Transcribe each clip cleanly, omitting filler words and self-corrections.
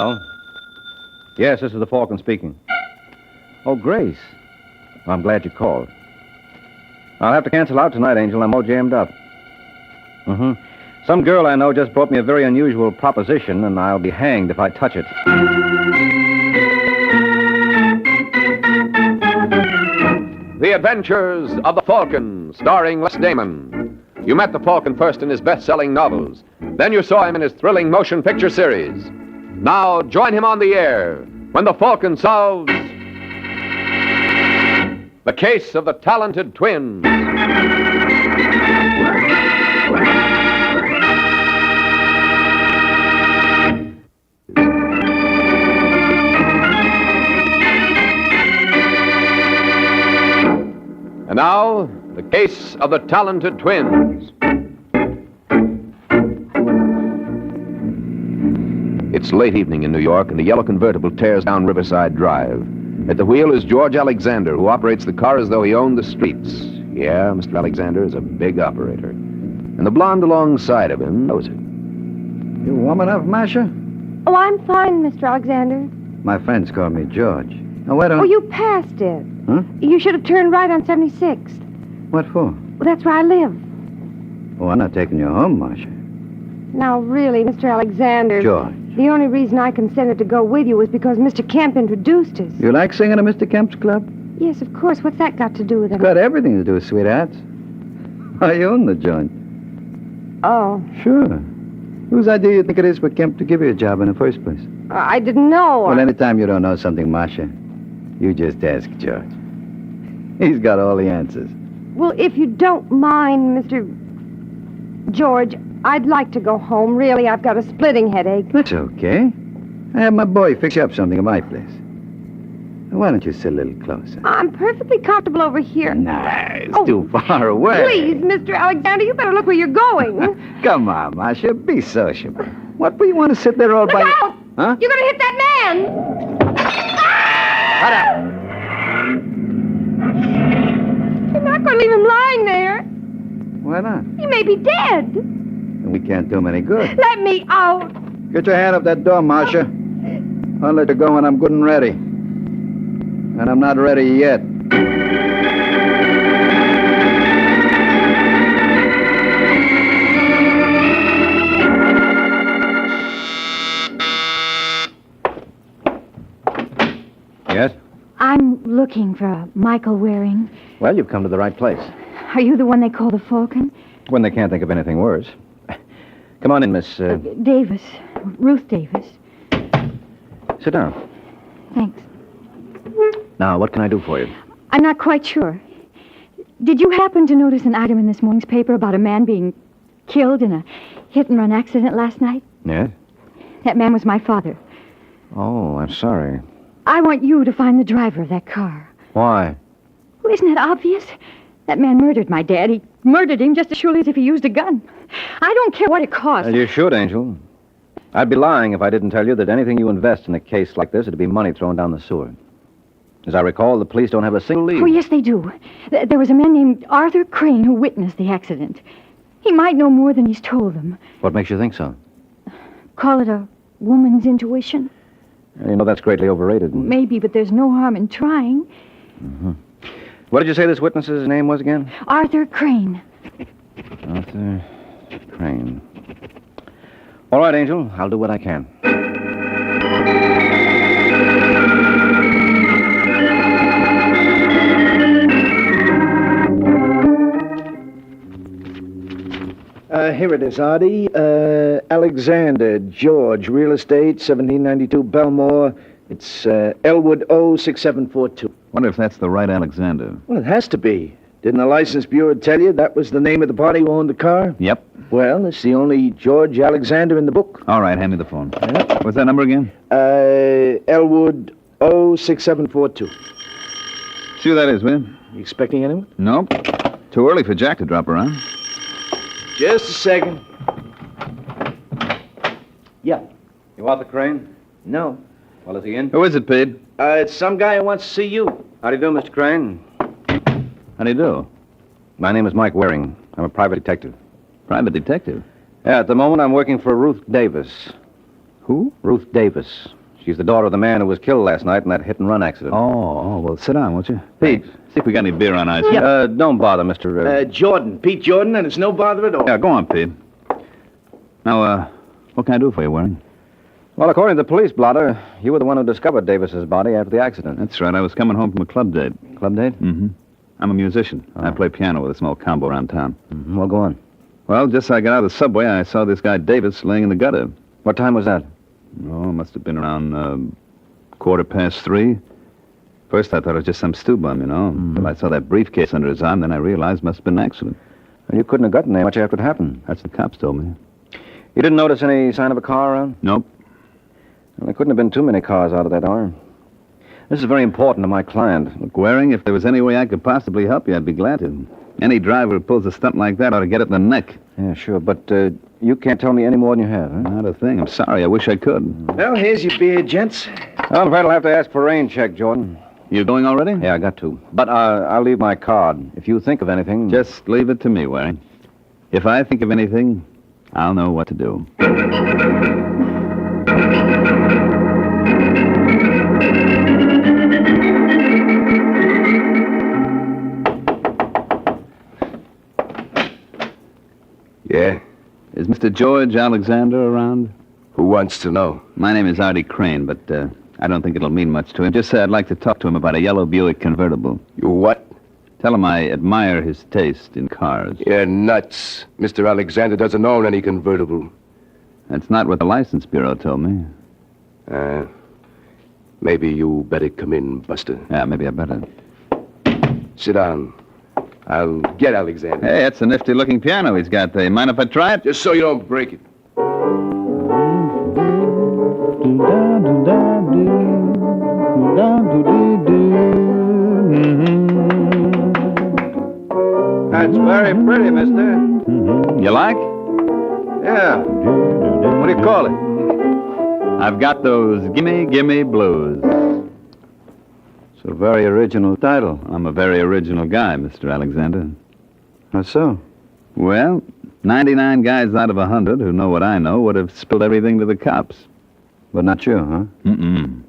Hello? Yes, this is the Falcon speaking. Oh, Grace. Well, I'm glad you called. I'll have to cancel out tonight, Angel. I'm all jammed up. Some girl I know just brought me a very unusual proposition, and I'll be hanged if I touch it. The Adventures of the Falcon, starring Les Damon. You met the Falcon first in his best-selling novels. Then you saw him in his thrilling motion picture series. Now join him on the air when the Falcon solves the case of the talented twins. And now, the case of the talented twins. It's late evening in New York, and a yellow convertible tears down Riverside Drive. At the wheel is George Alexander, who operates the car as though he owned the streets. Yeah, Mr. Alexander is a big operator. And the blonde alongside of him knows it. You warm enough, Masha? Oh, I'm fine, Mr. Alexander. My friends call me George. Now, why don't... Oh, you passed it. Huh? You should have turned right on 76th. What for? Well, that's where I live. Oh, I'm not taking you home, Masha. Now, really, Mr. Alexander... George. The only reason I consented to go with you was because Mr. Kemp introduced us. You like singing at Mr. Kemp's club? Yes, of course. What's that got to do with it? It's got everything to do with sweethearts. I own the joint. Oh. Sure. Whose idea do you think it is for Kemp to give you a job in the first place? I didn't know. Well, anytime you don't know something, Masha, you just ask George. He's got all the answers. Well, if you don't mind, Mr. George, I'd like to go home. Really, I've got a splitting headache. That's okay. I have my boy fix you up something at my place. Why don't you sit a little closer? I'm perfectly comfortable over here. Nah, it's too far away. Please, Mr. Alexander, you better look where you're going. Come on, Masha, be sociable. What do you want to sit there all Look by... out! Huh? You're going to hit that man! Shut up! You're not going to leave him lying there. Why not? He may be dead. We can't do him any good. Let me out. Get your hand up that door, Masha. I'll let you go when I'm good and ready. And I'm not ready yet. Yes? I'm looking for Michael Waring. Well, you've come to the right place. Are you the one they call the Falcon? When they can't think of anything worse. Come on in, Miss... Davis. Ruth Davis. Sit down. Thanks. Now, what can I do for you? I'm not quite sure. Did you happen to notice an item in this morning's paper about a man being killed in a hit-and-run accident last night? Yes? That man was my father. Oh, I'm sorry. I want you to find the driver of that car. Why? Well, isn't that obvious? That man murdered my dad. He murdered him just as surely as if he used a gun. I don't care what it costs. Well, you should, Angel. I'd be lying if I didn't tell you that anything you invest in a case like this would be money thrown down the sewer. As I recall, the police don't have a single lead. Oh, yes, they do. There was a man named Arthur Crane who witnessed the accident. He might know more than he's told them. What makes you think so? Call it a woman's intuition? You know, that's greatly overrated. Maybe, but there's no harm in trying. Mm-hmm. What did you say this witness's name was again? Arthur Crane. Arthur Crane. All right, Angel. I'll do what I can. Here it is, Artie. Alexander George, real estate, 1792 Belmore. It's Elwood 06742. Wonder if that's the right Alexander. Well, it has to be. Didn't the license bureau tell you that was the name of the party who owned the car? Yep. Well, it's the only George Alexander in the book. All right, hand me the phone. Yeah. What's that number again? Elwood 06742. See who that is, will you? You expecting anyone? Nope. Too early for Jack to drop around. Just a second. Yeah. You Arthur Crane? No. Well, is he in? Who is it, Pete? It's some guy who wants to see you. How do you do, Mr. Crane? How do you do? My name is Mike Waring. I'm a private detective. Private detective? Yeah, at the moment I'm working for Ruth Davis. Who? Ruth Davis. She's the daughter of the man who was killed last night in that hit-and-run accident. Well, sit down, won't you? Pete, see if we got any beer on ice. Don't bother, Mr. Jordan. Pete Jordan, and it's no bother at all. Yeah, go on, Pete. Now, what can I do for you, Waring? Well, according to the police blotter, you were the one who discovered Davis's body after the accident. That's right. I was coming home from a club date. Club date? Mm-hmm. I'm a musician. I play piano with a small combo around town. Mm-hmm. Well, go on. Well, just as I got out of the subway, I saw this guy Davis laying in the gutter. What time was that? Oh, it must have been around 3:15. First, I thought it was just some stew bum, you know. Until I saw that briefcase under his arm, then I realized it must have been an accident. Well, you couldn't have gotten there much after it happened. That's what the cops told me. You didn't notice any sign of a car around? Nope. Well, there couldn't have been too many cars out of that hour. This is very important to my client. Look, Waring, if there was any way I could possibly help you, I'd be glad to. Any driver who pulls a stunt like that ought to get it in the neck. Yeah, sure, but you can't tell me any more than you have, huh? Not a thing. I'm sorry. I wish I could. Well, here's your beer, gents. Well, I'm afraid I'll have to ask for a rain check, Jordan. You going already? Yeah, I got to. But I'll leave my card. If you think of anything... Just leave it to me, Waring. If I think of anything, I'll know what to do. Yeah? Is Mr. George Alexander around? Who wants to know? My name is Artie Crane, but I don't think it'll mean much to him. Just say I'd like to talk to him about a yellow Buick convertible. You what? Tell him I admire his taste in cars. You're nuts. Mr. Alexander doesn't own any convertible. That's not what the license bureau told me. Maybe you better come in, Buster. Yeah, maybe I better. Sit down. I'll get Alexander. Hey, that's a nifty-looking piano he's got there. Mind if I try it? Just so you don't break it. That's very pretty, mister. You like? Yeah. What do you call it? I've got those gimme blues. It's a very original title. I'm a very original guy, Mr. Alexander. How so? Well, 99 guys out of 100 who know what I know would have spilled everything to the cops. But not you, huh? Mm-mm.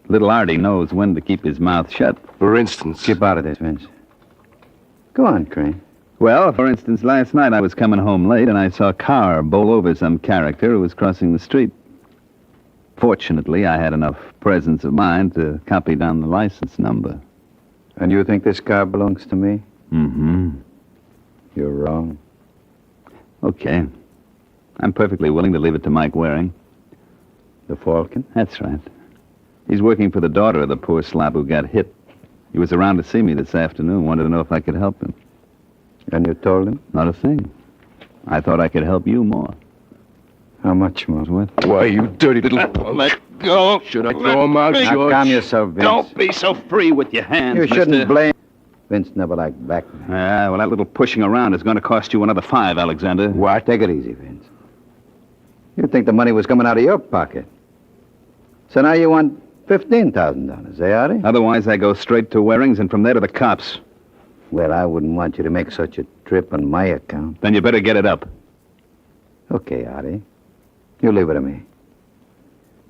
Little Artie knows when to keep his mouth shut. For instance. Keep out of this, Vince. Go on, Crane. Well, for instance, last night I was coming home late and I saw a car bowl over some character who was crossing the street. Fortunately, I had enough presence of mind to copy down the license number. And you think this car belongs to me? Mm-hmm. You're wrong. Okay. I'm perfectly willing to leave it to Mike Waring. The Falcon? That's right. He's working for the daughter of the poor slob who got hit. He was around to see me this afternoon, wanted to know if I could help him. And you told him? Not a thing. I thought I could help you more. How much more? What? Why, you dirty little punk. Let go. Should I throw him out, Now, George? calm yourself, Vince. Don't be so free with your hands, You shouldn't mister. blame... Vince never liked back. Well, that little pushing around is going to cost you another $5, Alexander. What? Take it easy, Vince. You think the money was coming out of your pocket. So now you want $15,000, eh, Artie? Otherwise, I go straight to Waring's and from there to the cops. Well, I wouldn't want you to make such a trip on my account. Then you better get it up. Okay, Artie. You leave it to me.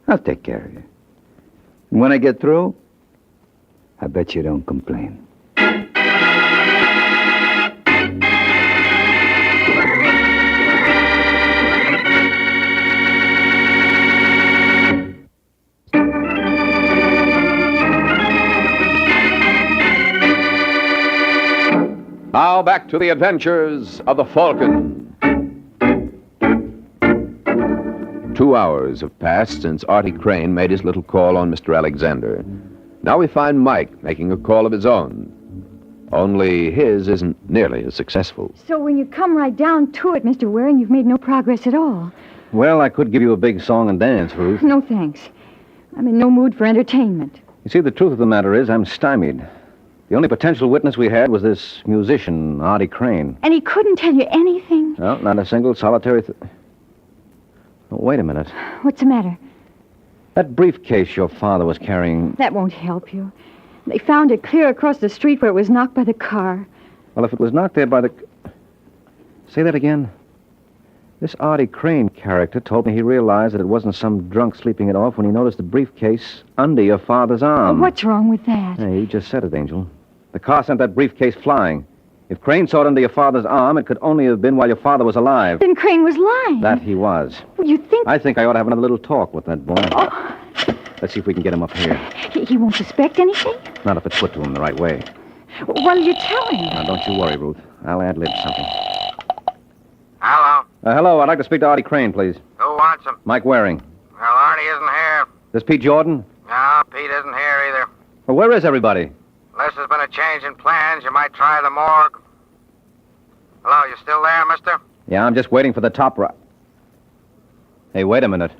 I'll take care of you. And when I get through, I bet you don't complain. Now back to the adventures of the Falcon. 2 hours have passed since Artie Crane made his little call on Mr. Alexander. Now we find Mike making a call of his own. Only his isn't nearly as successful. So when you come right down to it, Mr. Waring, you've made no progress at all. Well, I could give you a big song and dance, Ruth. No thanks. I'm in no mood for entertainment. You see, the truth of the matter is I'm stymied. The only potential witness we had was this musician, Artie Crane. And he couldn't tell you anything? No, not a single solitary... Oh, wait a minute. What's the matter? That briefcase your father was carrying... That won't help you. They found it clear across the street where it was knocked by the car. Well, if it was knocked there by the... Say that again. This Artie Crane character told me he realized that it wasn't some drunk sleeping it off when he noticed the briefcase under your father's arm. What's wrong with that? Hey, you just said it, Angel. The car sent that briefcase flying. If Crane saw it under your father's arm, it could only have been while your father was alive. Then Crane was lying. That he was. Well, you think... I think I ought to have another little talk with that boy. Oh, Let's see if we can get him up here. he won't suspect anything? Not if it's put to him the right way. What'll you tell him? Now, don't you worry, Ruth. I'll ad-lib something. Hello. Hello, I'd like to speak to Artie Crane, please. Who wants him? Mike Waring. Well, Artie isn't here. This Pete Jordan? No, Pete isn't here either. Well, where is everybody? Unless there's been a change in plans, you might try the morgue. Hello, you still there, mister? Yeah, I'm just waiting for the top Hey, wait a minute.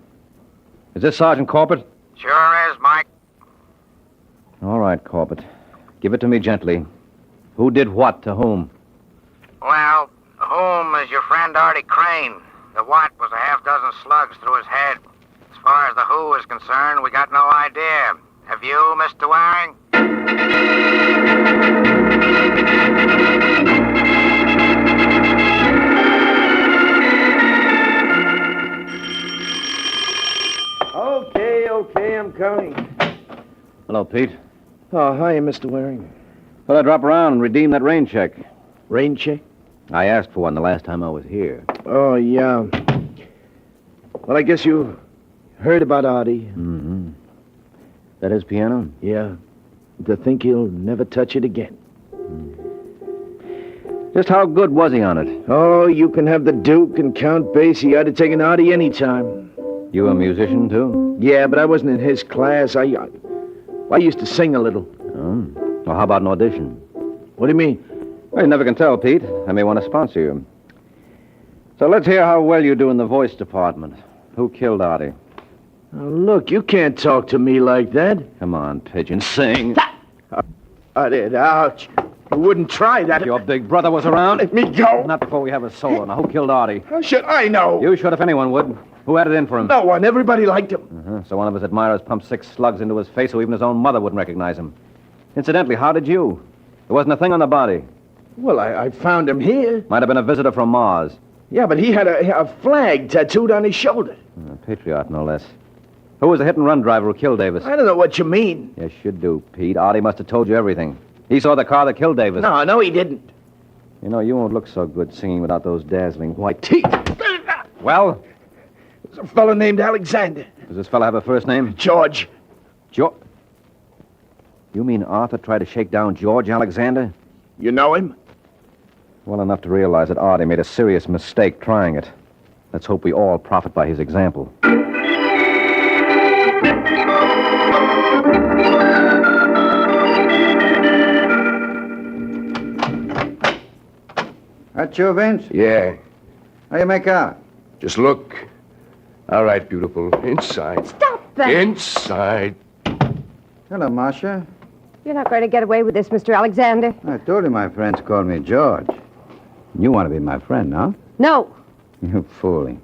Is this Sergeant Corbett? Sure is, Mike. All right, Corbett. Give it to me gently. Who did what to whom? Well, whom is your friend Artie Crane. The what was a half-dozen slugs through his head. As far as the who is concerned, we got no idea. Have you, Mr. Waring? Okay, I'm coming. Hello, Pete. Oh, hiya, Mr. Waring. Thought I'd drop around and redeem that rain check. Rain check? I asked for one the last time I was here. Oh, yeah. Well, I guess you heard about Artie. Mm-hmm. That his piano? Yeah. To think he'll never touch it again. Just how good was he on it? Oh, you can have the Duke and Count Basie. I'd have taken Artie any time. You a musician, too? Yeah, but I wasn't in his class. I used to sing a little. Oh. Well, how about an audition? What do you mean? Well, you never can tell, Pete. I may want to sponsor you. So let's hear how well you do in the voice department. Who killed Artie? Oh, look, you can't talk to me like that. Come on, Pigeon, sing. I did. Ouch. You wouldn't try that. Your big brother was around? Let me go. Not before we have a solo. Now, who killed Artie? How should I know? You should if anyone would. Who had it in for him? No one. Everybody liked him. Uh-huh. So one of his admirers pumped 6 slugs into his face so even his own mother wouldn't recognize him. Incidentally, how did you? There wasn't a thing on the body. Well, I found him here. Might have been a visitor from Mars. Yeah, but he had a flag tattooed on his shoulder. A patriot, no less. Who was the hit-and-run driver who killed Davis? I don't know what you mean. Yes, you do, Pete. Artie must have told you everything. He saw the car that killed Davis. No, he didn't. You know, you won't look so good singing without those dazzling white... Teeth. Well? There's a fellow named Alexander. Does this fellow have a first name? George. George? You mean Arthur tried to shake down George Alexander? You know him? Well enough to realize that Artie made a serious mistake trying it. Let's hope we all profit by his example. That you, Vince? Yeah. How you make out? Just look. All right, beautiful. Inside. Stop that! Inside. Hello, Marcia. You're not going to get away with this, Mr. Alexander. I told you my friends called me George. You want to be my friend, huh? No. You're fooling.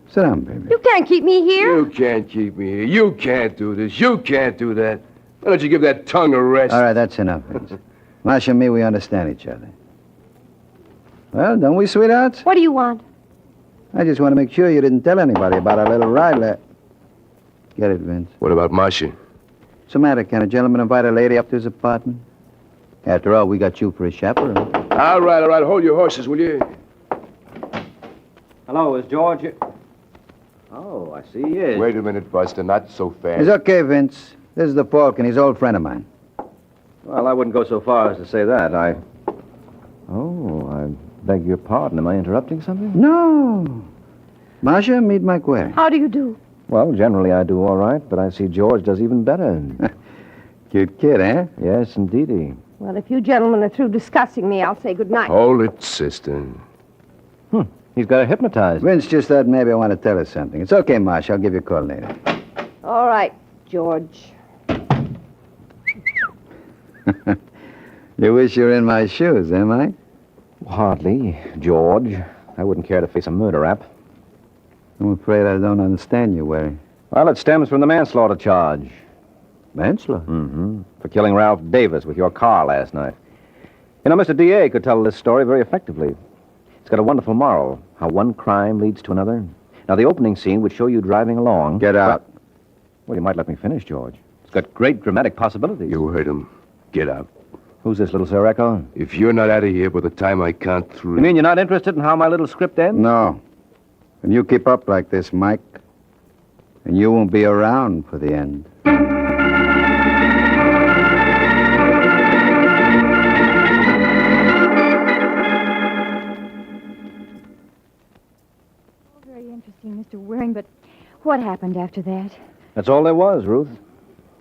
Sit down, baby. You can't keep me here. You can't keep me here. You can't do this. You can't do that. Why don't you give that tongue a rest? All right, that's enough, Vince. Marcia and me, we understand each other. Well, don't we, sweethearts? What do you want? I just want to make sure you didn't tell anybody about our little ride. Get it, Vince? What about Marcia? What's the matter? Can a gentleman invite a lady up to his apartment? After all, we got you for a chaperone. All right. Hold your horses, will you? Hello, is George here? Oh, I see he is. Wait a minute, Buster. Not so fast. It's okay, Vince. This is the Falcon. He's an old friend of mine. Well, I wouldn't go so far as to say that. Oh, I beg your pardon. Am I interrupting something? No. Marcia, meet Mike Waring. How do you do? Well, generally I do all right, but I see George does even better. Cute kid, eh? Yes, indeedy. Well, if you gentlemen are through discussing me, I'll say good night. Hold it, sister. He's got her hypnotized. Vince just thought maybe I want to tell her something. It's okay, Marcia. I'll give you a call later. All right, George. You wish you were in my shoes, eh, Mike? Hardly, George. I wouldn't care to face a murder rap. I'm afraid I don't understand you, Waring. Well, it stems from the manslaughter charge. Manslaughter? Mm-hmm. For killing Ralph Davis with your car last night. You know, Mr. D.A. could tell this story very effectively. It's got a wonderful moral, how one crime leads to another. Now, the opening scene would show you driving along. Get out. Well, you might let me finish, George. It's got great dramatic possibilities. You heard him. Get out. Who's this little Sir Echo? If you're not out of here by the time I count 3... You mean you're not interested in how my little script ends? No. And you keep up like this, Mike, and you won't be around for the end. Very interesting, Mr. Waring, but what happened after that? That's all there was, Ruth.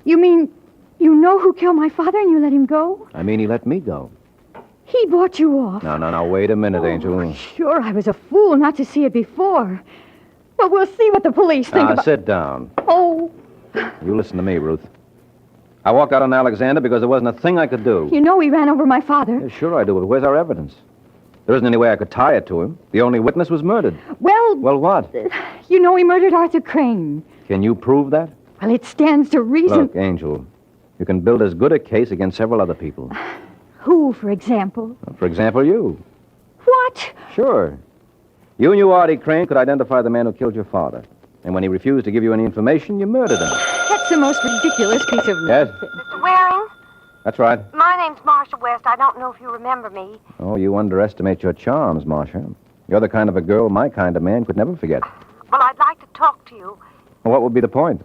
You mean you know who killed my father and you let him go? I mean, he let me go. He bought you off. No, wait a minute, Angel. Sure, I was a fool not to see it before. But we'll see what the police think about... Sit down. Oh, You listen to me, Ruth. I walked out on Alexander because there wasn't a thing I could do. you know he ran over my father. Yeah, sure I do, but where's our evidence? There isn't any way I could tie it to him. The only witness was murdered. Well, Well, what? you know he murdered Arthur Crane. Can you prove that? Well, it stands to reason... Look, Angel, you can build as good a case against several other people. Who, for example? For example, you. What? Sure. You knew Artie Crane could identify the man who killed your father. And when he refused to give you any information, you murdered him. That's the most ridiculous piece of... Yes? Mr. Waring, That's right. my name's Marcia West. I don't know if you remember me. Oh, you underestimate your charms, Marcia. You're the kind of a girl my kind of man could never forget. Well, I'd like to talk to you. Well, what would be the point?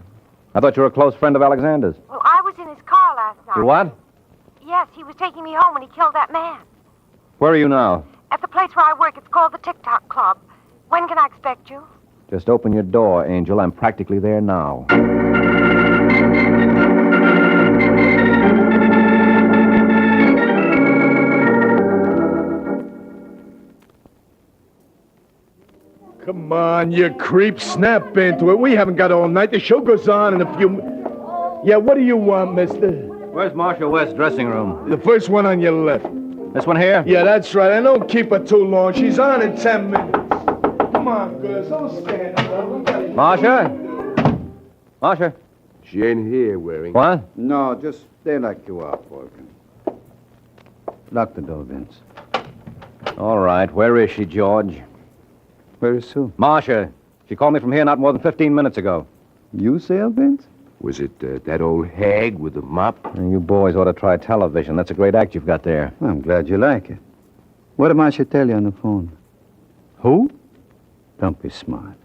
I thought you were a close friend of Alexander's. Well, I was in his car last night. You what? Yes, he was taking me home when he killed that man. Where are you now? At the place where I work, it's called the TCOT Club. When can I expect you? Just open your door, Angel. I'm practically there now. Come on, you creep. Snap into it. We haven't got all night. The show goes on in a few... Yeah, what do you want, mister? Where's Marcia West's dressing room? The first one on your left. This one here? Yeah, that's right. I don't keep her too long. She's on in 10 minutes. Come on, girls. Don't stand up. Marcia? Marcia? She ain't here, Waring. What? No, just stay like you are, Falcon. Lock the door, Vince. All right. Where is she, George? Where is Sue? Marcia. She called me from here not more than 15 minutes ago. You sail, Vince? Was it that old hag with the mop? You boys ought to try television. That's a great act you've got there. I'm glad you like it. What did Marcia tell you on the phone? Who? Don't be smart.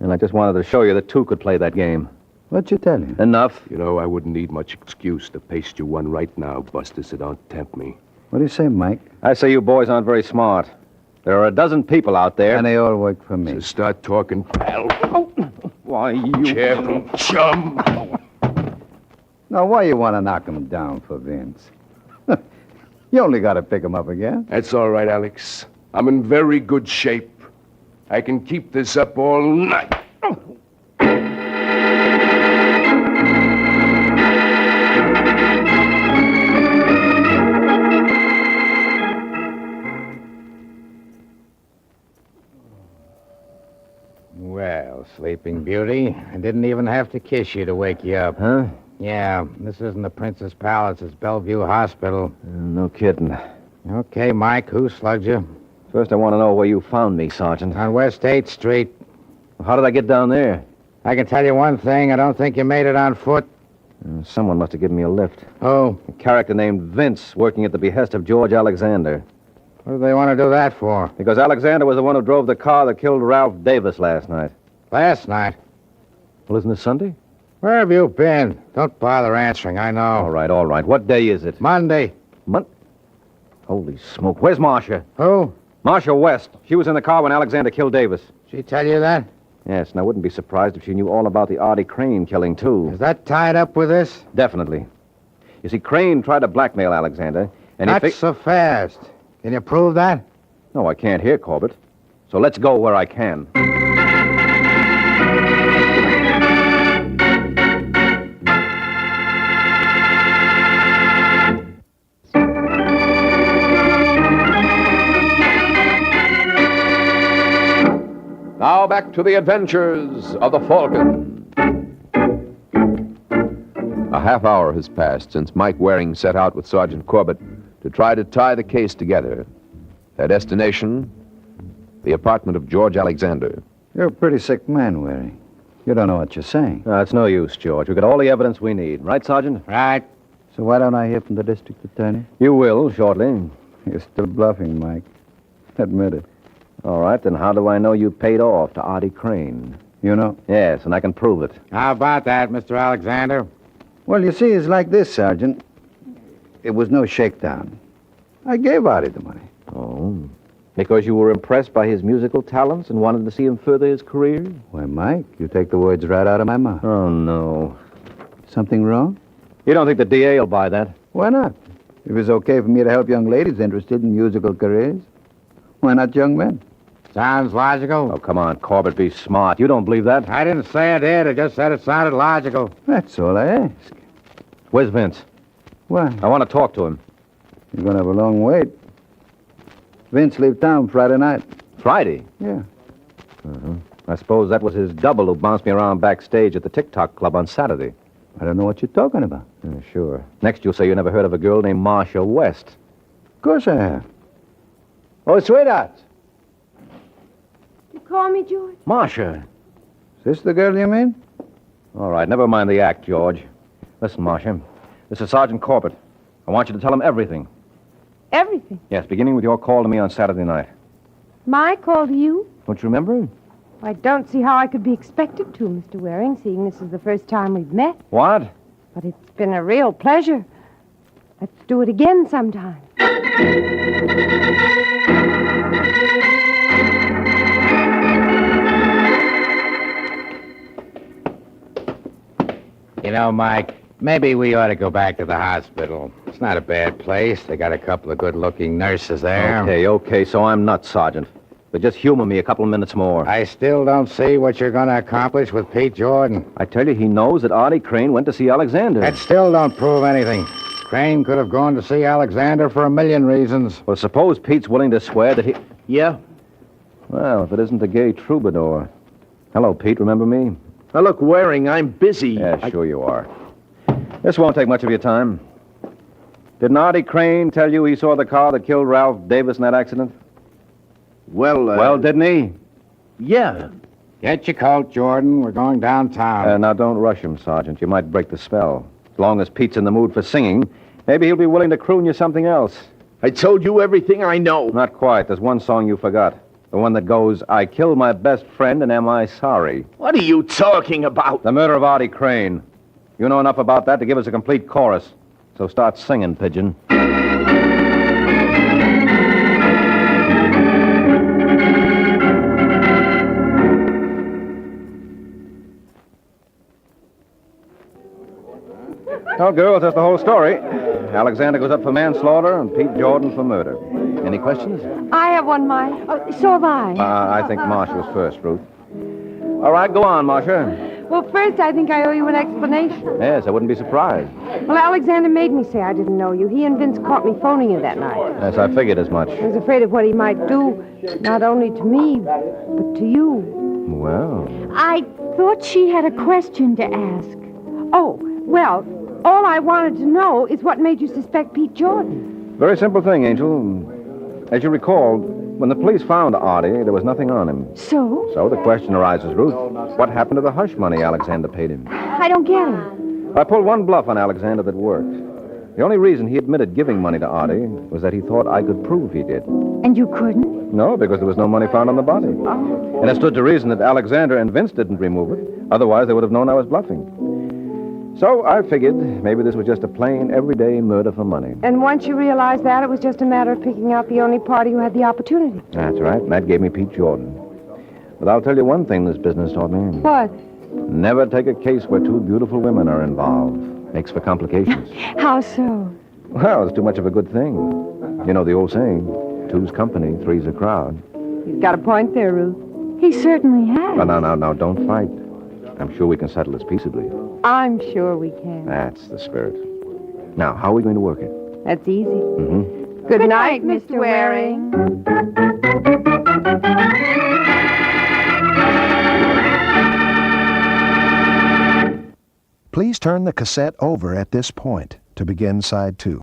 And I just wanted to show you that two could play that game. What'd you tell you? Enough. You know, I wouldn't need much excuse to paste you one right now, Buster, so don't tempt me. What do you say, Mike? I say you boys aren't very smart. There are a dozen people out there. And they all work for me. So start talking, pal. Why, you... Careful, chum. Now, why you want to knock him down for Vince? You only got to pick him up again. That's all right, Alex. I'm in very good shape. I can keep this up all night. Well, Sleeping Beauty, I didn't even have to kiss you to wake you up. Huh? Yeah, this isn't the Princess Palace. It's Bellevue Hospital. No kidding. Okay, Mike, who slugged you? First, I want to know where you found me, Sergeant. On West 8th Street. How did I get down there? I can tell you one thing. I don't think you made it on foot. Someone must have given me a lift. Oh, A character named Vince, working at the behest of George Alexander. what do they want to do that for? Because Alexander was the one who drove the car that killed Ralph Davis last night. Last night. Well, isn't it Sunday? Where have you been? Don't bother answering. I know. All right. What day is it? Monday. Holy smoke. Where's Marcia? Who? Marcia West. She was in the car when Alexander killed Davis. She tell you that? Yes, and I wouldn't be surprised if she knew all about the Artie Crane killing, too. Is that tied up with this? Definitely. You see, Crane tried to blackmail Alexander, and Not so fast. Can you prove that? No, I can't hear Corbett. So let's go where I can. Now back to the adventures of the Falcon. A half hour has passed since Mike Waring set out with Sergeant Corbett to try to tie the case together. Their destination, the apartment of George Alexander. You're a pretty sick man, Waring. You don't know what you're saying. It's no use, George. We've got all the evidence we need. Right, Sergeant? Right. So why don't I hear from the district attorney? You will, shortly. You're still bluffing, Mike. Admit it. All right, then how do I know you paid off to Artie Crane? You know? Yes, and I can prove it. How about that, Mr. Alexander? Well, you see, it's like this, Sergeant. It was no shakedown. I gave Artie the money. Oh, because you were impressed by his musical talents and wanted to see him further his career? Why, Mike, you take the words right out of my mouth. Oh, no. Something wrong? You don't think the DA will buy that? Why not? If it's okay for me to help young ladies interested in musical careers, why not young men? Sounds logical. Oh, come on, Corbett, be smart. You don't believe that? I didn't say I did. I just said it sounded logical. That's all I ask. Where's Vince? Why? I want to talk to him. You're going to have a long wait. Vince leave town Friday night. Friday? Yeah. I suppose that was his double who bounced me around backstage at the TikTok Club on Saturday. I don't know what you're talking about. Sure. Next you'll say you never heard of a girl named Marcia West. Of course I have. Oh, sweetheart. You call me, George? Marcia. Is this the girl you mean? All right, never mind the act, George. Listen, Marcia. This is Sergeant Corbett. I want you to tell him everything. Everything. Yes, beginning with your call to me on Saturday night. My call to you? Don't you remember? I don't see how I could be expected to, Mr. Waring, seeing this is the first time we've met. What? But it's been a real pleasure. Let's do it again sometime. You know, Mike, maybe we ought to go back to the hospital. It's not a bad place. They got a couple of good-looking nurses there. Okay, so I'm nuts, Sergeant. But just humor me a couple of minutes more. I still don't see what you're going to accomplish with Pete Jordan. I tell you, he knows that Artie Crane went to see Alexander. That still don't prove anything. Crane could have gone to see Alexander for a million reasons. Well, suppose Pete's willing to swear that he... Yeah? Well, if it isn't the gay troubadour. Hello, Pete, remember me? Now, look, Waring, I'm busy. Yeah, sure you are. This won't take much of your time. Didn't Artie Crane tell you he saw the car that killed Ralph Davis in that accident? Well, didn't he? Yeah. Get your coat, Jordan. We're going downtown. Now, don't rush him, Sergeant. You might break the spell. As long as Pete's in the mood for singing, maybe he'll be willing to croon you something else. I told you everything I know. Not quite. There's one song you forgot. The one that goes, I killed my best friend and am I sorry? What are you talking about? The murder of Artie Crane. You know enough about that to give us a complete chorus. So start singing, Pigeon. Well, girls, that's the whole story. Alexander goes up for manslaughter and Pete Jordan for murder. Any questions? I have one, Mike. Oh, so have I. I think Marcia was first, Ruth. All right, go on, Marcia. Well, first, I think I owe you an explanation. Yes, I wouldn't be surprised. Well, Alexander made me say I didn't know you. He and Vince caught me phoning you that night. Yes, I figured as much. I was afraid of what he might do, not only to me, but to you. Well. I thought she had a question to ask. Oh, well, all I wanted to know is what made you suspect Pete Jordan. Very simple thing, Angel. As you recall, when the police found Artie, there was nothing on him. So? So the question arises, Ruth, what happened to the hush money Alexander paid him? I don't get it. I pulled one bluff on Alexander that worked. The only reason he admitted giving money to Artie was that he thought I could prove he did. And you couldn't? No, because there was no money found on the body. Oh. And it stood to reason that Alexander and Vince didn't remove it. Otherwise, they would have known I was bluffing. So I figured maybe this was just a plain, everyday murder for money. And once you realized that, it was just a matter of picking out the only party who had the opportunity. That's right. And that gave me Pete Jordan. But I'll tell you one thing this business taught me. What? Never take a case where two beautiful women are involved. Makes for complications. How so? Well, it's too much of a good thing. You know the old saying, two's company, three's a crowd. He's got a point there, Ruth. He certainly has. Now, don't fight. I'm sure we can settle this peaceably. I'm sure we can. That's the spirit. Now, how are we going to work it? That's easy. Mm-hmm. Good night, Mr. Waring. Please turn the cassette over at this point to begin side 2.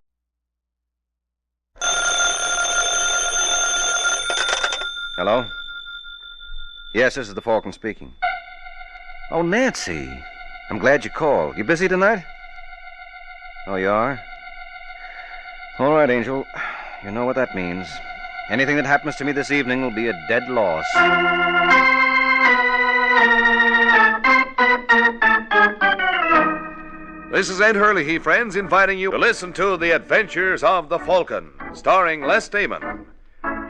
Hello? Yes, this is the Falcon speaking. Oh, Nancy. I'm glad you called. You busy tonight? Oh, you are? All right, Angel. You know what that means. Anything that happens to me this evening will be a dead loss. This is Ed Hurley, friends, inviting you to listen to The Adventures of the Falcon, starring Les Damon.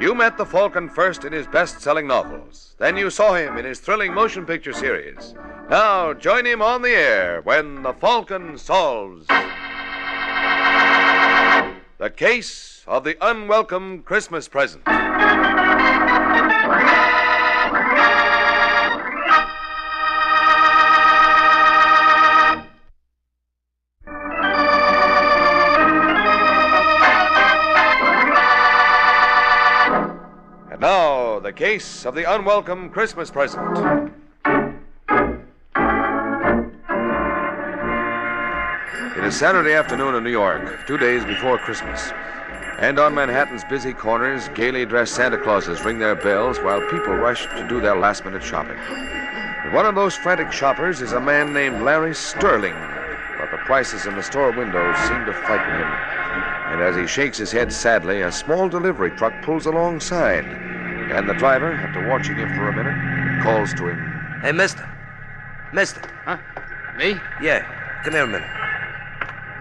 You met the Falcon first in his best-selling novels. Then you saw him in his thrilling motion picture series. Now join him on the air when the Falcon solves the case of the unwelcome Christmas present. And now, the case of the unwelcome Christmas present. It is Saturday afternoon in New York, 2 days before Christmas. And on Manhattan's busy corners, gaily dressed Santa Clauses ring their bells while people rush to do their last-minute shopping. And one of those frantic shoppers is a man named Larry Sterling, but the prices in the store windows seem to frighten him. And as he shakes his head sadly, a small delivery truck pulls alongside. And the driver, after watching him for a minute, calls to him. Hey, mister. Mister. Huh? Me? Yeah, come here a minute.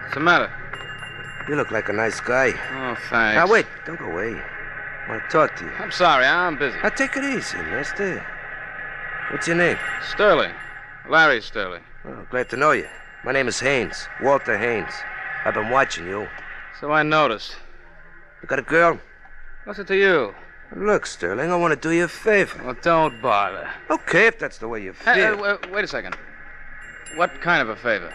What's the matter? You look like a nice guy. Oh, thanks. Now, wait. Don't go away. I want to talk to you. I'm sorry, I'm busy. Now, take it easy, mister. What's your name? Sterling. Larry Sterling. Oh, glad to know you. My name is Haynes. Walter Haynes. I've been watching you. So I noticed. You got a girl? What's it to you? Look, Sterling, I want to do you a favor. Well, don't bother. Okay, if that's the way you feel. Hey, wait a second. What kind of a favor?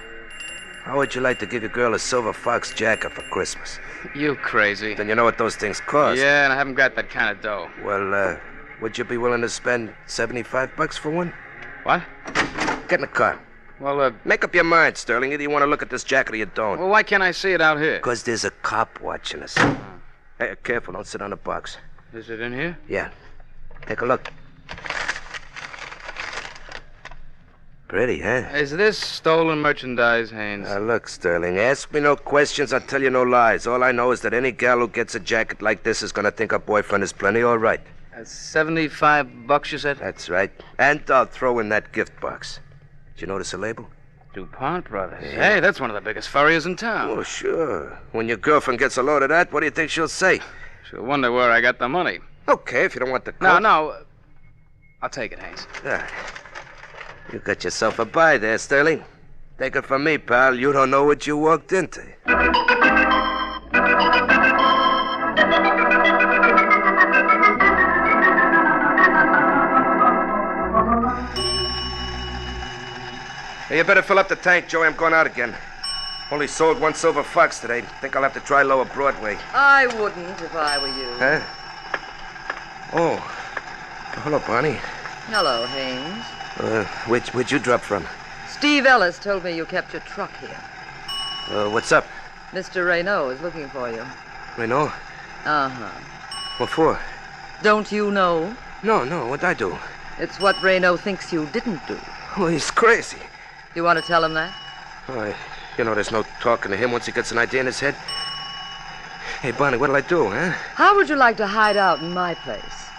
How would you like to give your girl a silver fox jacket for Christmas? You crazy. Then you know what those things cost. Yeah, and I haven't got that kind of dough. Well, would you be willing to spend $75 for one? What? Get in the car. Well, make up your mind, Sterling. Either you want to look at this jacket or you don't. Well, why can't I see it out here? Because there's a cop watching us. Hey, careful, don't sit on the box. Is it in here? Yeah. Take a look. Pretty, huh? Is this stolen merchandise, Haynes? Now, look, Sterling, ask me no questions, I'll tell you no lies. All I know is that any gal who gets a jacket like this is going to think her boyfriend is plenty all right. $75, you said? That's right. And I'll throw in that gift box. Did you notice the label? DuPont Brothers. Yeah. Hey, that's one of the biggest furriers in town. Oh, sure. When your girlfriend gets a load of that, what do you think she'll say? She'll wonder where I got the money. Okay, if you don't want the coat. No. I'll take it, Haynes. You got yourself a buy there, Sterling. Take it from me, pal. You don't know what you walked into. Hey, you better fill up the tank, Joey. I'm going out again. Only sold one silver fox today. Think I'll have to try Lower Broadway. I wouldn't if I were you. Huh? Oh. Hello, Bonnie. Hello, Haynes. Where'd you drop from? Steve Ellis told me you kept your truck here. What's up? Mr. Raynaud is looking for you. Raynaud? Uh-huh. What for? Don't you know? No, what'd I do? It's what Raynaud thinks you didn't do. Oh, he's crazy. Do you want to tell him that? Oh, there's no talking to him once he gets an idea in his head. Hey, Bonnie, what'll I do, huh? How would you like to hide out in my place?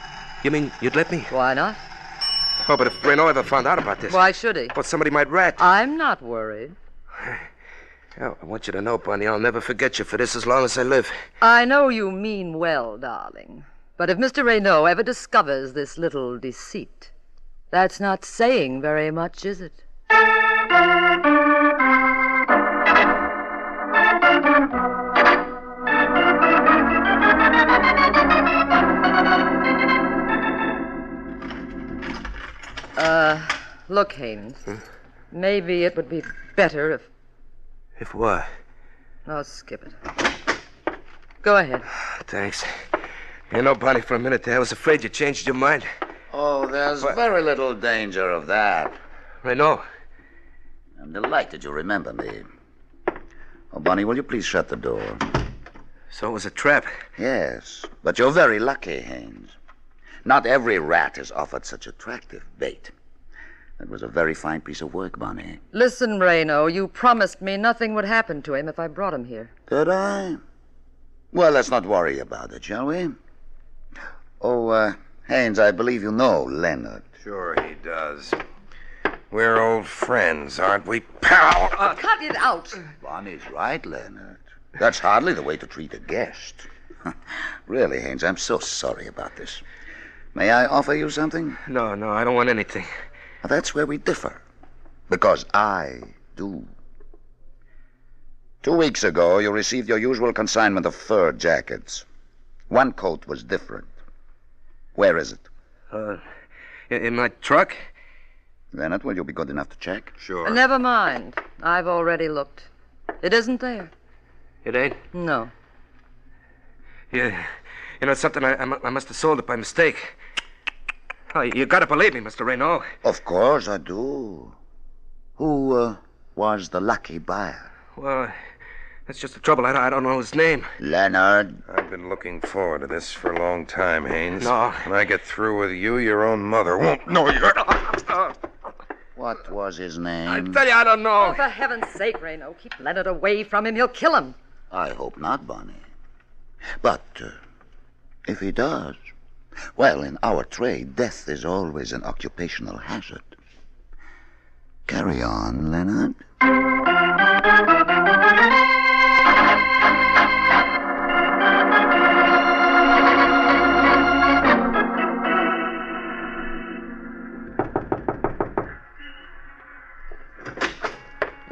You mean you'd let me? Why not? Oh, but if Raynaud ever found out about this... Why should he? Well, somebody might rat. I'm not worried. Oh, I want you to know, Bonnie, I'll never forget you for this as long as I live. I know you mean well, darling. But if Mr. Raynaud ever discovers this little deceit, that's not saying very much, is it? Look, Haynes. Maybe it would be better if... If what? Oh, skip it. Go ahead. Thanks. You know, Bonnie, for a minute there, I was afraid you changed your mind. Oh, there's very little danger of that. Raynaud. I'm delighted you remember me. Oh, Bonnie, will you please shut the door? So it was a trap? Yes, but you're very lucky, Haynes. Not every rat is offered such attractive bait. That was a very fine piece of work, Bonnie. Listen, Reno, you promised me nothing would happen to him if I brought him here. Did I? Well, let's not worry about it, shall we? Oh, Haynes, I believe you know Leonard. Sure he does. We're old friends, aren't we, pal? Cut it out! Bonnie's right, Leonard. That's hardly the way to treat a guest. Really, Haynes, I'm so sorry about this. May I offer you something? No, I don't want anything. Well, that's where we differ. Because I do. 2 weeks ago, you received your usual consignment of fur jackets. One coat was different. Where is it? In my truck? Leonard, will you be good enough to check? Sure. Never mind. I've already looked. It isn't there. It ain't? No. Yeah. You know, it's something I must have sold it by mistake. Oh, you gotta believe me, Mr. Reno. Of course I do. Who was the lucky buyer? Well, that's just the trouble. I don't know his name. Leonard. I've been looking forward to this for a long time, Haynes. No. When I get through with you, your own mother won't know you. What was his name? I tell you, I don't know. Oh, for heaven's sake, Reno, keep Leonard away from him. He'll kill him. I hope not, Bonnie. But if he does, well, in our trade, death is always an occupational hazard. Carry on, Leonard.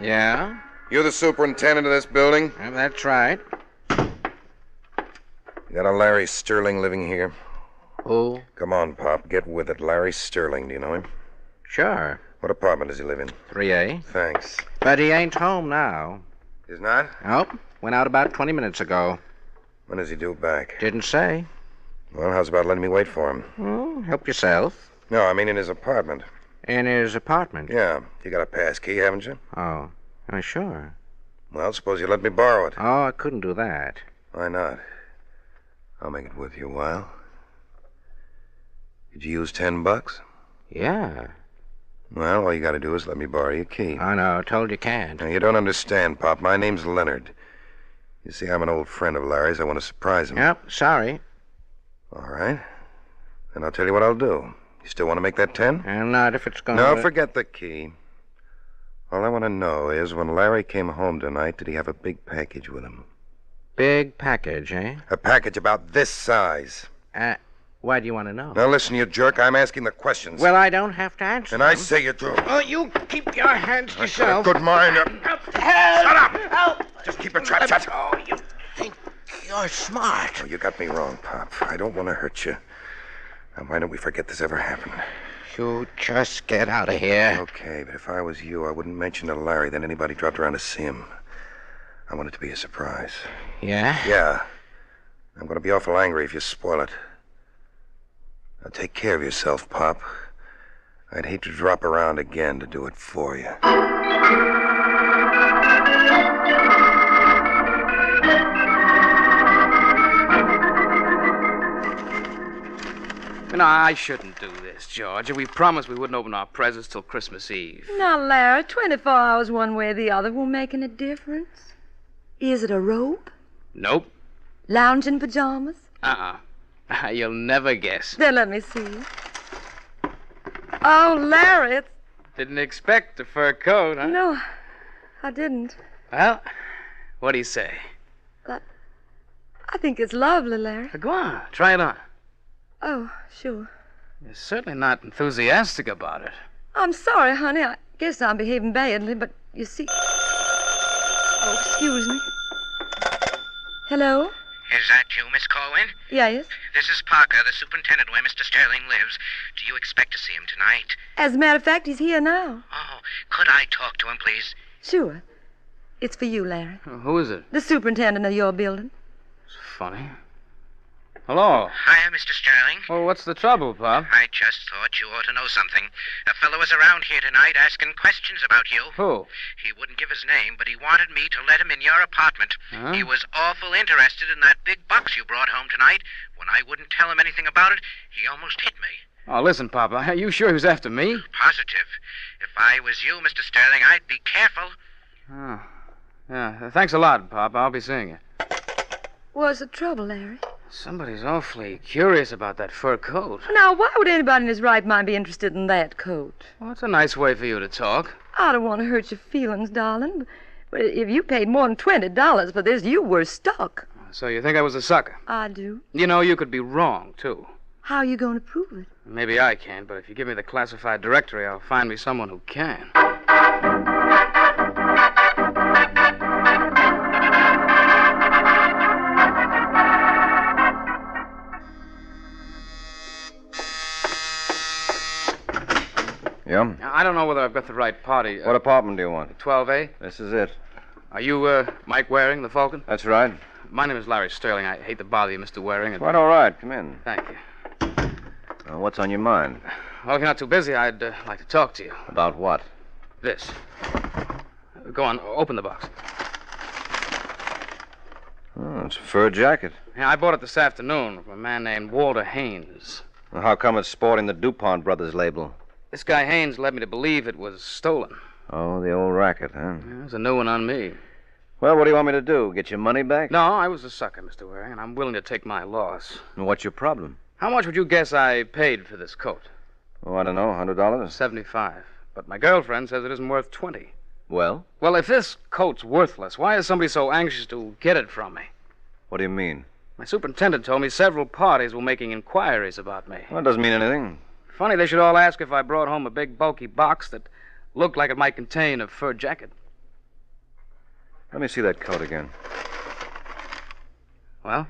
Yeah? You're the superintendent of this building? That's right. You got a Larry Sterling living here? Who? Come on, Pop. Get with it. Larry Sterling. Do you know him? Sure. What apartment does he live in? 3A. Thanks. But he ain't home now. He's not? Nope. Went out about 20 minutes ago. When does he due back? Didn't say. Well, how's about letting me wait for him? Oh, help yourself. No, I mean in his apartment. In his apartment? Yeah. You got a pass key, haven't you? Oh, sure. Well, suppose you let me borrow it. Oh, I couldn't do that. Why not? I'll make it worth your while. Could you use $10? Yeah. Well, all you got to do is let me borrow your key. I know. Told you can't. Now, you don't understand, Pop. My name's Leonard. You see, I'm an old friend of Larry's. I want to surprise him. Yep, sorry. All right. Then I'll tell you what I'll do. You still want to make that 10? And not if it's going No, to... forget the key. All I want to know is when Larry came home tonight, did he have a big package with him? Big package, eh? A package about this size. Why do you want to know? Now listen, you jerk. I'm asking the questions. Well, I don't have to answer And I them. say you do. Oh, you keep your hands to I yourself. got a good mind. Help! Shut up! Help! Just keep your trap shut. Oh, you think you're smart. Oh, you got me wrong, Pop. I don't want to hurt you. Now, why don't we forget this ever happened? You just get out of here. Okay, but if I was you, I wouldn't mention to Larry that anybody dropped around to see him. I want it to be a surprise. Yeah? Yeah. I'm going to be awful angry if you spoil it. Now, take care of yourself, Pop. I'd hate to drop around again to do it for you. No, I shouldn't do this, Georgia. We promised we wouldn't open our presents till Christmas Eve. Now, Larry, 24 hours one way or the other won't make any difference. Is it a robe? Nope. Lounging pajamas? You'll never guess. Then let me see. Oh, Larry, it's... Didn't expect a fur coat, huh? No, I didn't. Well, what do you say? I think it's lovely, Larry. Go on, try it on. Oh, sure. You're certainly not enthusiastic about it. I'm sorry, honey. I guess I'm behaving badly, but you see... Oh, excuse me. Hello? Is that you, Miss Corwin? Yes. This is Parker, the superintendent where Mr. Sterling lives. Do you expect to see him tonight? As a matter of fact, he's here now. Oh, could I talk to him, please? Sure. It's for you, Larry. Who is it? The superintendent of your building. It's funny. Hello. Hiya, Mr. Sterling. Well, what's the trouble, Pop? I just thought you ought to know something. A fellow was around here tonight asking questions about you. Who? He wouldn't give his name, but he wanted me to let him in your apartment. Huh? He was awful interested in that big box you brought home tonight. When I wouldn't tell him anything about it, he almost hit me. Oh, listen, Pop, are you sure he was after me? Positive. If I was you, Mr. Sterling, I'd be careful. Oh. Yeah, thanks a lot, Pop. I'll be seeing you. What's the trouble, Larry? Somebody's awfully curious about that fur coat. Now, why would anybody in his right mind be interested in that coat? Well, it's a nice way for you to talk. I don't want to hurt your feelings, darling, but if you paid more than $20 for this, you were stuck. So you think I was a sucker? I do. You know, you could be wrong, too. How are you going to prove it? Maybe I can, but if you give me the classified directory, I'll find me someone who can. Yeah? I don't know whether I've got the right party. What apartment do you want? 12A? This is it. Are you, Mike Waring, the Falcon? That's right. My name is Larry Sterling. I hate to bother you, Mr. Waring. Quite all right. Come in. Thank you. What's on your mind? Well, if you're not too busy, I'd like to talk to you. About what? This. Go on, open the box. Oh, it's a fur jacket. Yeah, I bought it this afternoon from a man named Walter Haynes. Well, how come it's sporting the DuPont Brothers label? This guy Haynes led me to believe it was stolen. Oh, the old racket, huh? Yeah, there's a new one on me. Well, what do you want me to do? Get your money back? No, I was a sucker, Mr. Waring, and I'm willing to take my loss. And what's your problem? How much would you guess I paid for this coat? Oh, I don't know, $100? 75. But my girlfriend says it isn't worth 20. Well? Well, if this coat's worthless, why is somebody so anxious to get it from me? What do you mean? My superintendent told me several parties were making inquiries about me. Well, it doesn't mean anything. Funny they should all ask if I brought home a big, bulky box that looked like it might contain a fur jacket. Let me see that coat again. Well?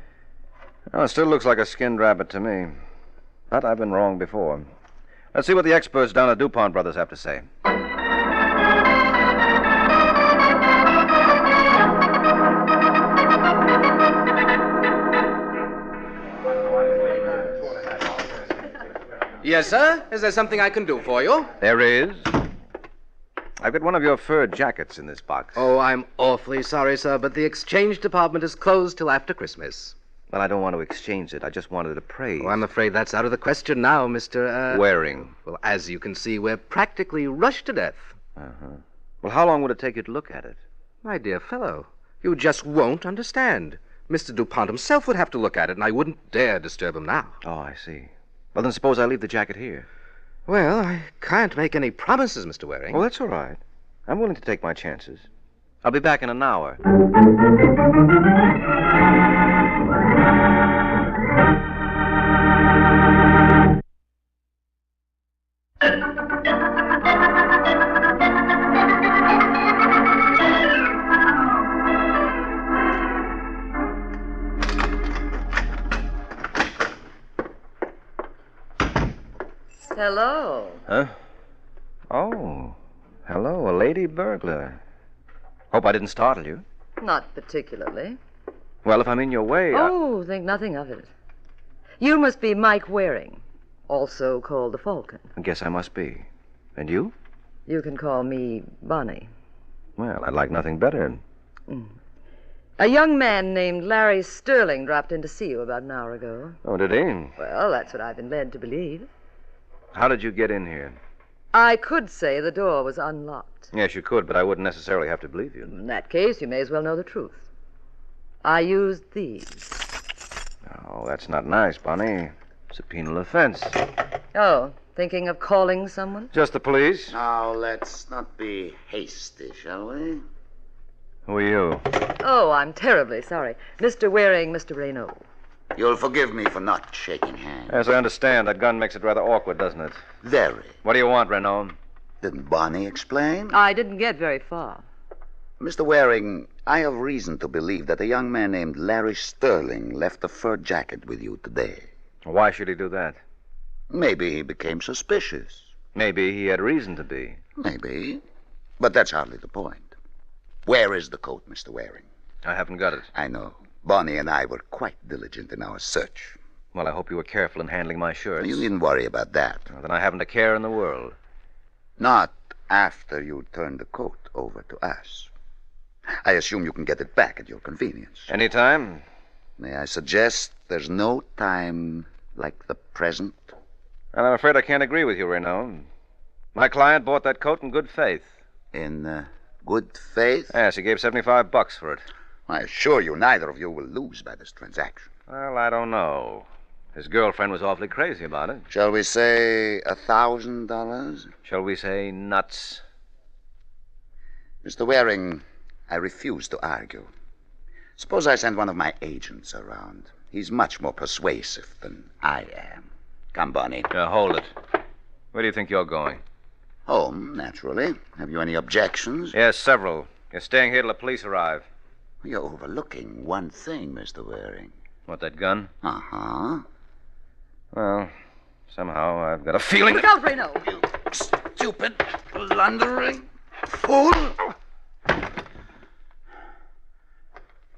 Oh, it still looks like a skinned rabbit to me. But I've been wrong before. Let's see what the experts down at DuPont Brothers have to say. Yes, sir? Is there something I can do for you? There is. I've got one of your fur jackets in this box. Oh, I'm awfully sorry, sir, but the exchange department is closed till after Christmas. Well, I don't want to exchange it. I just wanted to praise. Oh, I'm afraid that's out of the question now, Mr. Waring. Well, as you can see, we're practically rushed to death. Uh-huh. Well, how long would it take you to look at it? My dear fellow, you just won't understand. Mr. DuPont himself would have to look at it, and I wouldn't dare disturb him now. Oh, I see. Well, then suppose I leave the jacket here. Well, I can't make any promises, Mr. Waring. Oh, that's all right. I'm willing to take my chances. I'll be back in an hour. Hello. Huh? Oh, hello, a lady burglar. Hope I didn't startle you. Not particularly. Well, if I'm in your way, Oh, think nothing of it. You must be Mike Waring, also called the Falcon. I guess I must be. And you? You can call me Bonnie. Well, I'd like nothing better. A young man named Larry Sterling dropped in to see you about an hour ago. Oh, did he? Well, that's what I've been led to believe. How did you get in here? I could say the door was unlocked. Yes, you could, but I wouldn't necessarily have to believe you. In that case, you may as well know the truth. I used these. Oh, that's not nice, Bonnie. It's a penal offense. Oh, thinking of calling someone? Just the police? Now, let's not be hasty, shall we? Who are you? Oh, I'm terribly sorry. Mr. Waring, Mr. Raynaud. You'll forgive me for not shaking hands. Yes, I understand. That gun makes it rather awkward, doesn't it? Very. What do you want, Renaud? Didn't Bonnie explain? I didn't get very far. Mr. Waring, I have reason to believe that a young man named Larry Sterling left a fur jacket with you today. Why should he do that? Maybe he became suspicious. Maybe he had reason to be. Maybe. But that's hardly the point. Where is the coat, Mr. Waring? I haven't got it. I know. Bonnie and I were quite diligent in our search. Well, I hope you were careful in handling my shirts. You needn't worry about that. Well, then I haven't a care in the world. Not after you turn the coat over to us. I assume you can get it back at your convenience. Anytime? May I suggest there's no time like the present? And I'm afraid I can't agree with you, Renault. My client bought that coat in good faith. In good faith? Yes, he gave $75 for it. I assure you neither of you will lose by this transaction. Well, I don't know. His girlfriend was awfully crazy about it. Shall we say $1,000? Shall we say nuts? Mr. Waring, I refuse to argue. Suppose I send one of my agents around. He's much more persuasive than I am. Come, Bonnie. Hold it. Where do you think you're going? Home, naturally. Have you any objections? Yes, several. You're staying here till the police arrive. You're overlooking one thing, Mr. Waring. What, that gun? Uh-huh. Well, somehow I've got a feeling... Look out, Reno! You stupid, blundering fool!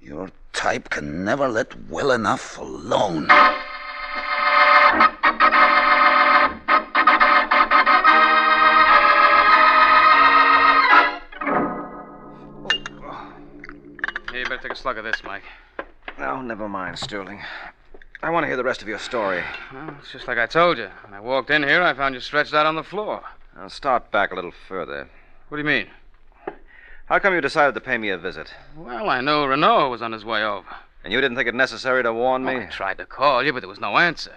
Your type can never let well enough alone. You better take a slug of this, Mike. No, never mind, Sterling. I want to hear the rest of your story. Well, it's just like I told you. When I walked in here, I found you stretched out on the floor. I'll start back a little further. What do you mean? How come you decided to pay me a visit? Well, I knew Renault was on his way over. And you didn't think it necessary to warn me? I tried to call you, but there was no answer.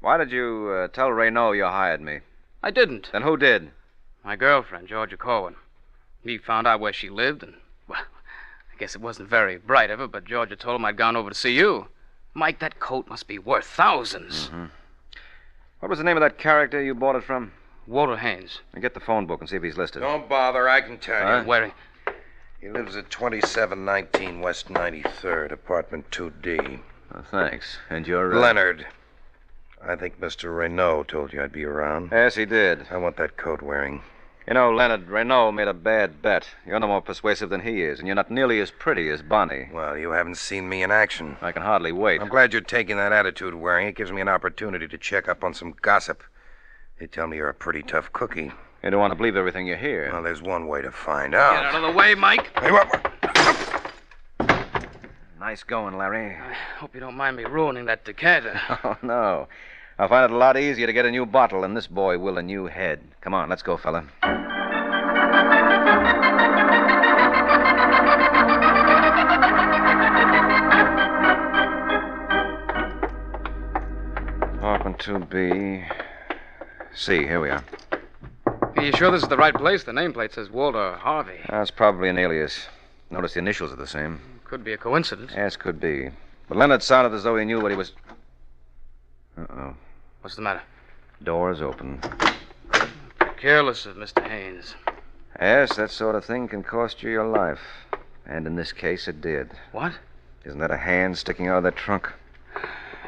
Why did you tell Renault you hired me? I didn't. Then who did? My girlfriend, Georgia Cohen. He found out where she lived, and, well, I guess it wasn't very bright of her, but Georgia told him I'd gone over to see you. Mike, that coat must be worth thousands. Mm-hmm. What was the name of that character you bought it from? Walter Haynes. Now get the phone book and see if he's listed. Don't bother, I can tell you. Waring. He lives at 2719 West 93rd, apartment 2D. Oh, thanks. And you're... Leonard. I think Mr. Renault told you I'd be around. Yes, he did. I want that coat wearing. You know, Leonard, Renault made a bad bet. You're no more persuasive than he is, and you're not nearly as pretty as Bonnie. Well, you haven't seen me in action. I can hardly wait. I'm glad you're taking that attitude, Waring. It gives me an opportunity to check up on some gossip. They tell me you're a pretty tough cookie. You don't want to believe everything you hear. Well, there's one way to find out. Get out of the way, Mike. Hey, what? Nice going, Larry. I hope you don't mind me ruining that decanter. Oh, no. I'll find it a lot easier to get a new bottle than this boy will a new head. Come on, let's go, fella. Apartment 2B. C, here we are. Are you sure this is the right place? The nameplate says Walter Harvey. That's probably an alias. Notice the initials are the same. Could be a coincidence. Yes, could be. But Leonard sounded as though he knew what he was... Uh-oh. What's the matter? Door's open. Careless of Mr. Haynes. Yes, that sort of thing can cost you your life. And in this case, it did. What? Isn't that a hand sticking out of that trunk?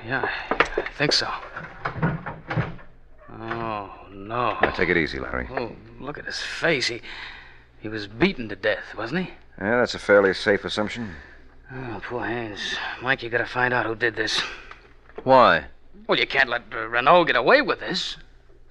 Yeah, I think so. Oh, no. Now, take it easy, Larry. Oh, look at his face. He was beaten to death, wasn't he? Yeah, that's a fairly safe assumption. Oh, poor Haynes. Mike, you gotta find out who did this. Why? Well, you can't let Renault get away with this.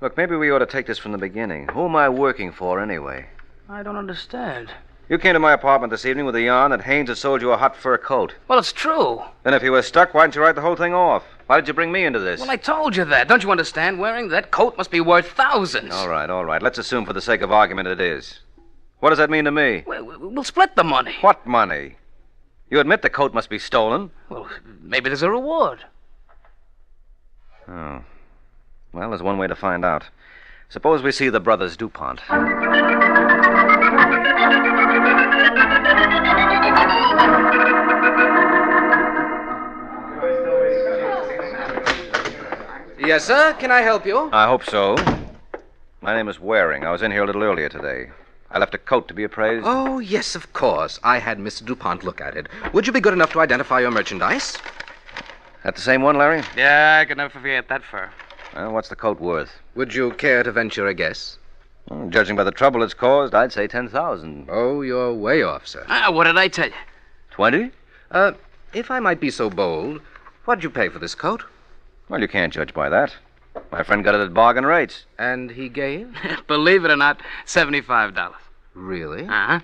Look, maybe we ought to take this from the beginning. Who am I working for, anyway? I don't understand. You came to my apartment this evening with the yarn that Haynes had sold you a hot fur coat. Well, it's true. Then if he was stuck, why didn't you write the whole thing off? Why did you bring me into this? Well, I told you that. Don't you understand, Waring? That coat must be worth thousands. All right. Let's assume for the sake of argument it is. What does that mean to me? We'll split the money. What money? You admit the coat must be stolen? Well, maybe there's a reward. Oh. Well, there's one way to find out. Suppose we see the brothers DuPont. Yes, sir. Can I help you? I hope so. My name is Waring. I was in here a little earlier today. I left a coat to be appraised. Oh, yes, of course. I had Mr. DuPont look at it. Would you be good enough to identify your merchandise? That the same one, Larry? Yeah, I could never forget that fur. Well, what's the coat worth? Would you care to venture a guess? Well, judging by the trouble it's caused, I'd say 10,000. Oh, you're way off, sir. What did I tell you? 20? If I might be so bold, what did you pay for this coat? Well, you can't judge by that. My friend got it at bargain rates. And he gave? Believe it or not, $75. Really? Uh-huh.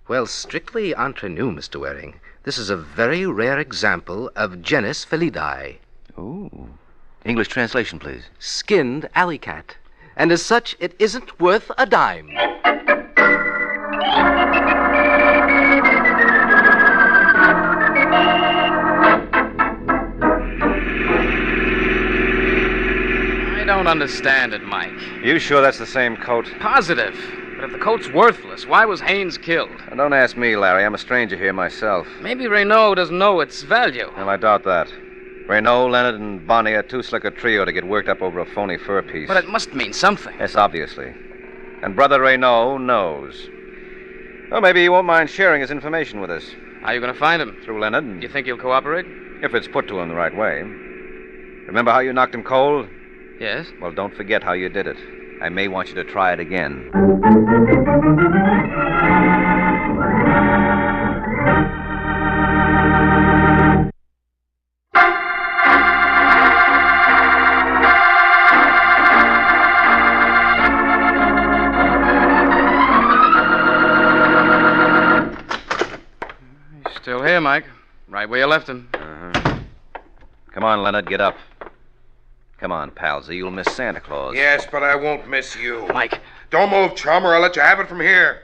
Well, strictly entre nous, Mr. Waring. This is a very rare example of genus felidae. Ooh. English translation, please. Skinned alley cat. And as such, it isn't worth a dime. I don't understand it, Mike. You sure that's the same coat? Positive. But if the coat's worthless, why was Haynes killed? Now, don't ask me, Larry. I'm a stranger here myself. Maybe Renault doesn't know its value. Well, I doubt that. Renault, Leonard, and Bonnie are too slick a trio to get worked up over a phony fur piece. But it must mean something. Yes, obviously. And Brother Renault knows. Well, maybe he won't mind sharing his information with us. How are you going to find him? Through Leonard. Do you think he'll cooperate? If it's put to him the right way. Remember how you knocked him cold? Yes. Well, don't forget how you did it. I may want you to try it again. He's still here, Mike. Right where you left him. Uh-huh. Come on, Leonard, get up. Come on, palsy, you'll miss Santa Claus. Yes, but I won't miss you. Mike. Don't move, chum, or I'll let you have it from here.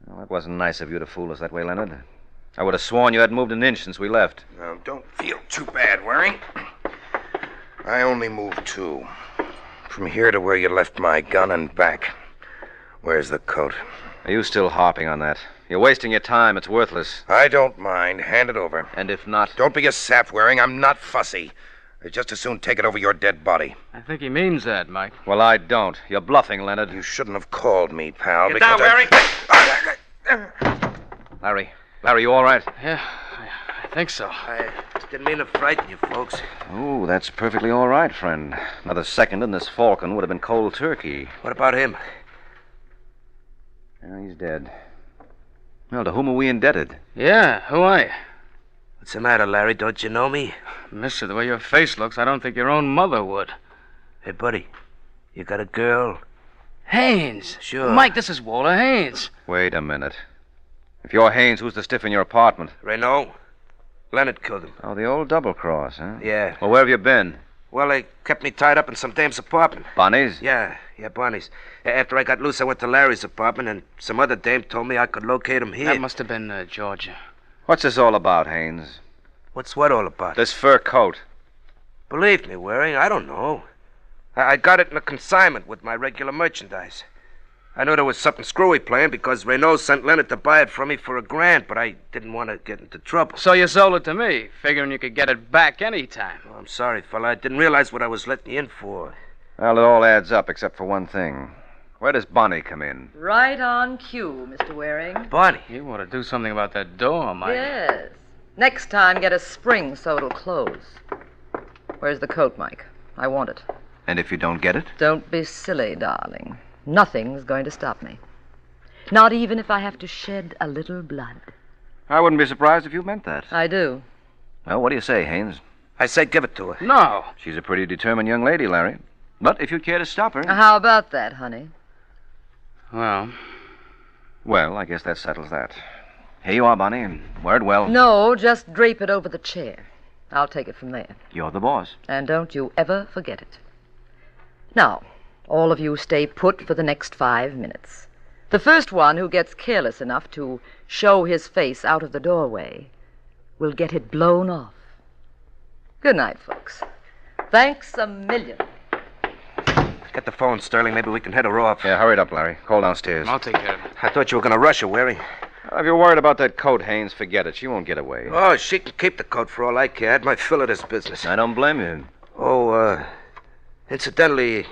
Well, that wasn't nice of you to fool us that way, Leonard. I would have sworn you hadn't moved an inch since we left. Now, don't feel too bad, Waring. I only moved 2. From here to where you left my gun and back. Where's the coat? Are you still harping on that? You're wasting your time. It's worthless. I don't mind. Hand it over. And if not... Don't be a sap, Waring. I'm not fussy. I'd just as soon take it over your dead body. I think he means that, Mike. Well, I don't. You're bluffing, Leonard. You shouldn't have called me, pal. Get down, Waring! Larry, you all right? Yeah, I think so. I didn't mean to frighten you, folks. Oh, that's perfectly all right, friend. Another second and this Falcon would have been cold turkey. What about him? Well, he's dead. Well, to whom are we indebted? Yeah, who are you? What's the matter, Larry? Don't you know me? Mister, the way your face looks, I don't think your own mother would. Hey, buddy, you got a girl? Haynes. Sure. Mike, this is Walter Haynes. Wait a minute. If you're Haynes, who's the stiff in your apartment? Renault. Leonard killed him. Oh, the old double cross, huh? Yeah. Well, where have you been? Well, they kept me tied up in some dame's apartment. Bonnie's? Yeah, Bonnie's. After I got loose, I went to Larry's apartment, and some other dame told me I could locate him here. That must have been Georgia. What's this all about, Haynes? What's what all about? This fur coat. Believe me, Waring, I don't know. I got it in a consignment with my regular merchandise. I knew there was something screwy playing because Renault sent Leonard to buy it from me for $1,000, but I didn't want to get into trouble. So you sold it to me, figuring you could get it back any time. Oh, I'm sorry, fella. I didn't realize what I was letting you in for. Well, it all adds up except for one thing. Where does Bonnie come in? Right on cue, Mr. Waring. Bonnie? You want to do something about that door, Mike. Yes. Next time, get a spring so it'll close. Where's the coat, Mike? I want it. And if you don't get it? Don't be silly, darling. Nothing's going to stop me. Not even if I have to shed a little blood. I wouldn't be surprised if you meant that. I do. Well, what do you say, Haynes? I say give it to her. No. She's a pretty determined young lady, Larry. But if you'd care to stop her... How about that, honey? Well, I guess that settles that. Here you are, Bonnie, and wear it well. No, just drape it over the chair. I'll take it from there. You're the boss. And don't you ever forget it. Now, all of you stay put for the next 5 minutes. The first one who gets careless enough to show his face out of the doorway will get it blown off. Good night, folks. Thanks a million. Get the phone, Sterling. Maybe we can head her off. Yeah, hurry it up, Larry. Call downstairs. I'll take care of it. I thought you were going to rush her, Waring. If you're worried about that coat, Haynes, forget it. She won't get away. Oh, she can keep the coat for all I care. I had my fill of this business. I don't blame you. Oh, incidentally,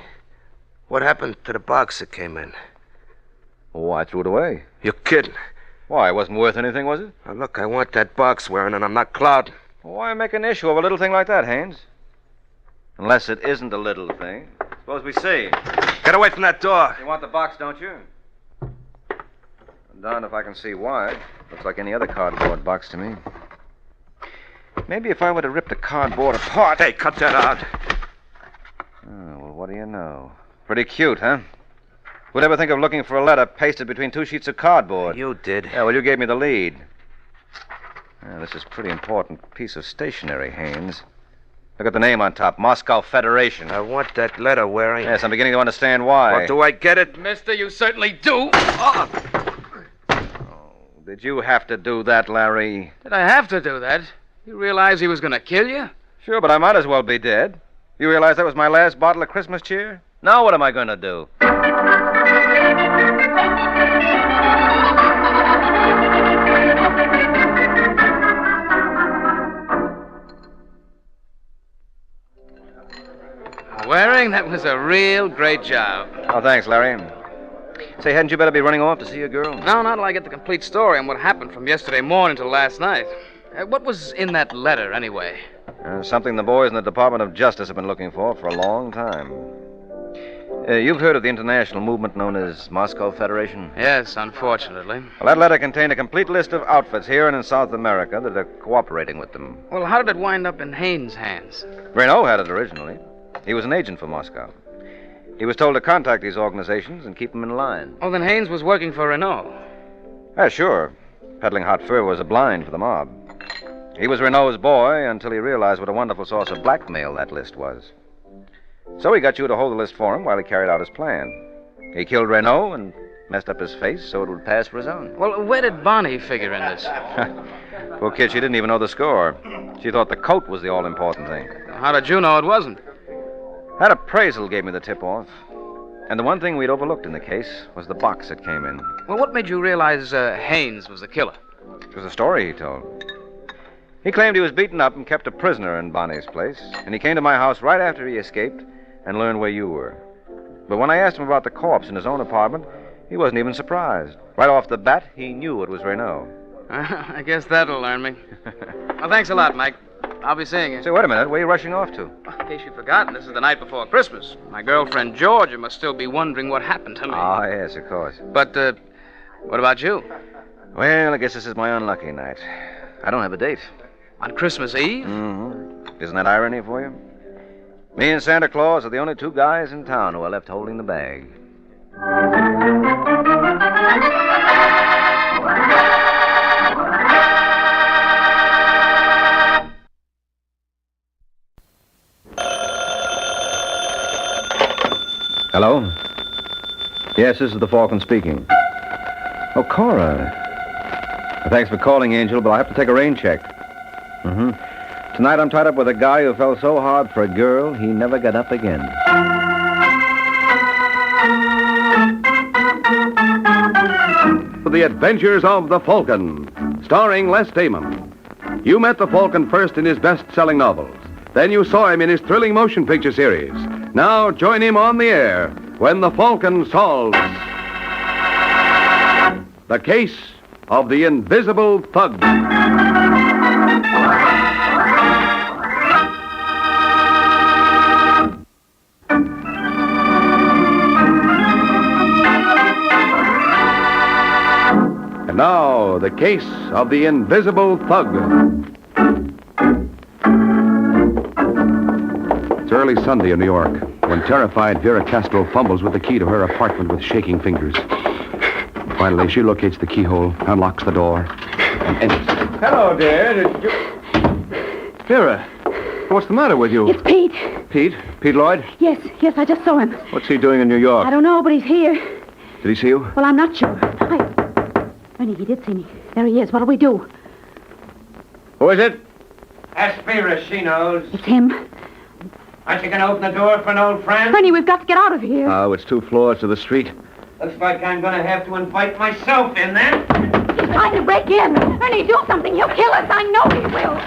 what happened to the box that came in? Oh, I threw it away. You're kidding. Why, it wasn't worth anything, was it? Now, look, I want that box, Waring, and I'm not clouding. Why make an issue of a little thing like that, Haynes? Unless it isn't a little thing. Suppose we see. Get away from that door. You want the box, don't you? I'm darned if I can see why. Looks like any other cardboard box to me. Maybe if I were to rip the cardboard apart... Hey, cut that out. Oh, well, what do you know? Pretty cute, huh? Who'd ever think of looking for a letter pasted between 2 sheets of cardboard? You did. Yeah, well, you gave me the lead. This is a pretty important piece of stationery, Haynes. Look at the name on top, Moscow Federation. I want that letter, Waring. Yes, I'm beginning to understand why. Well, do I get it? Mister, you certainly do. Did you have to do that, Larry? Did I have to do that? You realize he was going to kill you? Sure, but I might as well be dead. You realize that was my last bottle of Christmas cheer? Now what am I going to do? Waring, that was a real great job. Oh, thanks, Larry. Say, hadn't you better be running off to see your girl? No, not till I get the complete story on what happened from yesterday morning till last night. What was in that letter, anyway? Something the boys in the Department of Justice have been looking for a long time. You've heard of the international movement known as Moscow Federation? Yes, unfortunately. Well, that letter contained a complete list of outfits here and in South America that are cooperating with them. Well, how did it wind up in Haynes' hands? Renault had it originally. He was an agent for Moscow. He was told to contact these organizations and keep them in line. Oh, then Haynes was working for Renault. Yeah, sure. Peddling hot fur was a blind for the mob. He was Renault's boy until he realized what a wonderful source of blackmail that list was. So he got you to hold the list for him while he carried out his plan. He killed Renault and messed up his face so it would pass for his own. Well, where did Bonnie figure in this? Poor kid, she didn't even know the score. She thought the coat was the all-important thing. How did you know it wasn't? That appraisal gave me the tip-off. And the one thing we'd overlooked in the case was the box that came in. Well, what made you realize Haynes was the killer? It was a story he told. He claimed he was beaten up and kept a prisoner in Bonnie's place, and he came to my house right after he escaped and learned where you were. But when I asked him about the corpse in his own apartment, he wasn't even surprised. Right off the bat, he knew it was Renault. I guess that'll learn me. Well, thanks a lot, Mike. I'll be seeing you. Say, wait a minute. Where are you rushing off to? In case you've forgotten, this is the night before Christmas. My girlfriend Georgia must still be wondering what happened to me. Oh, yes, of course. But, what about you? Well, I guess this is my unlucky night. I don't have a date. On Christmas Eve? Mm-hmm. Isn't that irony for you? Me and Santa Claus are the only 2 guys in town who are left holding the bag. Hello? Yes, this is the Falcon speaking. Oh, Cora. Thanks for calling, Angel, but I have to take a rain check. Mm-hmm. Tonight I'm tied up with a guy who fell so hard for a girl, he never got up again. The Adventures of the Falcon, starring Les Damon. You met the Falcon first in his best-selling novels. Then you saw him in his thrilling motion picture series. Now join him on the air when the Falcon solves the case of the Invisible Thug. And now, the case of the Invisible Thug. It's early Sunday in New York, when terrified Vera Castro fumbles with the key to her apartment with shaking fingers. Finally, she locates the keyhole, unlocks the door, and enters. Hello, dear. Vera, what's the matter with you? It's Pete. Pete? Pete Lloyd? Yes, I just saw him. What's he doing in New York? I don't know, but he's here. Did he see you? Well, I'm not sure. Ernie, he did see me. There he is. What'll we do? Who is it? Ask Vera, she knows. It's him. Aren't you going to open the door for an old friend? Ernie, we've got to get out of here. Oh, it's 2 floors to the street. Looks like I'm going to have to invite myself in then. He's trying to break in. Ernie, do something. He'll kill us. I know he will.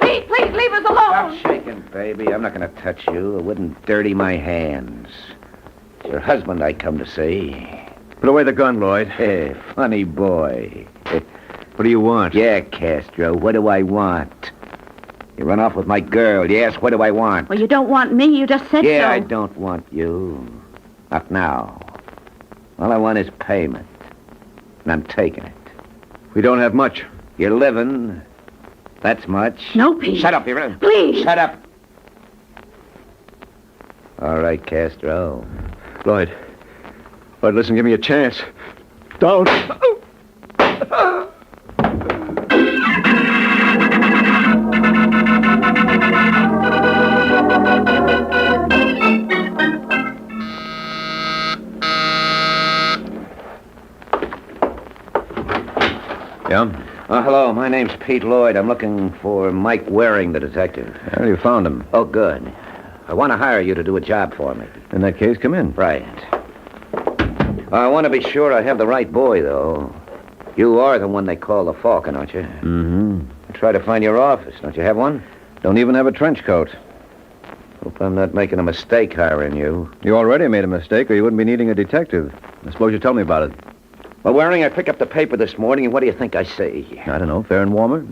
Pete, please leave us alone. Stop shaking, baby. I'm not going to touch you. It wouldn't dirty my hands. It's your husband I come to see. Put away the gun, Lloyd. Hey, funny boy. What do you want? Yeah, Castro, what do I want? You run off with my girl. You ask, what do I want? Well, you don't want me. You just said so. Yeah, I don't want you. Not now. All I want is payment. And I'm taking it. We don't have much. You're living. That's much. No, Pete. Shut up, Vera. Please. Shut up. All right, Castro. Lloyd, listen, give me a chance. Don't. Yeah? Hello, my name's Pete Lloyd. I'm looking for Mike Waring, the detective. You found him. Oh, good. I want to hire you to do a job for me. In that case, come in. Right. I want to be sure I have the right boy, though. You are the one they call the Falcon, aren't you? Mm-hmm. I try to find your office. Don't you have one? Don't even have a trench coat. Hope I'm not making a mistake hiring you. You already made a mistake, or you wouldn't be needing a detective. I suppose you tell me about it. Well, Waring, I pick up the paper this morning, and what do you think I see? I don't know, fair and warmer.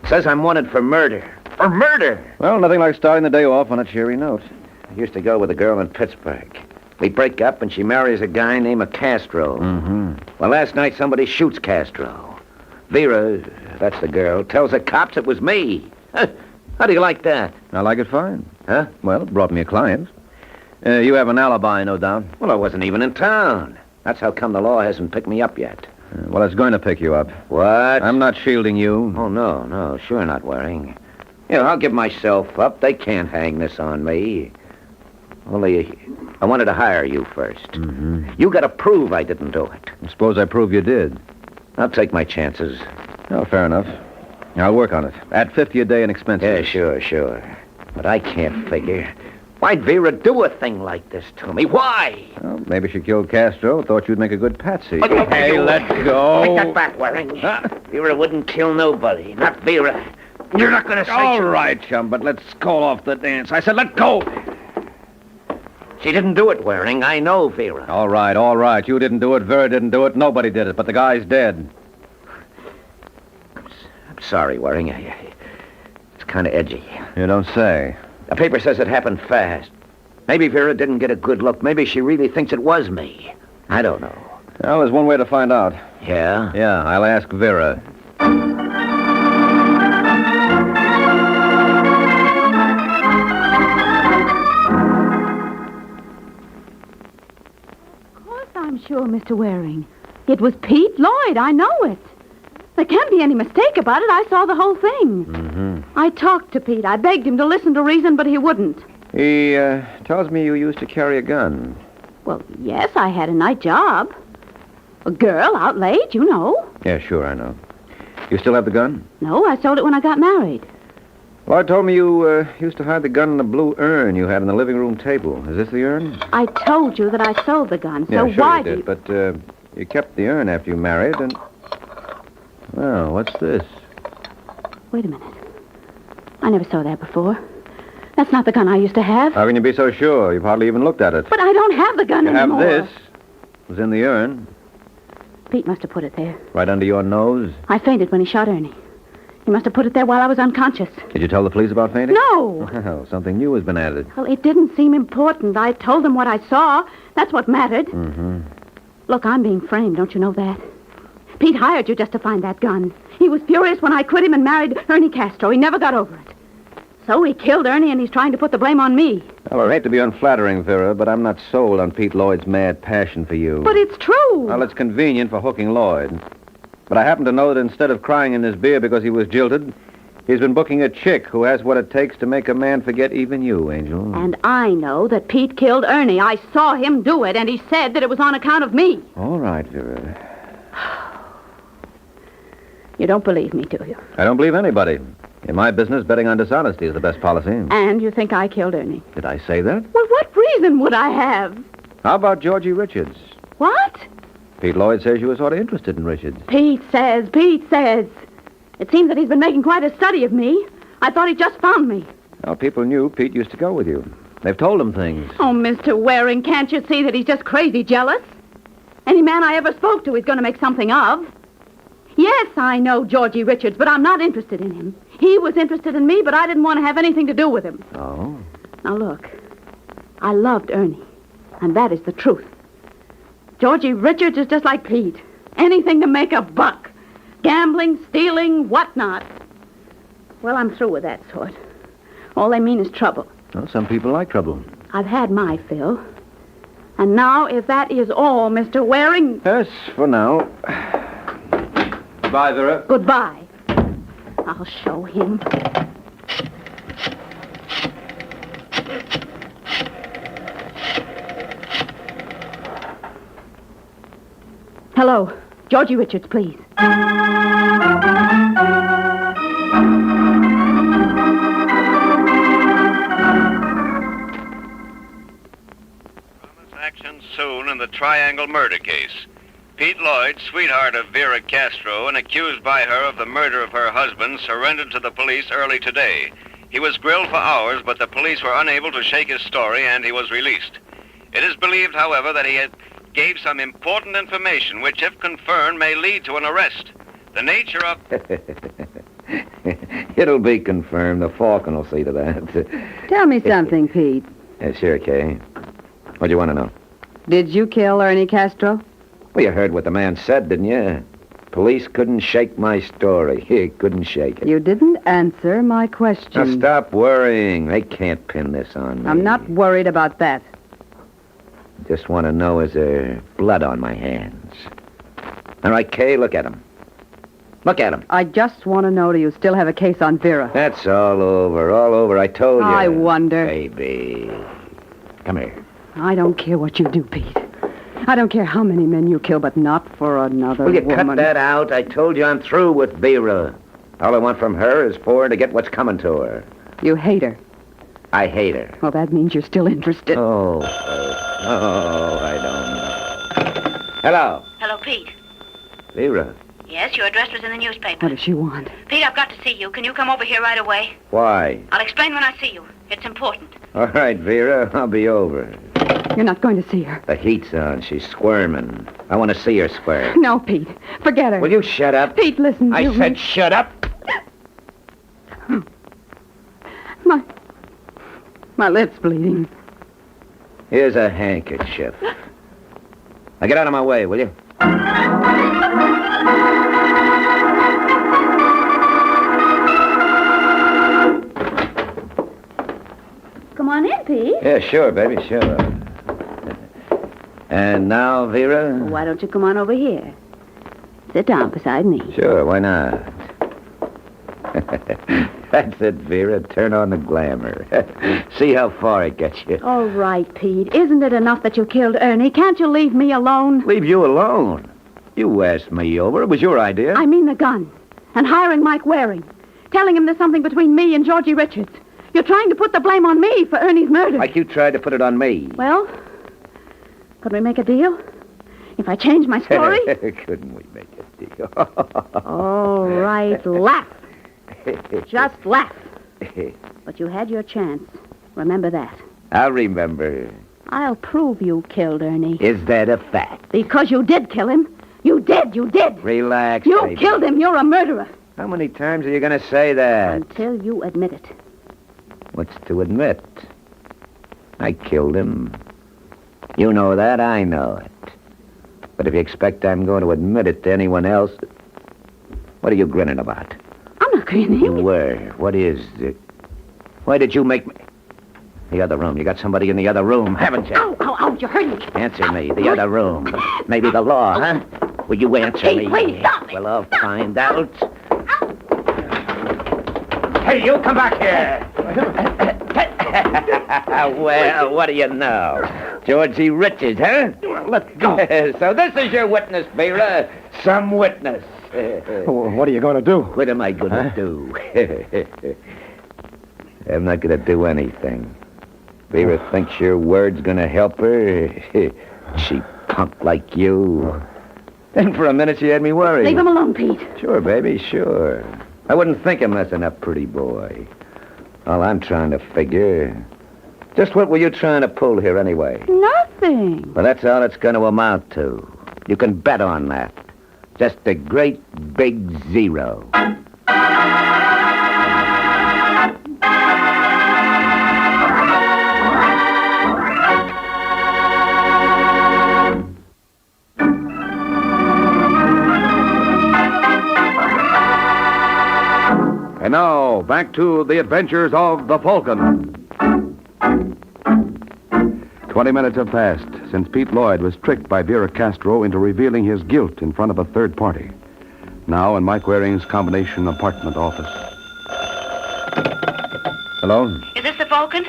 It says I'm wanted for murder. For murder! Well, nothing like starting the day off on a cheery note. I used to go with a girl in Pittsburgh. We break up, and she marries a guy named Castro. Mm-hmm. Well, last night somebody shoots Castro. Vera, that's the girl, tells the cops it was me. How do you like that? I like it fine. Huh? Well, it brought me a client. You have an alibi, no doubt. Well, I wasn't even in town. That's how come the law hasn't picked me up yet. Well, it's going to pick you up. What? I'm not shielding you. Oh, no, sure not, Waring. I'll give myself up. They can't hang this on me. Only, I wanted to hire you first. Mm-hmm. You got to prove I didn't do it. Suppose I prove you did. I'll take my chances. Oh, fair enough. I'll work on it. At $50 a day in expenses. Yeah, sure. But I can't figure. Why'd Vera do a thing like this to me? Why? Well, maybe she killed Castro. Thought you'd make a good patsy. Hey, let go. Take that back, Waring. Vera wouldn't kill nobody. Not Vera. You're not going to say... All right, chum, but let's call off the dance. I said let go. She didn't do it, Waring. I know Vera. All right. You didn't do it. Vera didn't do it. Nobody did it, but the guy's dead. I'm sorry, Waring. It's kind of edgy. You don't say. The paper says it happened fast. Maybe Vera didn't get a good look. Maybe she really thinks it was me. I don't know. Well, there's one way to find out. Yeah? Yeah, I'll ask Vera. Of course I'm sure, Mr. Waring. It was Pete Lloyd. I know it. There can't be any mistake about it. I saw the whole thing. Mm-hmm. I talked to Pete. I begged him to listen to reason, but he wouldn't. He tells me you used to carry a gun. Well, yes, I had a night job. A girl out late, you know. Yeah, sure, I know. You still have the gun? No, I sold it when I got married. Lloyd told me you used to hide the gun in the blue urn you had on the living room table. Is this the urn? I told you that I sold the gun, so Yeah, sure why you did, but you kept the urn after you married, and... Well, what's this? Wait a minute. I never saw that before. That's not the gun I used to have. How can you be so sure? You've hardly even looked at it. But I don't have the gun You anymore. have this. It was in the urn. Pete must have put it there. Right under your nose. I fainted when he shot Ernie. He must have put it there while I was unconscious. Did you tell the police about fainting? No. Well, something new has been added. Well, it didn't seem important. I told them what I saw. That's what mattered. Mm-hmm. Look, I'm being framed. Don't you know that? Pete hired you just to find that gun. He was furious when I quit him and married Ernie Castro. He never got over it. So he killed Ernie, and he's trying to put the blame on me. Well, I hate to be unflattering, Vera, but I'm not sold on Pete Lloyd's mad passion for you. But it's true. Well, it's convenient for hooking Lloyd. But I happen to know that instead of crying in his beer because he was jilted, he's been booking a chick who has what it takes to make a man forget even you, Angel. And I know that Pete killed Ernie. I saw him do it, and he said that it was on account of me. All right, Vera. You don't believe me, do you? I don't believe anybody. In my business, betting on dishonesty is the best policy. And you think I killed Ernie? Did I say that? Well, what reason would I have? How about Georgie Richards? What? Pete Lloyd says you were sort of interested in Richards. Pete says. It seems that he's been making quite a study of me. I thought he just found me. Well, people knew Pete used to go with you. They've told him things. Oh, Mr. Waring, can't you see that he's just crazy jealous? Any man I ever spoke to he's going to make something of. Yes, I know Georgie Richards, but I'm not interested in him. He was interested in me, but I didn't want to have anything to do with him. Oh? Now, look. I loved Ernie, and that is the truth. Georgie Richards is just like Pete. Anything to make a buck. Gambling, stealing, whatnot. Well, I'm through with that sort. All they mean is trouble. Well, some people like trouble. I've had my fill. And now, if that is all, Mr. Waring... Yes, for now. Goodbye, Vera. Goodbye. I'll show him. Hello. Georgie Richards, please. Action soon in the Triangle murder case. Pete Lloyd, sweetheart of Vera Castro and accused by her of the murder of her husband, surrendered to the police early today. He was grilled for hours, but the police were unable to shake his story, and he was released. It is believed, however, that he gave some important information, which, if confirmed, may lead to an arrest. The nature of... It'll be confirmed. The Falcon will see to that. Tell me something, Pete. Yeah, sure, Kay. What do you want to know? Did you kill Ernie Castro? Well, you heard what the man said, didn't you? Police couldn't shake my story. He couldn't shake it. You didn't answer my question. Now, stop worrying. They can't pin this on me. I'm not worried about that. Just want to know, is there blood on my hands? All right, Kay, look at him. Look at him. I just want to know, do you still have a case on Vera? That's all over. I told you. I wonder. Baby. Come here. I don't care what you do, Pete. I don't care how many men you kill, but not for another Will you woman. cut that out? I told you I'm through with Vera. All I want from her is for her to get what's coming to her. You hate her. I hate her. Well, that means you're still interested. Oh, I don't know. Hello. Hello, Pete. Vera. Yes, your address was in the newspaper. What does she want? Pete, I've got to see you. Can you come over here right away? Why? I'll explain when I see you. It's important. All right, Vera, I'll be over. You're not going to see her. The heat's on. She's squirming. I want to see her squirm. No, Pete. Forget her. Will you shut up? Pete, listen. I said shut up. My lip's bleeding. Here's a handkerchief. Now get out of my way, will you? Come on in, Pete. Yeah, sure, baby, sure. And now, Vera? Why don't you come on over here? Sit down beside me. Sure, why not? That's it, Vera. Turn on the glamour. See how far it gets you. All right, Pete. Isn't it enough that you killed Ernie? Can't you leave me alone? Leave you alone? You asked me over. It was your idea. I mean the gun. And hiring Mike Waring. Telling him there's something between me and Georgie Richards. You're trying to put the blame on me for Ernie's murder. Like you tried to put it on me. Well, could we make a deal? If I change my story? Couldn't we make a deal? All right, laugh. Just laugh. But you had your chance. Remember that. I'll remember. I'll prove you killed Ernie. Is that a fact? Because you did kill him. You did. Relax, You baby. killed him. You're a murderer. How many times are you going to say that? Until you admit it. What's to admit? I killed him. You know that, I know it. But if you expect I'm going to admit it to anyone else, what are you grinning about? I'm not grinning. You were. What is it? Why did you make me... The other room. You got somebody in the other room, haven't you? Ow, you hurt me. Answer me. The other room. Maybe the law, huh? Will you answer me? Please, stop. Well, I'll find out. Hey, you come back here. Well, what do you know? Georgie Richards, huh? Let's go. So this is your witness, Vera. Some witness. What are you going to do? What am I going to do? I'm not going to do anything. Vera thinks your word's going to help her. Cheap punk like you. And for a minute she had me worried. Leave him alone, Pete. Sure, baby, sure. I wouldn't think of messing up pretty boy. All I'm trying to figure... Just what were you trying to pull here anyway? Nothing. Well, that's all it's going to amount to. You can bet on that. Just a great big zero. And now, back to the adventures of the Falcon. 20 minutes have passed since Pete Lloyd was tricked by Vera Castro into revealing his guilt in front of a third party. Now in Mike Waring's combination apartment office. Hello? Is this the Falcon?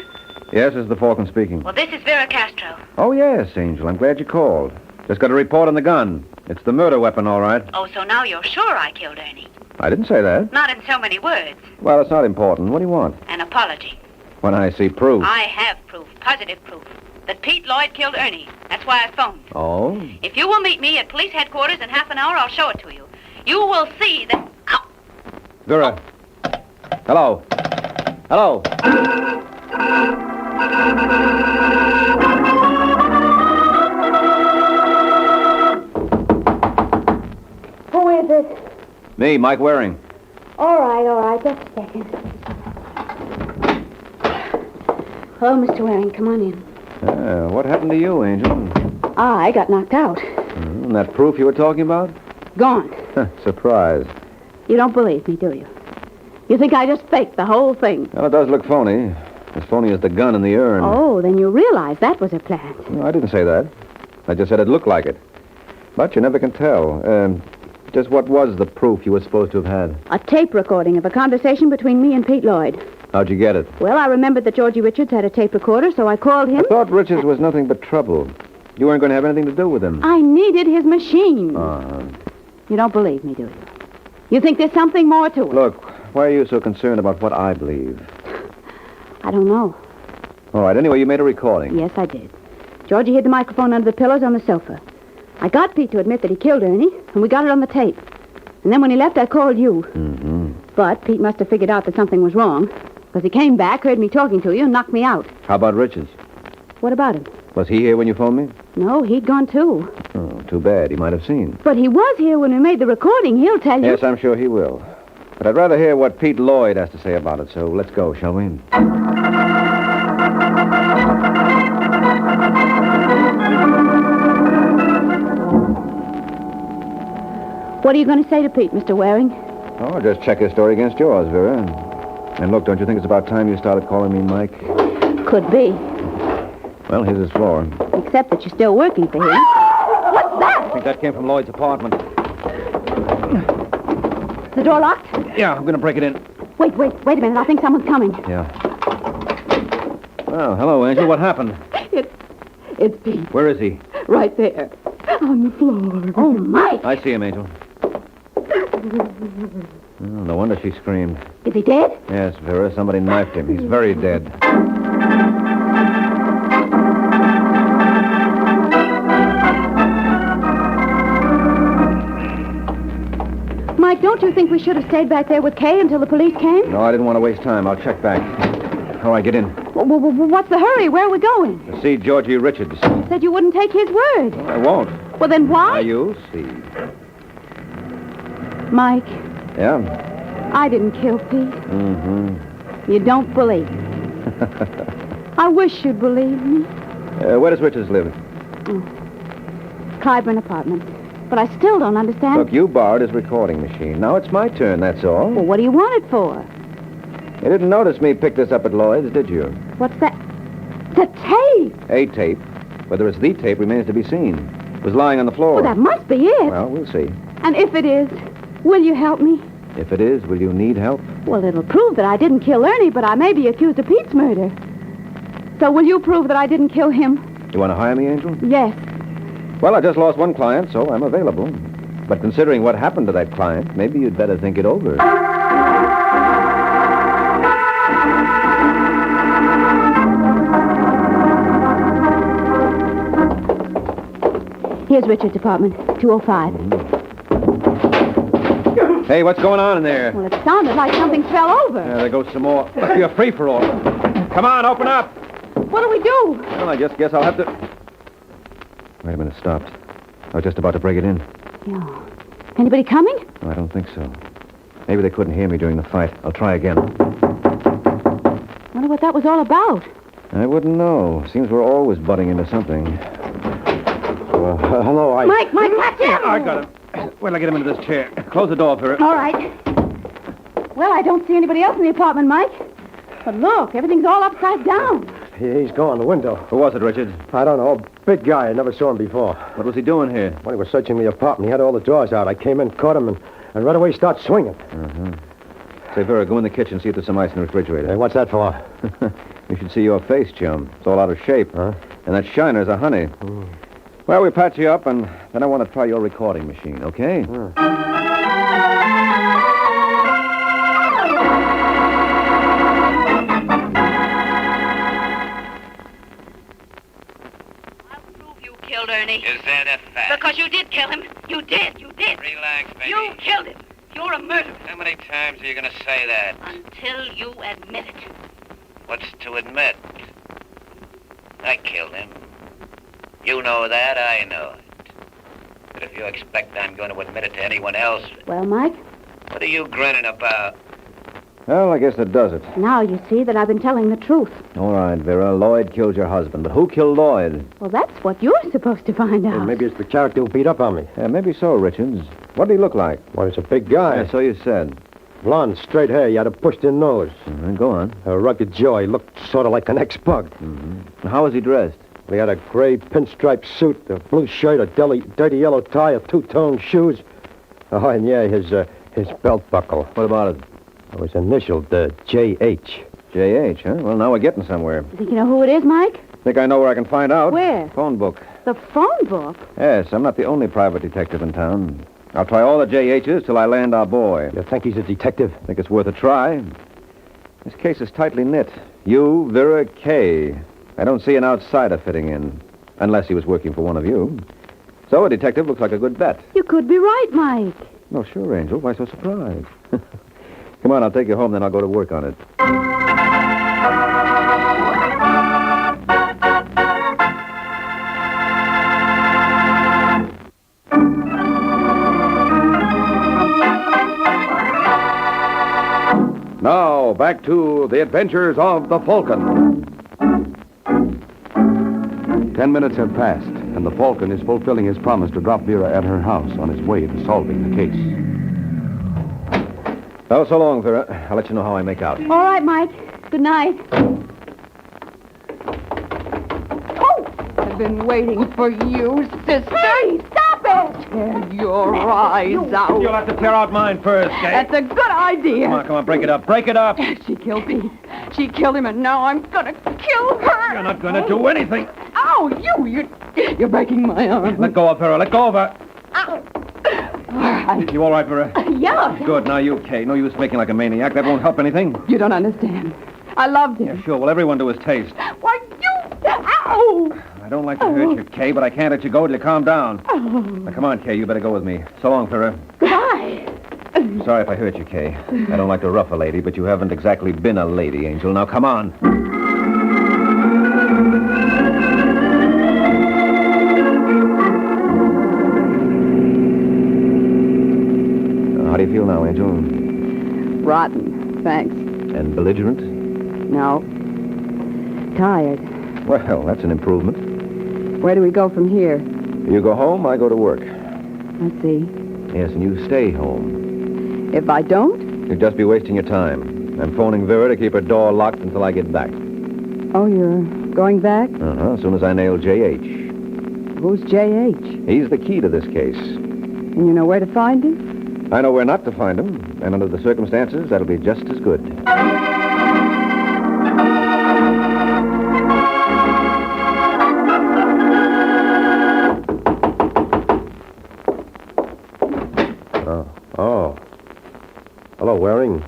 Yes, this is the Falcon speaking. Well, this is Vera Castro. Oh, yes, Angel. I'm glad you called. Just got a report on the gun. It's the murder weapon, all right. Oh, so now you're sure I killed Ernie? I didn't say that. Not in so many words. Well, it's not important. What do you want? An apology. When I see proof. I have proof, positive proof, that Pete Lloyd killed Ernie. That's why I phoned. Oh? If you will meet me at police headquarters in half an hour, I'll show it to you. You will see that... Ow! Vera. Hello. Hello. Who is it? Me, Mike Waring. All right, just a second. Hello, Mr. Waring, come on in. What happened to you, Angel? I got knocked out. That proof you were talking about? Gone. Surprise. You don't believe me, do you? You think I just faked the whole thing? Well, it does look phony. As phony as the gun in the urn. Oh, then you realize that was a plant. No, I didn't say that. I just said it looked like it. But you never can tell. Just what was the proof you were supposed to have had? A tape recording of a conversation between me and Pete Lloyd. How'd you get it? Well, I remembered that Georgie Richards had a tape recorder, so I called him. I thought Richards was nothing but trouble. You weren't going to have anything to do with him. I needed his machine. Uh-huh. You don't believe me, do you? You think there's something more to it? Look, why are you so concerned about what I believe? I don't know. All right, anyway, you made a recording. Yes, I did. Georgie hid the microphone under the pillows on the sofa. I got Pete to admit that he killed Ernie, and we got it on the tape. And then when he left, I called you. Mm-hmm. But Pete must have figured out that something was wrong, because he came back, heard me talking to you, and knocked me out. How about Richards? What about him? Was he here when you phoned me? No, he'd gone too. Oh, too bad. He might have seen. But he was here when we made the recording. He'll tell you. Yes, I'm sure he will. But I'd rather hear what Pete Lloyd has to say about it, so let's go, shall we? What are you going to say to Pete, Mr. Waring? Oh, just check his story against yours, Vera. And look, don't you think it's about time you started calling me Mike? Could be. Well, here's his floor. Except that you're still working for him. What's that? I think that came from Lloyd's apartment. The door locked? Yeah, I'm going to break it in. Wait a minute. I think someone's coming. Yeah. Well, hello, Angel. What happened? It's Pete. Where is he? Right there. On the floor. Oh, Mike! I see him, Angel. Oh, no wonder she screamed. Is he dead? Yes, Vera. Somebody knifed him. He's very dead. Mike, don't you think we should have stayed back there with Kay until the police came? No, I didn't want to waste time. I'll check back. All right, get in. What's the hurry? Where are we going? To see Georgie Richards. Said you wouldn't take his word. I won't. Well, then why? Now, you'll see. Mike, Yeah? I didn't kill Pete. Mm-hmm. You don't believe me. I wish you'd believe me. Where does Richards live? Clyburn apartment. But I still don't understand. Look, you borrowed his recording machine. Now it's my turn, that's all. Well, what do you want it for? You didn't notice me pick this up at Lloyd's, did you? What's that? The tape! A tape. Whether it's the tape remains to be seen. It was lying on the floor. Well, that must be it. Well, we'll see. And if it is, will you help me? If it is, will you need help? Well, it'll prove that I didn't kill Ernie, but I may be accused of Pete's murder. So will you prove that I didn't kill him? You want to hire me, Angel? Yes. Well, I just lost one client, so I'm available. But considering what happened to that client, maybe you'd better think it over. Here's Richard's apartment, 205. Hey, what's going on in there? Well, it sounded like something fell over. Yeah, there goes some more. Must be a free-for-all. Come on, open up. What do we do? Well, I just guess I'll have to... Wait a minute, it stopped. I was just about to break it in. Yeah. Anybody coming? No, I don't think so. Maybe they couldn't hear me during the fight. I'll try again. Wonder what that was all about. I wouldn't know. Seems we're always butting into something. Hello, Mike, catch him! I got him. Wait till I get him into this chair. Close the door, Vera. All right. Well, I don't see anybody else in the apartment, Mike. But look, everything's all upside down. He's gone, the window. Who was it, Richard? I don't know. Big guy. I never saw him before. What was he doing here? When he was searching the apartment, he had all the drawers out. I came in, caught him, and right away started swinging. Say, Vera, go in the kitchen, see if there's some ice in the refrigerator. Hey, what's that for? You should see your face, chum. It's all out of shape. Huh? And that shiner's a honey. Well, we patch you up, and then I want to try your recording machine, okay? Killed Ernie. Is that a fact? Because you did kill him. You did. Relax, baby. You killed him. You're a murderer. How many times are you going to say that? Until you admit it. What's to admit? I killed him. You know that, I know it. But if you expect I'm going to admit it to anyone else, Well, Mike, what are you grinning about? Well, I guess that does it. now you see that I've been telling the truth. All right, Vera. Lloyd killed your husband. But who killed Lloyd? Well, that's what you're supposed to find out. Maybe it's the character who beat up on me. Yeah, maybe so, Richards. What did he look like? Well, he's a big guy. Yeah, so you said. Blonde, straight hair. He had a pushed-in nose. Go on. A rugged jaw. He looked sort of like an ex-bug. How was he dressed? He had a gray pinstripe suit, a blue shirt, a dirty yellow tie, a two-tone shoes. Oh, and yeah, his belt buckle. What about it? It was initialed J.H. J.H., huh? Well, now we're getting somewhere. Think you know who it is, Mike? Think I know where I can find out? Where? Phone book. The phone book? Yes, I'm not the only private detective in town. I'll try all the J.H.'s till I land our boy. You think he's a detective? Think it's worth a try. This case is tightly knit. You, Vera, K. I don't see an outsider fitting in, unless he was working for one of you. So a detective looks like a good bet. You could be right, Mike. Oh, sure, Angel. Why so surprised? Come on, I'll take you home, then I'll go to work on it. Now, back to the adventures of the Falcon. 10 minutes have passed, and the Falcon is fulfilling his promise to drop Vera at her house on his way to solving the case. Well, so long, Vera. I'll let you know how I make out. All right, Mike. Good night. I've been waiting for you, sister. Hey, stop it! Tear your eyes out. You'll have to tear out mine first, Kate. That's a good idea. Come on, break it up. Break it up. She killed Pete. She killed him, and now I'm gonna kill her. You're not gonna do anything. Ow, you're breaking my arm. Let go of her. Let go of her. Ow. All right. You all right, Vera? Yeah. Good. Now you, Kate. No use making like a maniac. That won't help anything. You don't understand. I loved him. Yeah, sure. Well, everyone to his taste. Why, you... Ow! I don't like to hurt you, Kay, but I can't let you go till you calm down. Now, come on, Kay. You better go with me. So long, Vera. Goodbye. Sorry if I hurt you, Kay. I don't like to rough a lady, but you haven't exactly been a lady, Angel. Now, come on. How do you feel now, Angel? Rotten, thanks. And belligerent? No. Tired. Well, that's an improvement. Where do we go from here? You go home, I go to work. I see. Yes, and you stay home. If I don't? You'd just be wasting your time. I'm phoning Vera to keep her door locked until I get back. Oh, you're going back? As soon as I nail J.H. Who's J.H.? He's the key to this case. And you know where to find him? I know where not to find him, and under the circumstances, that'll be just as good. Oh. Hello, Waring.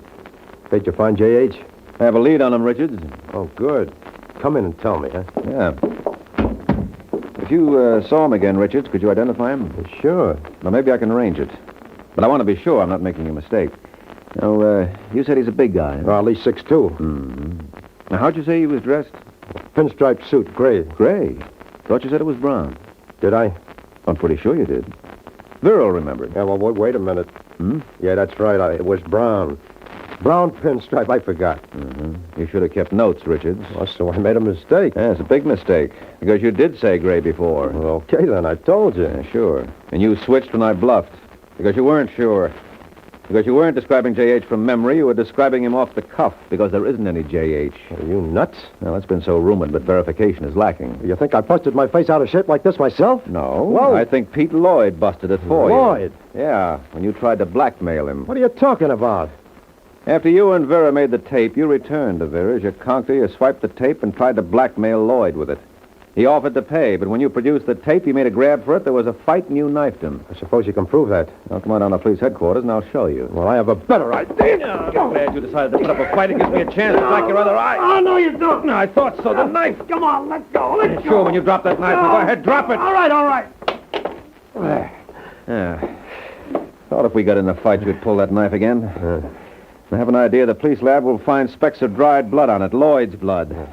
Did you find J.H.? I have a lead on him, Richards. Oh, good. Come in and tell me, huh? Yeah. If you saw him again, Richards, could you identify him? Sure. Now, maybe I can arrange it. But I want to be sure I'm not making a mistake. Now, you said he's a big guy. Well, at least 6'2". Mm-hmm. Now, how'd you say he was dressed? Pinstripe suit, gray. Gray? Thought you said it was brown. Did I? I'm pretty sure you did. Vera remembered. Yeah, well, wait a minute. Yeah, that's right. It was brown. Brown pinstripe. I forgot. You should have kept notes, Richards. Well, so I made a mistake. Yeah, it's a big mistake. Because you did say gray before. Well, okay, then. I told you. Yeah, sure. And you switched when I bluffed. Because you weren't sure. Because you weren't describing J.H. from memory, you were describing him off the cuff, because there isn't any J.H. Are you nuts? Well, that's been so rumored, but verification is lacking. You think I busted my face out of shape like this myself? No. Whoa. I think Pete Lloyd busted it for you. Lloyd? Yeah, when you tried to blackmail him. What are you talking about? After you and Vera made the tape, you returned to Vera's. You conked her, you swiped the tape, and tried to blackmail Lloyd with it. He offered to pay, but when you produced the tape, he made a grab for it. There was a fight, and you knifed him. I suppose you can prove that. Now, come on down to police headquarters, and I'll show you. Well, I have a better idea. I'm glad you decided to put up a fight. It gives me a chance to black your other eye. Oh, no, you don't. No, I thought so. The knife. Come on, let go. Let go. Sure, when you drop that knife, go ahead, drop it. All right, all right. Yeah. Thought if we got in the fight, you'd pull that knife again. I have an idea the police lab will find specks of dried blood on it, Lloyd's blood.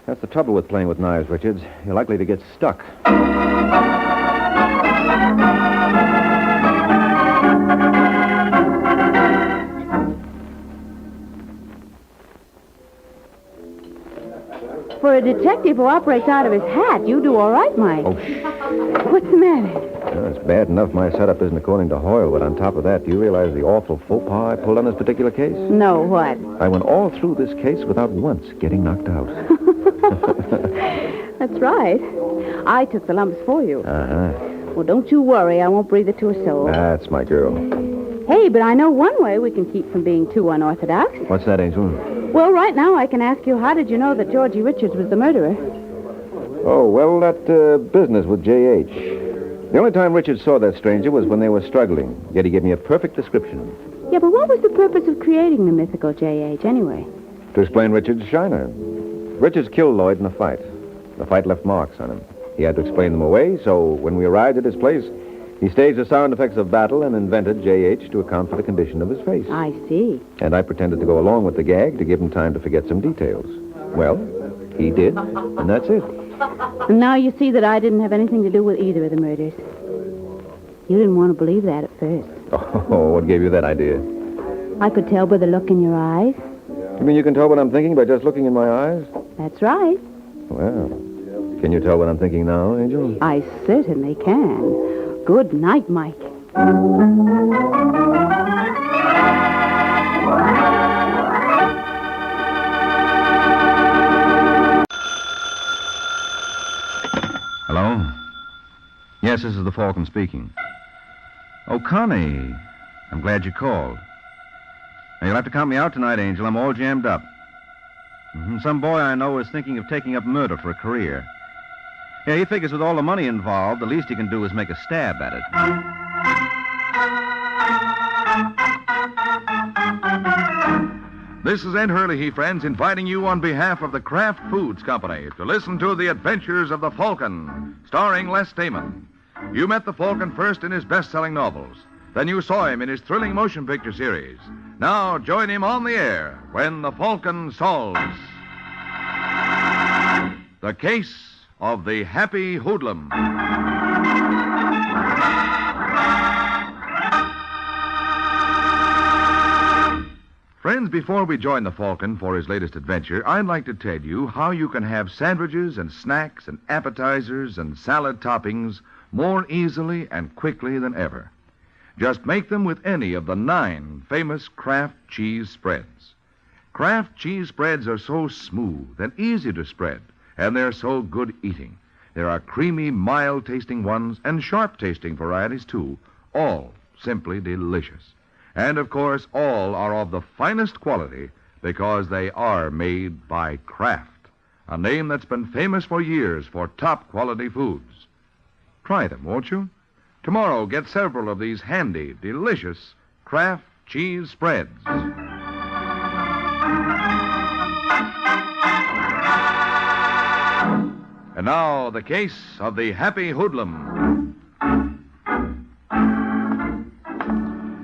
That's the trouble with playing with knives, Richards. You're likely to get stuck. For a detective who operates out of his hat, you do all right, Mike. Oh, What's the matter? Well, it's bad enough my setup isn't according to Hoyle, but on top of that, do you realize the awful faux pas I pulled on this particular case? No, what? I went all through this case without once getting knocked out. That's right. I took the lumps for you. Uh-huh. Well, don't you worry. I won't breathe it to a soul. That's my girl. Hey, but I know one way we can keep from being too unorthodox. What's that, Angel? Well, right now I can ask you, how did you know that Georgie Richards was the murderer? Oh, well, that business with J.H. The only time Richard saw that stranger was when they were struggling. Yet he gave me a perfect description. Yeah, but what was the purpose of creating the mythical J.H. anyway? To explain Richard's shiner. Richards killed Lloyd in a fight. The fight left marks on him. He had to explain them away, so when we arrived at his place, he staged the sound effects of battle and invented J.H. to account for the condition of his face. I see. And I pretended to go along with the gag to give him time to forget some details. Well, he did, and that's it. And now you see that I didn't have anything to do with either of the murders. You didn't want to believe that at first. Oh, what gave you that idea? I could tell by the look in your eyes. You mean you can tell what I'm thinking by just looking in my eyes? That's right. Well, can you tell what I'm thinking now, Angel? I certainly can. Good night, Mike. Hello? Yes, this is the Falcon speaking. Oh, Connie. I'm glad you called. Now, you'll have to count me out tonight, Angel. I'm all jammed up. Some boy I know is thinking of taking up murder for a career. Yeah, he figures with all the money involved, the least he can do is make a stab at it. This is Ed Hurley, friends, inviting you on behalf of the Kraft Foods Company to listen to The Adventures of the Falcon, starring Les Damon. You met the Falcon first in his best-selling novels. Then you saw him in his thrilling motion picture series. Now join him on the air when the Falcon solves the case of the Happy Hoodlum. Friends, before we join the Falcon for his latest adventure, I'd like to tell you how you can have sandwiches and snacks and appetizers and salad toppings more easily and quickly than ever. Just make them with any of the 9 famous Kraft cheese spreads. Kraft cheese spreads are so smooth and easy to spread, and they're so good eating. There are creamy, mild-tasting ones and sharp-tasting varieties, too, all simply delicious. And, of course, all are of the finest quality because they are made by Kraft, a name that's been famous for years for top-quality foods. Try them, won't you? Tomorrow, get several of these handy, delicious Kraft cheese spreads. And now, the case of the Happy Hoodlum.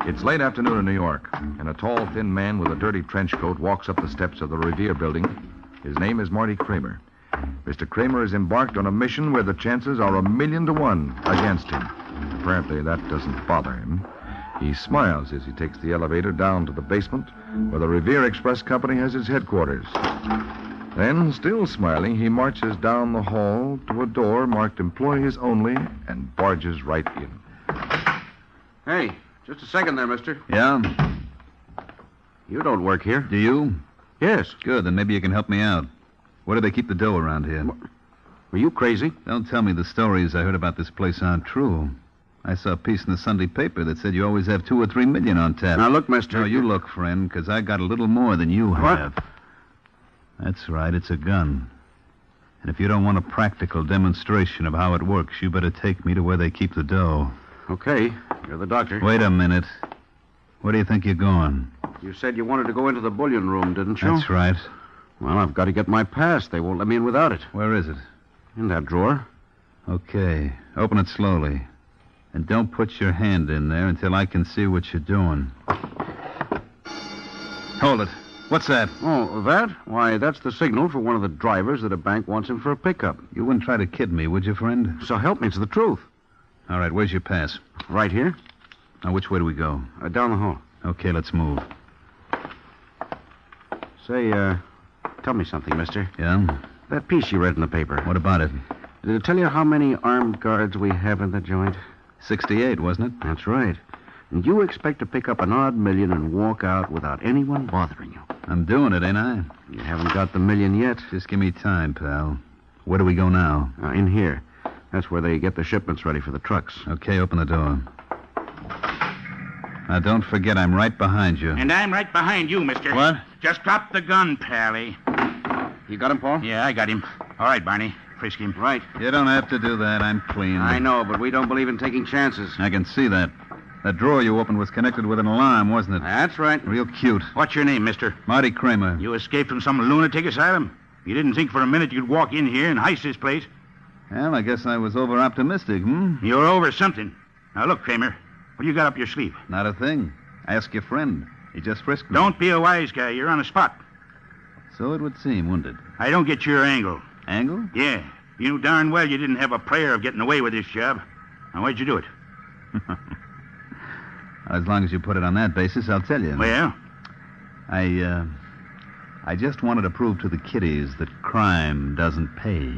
It's late afternoon in New York, and a tall, thin man with a dirty trench coat walks up the steps of the Revere building. His name is Marty Kramer. Mr. Kramer is embarked on a mission where the chances are 1,000,000 to 1 against him. Apparently, that doesn't bother him. He smiles as he takes the elevator down to the basement where the Revere Express Company has its headquarters. Then, still smiling, he marches down the hall to a door marked Employees Only and barges right in. Hey, Just a second there, mister. Yeah? You don't work here. Do you? Yes. Good, then maybe you can help me out. Where do they keep the dough around here? Were you crazy? Don't tell me the stories I heard about this place aren't true. I saw a piece in the Sunday paper that said you always have $2 or $3 million on tap. Now, look, mister. No, you look, friend, because I got a little more than you have. That's right, it's a gun. And if you don't want a practical demonstration of how it works, you better take me to where they keep the dough. Okay, you're the doctor. Wait a minute. Where do you think you're going? You said you wanted to go into the bullion room, didn't you? That's right. Well, I've got to get my pass. They won't let me in without it. Where is it? In that drawer. Okay. Open it slowly. And don't put your hand in there until I can see what you're doing. Hold it. What's that? Oh, that? Why, that's the signal for one of the drivers that a bank wants him for a pickup. You wouldn't try to kid me, would you, friend? So help me, it's the truth. All right, where's your pass? Right here. Now, which way do we go? Down the hall. Okay, let's move. Say, tell me something, mister. Yeah? That piece you read in the paper. What about it? Did it tell you how many armed guards we have in the joint? 68, wasn't it? That's right. And you expect to pick up an odd million and walk out without anyone bothering you. I'm doing it, ain't I? You haven't got the million yet. Just give me time, pal. Where do we go now? In here. That's where they get the shipments ready for the trucks. Okay, open the door. Now, don't forget, I'm right behind you. And I'm right behind you, mister. What? Just drop the gun, Pally. You got him, Paul? Yeah, I got him. All right, Barney. Frisk him. Right. You don't have to do that. I'm clean. I know, but we don't believe in taking chances. I can see that. That drawer you opened was connected with an alarm, wasn't it? That's right. Real cute. What's your name, mister? Marty Kramer. You escaped from some lunatic asylum? You didn't think for a minute you'd walk in here and heist this place? Well, I guess I was over-optimistic, You're over something. Now, look, Kramer. What do you got up your sleeve? Not a thing. Ask your friend. He just frisked me. Don't be a wise guy. You're on the spot. So it would seem, wouldn't it? I don't get your angle. Angle? Yeah. You knew darn well you didn't have a prayer of getting away with this job. Now, why'd you do it? As long as you put it on that basis, I'll tell you. Well? I just wanted to prove to the kiddies that crime doesn't pay.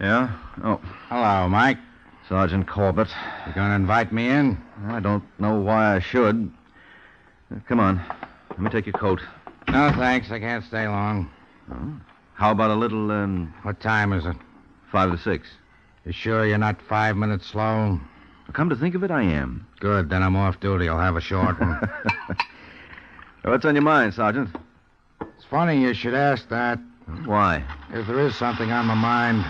Yeah? Oh. Hello, Mike. Sergeant Corbett. You gonna invite me in? I don't know why I should. Come on. Let me take your coat. No, thanks. I can't stay long. Oh. How about a little, What time is it? 5 to 6? You sure you're not 5 minutes slow? Come to think of it, I am. Good, then I'm off duty. I'll have a short one. What's on your mind, Sergeant? It's funny you should ask that. Why? If there is something on my mind.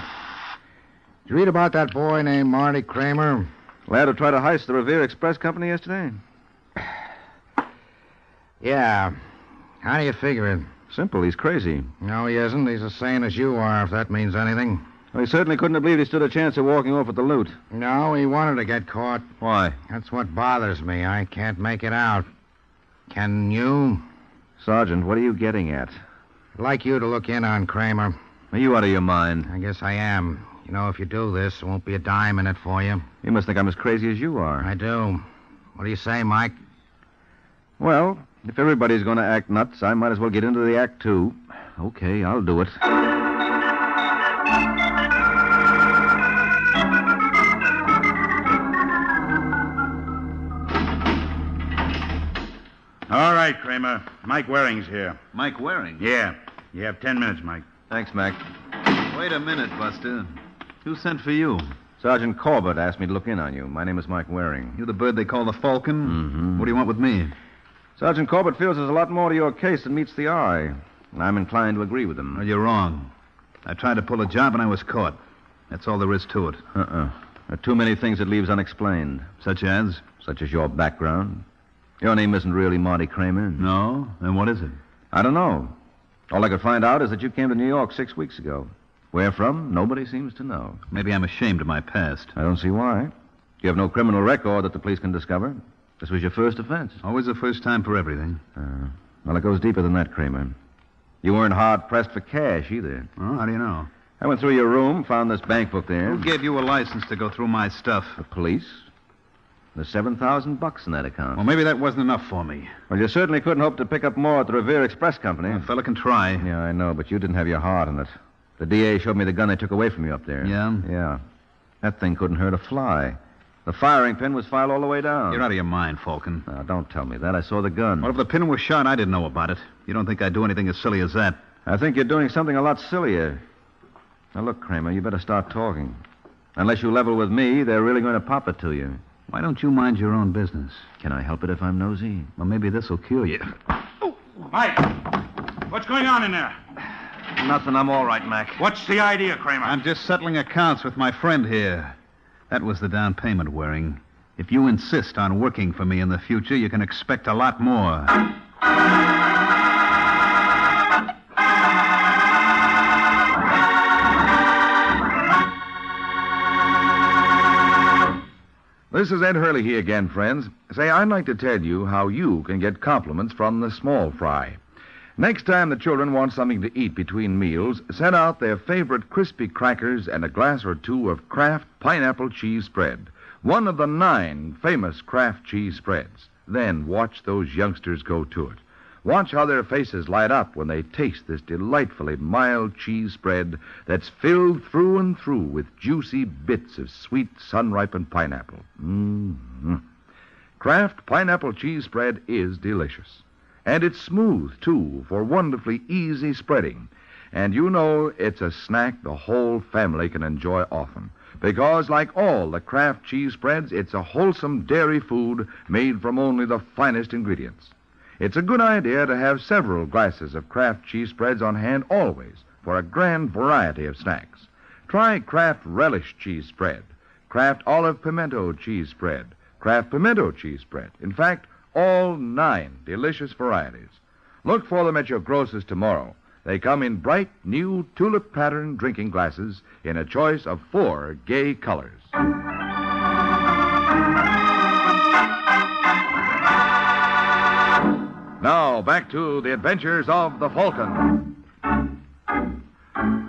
Did you read about that boy named Marty Kramer? Lad who tried to heist the Revere Express Company yesterday? Yeah. How do you figure it? Simple, he's crazy. No, he isn't. He's as sane as you are, if that means anything. Well, he certainly couldn't have believed he stood a chance of walking off with the loot. No, he wanted to get caught. Why? That's what bothers me. I can't make it out. Can you? Sergeant, what are you getting at? I'd like you to look in on Kramer. Are you out of your mind? I guess I am. You know, if you do this, there won't be a dime in it for you. You must think I'm as crazy as you are. I do. What do you say, Mike? Well, if everybody's going to act nuts, I might as well get into the act, too. Okay, I'll do it. All right, Kramer. Mike Waring's here. Mike Waring? Yeah. You have 10 minutes, Mike. Thanks, Mac. Wait a minute, Buster. Who sent for you? Sergeant Corbett asked me to look in on you. My name is Mike Waring. You the bird they call the Falcon? Mm-hmm. What do you want with me? Sergeant Corbett feels there's a lot more to your case than meets the eye. And I'm inclined to agree with him. Well, you're wrong. I tried to pull a job and I was caught. That's all there is to it. There are too many things it leaves unexplained. Such as? Such as your background. Your name isn't really Marty Kramer. No? Then what is it? I don't know. All I could find out is that you came to New York 6 weeks ago. Where from, nobody seems to know. Maybe I'm ashamed of my past. I don't see why. You have no criminal record that the police can discover. This was your first offense. Always the first time for everything. Well, it goes deeper than that, Kramer. You weren't hard-pressed for cash, either. Oh, how do you know? I went through your room, found this bank book there. Who gave you a license to go through my stuff? The police. There's $7,000 in that account. Well, maybe that wasn't enough for me. Well, you certainly couldn't hope to pick up more at the Revere Express Company. A fella can try. Yeah, I know, but you didn't have your heart in it. The DA showed me the gun they took away from you up there. Yeah? Yeah. That thing couldn't hurt a fly. The firing pin was filed all the way down. You're out of your mind, Falcon. Now, don't tell me that. I saw the gun. Well, if the pin was shot, I didn't know about it. You don't think I'd do anything as silly as that? I think you're doing something a lot sillier. Now, look, Kramer, you better start talking. Unless you level with me, they're really going to pop it to you. Why don't you mind your own business? Can I help it if I'm nosy? Well, maybe this'll cure you. Oh, Mike! What's going on in there? Nothing. I'm all right, Mac. What's the idea, Kramer? I'm just settling accounts with my friend here. That was the down payment, Waring. If you insist on working for me in the future, you can expect a lot more. This is Ed Hurley again, friends. Say, I'd like to tell you how you can get compliments from the small fry. Next time the children want something to eat between meals, set out their favorite crispy crackers and a glass or two of Kraft pineapple cheese spread, one of the 9 famous Kraft cheese spreads. Then watch those youngsters go to it. Watch how their faces light up when they taste this delightfully mild cheese spread that's filled through and through with juicy bits of sweet sun-ripened pineapple. Mm-hmm. Kraft pineapple cheese spread is delicious. And it's smooth, too, for wonderfully easy spreading. And you know it's a snack the whole family can enjoy often. Because, like all the Kraft cheese spreads, it's a wholesome dairy food made from only the finest ingredients. It's a good idea to have several glasses of Kraft cheese spreads on hand always for a grand variety of snacks. Try Kraft Relish cheese spread, Kraft Olive Pimento cheese spread, Kraft Pimento cheese spread. In fact, all 9 delicious varieties. Look for them at your grocer's tomorrow. They come in bright, new tulip-patterned drinking glasses in a choice of 4 gay colors. Now, back to the adventures of the Falcon.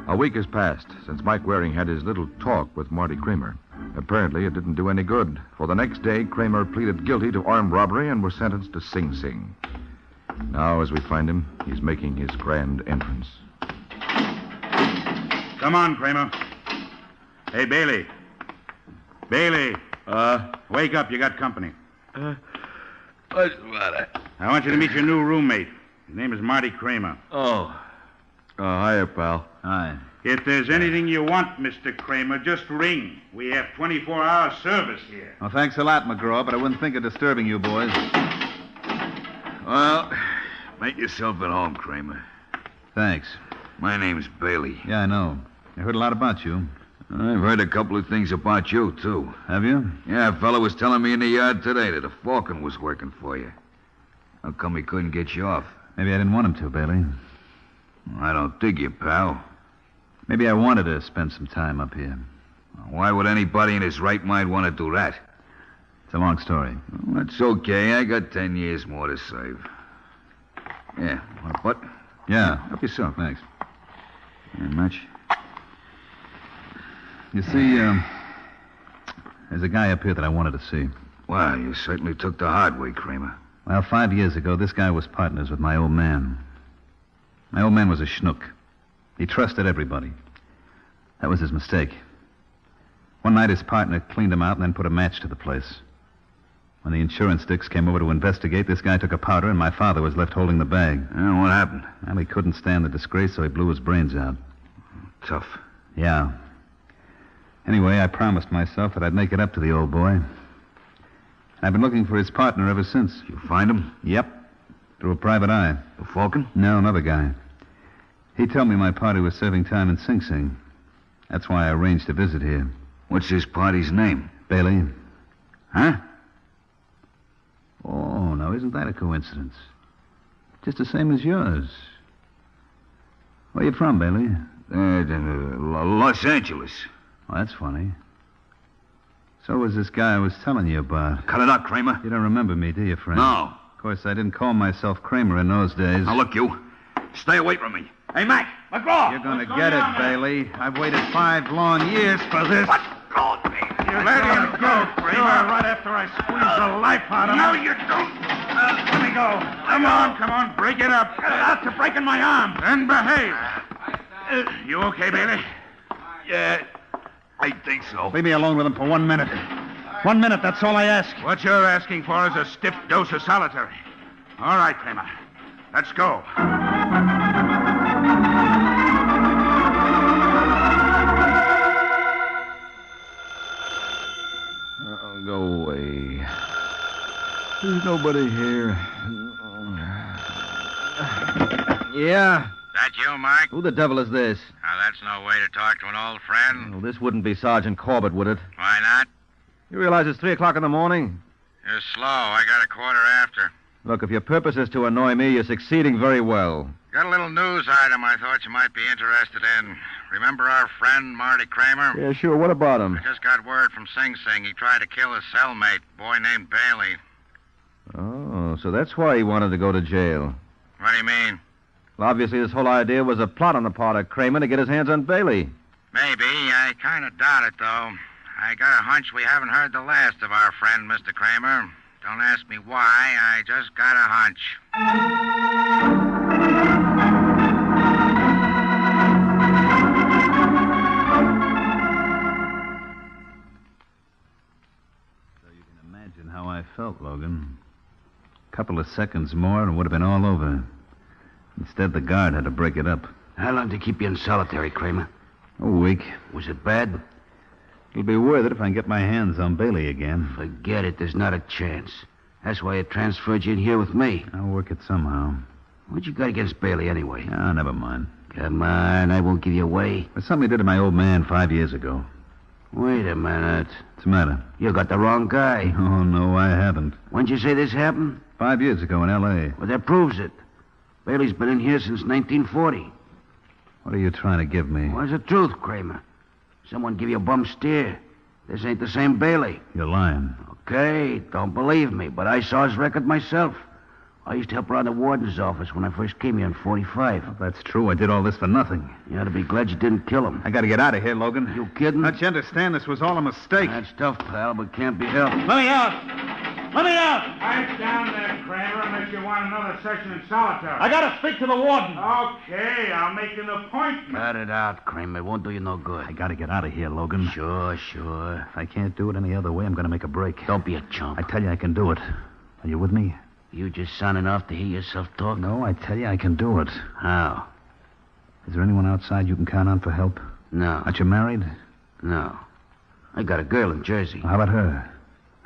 A week has passed since Mike Waring had his little talk with Marty Kramer. Apparently, it didn't do any good, for the next day, Kramer pleaded guilty to armed robbery and was sentenced to Sing Sing. Now, as we find him, he's making his grand entrance. Come on, Kramer. Hey, Bailey. Bailey. Wake up. You got company. What's the matter? I want you to meet your new roommate. His name is Marty Kramer. Hiya, pal. Hi. If there's anything you want, Mr. Kramer, just ring. We have 24-hour service here. Well, thanks a lot, McGraw, but I wouldn't think of disturbing you boys. Well, make yourself at home, Kramer. Thanks. My name's Bailey. Yeah, I know. I heard a lot about you. I've heard a couple of things about you, too. Have you? Yeah, a fella was telling me in the yard today that a Falcon was working for you. How come he couldn't get you off? Maybe I didn't want him to, Bailey. I don't dig you, pal. Maybe I wanted to spend some time up here. Why would anybody in his right mind want to do that? It's a long story. Well, that's okay. I got 10 years more to save. Yeah, want a butt? Yeah, help yourself, thanks. Not much. You see, there's a guy up here that I wanted to see. Well, you certainly took the hard way, Kramer. Well, 5 years ago, this guy was partners with my old man. My old man was a schnook. He trusted everybody. That was his mistake. One night, his partner cleaned him out and then put a match to the place. When the insurance dicks came over to investigate, this guy took a powder and my father was left holding the bag. And what happened? Well, he couldn't stand the disgrace, so he blew his brains out. Tough. Yeah. Anyway, I promised myself that I'd make it up to the old boy. I've been looking for his partner ever since. You find him? Yep. Through a private eye. The Falcon? No, another guy. He told me my party was serving time in Sing Sing. That's why I arranged to visit here. What's his party's name? Bailey. Huh? Oh, now isn't that a coincidence? Just the same as yours. Where you from, Bailey? Los Angeles. Oh, that's funny. So was this guy I was telling you about. Cut it out, Kramer. You don't remember me, do you, friend? No. Of course, I didn't call myself Kramer in those days. Now, look, you. Stay away from me. Hey, Mac! McGraw! You're going to get it, Bailey. I've waited 5 long years for this. Let go of me. Let him go, Kramer. Right after I squeeze the life out of him. No, you don't. Let me go. Come on. Break it up. After breaking my arm. Then behave. You okay, Bailey? Yeah, I think so. Leave me alone with him for 1 minute. 1 minute, that's all I ask. What you're asking for is a stiff dose of solitary. All right, Kramer. Let's go. Go away. There's nobody here. Yeah? That you, Mike? Who the devil is this? Now, that's no way to talk to an old friend. Well, this wouldn't be Sergeant Corbett, would it? Why not? You realize it's 3 o'clock in the morning? You're slow. I got a quarter after. Look, if your purpose is to annoy me, you're succeeding very well. Got a little news item I thought you might be interested in. Remember our friend, Marty Kramer? Yeah, sure. What about him? I just got word from Sing Sing. He tried to kill his cellmate, a boy named Bailey. Oh, so that's why he wanted to go to jail. What do you mean? Well, obviously, this whole idea was a plot on the part of Kramer to get his hands on Bailey. Maybe. I kind of doubt it, though. I got a hunch we haven't heard the last of our friend, Mr. Kramer. Don't ask me why. I just got a hunch. Imagine how I felt, Logan. A couple of seconds more and it would have been all over. Instead, the guard had to break it up. How long did they keep you in solitary, Kramer? A week. Was it bad? It'll be worth it if I can get my hands on Bailey again. Forget it. There's not a chance. That's why I transferred you in here with me. I'll work it somehow. What you got against Bailey, anyway? Ah, never mind. Come on, I won't give you away. It's something he did to my old man 5 years ago. Wait a minute. What's the matter? You got the wrong guy. Oh, no, I haven't. When'd you say this happened? 5 years ago in L.A. Well, that proves it. Bailey's been in here since 1940. What are you trying to give me? What's the truth, Kramer? Someone give you a bum steer. This ain't the same Bailey. You're lying. Okay, don't believe me, but I saw his record myself. I used to help around the warden's office when I first came here in 45. Well, that's true. I did all this for nothing. You ought to be glad you didn't kill him. I gotta get out of here, Logan. You kidding? Don't you understand? This was all a mistake. That's tough, pal, but can't be helped. Let me out! Let me out! Pipe down there, Kramer, unless you want another session in solitary. I gotta speak to the warden. Okay, I'll make an appointment. Cut it out, Kramer. It won't do you no good. I gotta get out of here, Logan. Sure. If I can't do it any other way, I'm gonna make a break. Don't be a chump. I tell you I can do it. Are you with me? You just sounding off to hear yourself talk? No, I tell you I can do it. How? Is there anyone outside you can count on for help? No. Aren't you married? No. I got a girl in Jersey. How about her?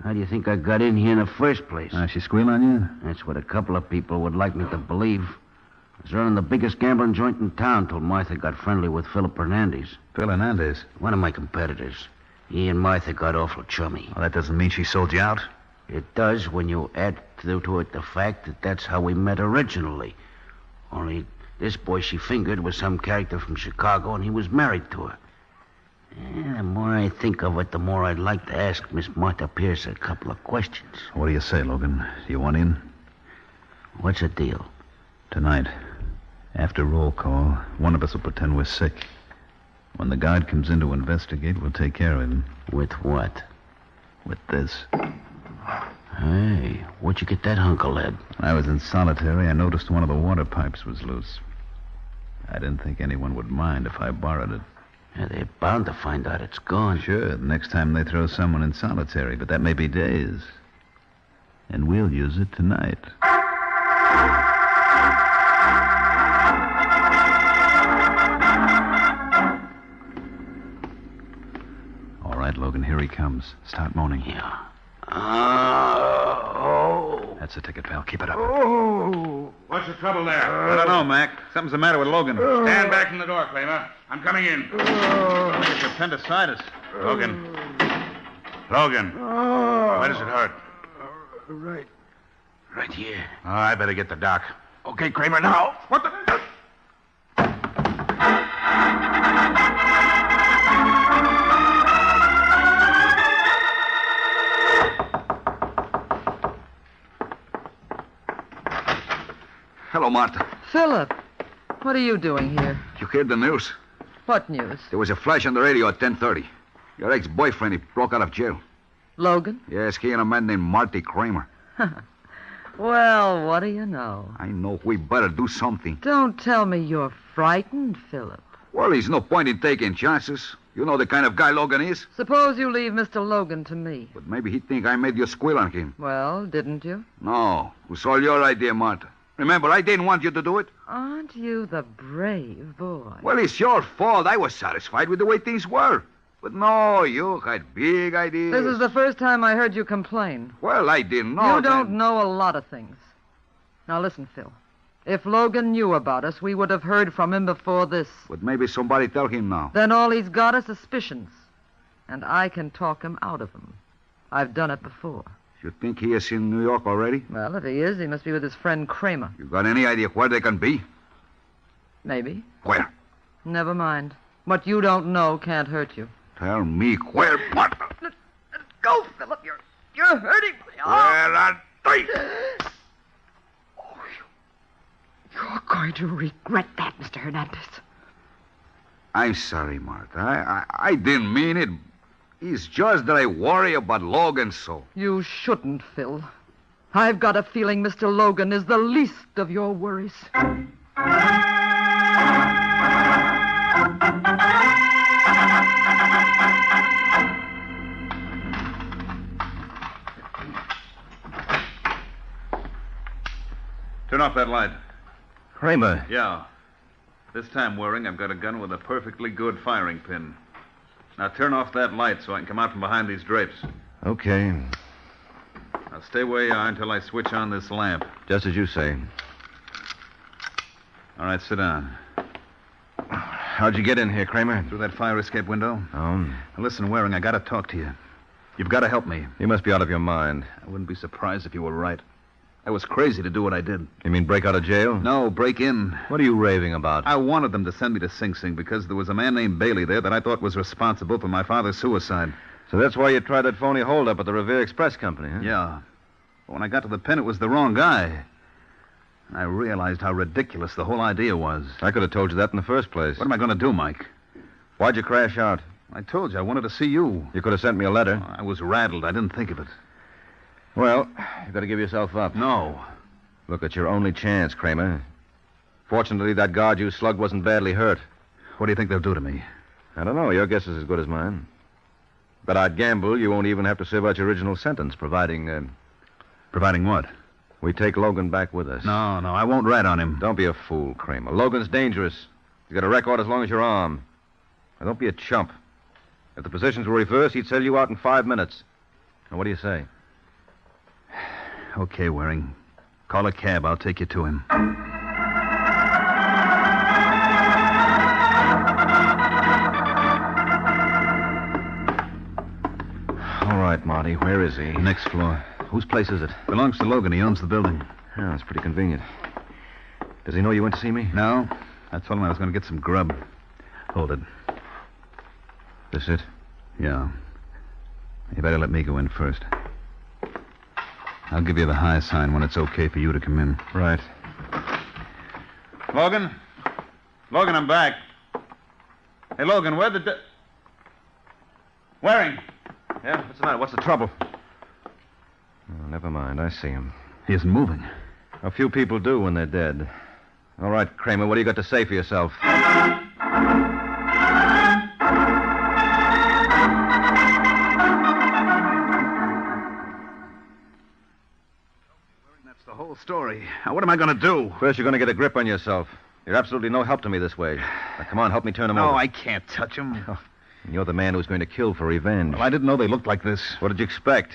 How do you think I got in here in the first place? She squeal on you? That's what a couple of people would like me to believe. I was running the biggest gambling joint in town till Martha got friendly with Philip Hernandez. Phil Hernandez? One of my competitors. He and Martha got awful chummy. Well, that doesn't mean she sold you out. It does when you add to it the fact that that's how we met originally. Only this boy she fingered was some character from Chicago, and he was married to her. The more I think of it, the more I'd like to ask Miss Martha Pierce a couple of questions. What do you say, Logan? Do you want in? What's the deal? Tonight, after roll call, one of us will pretend we're sick. When the guard comes in to investigate, we'll take care of him. With what? With this. Hey, where'd you get that hunk of lead? When I was in solitary, I noticed one of the water pipes was loose. I didn't think anyone would mind if I borrowed it. Yeah, they're bound to find out it's gone. Sure, the next time they throw someone in solitary, but that may be days. And we'll use it tonight. All right, Logan, here he comes. Start moaning. Yeah. That's the ticket, pal. Keep it up. What's the trouble there? I don't know, Mac. Something's the matter with Logan. Stand back from the door, Kramer. I'm coming in. I think it's appendicitis. Logan. Where does it hurt? Right here. Oh, I better get the doc. Okay, Kramer, now. What the... Hello, Martha. Philip, what are you doing here? You heard the news? What news? There was a flash on the radio at 10:30. Your ex-boyfriend, he broke out of jail. Logan? Yes, he and a man named Marty Kramer. Well, what do you know? I know we better do something. Don't tell me you're frightened, Philip. Well, there's no point in taking chances. You know the kind of guy Logan is. Suppose you leave Mr. Logan to me. But maybe he'd think I made you squeal on him. Well, didn't you? No, it was all your idea, Martha. Remember, I didn't want you to do it. Aren't you the brave boy? Well, it's your fault. I was satisfied with the way things were. But no, you had big ideas. This is the first time I heard you complain. Well, I didn't know. You don't know a lot of things. Now listen, Phil. If Logan knew about us, we would have heard from him before this. But maybe somebody tell him now. Then all he's got are suspicions. And I can talk him out of them. I've done it before. You think he is in New York already? Well, if he is, he must be with his friend Kramer. You got any idea where they can be? Maybe. Where? Never mind. What you don't know can't hurt you. Tell me where, Martha. Let go, Philip. You're hurting me. Where are they? You're going to regret that, Mr. Hernandez. I'm sorry, Martha. I didn't mean it. It's just that I worry about Logan so. You shouldn't, Phil. I've got a feeling Mr. Logan is the least of your worries. Turn off that light. Kramer. Yeah. This time, Waring, I've got a gun with a perfectly good firing pin. Now turn off that light so I can come out from behind these drapes. Okay. Now stay where you are until I switch on this lamp. Just as you say. All right, sit down. How'd you get in here, Kramer? Through that fire escape window? Oh. Now listen, Waring, I gotta talk to you. You've got to help me. You must be out of your mind. I wouldn't be surprised if you were right. I was crazy to do what I did. You mean break out of jail? No, break in. What are you raving about? I wanted them to send me to Sing Sing because there was a man named Bailey there that I thought was responsible for my father's suicide. So that's why you tried that phony holdup at the Revere Express Company, huh? Yeah. But when I got to the pen, it was the wrong guy. I realized how ridiculous the whole idea was. I could have told you that in the first place. What am I going to do, Mike? Why'd you crash out? I told you I wanted to see you. You could have sent me a letter. I was rattled. I didn't think of it. Well, you got to give yourself up. No. Look, it's your only chance, Kramer. Fortunately, that guard you slugged wasn't badly hurt. What do you think they'll do to me? I don't know. Your guess is as good as mine. But I'd gamble you won't even have to serve out your original sentence, providing... Providing what? We take Logan back with us. No, I won't rat on him. Don't be a fool, Kramer. Logan's dangerous. He's got a record as long as your arm. Now, don't be a chump. If the positions were reversed, he'd sell you out in 5 minutes. Now, what do you say? Okay, Waring. Call a cab. I'll take you to him. All right, Marty. Where is he? Next floor. Whose place is it? Belongs to Logan. He owns the building. Oh, that's pretty convenient. Does he know you went to see me? No. I told him I was going to get some grub. Hold it. This it? Yeah. You better let me go in first. I'll give you the high sign when it's okay for you to come in. Right. Logan? Logan, I'm back. Hey, Logan, where the... Waring! Yeah? What's the matter? What's the trouble? Oh, never mind. I see him. He isn't moving. A few people do when they're dead. All right, Kramer, what do you got to say for yourself? That's the whole story. Now, what am I going to do? First, you're going to get a grip on yourself. You're absolutely no help to me this way. Now, come on, help me turn him over. No, I can't touch him. Oh, you're the man who's going to kill for revenge. Well, I didn't know they looked like this. What did you expect?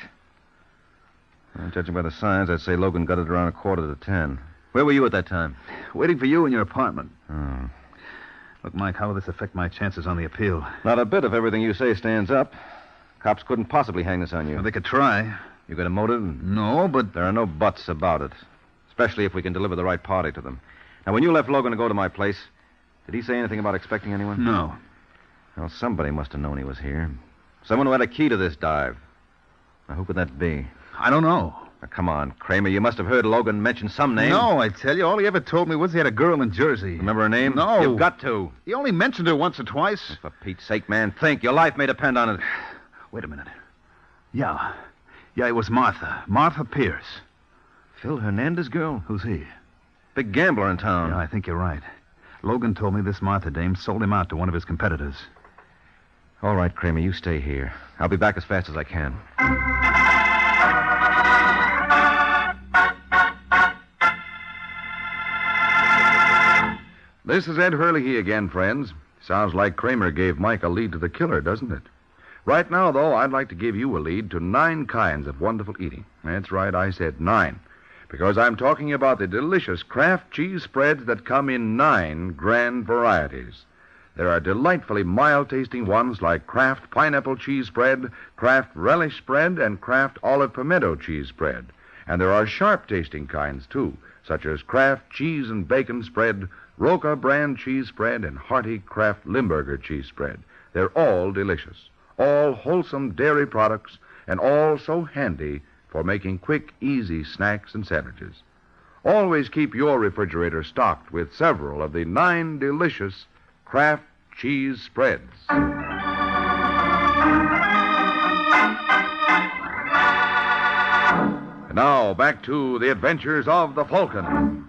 Well, judging by the signs, I'd say Logan got it around 9:45. Where were you at that time? Waiting for you in your apartment. Oh. Look, Mike, how will this affect my chances on the appeal? Not a bit if everything you say stands up. Cops couldn't possibly hang this on you. Well, they could try. You got a motive? No, but... There are no buts about it. Especially if we can deliver the right party to them. Now, when you left Logan to go to my place, did he say anything about expecting anyone? No. Well, somebody must have known he was here. Someone who had a key to this dive. Now, who could that be? I don't know. Now, come on, Kramer. You must have heard Logan mention some name. No, I tell you. All he ever told me was he had a girl in Jersey. Remember her name? No. You've got to. He only mentioned her once or twice. For Pete's sake, man, think. Your life may depend on it. Wait a minute. Yeah. Yeah, it was Martha. Martha Pierce. Phil Hernandez girl? Who's he? Big gambler in town. Yeah, I think you're right. Logan told me this Martha dame sold him out to one of his competitors. All right, Kramer, you stay here. I'll be back as fast as I can. This is Ed Hurley again, friends. Sounds like Kramer gave Mike a lead to the killer, doesn't it? Right now, though, I'd like to give you a lead to 9 kinds of wonderful eating. That's right, I said 9. Because I'm talking about the delicious Kraft cheese spreads that come in 9 grand varieties. There are delightfully mild-tasting ones like Kraft pineapple cheese spread, Kraft relish spread, and Kraft olive pimento cheese spread. And there are sharp-tasting kinds, too, such as Kraft cheese and bacon spread, Roca brand cheese spread, and hearty Kraft Limburger cheese spread. They're all delicious, all wholesome dairy products, and all so handy for making quick, easy snacks and sandwiches. Always keep your refrigerator stocked with several of the 9 delicious Kraft cheese spreads. And now, back to the adventures of the Falcon.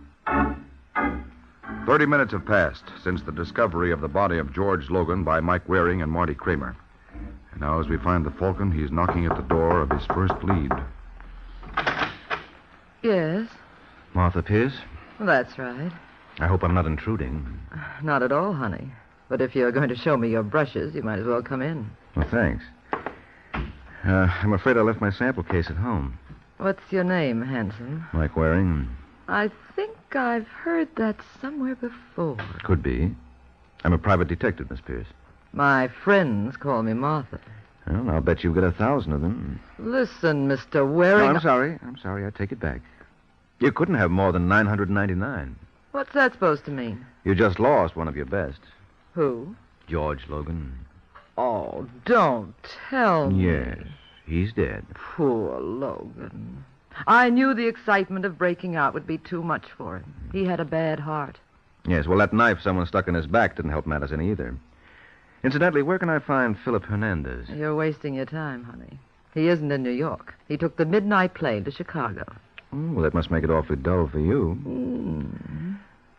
30 minutes have passed since the discovery of the body of George Logan by Mike Waring and Marty Kramer. And now, as we find the Falcon, he's knocking at the door of his first lead. Yes, Martha Pierce? that's right. I hope I'm not intruding. Not at all, honey. But if you're going to show me your brushes, you might as well come in. Well, thanks. I'm afraid I left my sample case at home. What's your name, handsome? Mike Waring? I think I've heard that somewhere before. Could be. I'm a private detective, Miss Pierce. My friends call me Martha. Well, I'll bet you've got 1,000 of them. Listen, Mr. Waring. No, I'm sorry. I take it back. You couldn't have more than 999. What's that supposed to mean? You just lost one of your best. Who? George Logan. Oh, don't tell me. Yes, he's dead. Poor Logan. I knew the excitement of breaking out would be too much for him. He had a bad heart. Yes, well, that knife someone stuck in his back didn't help matters any either. Incidentally, where can I find Philip Hernandez? You're wasting your time, honey. He isn't in New York. He took the midnight plane to Chicago. Well, that must make it awfully dull for you.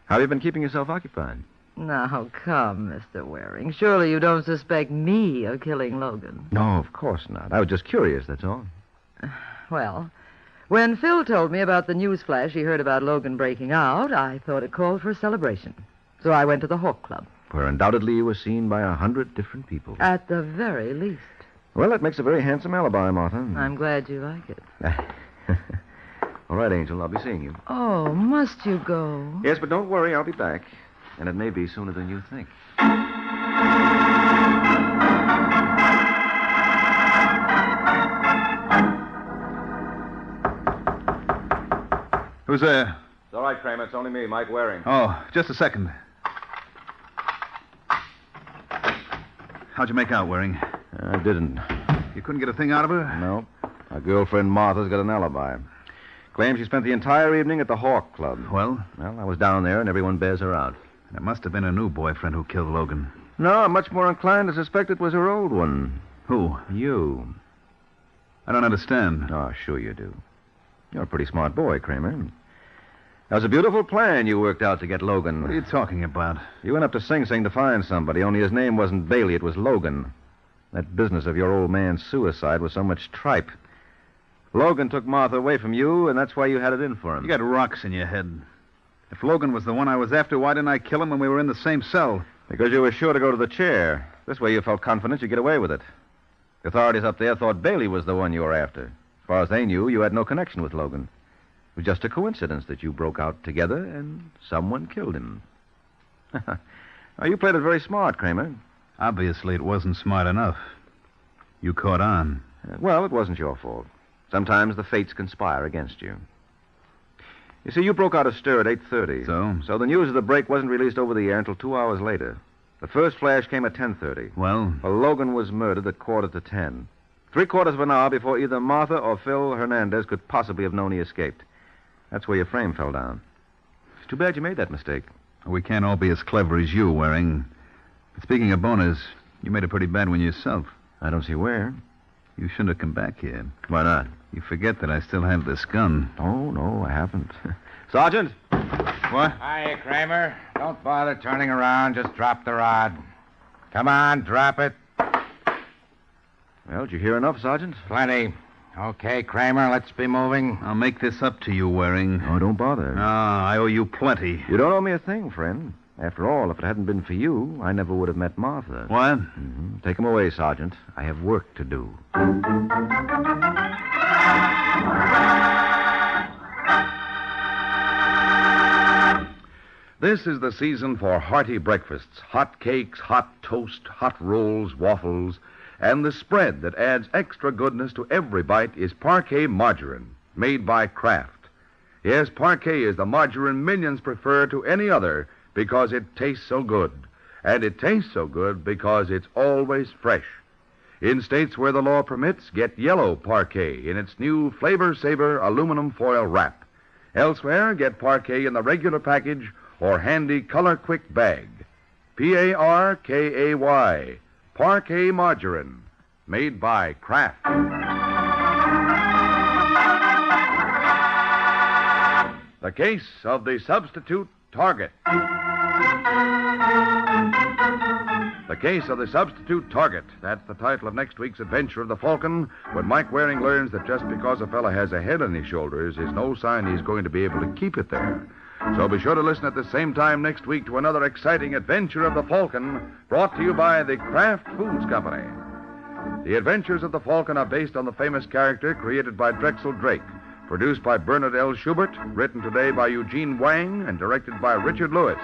How have you been keeping yourself occupied? Now, come, Mr. Waring. Surely you don't suspect me of killing Logan. No, of course not. I was just curious, that's all. Well, when Phil told me about the news flash he heard about Logan breaking out, I thought it called for a celebration. So I went to the Hawk Club. Where undoubtedly you were seen by 100 different people. At the very least. Well, that makes a very handsome alibi, Martha. I'm glad you like it. All right, Angel, I'll be seeing you. Oh, must you go? Yes, but don't worry, I'll be back. And it may be sooner than you think. Who's there? It's all right, Kramer. It's only me, Mike Waring. Oh, just a second. How'd you make out, Waring? I didn't. You couldn't get a thing out of her? No. Our girlfriend Martha's got an alibi. Claims she spent the entire evening at the Hawk Club. Well? Well, I was down there, and everyone bears her out. It must have been her new boyfriend who killed Logan. No, I'm much more inclined to suspect it was her old one. Who? You. I don't understand. Oh, sure you do. You're a pretty smart boy, Kramer. That was a beautiful plan you worked out to get Logan. What are you talking about? You went up to Sing Sing to find somebody, only his name wasn't Bailey, it was Logan. That business of your old man's suicide was so much tripe. Logan took Martha away from you, and that's why you had it in for him. You got rocks in your head. If Logan was the one I was after, why didn't I kill him when we were in the same cell? Because you were sure to go to the chair. This way you felt confident you'd get away with it. The authorities up there thought Bailey was the one you were after. As far as they knew, you had no connection with Logan. It was just a coincidence that you broke out together and someone killed him. Now, you played it very smart, Kramer. Obviously, it wasn't smart enough. You caught on. Well, it wasn't your fault. Sometimes the fates conspire against you. You see, you broke out a stir at 8:30. So the news of the break wasn't released over the air until 2 hours later. The first flash came at 10:30. Well? Logan was murdered at 9:45. 3/4 of an hour before either Martha or Phil Hernandez could possibly have known he escaped. That's where your frame fell down. It's too bad you made that mistake. We can't all be as clever as you, Waring. But speaking of bonus, you made a pretty bad one yourself. I don't see where. You shouldn't have come back here. Why not? You forget that I still have this gun. Oh, no, I haven't. Sergeant? What? Hiya, Kramer. Don't bother turning around. Just drop the rod. Come on, drop it. Well, did you hear enough, Sergeant? Plenty. Okay, Kramer, let's be moving. I'll make this up to you, Waring. Oh, don't bother. I owe you plenty. You don't owe me a thing, friend. After all, if it hadn't been for you, I never would have met Martha. What? Mm-hmm. Take him away, Sergeant. I have work to do. This is the season for hearty breakfasts, hot cakes, hot toast, hot rolls, waffles, and the spread that adds extra goodness to every bite is Parquet margarine, made by Kraft. Yes, Parquet is the margarine millions prefer to any other because it tastes so good. And it tastes so good because it's always fresh. In states where the law permits, get yellow Parquet in its new Flavor Saver aluminum foil wrap. Elsewhere, get Parquet in the regular package or handy Color Quick bag. Parkay, Parquet margarine, made by Kraft. The case of the substitute target. The Case of the Substitute Target. That's the title of next week's adventure of the Falcon, when Mike Waring learns that just because a fella has a head on his shoulders is no sign he's going to be able to keep it there. So be sure to listen at the same time next week to another exciting adventure of the Falcon, brought to you by the Kraft Foods Company. The Adventures of the Falcon are based on the famous character created by Drexel Drake, produced by Bernard L. Schubert, written today by Eugene Wang, and directed by Richard Lewis.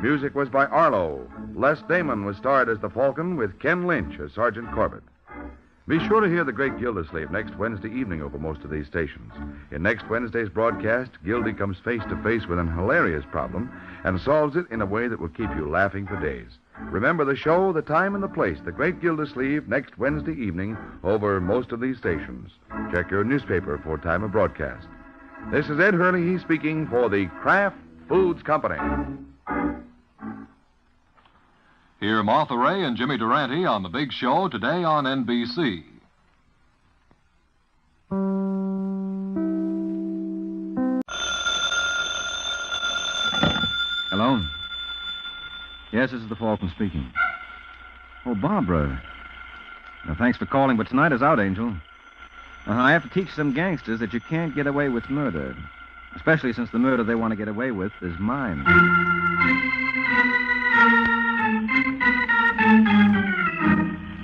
Music was by Arlo. Les Damon was starred as the Falcon, with Ken Lynch as Sergeant Corbett. Be sure to hear The Great Gildersleeve next Wednesday evening over most of these stations. In next Wednesday's broadcast, Gildy comes face to face with an hilarious problem and solves it in a way that will keep you laughing for days. Remember the show, the time, and the place. The Great Gildersleeve next Wednesday evening over most of these stations. Check your newspaper for time of broadcast. This is Ed Hurley speaking for the Kraft Foods Company. Hear Martha Ray and Jimmy Durante on The Big Show today on NBC. Hello? Yes, this is the Falcon speaking. Oh, Barbara. Now, thanks for calling, but tonight is out, Angel. I have to teach some gangsters that you can't get away with murder. Especially since the murder they want to get away with is mine.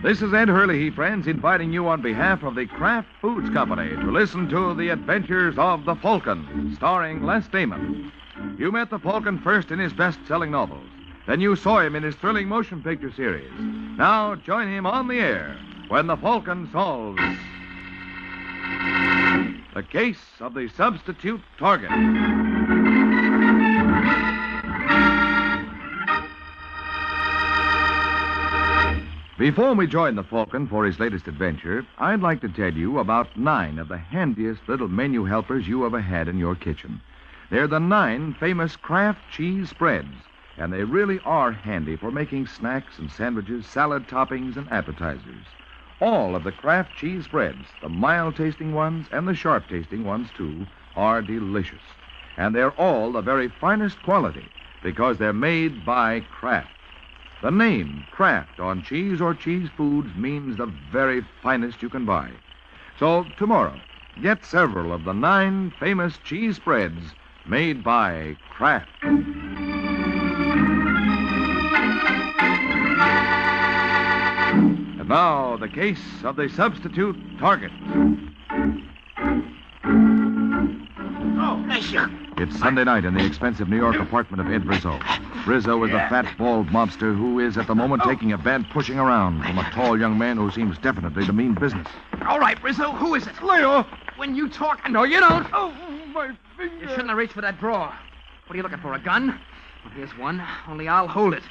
This is Ed Hurley, friends, inviting you on behalf of the Kraft Foods Company to listen to The Adventures of the Falcon, starring Les Damon. You met the Falcon first in his best-selling novels. Then you saw him in his thrilling motion picture series. Now join him on the air when the Falcon solves The Case of the Substitute Target. Before we join the Falcon for his latest adventure, I'd like to tell you about 9 of the handiest little menu helpers you ever had in your kitchen. They're the 9 famous Kraft cheese spreads, and they really are handy for making snacks and sandwiches, salad toppings, and appetizers. All of the Kraft cheese spreads, the mild-tasting ones and the sharp-tasting ones, too, are delicious. And they're all the very finest quality because they're made by Kraft. The name Kraft on cheese or cheese foods means the very finest you can buy. So tomorrow, get several of the 9 famous cheese spreads made by Kraft. And now, the case of the substitute target. Oh, monsieur. It's Sunday night in the expensive New York apartment of Ed Rizzo. Rizzo is the fat, bald mobster who is at the moment taking a bad pushing around from a tall young man who seems definitely to mean business. All right, Rizzo, who is it? Lay off! When you talk... No, you don't. Oh, my finger. You shouldn't have reached for that drawer. What are you looking for, a gun? Well, here's one, only I'll hold it.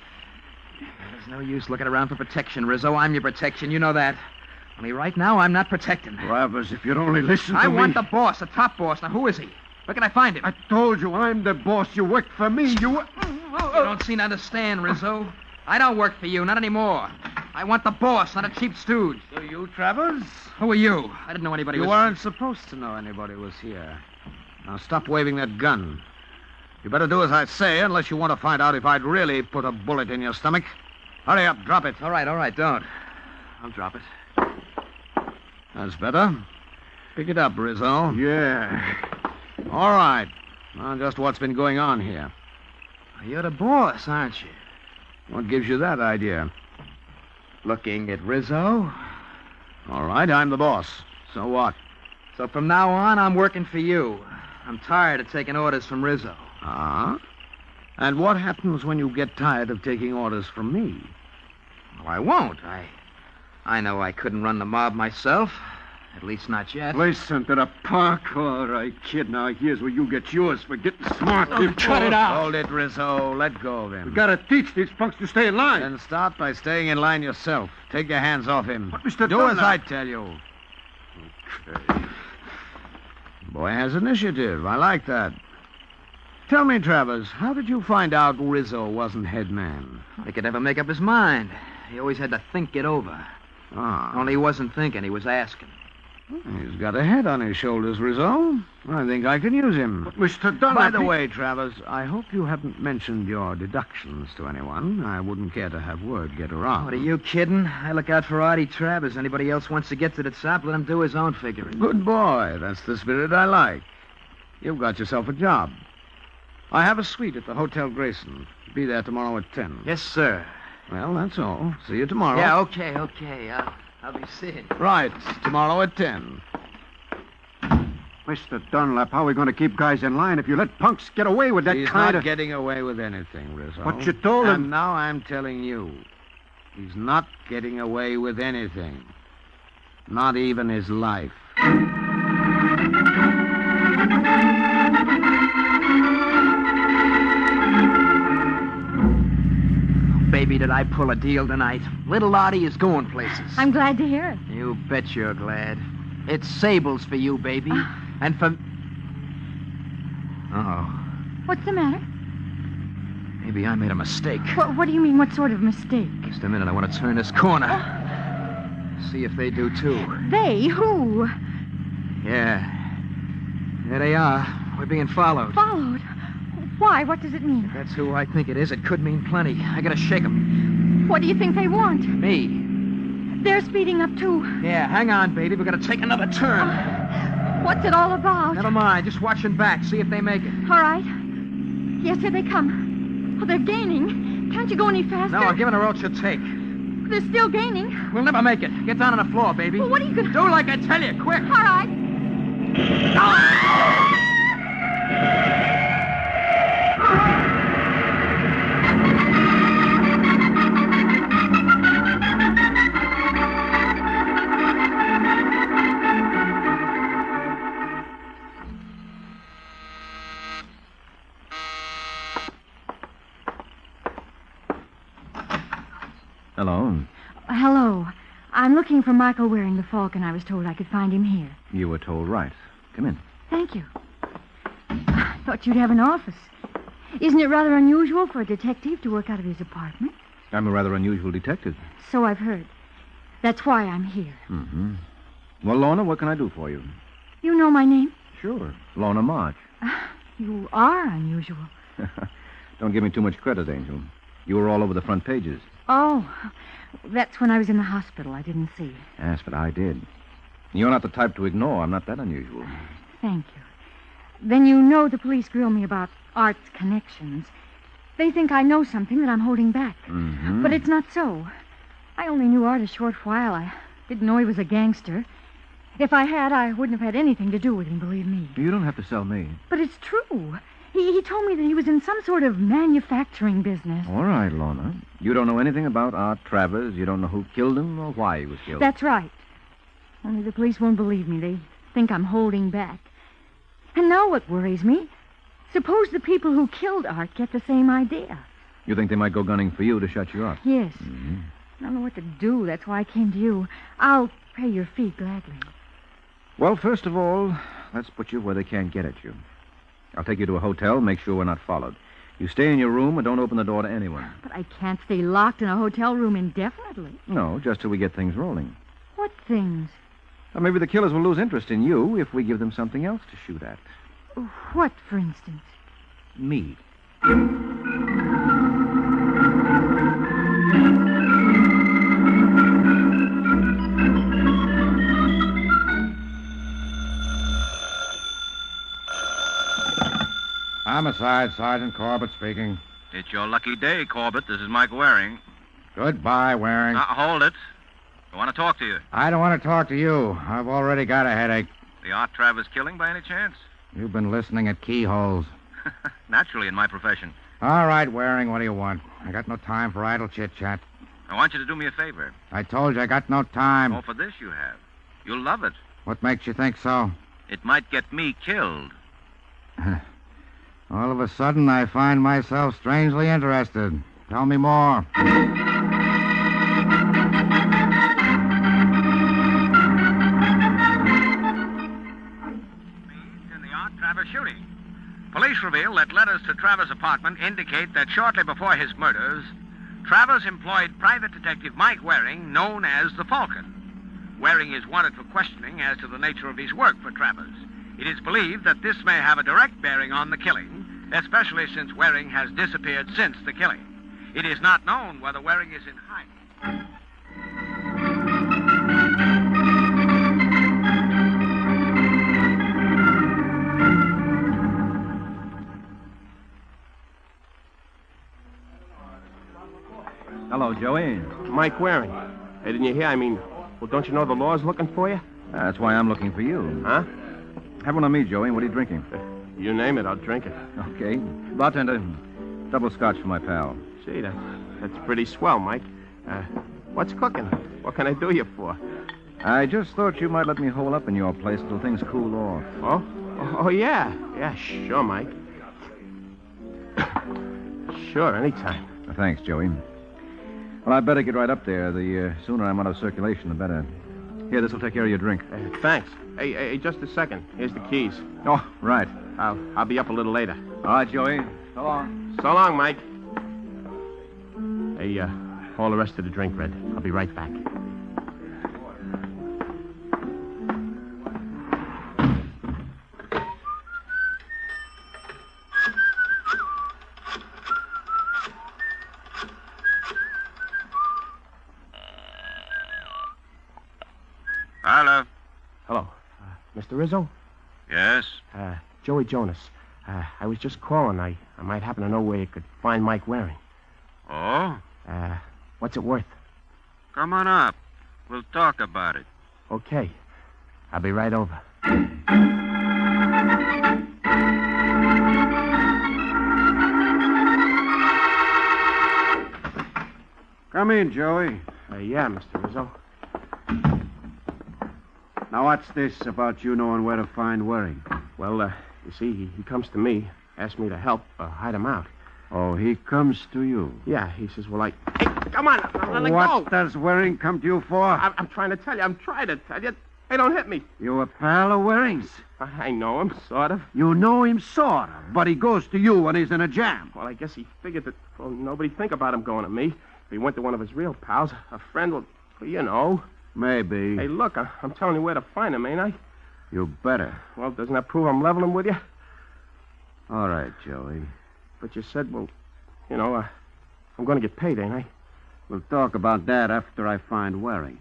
There's no use looking around for protection, Rizzo. I'm your protection, you know that. Only right now, I'm not protecting. Travers, if you'd only listen to I me. want the boss, the top boss. Now, who is he? Where can I find him? I told you I'm the boss. You work for me. You don't seem to understand, Rizzo. I don't work for you, not anymore. I want the boss, not a cheap stooge. So you, Travers? Who are you? I didn't know anybody You was... weren't supposed to know anybody was here. Now stop waving that gun. You better do as I say, unless you want to find out if I'd really put a bullet in your stomach. Hurry up, drop it. All right, don't. I'll drop it. That's better. Pick it up, Rizzo. Yeah. All right. Now, just what's been going on here? You're the boss, aren't you? What gives you that idea? Looking at Rizzo. All right, I'm the boss. So what? So from now on, I'm working for you. I'm tired of taking orders from Rizzo. Ah? And what happens when you get tired of taking orders from me? Well, I won't. I know I couldn't run the mob myself. At least not yet. Listen to the punk. All right, kid. Now here's where you get yours for getting smart. Cut it out. Hold it, Rizzo. Let go of him. We gotta teach these punks to stay in line. Then start by staying in line yourself. Take your hands off him. But Mr. Do as Dunlap. I tell you. Okay. Boy has initiative. I like that. Tell me, Travers, how did you find out Rizzo wasn't head man? He could never make up his mind. He always had to think it over. Ah. Only he wasn't thinking, he was asking. He's got a head on his shoulders, Rizzo. I think I can use him. But Mr. Dunlap... By the way, Travers, I hope you haven't mentioned your deductions to anyone. I wouldn't care to have word get around. What, are you kidding? I look out for Artie Travers. Anybody else wants to get to the top, let him do his own figuring. Good boy. That's the spirit I like. You've got yourself a job. I have a suite at the Hotel Grayson. Be there tomorrow at 10. Yes, sir. Well, that's all. See you tomorrow. Yeah, okay. I'll be seeing. Right. Tomorrow at 10. Mr. Dunlap, how are we going to keep guys in line if you let punks get away with that He's kind not of... getting away with anything, Rizzo. But you told him... And now I'm telling you. He's not getting away with anything. Not even his life. Baby, did I pull a deal tonight. Little Artie is going places. I'm glad to hear it. You bet you're glad. It's Sable's for you, baby. And for... Uh-oh. What's the matter? Maybe I made a mistake. What do you mean, what sort of mistake? Just a minute, I want to turn this corner. See if they do, too. They? Who? Yeah. There they are. We're being followed. Followed? Why? What does it mean? If that's who I think it is, it could mean plenty. I gotta shake them. What do you think they want? Me. They're speeding up, too. Yeah, hang on, baby. We're gonna take another turn. What's it all about? Never mind. Just watching back. See if they make it. All right. Yes, here they come. Oh, they're gaining. Can't you go any faster? No, I'm giving her all she'll take. They're still gaining. We'll never make it. Get down on the floor, baby. Well, what are you gonna... Do like I tell you, quick. All right. Hello. Hello. I'm looking for Michael wearing the Falcon. I was told I could find him here. You were told right. Come in. Thank you. I thought you'd have an office. Isn't it rather unusual for a detective to work out of his apartment? I'm a rather unusual detective. So I've heard. That's why I'm here. Mm-hmm. Well, Lorna, what can I do for you? You know my name? Sure. Lorna March. You are unusual. Don't give me too much credit, Angel. You were all over the front pages. Oh, that's when I was in the hospital. I didn't see. Yes, but I did. You're not the type to ignore. I'm not that unusual. Thank you. Then you know the police grill me about Art's connections. They think I know something that I'm holding back. Mm-hmm. But it's not so. I only knew Art a short while. I didn't know he was a gangster. If I had, I wouldn't have had anything to do with him, believe me. You don't have to sell me. But it's true. He told me that he was in some sort of manufacturing business. All right, Lorna. You don't know anything about Art Travers. You don't know who killed him or why he was killed. That's right. Only the police won't believe me. They think I'm holding back. And now what worries me, suppose the people who killed Art get the same idea. You think they might go gunning for you to shut you up? Yes. Mm-hmm. I don't know what to do. That's why I came to you. I'll pay your fee gladly. Well, first of all, let's put you where they can't get at you. I'll take you to a hotel, make sure we're not followed. You stay in your room and don't open the door to anyone. But I can't stay locked in a hotel room indefinitely. No, just till we get things rolling. What things? Well, maybe the killers will lose interest in you if we give them something else to shoot at. What, for instance? Me. Homicide, Sergeant Corbett speaking. It's your lucky day, Corbett. This is Mike Waring. Goodbye, Waring. Hold it. I want to talk to you. I don't want to talk to you. I've already got a headache. The Art Travers killing by any chance? You've been listening at keyholes. Naturally, in my profession. All right, Waring, what do you want? I got no time for idle chit-chat. I want you to do me a favor. I told you I got no time. Oh, for this you have. You'll love it. What makes you think so? It might get me killed. All of a sudden, I find myself strangely interested. Tell me more. In the Art Travers shooting. Police reveal that letters to Travers' apartment indicate that shortly before his murders, Travers employed private detective Mike Waring, known as the Falcon. Waring is wanted for questioning as to the nature of his work for Travers. It is believed that this may have a direct bearing on the killing, especially since Waring has disappeared since the killing. It is not known whether Waring is in hiding. Hello, Joey. Mike Waring. Hey, didn't you hear? Well, don't you know the law's looking for you? That's why I'm looking for you. Huh? Have one on me, Joey. What are you drinking? You name it, I'll drink it. Okay. Bartender, double scotch for my pal. Gee, that's pretty swell, Mike. What's cooking? What can I do you for? I just thought you might let me hole up in your place until things cool off. Oh, yeah. Yeah, sure, Mike. Sure, anytime. Thanks, Joey. Well, I'd better get right up there. The sooner I'm out of circulation, the better. Here, this will take care of your drink. Thanks. Hey, just a second. Here's the keys. Oh, right. I'll be up a little later. All right, Joey. So long. So long, Mike. Hey, all the rest of the drink, Red. I'll be right back. Hello. Hello. Mr. Rizzo? Yes? Joey Jonas. I was just calling. I might happen to know where you could find Mike Waring. Oh? What's it worth? Come on up. We'll talk about it. Okay. I'll be right over. Come in, Joey. Yeah, Mr. Rizzo. Now, what's this about you knowing where to find Waring? Well, you see, he comes to me, asks me to help hide him out. Oh, he comes to you? Yeah, he says, well, Hey, come on, let go. What does Waring come to you for? I'm trying to tell you. Hey, don't hit me. You a pal of Waring's? I know him, sort of. You know him, sort of, but he goes to you when he's in a jam. Well, I guess he figured that, nobody'd think about him going to me. If he went to one of his real pals, a friend will, you know. Maybe. Hey, look, I'm telling you where to find him, ain't I? You better. Well, doesn't that prove I'm leveling with you? All right, Joey. But you said, I'm going to get paid, ain't I? We'll talk about that after I find Waring.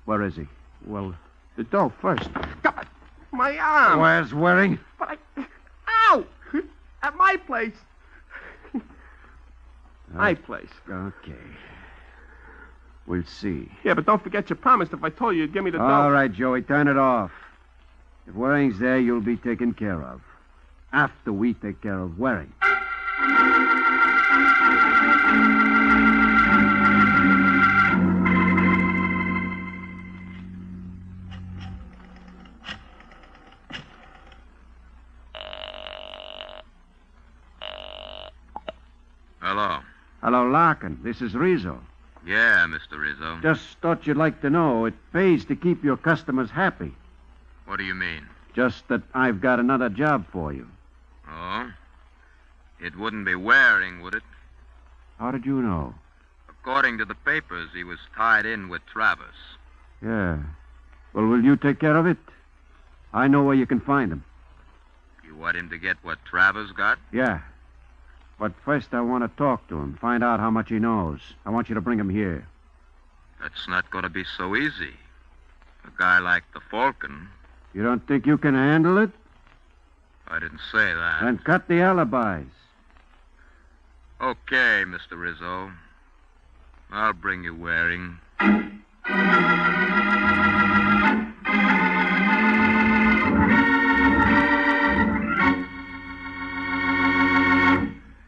Where is he? Well, the dough first. God, my arm! Where's Waring? But Ow! At my place. My place. Okay. We'll see. Yeah, but don't forget you promised if I told you you'd give me the dough. All right, Joey, turn it off. If Waring's there, you'll be taken care of. After we take care of Waring. Hello. Hello, Larkin. This is Rizzo. Yeah, Mr. Rizzo. Just thought you'd like to know. It pays to keep your customers happy. What do you mean? Just that I've got another job for you. Oh? It wouldn't be Waring, would it? How did you know? According to the papers, he was tied in with Travis. Yeah. Well, will you take care of it? I know where you can find him. You want him to get what Travis got? Yeah. But first I want to talk to him, find out how much he knows. I want you to bring him here. That's not going to be so easy. A guy like the Falcon. You don't think you can handle it? I didn't say that. Then cut the alibis. Okay, Mr. Rizzo. I'll bring you Waring.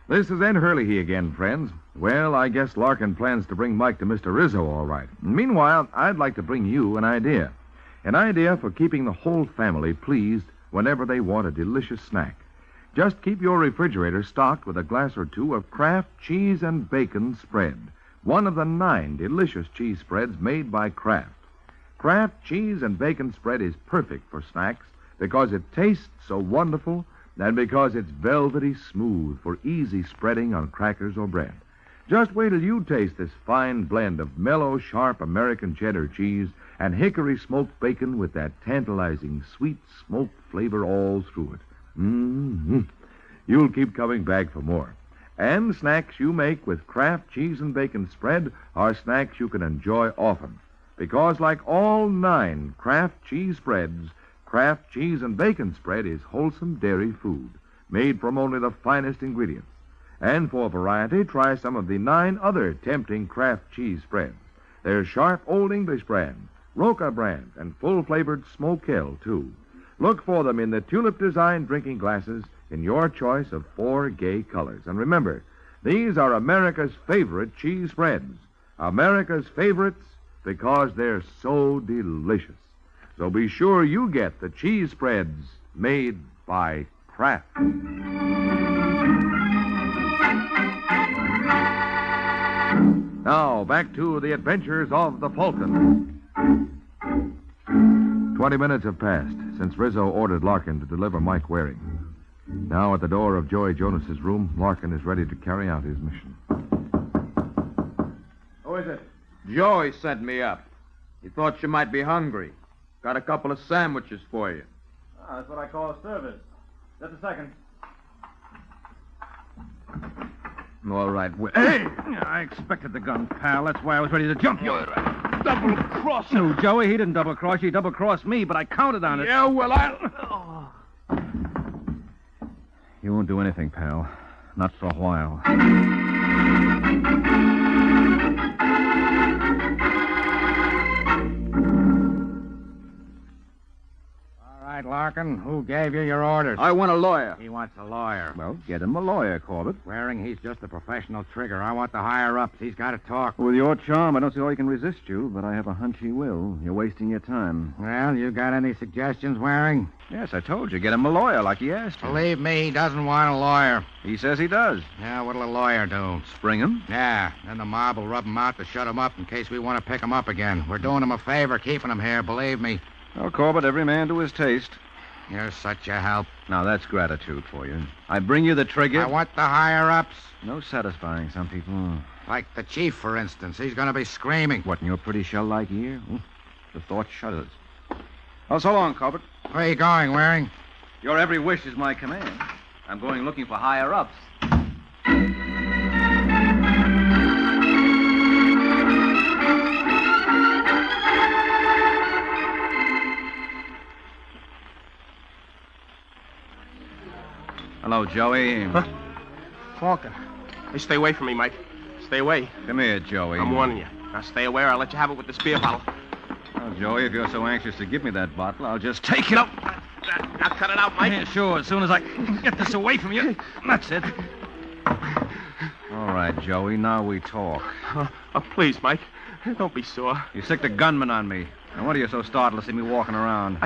This is Ed Hurley again, friends. Well, I guess Larkin plans to bring Mike to Mr. Rizzo, all right. Meanwhile, I'd like to bring you an idea. An idea for keeping the whole family pleased whenever they want a delicious snack. Just keep your refrigerator stocked with a glass or two of Kraft cheese and bacon spread. One of the 9 delicious cheese spreads made by Kraft. Kraft cheese and bacon spread is perfect for snacks because it tastes so wonderful and because it's velvety smooth for easy spreading on crackers or bread. Just wait till you taste this fine blend of mellow, sharp American cheddar cheese and hickory smoked bacon with that tantalizing sweet smoked flavor all through it. Mm-hmm. You'll keep coming back for more. And snacks you make with Kraft cheese and bacon spread are snacks you can enjoy often. Because like all 9 Kraft cheese spreads, Kraft cheese and bacon spread is wholesome dairy food, made from only the finest ingredients. And for variety, try some of the 9 other tempting Kraft cheese spreads. There's sharp Old English brand, Roca brand, and full-flavored Smoke Hill, too. Look for them in the tulip-designed drinking glasses in your choice of 4 gay colors. And remember, these are America's favorite cheese spreads. America's favorites because they're so delicious. So be sure you get the cheese spreads made by Kraft. Now, back to the adventures of the Falcon. 20 minutes have passed since Rizzo ordered Larkin to deliver Mike Waring. Now, at the door of Joey Jonas's room, Larkin is ready to carry out his mission. Who is it? Joey sent me up. He thought you might be hungry. Got a couple of sandwiches for you. That's what I call a service. Just a second. All right. Hey! I expected the gun, pal. That's why I was ready to jump you. Double-cross. No, Joey, he didn't double-cross you. He double-crossed me, but I counted on it. Yeah, well, You won't do anything, pal. Not for a while. All right, Larkin, who gave you your orders? I want a lawyer. He wants a lawyer. Well, get him a lawyer, Corbett. Waring, he's just a professional trigger. I want the higher-ups. He's got to talk. With your charm, I don't see how he can resist you, but I have a hunch he will. You're wasting your time. Well, you got any suggestions, Waring? Yes, I told you. Get him a lawyer like he asked you. Believe me, he doesn't want a lawyer. He says he does. Yeah, what'll a lawyer do? Spring him? Yeah, then the mob will rub him out to shut him up in case we want to pick him up again. We're doing him a favor keeping him here, believe me. Well, Corbett, every man to his taste. You're such a help. Now, that's gratitude for you. I bring you the trigger. I want the higher-ups. No satisfying some people. Like the chief, for instance. He's going to be screaming. What, in your pretty shell-like ear? The thought shudders. Oh, so long, Corbett. Where are you going, Waring? Your every wish is my command. I'm going looking for higher-ups. Hello, Joey. Huh? Falcon. Hey, stay away from me, Mike. Stay away. Come here, Joey. I'm warning you. Now stay away or I'll let you have it with this beer bottle. Oh, Joey, if you're so anxious to give me that bottle, I'll just take it. Now cut it out, Mike. Yeah, sure. As soon as I get this away from you. That's it. All right, Joey. Now we talk. Please, Mike. Don't be sore. You sicked a gunman on me. Now, what are you so startled to see me walking around?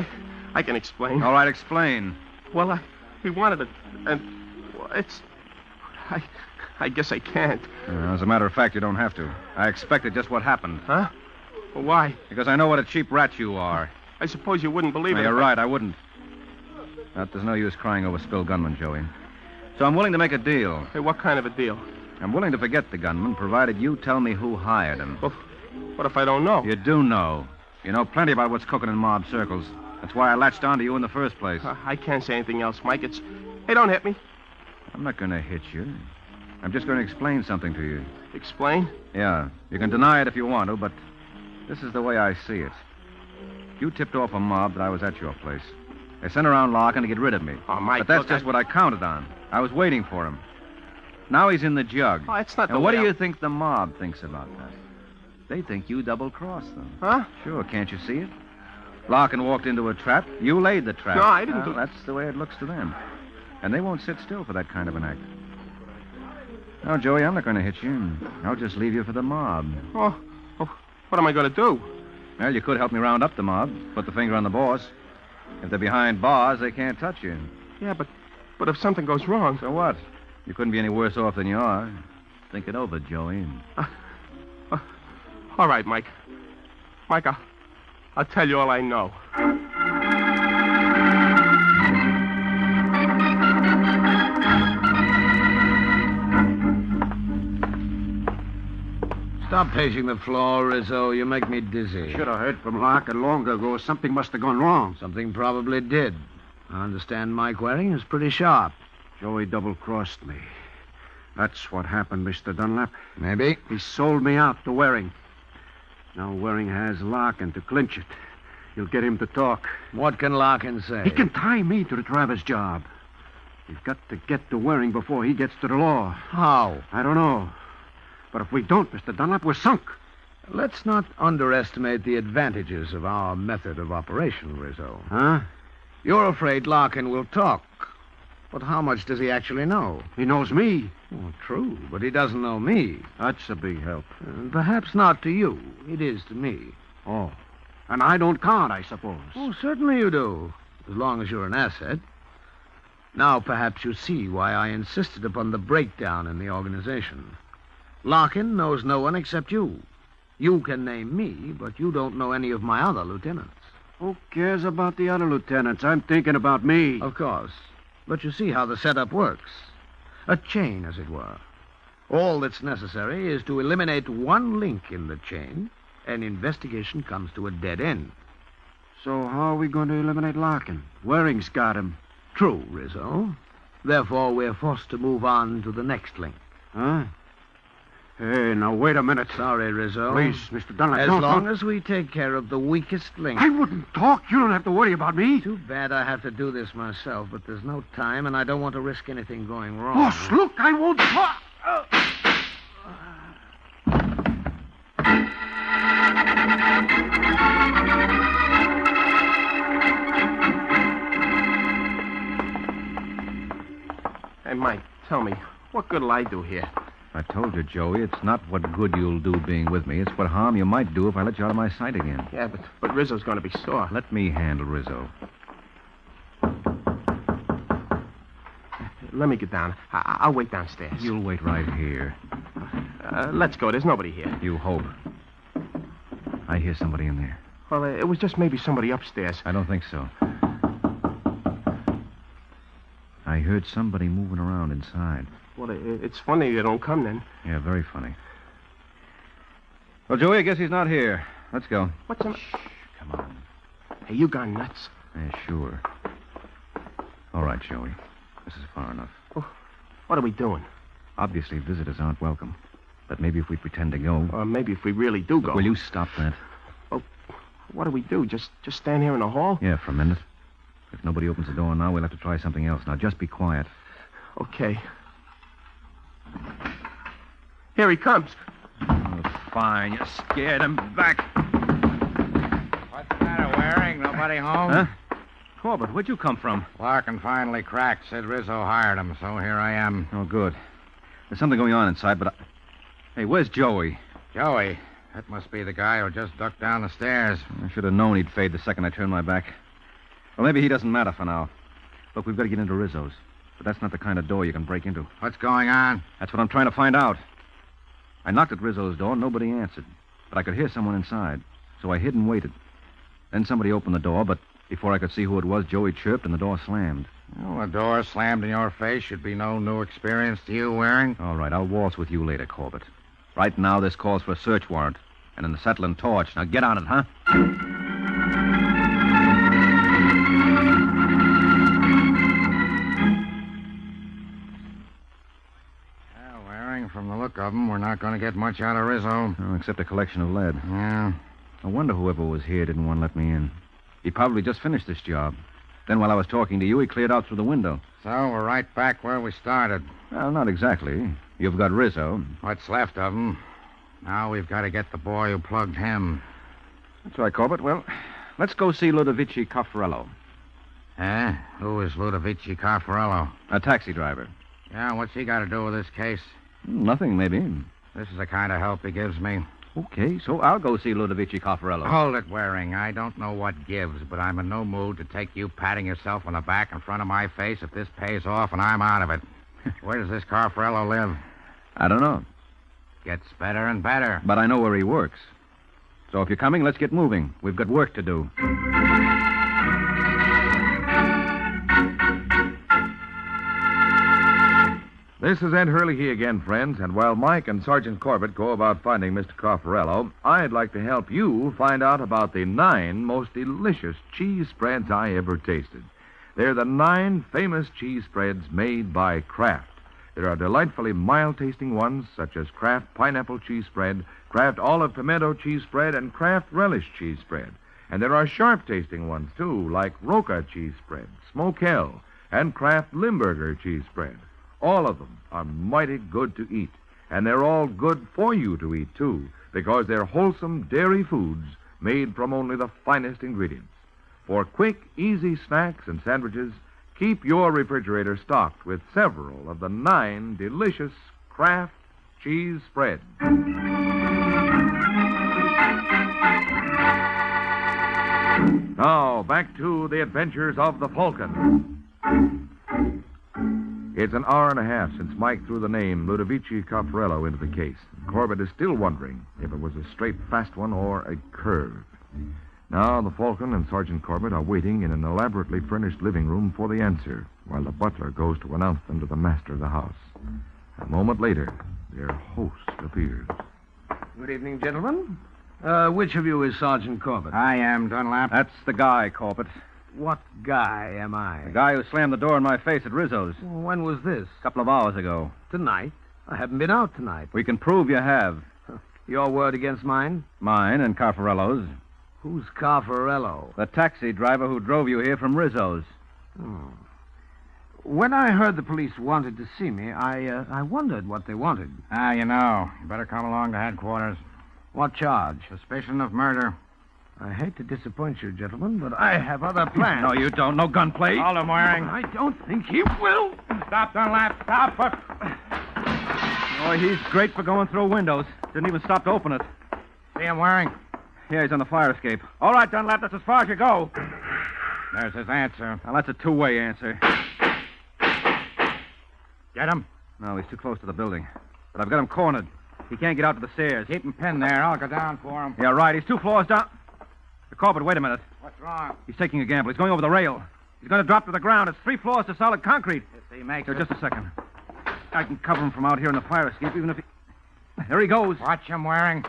I can explain. All right, explain. Well, he wanted it, and it's... I guess I can't. As a matter of fact, you don't have to. I expected just what happened. Huh? Well, why? Because I know what a cheap rat you are. I suppose you wouldn't believe it. You're right, I wouldn't. But there's no use crying over spilled gunmen, Joey. So I'm willing to make a deal. Hey, what kind of a deal? I'm willing to forget the gunman, provided you tell me who hired him. Well, what if I don't know? You do know. You know plenty about what's cooking in mob circles. That's why I latched onto you in the first place. I can't say anything else, Mike. Hey, don't hit me. I'm not going to hit you. I'm just going to explain something to you. Explain? Yeah. You can deny it if you want to, but this is the way I see it. You tipped off a mob that I was at your place. They sent around Larkin to get rid of me. Oh, Mike, but that's look, just what I counted on. I was waiting for him. Now he's in the jug. Oh, it's not the And what way do you think the mob thinks about that? They think you double-crossed them. Huh? Sure, can't you see it? Larkin walked into a trap. You laid the trap. No, I didn't do... That's the way it looks to them. And they won't sit still for that kind of an act. No, Joey, I'm not going to hit you. I'll just leave you for the mob. Oh, what am I going to do? Well, you could help me round up the mob, put the finger on the boss. If they're behind bars, they can't touch you. Yeah, but if something goes wrong... So what? You couldn't be any worse off than you are. Think it over, Joey. All right, Mike. Mike, I'll tell you all I know. Stop pacing the floor, Rizzo. You make me dizzy. Should have heard from Larkin long ago. Something must have gone wrong. Something probably did. I understand Mike Waring is pretty sharp. Joey double-crossed me. That's what happened, Mr. Dunlap. Maybe. He sold me out to Waring. Now Waring has Larkin to clinch it. He'll get him to talk. What can Larkin say? He can tie me to the Travers job. We've got to get to Waring before he gets to the law. How? I don't know. But if we don't, Mr. Dunlap, we're sunk. Let's not underestimate the advantages of our method of operation, Rizzo. Huh? You're afraid Larkin will talk. But how much does he actually know? He knows me. Oh, true, but he doesn't know me. That's a big help. Perhaps not to you. It is to me. Oh. And I don't count, I suppose. Oh, certainly you do, as long as you're an asset. Now perhaps you see why I insisted upon the breakdown in the organization. Larkin knows no one except you. You can name me, but you don't know any of my other lieutenants. Who cares about the other lieutenants? I'm thinking about me. Of course. But you see how the setup works. A chain, as it were. All that's necessary is to eliminate one link in the chain, and investigation comes to a dead end. So how are we going to eliminate Larkin? Waring's got him. True, Rizzo. Therefore, we're forced to move on to the next link. Huh? Hey, now, wait a minute. Sorry, Rizzo. Please, Mr. Dunlap, As long as we take care of the weakest link. I wouldn't talk. You don't have to worry about me. Too bad I have to do this myself, but there's no time, and I don't want to risk anything going wrong. Boss, look, I won't talk. Hey, Mike, tell me, what good'll I do here? I told you, Joey, it's not what good you'll do being with me. It's what harm you might do if I let you out of my sight again. Yeah, but Rizzo's going to be sore. Let me handle Rizzo. Let me get down. I'll wait downstairs. You'll wait right here. Let's go. There's nobody here. You hope. I hear somebody in there. Well, it was just maybe somebody upstairs. I don't think so. I heard somebody moving around inside. Well, it's funny they don't come then. Yeah, very funny. Well, Joey, I guess he's not here. Let's go. What's the... Shh, come on. Hey, you gone nuts? Yeah, sure. All right, Joey. This is far enough. Oh, what are we doing? Obviously, visitors aren't welcome. But maybe if we pretend to go... Or maybe if we really do go. Will you stop that? Well, what do we do? Just stand here in the hall? Yeah, for a minute. If nobody opens the door now, we'll have to try something else. Now, just be quiet. Okay. Here he comes. Oh, fine. You scared him. Back. What's the matter, Waring? Nobody home? Huh? Corbett, where'd you come from? Larkin finally cracked. Said Rizzo hired him, so here I am. Oh, good. There's something going on inside, but Hey, where's Joey? Joey? That must be the guy who just ducked down the stairs. I should have known he'd fade the second I turned my back. Well, maybe he doesn't matter for now. Look, we've got to get into Rizzo's. But that's not the kind of door you can break into. What's going on? That's what I'm trying to find out. I knocked at Rizzo's door. Nobody answered. But I could hear someone inside. So I hid and waited. Then somebody opened the door, but before I could see who it was, Joey chirped and the door slammed. Well, a door slammed in your face should be no new experience to you, Waring. All right, I'll waltz with you later, Corbett. Right now, this calls for a search warrant and an acetylene torch. Now get on it, huh? Well, Waring, from the look of them, we're not going to get much out of Rizzo. Oh, except a collection of lead. Yeah. I wonder whoever was here didn't want to let me in. He probably just finished this job. Then while I was talking to you, he cleared out through the window. So we're right back where we started. Well, not exactly. You've got Rizzo. What's left of him. Now we've got to get the boy who plugged him. That's right, Corbett. Well, let's go see Ludovici Caffarello. Eh? Who is Ludovici Caffarello? A taxi driver. Yeah, what's he got to do with this case? Nothing, maybe. This is the kind of help he gives me. Okay, so I'll go see Ludovici Caffarello. Hold it, Waring. I don't know what gives, but I'm in no mood to take you patting yourself on the back in front of my face if this pays off and I'm out of it. Where does this Caffarello live? I don't know. Gets better and better. But I know where he works. So if you're coming, let's get moving. We've got work to do. This is Ed Hurley again, friends, and while Mike and Sergeant Corbett go about finding Mr. Caffarello, I'd like to help you find out about the 9 most delicious cheese spreads I ever tasted. They're the 9 famous cheese spreads made by Kraft. There are delightfully mild-tasting ones, such as Kraft Pineapple Cheese Spread, Kraft Olive Pimento Cheese Spread, and Kraft Relish Cheese Spread. And there are sharp-tasting ones, too, like Roca Cheese Spread, Smokell, and Kraft Limburger Cheese Spread. All of them are mighty good to eat, and they're all good for you to eat, too, because they're wholesome dairy foods made from only the finest ingredients. For quick, easy snacks and sandwiches, keep your refrigerator stocked with several of the 9 delicious Kraft cheese spreads. Now, back to the adventures of the Falcon. It's an hour and a half since Mike threw the name Ludovici Caffarello into the case. Corbett is still wondering if it was a straight, fast one or a curve. Now, the Falcon and Sergeant Corbett are waiting in an elaborately furnished living room for the answer, while the butler goes to announce them to the master of the house. A moment later, their host appears. Good evening, gentlemen. Which of you is Sergeant Corbett? I am, Dunlap. That's the guy, Corbett. What guy am I? The guy who slammed the door in my face at Rizzo's. When was this? A couple of hours ago. Tonight? I haven't been out tonight. We can prove you have. Your word against mine? Mine and Caffarello's. Who's Caffarello? The taxi driver who drove you here from Rizzo's. Oh. When I heard the police wanted to see me, I wondered what they wanted. You know. You better come along to headquarters. What charge? Suspicion of murder. I hate to disappoint you, gentlemen, but I have other plans. No, you don't. No gunplay. Hold him, Waring. I don't think he will. Stop, Dunlap. Stop. Oh, he's great for going through windows. Didn't even stop to open it. See him, Waring? Yeah, he's on the fire escape. All right, Dunlap, that's as far as you go. There's his answer. Now, that's a two-way answer. Get him? No, he's too close to the building. But I've got him cornered. He can't get out to the stairs. Keep him pinned there. I'll go down for him. Yeah, right. He's 2 floors down. Corbett, wait a minute. What's wrong? He's taking a gamble. He's going over the rail. He's going to drop to the ground. It's 3 floors to solid concrete. If he makes Here, it. just a second. I can cover him from out here in the fire escape, even if he... There he goes. Watch him, Waring.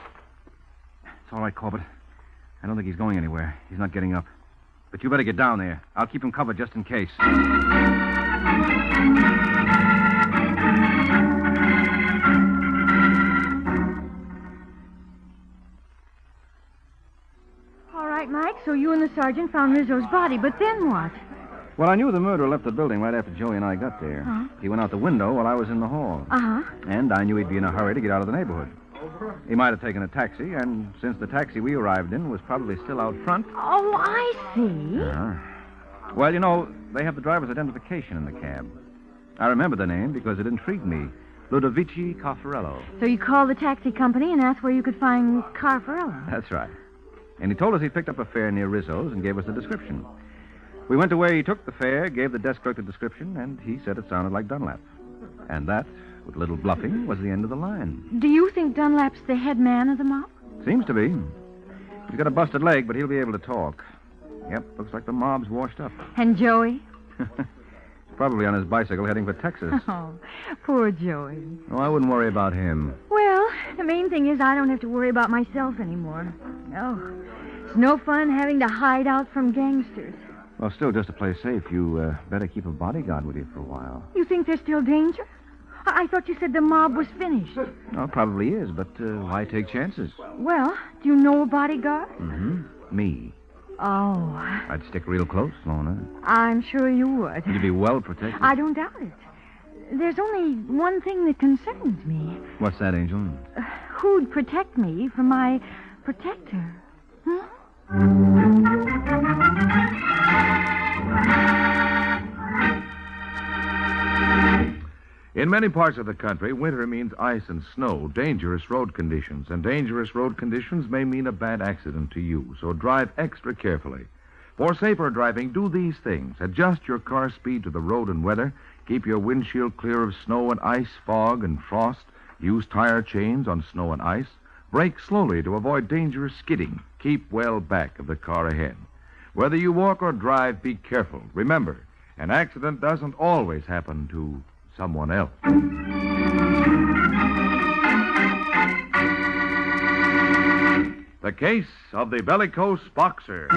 It's all right, Corbett. I don't think he's going anywhere. He's not getting up. But you better get down there. I'll keep him covered just in case. All right, Mike, so you and the sergeant found Rizzo's body, but then what? Well, I knew the murderer left the building right after Joey and I got there. Huh? He went out the window while I was in the hall. Uh-huh. And I knew he'd be in a hurry to get out of the neighborhood. He might have taken a taxi, and since the taxi we arrived in was probably still out front... Oh, I see. Well, you know, they have the driver's identification in the cab. I remember the name because it intrigued me. Ludovici Caffarello. So you called the taxi company and asked where you could find Caffarello? That's right. And he told us he picked up a fare near Rizzo's and gave us the description. We went to where he took the fare, gave the desk clerk the description, and he said it sounded like Dunlap. And that, with a little bluffing, was the end of the line. Do you think Dunlap's the head man of the mob? Seems to be. He's got a busted leg, but he'll be able to talk. Yep, looks like the mob's washed up. And Joey? Probably on his bicycle heading for Texas. Oh, poor Joey. Oh, I wouldn't worry about him. Well, the main thing is I don't have to worry about myself anymore. Oh, it's no fun having to hide out from gangsters. Well, still, just to play safe, you better keep a bodyguard with you for a while. You think there's still danger? I thought you said the mob was finished. Oh, probably is, but why take chances? Well, do you know a bodyguard? Mm-hmm. Me. Oh. I'd stick real close, Lorna. I'm sure you would. You'd be well protected. I don't doubt it. There's only one thing that concerns me. What's that, Angel? Who'd protect me from my protector? Huh? In many parts of the country, winter means ice and snow, dangerous road conditions, and dangerous road conditions may mean a bad accident to you, so drive extra carefully. For safer driving, do these things. Adjust your car speed to the road and weather, keep your windshield clear of snow and ice, fog and frost, use tire chains on snow and ice, brake slowly to avoid dangerous skidding, keep well back of the car ahead. Whether you walk or drive, be careful. Remember, an accident doesn't always happen to someone else. The case of the Bellicose boxer.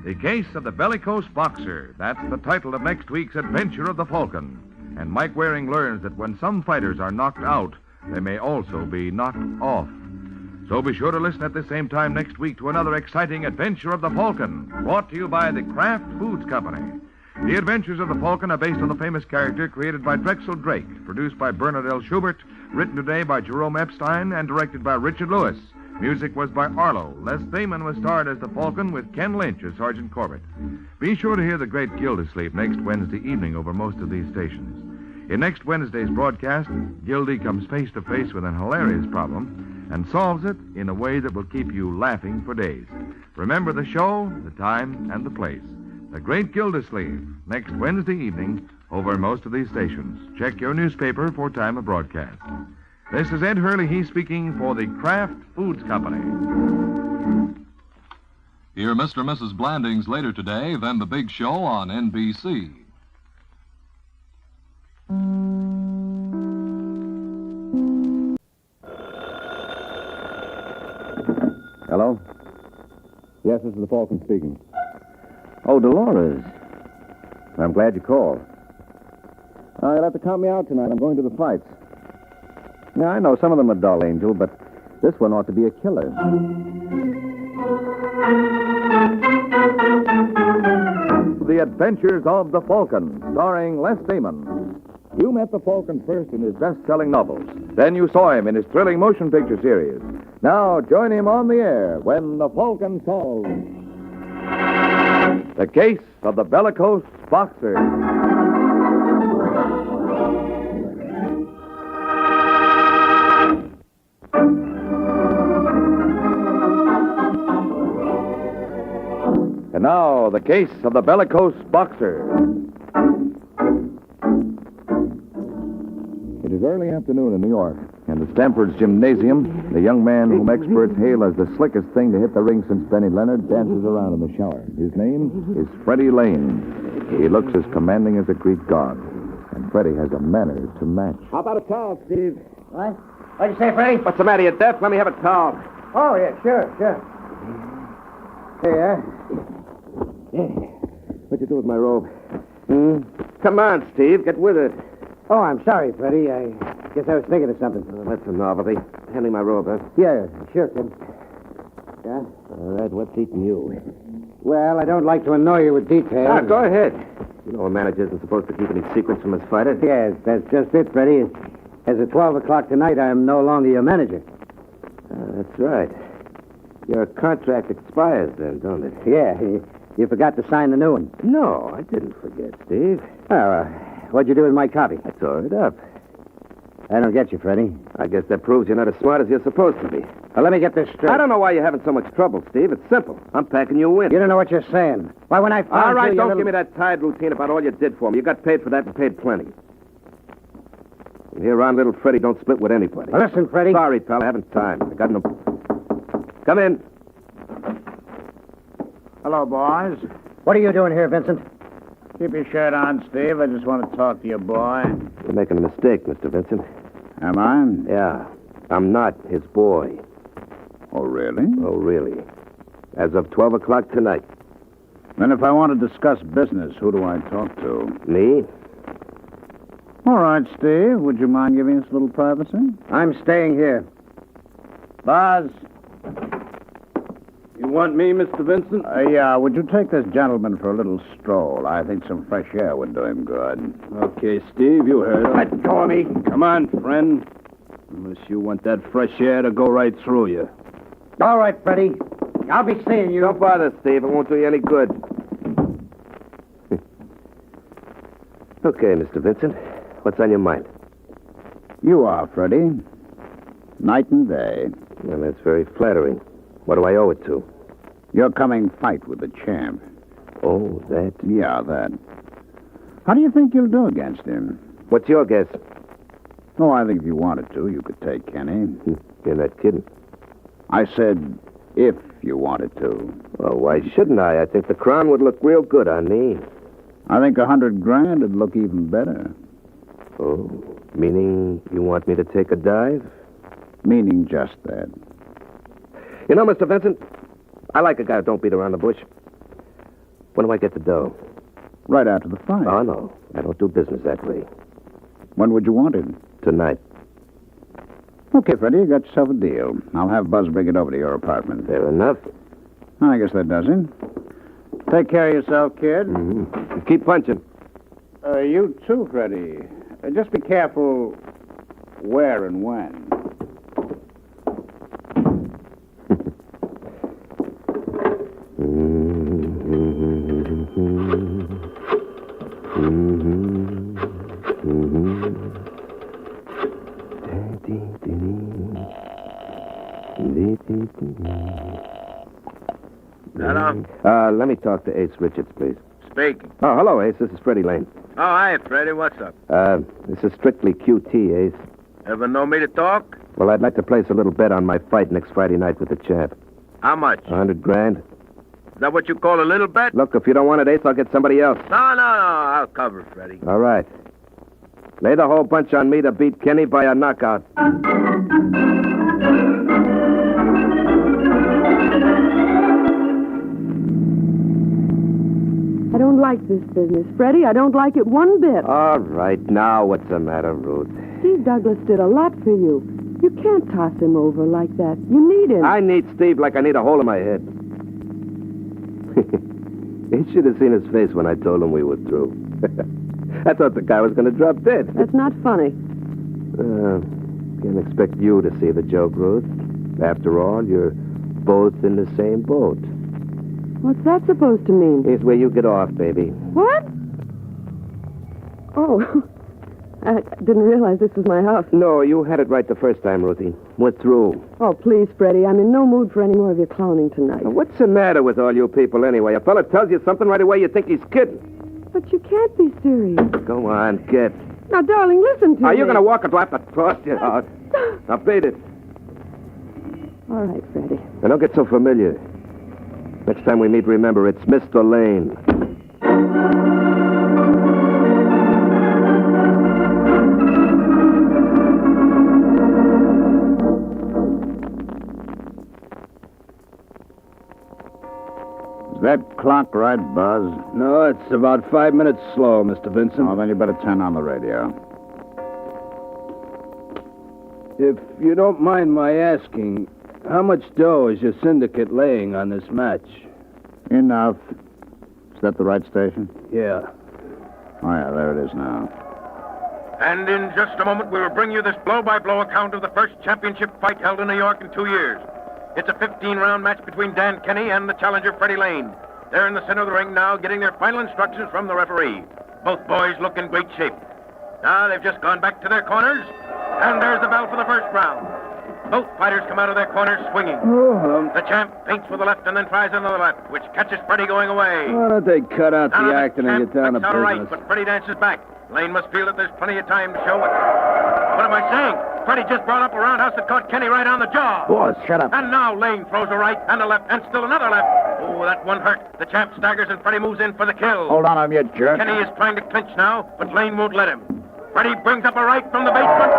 The case of the Bellicose boxer. That's the title of next week's adventure of the Falcon. And Mike Waring learns that when some fighters are knocked out, they may also be knocked off. So be sure to listen at the same time next week to another exciting adventure of the Falcon, brought to you by the Kraft Foods Company. The Adventures of the Falcon are based on the famous character created by Drexel Drake, produced by Bernard L. Schubert, written today by Jerome Epstein, and directed by Richard Lewis. Music was by Arlo. Les Damon was starred as the Falcon with Ken Lynch as Sergeant Corbett. Be sure to hear The Great Gildersleeve next Wednesday evening over most of these stations. In next Wednesday's broadcast, Gildy comes face to face with an hilarious problem and solves it in a way that will keep you laughing for days. Remember the show, the time, and the place. The Great Gildersleeve, next Wednesday evening over most of these stations. Check your newspaper for time of broadcast. This is Ed Hurley, he's speaking for the Kraft Foods Company. Hear Mr. and Mrs. Blandings later today, then the big show on NBC. Hello? Yes, this is the Falcon speaking. Oh, Dolores. I'm glad you called. You'll have to count me out tonight. I'm going to the fights. Yeah, I know some of them are dull, Angel, but this one ought to be a killer. The Adventures of the Falcon, starring Les Damon. You met the Falcon first in his best-selling novels. Then you saw him in his thrilling motion picture series. Now join him on the air when the Falcon solves the case of the Bellicose boxer. And now, the case of the Bellicose boxer. It is early afternoon in New York. In the Stamford's gymnasium, the young man whom experts hail as the slickest thing to hit the ring since Benny Leonard dances around in the shower. His name is Freddie Lane. He looks as commanding as a Greek god. And Freddie has a manner to match. How about a towel, Steve? What? What'd you say, Freddie? What's the matter, you deaf? Let me have a towel. Oh, yeah, sure. Here. What'd you do with my robe? Come on, Steve. Get with it. Oh, I'm sorry, Freddie. I guess I was thinking of something. Oh, that's a novelty. Hand me my robe, huh? Yeah, sure, kid. Yeah? All right, what's eating you? Well, I don't like to annoy you with details. Go ahead. You know a manager isn't supposed to keep any secrets from his fighters. Yes, that's just it, Freddie. As of 12 o'clock tonight, I'm no longer your manager. That's right. Your contract expires then, don't it? Yeah, you forgot to sign the new one. No, I didn't forget, Steve. Oh, what'd you do with my copy? I tore it up. I don't get you, Freddie. I guess that proves you're not as smart as you're supposed to be. Now, let me get this straight. I don't know why you're having so much trouble, Steve. It's simple. I'm packing you in. You don't know what you're saying. Why, when I found All right, you, don't give me that tired routine about all you did for me. You got paid for that and paid plenty. From here on, little Freddie don't split with anybody. Well, listen, Freddie. Sorry, pal. I haven't time. I got no... Come in. Hello, boys. What are you doing here, Vincent? Keep your shirt on, Steve. I just want to talk to you, boy. You're making a mistake, Mr. Vincent. Am I? Yeah. I'm not his boy. Oh, really? Oh, really. As of 12 o'clock tonight. Then if I want to discuss business, who do I talk to? Me? All right, Steve. Would you mind giving us a little privacy? I'm staying here. Buzz. You want me, Mr. Vincent? Yeah, would you take this gentleman for a little stroll? I think some fresh air would do him good. Okay, Steve, you heard him. Let go of me. Come on, friend. Unless you want that fresh air to go right through you. All right, Freddie. I'll be seeing you. Don't bother, Steve. It won't do you any good. Okay, Mr. Vincent. What's on your mind? You are, Freddie. Night and day. Well, that's very flattering. What do I owe it to? Your coming fight with the champ. Oh, that? Yeah, that. How do you think you'll do against him? What's your guess? Oh, I think if you wanted to, you could take Kenny. You're not kidding. I said if you wanted to. Well, why shouldn't I? I think the crown would look real good on me. I think $100,000 would look even better. Oh, meaning you want me to take a dive? Meaning just that. You know, Mr. Vincent, I like a guy who don't beat around the bush. When do I get the dough? Right after the fight. Oh, no. I don't do business that way. When would you want it? Tonight. Okay, Freddie, you got yourself a deal. I'll have Buzz bring it over to your apartment. Fair enough. I guess that does it. Take care of yourself, kid. Mm-hmm. Keep punching. You too, Freddie. Just be careful where and when. Hello? Let me talk to Ace Richards, please. Speaking. Oh, hello, Ace. This is Freddie Lane. Oh, hi, Freddie. What's up? This is strictly QT, Ace. Ever know me to talk? Well, I'd like to place a little bet on my fight next Friday night with the champ. How much? $100,000. Is that what you call a little bet? Look, if you don't want it, Ace, I'll get somebody else. No. I'll cover it, Freddie. All right. Lay the whole bunch on me to beat Kenny by a knockout. I don't like this business, Freddie. I don't like it one bit. All right. Now, what's the matter, Ruth? Steve Douglas did a lot for you. You can't toss him over like that. You need him. I need Steve like I need a hole in my head. He should have seen his face when I told him we were through. I thought the guy was going to drop dead. That's not funny. Can't expect you to see the joke, Ruth. After all, you're both in the same boat. What's that supposed to mean? Here's where you get off, baby. What? Oh, I didn't realize this was my house. No, you had it right the first time, Ruthie. We're through. Oh, please, Freddie. I'm in no mood for any more of your clowning tonight. Now, what's the matter with all you people anyway? A fella tells you something right away, you think he's kidding. But you can't be serious. Go on, get. Now, darling, listen to me. Are you going to walk or do I have to toss you out? Now, beat it. All right, Freddie. And don't get so familiar. Next time we meet, remember, it's Mr. Lane. Is that clock right, Buzz? No, it's about 5 minutes slow, Mr. Vincent. Oh, then you better turn on the radio. If you don't mind my asking, how much dough is your syndicate laying on this match? Enough. Is that the right station? Yeah. Oh, yeah, there it is now. And in just a moment, we will bring you this blow-by-blow account of the first championship fight held in New York in 2 years. It's a 15-round match between Dan Kenny and the challenger, Freddie Lane. They're in the center of the ring now, getting their final instructions from the referee. Both boys look in great shape. Now, they've just gone back to their corners, and there's the bell for the first round. Both fighters come out of their corners swinging. The champ feints with the left and then tries another left, which catches Freddie going away. Why don't they cut out Now the acting and get down to out right, business? but Freddie dances back. Lane must feel that there's plenty of time to show what am I saying? Freddie just brought up a roundhouse that caught Kenny right on the jaw. Boss, shut up. And now Lane throws a right and a left and still another left. Oh, that one hurt. The champ staggers and Freddie moves in for the kill. Hold on, you jerk. Kenny is trying to clinch now, but Lane won't let him. Freddie brings up a right from the basement.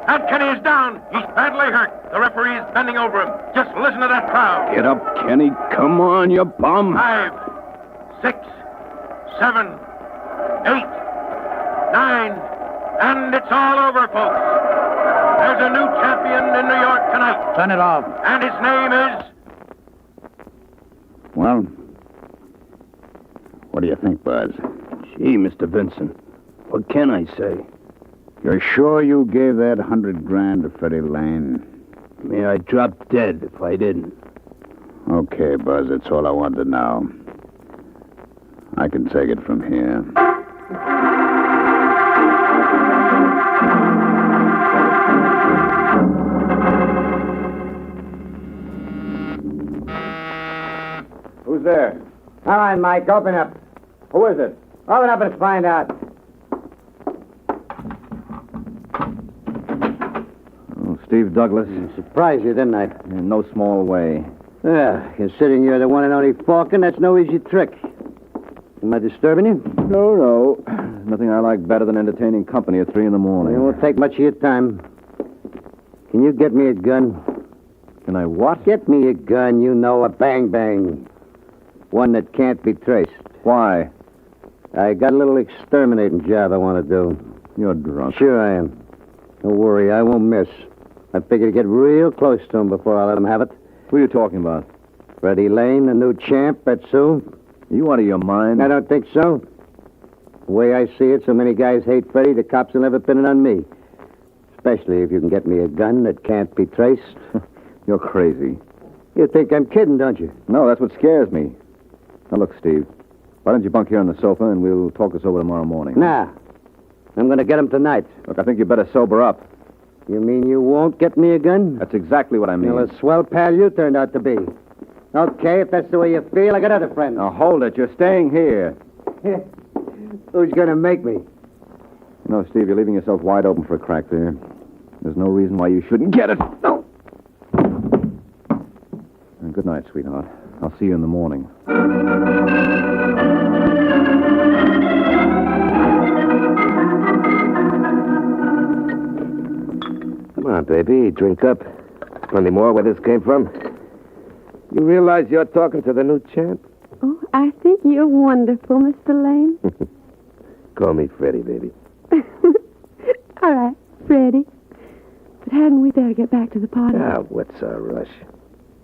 And Kenny is down. He's badly hurt. The referee is bending over him. Just listen to that crowd. Get up, Kenny. Come on, you bum. 5, 6, 7, 8, 9, and it's all over, folks. There's a new champion in New York tonight. Turn it off. And his name is... Well, what do you think, Buzz? Gee, Mr. Vincent, what can I say? You're sure you gave that $100,000 to Freddie Lane? May I drop dead if I didn't. Okay, Buzz, that's all I wanted to know. I can take it from here. Who's there? All right, Mike, open up. Who is it? Open up and find out. Oh, Steve Douglas. Surprised you, didn't I? In no small way. Yeah, considering you're the one and only Falcon, that's no easy trick. Am I disturbing you? No. Nothing I like better than entertaining company at 3 in the morning. It won't take much of your time. Can you get me a gun? Can I what? Get me a gun, you know, a bang-bang. One that can't be traced. Why? I got a little exterminating job I want to do. You're drunk. Sure I am. Don't worry, I won't miss. I figure to get real close to him before I let him have it. Who are you talking about? Freddie Lane, the new champ, that's who. You out of your mind? I don't think so. The way I see it, so many guys hate Freddie, the cops will never pin it on me. Especially if you can get me a gun that can't be traced. You're crazy. You think I'm kidding, don't you? No, that's what scares me. Now, look, Steve. Why don't you bunk here on the sofa and we'll talk this over tomorrow morning? Nah. I'm going to get him tonight. Look, I think you better sober up. You mean you won't get me a gun? That's exactly what I mean. Well, a swell pal you turned out to be. Okay, if that's the way you feel, I got other friends. Now, hold it. You're staying here. Who's going to make me? You know, Steve, you're leaving yourself wide open for a crack there. There's no reason why you shouldn't get it. No. And good night, sweetheart. I'll see you in the morning. Come on, baby. Drink up. Plenty more where this came from. You realize you're talking to the new champ? Oh, I think you're wonderful, Mr. Lane. Call me Freddie, baby. All right, Freddie. But hadn't we better get back to the party? Ah, what's our rush?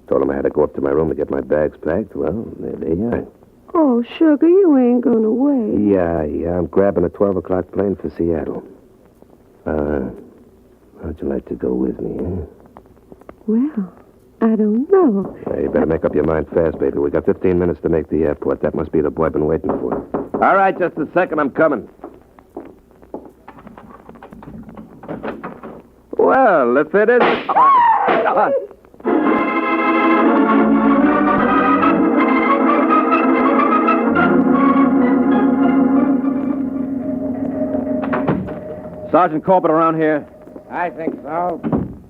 Told him I had to go up to my room to get my bags packed. Well, there they are. Oh, sugar, you ain't gonna wait. Yeah. I'm grabbing a 12 o'clock plane for Seattle. How'd you like to go with me, huh? Well, I don't know. Well, you better make up your mind fast, baby. We got 15 minutes to make the airport. That must be the boy I've been waiting for. All right, just a second. I'm coming. Well, if it is... Oh, Sergeant Corbett around here? I think so.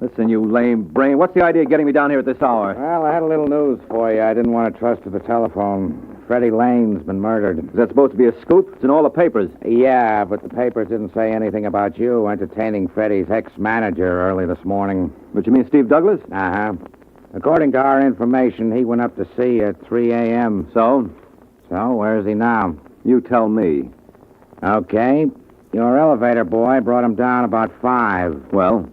Listen, you lame brain. What's the idea of getting me down here at this hour? Well, I had a little news for you. I didn't want to trust to the telephone. Freddie Lane's been murdered. Is that supposed to be a scoop? It's in all the papers. Yeah, but the papers didn't say anything about you entertaining Freddie's ex-manager early this morning. But you mean Steve Douglas? Uh-huh. According to our information, he went up to see you at 3 a.m. So? So, where's he now? You tell me. Okay. Your elevator boy brought him down about 5. Well?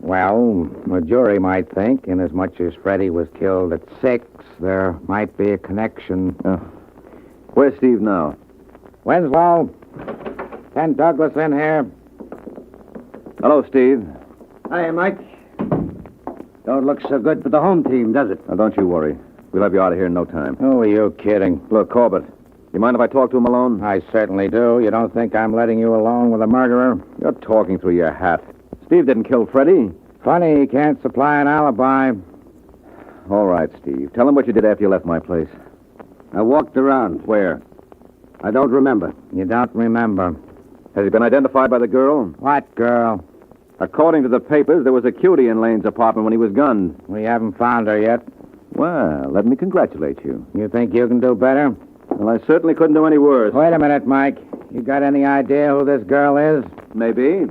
Well, the jury might think, inasmuch as Freddie was killed at 6, there might be a connection. Where's Steve now? Winslow. Send Douglas in here. Hello, Steve. Hi, Mike. Don't look so good for the home team, does it? Now, don't you worry. We'll have you out of here in no time. Who are you kidding? Look, Corbett, you mind if I talk to him alone? I certainly do. You don't think I'm letting you alone with a murderer? You're talking through your hat. Steve didn't kill Freddie. Funny he can't supply an alibi. All right, Steve. Tell him what you did after you left my place. I walked around. Where? I don't remember. You don't remember. Has he been identified by the girl? What girl? According to the papers, there was a cutie in Lane's apartment when he was gunned. We haven't found her yet. Well, let me congratulate you. You think you can do better? Well, I certainly couldn't do any worse. Wait a minute, Mike. You got any idea who this girl is? Maybe.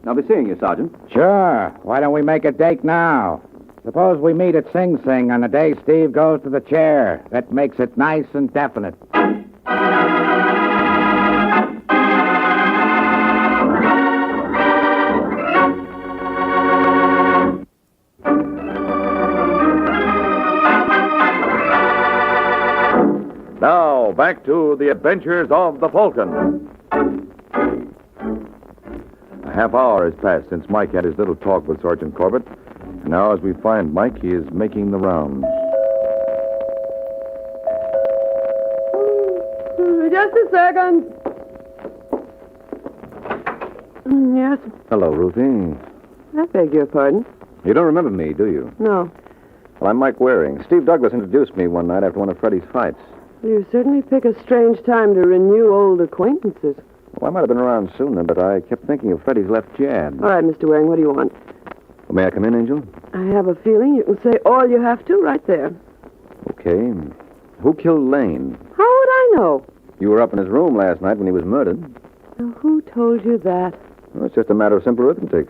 I'll be seeing you, Sergeant. Sure. Why don't we make a date now? Suppose we meet at Sing Sing on the day Steve goes to the chair. That makes it nice and definite. Now, back to the adventures of the Falcon. A half hour has passed since Mike had his little talk with Sergeant Corbett. And now, as we find Mike, he is making the rounds. Just a second. Yes, Hello, Ruthie. I beg your pardon. You don't remember me, do you? No. Well, I'm Mike Waring. Steve Douglas introduced me one night after one of Freddie's fights. You certainly pick a strange time to renew old acquaintances. Well, I might have been around sooner, but I kept thinking of Freddie's left jab. All right, Mr. Waring, what do you want? Well, may I come in, Angel? I have a feeling you can say all you have to right there. Okay. Who killed Lane? How would I know? You were up in his room last night when he was murdered. Now, who told you that? Well, it's just a matter of simple arithmetic.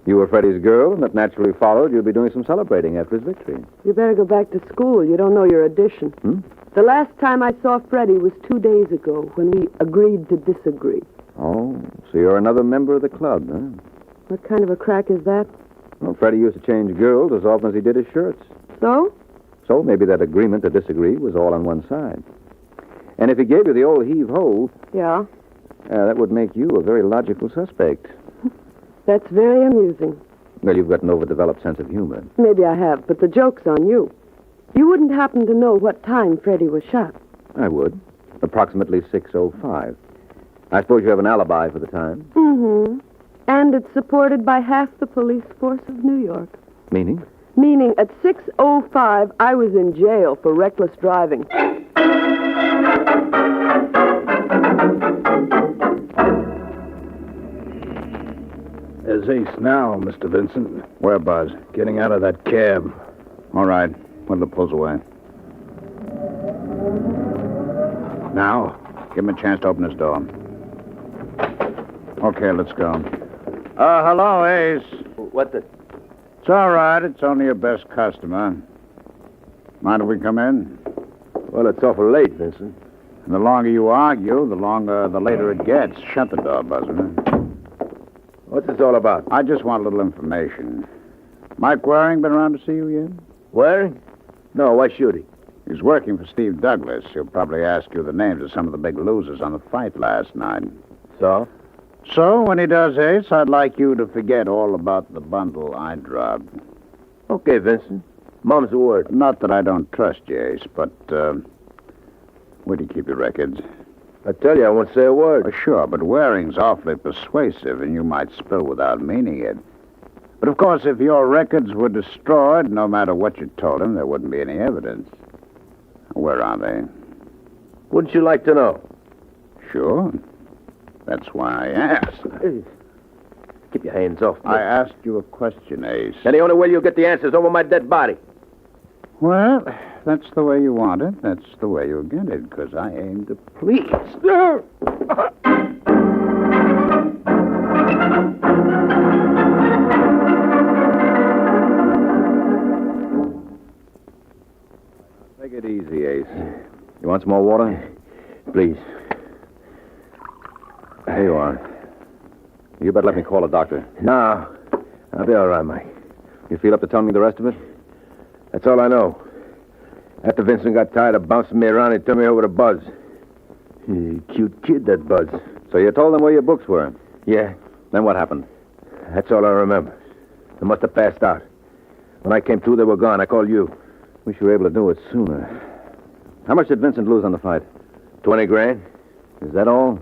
You were Freddie's girl, and that naturally followed you'd be doing some celebrating after his victory. You better go back to school. You don't know your addition. The last time I saw Freddie was 2 days ago when we agreed to disagree. Oh, so you're another member of the club, huh? What kind of a crack is that? Well, Freddie used to change girls as often as he did his shirts. So? So maybe that agreement to disagree was all on one side. And if he gave you the old heave-ho... Yeah? that would make you a very logical suspect. That's very amusing. Well, you've got an overdeveloped sense of humor. Maybe I have, but the joke's on you. You wouldn't happen to know what time Freddie was shot. I would. Approximately 6:05. I suppose you have an alibi for the time. Mm-hmm. And it's supported by half the police force of New York. Meaning? Meaning at 6:05, I was in jail for reckless driving. There's Ace now, Mr. Vincent. Where, Buzz? Getting out of that cab. All right. Whittle pulls away. Now, give him a chance to open his door. Okay, let's go. Hello, Ace. What the... It's all right. It's only your best customer. Mind if we come in? Well, it's awful late, Vincent. And the longer you argue, the later it gets. Shut the door, Buzzer. What's this all about? I just want a little information. Mike Waring been around to see you yet? Waring? No, why should he? He's working for Steve Douglas. He'll probably ask you the names of some of the big losers on the fight last night. So? So, when he does, Ace, I'd like you to forget all about the bundle I dropped. Okay, Vincent. Mom's the word. Not that I don't trust you, Ace, but, where do you keep your records? I tell you, I won't say a word. Sure, but Waring's awfully persuasive, and you might spill without meaning it. But, of course, if your records were destroyed, no matter what you told him, there wouldn't be any evidence. Where are they? Wouldn't you like to know? Sure. That's why I asked. Keep your hands off me. I asked you a question, Ace. And the only way you'll get the answer's over my dead body. Well, that's the way you want it. That's the way you'll get it, because I aim to please. Take it easy, Ace. You want some more water? Please. Here you are. You better let me call a doctor. No. I'll be all right, Mike. You feel up to telling me the rest of it? That's all I know. After Vincent got tired of bouncing me around, he turned me over to Buzz. Cute kid, that Buzz. So you told them where your books were? Yeah. Then what happened? That's all I remember. They must have passed out. When I came to, they were gone. I called you. Wish you were able to do it sooner. How much did Vincent lose on the fight? 20 grand. Is that all?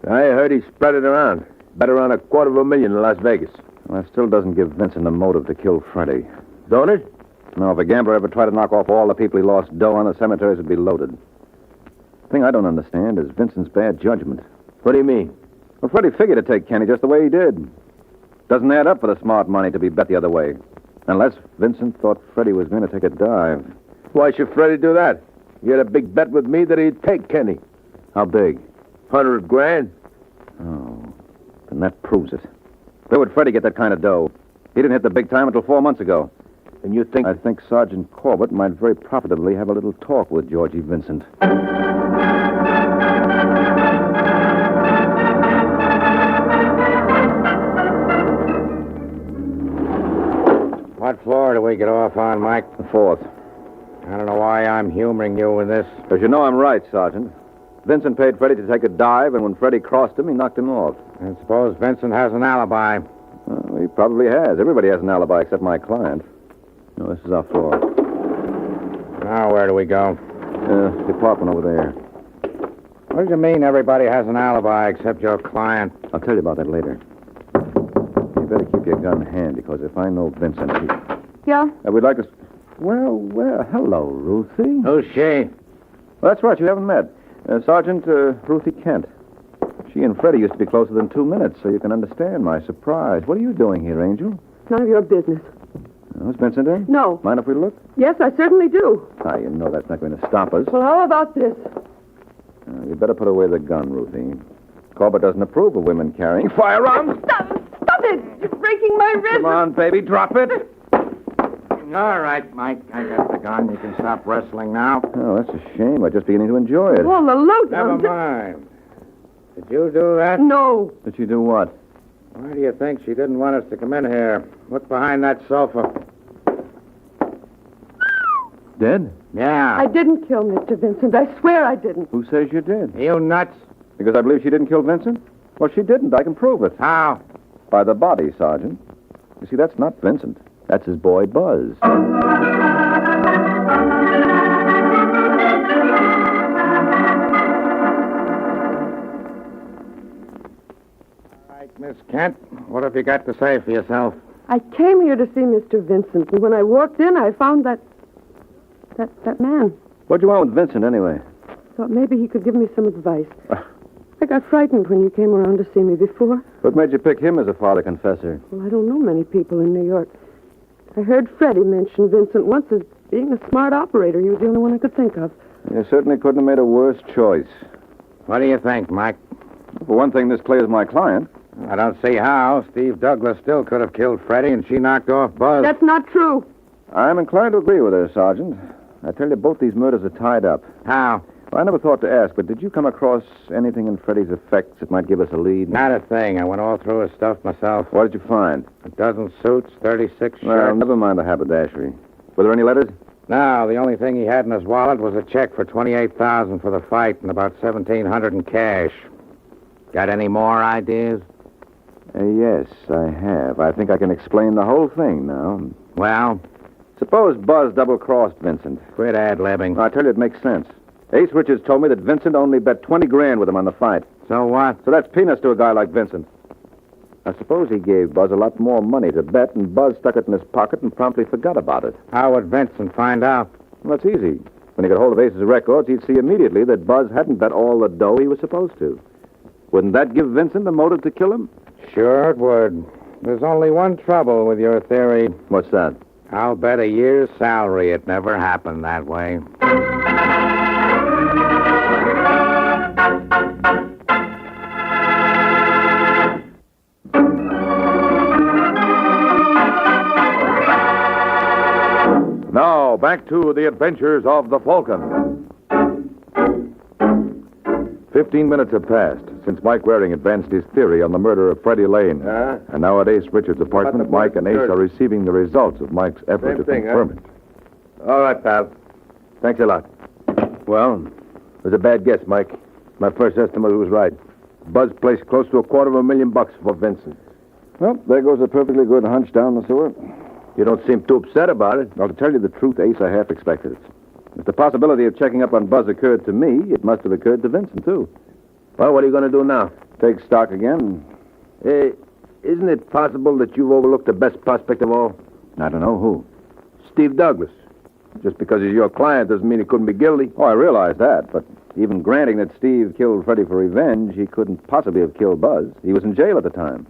I heard he spread it around. Bet around $250,000 in Las Vegas. That still doesn't give Vincent a motive to kill Freddie. Don't it? No, if a gambler ever tried to knock off all the people he lost dough on, the cemeteries would be loaded. The thing I don't understand is Vincent's bad judgment. What do you mean? Well, Freddie figured to take Kenny just the way he did. Doesn't add up for the smart money to be bet the other way. Unless Vincent thought Freddie was going to take a dive. Why should Freddie do that? He had a big bet with me that he'd take Kenny. How big? 100 grand. Oh, then that proves it. Where would Freddie get that kind of dough? He didn't hit the big time until 4 months ago. And you think... I think Sergeant Corbett might very profitably have a little talk with Georgie Vincent. What floor do we get off on, Mike? The 4th. I don't know why I'm humoring you with this. Because you know I'm right, Sergeant. Vincent paid Freddie to take a dive, and when Freddie crossed him, he knocked him off. And suppose Vincent has an alibi. Well, he probably has. Everybody has an alibi except my client. No, this is our floor. Now, where do we go? Department over there. What do you mean everybody has an alibi except your client? I'll tell you about that later. You better keep your gun handy, because if I know Vincent, Yeah? we'd like to... Well, hello, Ruthie. Who's she? Well, that's right, you haven't met. Sergeant Ruthie Kent. She and Freddie used to be closer than 2 minutes, so you can understand my surprise. What are you doing here, Angel? None of your business. Is Vincent in? No. Mind if we look? Yes, I certainly do. You know that's not going to stop us. Well, how about this? You better put away the gun, Ruthie. Corbett doesn't approve of women carrying firearms. Stop it! You're breaking my wrist. Come on, baby, drop it. All right, Mike. I got the gun. You can stop wrestling now. Oh, that's a shame. I'm just beginning to enjoy it. Well, the load. Never mind. Did you do that? No. Did you do what? Why do you think she didn't want us to come in here? What's behind that sofa? Dead? Yeah. I didn't kill Mr. Vincent. I swear I didn't. Who says you did? You nuts? Because I believe she didn't kill Vincent? Well, she didn't. I can prove it. How? By the body, Sergeant. You see, that's not Vincent. That's his boy, Buzz. All right, Miss Kent, what have you got to say for yourself? I came here to see Mr. Vincent, and when I walked in, I found that man. What do you want with Vincent, anyway? Thought maybe he could give me some advice. I got frightened when you came around to see me before. What made you pick him as a father confessor? Well, I don't know many people in New York. I heard Freddie mention Vincent once as being a smart operator. He was the only one I could think of. You certainly couldn't have made a worse choice. What do you think, Mike? For one thing, this clears my client. I don't see how. Steve Douglas still could have killed Freddie, and she knocked off Buzz. That's not true. I'm inclined to agree with her, Sergeant. I tell you, both these murders are tied up. How? Well, I never thought to ask, but did you come across anything in Freddie's effects that might give us a lead? Not a thing. I went all through his stuff myself. What did you find? A dozen suits, 36 shirts. Well, never mind the haberdashery. Were there any letters? No, the only thing he had in his wallet was a check for $28,000 for the fight and about $1,700 in cash. Got any more ideas? Yes, I have. I think I can explain the whole thing now. Well? Suppose Buzz double-crossed Vincent. Quit ad-libbing. I tell you, it makes sense. Ace Richards told me that Vincent only bet 20 grand with him on the fight. So what? So that's peanuts to a guy like Vincent. I suppose he gave Buzz a lot more money to bet, and Buzz stuck it in his pocket and promptly forgot about it. How would Vincent find out? Well, that's easy. When he got hold of Ace's records, he'd see immediately that Buzz hadn't bet all the dough he was supposed to. Wouldn't that give Vincent the motive to kill him? Sure it would. There's only one trouble with your theory. What's that? I'll bet a year's salary it never happened that way. Now, back to the adventures of the Falcon. 15 minutes have passed since Mike Waring advanced his theory on the murder of Freddie Lane. And now at Ace Richards' apartment, Mike and Ace are receiving the results of Mike's effort to confirm it. All right, pal. Thanks a lot. Well, it was a bad guess, Mike. My first estimate was right. Buzz placed close to $250,000 for Vincent. Well, there goes a perfectly good hunch down the sewer. You don't seem too upset about it. Well, to tell you the truth, Ace, I half expected it. If the possibility of checking up on Buzz occurred to me, it must have occurred to Vincent, too. Well, what are you going to do now? Take stock again. Isn't it possible that you've overlooked the best prospect of all? I don't know who. Steve Douglas. Just because he's your client doesn't mean he couldn't be guilty. Oh, I realize that, but even granting that Steve killed Freddie for revenge, he couldn't possibly have killed Buzz. He was in jail at the time.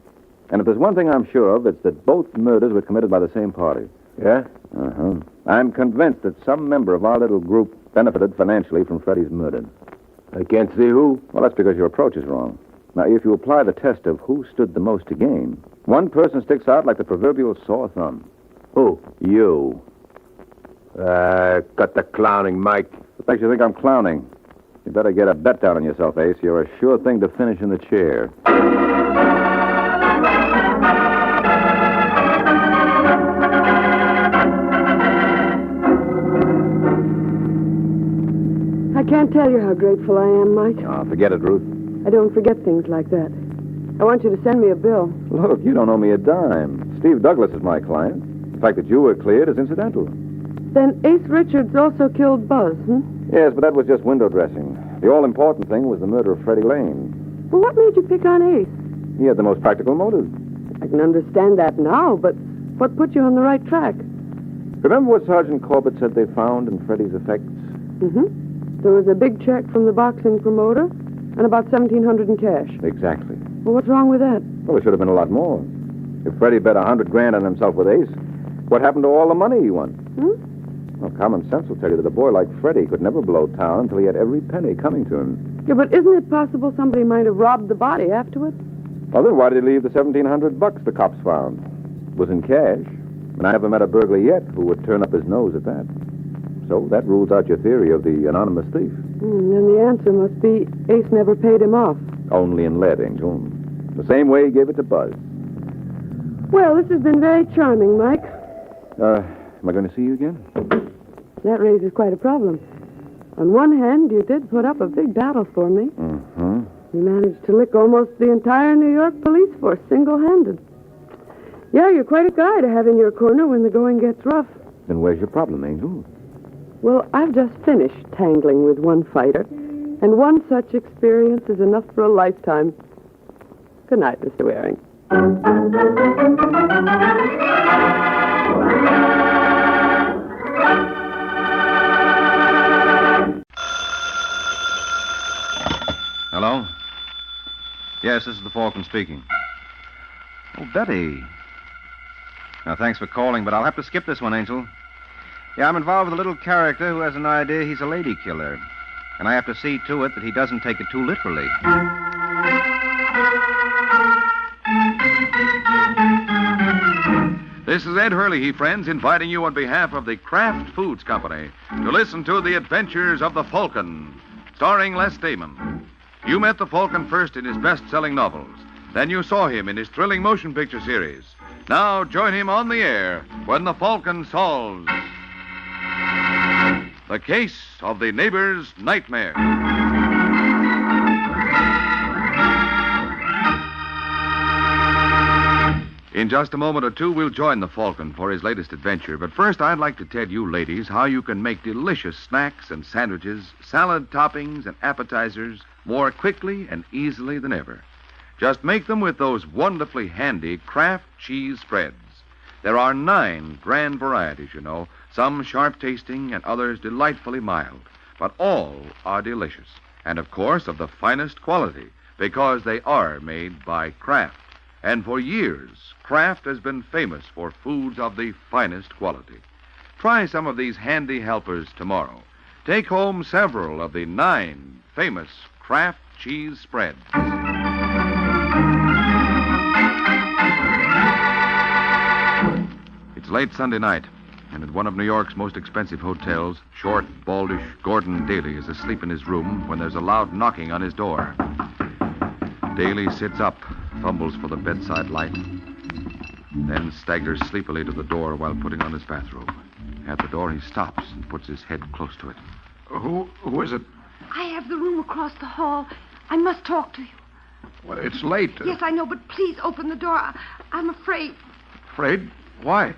And if there's one thing I'm sure of, it's that both murders were committed by the same party. Yeah? Uh-huh. I'm convinced that some member of our little group benefited financially from Freddie's murder. I can't see who. Well, that's because your approach is wrong. Now, if you apply the test of who stood the most to gain, one person sticks out like the proverbial sore thumb. Who? You. Cut the clowning, Mike. What makes you think I'm clowning? You better get a bet down on yourself, Ace. You're a sure thing to finish in the chair. I can't tell you how grateful I am, Mike. Oh, forget it, Ruth. I don't forget things like that. I want you to send me a bill. Look, you don't owe me a dime. Steve Douglas is my client. The fact that you were cleared is incidental. Then Ace Richards also killed Buzz, Yes, but that was just window dressing. The all-important thing was the murder of Freddie Lane. Well, what made you pick on Ace? He had the most practical motive. I can understand that now, but what put you on the right track? Remember what Sergeant Corbett said they found in Freddie's effects? Mm-hmm. There was a big check from the boxing promoter and about $1,700 in cash. Exactly. Well, what's wrong with that? Well, there should have been a lot more. If Freddie bet $100,000 on himself with Ace, what happened to all the money he won? Well, common sense will tell you that a boy like Freddie could never blow town until he had every penny coming to him. Yeah, but isn't it possible somebody might have robbed the body afterward? Well, then why did he leave the $1,700 the cops found? It was in cash, and I never met a burglar yet who would turn up his nose at that. So that rules out your theory of the anonymous thief. Then the answer must be Ace never paid him off. Only in lead, Angel. The same way he gave it to Buzz. Well, this has been very charming, Mike. Am I going to see you again? That raises quite a problem. On one hand, you did put up a big battle for me. Mm-hmm. You managed to lick almost the entire New York police force single-handed. Yeah, you're quite a guy to have in your corner when the going gets rough. Then where's your problem, Angel? Well, I've just finished tangling with one fighter, and one such experience is enough for a lifetime. Good night, Mr. Waring. Hello? Yes, this is the Falcon speaking. Oh, Betty. Now, thanks for calling, but I'll have to skip this one, Angel. Yeah, I'm involved with a little character who has an idea he's a lady killer. And I have to see to it that he doesn't take it too literally. This is Ed Hurley, friends, inviting you on behalf of the Kraft Foods Company to listen to The Adventures of the Falcon, starring Les Damon. You met the Falcon first in his best-selling novels. Then you saw him in his thrilling motion picture series. Now join him on the air when the Falcon solves the case of the neighbor's nightmare. In just a moment or two, we'll join the Falcon for his latest adventure. But first, I'd like to tell you, ladies, how you can make delicious snacks and sandwiches, salad toppings, and appetizers more quickly and easily than ever. Just make them with those wonderfully handy Kraft cheese spreads. There are 9 grand varieties, you know, some sharp-tasting and others delightfully mild. But all are delicious, and of course of the finest quality, because they are made by Kraft. And for years, Kraft has been famous for foods of the finest quality. Try some of these handy helpers tomorrow. Take home several of the 9 famous Kraft cheese spreads. It's late Sunday night, and at one of New York's most expensive hotels, short, baldish Gordon Daly is asleep in his room when there's a loud knocking on his door. Daly sits up, fumbles for the bedside light, then staggers sleepily to the door while putting on his bathrobe. At the door, he stops and puts his head close to it. Who is it? I have the room across the hall. I must talk to you. Well, it's late. Yes, I know, but please open the door. I'm afraid. Afraid? Why?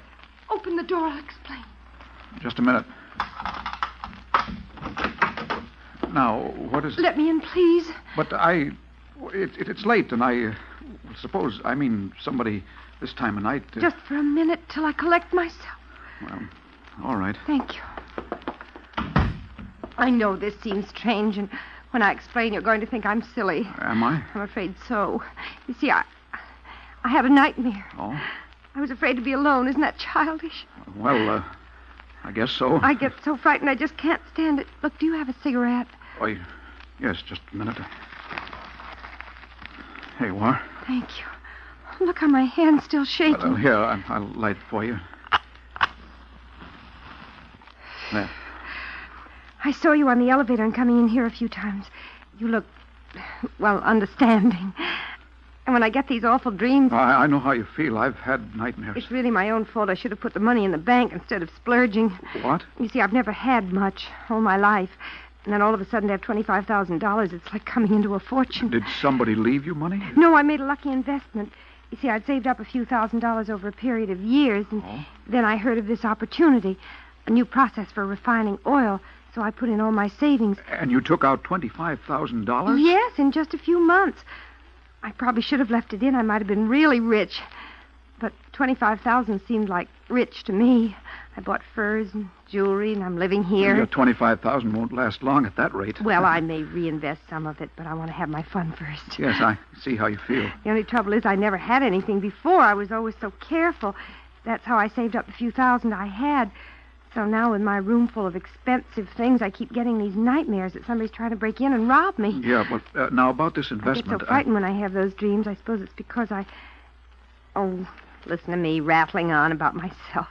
Open the door, I'll explain. Just a minute. Now, what is... Let me in, please. But it's late, and I was suppose, somebody this time of night... Just for a minute till I collect myself. Well, all right. Thank you. I know this seems strange, and when I explain, you're going to think I'm silly. Am I? I'm afraid so. You see, I had a nightmare. Oh? I was afraid to be alone. Isn't that childish? Well, I guess so. I get so frightened I just can't stand it. Look, do you have a cigarette? Oh, yes, just a minute. Here you are. Thank you. Look how my hand's still shaking. Here, I'll light it for you. There. I saw you on the elevator and coming in here a few times. You look, well, understanding. And when I get these awful dreams... I know how you feel. I've had nightmares. It's really my own fault. I should have put the money in the bank instead of splurging. What? You see, I've never had much all my life. And then all of a sudden to have $25,000, it's like coming into a fortune. Did somebody leave you money? No, I made a lucky investment. You see, I'd saved up a few $1,000s over a period of years, and then I heard of this opportunity, a new process for refining oil, so I put in all my savings. And you took out $25,000? Yes, in just a few months. I probably should have left it in. I might have been really rich. But $25,000 seemed like rich to me. I bought furs and jewelry, and I'm living here. Your $25,000 won't last long at that rate. Well, I may reinvest some of it, but I want to have my fun first. Yes, I see how you feel. The only trouble is I never had anything before. I was always so careful. That's how I saved up the few thousand I had. So now with my room full of expensive things, I keep getting these nightmares that somebody's trying to break in and rob me. Yeah, but now about this investment... I get so frightened when I have those dreams. I suppose it's because I... Oh, listen to me rattling on about myself.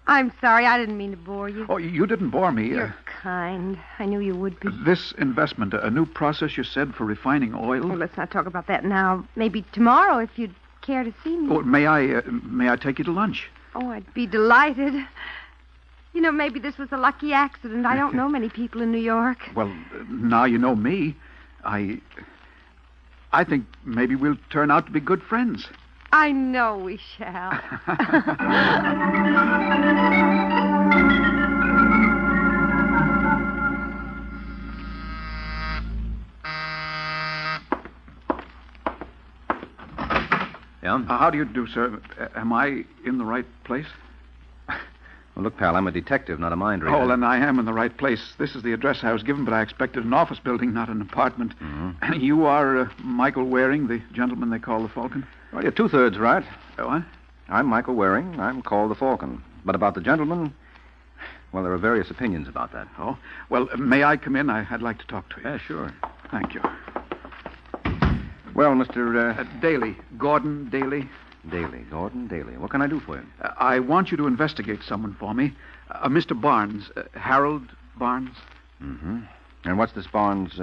I'm sorry. I didn't mean to bore you. Oh, you didn't bore me. You're kind. I knew you would be. This investment, a new process you said for refining oil? Well, let's not talk about that now. Maybe tomorrow if you'd care to see me. Oh, may I take you to lunch? Oh, I'd be delighted. You know, maybe this was a lucky accident. I don't know many people in New York. Well, now you know me. I think maybe we'll turn out to be good friends. I know we shall. Yeah? How do you do, sir? Am I in the right place? Well, look, pal, I'm a detective, not a mind reader. Oh, then I am in the right place. This is the address I was given, but I expected an office building, not an apartment. Mm-hmm. You are Michael Waring, the gentleman they call the Falcon? Well, you're two-thirds right. Oh, what? I'm Michael Waring. I'm called the Falcon. But about the gentleman, well, there are various opinions about that. Oh, well, may I come in? I'd like to talk to you. Yeah, sure. Thank you. Well, Mr. Daly. Gordon Daly. Daly. Gordon Daly. What can I do for you? I want you to investigate someone for me. Mr. Barnes. Harold Barnes. Mm-hmm. And what's this Barnes,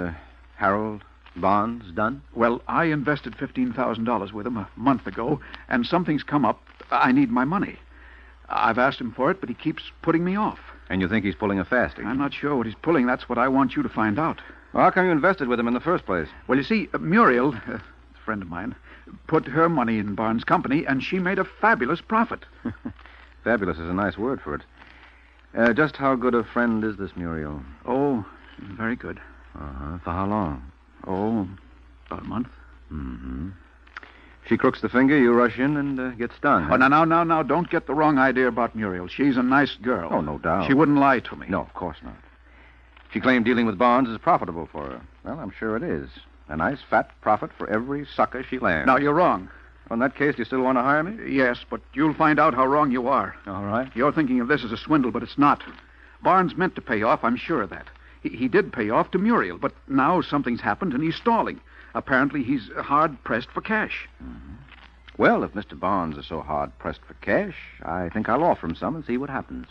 Harold Barnes done? Well, I invested $15,000 with him a month ago, and something's come up. I need my money. I've asked him for it, but he keeps putting me off. And you think he's pulling a fasting? I'm not sure what he's pulling. That's what I want you to find out. Well, how come you invested with him in the first place? Well, you see, Muriel, a friend of mine, put her money in Barnes' company, and she made a fabulous profit. Fabulous is a nice word for it. Just how good a friend is this Muriel? Oh, very good. Uh-huh. For how long? Oh, about a month. Mm-hmm. She crooks the finger, you rush in and get stung. Oh, now, don't get the wrong idea about Muriel. She's a nice girl. Oh, no doubt. She wouldn't lie to me. No, of course not. She claimed dealing with Barnes is profitable for her. Well, I'm sure it is. A nice fat profit for every sucker she lands. Now, you're wrong. Well, in that case, do you still want to hire me? Yes, but you'll find out how wrong you are. All right. You're thinking of this as a swindle, but it's not. Barnes meant to pay off, I'm sure of that. He did pay off to Muriel, but now something's happened and he's stalling. Apparently, he's hard-pressed for cash. Mm-hmm. Well, if Mr. Barnes is so hard-pressed for cash, I think I'll offer him some and see what happens.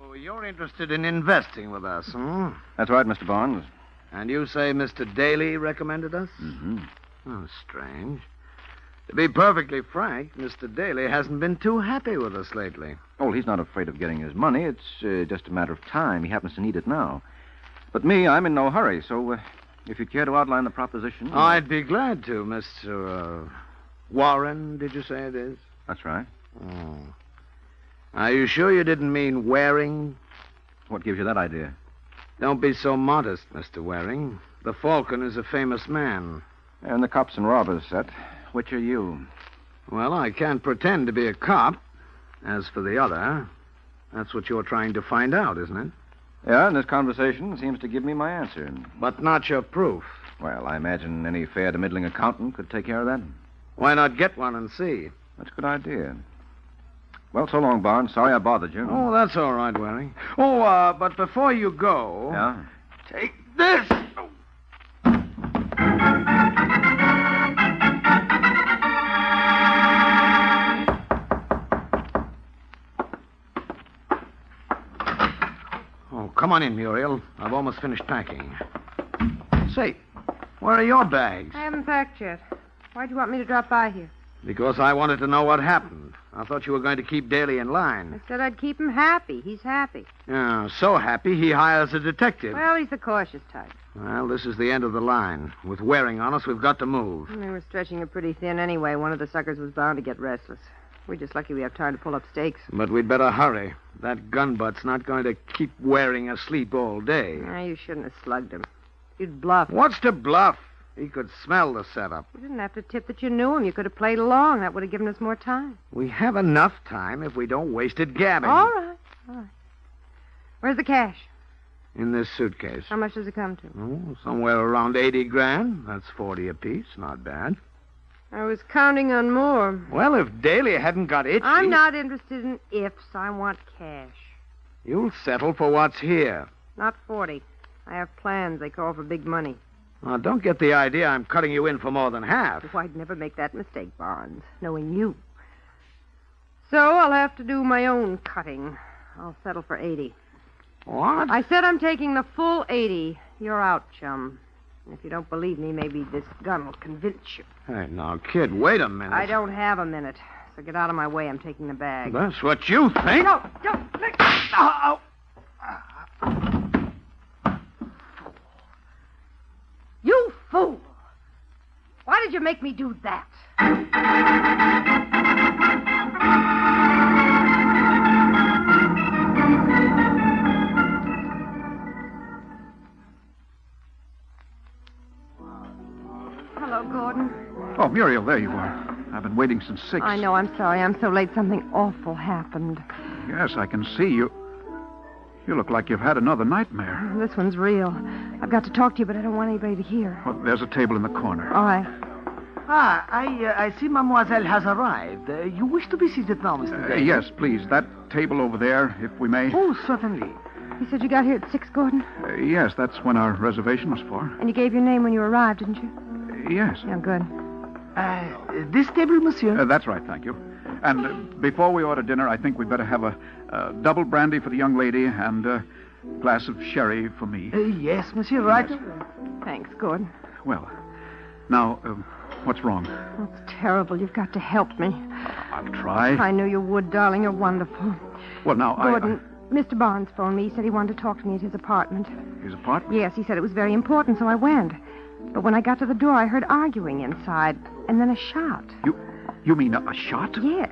Oh, you're interested in investing with us, hmm? That's right, Mr. Barnes. And you say Mr. Daly recommended us? Mm-hmm. Oh, strange. To be perfectly frank, Mr. Daly hasn't been too happy with us lately. Oh, he's not afraid of getting his money. It's just a matter of time. He happens to need it now. But me, I'm in no hurry, so if you'd care to outline the proposition... I'd be glad to, Mr. Warren, did you say it is? That's right. Oh. Are you sure you didn't mean Waring? What gives you that idea? Don't be so modest, Mr. Waring. The Falcon is a famous man. And the cops and robbers set. Which are you? Well, I can't pretend to be a cop. As for the other, that's what you're trying to find out, isn't it? Yeah, and this conversation seems to give me my answer. But not your proof. Well, I imagine any fair to middling accountant could take care of that. Why not get one and see? That's a good idea. Well, so long, Barnes. Sorry I bothered you. Oh, that's all right, Waring. Oh, but before you go... Yeah? Take this! Oh, come on in, Muriel. I've almost finished packing. Say, where are your bags? I haven't packed yet. Why'd you want me to drop by here? Because I wanted to know what happened. I thought you were going to keep Daly in line. I said I'd keep him happy. He's happy. Yeah, so happy he hires a detective. Well, he's the cautious type. Well, this is the end of the line. With Waring on us, we've got to move. They were stretching it pretty thin anyway. One of the suckers was bound to get restless. We're just lucky we have time to pull up stakes. But we'd better hurry. That gunbutt's not going to keep Waring asleep all day. You shouldn't have slugged him. You'd bluff. What's to bluff? He could smell the setup. You didn't have to tip that you knew him. You could have played along. That would have given us more time. We have enough time if we don't waste it gabbing. All right. Where's the cash? In this suitcase. How much does it come to? Oh, somewhere around 80 grand. That's 40 apiece. Not bad. I was counting on more. Well, if Daly hadn't got itchy... I'm not interested in ifs. I want cash. You'll settle for what's here. Not 40. I have plans. They call for big money. Now, don't get the idea I'm cutting you in for more than half. Oh, I'd never make that mistake, Barnes, knowing you. So I'll have to do my own cutting. I'll settle for 80. What? I said I'm taking the full 80. You're out, chum. If you don't believe me, maybe this gun will convince you. Hey, now, kid, wait a minute. I don't have a minute. So get out of my way. I'm taking the bag. That's what you think? No, don't. Oh. You fool! Why did you make me do that? Hello, Gordon. Oh, Muriel, there you are. I've been waiting since 6. I know, I'm sorry. I'm so late. Something awful happened. Yes, I can see you. You look like you've had another nightmare. This one's real. I've got to talk to you, but I don't want anybody to hear. Well, there's a table in the corner. All right. I see Mademoiselle has arrived. You wish to be seated now, Mr. Daly? Yes, please. That table over there, if we may. Oh, certainly. You said you got here at 6, Gordon? Yes, that's when our reservation was for. And you gave your name when you arrived, didn't you? Yes. Yeah, good. This table, monsieur? That's right, thank you. And before we order dinner, I think we'd better have a double brandy for the young lady and a glass of sherry for me. Yes, monsieur, right. Yes. Thanks, Gordon. Well, now, what's wrong? It's terrible. You've got to help me. I'll try. I knew you would, darling. You're wonderful. Well, now, Gordon, Mr. Barnes phoned me. He said he wanted to talk to me at his apartment. His apartment? Yes, he said it was very important, so I went. But when I got to the door, I heard arguing inside, and then a shot. You mean a shot? Yes.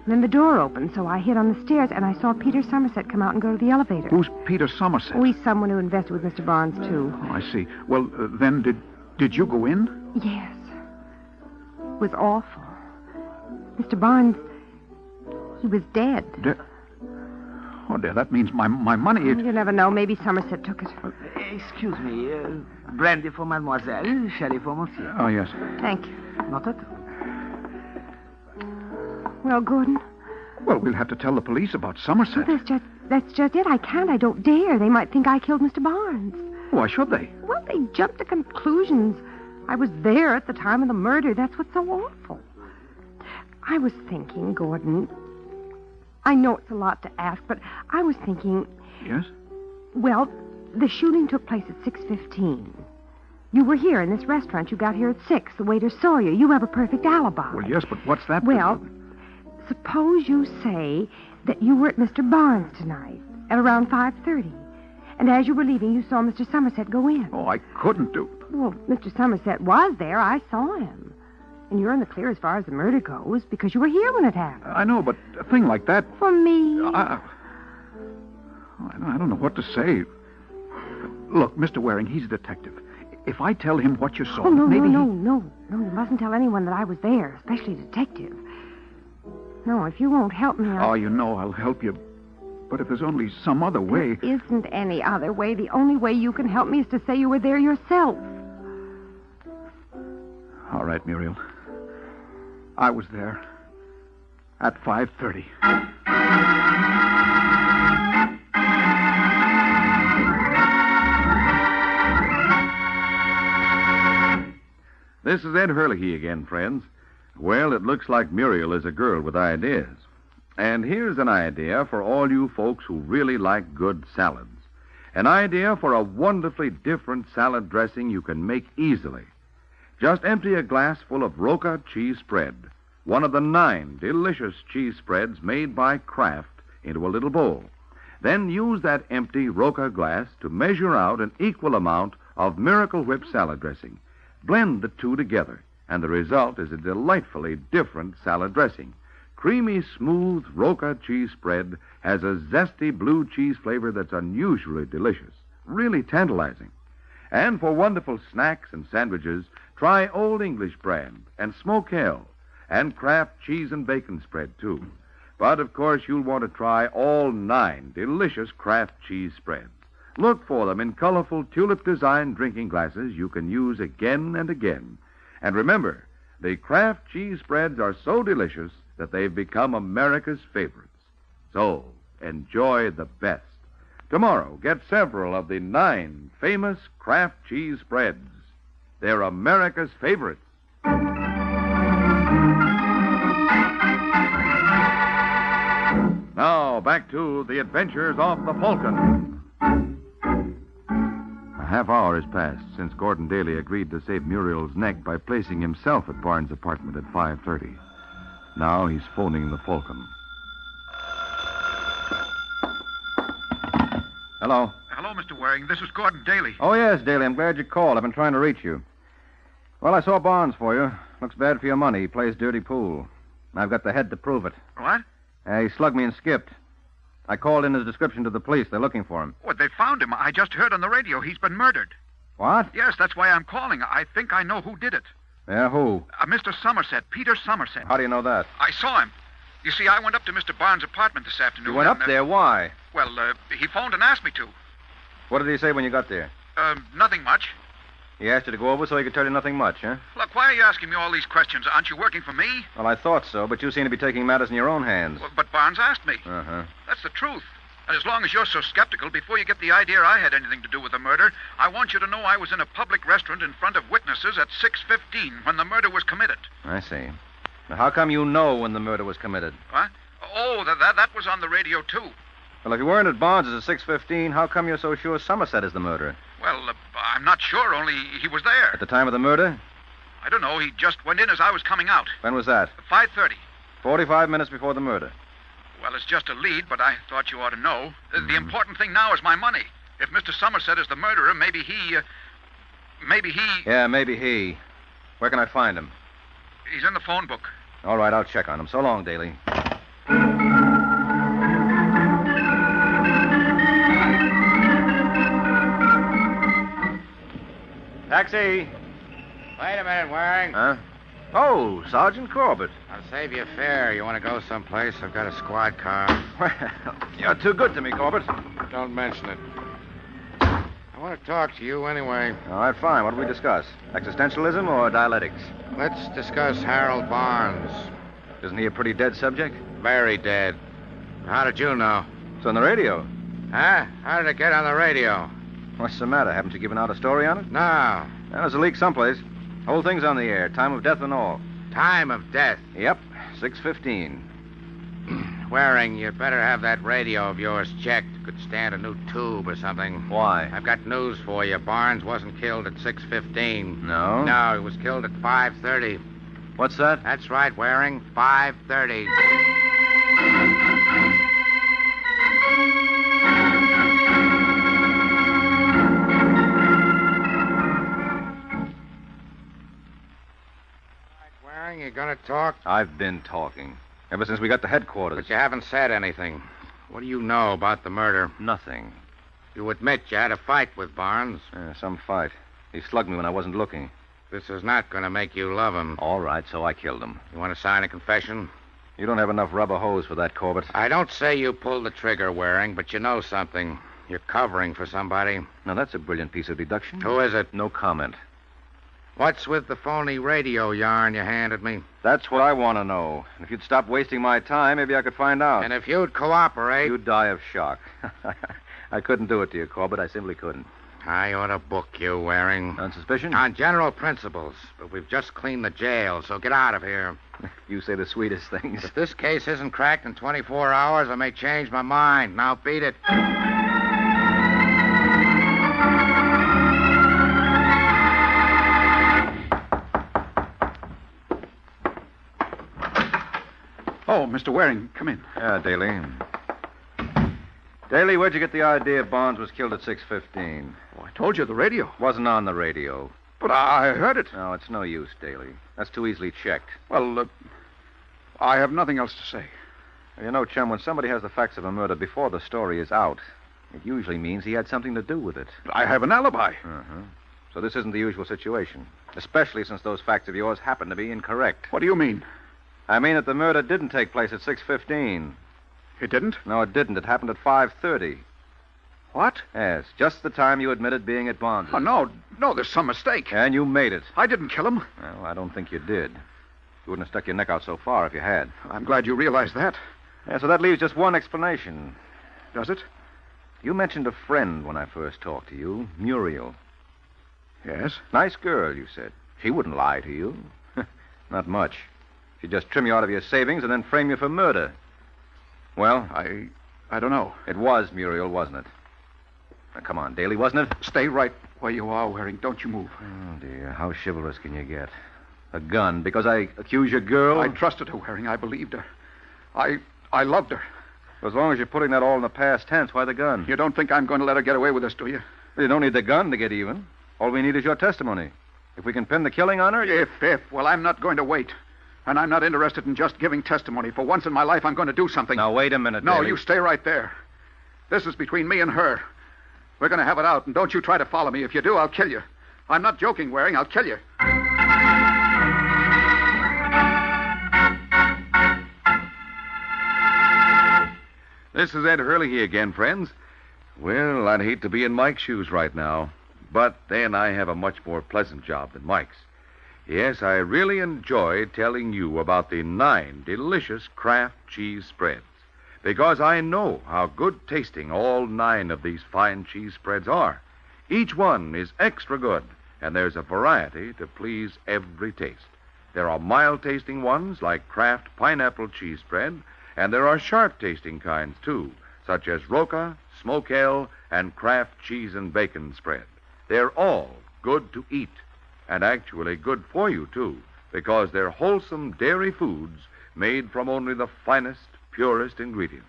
Then the door opened, so I hid on the stairs, and I saw Peter Somerset come out and go to the elevator. Who's Peter Somerset? Oh, he's someone who invested with Mr. Barnes, too. Oh, I see. Well, then, did you go in? Yes. It was awful. Mr. Barnes, he was dead. Oh, dear, that means my money... You never know. Maybe Somerset took it. Excuse me. Brandy for mademoiselle, sherry for monsieur. Oh, yes. Thank you. Not at all. Well, Gordon? Well, we'll have to tell the police about Somerset. Well, that's just it. I can't. I don't dare. They might think I killed Mr. Barnes. Why should they? Well, they jumped to conclusions. I was there at the time of the murder. That's what's so awful. I was thinking, Gordon... I know it's a lot to ask, but I was thinking... Yes? Well, the shooting took place at 6:15. You were here in this restaurant. You got here at 6. The waiter saw you. You have a perfect alibi. Well, yes, but what's that? Well, suppose you say that you were at Mr. Barnes tonight at around 5:30. And as you were leaving, you saw Mr. Somerset go in. Oh, I couldn't do... Well, Mr. Somerset was there. I saw him. And you're in the clear as far as the murder goes because you were here when it happened. I know, but a thing like that... For me? I don't know what to say. Look, Mr. Waring, he's a detective. If I tell him what you saw, no, maybe no. You mustn't tell anyone that I was there, especially a detective. No, if you won't help me, Oh, you know I'll help you. But if there's only some other way... There isn't any other way. The only way you can help me is to say you were there yourself. All right, Muriel. I was there. At 5:30. This is Ed Hurley again, friends. Well, it looks like Muriel is a girl with ideas. And here's an idea for all you folks who really like good salads. An idea for a wonderfully different salad dressing you can make easily. Just empty a glass full of Roca cheese spread, one of the 9 delicious cheese spreads made by Kraft, into a little bowl. Then use that empty Roca glass to measure out an equal amount of Miracle Whip salad dressing. Blend the two together, and the result is a delightfully different salad dressing. Creamy, smooth Roca cheese spread has a zesty blue cheese flavor that's unusually delicious, really tantalizing. And for wonderful snacks and sandwiches, try Old English brand and Smoke Hill and Kraft cheese and bacon spread, too. But, of course, you'll want to try all 9 delicious Kraft cheese spreads. Look for them in colorful tulip-designed drinking glasses you can use again and again. And remember, the Kraft cheese spreads are so delicious that they've become America's favorites. So, enjoy the best. Tomorrow, get several of the 9 famous Kraft cheese spreads. They're America's favorites. Now, back to the adventures of the Falcon. A half hour has passed since Gordon Daly agreed to save Muriel's neck by placing himself at Barnes' apartment at 5:30. Now he's phoning the Falcon. Hello. Hello, Mr. Waring. This is Gordon Daly. Oh, yes, Daly. I'm glad you called. I've been trying to reach you. Well, I saw Barnes for you. Looks bad for your money. He plays dirty pool. I've got the head to prove it. What? He slugged me and skipped. I called in his description to the police. They're looking for him. What, they found him. I just heard on the radio he's been murdered. What? Yes, that's why I'm calling. I think I know who did it. Yeah, who? Mr. Somerset, Peter Somerset. How do you know that? I saw him. You see, I went up to Mr. Barnes' apartment this afternoon. You went up there? Why? Well, he phoned and asked me to. What did he say when you got there? Nothing much. He asked you to go over so he could tell you nothing much, huh? Look, why are you asking me all these questions? Aren't you working for me? Well, I thought so, but you seem to be taking matters in your own hands. Well, but Barnes asked me. Uh-huh. That's the truth. And as long as you're so skeptical, before you get the idea I had anything to do with the murder, I want you to know I was in a public restaurant in front of witnesses at 6:15 when the murder was committed. I see. Now, how come you know when the murder was committed? What? Oh, that was on the radio, too. Well, if you weren't at Barnes' at 6:15, how come you're so sure Somerset is the murderer? Well, I'm not sure, only he was there. At the time of the murder? I don't know. He just went in as I was coming out. When was that? 5:30. 45 minutes before the murder. Well, it's just a lead, but I thought you ought to know. The important thing now is my money. If Mr. Somerset is the murderer, maybe he... Yeah, maybe he. Where can I find him? He's in the phone book. All right, I'll check on him. So long, Daly. Taxi. Wait a minute, Waring. Huh? Oh, Sergeant Corbett. I'll save you a fare. You want to go someplace? I've got a squad car. Well, you're too good to me, Corbett. Don't mention it. I want to talk to you anyway. All right, fine. What do we discuss? Existentialism or dialectics? Let's discuss Harold Barnes. Isn't he a pretty dead subject? Very dead. How did you know? It's on the radio. Huh? How did it get on the radio? What's the matter? Haven't you given out a story on it? No. Well, there's a leak someplace. Whole thing's on the air. Time of death and all. Time of death? Yep. 6:15. Waring, you'd better have that radio of yours checked. Could stand a new tube or something. Why? I've got news for you. Barnes wasn't killed at 6:15. No? No, he was killed at 5:30. What's that? That's right, Waring. 5:30. talk? I've been talking. Ever since we got to headquarters. But you haven't said anything. What do you know about the murder? Nothing. You admit you had a fight with Barnes. Some fight. He slugged me when I wasn't looking. This is not going to make you love him. All right, so I killed him. You want to sign a confession? You don't have enough rubber hose for that, Corbett. I don't say you pulled the trigger, Waring, but you know something. You're covering for somebody. Now, that's a brilliant piece of deduction. Who is it? No comment. What's with the phony radio yarn you handed me? That's what I want to know. If you'd stop wasting my time, maybe I could find out. And if you'd cooperate... You'd die of shock. I couldn't do it to you, Corbett. I simply couldn't. I ought to book you, Waring. On suspicion? On general principles. But we've just cleaned the jail, so get out of here. You say the sweetest things. If this case isn't cracked in 24 hours, I may change my mind. Now beat it. Oh, Mr. Waring, come in. Yeah, Daly. Daly, where'd you get the idea Barnes was killed at 6:15? Oh, I told you, the radio. Wasn't on the radio. But I heard it. No, it's no use, Daly. That's too easily checked. Well, I have nothing else to say. You know, chum, when somebody has the facts of a murder before the story is out, it usually means he had something to do with it. But I have an alibi. Uh-huh. So this isn't the usual situation, especially since those facts of yours happen to be incorrect. What do you mean? I mean that the murder didn't take place at 6:15. It didn't? No, it didn't. It happened at 5:30. What? Yes, just the time you admitted being at Barnes'. Oh, no, there's some mistake. And you made it. I didn't kill him. Well, I don't think you did. You wouldn't have stuck your neck out so far if you had. I'm glad you realized that. Yeah, so that leaves just one explanation. Does it? You mentioned a friend when I first talked to you, Muriel. Yes? Nice girl, you said. She wouldn't lie to you. Not much. She'd just trim you out of your savings and then frame you for murder. Well? I don't know. It was Muriel, wasn't it? Now, come on, Daly, wasn't it? Stay right where you are, Waring. Don't you move. Oh, dear. How chivalrous can you get? A gun because I accuse your girl? I trusted her, Waring. I believed her. I loved her. As long as you're putting that all in the past tense, why the gun? You don't think I'm going to let her get away with this, do you? You don't need the gun to get even. All we need is your testimony. If we can pin the killing on her... If. Well, I'm not going to wait. And I'm not interested in just giving testimony. For once in my life, I'm going to do something. Now, wait a minute, No, Daly. you stay right there. This is between me and her. We're going to have it out, and don't you try to follow me. If you do, I'll kill you. I'm not joking, Waring. I'll kill you. This is Ed Hurley again, friends. Well, I'd hate to be in Mike's shoes right now, but then I have a much more pleasant job than Mike's. Yes, I really enjoy telling you about the 9 delicious Kraft cheese spreads, because I know how good tasting all 9 of these fine cheese spreads are. Each one is extra good, and there's a variety to please every taste. There are mild-tasting ones like Kraft pineapple cheese spread, and there are sharp-tasting kinds, too, such as Roca, Smoke Ale, and Kraft cheese and bacon spread. They're all good to eat, and actually good for you, too, because they're wholesome dairy foods made from only the finest, purest ingredients.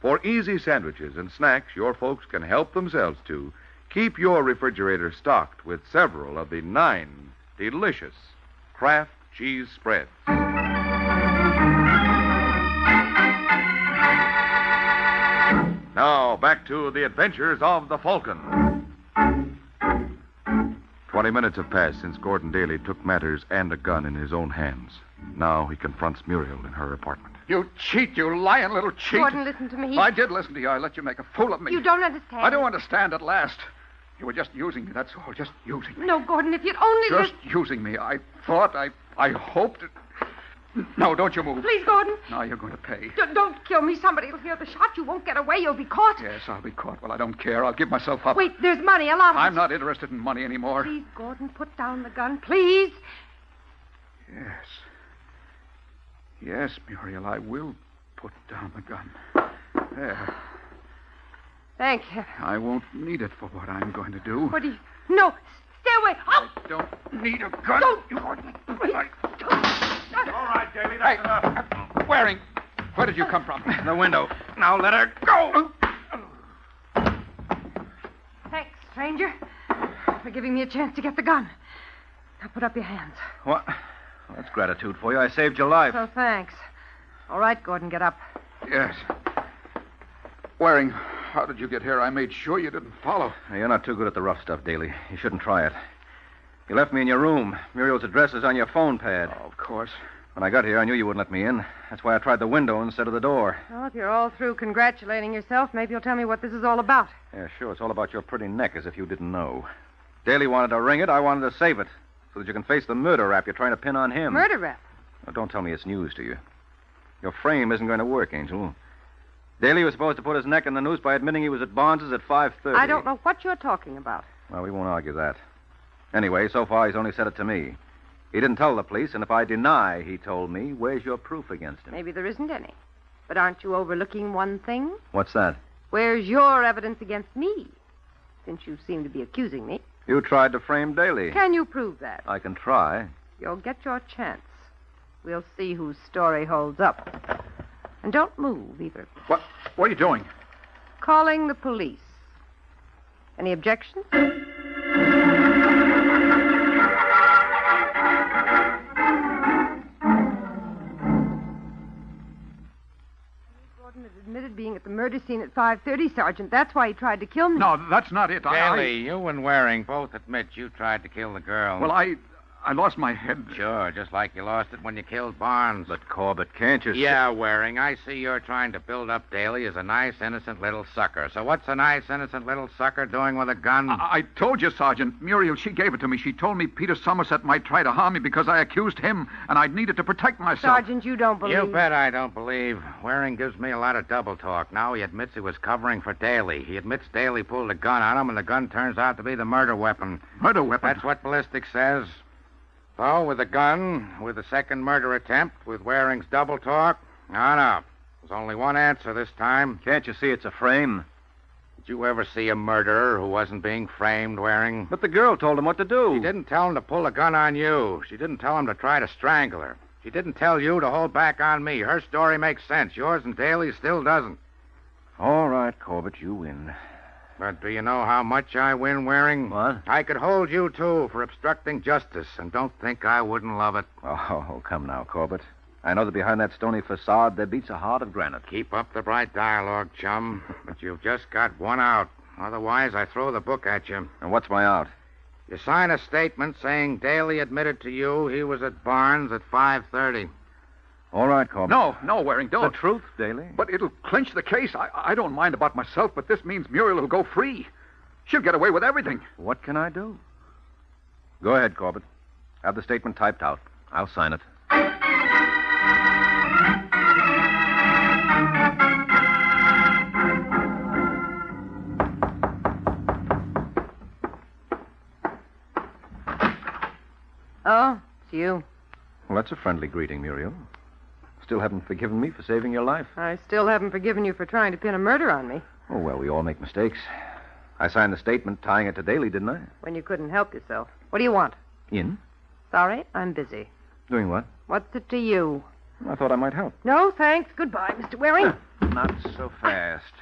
For easy sandwiches and snacks your folks can help themselves to, keep your refrigerator stocked with several of the 9 delicious Kraft cheese spreads. Now, back to the adventures of the Falcon. 20 minutes have passed since Gordon Daly took matters and a gun in his own hands. Now he confronts Muriel in her apartment. You cheat, you lying little cheat. Gordon, listen to me. I did listen to you. I let you make a fool of me. You don't understand. I don't understand at last. You were just using me, that's all. Just using me. No, Gordon, if you'd only... Just using me. I thought, I hoped... No, don't you move. Please, Gordon. Now you're going to pay. Don't kill me. Somebody will hear the shot. You won't get away. You'll be caught. Yes, I'll be caught. Well, I don't care. I'll give myself up. Wait, there's money. A lot of it. I'm not interested in money anymore. Please, Gordon, put down the gun. Please. Yes. Yes, Muriel, I will put down the gun. There. Thank you. I won't need it for what I'm going to do. What do you... No, stay away. Oh! I don't need a gun. Don't. Wait. All right, Davy, that's enough. Waring, where did you come from? The window. Now let her go. Thanks, stranger, for giving me a chance to get the gun. Now put up your hands. That's gratitude for you. I saved your life. Oh, thanks. All right, Gordon, get up. Yes. Waring, how did you get here? I made sure you didn't follow. Now, you're not too good at the rough stuff, Daly. You shouldn't try it. You left me in your room. Muriel's address is on your phone pad. Oh, of course. When I got here, I knew you wouldn't let me in. That's why I tried the window instead of the door. Well, if you're all through congratulating yourself, maybe you'll tell me what this is all about. Yeah, sure. It's all about your pretty neck, as if you didn't know. Daly wanted to ring it. I wanted to save it, so that you can face the murder rap you're trying to pin on him. Murder rap? Now, don't tell me it's news to you. Your frame isn't going to work, Angel. Daly was supposed to put his neck in the noose by admitting he was at Barnes's at 5:30. I don't know what you're talking about. Well, we won't argue that. Anyway, so far he's only said it to me. He didn't tell the police, and if I deny he told me, where's your proof against him? Maybe there isn't any. But aren't you overlooking one thing? What's that? Where's your evidence against me? Since you seem to be accusing me. You tried to frame Daly. Can you prove that? I can try. You'll get your chance. We'll see whose story holds up. And don't move, either. What are you doing? Calling the police. Any objections? Gordon has admitted being at the murder scene at 5:30, Sergeant. That's why he tried to kill me. No, that's not it. Daly, you and Waring both admit you tried to kill the girl. Well, I lost my head. Sure, just like you lost it when you killed Barnes. But, Corbett, can't you... Yeah, Waring, I see you're trying to build up Daly as a nice, innocent little sucker. So what's a nice, innocent little sucker doing with a gun? I told you, Sergeant. Muriel, she gave it to me. She told me Peter Somerset might try to harm me because I accused him, and I'd needed to protect myself. Sergeant, you don't believe... You bet I don't believe. Waring gives me a lot of double talk. Now he admits he was covering for Daly. He admits Daly pulled a gun on him, and the gun turns out to be the murder weapon. Murder weapon? That's what ballistics says. So, with the gun, with the second murder attempt, with Waring's double talk, no. There's only one answer this time. Can't you see it's a frame? Did you ever see a murderer who wasn't being framed, Waring? But the girl told him what to do. She didn't tell him to pull a gun on you. She didn't tell him to try to strangle her. She didn't tell you to hold back on me. Her story makes sense. Yours and Daly's still doesn't. All right, Corbett, you win. But do you know how much I win, Waring? What? I could hold you, too, for obstructing justice, and don't think I wouldn't love it. Oh, come now, Corbett. I know that behind that stony facade there beats a heart of granite. Keep up the bright dialogue, chum. But you've just got one out. Otherwise, I throw the book at you. And what's my out? You sign a statement saying Daly admitted to you he was at Barnes at 5:30. All right, Corbett. No, Waring, don't. The truth, Daly. But it'll clinch the case. I don't mind about myself, but this means Muriel will go free. She'll get away with everything. What can I do? Go ahead, Corbett. Have the statement typed out. I'll sign it. Oh, it's you. Well, that's a friendly greeting, Muriel. Still haven't forgiven me for saving your life. I still haven't forgiven you for trying to pin a murder on me. Oh, well, we all make mistakes. I signed the statement tying it to Daly, didn't I? When you couldn't help yourself. What do you want? In? Sorry, I'm busy. Doing what? What's it to you? I thought I might help. No, thanks. Goodbye, Mr. Waring. Not so fast.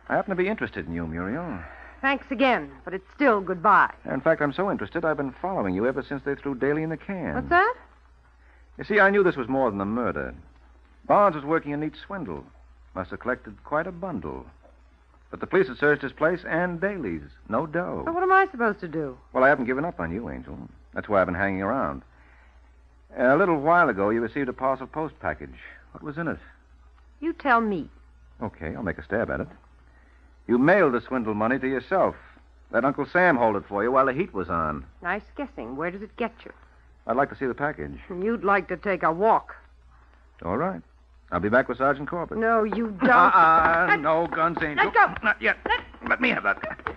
I happen to be interested in you, Muriel. Thanks again, but it's still goodbye. In fact, I'm so interested, I've been following you ever since they threw Daly in the can. What's that? You see, I knew this was more than a murder. Barnes was working a neat swindle. Must have collected quite a bundle. But the police had searched his place and Daly's. No dough. So what am I supposed to do? Well, I haven't given up on you, Angel. That's why I've been hanging around. A little while ago, you received a parcel post package. What was in it? You tell me. Okay, I'll make a stab at it. You mailed the swindle money to yourself. Let Uncle Sam hold it for you while the heat was on. Nice guessing. Where does it get you? I'd like to see the package. You'd like to take a walk. All right. I'll be back with Sergeant Corbett. No, you don't. No guns, Angel. Let go. Not yet. Let me have that.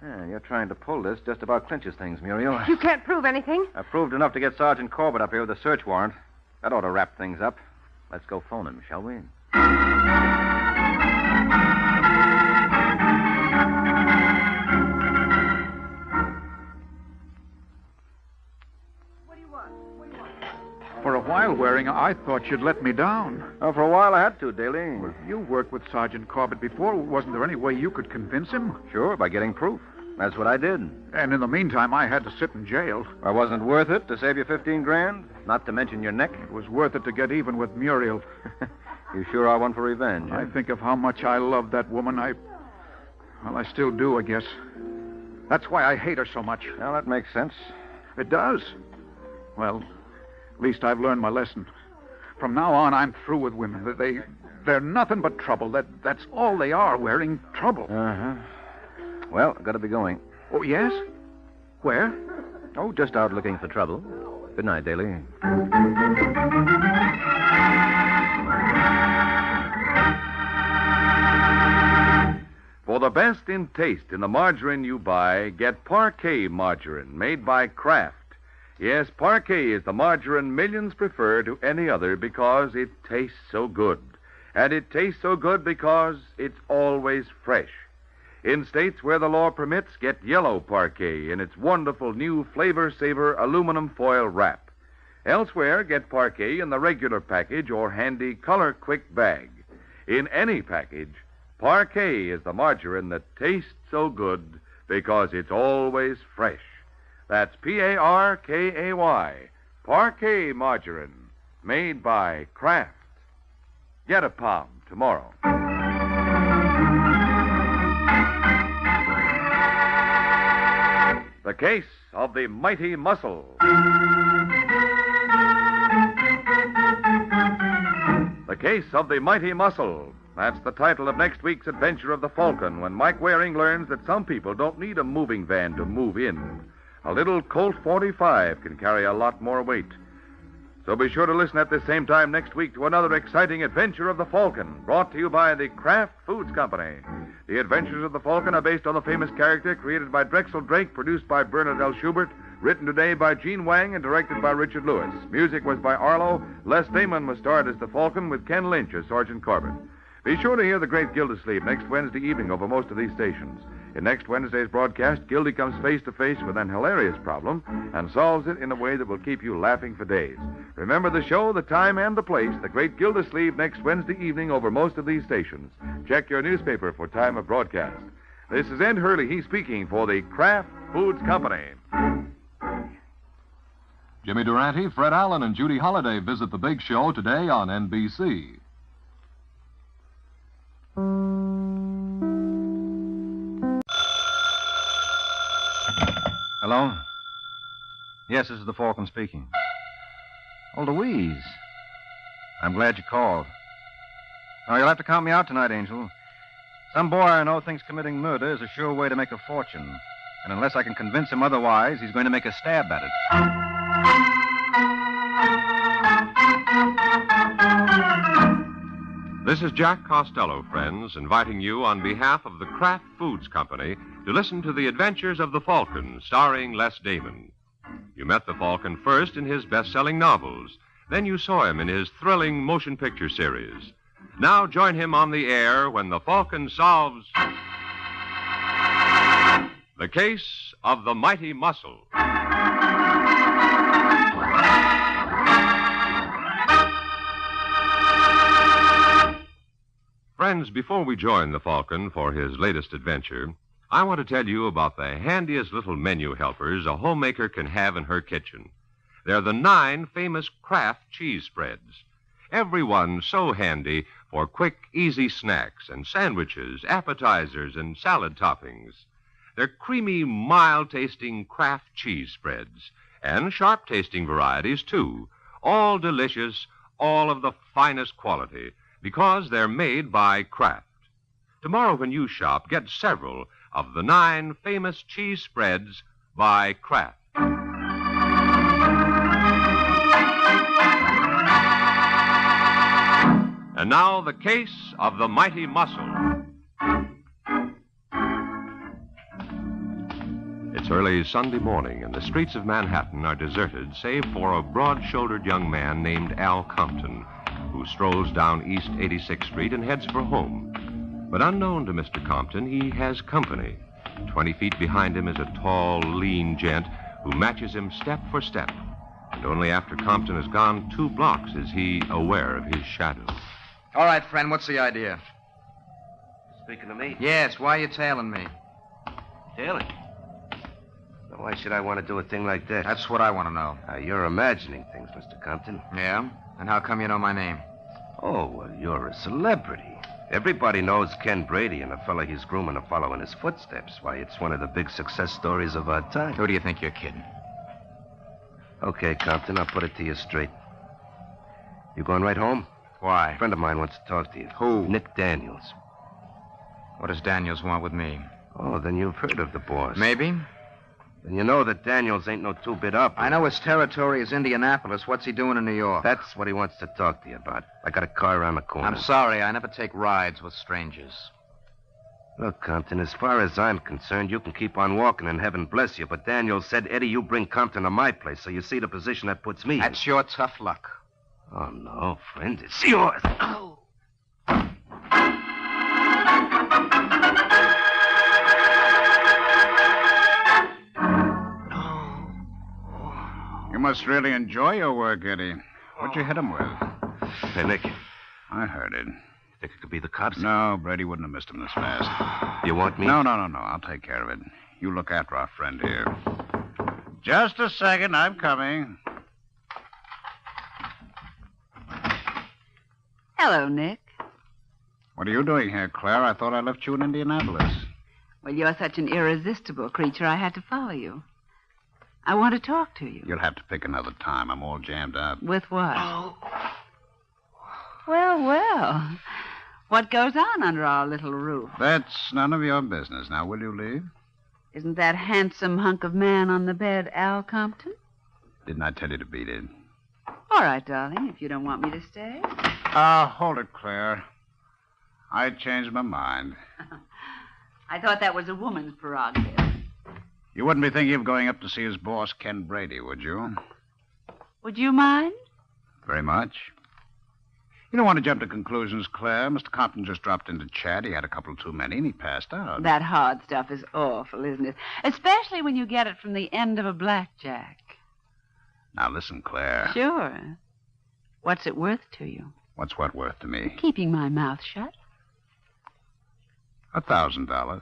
You're trying to pull this just about clinches things, Muriel. You can't prove anything. I proved enough to get Sergeant Corbett up here with a search warrant. That ought to wrap things up. Let's go phone him, shall we? For a while, Waring, I thought you'd let me down. Oh, for a while I had to, Daly. Well, you worked with Sergeant Corbett before. Wasn't there any way you could convince him? Sure, by getting proof. That's what I did. And in the meantime, I had to sit in jail. Or wasn't it worth it to save you 15 grand? Not to mention your neck? It was worth it to get even with Muriel. You sure are one for revenge. I think of how much I love that woman. I still do, I guess. That's why I hate her so much. Well, that makes sense. It does. Well, at least I've learned my lesson. From now on, I'm through with women. They're nothing but trouble. That's all they are, wearing trouble. Uh-huh. Well, I've got to be going. Oh, yes? Where? Oh, just out looking for trouble. Good night, Daly. For the best in taste in the margarine you buy, get Parquet margarine made by Kraft. Yes, Parquet is the margarine millions prefer to any other because it tastes so good. And it tastes so good because it's always fresh. In states where the law permits, get yellow Parquet in its wonderful new Flavor Saver aluminum foil wrap. Elsewhere, get Parquet in the regular package or handy Color Quick bag. In any package, Parquet is the margarine that tastes so good because it's always fresh. That's Parkay, Parquet margarine, made by Kraft. Get a pound tomorrow. The Case of the Mighty Muscle. The Case of the Mighty Muscle. That's the title of next week's adventure of the Falcon, when Mike Waring learns that some people don't need a moving van to move in. A little Colt 45 can carry a lot more weight. So be sure to listen at the same time next week to another exciting adventure of the Falcon, brought to you by the Kraft Foods Company. The Adventures of the Falcon are based on the famous character created by Drexel Drake, produced by Bernard L. Schubert, written today by Gene Wang, and directed by Richard Lewis. Music was by Arlo. Les Damon was starred as the Falcon, with Ken Lynch as Sergeant Corbett. Be sure to hear The Great Gildersleeve next Wednesday evening over most of these stations. In next Wednesday's broadcast, Gildy comes face to face with an hilarious problem and solves it in a way that will keep you laughing for days. Remember the show, the time, and the place, The Great Gildersleeve, next Wednesday evening over most of these stations. Check your newspaper for time of broadcast. This is Ed Hurley, he's speaking for the Kraft Foods Company. Jimmy Durante, Fred Allen, and Judy Holliday visit the Big Show today on NBC. Hello? Yes, this is the Falcon speaking. Oh, Louise. I'm glad you called. Oh, you'll have to count me out tonight, Angel. Some boy I know thinks committing murder is a sure way to make a fortune. And unless I can convince him otherwise, he's going to make a stab at it. This is Jack Costello, friends, inviting you on behalf of the Kraft Foods Company to listen to the adventures of the Falcon, starring Les Damon. You met the Falcon first in his best-selling novels. Then you saw him in his thrilling motion picture series. Now join him on the air when the Falcon solves the case of the Mighty Muscle. Friends, before we join the Falcon for his latest adventure, I want to tell you about the handiest little menu helpers a homemaker can have in her kitchen. They're the 9 famous Kraft cheese spreads. Every one so handy for quick, easy snacks and sandwiches, appetizers, and salad toppings. They're creamy, mild-tasting Kraft cheese spreads, and sharp-tasting varieties, too. All delicious, all of the finest quality, because they're made by Kraft. Tomorrow when you shop, get several of the 9 famous cheese spreads by Kraft. And now, the case of the Mighty Muscle. It's early Sunday morning, and the streets of Manhattan are deserted, save for a broad-shouldered young man named Al Compton, who strolls down East 86th Street and heads for home. But unknown to Mr. Compton, he has company. 20 feet behind him is a tall, lean gent who matches him step for step. And only after Compton has gone 2 blocks is he aware of his shadow. All right, friend, what's the idea? Speaking to me? Yes, why are you tailing me? Tailing? Why should I want to do a thing like that? That's what I want to know. You're imagining things, Mr. Compton. Yeah? And how come you know my name? Oh, well, you're a celebrity. Everybody knows Ken Brady and the fella he's grooming to follow in his footsteps. Why, it's one of the big success stories of our time. Who do you think you're kidding? Okay, Compton, I'll put it to you straight. You going right home? Why? A friend of mine wants to talk to you. Who? Nick Daniels. What does Daniels want with me? Oh, then you've heard of the boss. Maybe. Then you know that Daniels ain't no two-bit operator. I know his territory is Indianapolis. What's he doing in New York? That's what he wants to talk to you about. I got a car around the corner. I'm sorry. I never take rides with strangers. Look, Compton, as far as I'm concerned, you can keep on walking and heaven bless you. But Daniels said, Eddie, you bring Compton to my place, so you see the position that puts me in. That's your tough luck. Oh, no, friend. It's yours. Oh. You must really enjoy your work, Eddie. What'd you hit him with? Hey, Nick. I heard it. Think it could be the cops? No, Brady wouldn't have missed him this fast. You want me? No. I'll take care of it. You look after our friend here. Just a second. I'm coming. Hello, Nick. What are you doing here, Claire? I thought I left you in Indianapolis. Well, you're such an irresistible creature, I had to follow you. I want to talk to you. You'll have to pick another time. I'm all jammed up. With what? Oh. Well. What goes on under our little roof? That's none of your business. Now, will you leave? Isn't that handsome hunk of man on the bed Al Compton? Didn't I tell you to beat it? All right, darling, if you don't want me to stay. Hold it, Claire. I changed my mind. I thought that was a woman's prerogative. You wouldn't be thinking of going up to see his boss, Ken Brady, would you? Would you mind? Very much. You don't want to jump to conclusions, Claire. Mr. Compton just dropped in to chat. He had a couple too many, and he passed out. That hard stuff is awful, isn't it? Especially when you get it from the end of a blackjack. Now, listen, Claire. Sure. What's it worth to you? What's what worth to me? Keeping my mouth shut. $1,000.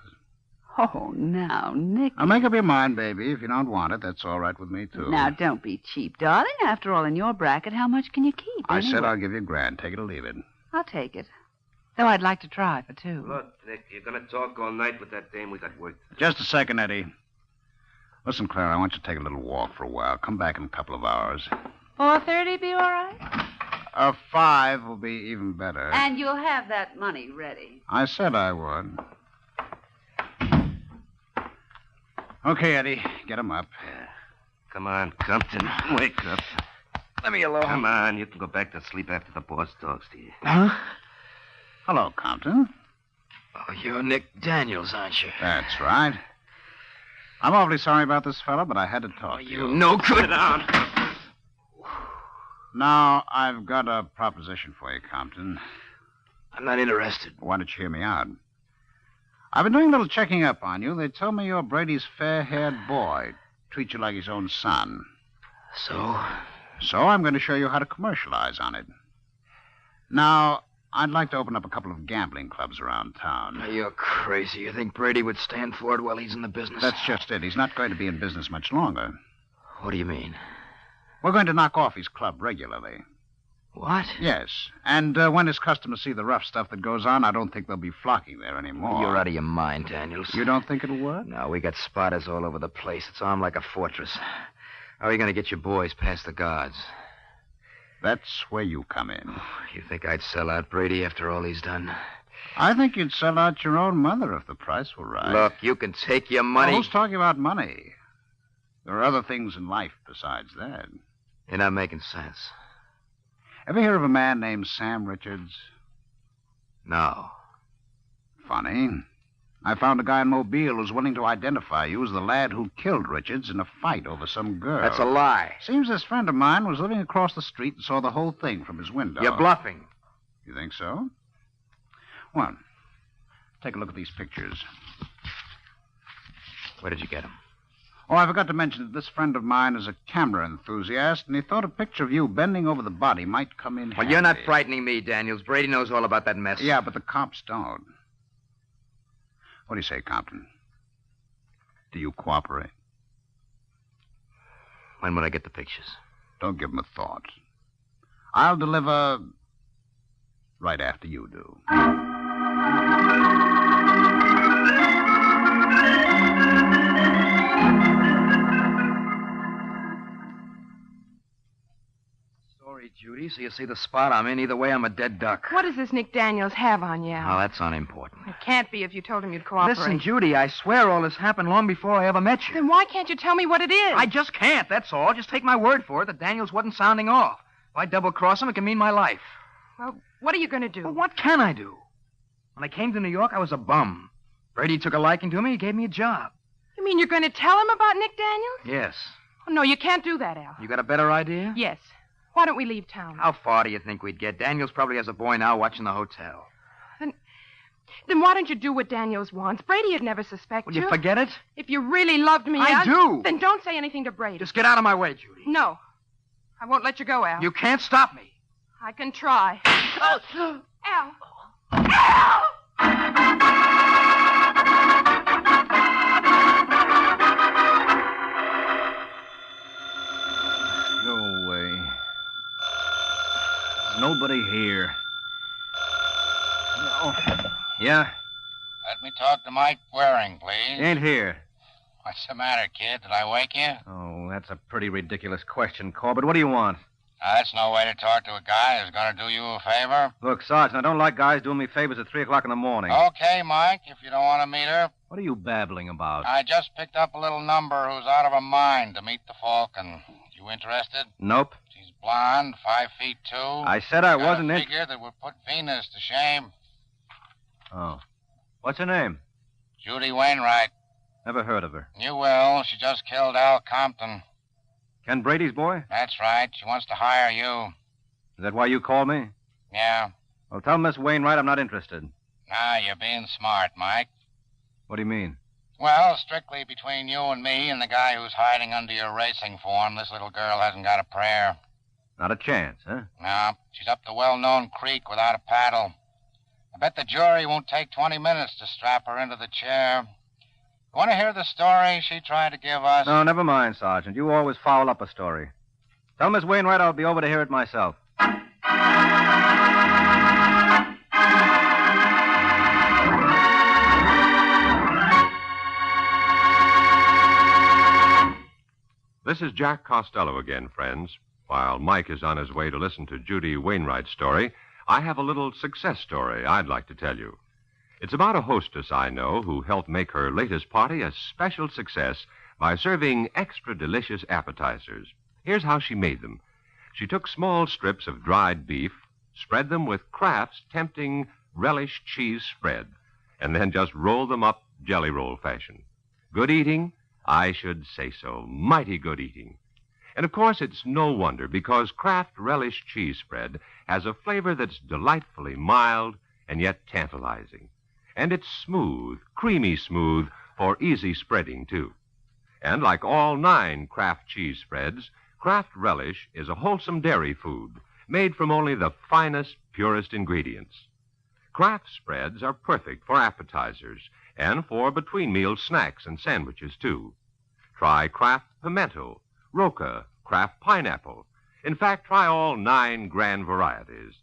Oh, now, Nick. Now, make up your mind, baby. If you don't want it, that's all right with me, too. Now, don't be cheap, darling. After all, in your bracket, how much can you keep? I anyway? said I'll give you $1,000. Take it or leave it. I'll take it. Though I'd like to try for two. Look, Nick, you're going to talk all night with that dame. We got work. Just a second, Eddie. Listen, Claire, I want you to take a little walk for a while. Come back in a couple of hours. 4:30 be all right? 5 will be even better. And you'll have that money ready. I said I would. Okay, Eddie, get him up. Come on, Compton. Wake up. Let me alone. Come on, you can go back to sleep after the boss talks to you. Huh? Hello, Compton. Oh, you're Nick Daniels, aren't you? That's right. I'm awfully sorry about this fella, but I had to talk to you. No good. Sit down. Now, I've got a proposition for you, Compton. I'm not interested. Why don't you hear me out? I've been doing a little checking up on you. They told me you're Brady's fair-haired boy. Treat you like his own son. So? So I'm going to show you how to commercialize on it. Now, I'd like to open up a couple of gambling clubs around town. You're crazy. You think Brady would stand for it while he's in the business? That's just it. He's not going to be in business much longer. What do you mean? We're going to knock off his club regularly. What? Yes. And when his customers see the rough stuff that goes on, I don't think they'll be flocking there anymore. You're out of your mind, Daniels. You don't think it'll work? No, we got spotters all over the place. It's armed like a fortress. How are you going to get your boys past the guards? That's where you come in. You think I'd sell out Brady after all he's done? I think you'd sell out your own mother if the price were right. Look, you can take your money. Who's talking about money? There are other things in life besides that. You're not making sense. Ever hear of a man named Sam Richards? No. Funny. I found a guy in Mobile who's willing to identify you as the lad who killed Richards in a fight over some girl. That's a lie. Seems this friend of mine was living across the street and saw the whole thing from his window. You're bluffing. You think so? Well, take a look at these pictures. Where did you get them? Oh, I forgot to mention that this friend of mine is a camera enthusiast, and he thought a picture of you bending over the body might come in handy. Well, you're not frightening me, Daniels. Brady knows all about that mess. Yeah, but the cops don't. What do you say, Compton? Do you cooperate? When would I get the pictures? Don't give 'em a thought. I'll deliver right after you do. Sorry, Judy. So you see the spot I'm in. Either way, I'm a dead duck. What does this Nick Daniels have on you? Oh, that's unimportant. It can't be if you told him you'd cooperate. Listen, Judy, I swear all this happened long before I ever met you. Then why can't you tell me what it is? I just can't, that's all. Just take my word for it that Daniels wasn't sounding off. If I double-cross him, it can mean my life. Well, what are you going to do? Well, what can I do? When I came to New York, I was a bum. Brady took a liking to me. He gave me a job. You mean you're going to tell him about Nick Daniels? Yes. Oh, no, you can't do that, Al. You got a better idea? Yes. Why don't we leave town? How far do you think we'd get? Daniels probably has a boy now watching the hotel. Then why don't you do what Daniels wants? Brady'd never suspect Will you forget it? If you really loved me, I do. Then don't say anything to Brady. Just get out of my way, Judy. No. I won't let you go, Al. You can't stop me. I can try. Al. Al! Go away. There's nobody here. No. Yeah? Let me talk to Mike Waring, please. Ain't here. What's the matter, kid? Did I wake you? Oh, that's a pretty ridiculous question, Corbett. What do you want? Now, that's no way to talk to a guy who's going to do you a favor. Look, Sergeant, I don't like guys doing me favors at 3 o'clock in the morning. Okay, Mike, if you don't want to meet her. What are you babbling about? I just picked up a little number who's out of her mind to meet the Falcon. You interested? Nope. She's blonde, 5'2". I said I wasn't a in... figure that would put Venus to shame. Oh. What's her name? Judy Wainwright. Never heard of her. You will. She just killed Al Compton. Ken Brady's boy? That's right. She wants to hire you. Is that why you called me? Yeah. Well, tell Miss Wainwright I'm not interested. Nah, you're being smart, Mike. What do you mean? Well, strictly between you and me and the guy who's hiding under your racing form, this little girl hasn't got a prayer. Not a chance, huh? No. She's up the well-known creek without a paddle. I bet the jury won't take 20 minutes to strap her into the chair. You want to hear the story she tried to give us? No, never mind, Sergeant. You always foul up a story. Tell Miss Wainwright I'll be over to hear it myself. This is Jack Costello again, friends. While Mike is on his way to listen to Judy Wainwright's story, I have a little success story I'd like to tell you. It's about a hostess I know who helped make her latest party a special success by serving extra delicious appetizers. Here's how she made them. She took small strips of dried beef, spread them with Kraft's tempting relish cheese spread, and then just rolled them up jelly roll fashion. Good eating? I should say so. Mighty good eating. And of course, it's no wonder because Kraft relish cheese spread has a flavor that's delightfully mild and yet tantalizing. And it's smooth, creamy smooth for easy spreading, too. And like all 9 Kraft cheese spreads, Kraft Relish is a wholesome dairy food made from only the finest, purest ingredients. Kraft spreads are perfect for appetizers and for between-meal snacks and sandwiches, too. Try Kraft Pimento, Roca, Kraft Pineapple. In fact, try all 9 grand varieties.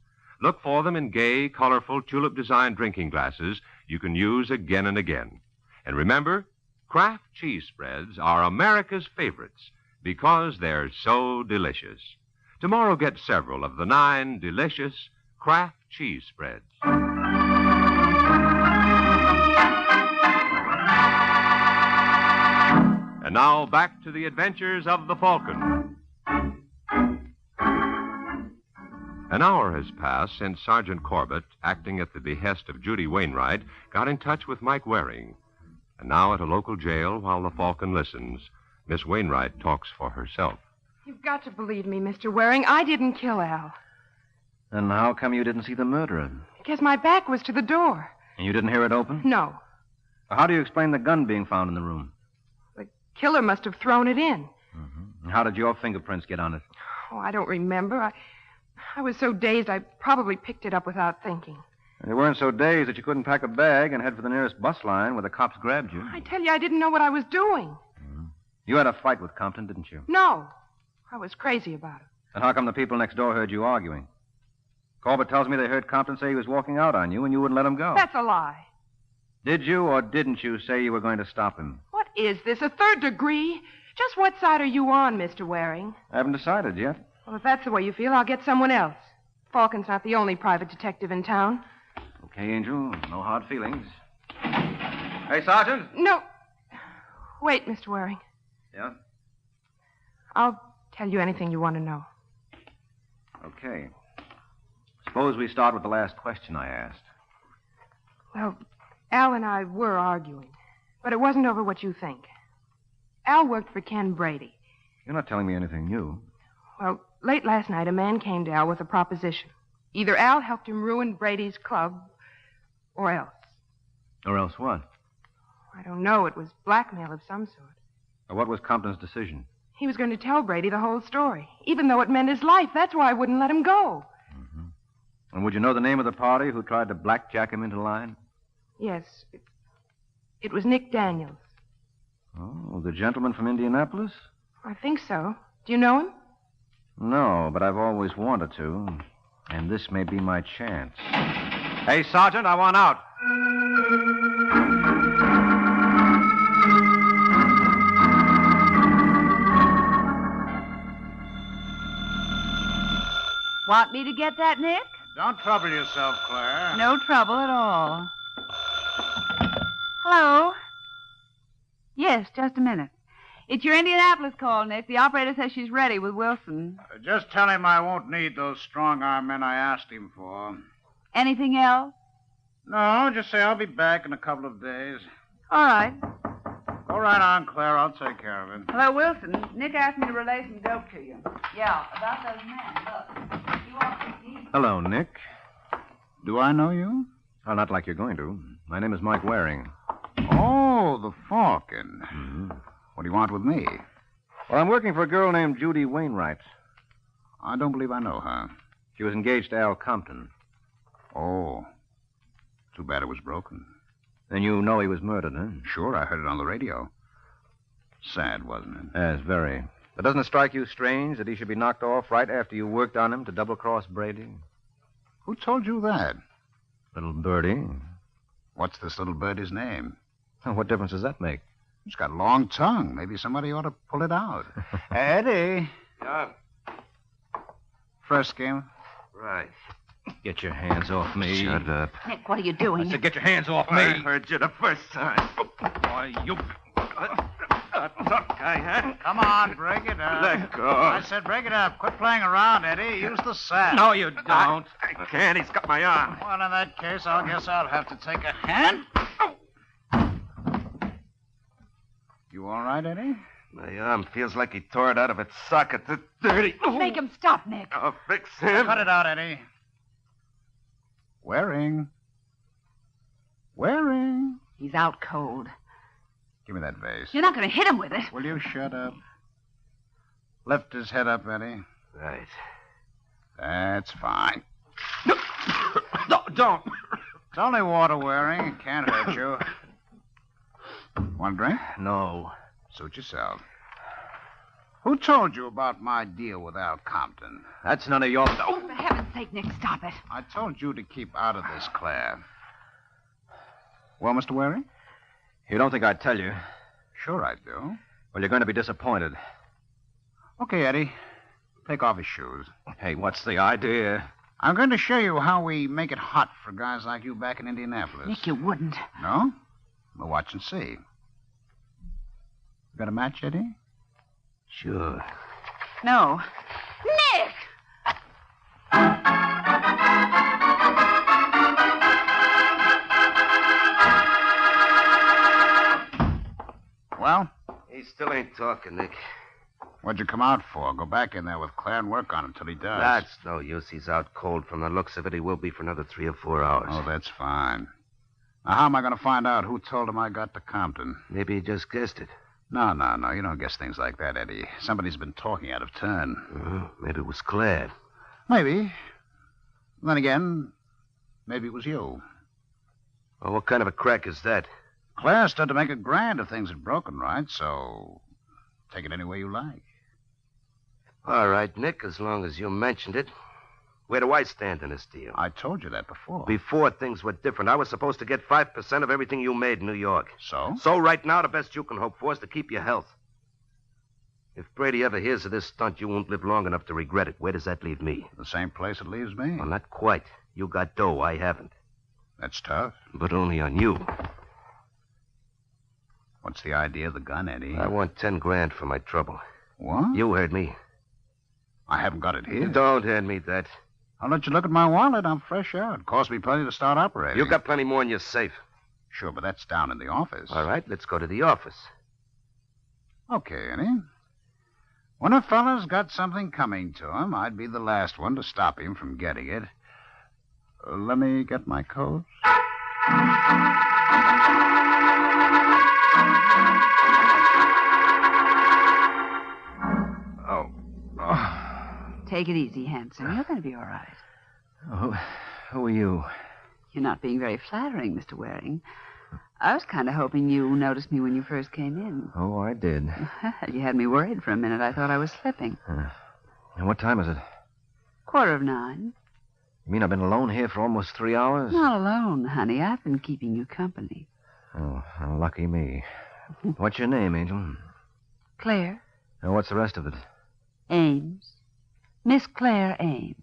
Look for them in gay, colorful, tulip-designed drinking glasses you can use again and again. And remember, Kraft cheese spreads are America's favorites because they're so delicious. Tomorrow, get several of the 9 delicious Kraft cheese spreads. And now, back to the adventures of the Falcon. An hour has passed since Sergeant Corbett, acting at the behest of Judy Wainwright, got in touch with Mike Waring. And now at a local jail, while the Falcon listens, Miss Wainwright talks for herself. You've got to believe me, Mr. Waring. I didn't kill Al. Then how come you didn't see the murderer? Because my back was to the door. And you didn't hear it open? No. How do you explain the gun being found in the room? The killer must have thrown it in. And how did your fingerprints get on it? Oh, I don't remember. I was so dazed I probably picked it up without thinking. And you weren't so dazed that you couldn't pack a bag and head for the nearest bus line where the cops grabbed you. I tell you, I didn't know what I was doing. You had a fight with Compton, didn't you? No. I was crazy about it. Then how come the people next door heard you arguing? Corbett tells me they heard Compton say he was walking out on you and you wouldn't let him go. That's a lie. Did you or didn't you say you were going to stop him? What is this, a third degree? Just what side are you on, Mr. Waring? I haven't decided yet. Well, if that's the way you feel, I'll get someone else. Falcon's not the only private detective in town. Okay, Angel. No hard feelings. Hey, Sergeant. No. Wait, Mr. Waring. Yeah? I'll tell you anything you want to know. Okay. Suppose we start with the last question I asked. Well, Al and I were arguing, but it wasn't over what you think. Al worked for Ken Brady. You're not telling me anything new. Well, late last night, a man came to Al with a proposition. Either Al helped him ruin Brady's club, or else. Or else what? I don't know. It was blackmail of some sort. Or what was Compton's decision? He was going to tell Brady the whole story, even though it meant his life. That's why I wouldn't let him go. Mm-hmm. And would you know the name of the party who tried to blackjack him into line? Yes. It was Nick Daniels. Oh, the gentleman from Indianapolis? I think so. Do you know him? No, but I've always wanted to. And this may be my chance. Hey, Sergeant, I want out. Want me to get that, Nick? Don't trouble yourself, Claire. No trouble at all. Hello? Yes, just a minute. It's your Indianapolis call, Nick. The operator says she's ready with Wilson. Just tell him I won't need those strong-arm men I asked him for. Anything else? No, just say I'll be back in a couple of days. All right. Go right on, Claire. I'll take care of it. Hello, Wilson. Nick asked me to relay some dope to you. Yeah, about those men. Look. You want to see? Hello, Nick. Do I know you? Oh, not like you're going to. My name is Mike Waring. Oh, the Falcon. Mm-hmm. What do you want with me? Well, I'm working for a girl named Judy Wainwright. I don't believe I know her. She was engaged to Al Compton. Oh. Too bad it was broken. Then you know he was murdered, huh? Sure, I heard it on the radio. Sad, wasn't it? Yes, very. But doesn't it strike you strange that he should be knocked off right after you worked on him to double-cross Brady? Who told you that? Little birdie. What's this little birdie's name? What difference does that make? It's got a long tongue. Maybe somebody ought to pull it out. Eddie. Yeah. First game. Right. Get your hands off me. Shut up. Nick, what are you doing? I said get your hands off me. I heard you the first time. Why, you... Tough guy, huh? Come on, break it up. Let go. I said break it up. Quit playing around, Eddie. Use the sack. No, you don't. I can't. He's got my arm. Well, in that case, I guess I'll have to take a hand. You all right, Eddie? My arm feels like he tore it out of its socket. It's dirty. Make him stop, Nick. I'll fix him. Cut it out, Eddie. Waring. Waring. He's out cold. Give me that vase. You're not going to hit him with it. Will you shut up? Lift his head up, Eddie. Right. That's fine. No, don't. It's only water, Waring. It can't hurt you. Want a drink? No. Suit yourself. Who told you about my deal with Al Compton? That's none of your... Oh, for heaven's sake, Nick, stop it. I told you to keep out of this, Claire. Well, Mr. Waring? You don't think I'd tell you? Sure I do. Well, you're going to be disappointed. Okay, Eddie. Take off his shoes. Hey, what's the idea? I'm going to show you how we make it hot for guys like you back in Indianapolis. Nick, you wouldn't. No? We'll watch and see. You got a match, Eddie? Sure. No. Nick! Well? He still ain't talking, Nick. What'd you come out for? Go back in there with Claire and work on him till he does. That's no use. He's out cold. From the looks of it, he will be for another 3 or 4 hours. Oh, that's fine. Now, how am I going to find out who told him I got to Compton? Maybe he just guessed it. No. You don't guess things like that, Eddie. Somebody's been talking out of turn. Maybe it was Claire. Maybe. Then again, maybe it was you. Well, what kind of a crack is that? Claire stood to make $1,000 if things had broken right, so take it any way you like. All right, Nick, as long as you mentioned it. Where do I stand in this deal? I told you that before. Before, things were different. I was supposed to get 5% of everything you made in New York. So? So right now, the best you can hope for is to keep your health. If Brady ever hears of this stunt, you won't live long enough to regret it. Where does that leave me? The same place it leaves me. Well, not quite. You got dough. I haven't. That's tough. But only on you. What's the idea of the gun, Eddie? I want 10 grand for my trouble. What? You heard me. I haven't got it here. Don't hand me that. I'll let you look at my wallet. I'm fresh out. It cost me plenty to start operating. You got plenty more in your safe. Sure, but that's down in the office. All right, let's go to the office. Okay, Eddie. When a fella's got something coming to him, I'd be the last one to stop him from getting it. Let me get my coat. Take it easy, handsome. You're going to be all right. Who are you? You're not being very flattering, Mr. Waring. I was kind of hoping you noticed me when you first came in. Oh, I did. You had me worried for a minute. I thought I was slipping. And what time is it? 9:15. You mean I've been alone here for almost 3 hours? Not alone, honey. I've been keeping you company. Oh, lucky me. What's your name, Angel? Claire. And what's the rest of it? Ames. Miss Claire Ames.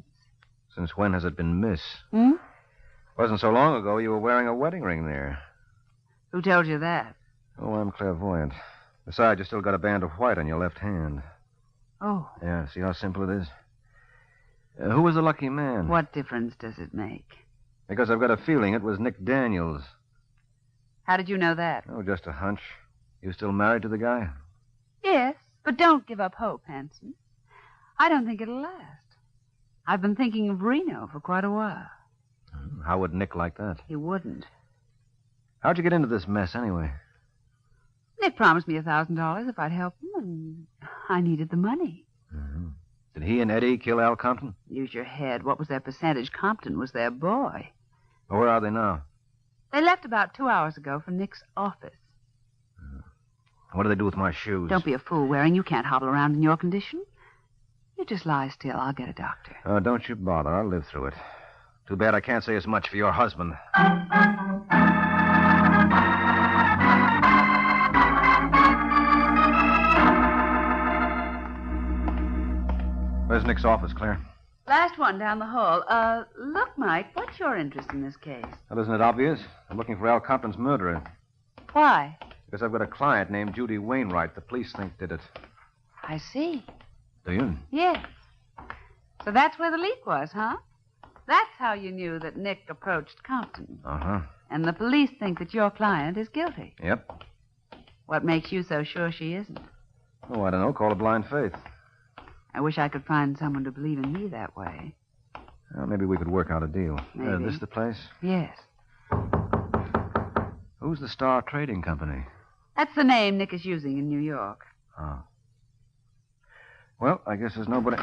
Since when has it been Miss? Hmm? Wasn't so long ago you were wearing a wedding ring there. Who told you that? Oh, I'm clairvoyant. Besides, you still got a band of white on your left hand. Oh. Yeah, see how simple it is? Who was the lucky man? What difference does it make? Because I've got a feeling it was Nick Daniels. How did you know that? Oh, just a hunch. You still married to the guy? Yes, but don't give up hope, Hanson. I don't think it'll last. I've been thinking of Reno for quite a while. How would Nick like that? He wouldn't. How'd you get into this mess, anyway? Nick promised me $1,000 if I'd help him, and I needed the money. Mm-hmm. Did he and Eddie kill Al Compton? Use your head. What was their percentage? Compton was their boy. Well, where are they now? They left about 2 hours ago for Nick's office. What do they do with my shoes? Don't be a fool, Waring. You can't hobble around in your condition. You just lie still. I'll get a doctor. Oh, don't you bother. I'll live through it. Too bad I can't say as much for your husband. Where's Nick's office, Claire? Last one down the hall. Look, Mike, what's your interest in this case? Well, isn't it obvious? I'm looking for Al Compton's murderer. Why? Because I've got a client named Judy Wainwright the police think did it. I see. Do you? Yes. So that's where the leak was, huh? That's how you knew that Nick approached Compton. Uh-huh. And the police think that your client is guilty. Yep. What makes you so sure she isn't? Oh, I don't know. Call it blind faith. I wish I could find someone to believe in me that way. Well, maybe we could work out a deal. Maybe. This the place? Yes. Who's the Star Trading Company? That's the name Nick is using in New York. Oh. Well, I guess there's nobody...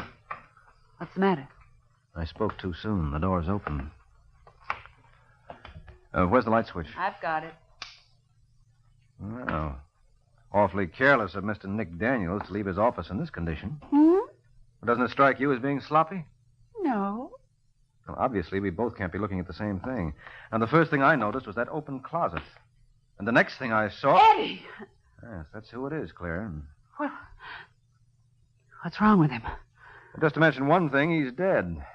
What's the matter? I spoke too soon. The door's open. Where's the light switch? I've got it. Well, awfully careless of Mr. Nick Daniels to leave his office in this condition. Hmm? Doesn't it strike you as being sloppy? No. Well, obviously, we both can't be looking at the same thing. And the first thing I noticed was that open closet. And the next thing I saw... Eddie! Yes, that's who it is, Claire. What's wrong with him? Just to mention one thing, he's dead.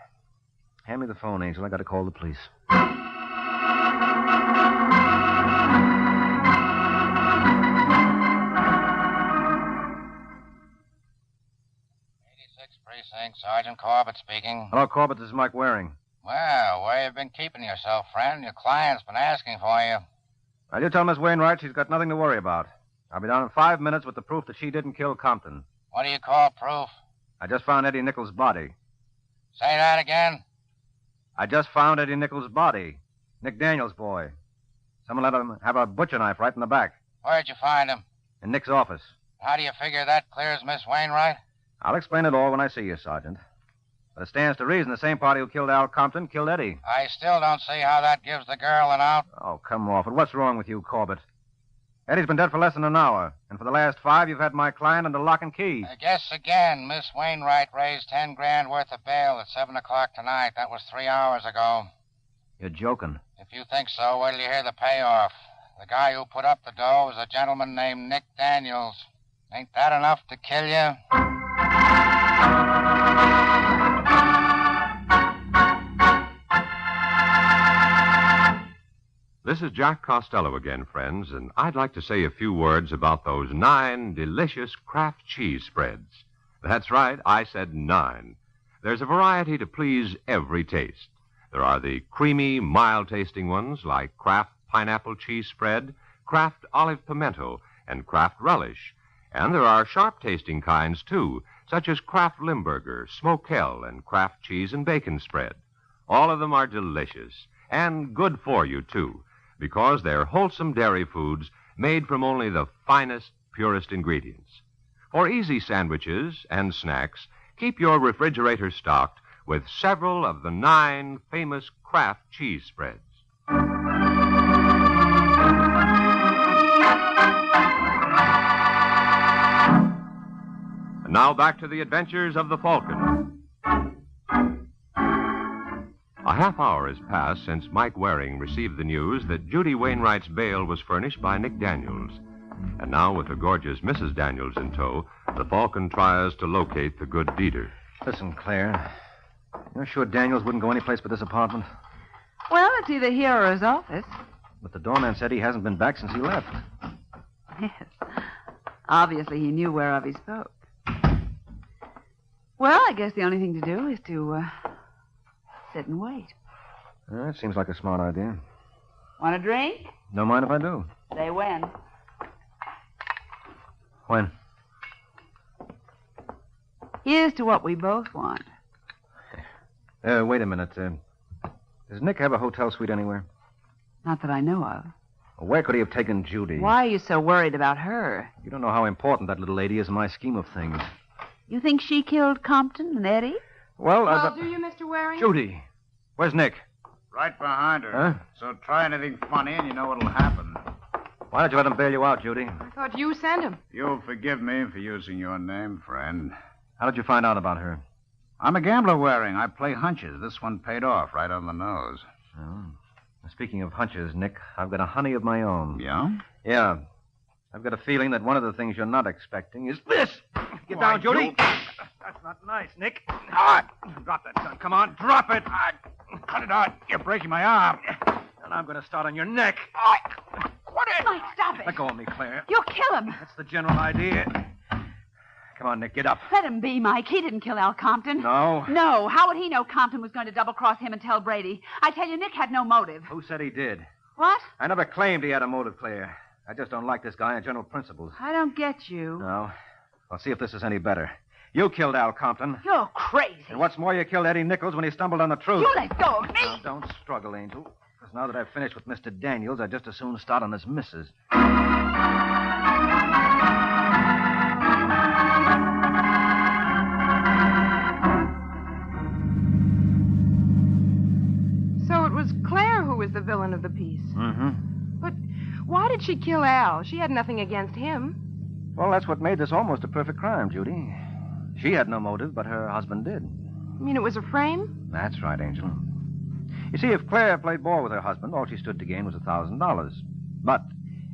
Hand me the phone, Angel. I got to call the police. 86th Precinct, Sergeant Corbett speaking. Hello, Corbett. This is Mike Waring. Well, where you been keeping yourself, friend? Your client's been asking for you. Well, you tell Miss Wainwright she's got nothing to worry about. I'll be down in 5 minutes with the proof that she didn't kill Compton. What do you call proof? I just found Eddie Nichols' body. Say that again? I just found Eddie Nichols' body. Nick Daniels' boy. Someone let him have a butcher knife right in the back. Where'd you find him? In Nick's office. How do you figure that clears Miss Wainwright? I'll explain it all when I see you, Sergeant. But it stands to reason the same party who killed Al Compton killed Eddie. I still don't see how that gives the girl an out. Oh, come off it. What's wrong with you, Corbett? Eddie's been dead for less than an hour, and for the last 5, you've had my client under lock and key. Guess again, Miss Wainwright raised 10 grand worth of bail at 7 o'clock tonight. That was 3 hours ago. You're joking. If you think so, wait till you hear the payoff. The guy who put up the dough was a gentleman named Nick Daniels. Ain't that enough to kill you? This is Jack Costello again, friends, and I'd like to say a few words about those 9 delicious Kraft cheese spreads. That's right, I said 9. There's a variety to please every taste. There are the creamy, mild-tasting ones like Kraft Pineapple Cheese Spread, Kraft Olive Pimento, and Kraft Relish. And there are sharp-tasting kinds, too, such as Kraft Limburger, Smokell, and Kraft Cheese and Bacon Spread. All of them are delicious, and good for you, too, because they're wholesome dairy foods made from only the finest, purest ingredients. For easy sandwiches and snacks, keep your refrigerator stocked with several of the 9 famous Kraft cheese spreads. And now back to the adventures of the Falcon. A half hour has passed since Mike Waring received the news that Judy Wainwright's bail was furnished by Nick Daniels. And now, with the gorgeous Mrs. Daniels in tow, the Falcon tries to locate the good deeder. Listen, Claire, you're sure Daniels wouldn't go anyplace but this apartment? Well, it's either here or his office. But the doorman said he hasn't been back since he left. Yes. Obviously, he knew whereof he spoke. Well, I guess the only thing to do is to sit and wait. It seems like a smart idea. Want a drink? Don't mind if I do. Say when. When? Here's to what we both want. Wait a minute. Does Nick have a hotel suite anywhere? Not that I know of. Where could he have taken Judy? Why are you so worried about her? You don't know how important that little lady is in my scheme of things. You think she killed Compton and Eddie? Well, do you, Mr. Waring? Judy. Where's Nick? Right behind her. Huh? So try anything funny and you know what'll happen. Why don't you let him bail you out, Judy? I thought you sent him. You'll forgive me for using your name, friend. How did you find out about her? I'm a gambler, Waring. I play hunches. This one paid off right on the nose. Oh. Speaking of hunches, Nick, I've got a honey of my own. Yeah? Yeah. I've got a feeling that one of the things you're not expecting is this. Get down, Judy. That's not nice, Nick. Drop that gun. Come on, drop it. Cut it out. You're breaking my arm. And I'm going to start on your neck. What is... Mike, stop it. Let go of me, Claire. You'll kill him. That's the general idea. Come on, Nick, get up. Let him be, Mike. He didn't kill Al Compton. No? No. How would he know Compton was going to double-cross him and tell Brady? I tell you, Nick had no motive. Who said he did? What? I never claimed he had a motive, Claire. I just don't like this guy on general principles. I don't get you. No. I'll see if this is any better. You killed Al Compton. You're crazy. And what's more, you killed Eddie Nichols when he stumbled on the truth. You let go of me. Now, don't struggle, Angel. Because now that I've finished with Mr. Daniels, I'd just as soon start on this missus. So it was Claire who was the villain of the piece. Mm-hmm. But why did she kill Al? She had nothing against him. Well, that's what made this almost a perfect crime, Judy. She had no motive, but her husband did. You mean it was a frame? That's right, Angel. You see, if Claire played ball with her husband, all she stood to gain was $1,000. But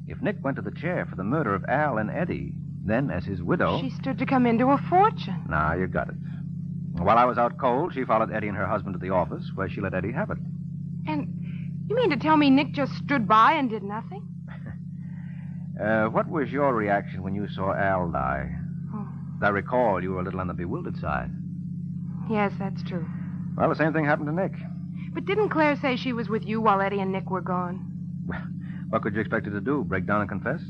if Nick went to the chair for the murder of Al and Eddie, then, as his widow... She stood to come into a fortune. Now, you got it. While I was out cold, she followed Eddie and her husband to the office, where she let Eddie have it. And you mean to tell me Nick just stood by and did nothing? What was your reaction when you saw Al die? Oh. I recall you were a little on the bewildered side. Yes, that's true. Well, the same thing happened to Nick. But didn't Claire say she was with you while Eddie and Nick were gone? What could you expect her to do, break down and confess?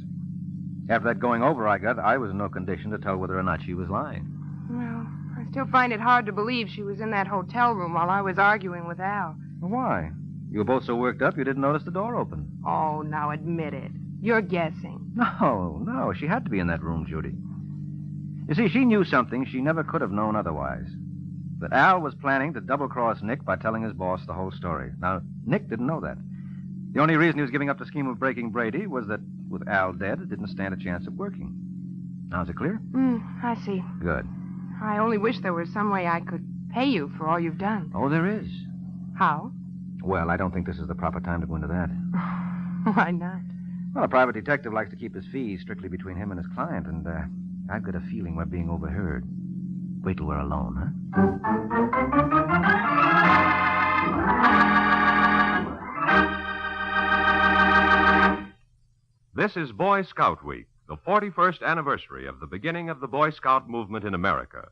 After that going over I got, I was in no condition to tell whether or not she was lying. Well, I still find it hard to believe she was in that hotel room while I was arguing with Al. Why? You were both so worked up you didn't notice the door open. Oh, now admit it. You're guessing. No, she had to be in that room, Judy. You see, she knew something she never could have known otherwise. That Al was planning to double-cross Nick by telling his boss the whole story. Now, Nick didn't know that. The only reason he was giving up the scheme of breaking Brady was that, with Al dead, it didn't stand a chance of working. Now, is it clear? I see. Good. I only wish there was some way I could pay you for all you've done. Oh, there is. How? Well, I don't think this is the proper time to go into that. Why not? Well, a private detective likes to keep his fees strictly between him and his client, and I've got a feeling we're being overheard. Wait till we're alone, huh? This is Boy Scout Week, the 41st anniversary of the beginning of the Boy Scout movement in America.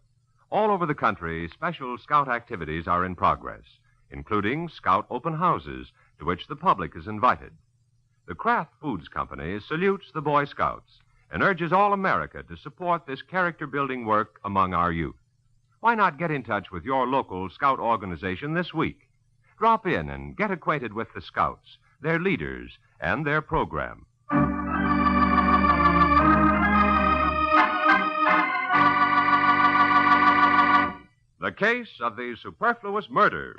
All over the country, special Scout activities are in progress, including Scout open houses to which the public is invited. The Kraft Foods Company salutes the Boy Scouts and urges all America to support this character-building work among our youth. Why not get in touch with your local Scout organization this week? Drop in and get acquainted with the Scouts, their leaders, and their program. The case of the superfluous murder.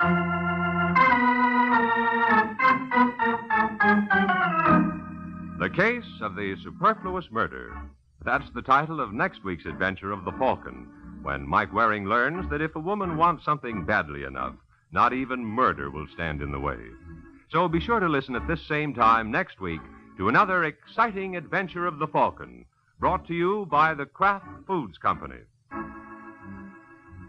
The case of the superfluous murder. That's the title of next week's adventure of the Falcon, when Mike Waring learns that if a woman wants something badly enough, not even murder will stand in the way. So be sure to listen at this same time next week to another exciting adventure of the Falcon, brought to you by the Kraft Foods Company.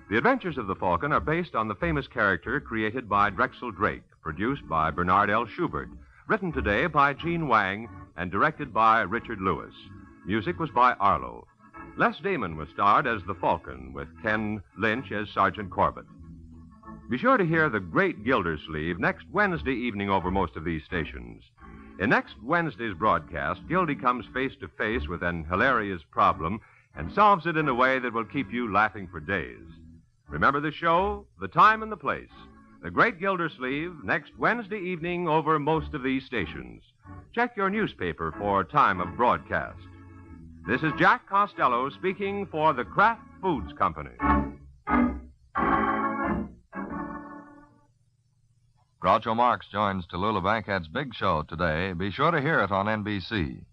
The Adventures of the Falcon are based on the famous character created by Drexel Drake, produced by Bernard L. Schubert, written today by Gene Wang, and directed by Richard Lewis. Music was by Arlo. Les Damon was starred as the Falcon, with Ken Lynch as Sergeant Corbett. Be sure to hear The Great Gildersleeve next Wednesday evening over most of these stations. In next Wednesday's broadcast, Gildy comes face to face with an hilarious problem and solves it in a way that will keep you laughing for days. Remember the show, the time, and the place. The Great Gildersleeve, next Wednesday evening over most of these stations. Check your newspaper for time of broadcast. This is Jack Costello speaking for the Kraft Foods Company. Groucho Marx joins Tallulah Bankhead's Big Show today. Be sure to hear it on NBC.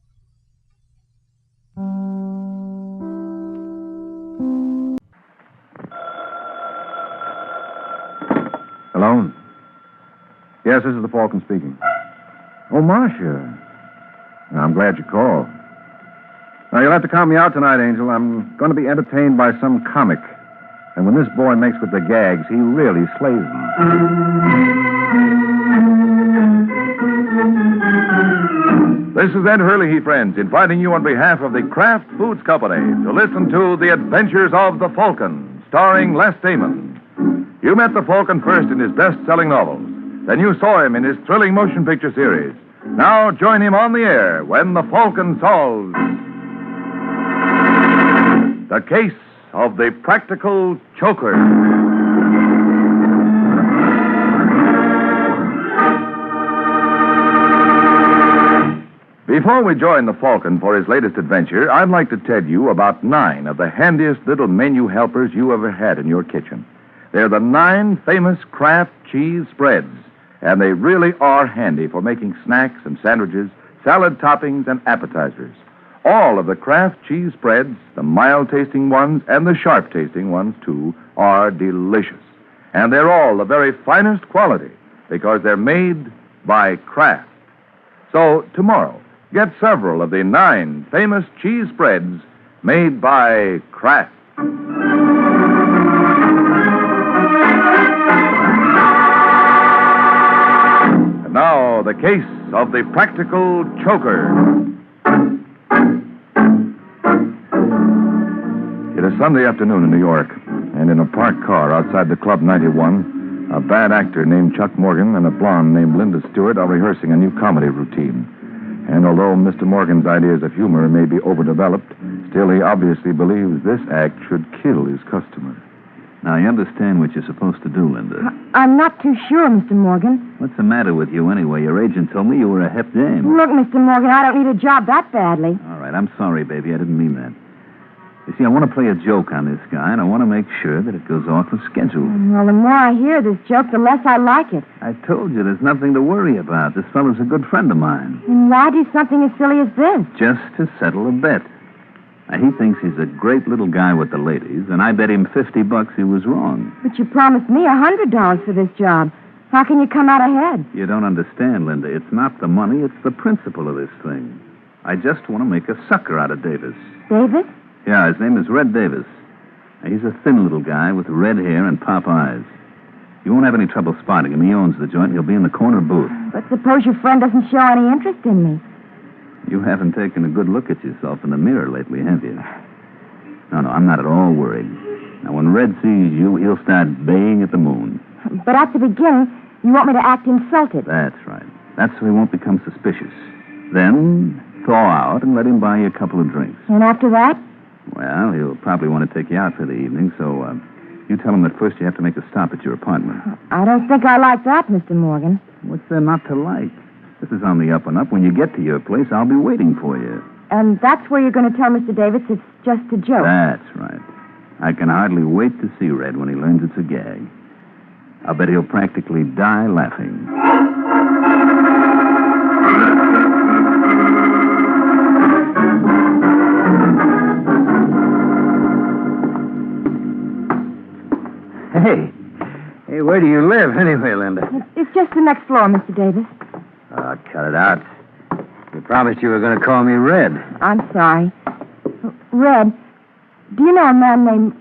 Hello? Yes, this is the Falcon speaking. Oh, Marcia. I'm glad you called. Now, you'll have to count me out tonight, Angel. I'm going to be entertained by some comic. And when this boy makes with the gags, he really slays them. This is Ed Hurley, friends, inviting you on behalf of the Kraft Foods Company to listen to The Adventures of the Falcon, starring Les Damon. You met the Falcon first in his best-selling novels. Then you saw him in his thrilling motion picture series. Now join him on the air when the Falcon solves the case of the practical choker. Before we join the Falcon for his latest adventure, I'd like to tell you about 9 of the handiest little menu helpers you ever had in your kitchen. They're the 9 famous Kraft cheese spreads, and they really are handy for making snacks and sandwiches, salad toppings, and appetizers. All of the Kraft cheese spreads, the mild-tasting ones and the sharp-tasting ones, too, are delicious. And they're all the very finest quality because they're made by Kraft. So, tomorrow, get several of the 9 famous cheese spreads made by Kraft. And now, the case of the practical choker. It is Sunday afternoon in New York, and in a parked car outside the Club 91, a bad actor named Chuck Morgan and a blonde named Linda Stewart are rehearsing a new comedy routine. And although Mr. Morgan's ideas of humor may be overdeveloped, still he obviously believes this act should kill his customer. Now, you understand what you're supposed to do, Linda. I'm not too sure, Mr. Morgan. What's the matter with you anyway? Your agent told me you were a hep dame. Look, Mr. Morgan, I don't need a job that badly. All right, I'm sorry, baby. I didn't mean that. You see, I want to play a joke on this guy, and I want to make sure that it goes off as scheduled. Well, the more I hear this joke, the less I like it. I told you there's nothing to worry about. This fellow's a good friend of mine. And why do something as silly as this? Just to settle a bet. Now, he thinks he's a great little guy with the ladies, and I bet him $50 he was wrong. But you promised me $100 for this job. How can you come out ahead? You don't understand, Linda. It's not the money, it's the principle of this thing. I just want to make a sucker out of Davis. Davis? Yeah, his name is Red Davis. Now, he's a thin little guy with red hair and pop eyes. You won't have any trouble spotting him. He owns the joint, and he'll be in the corner booth. But suppose your friend doesn't show any interest in me. You haven't taken a good look at yourself in the mirror lately, have you? No, I'm not at all worried. Now, when Red sees you, he'll start baying at the moon. But at the beginning, you want me to act insulted. That's right. That's so he won't become suspicious. Then, thaw out and let him buy you a couple of drinks. And after that? Well, he'll probably want to take you out for the evening, so you tell him that first you have to make a stop at your apartment. I don't think I like that, Mr. Morgan. What's there not to like? This is on the up and up. When you get to your place, I'll be waiting for you. And that's where you're going to tell Mr. Davis it's just a joke. That's right. I can hardly wait to see Red when he learns it's a gag. I'll bet he'll practically die laughing. Hey, where do you live anyway, Linda? It's just the next floor, Mr. Davis. Oh, cut it out. You promised you were going to call me Red. I'm sorry. Red, do you know a man named...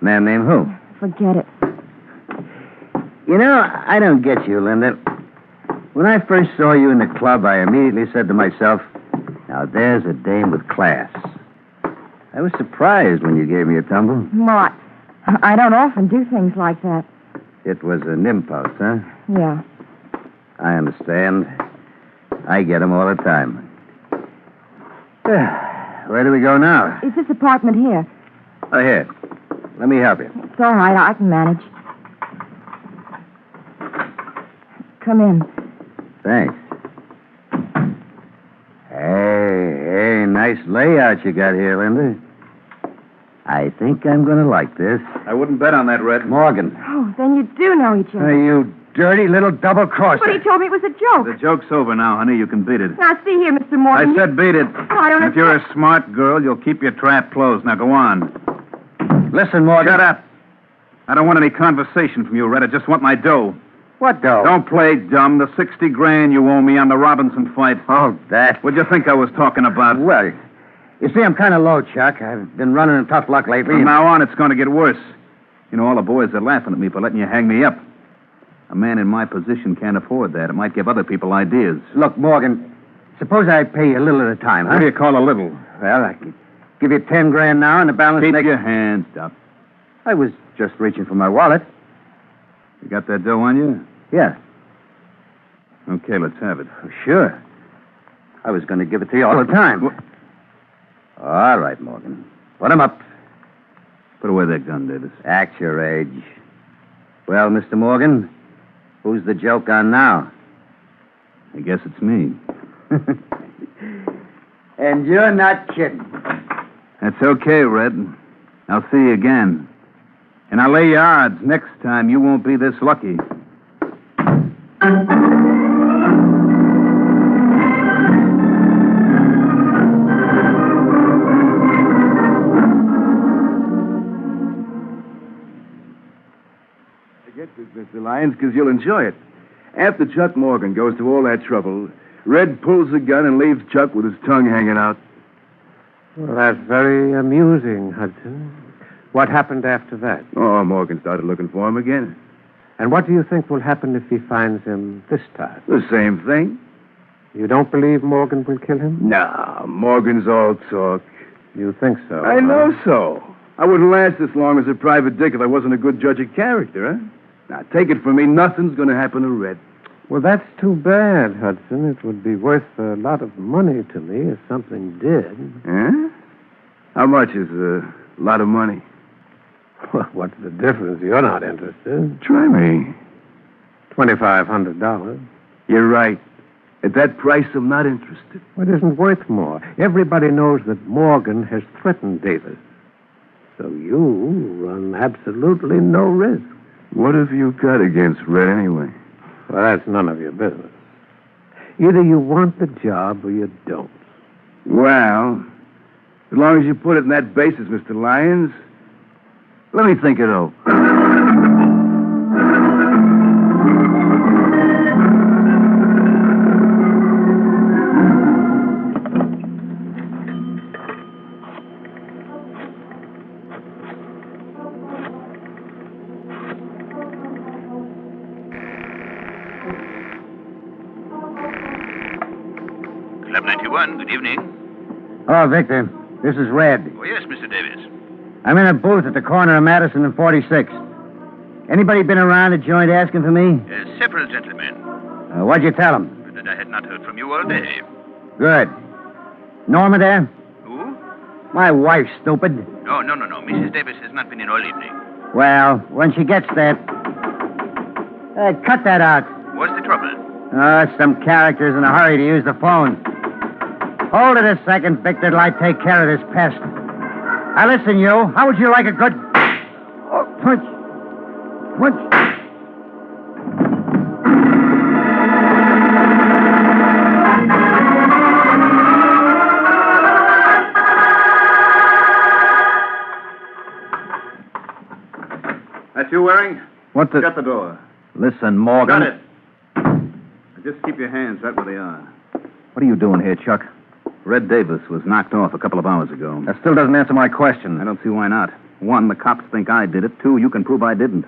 Man named who? Forget it. You know, I don't get you, Linda. When I first saw you in the club, I immediately said to myself, now there's a dame with class. I was surprised when you gave me a tumble. Well, I don't often do things like that. It was an impulse, huh? Yeah. I understand. I get them all the time. Where do we go now? Is this apartment here? Oh, here. Let me help you. It's all right. I can manage. Come in. Thanks. Hey, nice layout you got here, Linda. I think I'm going to like this. I wouldn't bet on that, Red. Morgan. Oh, then you do know each other. You dirty little double-crosser. But he told me it was a joke. The joke's over now, honey. You can beat it. Now, see here, Mr. Morgan. I said beat it. Oh, I don't If you're a smart girl, you'll keep your trap closed. Now, go on. Listen, Morgan. Shut up. I don't want any conversation from you, Red. I just want my dough. What dough? Don't play dumb. The $60,000 you owe me on the Robinson fight. Oh, that. What'd you think I was talking about? Well, you see, I'm kind of low, Chuck. I've been running in tough luck lately. From now on, it's going to get worse. You know, all the boys are laughing at me for letting you hang me up. A man in my position can't afford that. It might give other people ideas. Look, Morgan, suppose I pay you a little at a time, huh? What do you call a little? Well, I can give you $10,000 now and the balance Keep next... your hands up. I was just reaching for my wallet. You got that dough on you? Yeah. Okay, let's have it. Sure. I was going to give it to you all the time. All right, Morgan. Put him up. Put away that gun, Davis. Act your age. Well, Mr. Morgan, who's the joke on now? I guess it's me. And you're not kidding. That's okay, Red. I'll see you again. And I'll lay you odds. Next time, you won't be this lucky. Mr. Lyons, because you'll enjoy it. After Chuck Morgan goes to all that trouble, Red pulls the gun and leaves Chuck with his tongue hanging out. Well, that's very amusing, Hudson. What happened after that? Oh, Morgan started looking for him again. And what do you think will happen if he finds him this time? The same thing. You don't believe Morgan will kill him? No, Morgan's all talk. You think so? I know so. I wouldn't last this long as a private dick if I wasn't a good judge of character, huh? Now, take it from me, nothing's going to happen to Red. Well, that's too bad, Hudson. It would be worth a lot of money to me if something did. Huh? How much is a lot of money? Well, what's the difference? You're not interested. Try me. $2,500. You're right. At that price, I'm not interested. It isn't worth more. Everybody knows that Morgan has threatened Davis. So you run absolutely no risk. What have you got against Red anyway? Well, that's none of your business. Either you want the job or you don't. Well, as long as you put it in that basis, Mr. Lyons, let me think it over. Club 91, good evening. Hello, Victor. This is Red. Oh, yes, Mr. Davis. I'm in a booth at the corner of Madison and 46. Anybody been around the joint asking for me? Several gentlemen. What'd you tell them? That I had not heard from you all day. Good. Norma there? Who? My wife, stupid. No. Mrs. Davis has not been in all evening. Well, when she gets there... cut that out. What's the trouble? Some character's in a hurry to use the phone. Hold it a second, Victor, till I take care of this pest. Now, listen, you. How would you like a good... Oh, punch. That's you, Waring? What the... Shut the door. Listen, Morgan... Got it. Just keep your hands right where they are. What are you doing here, Chuck? Red Davis was knocked off a couple of hours ago. That still doesn't answer my question. I don't see why not. One, the cops think I did it. Two, you can prove I didn't.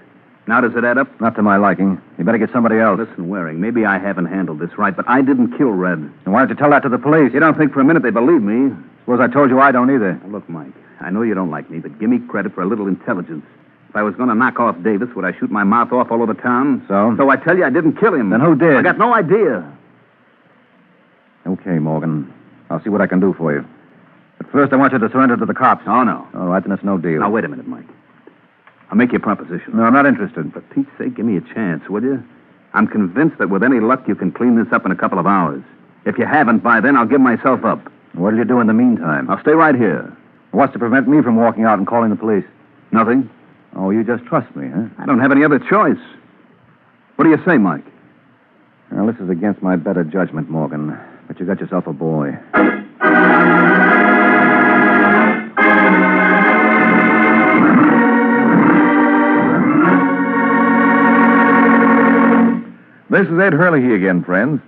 Now, does it add up? Not to my liking. You better get somebody else. Listen, Waring, maybe I haven't handled this right, but I didn't kill Red. And why don't you tell that to the police? You don't think for a minute they believe me? Suppose I told you I don't either. Now, look, Mike, I know you don't like me, but give me credit for a little intelligence. If I was going to knock off Davis, would I shoot my mouth off all over town? So? So I tell you I didn't kill him. Then who did? I got no idea. Okay, Morgan. I'll see what I can do for you. But first, I want you to surrender to the cops. Oh, no. All right, then it's no deal. Now, wait a minute, Mike. I'll make you a proposition. No, I'm not interested. For Pete's sake, give me a chance, will you? I'm convinced that with any luck, you can clean this up in a couple of hours. If you haven't by then, I'll give myself up. What'll you do in the meantime? I'll stay right here. What's to prevent me from walking out and calling the police? Nothing. Oh, you just trust me, huh? I don't have any other choice. What do you say, Mike? Well, this is against my better judgment, Morgan. But you got yourself a boy. This is Ed Hurley again, friends.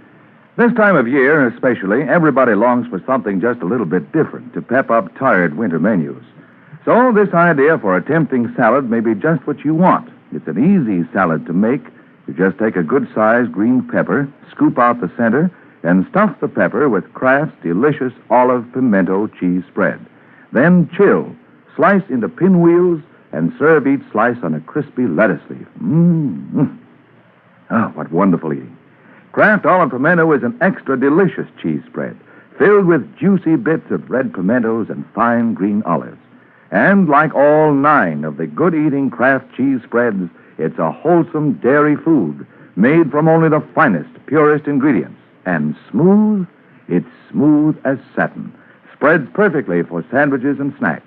This time of year, especially, everybody longs for something just a little bit different to pep up tired winter menus. So this idea for a tempting salad may be just what you want. It's an easy salad to make. You just take a good-sized green pepper, scoop out the center, and stuff the pepper with Kraft's delicious olive pimento cheese spread. Then chill, slice into pinwheels, and serve each slice on a crispy lettuce leaf. Mmm. Oh, what wonderful eating. Kraft olive pimento is an extra delicious cheese spread, filled with juicy bits of red pimentos and fine green olives. And like all 9 of the good-eating Kraft cheese spreads, it's a wholesome dairy food made from only the finest, purest ingredients. And smooth, it's smooth as satin, spreads perfectly for sandwiches and snacks.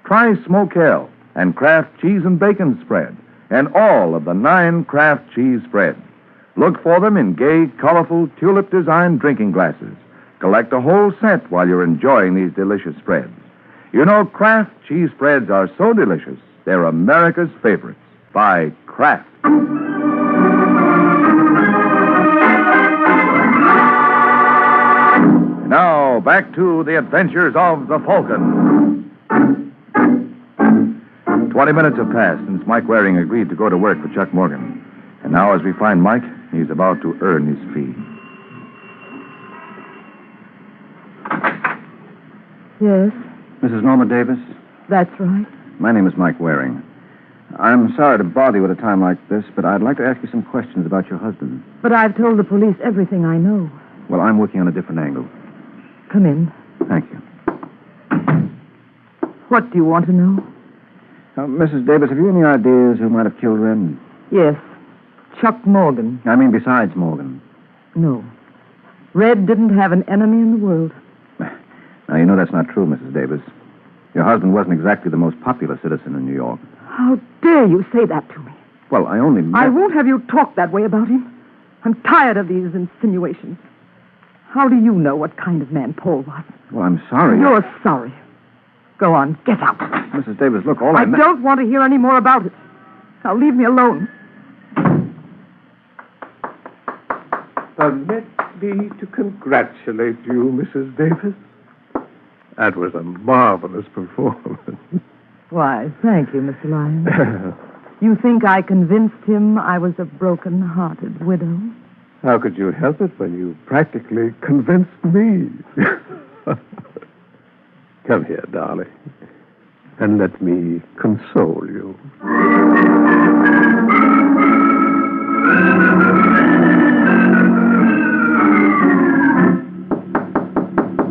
Try Smoke-Hell and Kraft cheese and bacon spread, and all of the 9 Kraft cheese spreads. Look for them in gay, colorful, tulip-designed drinking glasses. Collect a whole set while you're enjoying these delicious spreads. You know, Kraft cheese spreads are so delicious, they're America's favorites. By Kraft. Now, back to the adventures of the Falcon. 20 minutes have passed since Mike Waring agreed to go to work for Chuck Morgan. And now, as we find Mike, he's about to earn his fee. Yes, Mrs. Norma Davis? that's right. My name is Mike Waring. I'm sorry to bother you at a time like this, but I'd like to ask you some questions about your husband. But I've told the police everything I know. Well, I'm working on a different angle. Come in. Thank you. What do you want to know? Mrs. Davis, have you any ideas who might have killed Ren? Yes, Chuck Morgan. I mean, besides Morgan. No. Red didn't have an enemy in the world. Now, you know that's not true, Mrs. Davis. Your husband wasn't exactly the most popular citizen in New York. How dare you say that to me? Well, I only... I won't have you talk that way about him. I'm tired of these insinuations. How do you know what kind of man Paul was? Well, I'm sorry. You're sorry. Go on, get out. Mrs. Davis, look, all I don't want to hear any more about it. Now leave me alone. Permit me to congratulate you, Mrs. Davis. That was a marvelous performance. Why, thank you, Mr. Lyons. You think I convinced him I was a broken-hearted widow? How could you help it when you practically convinced me? Come here, darling, and let me console you.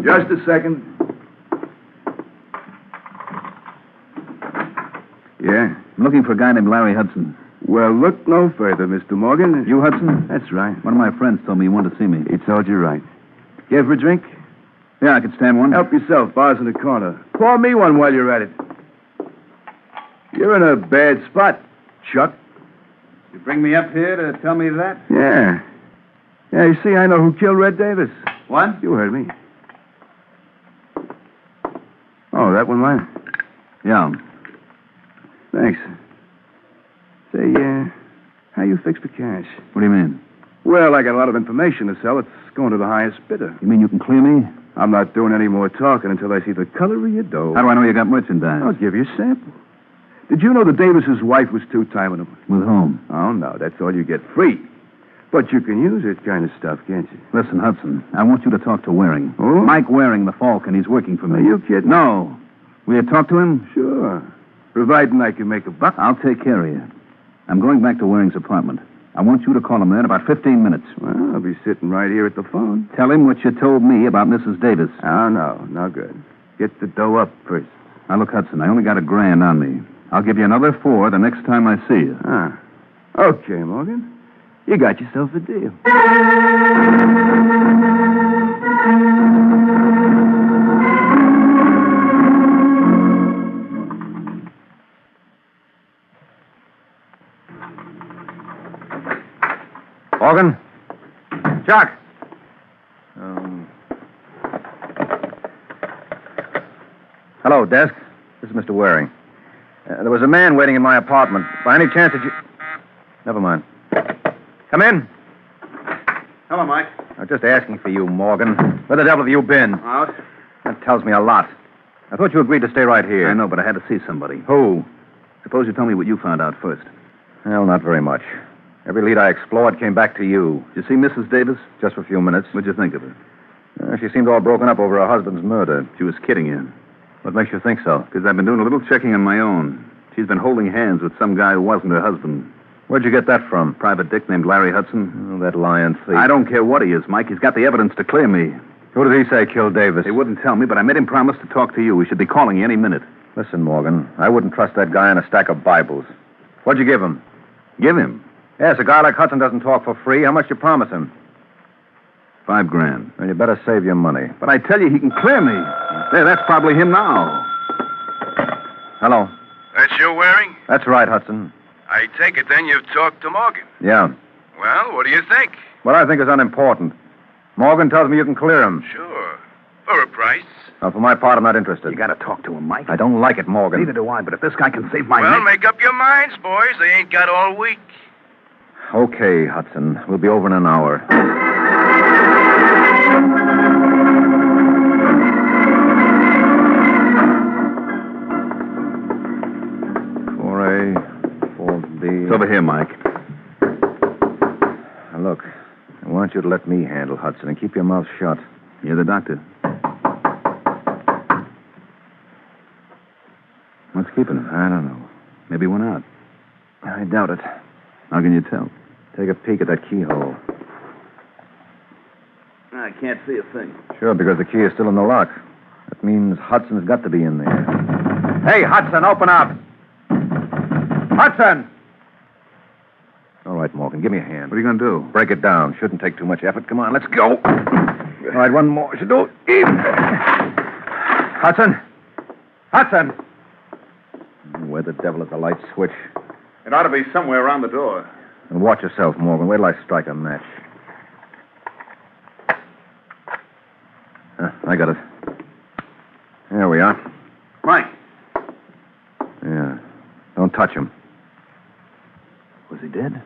Just a second. Yeah? I'm looking for a guy named Larry Hudson. Well, look no further, Mr. Morgan. You, Hudson? That's right. One of my friends told me you wanted to see me. He told you right. Care for a drink? Yeah, I could stand one. Help yourself. Bar's in the corner. Pour me one while you're at it. You're in a bad spot, Chuck. You bring me up here to tell me that? Yeah. Yeah, you see, I know who killed Red Davis. What? You heard me. Oh, that one mine? Yeah. Thanks. Say, how you fix the cash? What do you mean? Well, I got a lot of information to sell. It's going to the highest bidder. You mean you can clear me? I'm not doing any more talking until I see the color of your dough. How do I know you got merchandise? I'll give you a sample. Did you know that Davis's wife was two-timing him? With whom? Oh, no, that's all you get free. But you can use that kind of stuff, can't you? Listen, Hudson, I want you to talk to Waring. Oh? Mike Waring, the Falcon. He's working for me. Are you kidding? No. Will you talk to him? Sure. Providing I can make a buck. I'll take care of you. I'm going back to Waring's apartment. I want you to call him there in about 15 minutes. Well, I'll be sitting right here at the phone. Tell him what you told me about Mrs. Davis. Oh, no good. Get the dough up first. Now, look, Hudson, I only got $1,000 on me. I'll give you another $4 the next time I see you. Ah. Okay, Morgan. You got yourself a deal. Morgan? Chuck! Hello, desk. This is Mr. Waring. There was a man waiting in my apartment. By any chance did you... Never mind. Come in. Hello, Mike. I'm just asking for you, Morgan. Where the devil have you been? Out. That tells me a lot. I thought you agreed to stay right here. I know, but I had to see somebody. Who? Suppose you tell me what you found out first. Well, not very much. Every lead I explored came back to you. Did you see Mrs. Davis? Just for a few minutes. What'd you think of her? She seemed all broken up over her husband's murder. She was kidding you. What makes you think so? Because I've been doing a little checking on my own. She's been holding hands with some guy who wasn't her husband. Where'd you get that from? Private dick named Larry Hudson? Oh, that lying thief. I don't care what he is, Mike. He's got the evidence to clear me. Who did he say killed Davis? He wouldn't tell me, but I made him promise to talk to you. He should be calling you any minute. Listen, Morgan, I wouldn't trust that guy on a stack of Bibles. What'd you give him? Give him? Yes, a guy like Hudson doesn't talk for free. How much you promise him? $5,000. Well, you better save your money. But I tell you, he can clear me. There, that's probably him now. Hello. That's you, Waring? That's right, Hudson. I take it then you've talked to Morgan. Yeah. Well, what do you think? What I think is unimportant. Morgan tells me you can clear him. Sure. For a price. Well, for my part, I'm not interested. You gotta talk to him, Mike. I don't like it, Morgan. Neither do I, but if this guy can save my Well, neck... make up your minds, boys. They ain't got all week. Okay, Hudson. We'll be over in an hour. 4A, 4B. It's over here, Mike. Now, look, I want you to let me handle Hudson and keep your mouth shut. You're the doctor. What's keeping him? I don't know. Maybe he went out. I doubt it. How can you tell? Take a peek at that keyhole. I can't see a thing. Sure, because the key is still in the lock. That means Hudson's got to be in there. Hey, Hudson, open up! Hudson! All right, Morgan, give me a hand. What are you going to do? Break it down. Shouldn't take too much effort. Come on, let's go. All right, one more. Should do. Hudson! Hudson! Where the devil is the light switch? It ought to be somewhere around the door. And watch yourself, Morgan. Wait till I strike a match. I got it. There we are. Mike. Yeah. Don't touch him. Was he dead?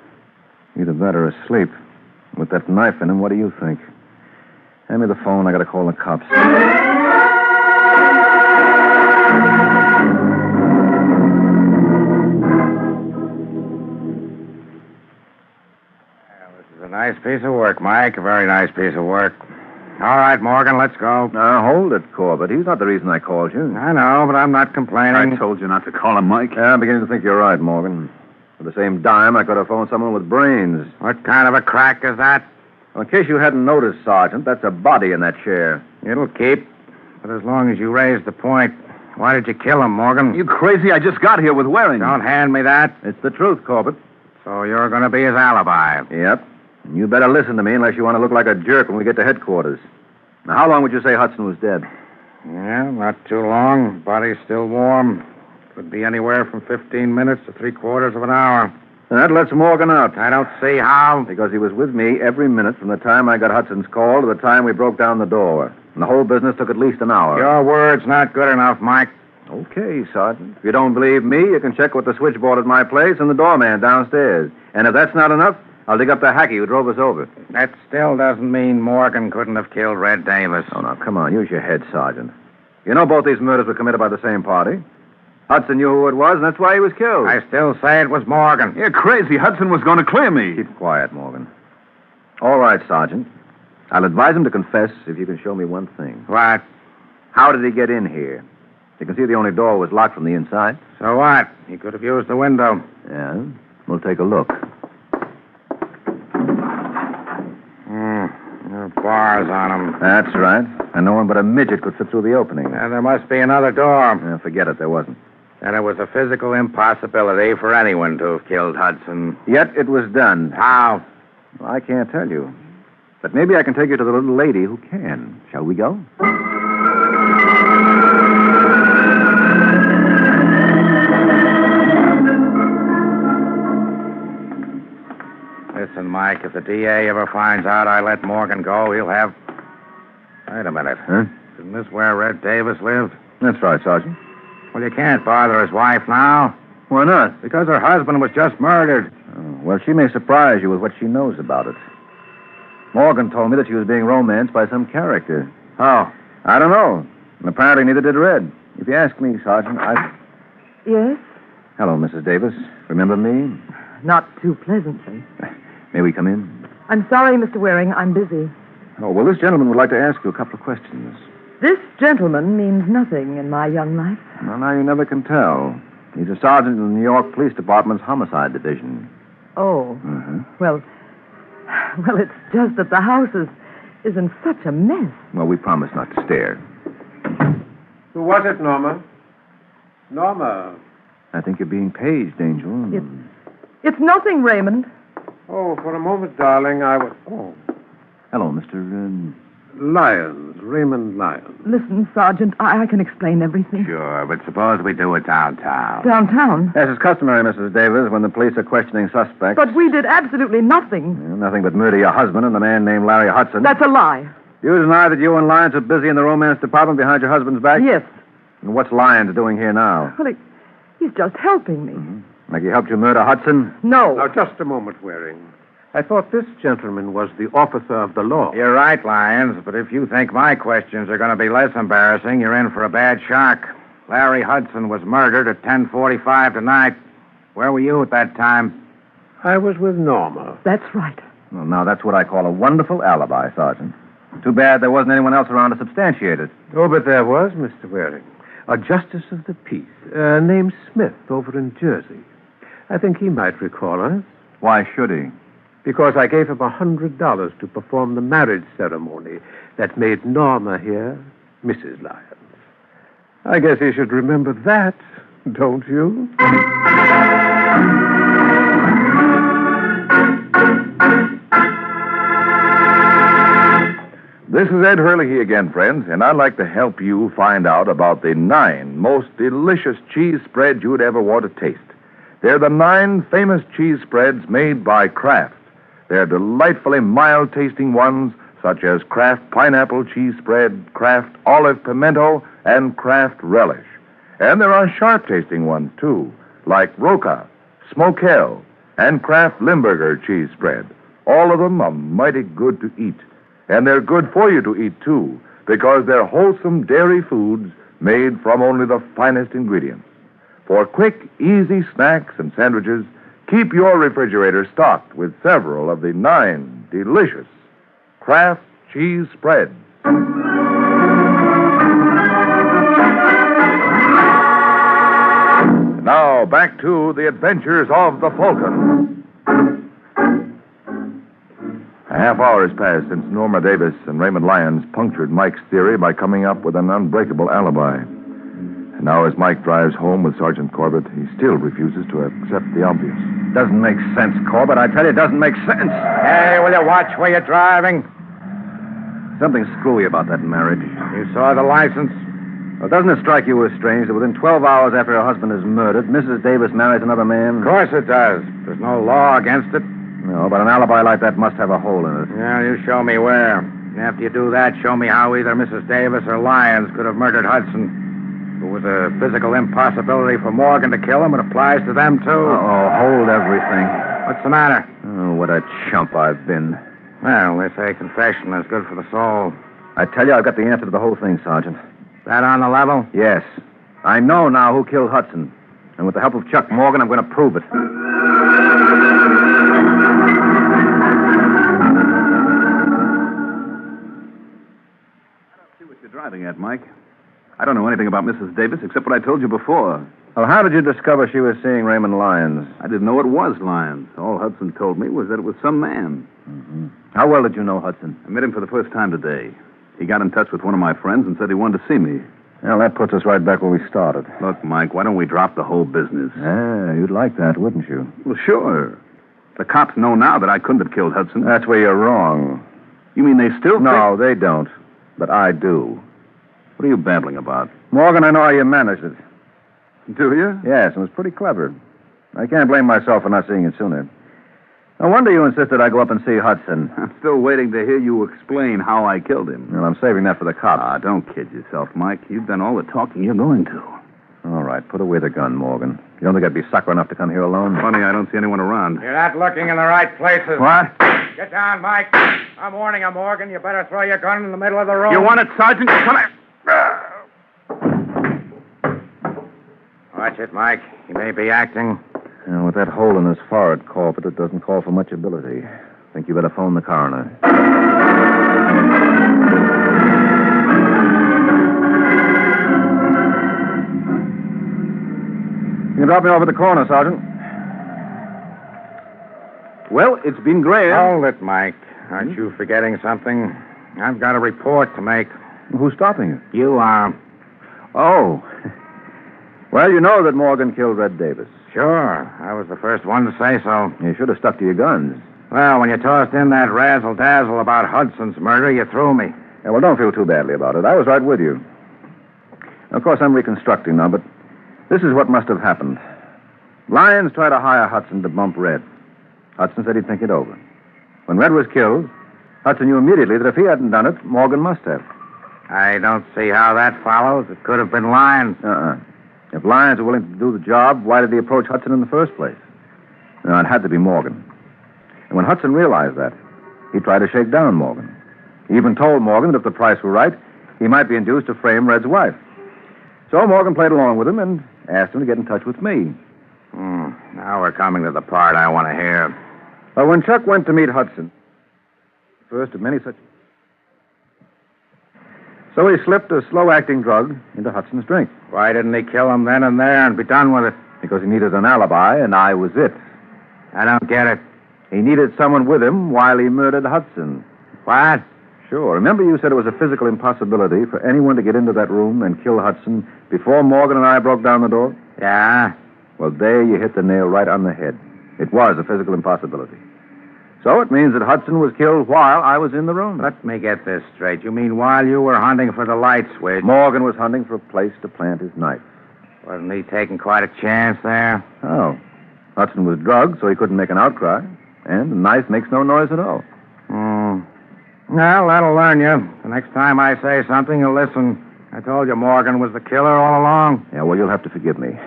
Either that or asleep. With that knife in him, what do you think? Hand me the phone. I got to call the cops. A nice piece of work, Mike. A very nice piece of work. All right, Morgan, let's go. Now, hold it, Corbett. He's not the reason I called you. I know, but I'm not complaining. I told you not to call him Mike. Yeah, I'm beginning to think you're right, Morgan. For the same dime, I could have phoned someone with brains. What kind of a crack is that? Well, in case you hadn't noticed, Sergeant, that's a body in that chair. It'll keep. But as long as you raise the point, why did you kill him, Morgan? You crazy? I just got here with Waring. Don't hand me that. It's the truth, Corbett. So you're going to be his alibi. Yep. And you better listen to me unless you want to look like a jerk when we get to headquarters. Now, how long would you say Hudson was dead? Yeah, not too long. Body's still warm. Could be anywhere from 15 minutes to 3/4 of an hour. That lets Morgan out. I don't see how. Because he was with me every minute from the time I got Hudson's call to the time we broke down the door. And the whole business took at least an hour. Your word's not good enough, Mike. Okay, Sergeant. If you don't believe me, you can check with the switchboard at my place and the doorman downstairs. And if that's not enough, I'll dig up the hacky who drove us over. That still doesn't mean Morgan couldn't have killed Red Davis. Oh, now, come on. Use your head, Sergeant. You know both these murders were committed by the same party. Hudson knew who it was, and that's why he was killed. I still say it was Morgan. You're crazy. Hudson was going to clear me. Keep quiet, Morgan. All right, Sergeant. I'll advise him to confess if you can show me one thing. What? How did he get in here? You can see the only door was locked from the inside. So what? He could have used the window. Yeah? We'll take a look. There are bars on him. That's right. And no one but a midget could fit through the opening. And there must be another door. Yeah, forget it, there wasn't. And it was a physical impossibility for anyone to have killed Hudson. Yet it was done. How? Well, I can't tell you. But maybe I can take you to the little lady who can. Shall we go? Listen, Mike, if the DA ever finds out I let Morgan go, he'll have... Wait a minute. Huh? Isn't this where Red Davis lived? That's right, Sergeant. Well, you can't bother his wife now. Why not? Because her husband was just murdered. Oh, well, she may surprise you with what she knows about it. Morgan told me that she was being romanced by some character. How? I don't know. And apparently neither did Red. If you ask me, Sergeant, Yes? Hello, Mrs. Davis. Remember me? Not too pleasantly. May we come in? I'm sorry, Mr. Waring. I'm busy. Oh, well, this gentleman would like to ask you a couple of questions. This gentleman means nothing in my young life. Well, now you never can tell. He's a sergeant in the New York Police Department's Homicide Division. Oh. Mm-hmm. Well, it's just that the house is in such a mess. Well, we promise not to stare. Who was it, Norma? Norma. I think you're being paged, Angel. It's nothing, Raymond. Oh, for a moment, darling, I was... Oh. Hello, Mr. Lyons, Raymond Lyons. Listen, Sergeant, I can explain everything. Sure, but suppose we do it downtown. Downtown? As is customary, Mrs. Davis, when the police are questioning suspects. But we did absolutely nothing. Nothing but murder your husband and the man named Larry Hudson. That's a lie. You deny that you and Lyons are busy in the romance department behind your husband's back? Yes. And what's Lyons doing here now? Well, he's just helping me. Mm-hmm. Like he helped you murder Hudson? No. Now, just a moment, Waring. I thought this gentleman was the officer of the law. You're right, Lyons, but if you think my questions are going to be less embarrassing, you're in for a bad shock. Larry Hudson was murdered at 10:45 tonight. Where were you at that time? I was with Norma. That's right. Well, now, that's what I call a wonderful alibi, Sergeant. Too bad there wasn't anyone else around to substantiate it. Oh, but there was, Mr. Waring. A justice of the peace named Smith over in Jersey. I think he might recall us. Why should he? Because I gave him $100 to perform the marriage ceremony that made Norma here Mrs. Lyons. I guess you should remember that, don't you? This is Ed Hurley again, friends, and I'd like to help you find out about the 9 most delicious cheese spreads you'd ever want to taste. They're the 9 famous cheese spreads made by Kraft. They're delightfully mild-tasting ones, such as Kraft Pineapple Cheese Spread, Kraft Olive Pimento, and Kraft Relish. And there are sharp-tasting ones, too, like Roca, Smokell, and Kraft Limburger Cheese Spread. All of them are mighty good to eat. And they're good for you to eat, too, because they're wholesome dairy foods made from only the finest ingredients. For quick, easy snacks and sandwiches, keep your refrigerator stocked with several of the 9 delicious Kraft cheese spreads. Now, back to the adventures of the Falcon. A half hour has passed since Norma Davis and Raymond Lyons punctured Mike's theory by coming up with an unbreakable alibi. And now as Mike drives home with Sergeant Corbett, he still refuses to accept the obvious. Doesn't make sense, Corbett. I tell you, it doesn't make sense. Hey, will you watch where you're driving? Something screwy about that marriage. You saw the license? Well, doesn't it strike you as strange that within 12 hours after her husband is murdered, Mrs. Davis marries another man? Of course it does. There's no law against it. No, but an alibi like that must have a hole in it. Yeah, you show me where. After you do that, show me how either Mrs. Davis or Lyons could have murdered Hudson. If it was a physical impossibility for Morgan to kill him, it applies to them, too. Uh-oh, hold everything. What's the matter? Oh, what a chump I've been. Well, they say confession is good for the soul. I tell you, I've got the answer to the whole thing, Sergeant. That on the level? Yes. I know now who killed Hudson. And with the help of Chuck Morgan, I'm going to prove it. You're driving at, Mike. I don't know anything about Mrs. Davis except what I told you before. Well, how did you discover she was seeing Raymond Lyons? I didn't know it was Lyons. All Hudson told me was that it was some man. Mm-hmm. How well did you know Hudson? I met him for the first time today. He got in touch with one of my friends and said he wanted to see me. Well, that puts us right back where we started. Look, Mike, why don't we drop the whole business? Yeah, you'd like that, wouldn't you? Well, sure. The cops know now that I couldn't have killed Hudson. That's where you're wrong. You mean they still No, they don't. But I do. What are you babbling about? Morgan, I know how you managed it. Do you? Yes, it was pretty clever. I can't blame myself for not seeing it sooner. No wonder you insisted I go up and see Hudson. I'm still waiting to hear you explain how I killed him. Well, I'm saving that for the cops. Ah, don't kid yourself, Mike. You've done all the talking you're going to. All right, put away the gun, Morgan. You don't think I'd be sucker enough to come here alone? Funny, I don't see anyone around. You're not looking in the right places. What? Get down, Mike. I'm warning you, Morgan. You better throw your gun in the middle of the road. You want it, Sergeant? Come here. Watch it, Mike. He may be acting. With that hole in his forehead, Corbett, it doesn't call for much ability. Think you better phone the coroner. You can drop me off at the corner, Sergeant. Well, it's been grand. Hold it, Mike. Aren't you forgetting something? I've got a report to make. Who's stopping you? You are. Oh. Well, you know that Morgan killed Red Davis. Sure. I was the first one to say so. You should have stuck to your guns. Well, when you tossed in that razzle-dazzle about Hudson's murder, you threw me. Yeah, well, don't feel too badly about it. I was right with you. Of course, I'm reconstructing now, but this is what must have happened. Lyons tried to hire Hudson to bump Red. Hudson said he'd think it over. When Red was killed, Hudson knew immediately that if he hadn't done it, Morgan must have. I don't see how that follows. It could have been Lyons. If Lyons were willing to do the job, why did he approach Hudson in the first place? No, it had to be Morgan. And when Hudson realized that, he tried to shake down Morgan. He even told Morgan that if the price were right, he might be induced to frame Red's wife. So Morgan played along with him and asked him to get in touch with me. Now we're coming to the part I want to hear. Well, when Chuck went to meet Hudson, first of many such... So he slipped a slow-acting drug into Hudson's drink. Why didn't he kill him then and there and be done with it? Because he needed an alibi, and I was it. I don't get it. He needed someone with him while he murdered Hudson. What? Sure. Remember you said it was a physical impossibility for anyone to get into that room and kill Hudson before Morgan and I broke down the door? Yeah? Well, there you hit the nail right on the head. It was a physical impossibility. So it means that Hudson was killed while I was in the room. Let me get this straight. You mean while you were hunting for the light switch? Morgan was hunting for a place to plant his knife. Wasn't he taking quite a chance there? Oh. Hudson was drugged, so he couldn't make an outcry. And the knife makes no noise at all. Well, that'll learn you. The next time I say something, you'll listen. I told you Morgan was the killer all along. Yeah, well, you'll have to forgive me.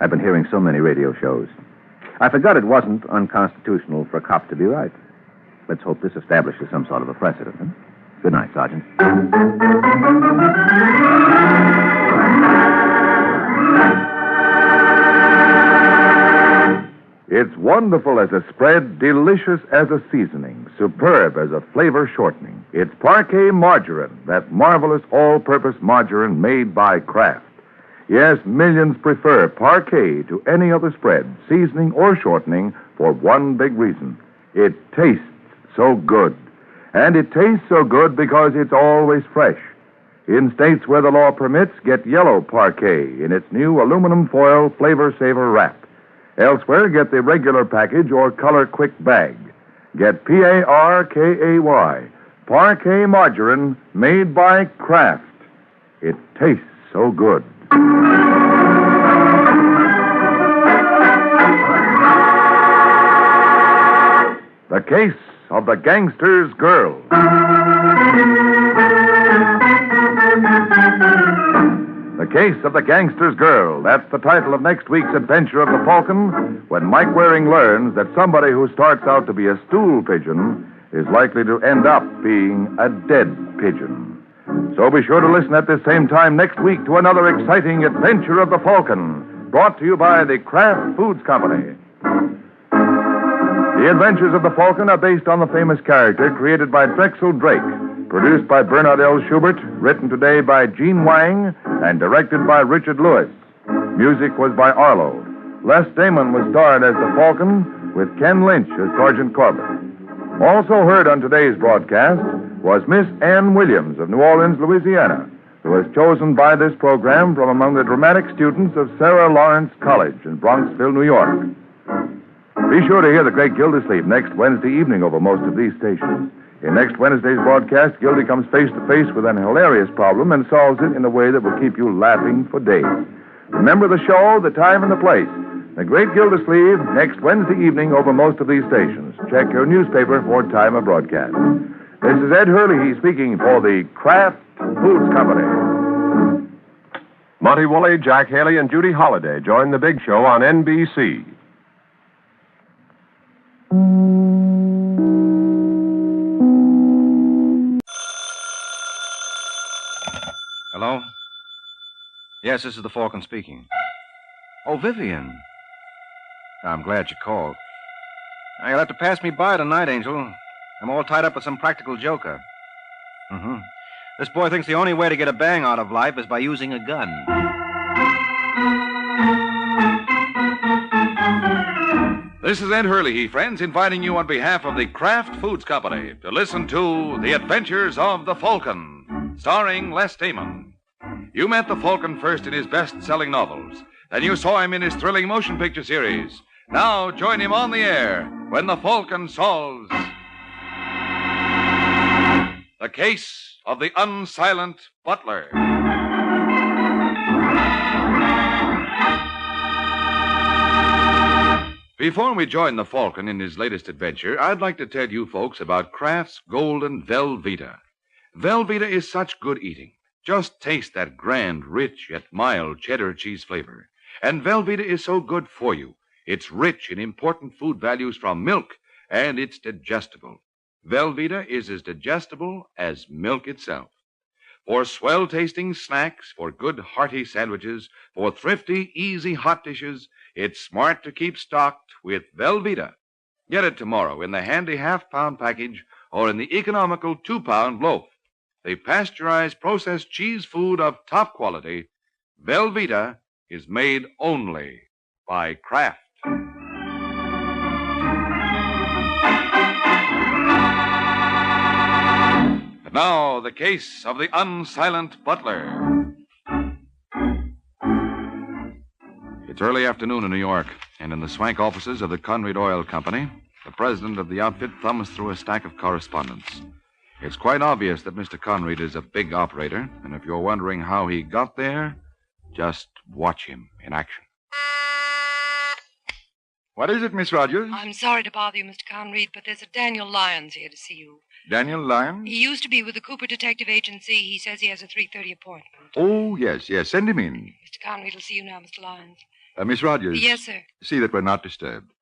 I've been hearing so many radio shows. I forgot it wasn't unconstitutional for a cop to be right. Let's hope this establishes some sort of a precedent. Huh? Good night, Sergeant. It's wonderful as a spread, delicious as a seasoning, superb as a flavor shortening. It's Parquet Margarine, that marvelous all-purpose margarine made by Kraft. Yes, millions prefer Parquet to any other spread, seasoning or shortening, for one big reason. It tastes so good. And it tastes so good because it's always fresh. In states where the law permits, get yellow Parquet in its new aluminum foil Flavor Saver wrap. Elsewhere, get the regular package or color quick bag. Get Parkay, Parquet Margarine made by Kraft. It tastes so good. The Case of the Gangster's Girl. The Case of the Gangster's Girl. That's the title of next week's adventure of the Falcon, when Mike Waring learns that somebody who starts out to be a stool pigeon is likely to end up being a dead pigeon. So be sure to listen at this same time next week to another exciting adventure of the Falcon, brought to you by the Kraft Foods Company. The Adventures of the Falcon are based on the famous character created by Drexel Drake, produced by Bernard L. Schubert, written today by Gene Wang, and directed by Richard Lewis. Music was by Arlo. Les Damon was starred as the Falcon, with Ken Lynch as Sergeant Corbett. Also heard on today's broadcast was Miss Ann Williams of New Orleans, Louisiana, who was chosen by this program from among the dramatic students of Sarah Lawrence College in Bronxville, New York. Be sure to hear the great Gildersleeve next Wednesday evening over most of these stations. In next Wednesday's broadcast, Gildy comes face to face with an hilarious problem and solves it in a way that will keep you laughing for days. Remember the show, the time, and the place. The great Gildersleeve next Wednesday evening over most of these stations. Check your newspaper for time of broadcast. This is Ed Hurley speaking for the Kraft Foods Company. Monty Woolley, Jack Haley, and Judy Holliday join the big show on NBC. Hello? Yes, this is the Falcon speaking. Oh, Vivian. I'm glad you called. Now, you'll have to pass me by tonight, Angel. I'm all tied up with some practical joker. Mm-hmm. This boy thinks the only way to get a bang out of life is by using a gun. This is Ed Hurley, friends, inviting you on behalf of the Kraft Foods Company to listen to The Adventures of the Falcon, starring Les Damon. You met the Falcon first in his best-selling novels. Then you saw him in his thrilling motion picture series. Now join him on the air when the Falcon solves the case of the Unsilent Butler. Before we join the Falcon in his latest adventure, I'd like to tell you folks about Kraft's Golden Velveeta. Velveeta is such good eating. Just taste that grand, rich, yet mild cheddar cheese flavor. And Velveeta is so good for you. It's rich in important food values from milk, and it's digestible. Velveeta is as digestible as milk itself. For swell-tasting snacks, for good hearty sandwiches, for thrifty, easy hot dishes, it's smart to keep stocked with Velveeta. Get it tomorrow in the handy half-pound package or in the economical 2-pound loaf. The pasteurized processed cheese food of top quality, Velveeta, is made only by Kraft. And now, the case of the Unsilent Butler. It's early afternoon in New York, and in the swank offices of the Conrad Oil Company, the president of the outfit thumbs through a stack of correspondence. It's quite obvious that Mr. Conreed is a big operator, and if you're wondering how he got there, just watch him in action. What is it, Miss Rogers? I'm sorry to bother you, Mr. Conreed, but there's a Daniel Lyons here to see you. Daniel Lyons? He used to be with the Cooper Detective Agency. He says he has a 3:30 appointment. Oh, yes. Send him in. Mr. Conreed will see you now, Mr. Lyons. Miss Rogers. Yes, sir. See that we're not disturbed.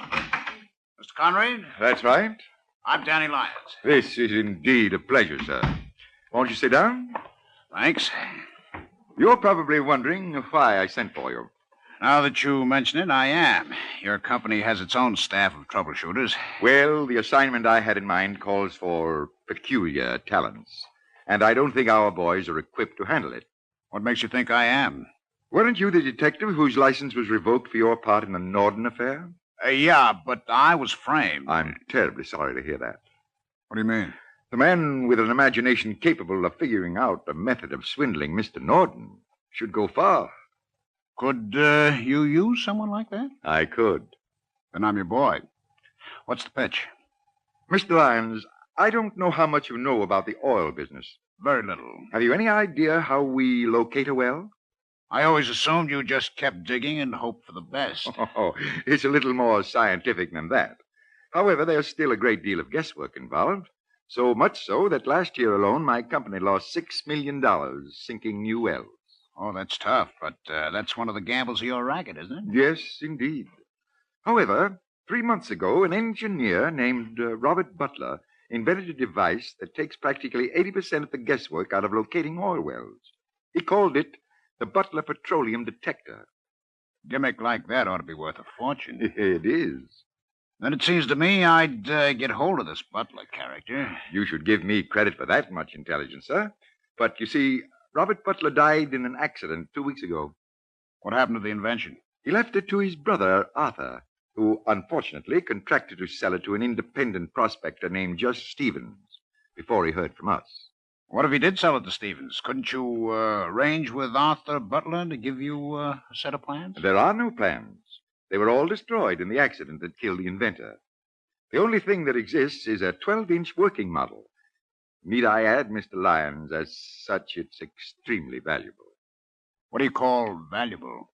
Mr. Conrad? That's right. I'm Danny Lyons. This is indeed a pleasure, sir. Won't you sit down? Thanks. You're probably wondering why I sent for you. Now that you mention it, I am. Your company has its own staff of troubleshooters. Well, the assignment I had in mind calls for peculiar talents, and I don't think our boys are equipped to handle it. What makes you think I am? Weren't you the detective whose license was revoked for your part in the Norden affair? Yeah, but I was framed. I'm terribly sorry to hear that. What do you mean? The man with an imagination capable of figuring out a method of swindling Mr. Norden should go far. Could you use someone like that? I could. Then I'm your boy. What's the pitch? Mr. Lyons, I don't know how much you know about the oil business. Very little. Have you any idea how we locate a well? I always assumed you just kept digging and hoped for the best. Oh, it's a little more scientific than that. However, there's still a great deal of guesswork involved. So much so that last year alone, my company lost $6 million sinking new wells. Oh, that's tough, but that's one of the gambles of your racket, isn't it? Yes, indeed. However, 3 months ago, an engineer named Robert Butler invented a device that takes practically 80% of the guesswork out of locating oil wells. He called it the Butler Petroleum Detector. Gimmick like that ought to be worth a fortune. It is. Then it seems to me I'd get hold of this Butler character. You should give me credit for that much intelligence, sir. But you see, Robert Butler died in an accident 2 weeks ago. What happened to the invention? He left it to his brother, Arthur, who unfortunately contracted to sell it to an independent prospector named Just Stevens before he heard from us. What if he did sell it to Stevens? Couldn't you arrange with Arthur Butler to give you a set of plans? There are no plans. They were all destroyed in the accident that killed the inventor. The only thing that exists is a 12-inch working model. Need I add, Mr. Lyons, as such, it's extremely valuable. What do you call valuable?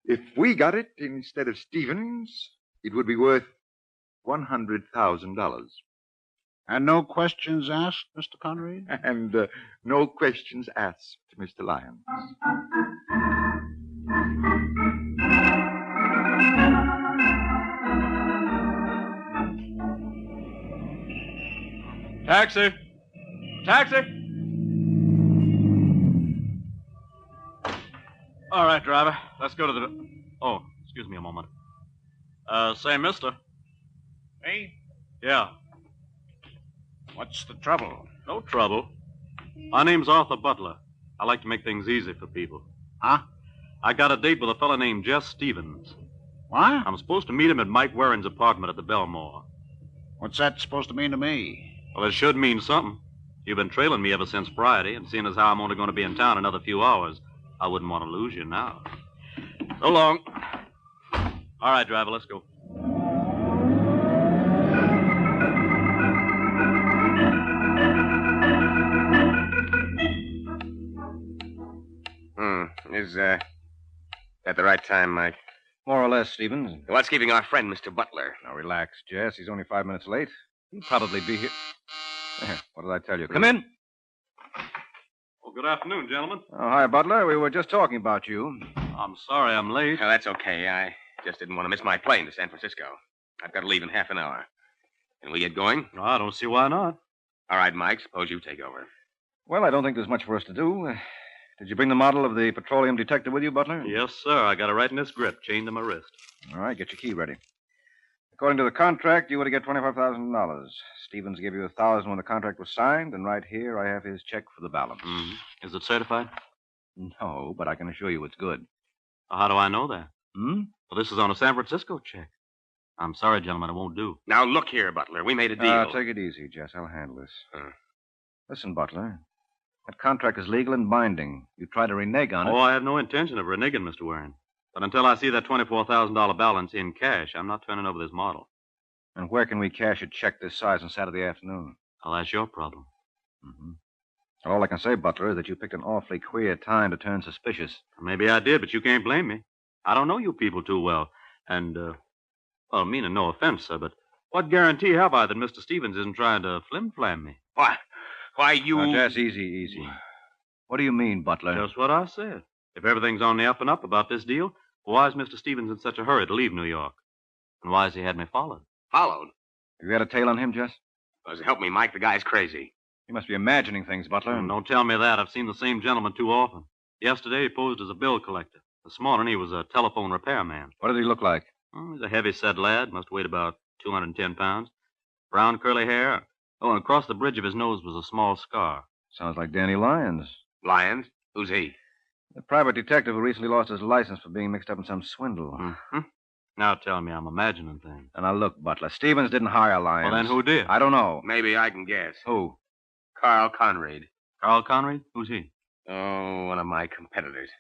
If we got it instead of Stevens, it would be worth $100,000. And no questions asked, Mr. Conrad? And no questions asked, Mr. Lyons. Taxi! Taxi! All right, driver. Let's go to the... Oh, excuse me a moment. Say, mister. Me? Yeah. What's the trouble? No trouble. My name's Arthur Butler. I like to make things easy for people. Huh? I got a date with a fella named Jess Stevens. What? I'm supposed to meet him at Mike Warren's apartment at the Belmore. What's that supposed to mean to me? Well, it should mean something. You've been trailing me ever since Friday, and seeing as how I'm only going to be in town another few hours, I wouldn't want to lose you now. So long. All right, driver, let's go. Is that the right time, Mike? More or less, Stevens. What's keeping our friend, Mr. Butler? Now, relax, Jess. He's only 5 minutes late. He'll probably be here. What did I tell you? Come in. Well, good afternoon, gentlemen. Oh, hi, Butler. We were just talking about you. I'm sorry I'm late. Oh, that's okay. I just didn't want to miss my plane to San Francisco. I've got to leave in half an hour. Can we get going? No, I don't see why not. All right, Mike. Suppose you take over. Well, I don't think there's much for us to do. Did you bring the model of the petroleum detector with you, Butler? Yes, sir. I got it right in this grip, chained to my wrist. All right, get your key ready. According to the contract, you were to get $25,000. Stevens gave you $1,000 when the contract was signed, and right here I have his check for the balance. Mm-hmm. Is it certified? No, but I can assure you it's good. How do I know that? Hmm? Well, this is on a San Francisco check. I'm sorry, gentlemen, it won't do. Now, look here, Butler. We made a deal. Take it easy, Jess. I'll handle this. Listen, Butler. That contract is legal and binding. You try to renege on it. Oh, I have no intention of reneging, Mr. Warren. But until I see that $24,000 balance in cash, I'm not turning over this model. And where can we cash a check this size on Saturday afternoon? Well, that's your problem. Mm-hmm. All I can say, Butler, is that you picked an awfully queer time to turn suspicious. Maybe I did, but you can't blame me. I don't know you people too well. And, well, meaning no offense, sir, but what guarantee have I that Mr. Stevens isn't trying to flim-flam me? Why, you... Now, Jess, easy. What do you mean, Butler? Just what I said. If everything's on the up and up about this deal, why is Mr. Stevens in such a hurry to leave New York? And why has he had me followed? Followed? Have you had a tail on him, Jess? Help me, Mike. The guy's crazy. You must be imagining things, Butler. Don't tell me that. I've seen the same gentleman too often. Yesterday, he posed as a bill collector. This morning, he was a telephone repairman. What did he look like? He's a heavy-set lad. Must weigh about 210 pounds. Brown curly hair. Oh, and across the bridge of his nose was a small scar. Sounds like Danny Lyons. Lyons? Who's he? The private detective who recently lost his license for being mixed up in some swindle. Mm-hmm. Now tell me I'm imagining things. And now look, Butler, Stevens didn't hire Lyons. Well, then who did? I don't know. Maybe I can guess. Who? Carl Conrad. Carl Conrad? Who's he? Oh, one of my competitors.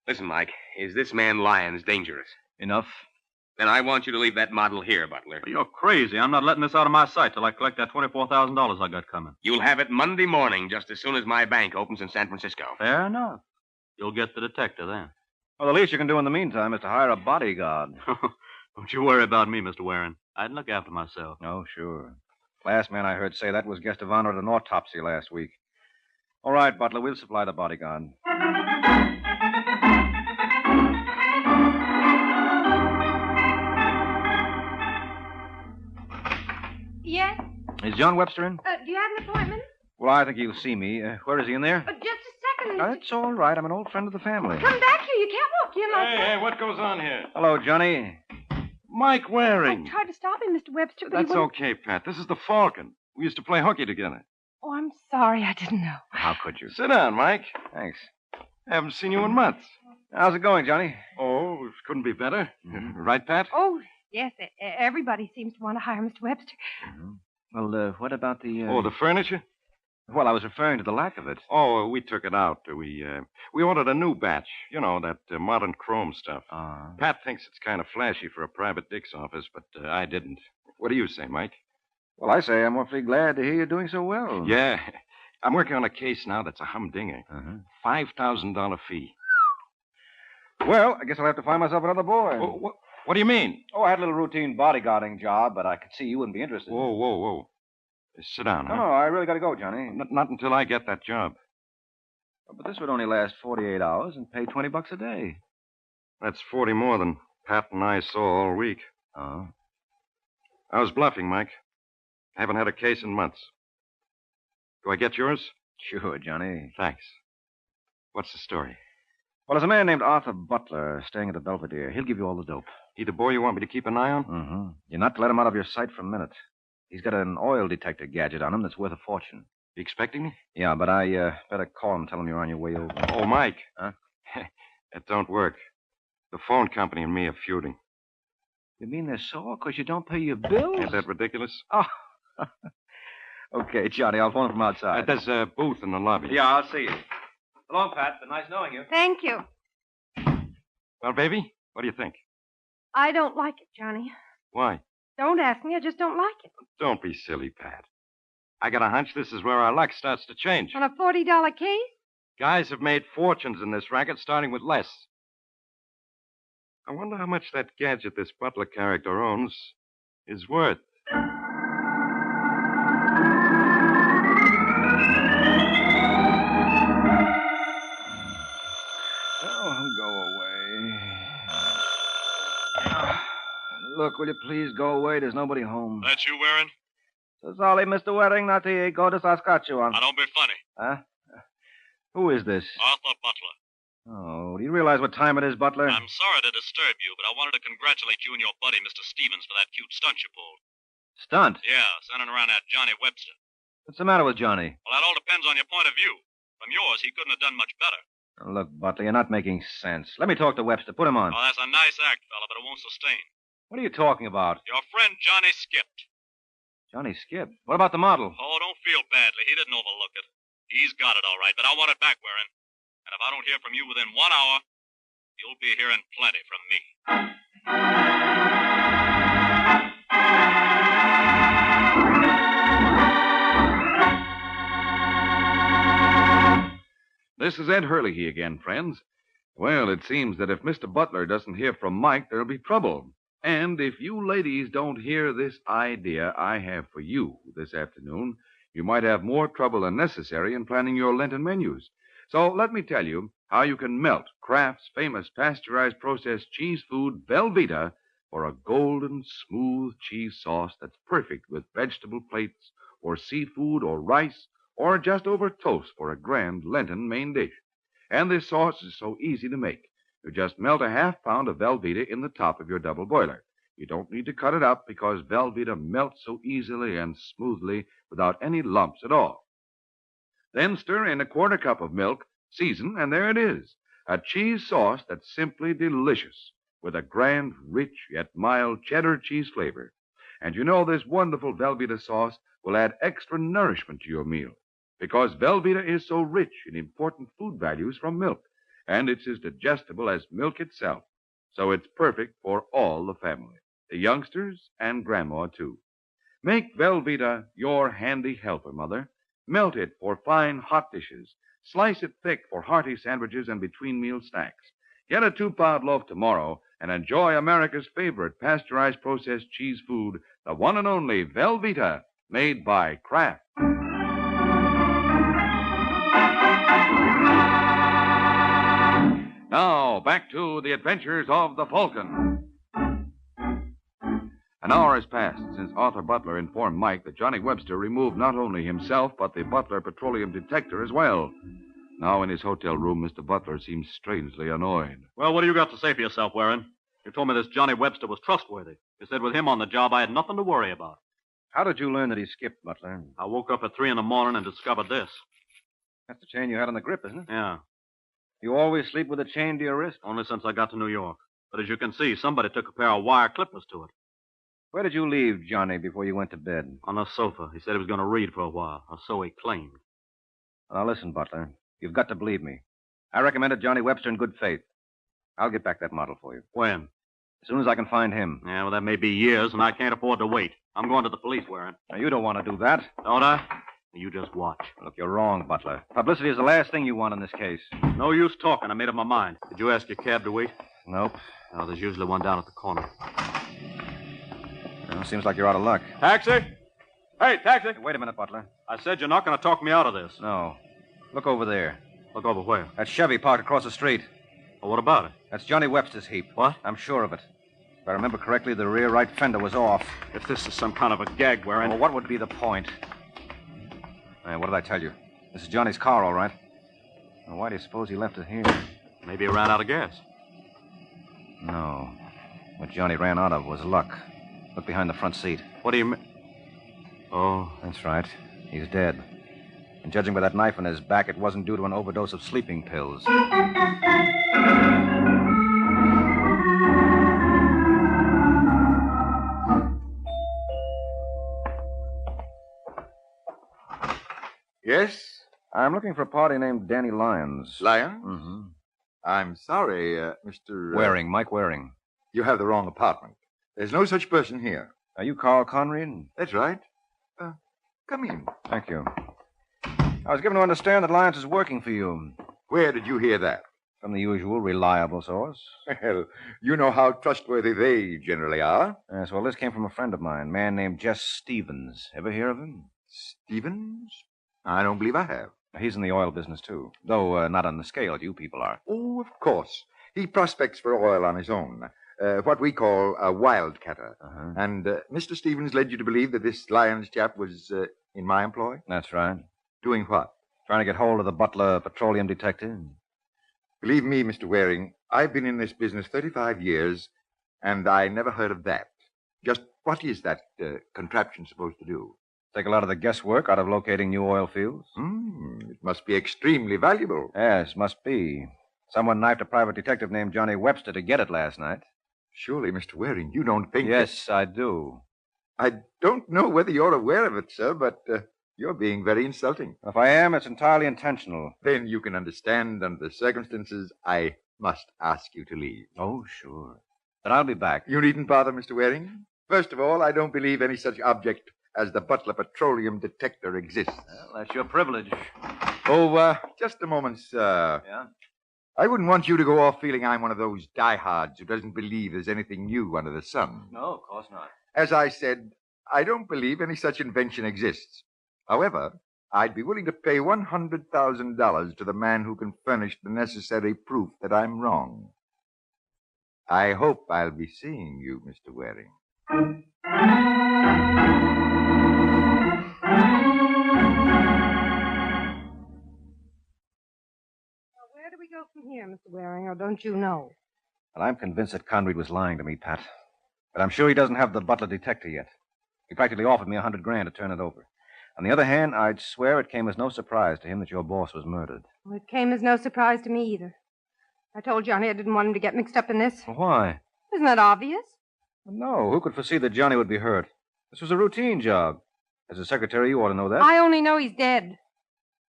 Listen, Mike, is this man Lyons dangerous? Enough. Then I want you to leave that model here, Butler. You're crazy. I'm not letting this out of my sight till I collect that $24,000 I got coming. You'll have it Monday morning, just as soon as my bank opens in San Francisco. Fair enough. You'll get the detective then. Well, the least you can do in the meantime is to hire a bodyguard. Don't you worry about me, Mr. Warren. I'd look after myself. Oh, sure. Last man I heard say that was guest of honor at an autopsy last week. All right, Butler, we'll supply the bodyguard. Yes? Is John Webster in? Do you have an appointment? Well, I think he'll see me. Where is he, in there? Just a second. That's all right. I'm an old friend of the family. Come back here. You can't walk in like that. Hey, what goes on here? Hello, Johnny. Mike Waring. I tried to stop him, Mr. Webster, but That's he wouldn't... okay, Pat. This is the Falcon. We used to play hooky together. Oh, I'm sorry. I didn't know. How could you? Sit down, Mike. Thanks. Haven't seen you in months. How's it going, Johnny? Oh, it couldn't be better. Right, Pat? Oh, yes. Everybody seems to want to hire Mr. Webster. Well, what about the... Oh, the furniture? Well, I was referring to the lack of it. Oh, we took it out. We ordered a new batch. You know, that modern chrome stuff. Pat thinks it's kind of flashy for a private dick's office, but I didn't. What do you say, Mike? Well, I say I'm awfully glad to hear you're doing so well. Yeah. I'm working on a case now that's a humdinger. $5,000 fee. Well, I guess I'll have to find myself another boy. What do you mean? Oh, I had a little routine bodyguarding job, but I could see you wouldn't be interested. Whoa. Sit down, huh? No, I really got to go, Johnny. Not until I get that job. But this would only last 48 hours and pay $20 a day. That's 40 more than Pat and I saw all week. Oh? I was bluffing, Mike. I haven't had a case in months. Do I get yours? Sure, Johnny. Thanks. What's the story? Well, there's a man named Arthur Butler staying at the Belvedere. He'll give you all the dope. He the boy you want me to keep an eye on? Mm-hmm. You're not to let him out of your sight for a minute. He's got an oil detector gadget on him that's worth a fortune. You expecting me? Yeah, but I better call him and tell him you're on your way over. Oh, Mike. Huh? That don't work. The phone company and me are feuding. You mean they're sore because you don't pay your bills? Ain't that ridiculous? Oh. Okay, Johnny, I'll phone him from outside. There's a booth in the lobby. Yeah, I'll see you. So long, Pat. Been nice knowing you. Thank you. Well, baby, what do you think? I don't like it, Johnny. Why? Don't ask me. I just don't like it. Don't be silly, Pat. I got a hunch this is where our luck starts to change. On a $40 case? Guys have made fortunes in this racket starting with less. I wonder how much that gadget this Butler character owns is worth. Oh, go away. Look, will you please go away? There's nobody home. That's you, Warren? So sorry, Mr. Waring, not to go to Saskatchewan. Now, don't be funny. Huh? Who is this? Arthur Butler. Oh, do you realize what time it is, Butler? I'm sorry to disturb you, but I wanted to congratulate you and your buddy, Mr. Stevens, for that cute stunt you pulled. Stunt? Yeah, sending around that Johnny Webster. What's the matter with Johnny? Well, that all depends on your point of view. From yours, he couldn't have done much better. Oh, look, Butler, you're not making sense. Let me talk to Webster. Put him on. Oh, that's a nice act, fella, but it won't sustain. What are you talking about? Your friend Johnny skipped. Johnny skipped. What about the model? Oh, don't feel badly. He didn't overlook it. He's got it all right, but I want it back, Warren. And if I don't hear from you within 1 hour, you'll be hearing plenty from me. This is Ed Hurley again, friends. Well, it seems that if Mr. Butler doesn't hear from Mike, there'll be trouble. And if you ladies don't hear this idea I have for you this afternoon, you might have more trouble than necessary in planning your Lenten menus. So let me tell you how you can melt Kraft's famous pasteurized processed cheese food, Velveeta, for a golden, smooth cheese sauce that's perfect with vegetable plates or seafood or rice or just over toast for a grand Lenten main dish. And this sauce is so easy to make. You just melt a half-pound of Velveeta in the top of your double boiler. You don't need to cut it up because Velveeta melts so easily and smoothly without any lumps at all. Then stir in a quarter cup of milk, season, and there it is, a cheese sauce that's simply delicious, with a grand, rich, yet mild cheddar cheese flavor. And you know this wonderful Velveeta sauce will add extra nourishment to your meal, because Velveeta is so rich in important food values from milk, and it's as digestible as milk itself. So it's perfect for all the family, the youngsters and Grandma, too. Make Velveeta your handy helper, Mother. Melt it for fine hot dishes. Slice it thick for hearty sandwiches and between-meal snacks. Get a 2-pound loaf tomorrow and enjoy America's favorite pasteurized processed cheese food, the one and only Velveeta, made by Kraft. Now, back to the adventures of the Falcon. An hour has passed since Arthur Butler informed Mike that Johnny Webster removed not only himself, but the Butler petroleum detector as well. Now in his hotel room, Mr. Butler seems strangely annoyed. Well, what do you got to say for yourself, Warren? You told me this Johnny Webster was trustworthy. You said with him on the job, I had nothing to worry about. How did you learn that he skipped, Butler? I woke up at 3 in the morning and discovered this. That's the chain you had on the grip, isn't it? Yeah. You always sleep with a chain to your wrist? Only since I got to New York. But as you can see, somebody took a pair of wire clippers to it. Where did you leave Johnny before you went to bed? On the sofa. He said he was going to read for a while, or so he claimed. Now, listen, Butler. You've got to believe me. I recommended Johnny Webster in good faith. I'll get back that model for you. When? As soon as I can find him. Yeah, well, that may be years, and I can't afford to wait. I'm going to the police, Warren. Now, you don't want to do that. Don't I? You just watch. Look, you're wrong, Butler. Publicity is the last thing you want in this case. No use talking. I made up my mind. Did you ask your cab to wait? Nope. No, there's usually one down at the corner. Well, seems like you're out of luck. Taxi? Hey, taxi! Hey, wait a minute, Butler. I said you're not going to talk me out of this. No. Look over there. Look over where? That Chevy parked across the street. Well, what about it? That's Johnny Webster's heap. What? I'm sure of it. If I remember correctly, the rear right fender was off. If this is some kind of a gag, Warren... Well, what would be the point? Hey, what did I tell you? This is Johnny's car, all right. Well, why do you suppose he left it here? Maybe he ran out of gas. No. What Johnny ran out of was luck. Look behind the front seat. What do you mean? Oh. That's right. He's dead. And judging by that knife on his back, it wasn't due to an overdose of sleeping pills. Yes? I'm looking for a party named Danny Lyons. Lyons? Mm-hmm. I'm sorry, Mr. Waring, Mike Waring. You have the wrong apartment. There's no such person here. Are you Carl Conrad? That's right. Come in. Thank you. I was given to understand that Lyons is working for you. Where did you hear that? From the usual reliable source. Well, you know how trustworthy they generally are. Yes, well, this came from a friend of mine, a man named Jess Stevens. Ever hear of him? Stevens? I don't believe I have. He's in the oil business, too, though not on the scale you people are. Oh, of course. He prospects for oil on his own. What we call a wildcatter. Uh-huh. And Mr. Stevens led you to believe that this Lyons chap was in my employ? That's right. Doing what? Trying to get hold of the Butler petroleum detective. Believe me, Mr. Waring, I've been in this business 35 years, and I never heard of that. Just what is that contraption supposed to do? Take a lot of the guesswork out of locating new oil fields. It must be extremely valuable. Yes, must be. Someone knifed a private detective named Johnny Webster to get it last night. Surely, Mr. Waring, you don't think... Yes, I do. I don't know whether you're aware of it, sir, but you're being very insulting. If I am, it's entirely intentional. Then you can understand, under the circumstances, I must ask you to leave. Oh, sure. But I'll be back. You needn't bother, Mr. Waring. First of all, I don't believe any such object as the Butler petroleum detector exists. Well, that's your privilege. Oh, just a moment, sir. Yeah? I wouldn't want you to go off feeling I'm one of those diehards who doesn't believe there's anything new under the sun. No, of course not. As I said, I don't believe any such invention exists. However, I'd be willing to pay $100,000 to the man who can furnish the necessary proof that I'm wrong. I hope I'll be seeing you, Mr. Waring. Where do we go from here, Mr. Waring, or don't you know? Well, I'm convinced that Conrad was lying to me, Pat. But I'm sure he doesn't have the Butler detector yet. He practically offered me $100,000 to turn it over. On the other hand, I'd swear it came as no surprise to him that your boss was murdered. Well, it came as no surprise to me either. I told Johnny I didn't want him to get mixed up in this. Why? Isn't that obvious? No, who could foresee that Johnny would be hurt? This was a routine job. As a secretary, you ought to know that. I only know he's dead.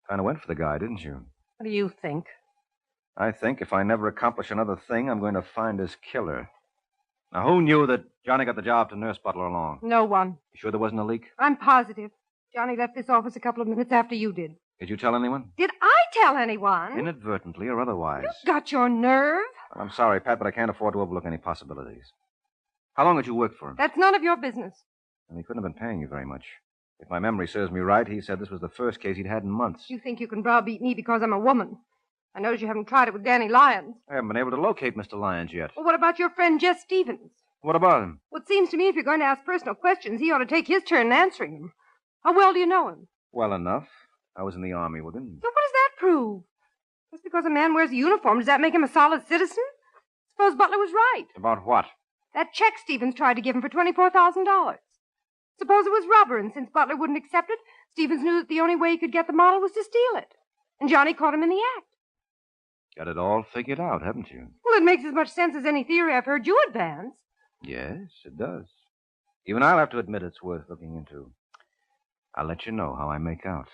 Kind of went for the guy, didn't you? What do you think? I think if I never accomplish another thing, I'm going to find his killer. Now, who knew that Johnny got the job to nurse Butler along? No one. You sure there wasn't a leak? I'm positive. Johnny left this office a couple of minutes after you did. Did you tell anyone? Did I tell anyone? Inadvertently or otherwise. You got your nerve? Well, I'm sorry, Pat, but I can't afford to overlook any possibilities. How long had you worked for him? That's none of your business. And he couldn't have been paying you very much. If my memory serves me right, he said this was the first case he'd had in months. You think you can browbeat me because I'm a woman. I notice you haven't tried it with Danny Lyons. I haven't been able to locate Mr. Lyons yet. Well, what about your friend Jess Stevens? What about him? Well, it seems to me if you're going to ask personal questions, he ought to take his turn in answering them. How well do you know him? Well enough. I was in the Army with him. So what does that prove? Just because a man wears a uniform, does that make him a solid citizen? Suppose Butler was right. About what? That check Stevens tried to give him for $24,000. Suppose it was rubber, and since Butler wouldn't accept it, Stevens knew that the only way he could get the model was to steal it. And Johnny caught him in the act. Got it all figured out, haven't you? Well, it makes as much sense as any theory I've heard you advance. Yes, it does. Even I'll have to admit it's worth looking into. I'll let you know how I make out.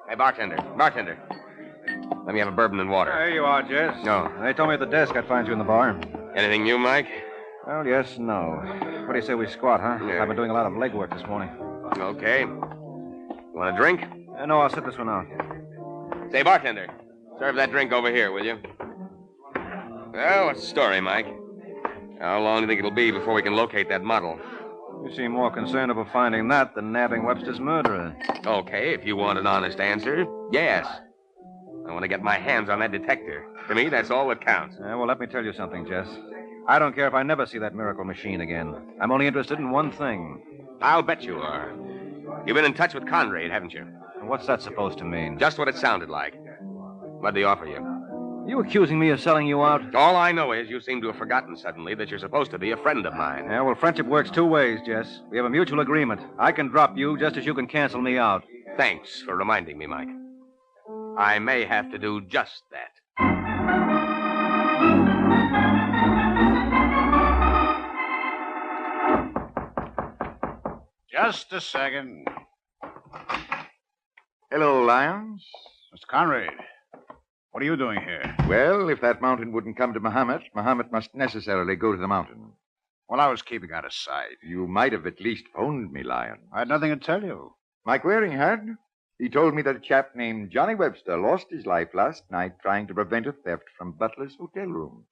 Hey, bartender. Let me have a bourbon and water. There you are, Jess. No. They told me at the desk I'd find you in the bar. Anything new, Mike? Well, yes, no. What do you say we squat, huh? Yeah. I've been doing a lot of legwork this morning. Okay. You want a drink? No, I'll sit this one out. Say, bartender, serve that drink over here, will you? Well, what's the story, Mike? How long do you think it'll be before we can locate that model? You seem more concerned about finding that than nabbing Webster's murderer. Okay, if you want an honest answer, yes. I want to get my hands on that detector. To me, that's all that counts. Well, let me tell you something, Jess. I don't care if I never see that miracle machine again. I'm only interested in one thing. I'll bet you are. You've been in touch with Conrad, haven't you? And what's that supposed to mean? Just what it sounded like. What'd they offer you? You accusing me of selling you out? All I know is you seem to have forgotten suddenly that you're supposed to be a friend of mine. Yeah, well, friendship works two ways, Jess. We have a mutual agreement. I can drop you just as you can cancel me out. Thanks for reminding me, Mike. I may have to do just that. Just a second. Hello, Lyons. Mr. Conrad, what are you doing here? Well, if that mountain wouldn't come to Muhammad, Muhammad must necessarily go to the mountain. Well, I was keeping out of sight. You might have at least phoned me, Lion. I had nothing to tell you. Mike Waring had. He told me that a chap named Johnny Webster lost his life last night trying to prevent a theft from Butler's hotel room.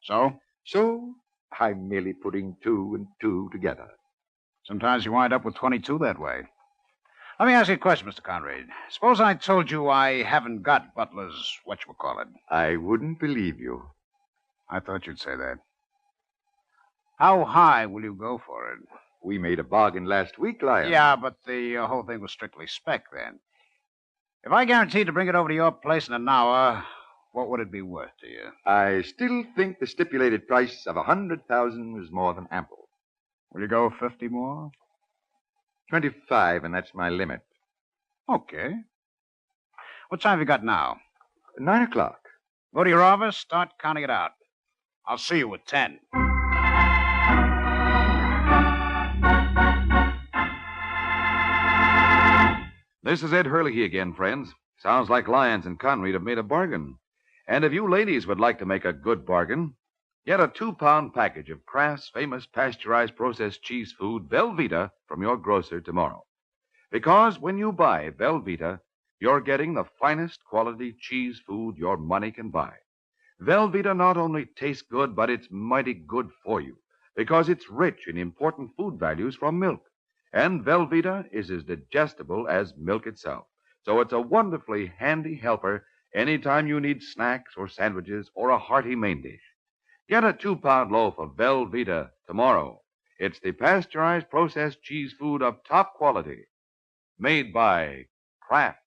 So? So, I'm merely putting two and two together. Sometimes you wind up with 22 that way. Let me ask you a question, Mr. Conrad. Suppose I told you I haven't got Butler's whatchamacallit. I wouldn't believe you. I thought you'd say that. How high will you go for it? We made a bargain last week, Lion. Yeah, but the whole thing was strictly spec then. If I guaranteed to bring it over to your place in an hour, what would it be worth to you? I still think the stipulated price of $100,000 is more than ample. Will you go 50 more? 25, and that's my limit. Okay. What time have you got now? 9 o'clock. Go to your office, start counting it out. I'll see you at 10. This is Ed Hurley again, friends. Sounds like Lyons and Conrad have made a bargain. And if you ladies would like to make a good bargain, Get a 2-pound package of Kraft's famous pasteurized processed cheese food, Velveeta, from your grocer tomorrow. Because when you buy Velveeta, you're getting the finest quality cheese food your money can buy. Velveeta not only tastes good, but it's mighty good for you because it's rich in important food values from milk. And Velveeta is as digestible as milk itself. So it's a wonderfully handy helper anytime you need snacks or sandwiches or a hearty main dish. Get a 2-pound loaf of Velveeta tomorrow. It's the pasteurized processed cheese food of top quality. Made by Kraft.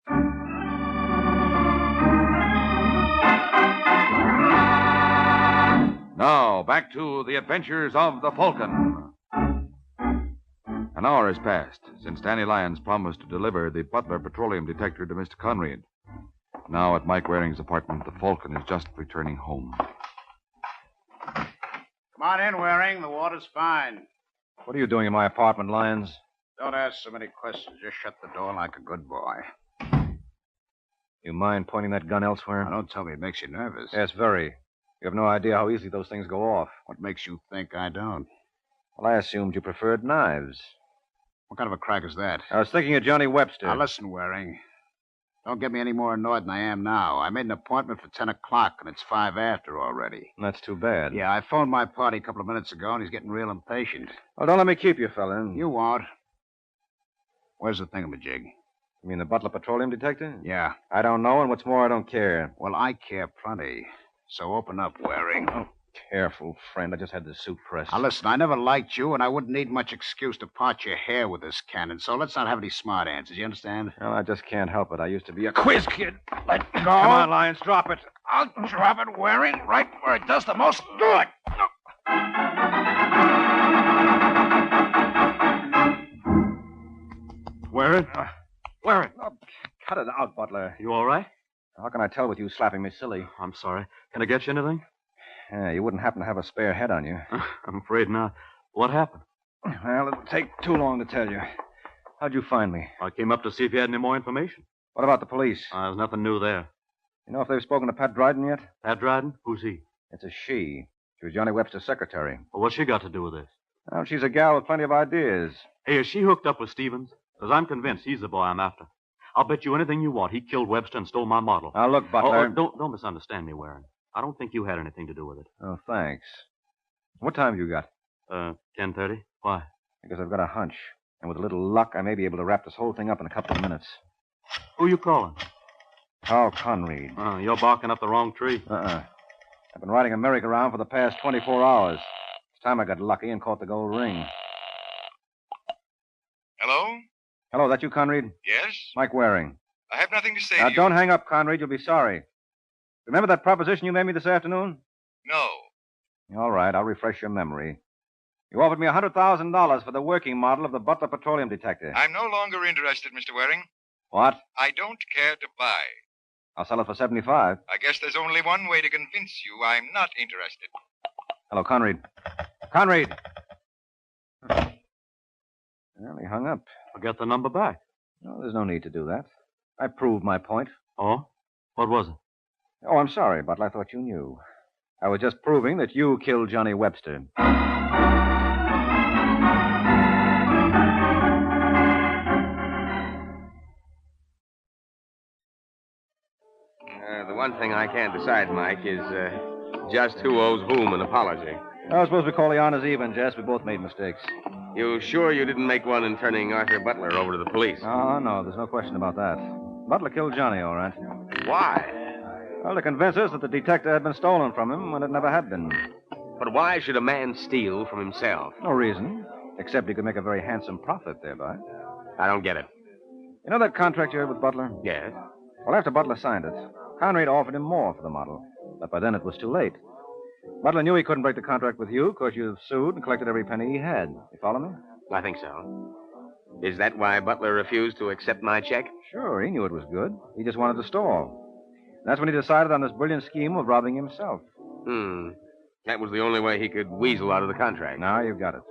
Now, back to the adventures of the Falcon. An hour has passed since Danny Lyons promised to deliver the Butler petroleum detector to Mr. Conrad. Now, at Mike Waring's apartment, the Falcon is just returning home. Come on in, Waring. The water's fine. What are you doing in my apartment, Lyons? Don't ask so many questions. Just shut the door like a good boy. You mind pointing that gun elsewhere? Now, don't tell me it makes you nervous. Yes, very. You have no idea how easily those things go off. What makes you think I don't? Well, I assumed you preferred knives. What kind of a crack is that? I was thinking of Johnny Webster. Now, listen, Waring. Don't get me any more annoyed than I am now. I made an appointment for 10 o'clock, and it's 5 after already. That's too bad. Yeah, I phoned my party a couple of minutes ago, and he's getting real impatient. Well, don't let me keep you, fella. You won't. Where's the thingamajig? You mean the Butler petroleum detector? Yeah. I don't know, and what's more, I don't care. Well, I care plenty. So open up, Waring. Oh, careful, friend. I just had the suit pressed. Now, listen, I never liked you, and I wouldn't need much excuse to part your hair with this cannon, so let's not have any smart answers, you understand? Well, I just can't help it. I used to be a quiz kid. Let go. Come on, Lyons, drop it. I'll drop it, Waring, right where it does the most good. Waring? Waring. Oh, cut it out, Butler. You all right? How can I tell with you slapping me silly? I'm sorry. Can I get you anything? Yeah, you wouldn't happen to have a spare head on you. I'm afraid not. What happened? Well, it'll take too long to tell you. How'd you find me? I came up to see if you had any more information. What about the police? There's nothing new there. You know if they've spoken to Pat Dryden yet? Pat Dryden? Who's he? It's a she. She was Johnny Webster's secretary. Well, what's she got to do with this? Well, she's a gal with plenty of ideas. Hey, is she hooked up with Stevens? Because I'm convinced he's the boy I'm after. I'll bet you anything you want he killed Webster and stole my model. Now, look, Butler. Don't misunderstand me, Waring. I don't think you had anything to do with it. Oh, thanks. What time have you got? 10:30. Why? Because I've got a hunch. And with a little luck, I may be able to wrap this whole thing up in a couple of minutes. Who you calling? Carl Conread. You're barking up the wrong tree. I've been riding a merry-go-round for the past 24 hours. It's time I got lucky and caught the gold ring. Hello? Hello, that you, Conread? Yes? Mike Waring. I have nothing to say Now, to you. don't hang up, Conread. You'll be sorry. Remember that proposition you made me this afternoon? No. All right, I'll refresh your memory. You offered me $100,000 for the working model of the Butler petroleum detector. I'm no longer interested, Mr. Waring. What? I don't care to buy. I'll sell it for $75. I guess there's only one way to convince you I'm not interested. Hello, Conread. Conread! Well, he hung up. Forget the number back. No, there's no need to do that. I proved my point. Oh? What was it? Oh, I'm sorry, Butler. I thought you knew. I was just proving that you killed Johnny Webster. The one thing I can't decide, Mike, is just who owes whom an apology. I suppose we call the honors even, Jess. We both made mistakes. You sure you didn't make one in turning Arthur Butler over to the police? Oh, no. There's no question about that. Butler killed Johnny, all right. Why? Well, to convince us that the detector had been stolen from him when it never had been. But why should a man steal from himself? No reason. Except he could make a very handsome profit thereby. I don't get it. You know that contract you had with Butler? Yes. Well, after Butler signed it, Conrad offered him more for the model. But by then it was too late. Butler knew he couldn't break the contract with you because you've sued and collected every penny he had. You follow me? I think so. Is that why Butler refused to accept my check? Sure, he knew it was good. He just wanted to stall. That's when he decided on this brilliant scheme of robbing himself. That was the only way he could weasel out of the contract. Now you've got it.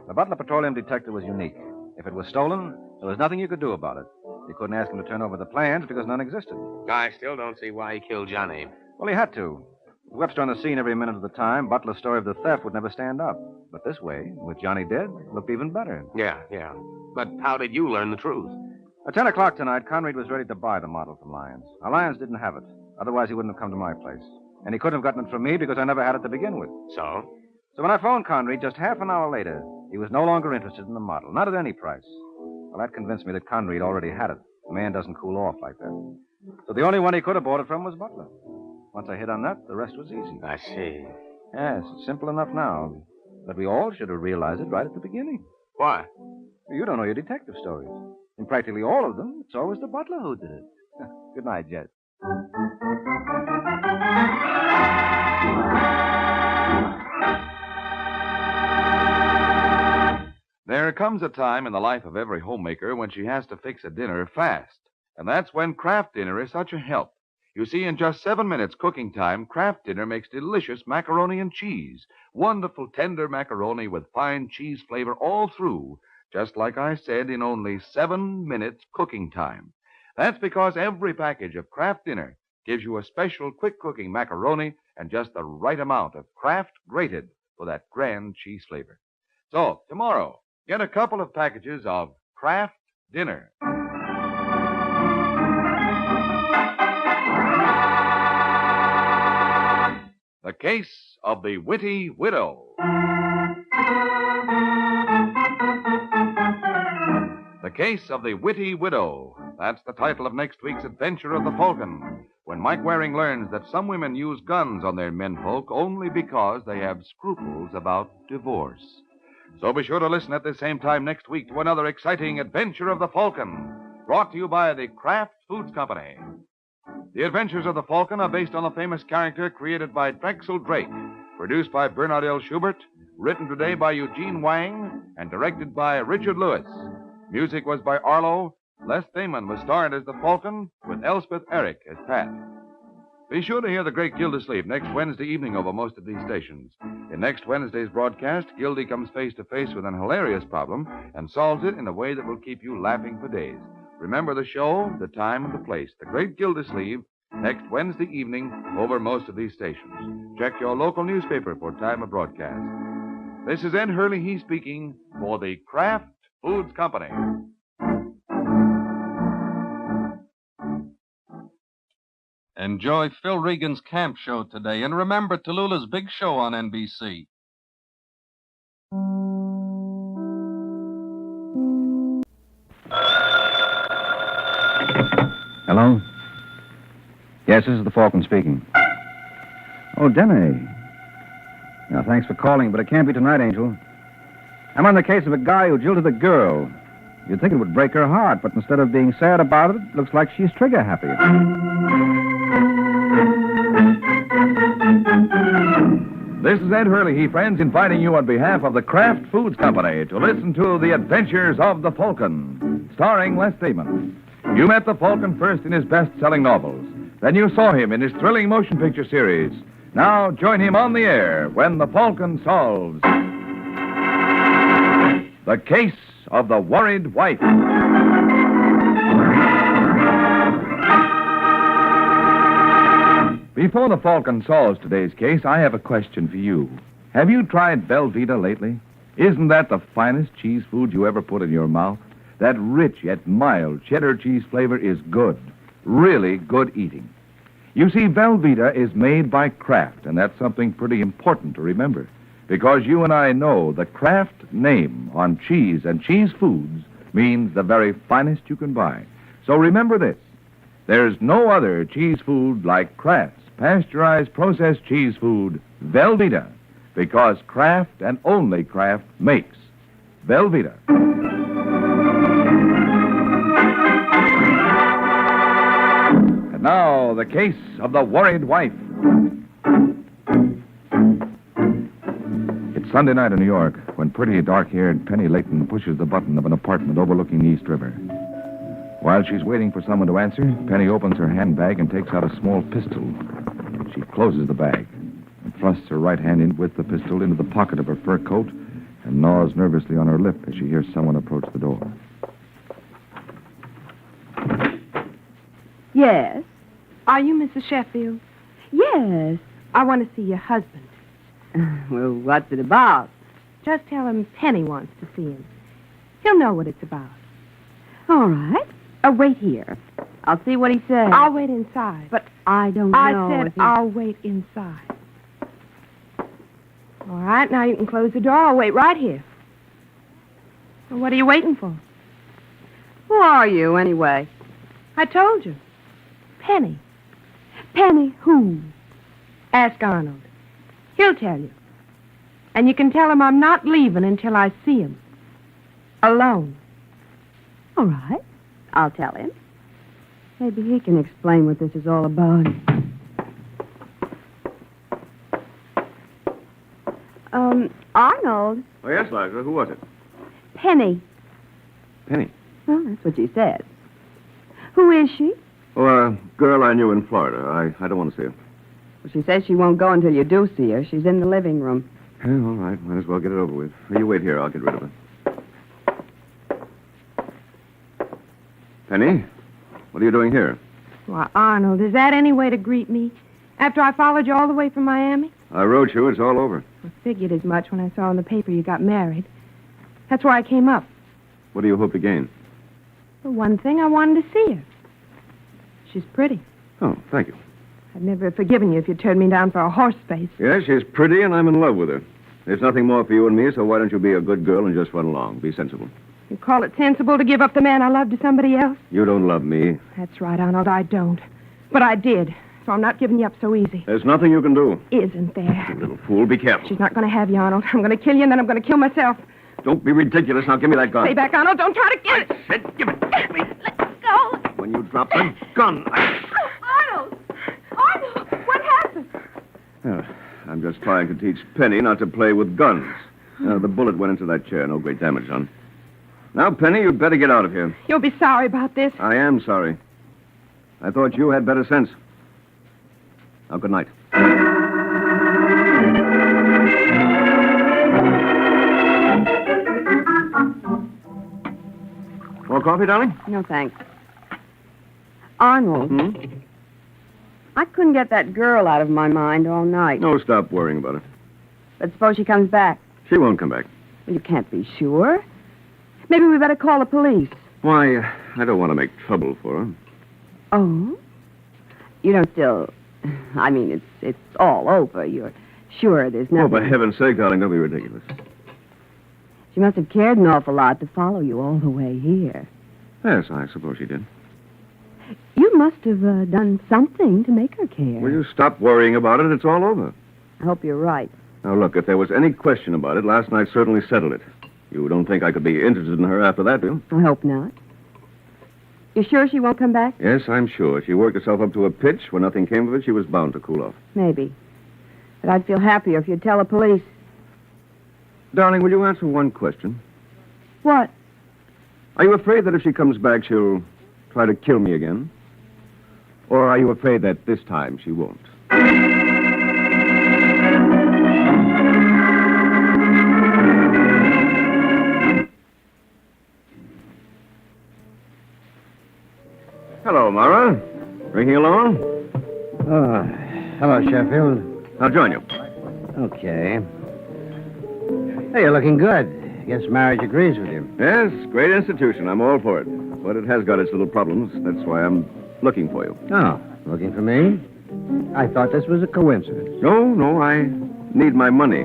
The Butler petroleum detector was unique. If it was stolen, there was nothing you could do about it. You couldn't ask him to turn over the plans because none existed. I still don't see why he killed Johnny. Well, he had to. Webster on the scene every minute of the time, Butler's story of the theft would never stand up. But this way, with Johnny dead, it looked even better. Yeah. But how did you learn the truth? At 10 o'clock tonight, Conrad was ready to buy the model from Lyons. Now, Lyons didn't have it. Otherwise, he wouldn't have come to my place. And he couldn't have gotten it from me because I never had it to begin with. So? So when I phoned Conrad just half an hour later, he was no longer interested in the model, not at any price. Well, that convinced me that Conrad already had it. A man doesn't cool off like that. So the only one he could have bought it from was Butler. Once I hit on that, the rest was easy. I see. Yes, it's simple enough now. But we all should have realized it right at the beginning. Why? You don't know your detective stories. In practically all of them, it's always the butler who did it. Good night, Jet. There comes a time in the life of every homemaker when she has to fix a dinner fast. And that's when Kraft Dinner is such a help. You see, in just 7 minutes cooking time, Kraft Dinner makes delicious macaroni and cheese. Wonderful, tender macaroni with fine cheese flavor all through, just like I said, in only 7 minutes cooking time. That's because every package of Kraft Dinner gives you a special quick-cooking macaroni and just the right amount of Kraft grated for that grand cheese flavor. So, tomorrow, get a couple of packages of Kraft Dinner. The Case of the Witty Widow. The Case of the Witty Widow. That's the title of next week's adventure of the Falcon, when Mike Waring learns that some women use guns on their menfolk only because they have scruples about divorce. So be sure to listen at the same time next week to another exciting adventure of the Falcon, brought to you by the Kraft Foods Company. The Adventures of the Falcon are based on the famous character created by Drexel Drake, produced by Bernard L. Schubert, written today by Eugene Wang, and directed by Richard Lewis. Music was by Arlo. Les Thamon was starred as the Falcon, with Elspeth Eric as Pat. Be sure to hear the great Gildersleeve next Wednesday evening over most of these stations. In next Wednesday's broadcast, Gildy comes face to face with an hilarious problem and solves it in a way that will keep you laughing for days. Remember the show, the time, and the place. The Great Gildersleeve, next Wednesday evening over most of these stations. Check your local newspaper for time of broadcast. This is Ed Hurley, he speaking, for the Kraft Foods Company. Enjoy Phil Regan's camp show today, and remember Tallulah's big show on NBC. Hello? Yes, this is the Falcon speaking. Oh, Denny. Now, thanks for calling, but it can't be tonight, Angel. I'm on the case of a guy who jilted a girl. You'd think it would break her heart, but instead of being sad about it, looks like she's trigger happy. This is Ed Hurley, friends, inviting you on behalf of the Kraft Foods Company to listen to The Adventures of the Falcon, starring Les Thamon. You met the Falcon first in his best-selling novels. Then you saw him in his thrilling motion picture series. Now join him on the air when the Falcon solves The Case of the Worried Wife. Before the Falcon solves today's case, I have a question for you. Have you tried Velveeta lately? Isn't that the finest cheese food you ever put in your mouth? That rich yet mild cheddar cheese flavor is good, really good eating. You see, Velveeta is made by Kraft, and that's something pretty important to remember, because you and I know the Kraft name on cheese and cheese foods means the very finest you can buy. So remember this. There's no other cheese food like Kraft's pasteurized processed cheese food, Velveeta, because Kraft and only Kraft makes Velveeta. And now, the case of the worried wife. It's Sunday night in New York when pretty dark-haired Penny Layton pushes the button of an apartment overlooking the East River. While she's waiting for someone to answer, Penny opens her handbag and takes out a small pistol. She closes the bag and thrusts her right hand in with the pistol into the pocket of her fur coat and gnaws nervously on her lip as she hears someone approach the door. Yes? Are you Mrs. Sheffield? Yes. I want to see your husband. Well, what's it about? Just tell him Penny wants to see him. He'll know what it's about. All right. Wait here. I'll see what he says. I'll wait inside. But I don't know. I said I'll wait inside. All right, now you can close the door. I'll wait right here. Well, what are you waiting for? Who are you, anyway? I told you. Penny. Penny who? Ask Arnold. He'll tell you. And you can tell him I'm not leaving until I see him. Alone. All right. I'll tell him. Maybe he can explain what this is all about. Arnold. Oh, yes, Liza. Who was it? Penny. Penny. Well, that's what she said. Who is she? Oh, a girl I knew in Florida. I don't want to see her. Well, she says she won't go until you do see her. She's in the living room. Yeah, all right. Might as well get it over with. You wait here. I'll get rid of her. Penny, what are you doing here? Why, Arnold, is that any way to greet me? After I followed you all the way from Miami? I wrote you. It's all over. I figured as much when I saw in the paper you got married. That's why I came up. What do you hope to gain? For one thing, I wanted to see her. She's pretty. Oh, thank you. I'd never have forgiven you if you turned me down for a horse face. Yes, she's pretty, and I'm in love with her. There's nothing more for you and me, so why don't you be a good girl and just run along? Be sensible. You call it sensible to give up the man I love to somebody else? You don't love me. That's right, Arnold, I don't. But I did, so I'm not giving you up so easy. There's nothing you can do. Isn't there? You little fool, be careful. She's not going to have you, Arnold. I'm going to kill you, and then I'm going to kill myself. Don't be ridiculous. Now give me that gun. Stay back, Arnold. Don't try to get it. I said give it to me. Let go. When you drop the gun, Arnold! Arnold! What happened? I'm just trying to teach Penny not to play with guns. The bullet went into that chair. No great damage done. Now, Penny, you'd better get out of here. You'll be sorry about this. I am sorry. I thought you had better sense. Now, good night. More coffee, darling? No, thanks. Arnold. I couldn't get that girl out of my mind all night. No, stop worrying about her. But suppose she comes back. She won't come back. Well, you can't be sure. Maybe we better call the police. Why, I don't want to make trouble for her. Oh? You don't still... I mean, it's all over. You're sure there's nothing... Oh, for heaven's sake, darling, don't be ridiculous. She must have cared an awful lot to follow you all the way here. Yes, I suppose she did. You must have done something to make her care. Will you stop worrying about it? It's all over. I hope you're right. Now, look, if there was any question about it, last night certainly settled it. You don't think I could be interested in her after that, do you? I hope not. You sure she won't come back? Yes, I'm sure. She worked herself up to a pitch. When nothing came of it, she was bound to cool off. Maybe. But I'd feel happier if you'd tell the police. Darling, will you answer one question? What? Are you afraid that if she comes back, she'll try to kill me again? Or are you afraid that this time she won't? Hello, Mara. Drinking alone? Oh, hello, Sheffield. I'll join you. Okay. Hey, you're looking good. Guess marriage agrees with you. Yes, great institution. I'm all for it. But it has got its little problems. That's why I'm looking for you. Oh, looking for me? I thought this was a coincidence. No, I need my money.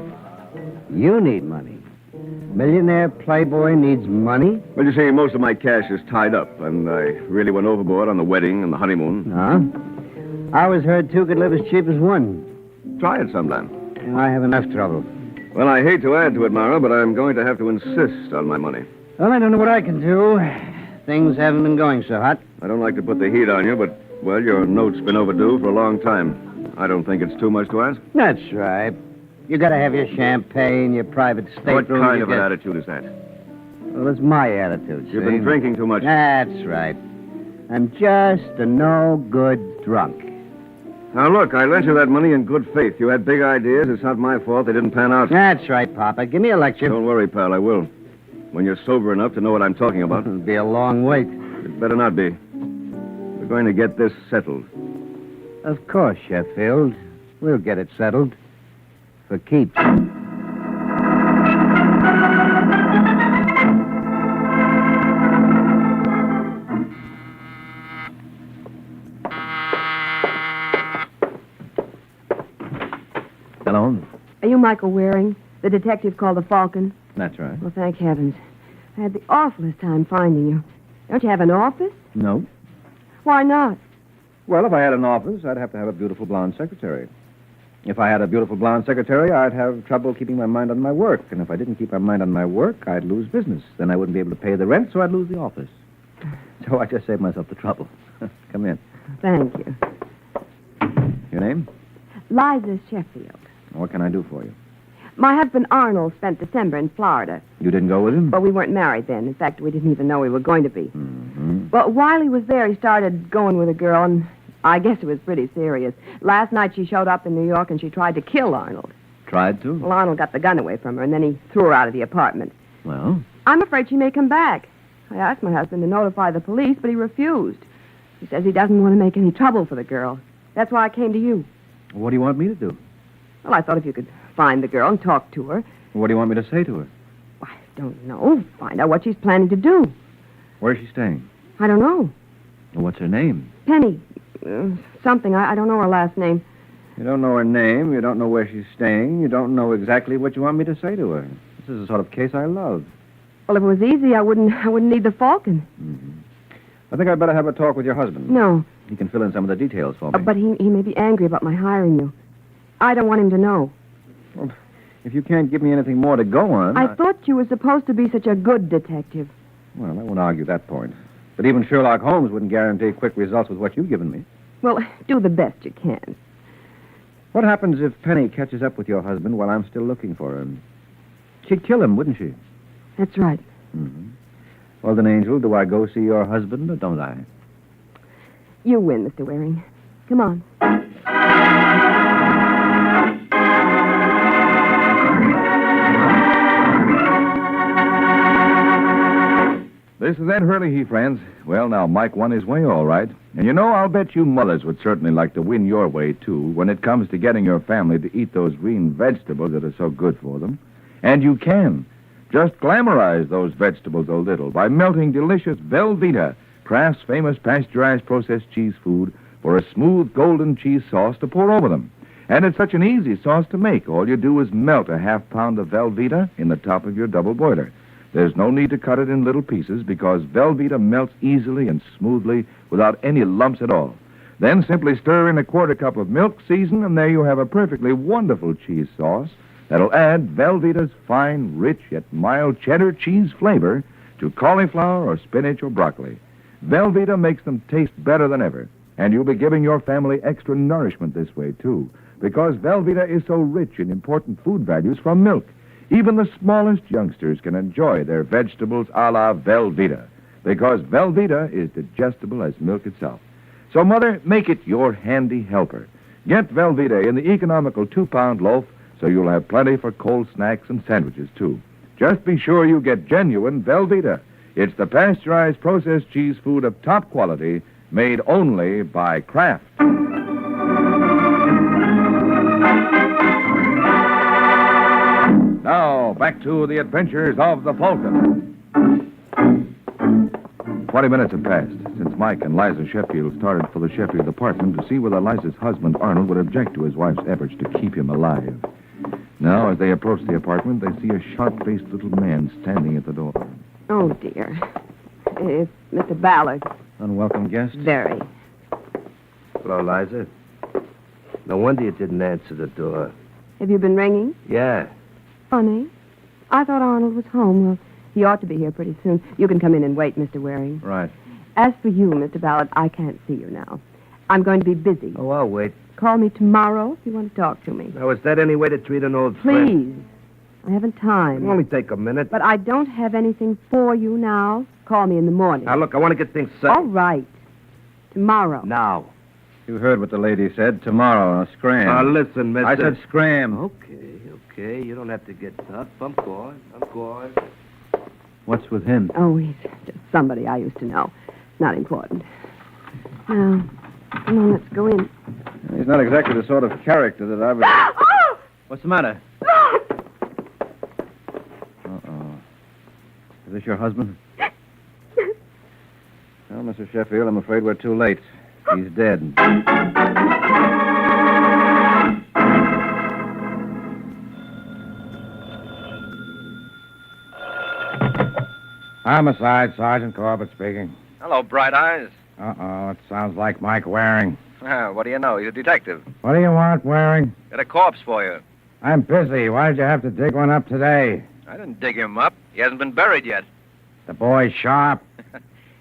You need money? Millionaire playboy needs money? Well, you see, most of my cash is tied up, and I really went overboard on the wedding and the honeymoon. Huh? I always heard two could live as cheap as one. Try it sometime. I have enough trouble. Well, I hate to add to it, Mara, but I'm going to have to insist on my money. Well, I don't know what I can do. Things haven't been going so hot. I don't like to put the heat on you, but, well, your note's been overdue for a long time. I don't think it's too much to ask. That's right. You gotta have your champagne, your private stateroom. What kind of an attitude is that? Well, it's my attitude, You've been drinking too much. That's right. I'm just a no-good drunk. Now, look, I lent you that money in good faith. You had big ideas. It's not my fault they didn't pan out. That's right, Papa. Give me a lecture. Don't worry, pal, I will. When you're sober enough to know what I'm talking about. It'll be a long wait. It better not be. We're going to get this settled. Of course, Sheffield. We'll get it settled. For keeps. Hello? Are you Michael Waring, the detective called the Falcon? That's right. Well, thank heavens. I had the awfulest time finding you. Don't you have an office? No. Why not? Well, if I had an office, I'd have to have a beautiful blonde secretary. If I had a beautiful blonde secretary, I'd have trouble keeping my mind on my work. And if I didn't keep my mind on my work, I'd lose business. Then I wouldn't be able to pay the rent, so I'd lose the office. So I just saved myself the trouble. Come in. Thank you. Your name? Liza Sheffield. What can I do for you? My husband Arnold spent December in Florida. You didn't go with him? But we weren't married then. In fact, we didn't even know we were going to be. Mm-hmm. But while he was there, he started going with a girl, and I guess it was pretty serious. Last night she showed up in New York, and she tried to kill Arnold. Tried to? Well, Arnold got the gun away from her, and then he threw her out of the apartment. Well? I'm afraid she may come back. I asked my husband to notify the police, but he refused. He says he doesn't want to make any trouble for the girl. That's why I came to you. What do you want me to do? Well, I thought if you could find the girl and talk to her. What do you want me to say to her? I don't know. Find out what she's planning to do. Where's she staying? I don't know. Well, what's her name? Penny. Something. I don't know her last name. You don't know her name. You don't know where she's staying. You don't know exactly what you want me to say to her. This is the sort of case I love. Well, if it was easy, I wouldn't need the Falcon. Mm-hmm. I think I'd better have a talk with your husband. No. He can fill in some of the details for me. But he may be angry about my hiring you. I don't want him to know. Well, if you can't give me anything more to go on... I thought you were supposed to be such a good detective. Well, I won't argue that point. But even Sherlock Holmes wouldn't guarantee quick results with what you've given me. Well, do the best you can. What happens if Penny catches up with your husband while I'm still looking for him? She'd kill him, wouldn't she? That's right. Mm-hmm. Well, then, Angel, do I go see your husband or don't I? You win, Mr. Waring. Come on. This is Ed Hurley, friends. Well, now, Mike won his way, all right. And you know, I'll bet you mothers would certainly like to win your way, too, when it comes to getting your family to eat those green vegetables that are so good for them. And you can. Just glamorize those vegetables a little by melting delicious Velveeta, Kraft's famous pasteurized processed cheese food, for a smooth golden cheese sauce to pour over them. And it's such an easy sauce to make. All you do is melt a half pound of Velveeta in the top of your double boiler. There's no need to cut it in little pieces because Velveeta melts easily and smoothly without any lumps at all. Then simply stir in a quarter cup of milk, season, and there you have a perfectly wonderful cheese sauce that'll add Velveeta's fine, rich, yet mild cheddar cheese flavor to cauliflower or spinach or broccoli. Velveeta makes them taste better than ever, and you'll be giving your family extra nourishment this way, too, because Velveeta is so rich in important food values from milk. Even the smallest youngsters can enjoy their vegetables a la Velveeta, because Velveeta is digestible as milk itself. So, Mother, make it your handy helper. Get Velveeta in the economical 2-pound loaf so you'll have plenty for cold snacks and sandwiches, too. Just be sure you get genuine Velveeta. It's the pasteurized processed cheese food of top quality made only by Kraft. Now, back to the adventures of the Falcon. 20 minutes have passed since Mike and Liza Sheffield started for the Sheffield apartment to see whether Liza's husband, Arnold, would object to his wife's efforts to keep him alive. Now, as they approach the apartment, they see a sharp-faced little man standing at the door. Oh, dear. It's Mr. Ballard. Unwelcome guest? Very. Hello, Liza. No wonder you didn't answer the door. Have you been ringing? Yeah. Funny. I thought Arnold was home. Well, he ought to be here pretty soon. You can come in and wait, Mr. Waring. Right. As for you, Mr. Ballard, I can't see you now. I'm going to be busy. Oh, I'll wait. Call me tomorrow if you want to talk to me. Now, is that any way to treat an old friend? Please. I haven't time. It'll only take a minute. But I don't have anything for you now. Call me in the morning. Now, look, I want to get things settled. All right. Tomorrow. Now. You heard what the lady said. Tomorrow, now, scram. Now, listen, mister. I said scram. Okay. You don't have to get tough. I'm going. What's with him? Oh, he's just somebody I used to know. Not important. Now, come on, let's go in. He's not exactly the sort of character that I would... What's the matter? Uh-oh. Is this your husband? Well, Mr. Sheffield, I'm afraid we're too late. He's dead. Homicide, Sergeant Corbett speaking. Hello, Bright Eyes. Uh-oh, it sounds like Mike Waring. What do you know? He's a detective. What do you want, Waring? Got a corpse for you. I'm busy. Why did you have to dig one up today? I didn't dig him up. He hasn't been buried yet. The boy's sharp.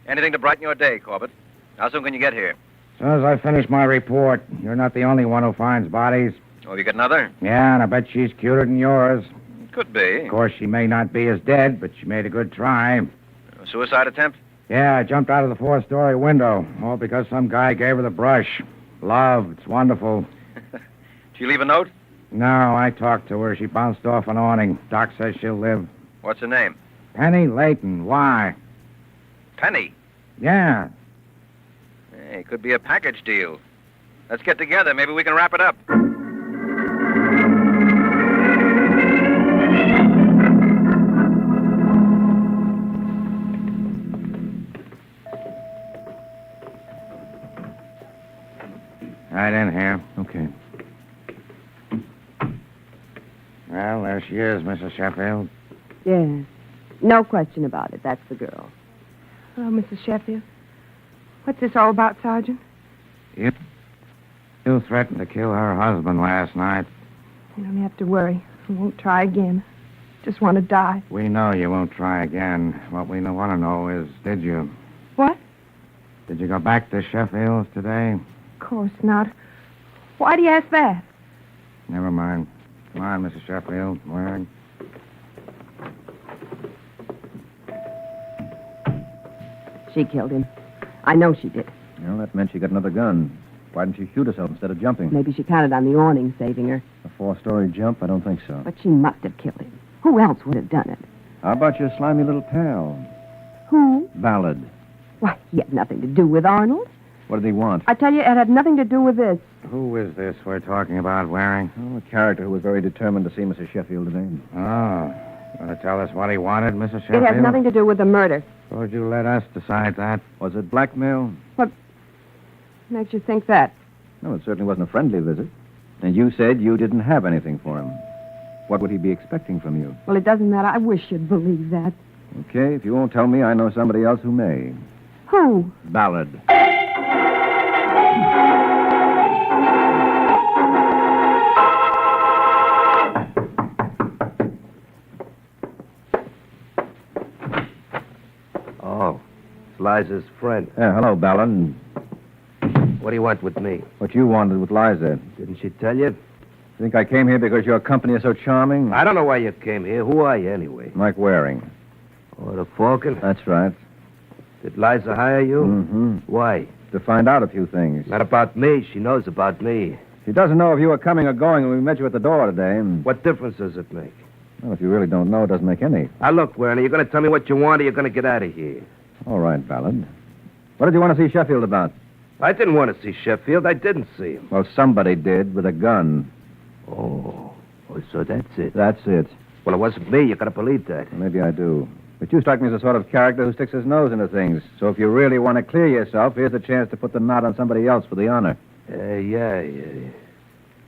Anything to brighten your day, Corbett. How soon can you get here? As soon as I finish my report. You're not the only one who finds bodies. Oh, you got another? Yeah, and I bet she's cuter than yours. Could be. Of course, she may not be as dead, but she made a good try. A suicide attempt? Yeah, I jumped out of the 4-story window. All because some guy gave her the brush. Love, it's wonderful. Did you leave a note? No, I talked to her. She bounced off an awning. Doc says she'll live. What's her name? Penny Layton. Why? Penny. Yeah. Hey, could be a package deal. Let's get together. Maybe we can wrap it up. Right in here. Okay. Well, there she is, Mrs. Sheffield. Yes. No question about it. That's the girl. Hello, Mrs. Sheffield. What's this all about, Sergeant? You threatened to kill her husband last night. You don't have to worry. I won't try again. Just want to die. We know you won't try again. What we want to know is, did you? What? Did you go back to Sheffield's today? Of course not. Why do you ask that? Never mind. Come on, Mrs. Sheffield. Waring. She killed him. I know she did. Well, that meant she got another gun. Why didn't she shoot herself instead of jumping? Maybe she counted on the awning saving her. A 4-story jump? I don't think so. But she must have killed him. Who else would have done it? How about your slimy little pal? Who? Ballard. Why, he had nothing to do with Arnold. What did he want? I tell you, it had nothing to do with this. Who is this we're talking about, Waring? Oh, a character who was very determined to see Mrs. Sheffield today. Oh. Want to tell us what he wanted, Mrs. Sheffield? It has nothing to do with the murder. Suppose you let us decide that. Was it blackmail? What makes you think that? No, it certainly wasn't a friendly visit. And you said you didn't have anything for him. What would he be expecting from you? Well, it doesn't matter. I wish you'd believe that. Okay, if you won't tell me, I know somebody else who may. Who? Ballard. Oh, it's Liza's friend. Yeah, hello, Ballard. What do you want with me? What you wanted with Liza. Didn't she tell you? Think I came here because your company is so charming? I don't know why you came here. Who are you, anyway? Mike Waring. Oh, the Falcon? That's right. Did Liza hire you? Mm-hmm. Why? To find out a few things. Not about me. She knows about me. She doesn't know if you were coming or going when we met you at the door today. What difference does it make? Well, if you really don't know, it doesn't make any. Now, look, Warren, are you going to tell me what you want or you're going to get out of here? All right, Ballard. What did you want to see Sheffield about? I didn't want to see Sheffield. I didn't see him. Well, somebody did with a gun. Oh, so that's it. That's it. Well, it wasn't me. You got to believe that. Maybe I do. But you strike me as the sort of character who sticks his nose into things. So if you really want to clear yourself, here's a chance to put the knot on somebody else for the honor. Yeah.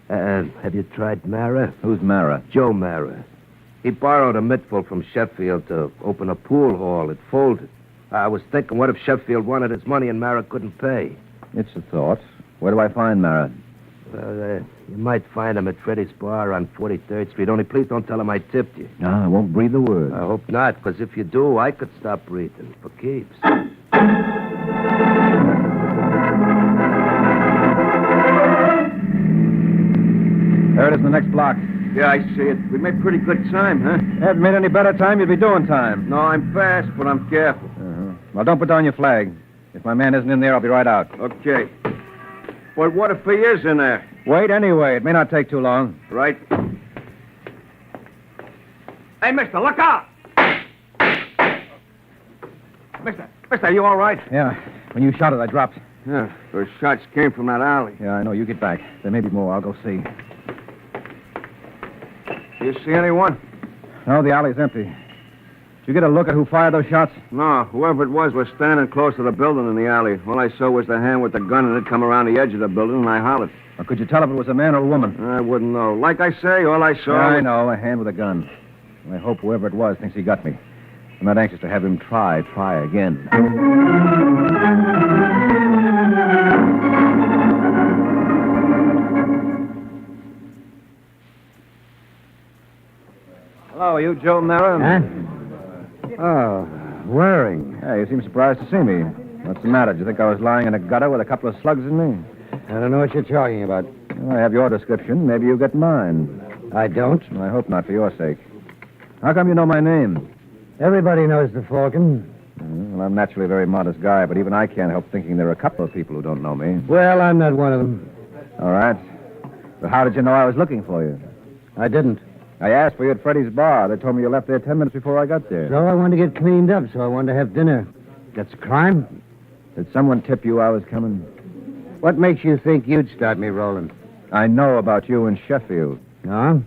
Have you tried Mara? Who's Mara? Joe Mara. He borrowed a mittful from Sheffield to open a pool hall. It folded. I was thinking, what if Sheffield wanted his money and Mara couldn't pay? It's a thought. Where do I find Mara? Well, you might find him at Freddy's Bar on 43rd Street. Only please don't tell him I tipped you. No, I won't breathe a word. I hope not, because if you do, I could stop breathing for keeps. There it is in the next block. Yeah, I see it. We made pretty good time, huh? Haven't made any better time, you'd be doing time. No, I'm fast, but I'm careful. Uh-huh. Well, don't put down your flag. If my man isn't in there, I'll be right out. Okay. But what if he is in there? Wait anyway. It may not take too long. Right. Hey, mister, look out! Mister, are you all right? Yeah. When you shouted, I dropped. Yeah, those shots came from that alley. Yeah, I know. You get back. There may be more. I'll go see. You see anyone? No, the alley's empty. Did you get a look at who fired those shots? No, whoever it was standing close to the building in the alley. All I saw was the hand with the gun, and it come around the edge of the building, and I hollered. Or could you tell if it was a man or a woman? I wouldn't know. Like I say, all I saw... I know, a hand with a gun. I hope whoever it was thinks he got me. I'm not anxious to have him try again. Hello, are you Joe Mara? Huh? Oh, Waring. Hey, you seem surprised to see me. What's the matter? Do you think I was lying in a gutter with a couple of slugs in me? I don't know what you're talking about. Well, I have your description. Maybe you get mine. I don't. Well, I hope not, for your sake. How come you know my name? Everybody knows the Falcon. Well, I'm naturally a very modest guy, but even I can't help thinking there are a couple of people who don't know me. Well, I'm not one of them. All right. But how did you know I was looking for you? I didn't. I asked for you at Freddy's bar. They told me you left there 10 minutes before I got there. So I wanted to get cleaned up, so I wanted to have dinner. That's a crime? Did someone tip you I was coming? What makes you think you'd start me rolling? I know about you in Sheffield. Huh?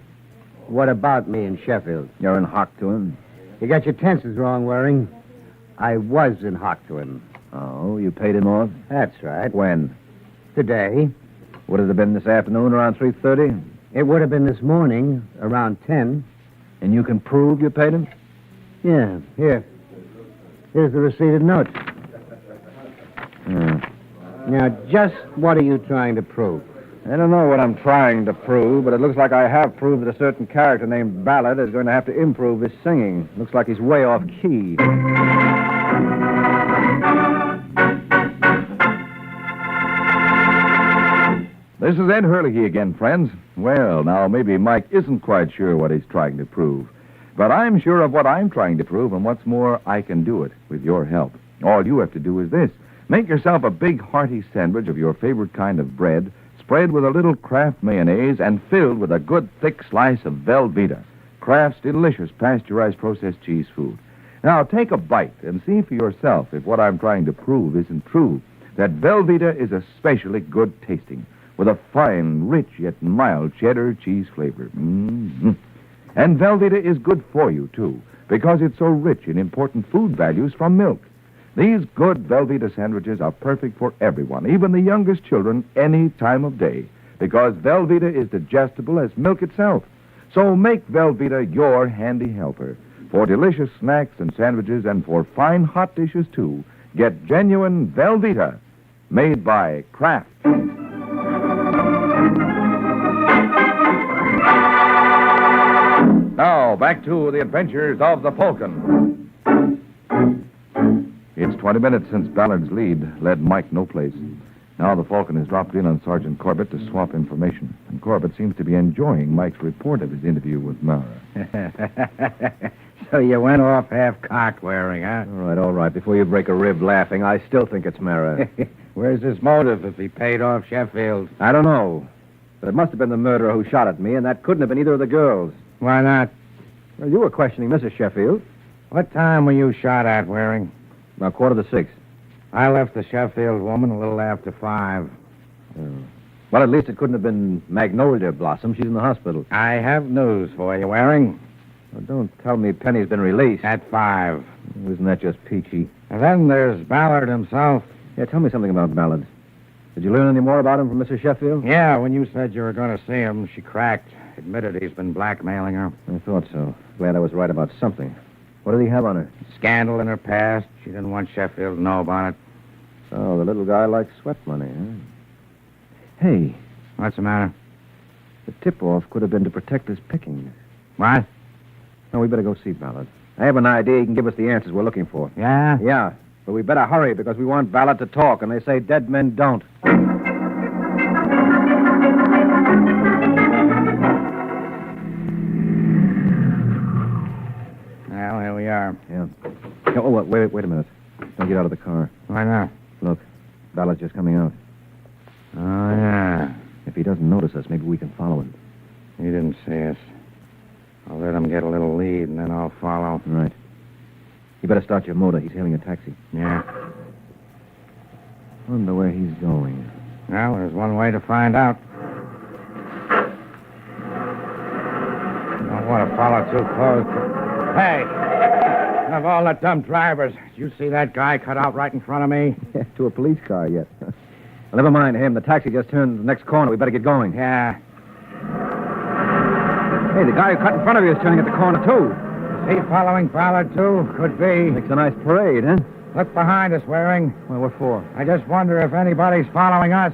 What about me in Sheffield? You're in hock to him. You got your tenses wrong, Waring. I was in hock to him. Oh, you paid him off? That's right. When? Today. Would it have been this afternoon around 3:30? It would have been this morning around 10. And you can prove you paid him? Yeah, here. Here's the receipted note. Now, just what are you trying to prove? I don't know what I'm trying to prove, but it looks like I have proved that a certain character named Ballard is going to have to improve his singing. Looks like he's way off key. This is Ed Hurley again, friends. Well, now, maybe Mike isn't quite sure what he's trying to prove. But I'm sure of what I'm trying to prove, and what's more, I can do it with your help. All you have to do is this. Make yourself a big, hearty sandwich of your favorite kind of bread, spread with a little Kraft mayonnaise, and filled with a good, thick slice of Velveeta, Kraft's delicious pasteurized processed cheese food. Now, take a bite and see for yourself if what I'm trying to prove isn't true, that Velveeta is especially good tasting, with a fine, rich, yet mild cheddar cheese flavor. Mm-hmm. And Velveeta is good for you, too, because it's so rich in important food values from milk. These good Velveeta sandwiches are perfect for everyone, even the youngest children, any time of day, because Velveeta is digestible as milk itself. So make Velveeta your handy helper. For delicious snacks and sandwiches and for fine hot dishes, too, get genuine Velveeta, made by Kraft. Now, back to the adventures of the Falcon. It's 20 minutes since Ballard's lead led Mike no place. Now the Falcon has dropped in on Sergeant Corbett to swap information, and Corbett seems to be enjoying Mike's report of his interview with Mara. So you went off half-cocked, Waring, huh? All right. Before you break a rib laughing, I still think it's Mara. Where's his motive if he paid off Sheffield? I don't know. But it must have been the murderer who shot at me, and that couldn't have been either of the girls. Why not? Well, you were questioning Mrs. Sheffield. What time were you shot at, Waring? About 5:45. I left the Sheffield woman a little after 5. Well, at least it couldn't have been Magnolia Blossom. She's in the hospital. I have news for you, Waring. Well, don't tell me Penny's been released. At 5. Isn't that just peachy? And then there's Ballard himself. Yeah, tell me something about Ballard. Did you learn any more about him from Mrs. Sheffield? Yeah, when you said you were going to see him, she cracked. Admitted he's been blackmailing her. I thought so. Glad I was right about something. What did he have on her? Scandal in her past. She didn't want Sheffield to know about it. So the little guy likes sweat money, huh? Hey. What's the matter? The tip-off could have been to protect his pickings. What? No, we better go see Ballard. I have an idea he can give us the answers we're looking for. Yeah? Yeah. But we better hurry because we want Ballard to talk, and they say dead men don't. Well, here we are. Yeah. Oh, wait a minute. Don't get out of the car. Why not? Look, Ballard's just coming out. Oh, yeah. If he doesn't notice us, maybe we can follow him. He didn't see us. I'll let him get a little lead, and then I'll follow. Right. You better start your motor. He's hailing a taxi. Yeah. Wonder where he's going. Well, there's one way to find out. Don't want to follow too close. Hey! Of all the dumb drivers, did you see that guy cut out right in front of me? Yeah, to a police car yet. Well, never mind him. The taxi just turned the next corner. We better get going. Yeah. Hey, the guy who cut in front of you is turning at the corner, too. Is he following Ballard, too? Could be. Makes a nice parade, huh? Look behind us, Waring. Well, what for? I just wonder if anybody's following us.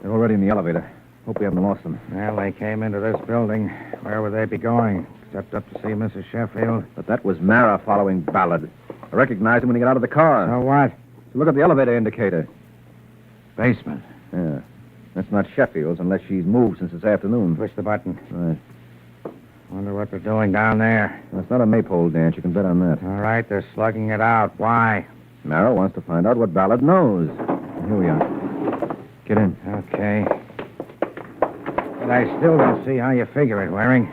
They're already in the elevator. Hope we haven't lost them. Well, they came into this building. Where would they be going? Except up to see Mrs. Sheffield. But that was Mara following Ballard. I recognized him when he got out of the car. So what? So look at the elevator indicator. Basement. Yeah. That's not Sheffield's unless she's moved since this afternoon. Push the button. Right. Wonder what they're doing down there. Well, it's not a maypole dance. You can bet on that. All right, they're slugging it out. Why? Mara wants to find out what Ballard knows. Here we are. Get in. Okay. But I still don't see how you figure it, Waring.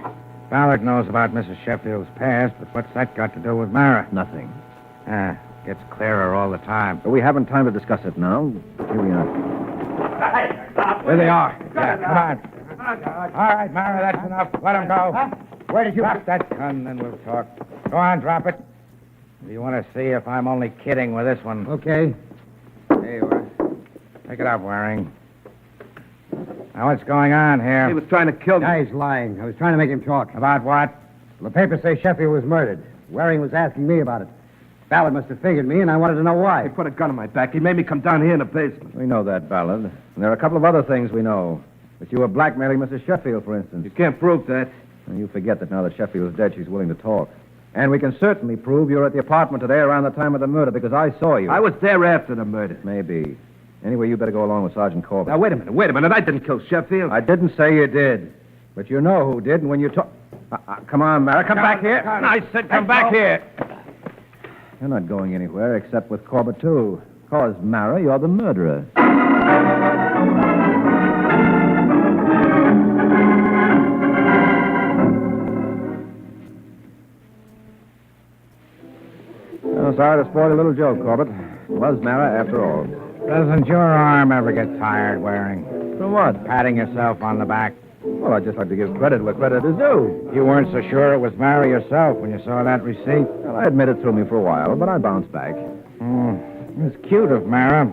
Ballard knows about Mrs. Sheffield's past, but what's that got to do with Mara? Nothing. Gets clearer all the time. But we haven't time to discuss it now. Here we are. There they are. Yeah, come on. All right, Mara, that's enough. Let him go. Where did you... Drop that gun, then we'll talk. Go on, drop it. Do you want to see if I'm only kidding with this one? Okay. There you are. Pick it up, Waring. Now, what's going on here? He was trying to kill me. Guy's lying. I was trying to make him talk. About what? Well, the papers say Sheffield was murdered. Waring was asking me about it. Ballard must have figured me, and I wanted to know why. He put a gun on my back. He made me come down here in the basement. We know that, Ballard. And there are a couple of other things we know. That you were blackmailing Mrs. Sheffield, for instance. You can't prove that. And you forget that now that Sheffield's dead, she's willing to talk. And we can certainly prove you were at the apartment today around the time of the murder, because I saw you. I was there after the murder. Maybe. Anyway, you better go along with Sergeant Corbett. Now, wait a minute. I didn't kill Sheffield. I didn't say you did. But you know who did, and when you talk... come on, Mara. Come back here. I said come back here. You're not going anywhere except with Corbett, too. Because, Mara, you're the murderer. Oh, sorry to spoil a little joke, Corbett. It was Mara after all. Doesn't your arm ever get tired, Waring? From what? Patting yourself on the back. Well, I'd just like to give credit where credit is due. You weren't so sure it was Mara yourself when you saw that receipt? Well, I admit it threw me for a while, but I bounced back. It's cute of Mara.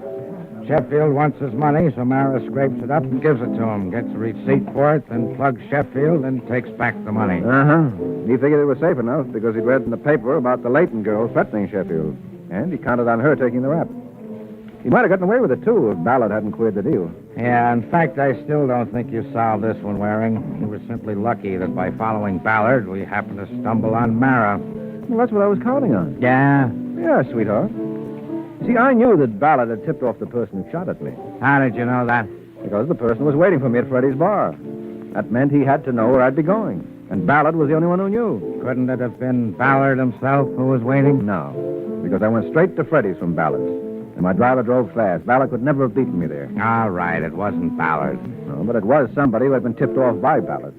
Sheffield wants his money, so Mara scrapes it up and gives it to him. Gets a receipt for it, then plugs Sheffield and takes back the money. Uh-huh. He figured it was safe enough because he'd read in the paper about the Leighton girl threatening Sheffield. And he counted on her taking the rap. He might have gotten away with it, too, if Ballard hadn't queered the deal. Yeah, in fact, I still don't think you solved this one, Waring. You were simply lucky that by following Ballard, we happened to stumble on Mara. Well, that's what I was counting on. Yeah? Yeah, sweetheart. See, I knew that Ballard had tipped off the person who shot at me. How did you know that? Because the person was waiting for me at Freddy's bar. That meant he had to know where I'd be going. And Ballard was the only one who knew. Couldn't it have been Ballard himself who was waiting? No, because I went straight to Freddy's from Ballard's. And my driver drove fast. Ballard could never have beaten me there. All right, it wasn't Ballard. No, but it was somebody who had been tipped off by Ballard.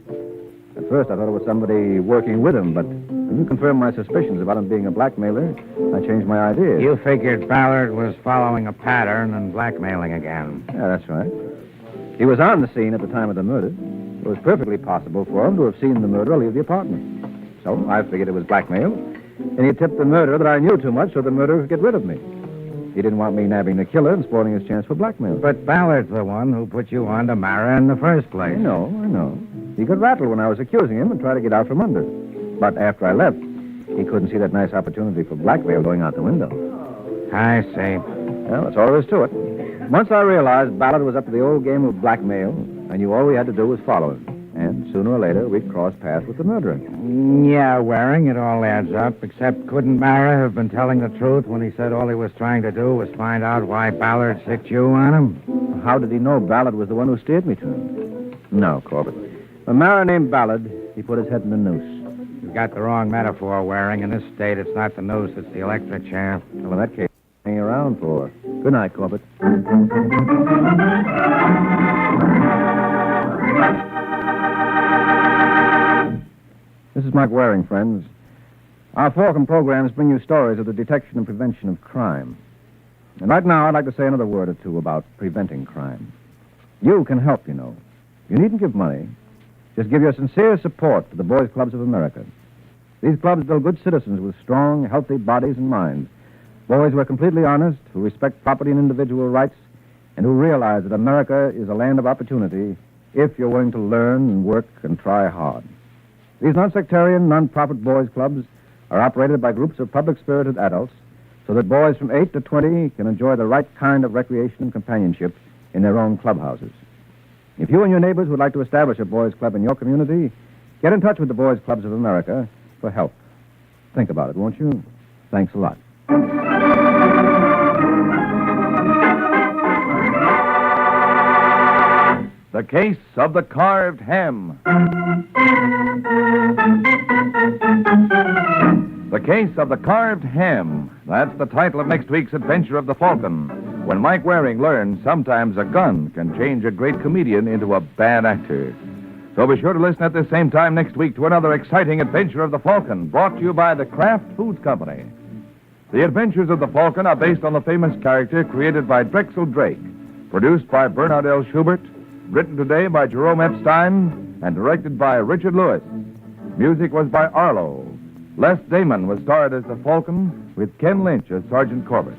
At first, I thought it was somebody working with him, but when you confirmed my suspicions about him being a blackmailer, I changed my idea. You figured Ballard was following a pattern and blackmailing again. Yeah, that's right. He was on the scene at the time of the murder. It was perfectly possible for him to have seen the murderer leave the apartment. So I figured it was blackmail, and he tipped the murderer that I knew too much so the murderer could get rid of me. He didn't want me nabbing the killer and spoiling his chance for blackmail. But Ballard's the one who put you on to Mara in the first place. I know. He could rattle when I was accusing him and try to get out from under. But after I left, he couldn't see that nice opportunity for blackmail going out the window. I see. Well, that's all there is to it. Once I realized Ballard was up to the old game of blackmail, I knew all we had to do was follow him. And sooner or later, we'd cross paths with the murderer. Yeah, Waring, it all adds up. Except couldn't Mara have been telling the truth when he said all he was trying to do was find out why Ballard sicked you on him? How did he know Ballard was the one who steered me to him? No, Corbett. A Mara named Ballard, he put his head in the noose. You've got the wrong metaphor, Waring. In this state, it's not the noose, it's the electric chair. Well, in that case, hang around for. Good night, Corbett. This is Mike Waring, friends. Our Falcon programs bring you stories of the detection and prevention of crime. And right now, I'd like to say another word or two about preventing crime. You can help, you know. You needn't give money. Just give your sincere support to the Boys Clubs of America. These clubs build good citizens with strong, healthy bodies and minds. Boys who are completely honest, who respect property and individual rights, and who realize that America is a land of opportunity if you're willing to learn and work and try hard. These non-sectarian, non-profit boys' clubs are operated by groups of public-spirited adults so that boys from 8 to 20 can enjoy the right kind of recreation and companionship in their own clubhouses. If you and your neighbors would like to establish a boys' club in your community, get in touch with the Boys Clubs of America for help. Think about it, won't you? Thanks a lot. The Case of the Carved Ham. The Case of the Carved Ham. That's the title of next week's adventure of the Falcon, when Mike Waring learns sometimes a gun can change a great comedian into a bad actor. So be sure to listen at the same time next week to another exciting adventure of the Falcon, brought to you by the Kraft Foods Company. The Adventures of the Falcon are based on the famous character created by Drexel Drake, produced by Bernard L. Schubert, written today by Jerome Epstein, and directed by Richard Lewis. Music was by Arlo. Les Damon was starred as the Falcon, with Ken Lynch as Sergeant Corbett.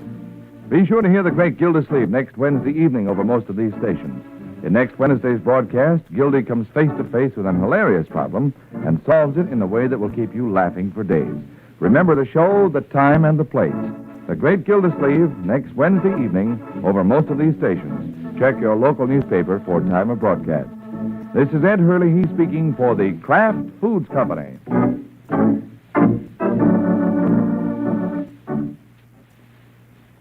Be sure to hear the great Gildersleeve next Wednesday evening over most of these stations. In next Wednesday's broadcast, Gildy comes face to face with an hilarious problem and solves it in a way that will keep you laughing for days. Remember the show, the time, and the place. The great Gildersleeve next Wednesday evening over most of these stations. Check your local newspaper for time of broadcast. This is Ed Hurley, he speaking for the Kraft Foods Company.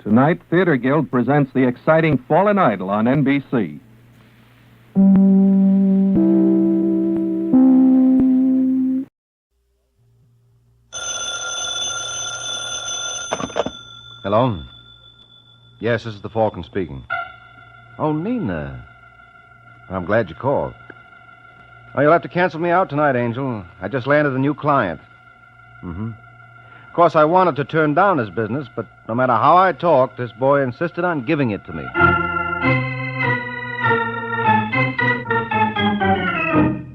Tonight, Theater Guild presents the exciting Fallen Idol on NBC. Hello? Yes, this is the Falcon speaking. Oh, Nina. I'm glad you called. Oh, you'll have to cancel me out tonight, Angel. I just landed a new client. Of course, I wanted to turn down his business, but no matter how I talked, this boy insisted on giving it to me.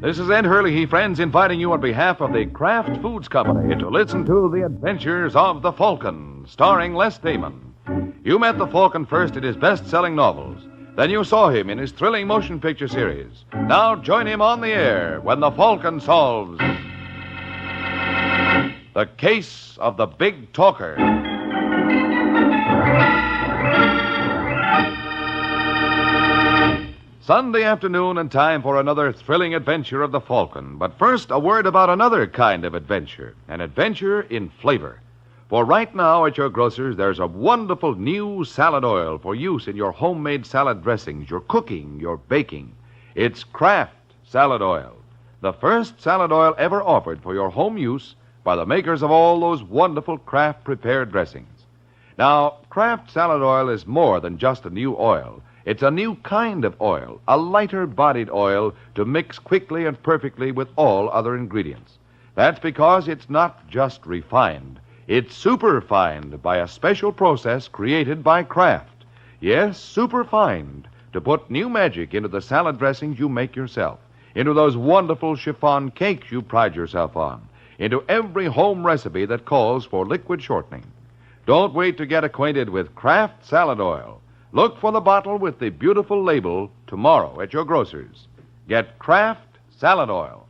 This is Ed Hurley, friends, inviting you on behalf of the Kraft Foods Company to listen to The Adventures of the Falcon, starring Les Damon. You met the Falcon first in his best-selling novels. Then you saw him in his thrilling motion picture series. Now join him on the air when the Falcon solves The Case of the Big Talker. Sunday afternoon and time for another thrilling adventure of the Falcon. But first, a word about another kind of adventure. An adventure in flavor. For right now at your grocer's, there's a wonderful new salad oil for use in your homemade salad dressings, your cooking, your baking. It's Kraft Salad Oil, the first salad oil ever offered for your home use by the makers of all those wonderful Kraft prepared dressings. Now, Kraft Salad Oil is more than just a new oil. It's a new kind of oil, a lighter-bodied oil to mix quickly and perfectly with all other ingredients. That's because it's not just refined. It's superfined by a special process created by Kraft. Yes, superfined, to put new magic into the salad dressings you make yourself, into those wonderful chiffon cakes you pride yourself on, into every home recipe that calls for liquid shortening. Don't wait to get acquainted with Kraft Salad Oil. Look for the bottle with the beautiful label tomorrow at your grocer's. Get Kraft Salad Oil.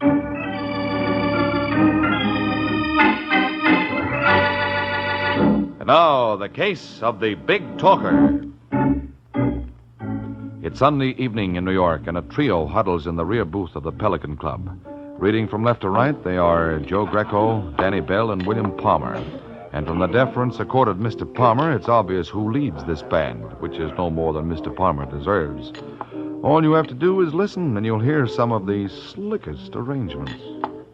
And now, the case of the Big Talker. It's Sunday evening in New York, and a trio huddles in the rear booth of the Pelican Club. Reading from left to right, they are Joe Greco, Danny Bell, and William Palmer. And from the deference accorded Mr. Palmer, it's obvious who leads this band, which is no more than Mr. Palmer deserves. All you have to do is listen, and you'll hear some of the slickest arrangements.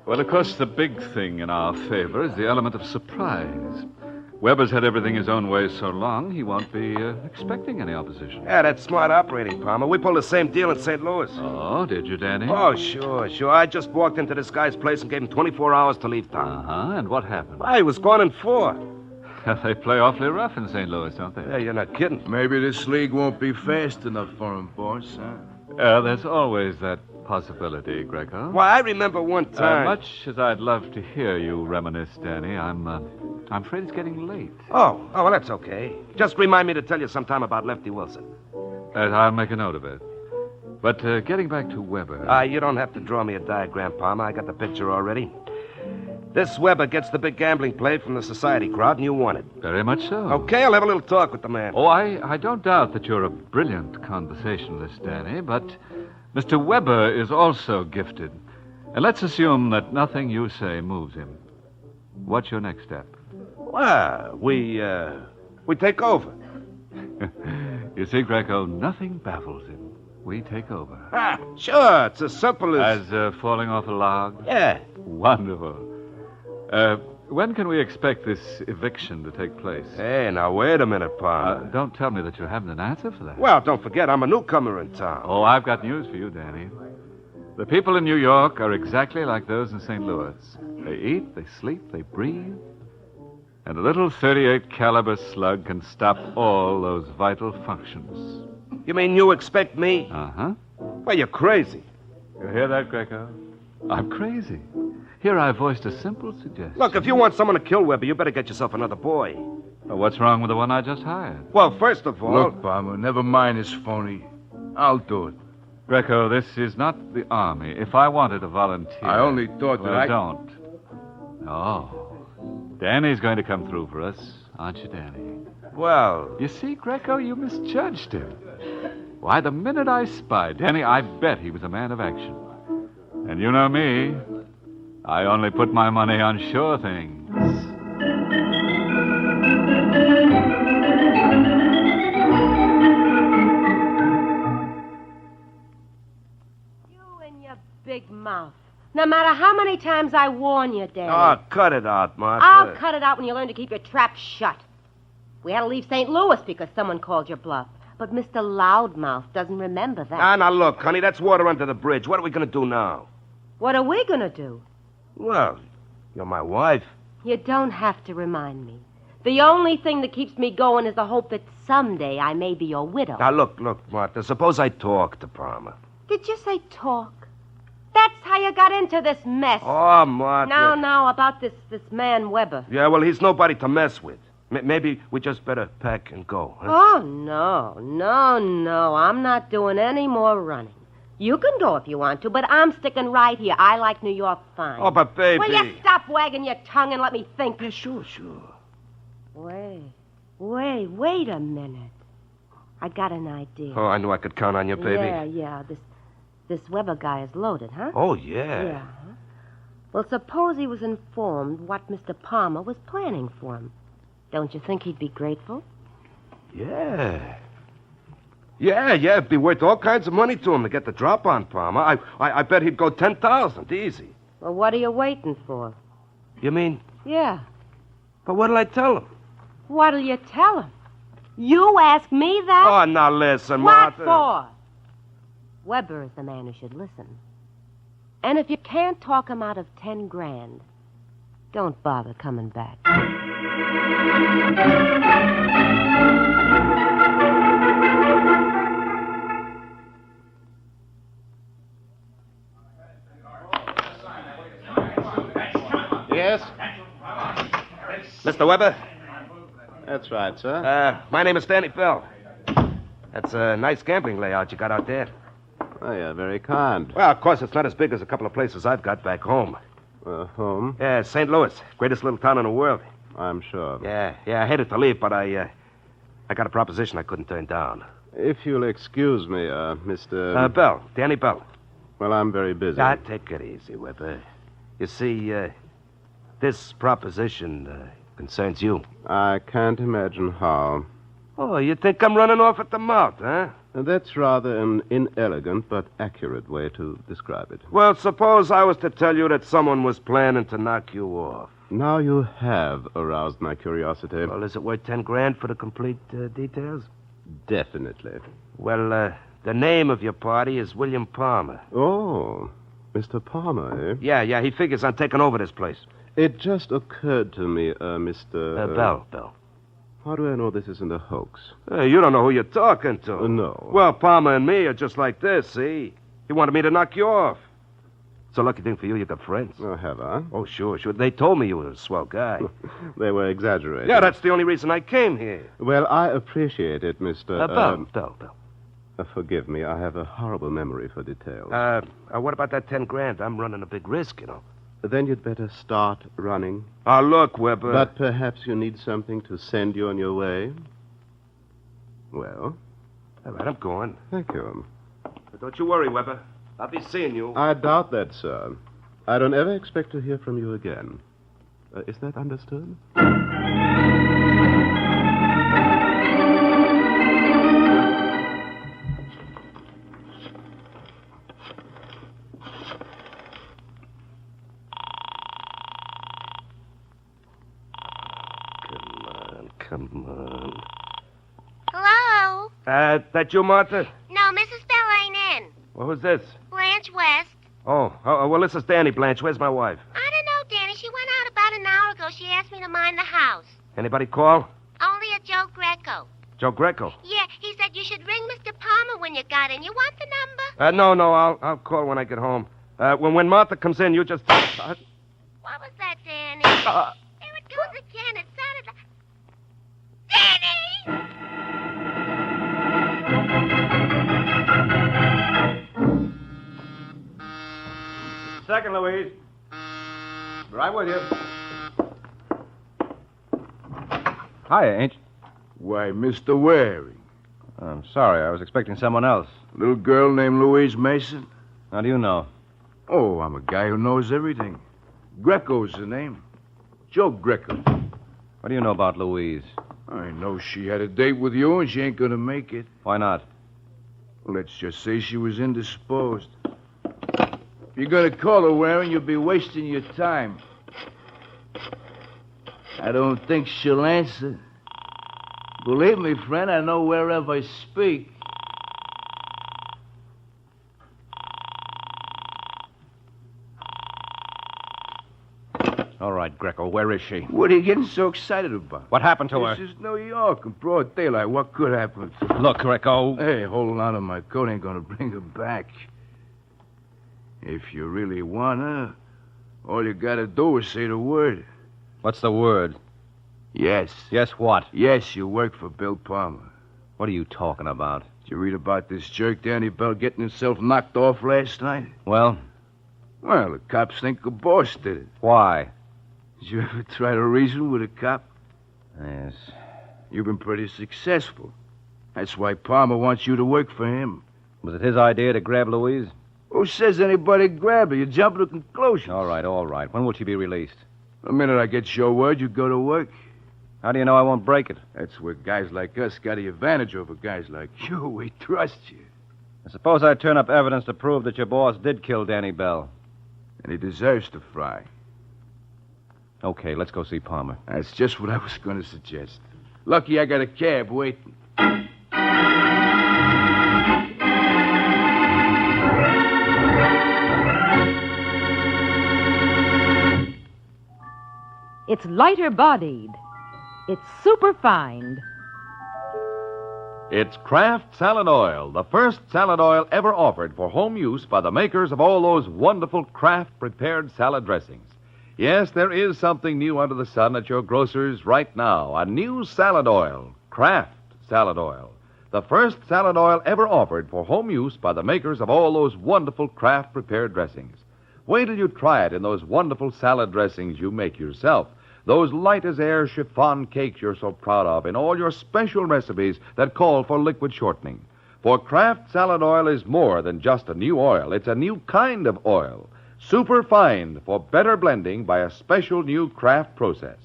Well, of course, the big thing in our favor is the element of surprise. Weber's had everything his own way so long, he won't be expecting any opposition. Yeah, that's smart operating, Palmer. We pulled the same deal in St. Louis. Oh, did you, Danny? Oh, sure. I just walked into this guy's place and gave him 24 hours to leave town. Uh-huh, and what happened? He was gone in 4. They play awfully rough in St. Louis, don't they? Yeah, you're not kidding. Maybe this league won't be fast enough for him, boss, huh? There's always that possibility, Greco. Why, I remember one time... much as I'd love to hear you reminisce, Danny, I'm afraid it's getting late. Oh, well, that's okay. Just remind me to tell you sometime about Lefty Wilson. I'll make a note of it. But getting back to Weber... You don't have to draw me a diagram, Palmer. I got the picture already. This Weber gets the big gambling play from the society crowd, and you want it. Very much so. Okay, I'll have a little talk with the man. Oh, I don't doubt that you're a brilliant conversationalist, Danny, but Mr. Weber is also gifted. And let's assume that nothing you say moves him. What's your next step? Well, we take over. You see, Greco, nothing baffles him. We take over. Sure, it's as simple as... As falling off a log? Yeah. Wonderful. When can we expect this eviction to take place? Hey, now, wait a minute, Palmer. Don't tell me that you haven't an answer for that. Well, don't forget, I'm a newcomer in town. Oh, I've got news for you, Danny. The people in New York are exactly like those in St. Louis. They eat, they sleep, they breathe. And a little .38 caliber slug can stop all those vital functions. You mean you expect me? Uh-huh. Well, you're crazy. You hear that, Greco? I'm crazy. Here I voiced a simple suggestion. Look, if you want someone to kill Weber, you better get yourself another boy. Well, what's wrong with the one I just hired? Well, first of all... Look, Palmer, never mind his phony. I'll do it. Greco, this is not the Army. If I wanted to volunteer... I only thought well, that I... don't. Oh. Danny's going to come through for us, aren't you, Danny? Well... You see, Greco, you misjudged him. Why, the minute I spied Danny, I bet he was a man of action. And you know me. I only put my money on sure things. You and your big mouth. No matter how many times I warn you, Danny. Oh, cut it out, Martha. I'll cut it out when you learn to keep your trap shut. We had to leave St. Louis because someone called your bluff. But Mr. Loudmouth doesn't remember that. Now, look, honey, that's water under the bridge. What are we going to do now? What are we going to do? Well, you're my wife. You don't have to remind me. The only thing that keeps me going is the hope that someday I may be your widow. Now, look, Martha, suppose I talk to Palmer. Did you say talk? That's how you got into this mess. Oh, Martha. Now, about this man Weber. Yeah, well, he's nobody to mess with. Maybe we just better pack and go, huh? Oh, no. I'm not doing any more running. You can go if you want to, but I'm sticking right here. I like New York fine. Oh, but baby... Will you stop wagging your tongue and let me think? Yeah, sure. Wait a minute. I got an idea. Oh, I knew I could count on you, baby. Yeah. This Weber guy is loaded, huh? Oh, yeah. Yeah. Well, suppose he was informed what Mr. Palmer was planning for him. Don't you think he'd be grateful? Yeah. Yeah, it'd be worth all kinds of money to him to get the drop on Palmer. I bet he'd go 10,000, easy. Well, what are you waiting for? You mean? Yeah. But what'll I tell him? What'll you tell him? You ask me that? Oh, now listen, What Martha. for? Weber is the man who should listen. And if you can't talk him out of 10 grand, don't bother coming back. Yes? Mr. Weber? That's right, sir. My name is Stanley Bell. That's a nice gambling layout you got out there. Oh, you're very kind. Well, of course, it's not as big as a couple of places I've got back home. Home? Yeah, St. Louis. Greatest little town in the world. I'm sure. Yeah, I hated to leave, but I got a proposition I couldn't turn down. If you'll excuse me, Mr... Bell. Danny Bell. Well, I'm very busy. Take it easy, Weber. You see, this proposition concerns you. I can't imagine how. Oh, you think I'm running off at the mouth, huh? That's rather an inelegant but accurate way to describe it. Well, suppose I was to tell you that someone was planning to knock you off. Now you have aroused my curiosity. Well, is it worth 10 grand for the complete details? Definitely. Well, the name of your party is William Palmer. Oh, Mr. Palmer, eh? Yeah, he figures on taking over this place. It just occurred to me, Mr. Bell. How do I know this isn't a hoax? You don't know who you're talking to. No. Well, Palmer and me are just like this, see? He wanted me to knock you off. It's a lucky thing for you got friends. Oh, have I? Oh, sure. They told me you were a swell guy. They were exaggerating. Yeah, that's the only reason I came here. Well, I appreciate it, Mr. Bell. Forgive me, I have a horrible memory for details. What about that 10 grand? I'm running a big risk, you know. Then you'd better start running. Look, Weber. But perhaps you need something to send you on your way. Well? All right, I'm going. Thank you. But don't you worry, Weber. I'll be seeing you. I doubt that, sir. I don't ever expect to hear from you again. Is that understood? Come on. Hello? That you, Martha? No, Mrs. Bell ain't in. Well, who's this? Blanche West. Oh, well, this is Danny Blanche. Where's my wife? I don't know, Danny. She went out about an hour ago. She asked me to mind the house. Anybody call? Only a Joe Greco. Joe Greco? Yeah, he said you should ring Mr. Palmer when you got in. You want the number? No, I'll call when I get home. When Martha comes in, you just... What was that, Danny? There it goes again. It sounded like... Danny! Second, Louise. Right with you. Hiya, Ain't. Why, Mr. Waring. I'm sorry. I was expecting someone else. Little girl named Louise Mason? How do you know? Oh, I'm a guy who knows everything. Greco's the name. Joe Greco. What do you know about Louise? I know she had a date with you and she ain't gonna make it. Why not? Let's just say she was indisposed. If you're gonna call her, Waring, you'll be wasting your time. I don't think she'll answer. Believe me, friend, I know wherever I speak. All right, Greco, where is she? What are you getting so excited about? What happened to her? This is New York in broad daylight. What could happen to her? Look, Greco. Hey, holding on to my coat ain't gonna bring her back. If you really want her, all you gotta do is say the word. What's the word? Yes. Yes, what? Yes, you work for Bill Palmer. What are you talking about? Did you read about this jerk Danny Bell getting himself knocked off last night? Well? Well, the cops think the boss did it. Why? Did you ever try to reason with a cop? Yes. You've been pretty successful. That's why Palmer wants you to work for him. Was it his idea to grab Louise? Who says anybody grabbed her? You jump to conclusions. All right. When will she be released? The minute I get your word, you go to work. How do you know I won't break it? That's where guys like us got the advantage over guys like you. We trust you. I suppose I turn up evidence to prove that your boss did kill Danny Bell. And he deserves to fry. Okay, let's go see Palmer. That's just what I was going to suggest. Lucky I got a cab waiting. It's lighter bodied. It's superfined. It's Kraft Salad Oil, the first salad oil ever offered for home use by the makers of all those wonderful Kraft prepared salad dressings. Yes, there is something new under the sun at your grocer's right now. A new salad oil, Kraft Salad Oil. The first salad oil ever offered for home use by the makers of all those wonderful Kraft prepared dressings. Wait till you try it in those wonderful salad dressings you make yourself. Those light-as-air chiffon cakes you're so proud of in all your special recipes that call for liquid shortening. For Kraft Salad Oil is more than just a new oil. It's a new kind of oil. Super fine for better blending by a special new Kraft process.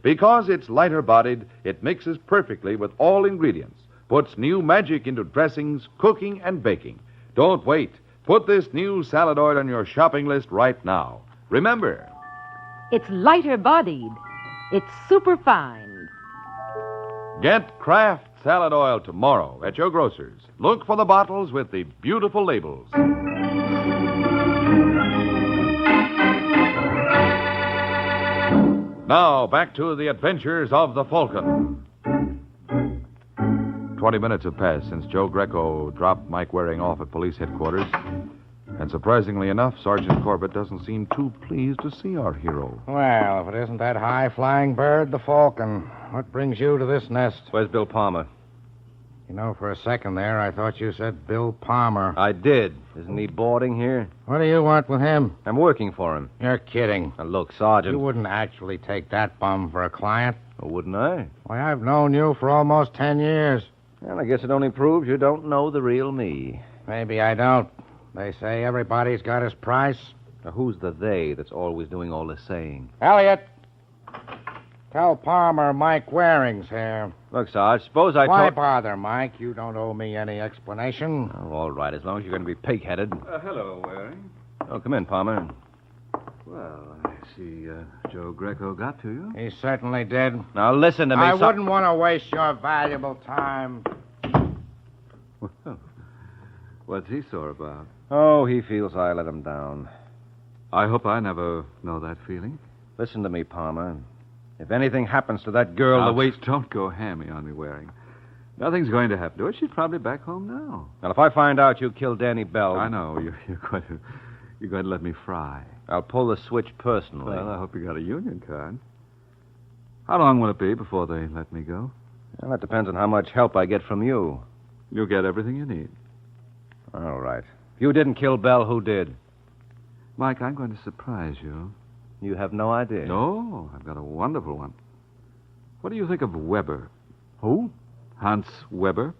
Because it's lighter-bodied, it mixes perfectly with all ingredients, puts new magic into dressings, cooking, and baking. Don't wait. Put this new salad oil on your shopping list right now. Remember, It's lighter-bodied. It's superfine. get Kraft salad oil tomorrow at your grocer's. Look for the bottles with the beautiful labels. Now, back to the adventures of the Falcon. 20 minutes have passed since Joe Greco dropped Mike Waring off at police headquarters. And surprisingly enough, Sergeant Corbett doesn't seem too pleased to see our hero. Well, if it isn't that high-flying bird, the Falcon. What brings you to this nest? Where's Bill Palmer? You know, for a second there, I thought you said Bill Palmer. I did. Isn't he boarding here? What do you want with him? I'm working for him. You're kidding. Now, look, Sergeant. You wouldn't actually take that bum for a client. Oh, wouldn't I? Why, I've known you for almost 10 years. Well, I guess it only proves you don't know the real me. Maybe I don't. They say everybody's got his price. Now, who's the they that's always doing all the saying? Elliot, tell Palmer Mike Waring's here. Look, Sarge, suppose I Why told... bother, Mike? You don't owe me any explanation. Oh, all right, as long as you're going to be pig-headed. Hello, Waring. Oh, come in, Palmer. Well, I see Joe Greco got to you. He certainly did. Now, listen to me, I wouldn't want to waste your valuable time. Well, what's he sore about? Oh, he feels I let him down. I hope I never know that feeling. Listen to me, Palmer. If anything happens to that girl... Now, wait, don't go hammy on me, Waring. Nothing's going to happen to her. She's probably back home now. Well, if I find out you killed Danny Bell... I know. You're going to let me fry. I'll pull the switch personally. Well, I hope you got a union card. How long will it be before they let me go? Well, that depends on how much help I get from you. You'll get everything you need. All right. If you didn't kill Bell, who did? Mike, I'm going to surprise you. You have no idea. No, I've got a wonderful one. What do you think of Weber? Who? Hans Weber.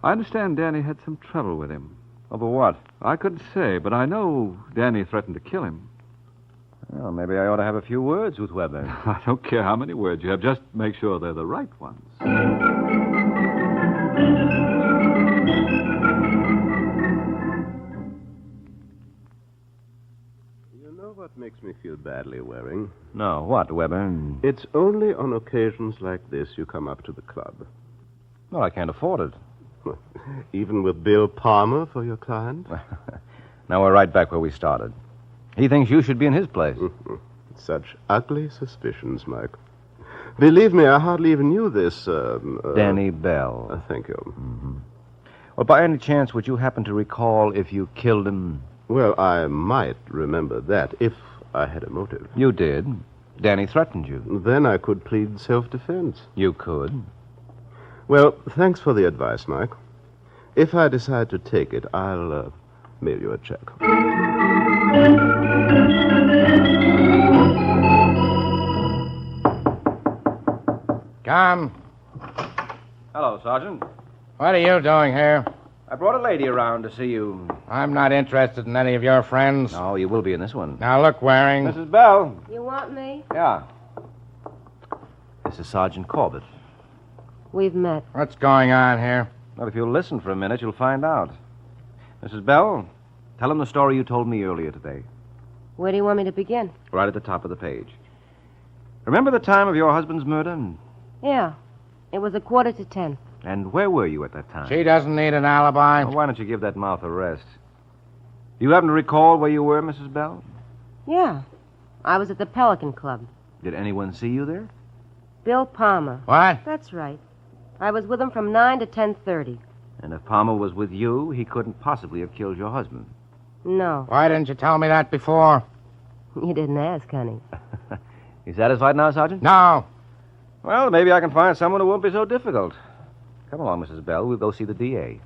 I understand Danny had some trouble with him. Over what? I couldn't say, but I know Danny threatened to kill him. Well, maybe I ought to have a few words with Weber. I don't care how many words you have. Just make sure they're the right ones. You know what makes me feel badly, Waring? No, what, Weber? It's only on occasions like this you come up to the club. Well, I can't afford it. Even with Bill Palmer for your client? Now we're right back where we started. He thinks you should be in his place. Such ugly suspicions, Mike. Believe me, I hardly even knew this, Danny Bell. Thank you. Mm-hmm. Well, by any chance, would you happen to recall if you killed him? Well, I might remember that if I had a motive. You did. Danny threatened you. Then I could plead self-defense. You could. Well, thanks for the advice, Mike. If I decide to take it, I'll mail you a check. Come. Hello, Sergeant. What are you doing here? I brought a lady around to see you. I'm not interested in any of your friends. No, you will be in this one. Now, look, Waring. Mrs. Bell. You want me? Yeah. This is Sergeant Corbett. We've met. What's going on here? Well, if you'll listen for a minute, you'll find out. Mrs. Bell, tell him the story you told me earlier today. Where do you want me to begin? Right at the top of the page. Remember the time of your husband's murder? Yeah. It was 9:45. And where were you at that time? She doesn't need an alibi. Well, why don't you give that mouth a rest? Do you happen to recall where you were, Mrs. Bell? Yeah. I was at the Pelican Club. Did anyone see you there? Bill Palmer. What? That's right. I was with him from 9 to 10:30. And if Palmer was with you, he couldn't possibly have killed your husband. No. Why didn't you tell me that before? You didn't ask, honey. You satisfied now, Sergeant? No. Well, maybe I can find someone who won't be so difficult. Come along, Mrs. Bell. We'll go see the DA.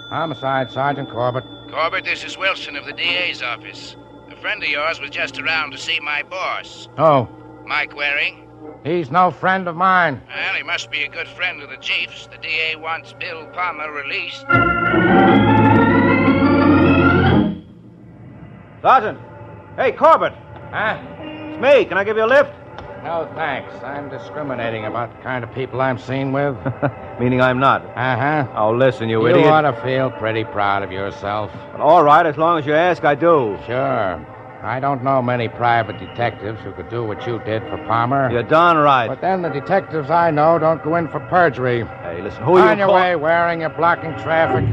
Homicide, Sergeant Corbett. Corbett, this is Wilson of the DA's office. A friend of yours was just around to see my boss. Oh. Mike Waring. He's no friend of mine. Well, he must be a good friend of the chief's. The DA wants Bill Palmer released. Sergeant! Hey, Corbett! Huh? It's me. Can I give you a lift? No, thanks. I'm discriminating about the kind of people I'm seen with. Meaning I'm not. Uh-huh. Oh, listen, you You idiot. ought to feel pretty proud of yourself. All right, as long as you ask, I do. Sure. I don't know many private detectives who could do what you did for Palmer. You're darn right. But then the detectives I know don't go in for perjury. Hey, listen, who are you on your way, wearing you're blocking traffic.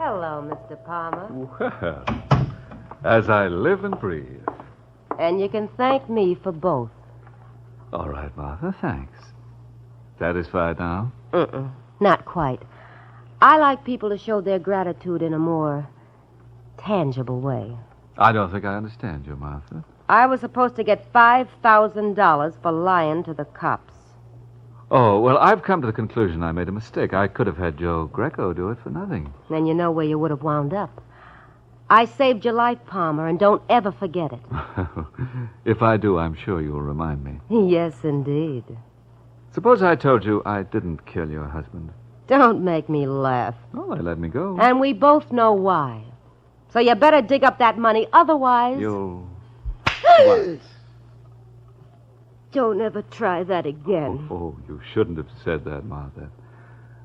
Hello, Mr. Palmer. Well, as I live and breathe. And you can thank me for both. All right, Martha, thanks. Satisfied now? Not quite. I like people to show their gratitude in a more tangible way. I don't think I understand you, Martha. I was supposed to get $5,000 for lying to the cops. Oh, well, I've come to the conclusion I made a mistake. I could have had Joe Greco do it for nothing. Then you know where you would have wound up. I saved your life, Palmer, and don't ever forget it. If I do, I'm sure you'll remind me. Yes, indeed. Suppose I told you I didn't kill your husband. Don't make me laugh. Oh, they let me go. And we both know why. So you better dig up that money, otherwise... You'll... What? Don't ever try that again. Oh, you shouldn't have said that, Martha.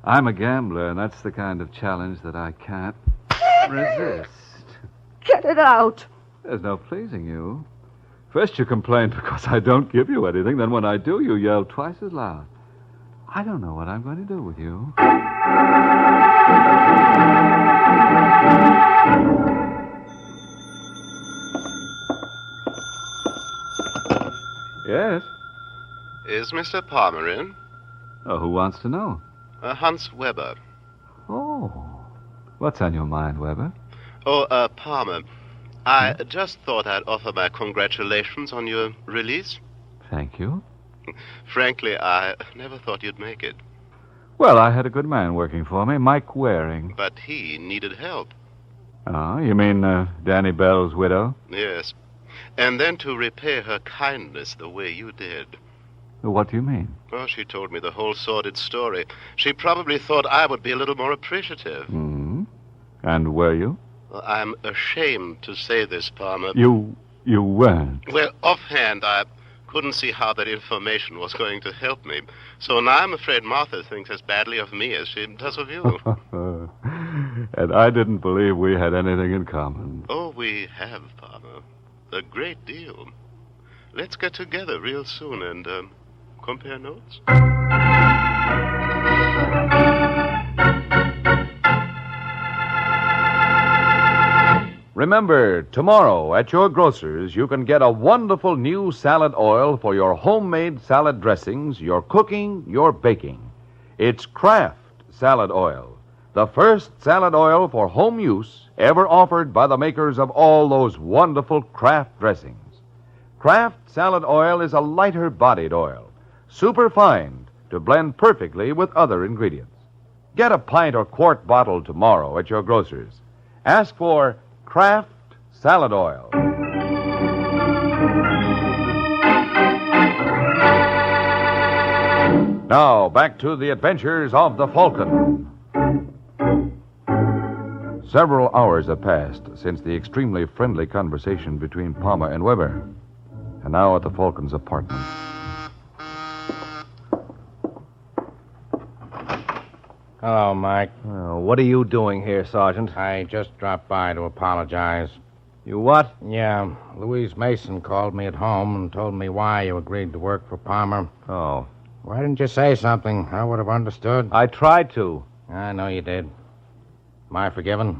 I'm a gambler, and that's the kind of challenge that I can't resist. Get it out. There's no pleasing you. First you complain because I don't give you anything, then when I do, you yell twice as loud. I don't know what I'm going to do with you. Yes? Is Mr. Palmer in? Oh, who wants to know? Hans Weber. Oh. What's on your mind, Weber? Oh, Palmer, I just thought I'd offer my congratulations on your release. Thank you. Frankly, I never thought you'd make it. Well, I had a good man working for me, Mike Waring. But he needed help. Oh, you mean Danny Bell's widow? Yes. And then to repay her kindness the way you did. What do you mean? Well, she told me the whole sordid story. She probably thought I would be a little more appreciative. Hmm. And were you? Well, I'm ashamed to say this, Palmer. You weren't. Well, offhand, I couldn't see how that information was going to help me. So now I'm afraid Martha thinks as badly of me as she does of you. And I didn't believe we had anything in common. Oh, we have, Palmer. A great deal. Let's get together real soon and compare notes. Remember, tomorrow at your grocer's, you can get a wonderful new salad oil for your homemade salad dressings, your cooking, your baking. It's Kraft Salad Oil, the first salad oil for home use ever offered by the makers of all those wonderful Kraft dressings. Kraft Salad Oil is a lighter-bodied oil, superfine to blend perfectly with other ingredients. Get a pint or quart bottle tomorrow at your grocer's. Ask for Kraft Salad Oil. Now, back to the adventures of the Falcon. Several hours have passed since the extremely friendly conversation between Palmer and Weber. And now at the Falcon's apartment. Hello, Mike. What are you doing here, Sergeant? I just dropped by to apologize. You what? Yeah, Louise Mason called me at home and told me why you agreed to work for Palmer. Oh. Why didn't you say something? I would have understood. I tried to. I know you did. Am I forgiven?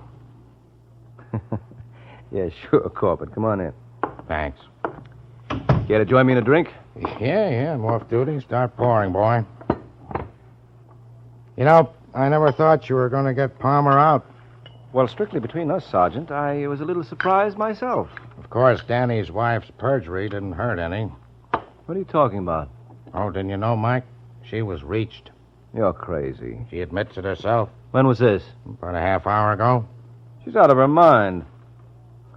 Yeah, sure, Corbett. Come on in. Thanks. Care to join me in a drink? Yeah, I'm off duty. Start pouring, boy. You know, I never thought you were going to get Palmer out. Well, strictly between us, Sergeant, I was a little surprised myself. Of course, Danny's wife's perjury didn't hurt any. What are you talking about? Oh, didn't you know, Mike? She was reached. You're crazy. She admits it herself. When was this? About a half hour ago. She's out of her mind.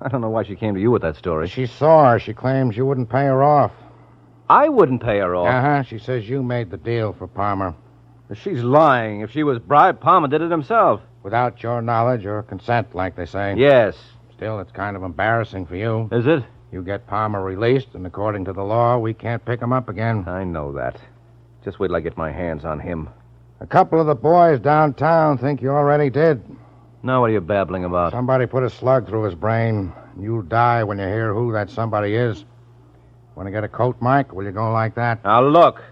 I don't know why she came to you with that story. She saw her. She claims you wouldn't pay her off. I wouldn't pay her off. Uh-huh. She says you made the deal for Palmer. She's lying. If she was bribed, Palmer did it himself. Without your knowledge or consent, like they say. Yes. Still, it's kind of embarrassing for you. Is it? You get Palmer released, and according to the law, we can't pick him up again. I know that. Just wait till I get my hands on him. A couple of the boys downtown think you already did. Now what are you babbling about? Somebody put a slug through his brain. You'll die when you hear who that somebody is. Want to get a coat, Mike? Will you go like that? Now, look.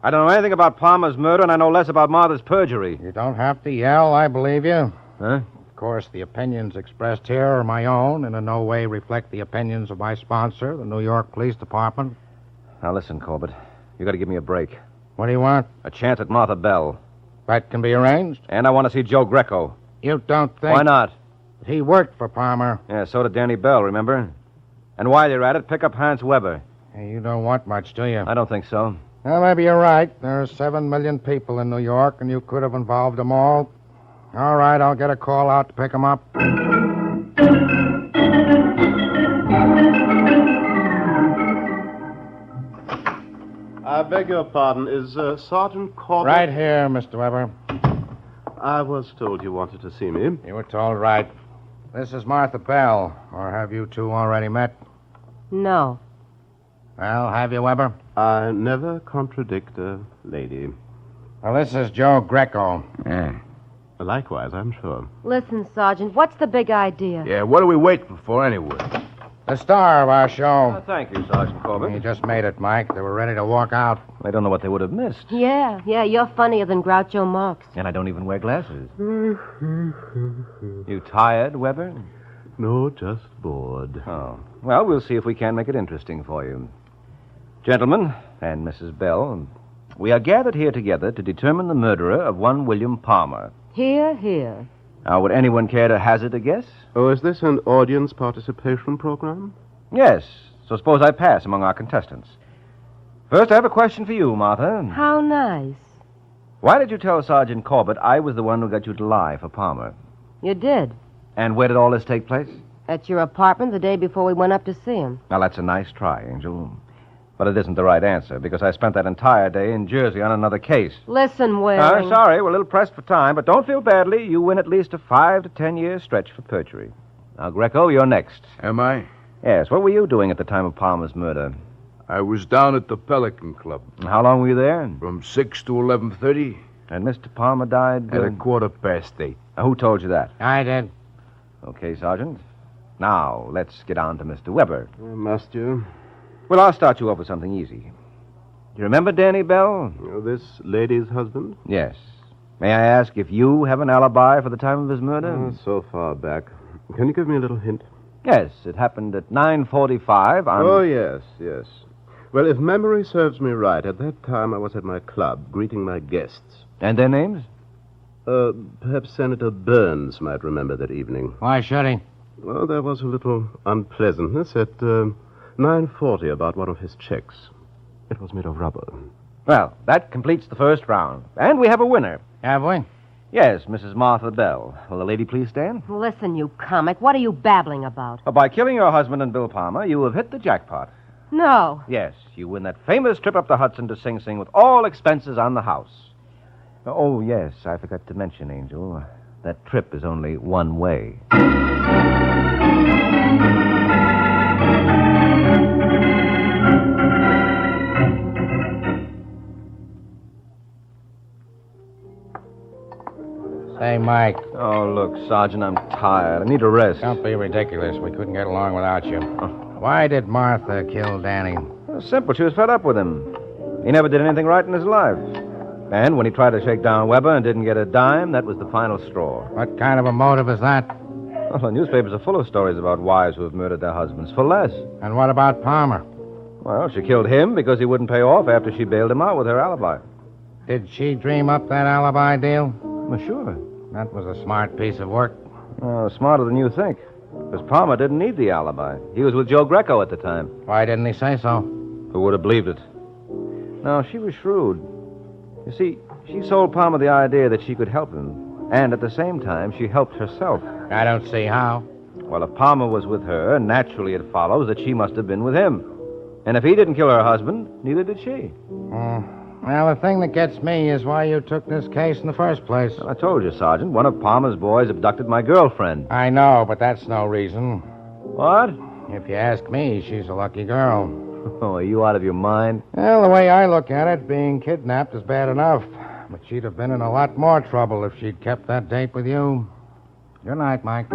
I don't know anything about Palmer's murder, and I know less about Martha's perjury. You don't have to yell. I believe you. Huh? Of course, the opinions expressed here are my own and in no way reflect the opinions of my sponsor, the New York Police Department. Now, listen, Corbett. You got to give me a break. What do you want? A chance at Martha Bell. That can be arranged. And I want to see Joe Greco. You don't think... Why not? He worked for Palmer. Yeah, so did Danny Bell, remember? And while you're at it, pick up Hans Weber. Hey, you don't want much, do you? I don't think so. Well, maybe you're right. There are 7 million people in New York, and you could have involved them all. All right, I'll get a call out to pick them up. I beg your pardon. Is Sergeant Corbett... Right here, Mr. Weber. I was told you wanted to see me. You were told right. This is Martha Bell. Or have you two already met? No. Well, have you, Weber? I never contradict a lady. Well, this is Joe Greco. Yeah. Likewise, I'm sure. Listen, Sergeant, what's the big idea? Yeah, what are we waiting for anyway? The star of our show. Thank you, Sergeant Corbett. You just made it, Mike. They were ready to walk out. I don't know what they would have missed. Yeah, you're funnier than Groucho Marx. And I don't even wear glasses. You tired, Weber? No, just bored. Oh. Well, we'll see if we can make it interesting for you. Gentlemen, and Mrs. Bell, we are gathered here together to determine the murderer of one William Palmer. Here, here. Now, would anyone care to hazard a guess? Oh, is this an audience participation program? Yes. So suppose I pass among our contestants. First, I have a question for you, Martha. How nice. Why did you tell Sergeant Corbett I was the one who got you to lie for Palmer? You did. And where did all this take place? At your apartment the day before we went up to see him. Now, that's a nice try, Angel. But it isn't the right answer, because I spent that entire day in Jersey on another case. Listen, Waring. Sorry, we're a little pressed for time, but don't feel badly. You win at least a 5 to 10 year stretch for perjury. Now, Greco, you're next. Am I? Yes, what were you doing at the time of Palmer's murder? I was down at the Pelican Club. And how long were you there? From 6 to 11:30. And Mr. Palmer died... At 8:15. Now, who told you that? I did. Okay, Sergeant. Now, let's get on to Mr. Weber. Must you? Well, I'll start you off with something easy. Do you remember Danny Bell? This lady's husband? Yes. May I ask if you have an alibi for the time of his murder? So far back. Can you give me a little hint? Yes, it happened at 9:45 on... Oh, yes. Well, if memory serves me right, at that time I was at my club, greeting my guests. And their names? Perhaps Senator Burns might remember that evening. Why should he? Well, there was a little unpleasantness at 9:40 about one of his checks. It was made of rubber. Well, that completes the first round. And we have a winner. Have we? Yes, Mrs. Martha Bell. Will the lady please stand? Listen, you comic, what are you babbling about? By killing your husband and Bill Palmer, you have hit the jackpot. No. Yes, you win that famous trip up the Hudson to Sing Sing with all expenses on the house. Oh, yes, I forgot to mention, Angel. That trip is only one way. Say, Mike. Oh, look, Sergeant, I'm tired. I need a rest. Don't be ridiculous. We couldn't get along without you. Why did Martha kill Danny? Well, simple. She was fed up with him. He never did anything right in his life. And when he tried to shake down Weber and didn't get a dime, that was the final straw. What kind of a motive is that? Well, the newspapers are full of stories about wives who have murdered their husbands for less. And what about Palmer? Well, she killed him because he wouldn't pay off after she bailed him out with her alibi. Did she dream up that alibi deal? Well, sure. That was a smart piece of work. Smarter than you think. Because Palmer didn't need the alibi. He was with Joe Greco at the time. Why didn't he say so? Who would have believed it? No, she was shrewd. You see, she sold Palmer the idea that she could help him. And at the same time, she helped herself. I don't see how. Well, if Palmer was with her, naturally it follows that she must have been with him. And if he didn't kill her husband, neither did she. Well, the thing that gets me is why you took this case in the first place. Well, I told you, Sergeant. One of Palmer's boys abducted my girlfriend. I know, but that's no reason. What? If you ask me, she's a lucky girl. Oh, are you out of your mind? Well, the way I look at it, being kidnapped is bad enough. But she'd have been in a lot more trouble if she'd kept that date with you. Good night, Mike.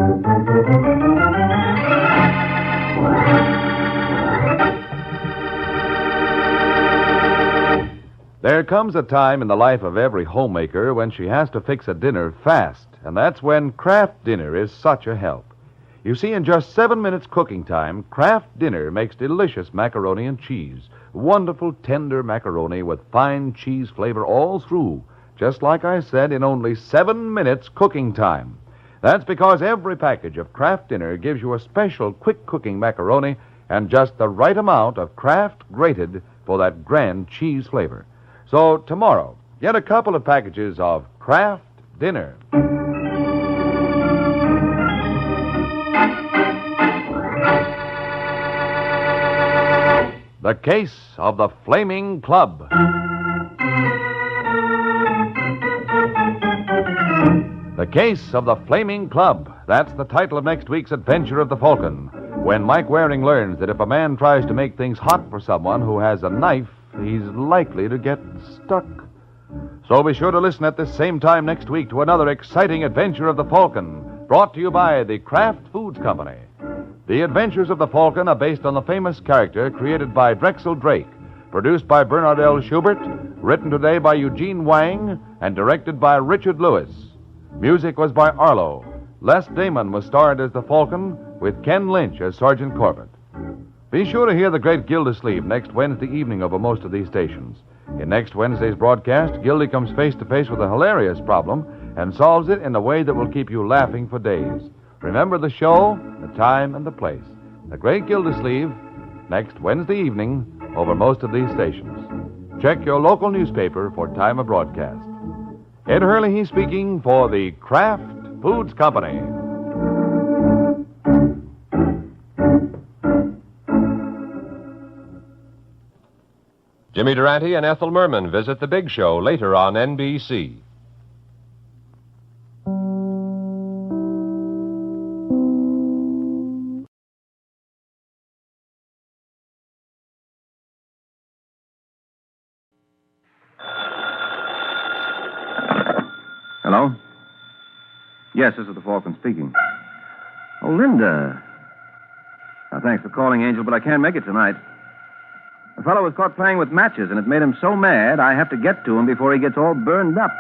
There comes a time in the life of every homemaker when she has to fix a dinner fast, and that's when Kraft Dinner is such a help. You see, in just 7 minutes cooking time, Kraft Dinner makes delicious macaroni and cheese. Wonderful, tender macaroni with fine cheese flavor all through, just like I said, in only 7 minutes cooking time. That's because every package of Kraft Dinner gives you a special quick-cooking macaroni and just the right amount of Kraft grated for that grand cheese flavor. So tomorrow, get a couple of packages of Kraft Dinner. The Case of the Flaming Club. The Case of the Flaming Club. That's the title of next week's adventure of the Falcon, when Mike Waring learns that if a man tries to make things hot for someone who has a knife, he's likely to get stuck. So be sure to listen at this same time next week to another exciting adventure of the Falcon, brought to you by the Kraft Foods Company. The Adventures of the Falcon are based on the famous character created by Drexel Drake, produced by Bernard L. Schubert, written today by Eugene Wang, and directed by Richard Lewis. Music was by Arlo. Les Damon was starred as the Falcon, with Ken Lynch as Sergeant Corbett. Be sure to hear the great Gildersleeve next Wednesday evening over most of these stations. In next Wednesday's broadcast, Gildy comes face to face with a hilarious problem and solves it in a way that will keep you laughing for days. Remember the show, the time, and the place. The Great Gildersleeve, next Wednesday evening over most of these stations. Check your local newspaper for time of broadcast. Ed Hurley speaking for the Kraft Foods Company. Jimmy Durante and Ethel Merman visit the Big Show later on NBC. Hello? Yes, this is the Falcon speaking. Oh, Linda. Thanks for calling, Angel, but I can't make it tonight. The fellow was caught playing with matches, and it made him so mad I have to get to him before he gets all burned up.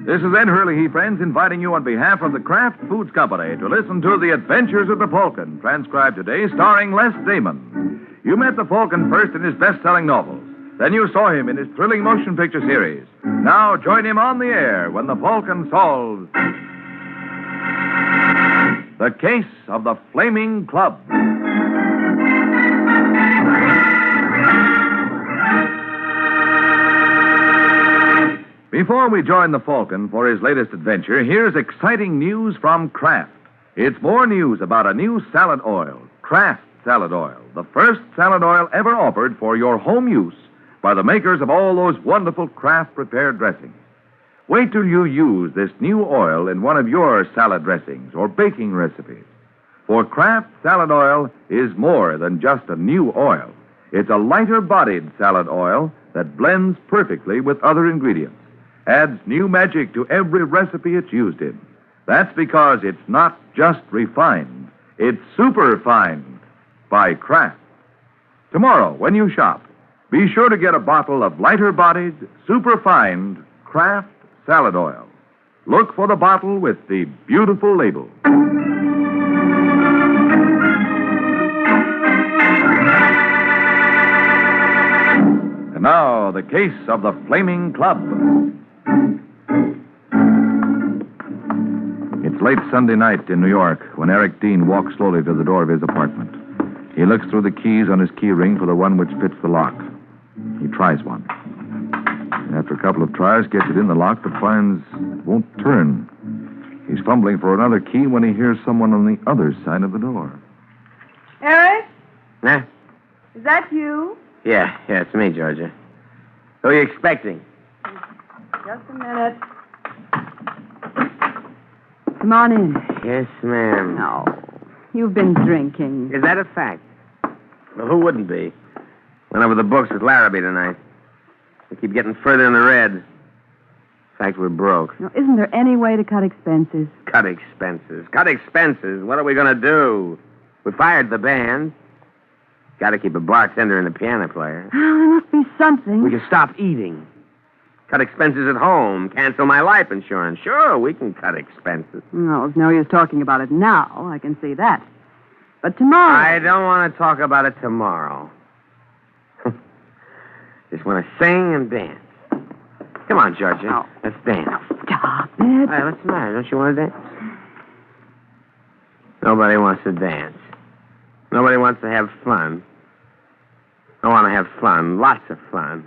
This is Ed Hurley, friends, inviting you on behalf of the Kraft Foods Company to listen to The Adventures of the Falcon, transcribed today, starring Les Damon. You met the Falcon first in his best-selling novels. Then you saw him in his thrilling motion picture series. Now join him on the air when the Falcon solves The Case of the Flaming Club. Before we join the Falcon for his latest adventure, here's exciting news from Kraft. It's more news about a new salad oil, Kraft Salad Oil, the first salad oil ever offered for your home use by the makers of all those wonderful Kraft-prepared dressings. Wait till you use this new oil in one of your salad dressings or baking recipes. For Kraft Salad Oil is more than just a new oil. It's a lighter-bodied salad oil that blends perfectly with other ingredients, adds new magic to every recipe it's used in. That's because it's not just refined, it's superfined by Kraft. Tomorrow, when you shop, be sure to get a bottle of lighter-bodied, superfined Kraft Salad Oil. Look for the bottle with the beautiful label. And now, the Case of the Flaming Club. It's late Sunday night in New York when Eric Dean walks slowly to the door of his apartment. He looks through the keys on his key ring for the one which fits the lock. He tries one. After a couple of tries, gets it in the lock, but finds it won't turn. He's fumbling for another key when he hears someone on the other side of the door. Eric? Nah? Is that you? Yeah, it's me, Georgia. Who are you expecting? Just a minute. Come on in. Yes, ma'am. No. You've been drinking. Is that a fact? Well, who wouldn't be? Went over the books with Larrabee tonight. We keep getting further in the red. In fact, we're broke. Now, isn't there any way to cut expenses? Cut expenses. Cut expenses? What are we going to do? We fired the band. Got to keep a bartender and a piano player. Oh, there must be something. We can stop eating. Cut expenses at home. Cancel my life insurance. Sure, we can cut expenses. No, it's no use talking about it now. I can see that. But tomorrow... I don't want to talk about it tomorrow. Just want to sing and dance. Come on, Georgia. Oh. Let's dance. Stop it. Hey, what's the matter? Don't you want to dance? Nobody wants to dance. Nobody wants to have fun. I want to have fun. Lots of fun.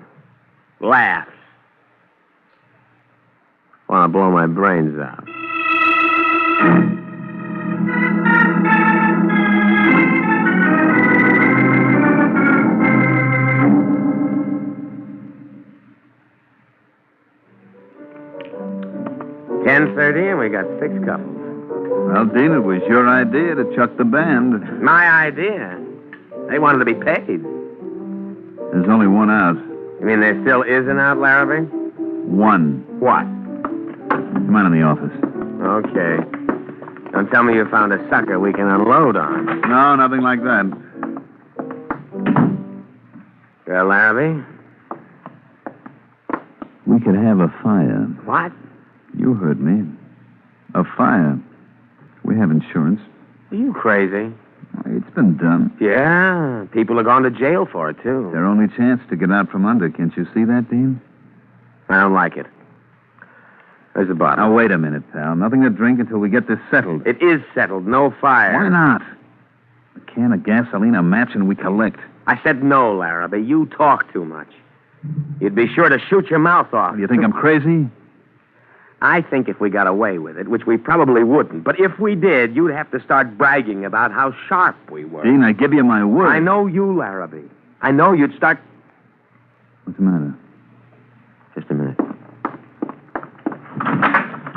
Laughs. Want to blow my brains out. $10:30, and we got 6 couples. Well, Dean, it was your idea to chuck the band. My idea. They wanted to be paid. There's only one out. You mean there still is an out, Larrabee? One. What? Come on in the office. Okay. Don't tell me you found a sucker we can unload on. No, nothing like that. Well, Larrabee? We could have a fire. What? You heard me. A fire. We have insurance. Are you crazy? It's been done. Yeah. People have gone to jail for it, too. Their only chance to get out from under. Can't you see that, Dean? I don't like it. Where's the bottle? Now, wait a minute, pal. Nothing to drink until we get this settled. It is settled. No fire. Why not? A can of gasoline, a match, and we collect. I said no, Larrabee. You talk too much. You'd be sure to shoot your mouth off. You think I'm crazy? I think if we got away with it, which we probably wouldn't, but if we did, you'd have to start bragging about how sharp we were. Dean, I give you my word. I know you, Larrabee. I know you'd start... What's the matter? Just a minute.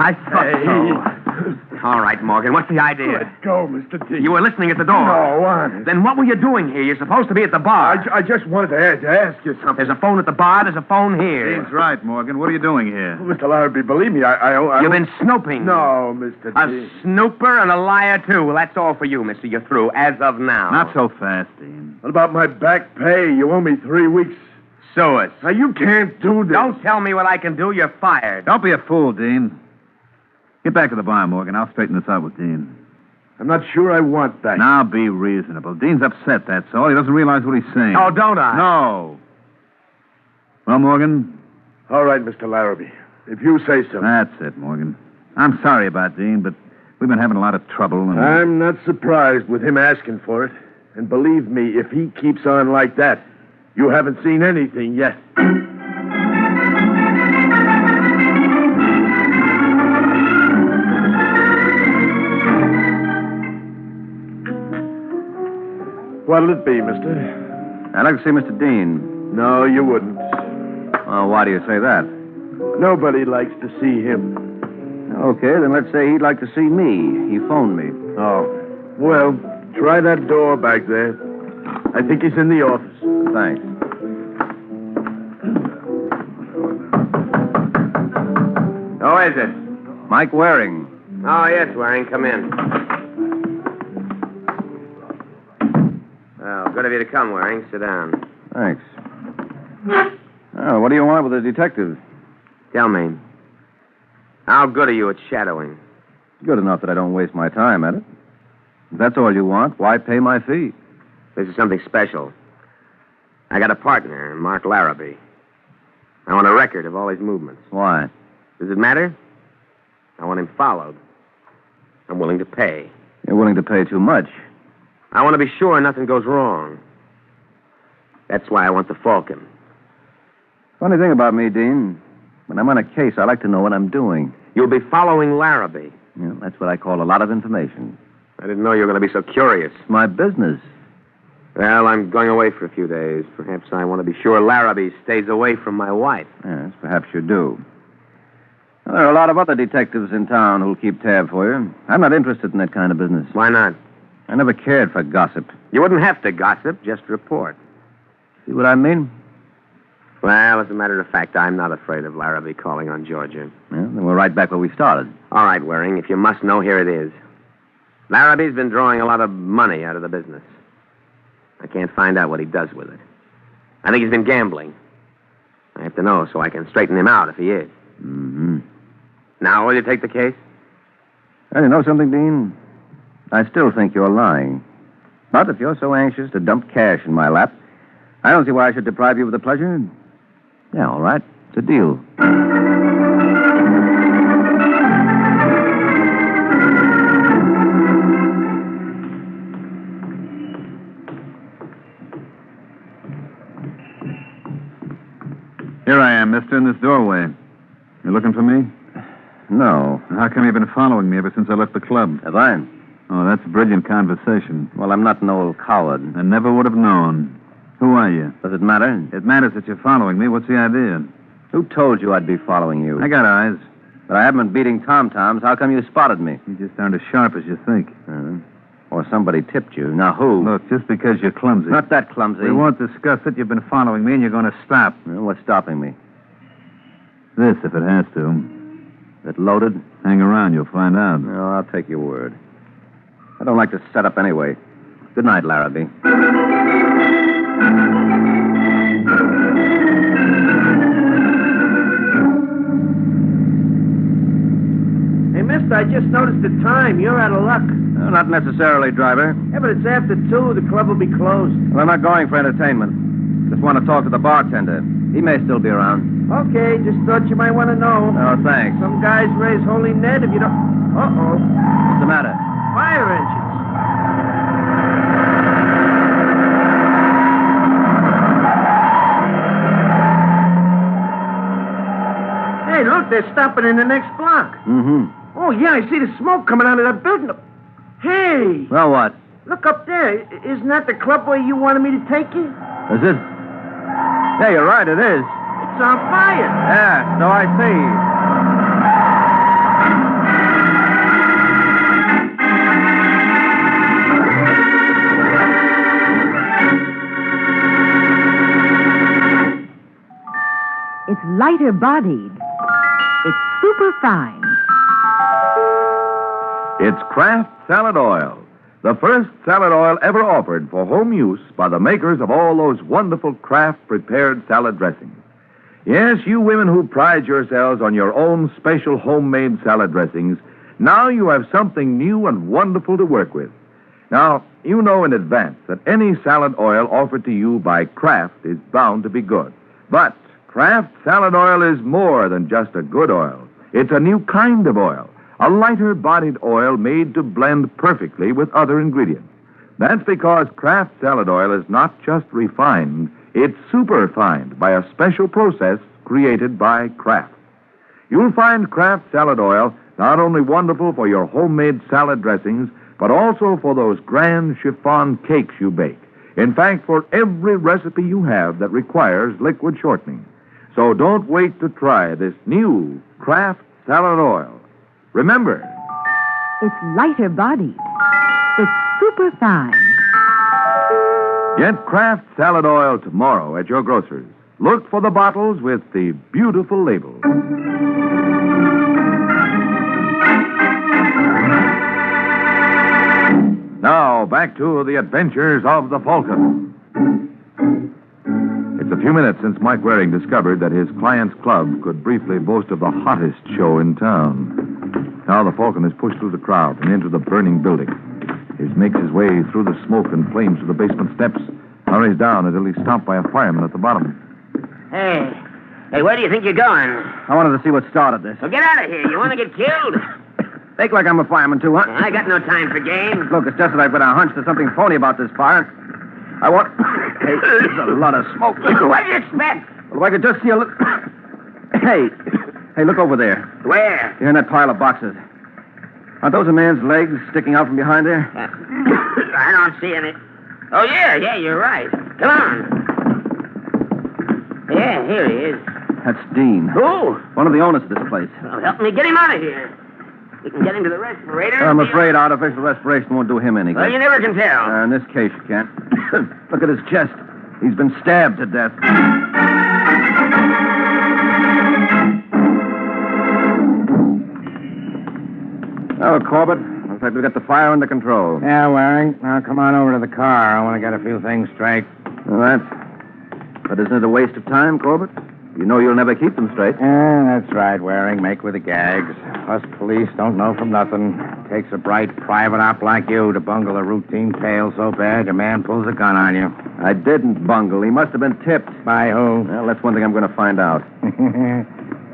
I thought so. All right, Morgan, what's the idea? Let go, Mr. D. You were listening at the door. No, honest. Then what were you doing here? You're supposed to be at the bar. I just wanted to ask you something. There's a phone at the bar. There's a phone here. Dean's right, Morgan. What are you doing here? Well, Mr. Larrabee, believe me, I You've been snooping. No, Mr. D. A snooper and a liar, too. Well, that's all for you, mister. You're through, as of now. Not so fast, Dean. What about my back pay? You owe me 3 weeks. Sue us. Now, you can't do this. Don't tell me what I can do. You're fired. Don't be a fool, Dean. Get back to the bar, Morgan. I'll straighten this out with Dean. I'm not sure I want that. Now be reasonable. Dean's upset, that's all. He doesn't realize what he's saying. Oh, don't I? No. Well, Morgan? All right, Mr. Larrabee. If you say so. That's it, Morgan. I'm sorry about Dean, but we've been having a lot of trouble. And... I'm not surprised with him asking for it. And believe me, if he keeps on like that, you haven't seen anything yet. What'll it be, mister? I'd like to see Mr. Dean. No, you wouldn't. Oh, why do you say that? Nobody likes to see him. Okay, then let's say he'd like to see me. He phoned me. Oh. Well, try that door back there. I think he's in the office. Thanks. Who is it? Mike Waring. Oh, yes, Waring. Come in. Well, good of you to come, Waring. Sit down. Thanks. Oh, what do you want with a detective? Tell me, how good are you at shadowing? Good enough that I don't waste my time at it. If that's all you want, why pay my fee? This is something special. I got a partner, Mark Larrabee. I want a record of all his movements. Why? Does it matter? I want him followed. I'm willing to pay. You're willing to pay too much. I want to be sure nothing goes wrong. That's why I want the Falcon. Funny thing about me, Dean. When I'm on a case, I like to know what I'm doing. You'll be following Larrabee. Yeah, that's what I call a lot of information. I didn't know you were going to be so curious. It's my business. Well, I'm going away for a few days. Perhaps I want to be sure Larrabee stays away from my wife. Yes, perhaps you do. Well, there are a lot of other detectives in town who'll keep tab for you. I'm not interested in that kind of business. Why not? I never cared for gossip. You wouldn't have to gossip, just report. See what I mean? Well, as a matter of fact, I'm not afraid of Larrabee calling on Georgia. Well, then we're right back where we started. All right, Waring, if you must know, here it is. Larrabee's been drawing a lot of money out of the business. I can't find out what he does with it. I think he's been gambling. I have to know so I can straighten him out if he is. Mm-hmm. Now, will you take the case? Well, you know something, Dean? I still think you're lying. But if you're so anxious to dump cash in my lap, I don't see why I should deprive you of the pleasure. Yeah, all right. It's a deal. Here I am, mister, in this doorway. You looking for me? No. How come you've been following me ever since I left the club? Have I? Oh, that's brilliant conversation. Well, I'm not an old coward. I never would have known. Who are you? Does it matter? It matters that you're following me. What's the idea? Who told you I'd be following you? I got eyes. But I haven't been beating tom-toms. How come you spotted me? You just aren't as sharp as you think. Or somebody tipped you. Now, who? Look, just because you're clumsy. Not that clumsy. We won't discuss it. You've been following me, and you're going to stop. Well, what's stopping me? This, if it has to. Is it loaded? Hang around. You'll find out. No, I'll take your word. I don't like to set up anyway. Good night, Larrabee. Hey, mister, I just noticed the time. You're out of luck. No, not necessarily, driver. Yeah, but it's after 2. The club will be closed. Well, I'm not going for entertainment. Just want to talk to the bartender. He may still be around. Okay, just thought you might want to know. Oh, thanks. Some guys raise holy Ned if you don't... Uh-oh. What's the matter? Fire engines. Hey, look, they're stopping in the next block. Mm-hmm. Oh, yeah, I see the smoke coming out of that building. Hey! Well, what? Look up there. Isn't that the club where you wanted me to take you? Is it? Yeah, you're right, it is. It's on fire. Yeah, so I see. It's lighter bodied. It's super fine. It's Kraft Salad Oil, the first salad oil ever offered for home use by the makers of all those wonderful Kraft prepared salad dressings. Yes, you women who pride yourselves on your own special homemade salad dressings, now you have something new and wonderful to work with. Now, you know in advance that any salad oil offered to you by Kraft is bound to be good. But Kraft Salad Oil is more than just a good oil. It's a new kind of oil, a lighter-bodied oil made to blend perfectly with other ingredients. That's because Kraft Salad Oil is not just refined, it's superfined by a special process created by Kraft. You'll find Kraft Salad Oil not only wonderful for your homemade salad dressings, but also for those grand chiffon cakes you bake. In fact, for every recipe you have that requires liquid shortening. So don't wait to try this new Kraft Salad Oil. Remember, It's lighter bodied. It's super fine. get Kraft Salad Oil tomorrow at your grocer's. Look for the bottles with the beautiful label. Now, back to the adventures of the Falcon. It's a few minutes since Mike Waring discovered that his client's club could briefly boast of the hottest show in town. Now the Falcon is pushed through the crowd and into the burning building. He makes his way through the smoke and flames to the basement steps, hurries down until he's stopped by a fireman at the bottom. Hey, where do you think you're going? I wanted to see what started this. Well, get out of here. You want to get killed? Fake like I'm a fireman, too, huh? I got no time for games. Look, it's just that I've got a hunch there's something phony about this fire. I want... Hey, there's a lot of smoke. What do you expect? Well, if I could just see a little... Hey, Hey, look over there. Where? You're in that pile of boxes. Aren't those a man's legs sticking out from behind there? I don't see any. Oh, yeah, you're right. Come on. Yeah, here he is. That's Dean. Who? One of the owners of this place. Well, help me get him out of here. We can get him to the respirator. I'm afraid artificial respiration won't do him any good. Well, you never can tell. In this case, you can't. Look at his chest. He's been stabbed to death. Oh, Corbett. Looks like we got the fire under control. Yeah, Waring. Now come on over to the car. I want to get a few things straight. All right. But isn't it a waste of time, Corbett? You know you'll never keep them straight. Yeah, that's right, Waring. Make with the gags. Us police don't know from nothing. Takes a bright private op like you to bungle a routine tale so bad your man pulls a gun on you. I didn't bungle. He must have been tipped. By who? Well, that's one thing I'm going to find out.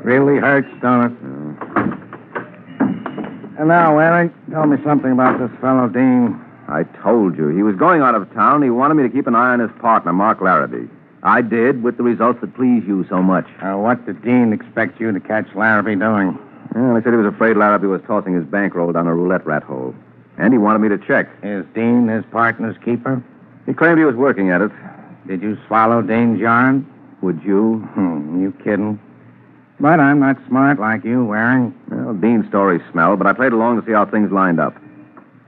Really hurts, don't it? And now, Waring, tell me something about this fellow Dean. I told you. He was going out of town. He wanted me to keep an eye on his partner, Mark Larrabee. I did, with the results that please you so much. What did Dean expect you to catch Larrabee doing? Well, he said he was afraid Larrabee was tossing his bankroll down a roulette rat hole. And he wanted me to check. Is Dean his partner's keeper? He claimed he was working at it. Did you swallow Dean's yarn? Would you? You kidding? But I'm not smart like you, Waring. Well, Dean's story smelled, but I played along to see how things lined up.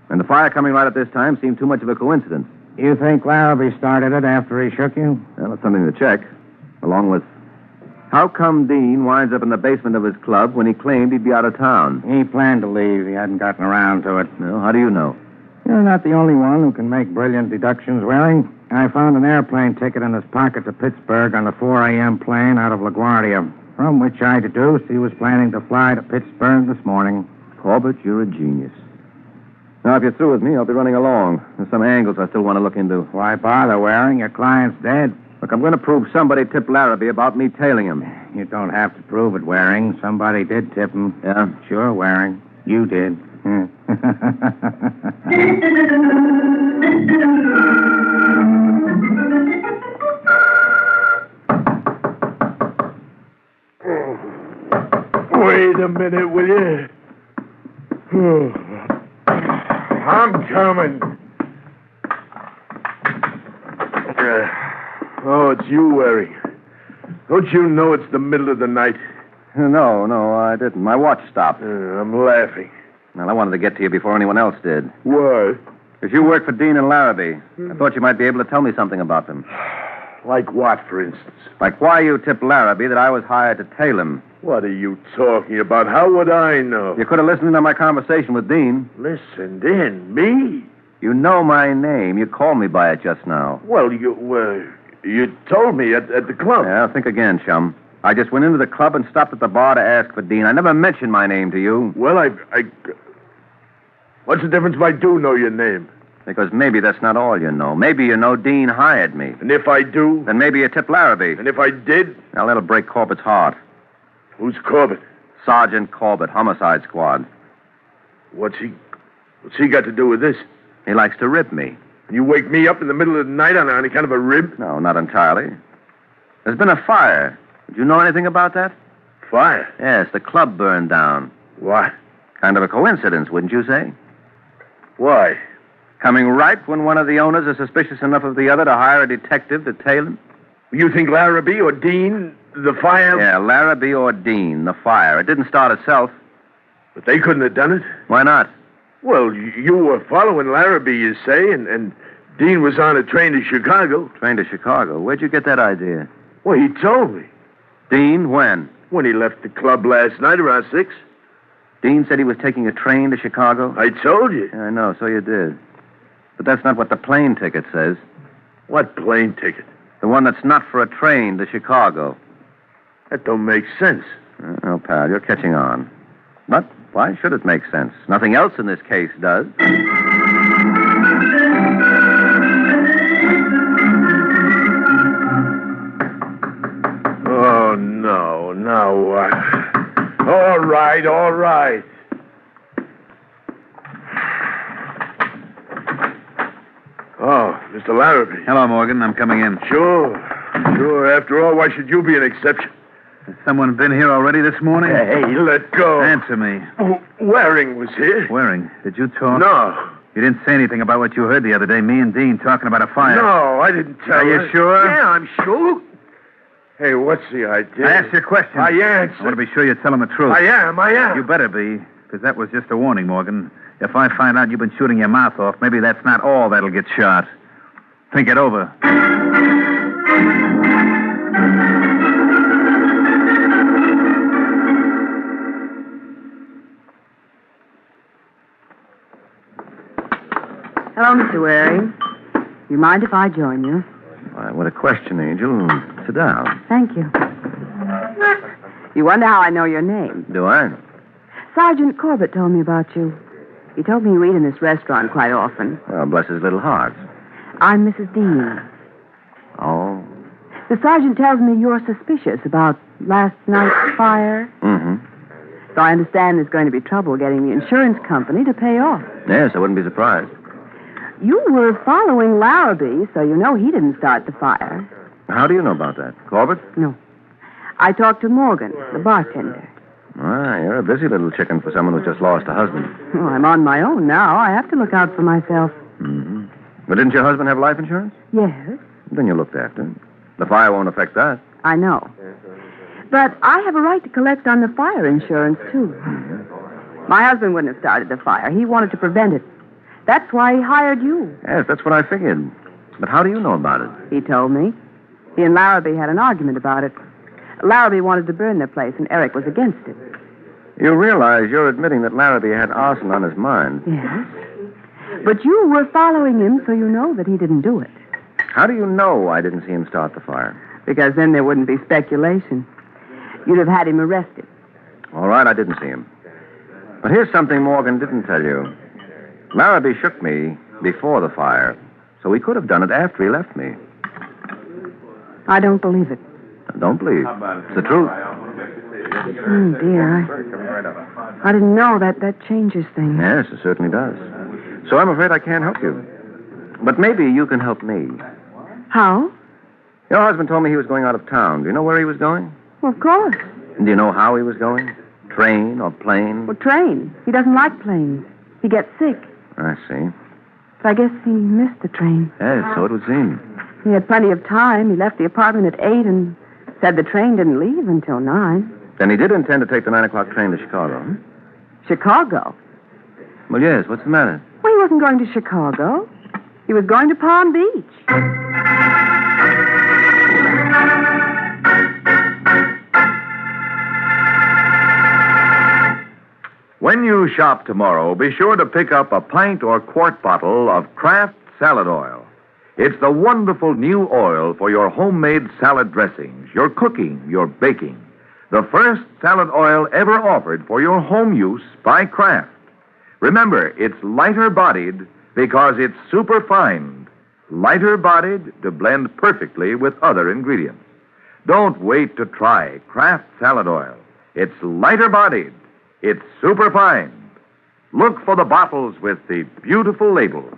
And the fire coming right at this time seemed too much of a coincidence. You think Larrabee started it after he shook you? Well, it's something to check. Along with, how come Dean winds up in the basement of his club when he claimed he'd be out of town? He planned to leave. He hadn't gotten around to it. Well, how do you know? You're not the only one who can make brilliant deductions, Waring. I found an airplane ticket in his pocket to Pittsburgh on the 4 a.m. plane out of LaGuardia, from which I deduced he was planning to fly to Pittsburgh this morning. Corbett, you're a genius. Now, if you're through with me, I'll be running along. There's some angles I still want to look into. Why bother, Waring? Your client's dead. Look, I'm going to prove somebody tipped Larrabee about me tailing him. You don't have to prove it, Waring. Somebody did tip him. Yeah? Sure, Waring. You did. Wait a minute, will you? I'm coming. Oh, it's you, Waring. Don't you know it's the middle of the night? No, I didn't. My watch stopped. I'm laughing. Well, I wanted to get to you before anyone else did. Why? If you work for Dean and Larrabee, I thought you might be able to tell me something about them. Like what, for instance? Like why you tipped Larrabee that I was hired to tail him. What are you talking about? How would I know? You could have listened to my conversation with Dean. Listened in? Me? You know my name. You called me by it just now. Well, you told me at the club. Yeah, think again, chum. I just went into the club and stopped at the bar to ask for Dean. I never mentioned my name to you. Well, what's the difference if I do know your name? Because maybe that's not all you know. Maybe you know Dean hired me. And if I do? Then maybe you tipped Larrabee. And if I did? Now, that'll break Corbett's heart. Who's Corbett? Sergeant Corbett, Homicide Squad. What's he got to do with this? He likes to rib me. You wake me up in the middle of the night on any kind of a rib? No, not entirely. There's been a fire. Did you know anything about that? Fire? Yes, the club burned down. What? Kind of a coincidence, wouldn't you say? Why? Coming right when one of the owners is suspicious enough of the other to hire a detective to tail him? You think Larrabee or Dean, the fire? Yeah, Larrabee or Dean, the fire. It didn't start itself. But they couldn't have done it? Why not? Well, you were following Larrabee, you say, and Dean was on a train to Chicago. Train to Chicago? Where'd you get that idea? Well, he told me. Dean, when? When he left the club last night around 6. Dean said he was taking a train to Chicago? I told you. Yeah, I know, so you did. But that's not what the plane ticket says. What plane ticket? The one that's not for a train to Chicago. That don't make sense. Oh, pal, you're catching on. But why should it make sense? Nothing else in this case does. Oh, no. Now what? All right. Oh, Mr. Larrabee. Hello, Morgan. I'm coming in. Sure. After all, why should you be an exception? Someone been here already this morning? Hey, let go. Answer me. Waring was here. Waring, did you talk? No. You didn't say anything about what you heard the other day, me and Dean talking about a fire. No, I didn't tell Are you sure? Yeah, I'm sure. Hey, what's the idea? I asked you a question. I answered. I want to be sure you're telling the truth. I am. You better be, because that was just a warning, Morgan. If I find out you've been shooting your mouth off, maybe that's not all that'll get shot. Think it over. Hello, Mr. Waring. You mind if I join you? Why, what a question, Angel. Sit down. Thank you. You wonder how I know your name. Do I? Sergeant Corbett told me about you. He told me you eat in this restaurant quite often. Well, bless his little heart. I'm Mrs. Dean. Oh? The sergeant tells me you're suspicious about last night's fire. Mm-hmm. So I understand there's going to be trouble getting the insurance company to pay off. Yes, I wouldn't be surprised. You were following Larrabee, so you know he didn't start the fire. How do you know about that? Corbett? No. I talked to Morgan, the bartender. Ah, you're a busy little chicken for someone who's just lost a husband. Well, I'm on my own now. I have to look out for myself. Mm-hmm. But didn't your husband have life insurance? Yes, Then you looked after him. The fire won't affect that. I know. But I have a right to collect on the fire insurance, too. My husband wouldn't have started the fire. He wanted to prevent it. That's why he hired you. Yes, that's what I figured. But how do you know about it? He told me. He and Larrabee had an argument about it. Larrabee wanted to burn their place, and Eric was against it. You realize you're admitting that Larrabee had arson on his mind. Yes. But you were following him, so you know that he didn't do it. How do you know I didn't see him start the fire? Because then there wouldn't be speculation. You'd have had him arrested. All right, I didn't see him. But here's something Morgan didn't tell you. Larrabee shook me before the fire, so he could have done it after he left me. I don't believe it. Don't believe. It's the truth. Oh, dear. I didn't know that changes things. Yes, it certainly does. So I'm afraid I can't help you. But maybe you can help me. How? Your husband told me he was going out of town. Do you know where he was going? Well, of course. And do you know how he was going? Train or plane? Well, train. He doesn't like planes. He gets sick. I see. But I guess he missed the train. Yes, so it would seem. He had plenty of time. He left the apartment at 8 and said the train didn't leave until 9. Then he did intend to take the 9 o'clock train to Chicago. Chicago? Well, yes. What's the matter? Well, he wasn't going to Chicago. He was going to Palm Beach. When you shop tomorrow, be sure to pick up a pint or quart bottle of Kraft salad oil. It's the wonderful new oil for your homemade salad dressings, your cooking, your baking. The first salad oil ever offered for your home use by Kraft. Remember, it's lighter-bodied because it's superfined. Lighter-bodied to blend perfectly with other ingredients. Don't wait to try Kraft salad oil. It's lighter-bodied. It's superfine. Look for the bottles with the beautiful labels.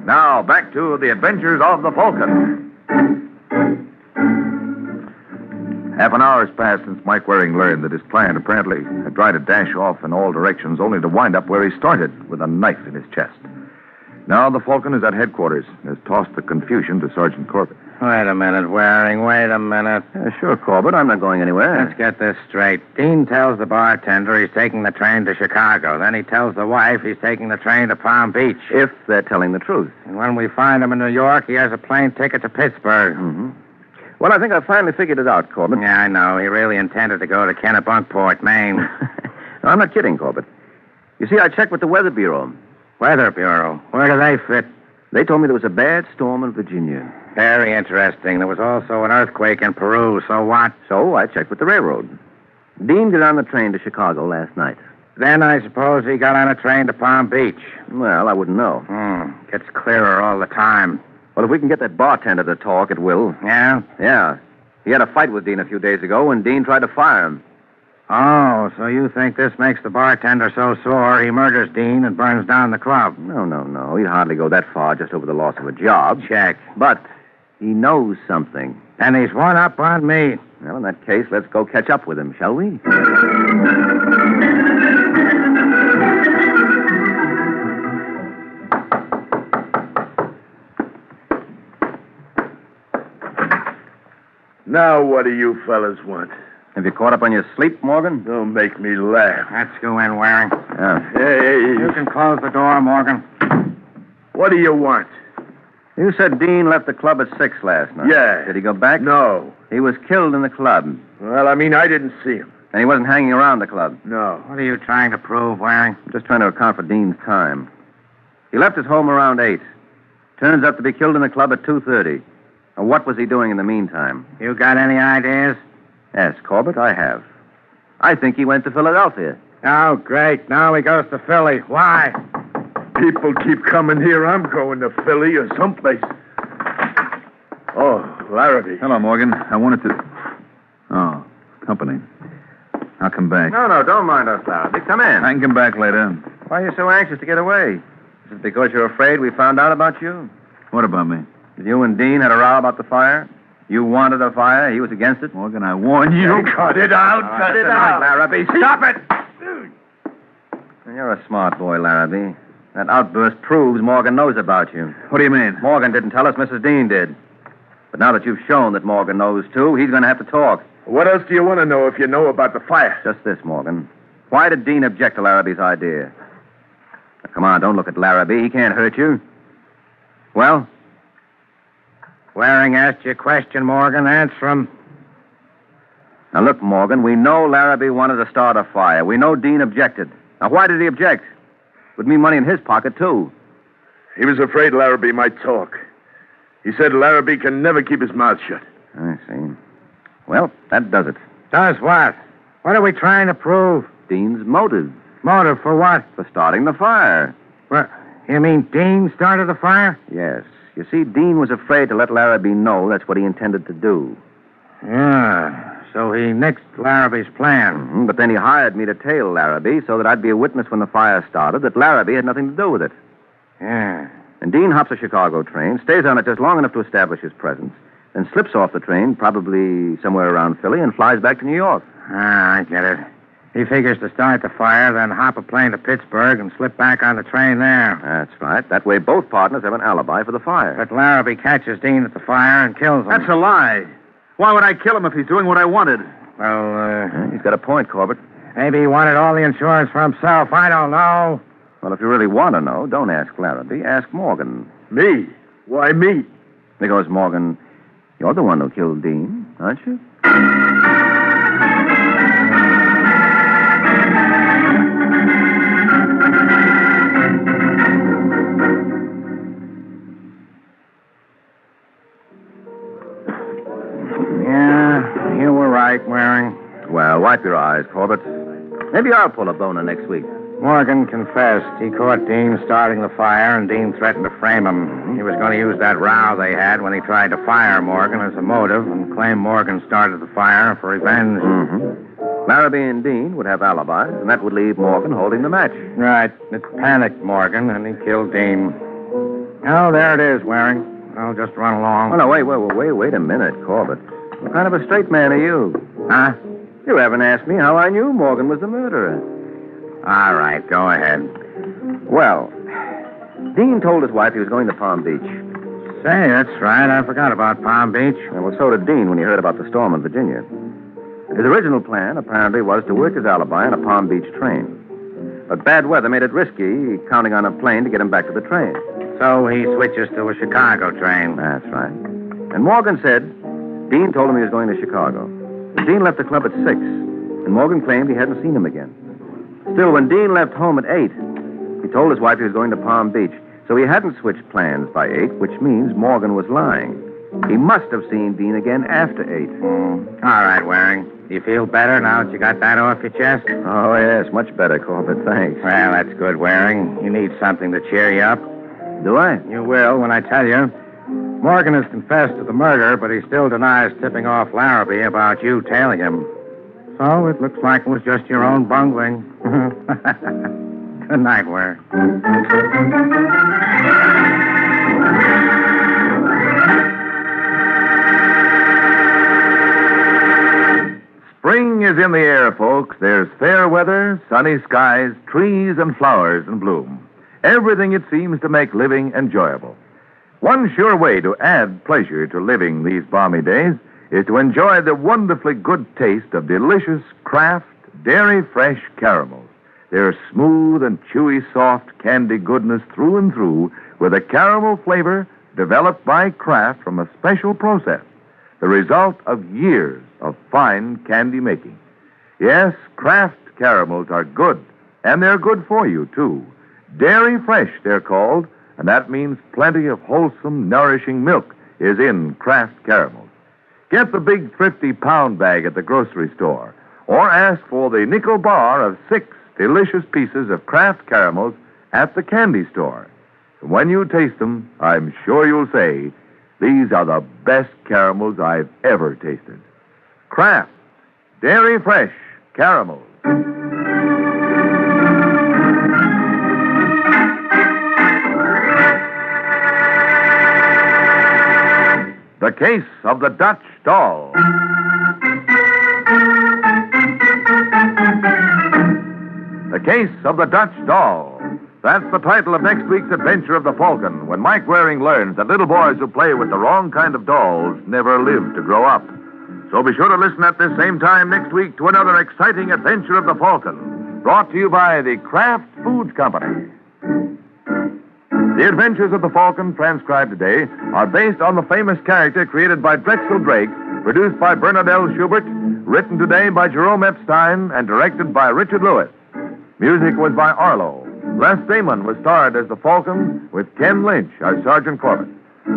Now, back to the adventures of the Falcon. Half an hour has passed since Mike Waring learned that his client apparently had tried to dash off in all directions only to wind up where he started, with a knife in his chest. Now the Falcon is at headquarters and has tossed the confusion to Sergeant Corbett. Wait a minute, Waring. Wait a minute. Sure, Corbett. I'm not going anywhere. Let's get this straight. Dean tells the bartender he's taking the train to Chicago. Then he tells the wife he's taking the train to Palm Beach. If they're telling the truth. And when we find him in New York, he has a plane ticket to Pittsburgh. Mm-hmm. Well, I think I finally figured it out, Corbett. Yeah, I know. He really intended to go to Kennebunkport, Maine. No, I'm not kidding, Corbett. You see, I checked with the Weather Bureau. Weather Bureau? Where do they fit? They told me there was a bad storm in Virginia. Very interesting. There was also an earthquake in Peru. So what? So I checked with the railroad. Dean got on the train to Chicago last night. Then I suppose he got on a train to Palm Beach. Well, I wouldn't know. Gets clearer all the time. Well, if we can get that bartender to talk, it will. Yeah? Yeah. He had a fight with Dean a few days ago, and Dean tried to fire him. Oh, so you think this makes the bartender so sore he murders Dean and burns down the club? No. He'd hardly go that far just over the loss of a job. Check. But he knows something. And he's one up on me. Well, in that case, let's go catch up with him, shall we? Now, what do you fellas want? Have you caught up on your sleep, Morgan? Don't make me laugh. Let's go in, Waring. Yeah. Hey. You can close the door, Morgan. What do you want? You said Dean left the club at 6 last night. Yeah. Did he go back? No. He was killed in the club. Well, I mean, I didn't see him. And he wasn't hanging around the club. No. What are you trying to prove, Waring? I'm just trying to account for Dean's time. He left his home around 8. Turns out to be killed in the club at 2:30. Now, what was he doing in the meantime? You got any ideas? Yes, Corbett, I have. I think he went to Philadelphia. Oh, great. Now he goes to Philly. Why? People keep coming here. I'm going to Philly or someplace. Oh, Larrabee. Hello, Morgan. I wanted to... Oh, company. I'll come back. No, don't mind us, Larrabee. Come in. I can come back later. Why are you so anxious to get away? Is it because you're afraid we found out about you? What about me? That you and Dean had a row about the fire? You wanted a fire. He was against it. Morgan, I warned you. Cut it out. Cut it out. Larrabee, stop it. You're a smart boy, Larrabee. That outburst proves Morgan knows about you. What do you mean? Morgan didn't tell us. Mrs. Dean did. But now that you've shown that Morgan knows, too, he's going to have to talk. What else do you want to know if you know about the fire? Just this, Morgan. Why did Dean object to Larrabee's idea? Now, come on, don't look at Larrabee. He can't hurt you. Well? Waring asked you a question, Morgan. Answer him. Now, look, Morgan, we know Larrabee wanted to start a fire. We know Dean objected. Now, why did he object? Would mean money in his pocket, too. He was afraid Larrabee might talk. He said Larrabee can never keep his mouth shut. I see. Well, that does it. Does what? What are we trying to prove? Dean's motive. Motive for what? For starting the fire. What? You mean Dean started the fire? Yes. You see, Dean was afraid to let Larrabee know that's what he intended to do. Yeah. So he nixed Larrabee's plan. Mm-hmm. But then he hired me to tail Larrabee so that I'd be a witness when the fire started that Larrabee had nothing to do with it. Yeah. And Dean hops a Chicago train, stays on it just long enough to establish his presence, then slips off the train, probably somewhere around Philly, and flies back to New York. Ah, I get it. He figures to start the fire, then hop a plane to Pittsburgh and slip back on the train there. That's right. That way both partners have an alibi for the fire. But Larrabee catches Dean at the fire and kills him. That's a lie. Why would I kill him if he's doing what I wanted? Well, He's got a point, Corbett. Maybe he wanted all the insurance for himself. I don't know. Well, if you really want to know, don't ask Larrabee. Ask Morgan. Me? Why me? Because, Morgan, you're the one who killed Dean, aren't you? Yeah, you were right, Waring. Well, wipe your eyes, Corbett. Maybe I'll pull a boner next week. Morgan confessed. He caught Dean starting the fire, and Dean threatened to frame him. He was going to use that row they had when he tried to fire Morgan as a motive and claim Morgan started the fire for revenge. Mm-hmm. Larrabee and Dean would have alibis, and that would leave Morgan holding the match. Right. It panicked Morgan, and he killed Dean. Oh, there it is, Waring. I'll just run along. Oh, no, wait a minute, Corbett. What kind of a straight man are you? Huh? You haven't asked me how I knew Morgan was the murderer. All right, go ahead. Well, Dean told his wife he was going to Palm Beach. Say, that's right. I forgot about Palm Beach. Well, so did Dean when he heard about the storm in Virginia. His original plan, apparently, was to work his alibi on a Palm Beach train. But bad weather made it risky, counting on a plane to get him back to the train. So he switches to a Chicago train. That's right. And Morgan said Dean told him he was going to Chicago. And Dean left the club at 6, and Morgan claimed he hadn't seen him again. Still, when Dean left home at 8, he told his wife he was going to Palm Beach. So he hadn't switched plans by 8, which means Morgan was lying. He must have seen Dean again after 8. All right, Waring. Do you feel better now that you got that off your chest? Oh, yes, much better, Corbett. Thanks. Well, that's good, Waring. You need something to cheer you up. Do I? You will when I tell you. Morgan has confessed to the murder, but he still denies tipping off Larrabee about you tailing him. So it looks like it was just your own bungling. Good night, Ware. Spring is in the air, folks. There's fair weather, sunny skies, trees and flowers in bloom. Everything, it seems, to make living enjoyable. One sure way to add pleasure to living these balmy days is to enjoy the wonderfully good taste of delicious Kraft Dairy Fresh caramels. They're smooth and chewy, soft candy goodness through and through with a caramel flavor developed by Kraft from a special process, the result of years of fine candy making. Yes, Kraft caramels are good, and they're good for you, too. Dairy Fresh, they're called, and that means plenty of wholesome, nourishing milk is in Kraft caramels. Get the big thrifty pound bag at the grocery store, or ask for the nickel bar of 6 delicious pieces of Kraft caramels at the candy store. When you taste them, I'm sure you'll say, these are the best caramels I've ever tasted. Kraft Dairy Fresh caramels. The Case of the Dutch Doll. The Case of the Dutch Doll. That's the title of next week's adventure of the Falcon, when Mike Waring learns that little boys who play with the wrong kind of dolls never live to grow up. So be sure to listen at this same time next week to another exciting adventure of the Falcon, brought to you by the Kraft Foods Company. The Adventures of the Falcon, transcribed today, are based on the famous character created by Drexel Drake, produced by Bernard L. Schubert, written today by Jerome Epstein, and directed by Richard Lewis. Music was by Arlo. Les Damon was starred as the Falcon with Ken Lynch as Sergeant Corbett.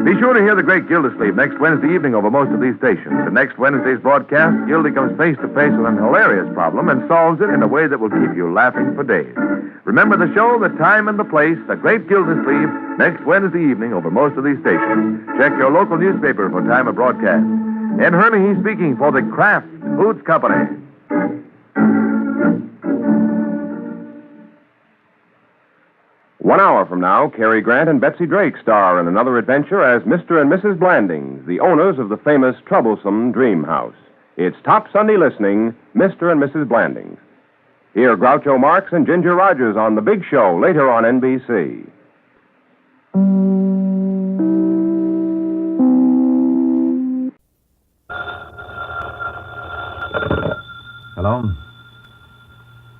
Be sure to hear the Great Gildersleeve next Wednesday evening over most of these stations. In next Wednesday's broadcast, Gildy comes face to face with an hilarious problem and solves it in a way that will keep you laughing for days. Remember the show, the time, and the place, The Great Gildersleeve, next Wednesday evening over most of these stations. Check your local newspaper for time of broadcast. Ed Hurley, he's speaking for the Kraft Foods Company. 1 hour from now, Cary Grant and Betsy Drake star in another adventure as Mr. and Mrs. Blandings, the owners of the famous troublesome Dream House. It's Top Sunday Listening, Mr. and Mrs. Blandings. Hear Groucho Marx and Ginger Rogers on The Big Show later on NBC. Hello?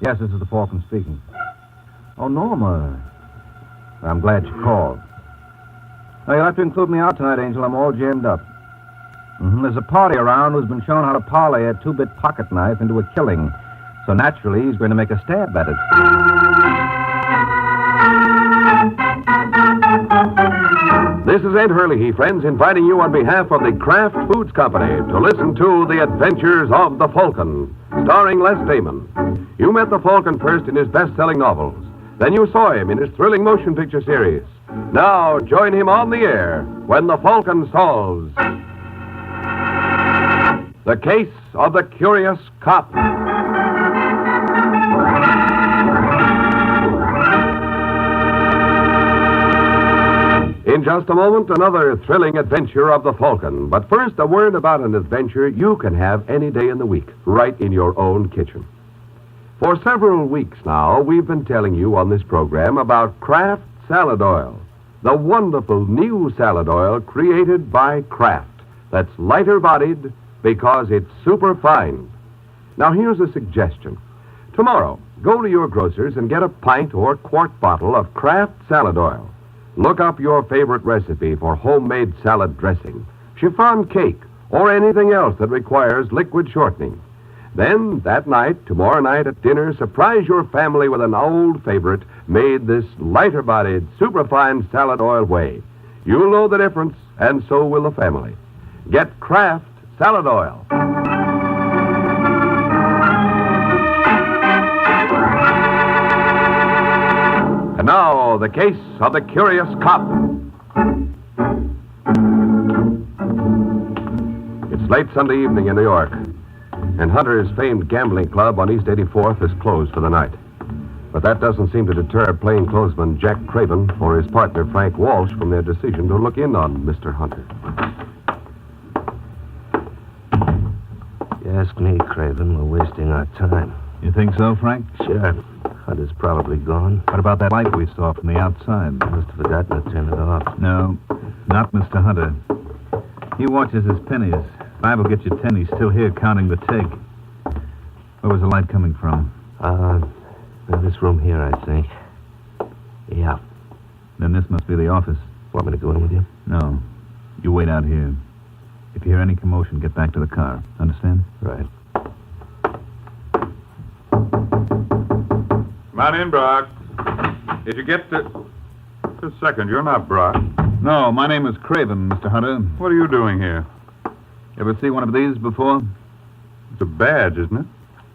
Yes, this is the Falcon speaking. Oh, Norma. I'm glad you called. Oh, you'll have to include me out tonight, Angel. I'm all jammed up. There's a party around who's been shown how to parlay a 2-bit pocket knife into a killing. So naturally, he's going to make a stab at it. This is Ed Hurley, friends, inviting you on behalf of the Kraft Foods Company to listen to The Adventures of the Falcon, starring Les Damon. You met the Falcon first in his best-selling novels. Then you saw him in his thrilling motion picture series. Now join him on the air when the Falcon solves The Case of the Curious Cop. In just a moment, another thrilling adventure of the Falcon. But first, a word about an adventure you can have any day in the week, right in your own kitchen. For several weeks now, we've been telling you on this program about Kraft Salad Oil, the wonderful new salad oil created by Kraft that's lighter-bodied because it's super fine. Now, here's a suggestion. Tomorrow, go to your grocer's and get a pint or quart bottle of Kraft Salad Oil. Look up your favorite recipe for homemade salad dressing, chiffon cake, or anything else that requires liquid shortening. Then, that night, tomorrow night at dinner, surprise your family with an old favorite made this lighter-bodied, superfine salad oil way. You'll know the difference, and so will the family. Get Kraft Salad Oil. And now, the case of the Curious Cop. It's late Sunday evening in New York. And Hunter's famed gambling club on East 84th is closed for the night. But that doesn't seem to deter plainclothesman Jack Craven or his partner Frank Walsh from their decision to look in on Mr. Hunter. You ask me, Craven, we're wasting our time. You think so, Frank? Sure. Hunter's probably gone. What about that light we saw from the outside? Must have forgotten to turn it off. No, not Mr. Hunter. He watches his pennies. Five will get you 10. He's still here counting the take. Where was the light coming from? This room here, I think. Yeah. Then this must be the office. Want me to go in with you? No. You wait out here. If you hear any commotion, get back to the car. Understand? Right. Come on in, Brock. Did you get to... Just a second, you're not Brock. No, my name is Craven, Mr. Hunter. What are you doing here? Ever see one of these before? It's a badge, isn't it?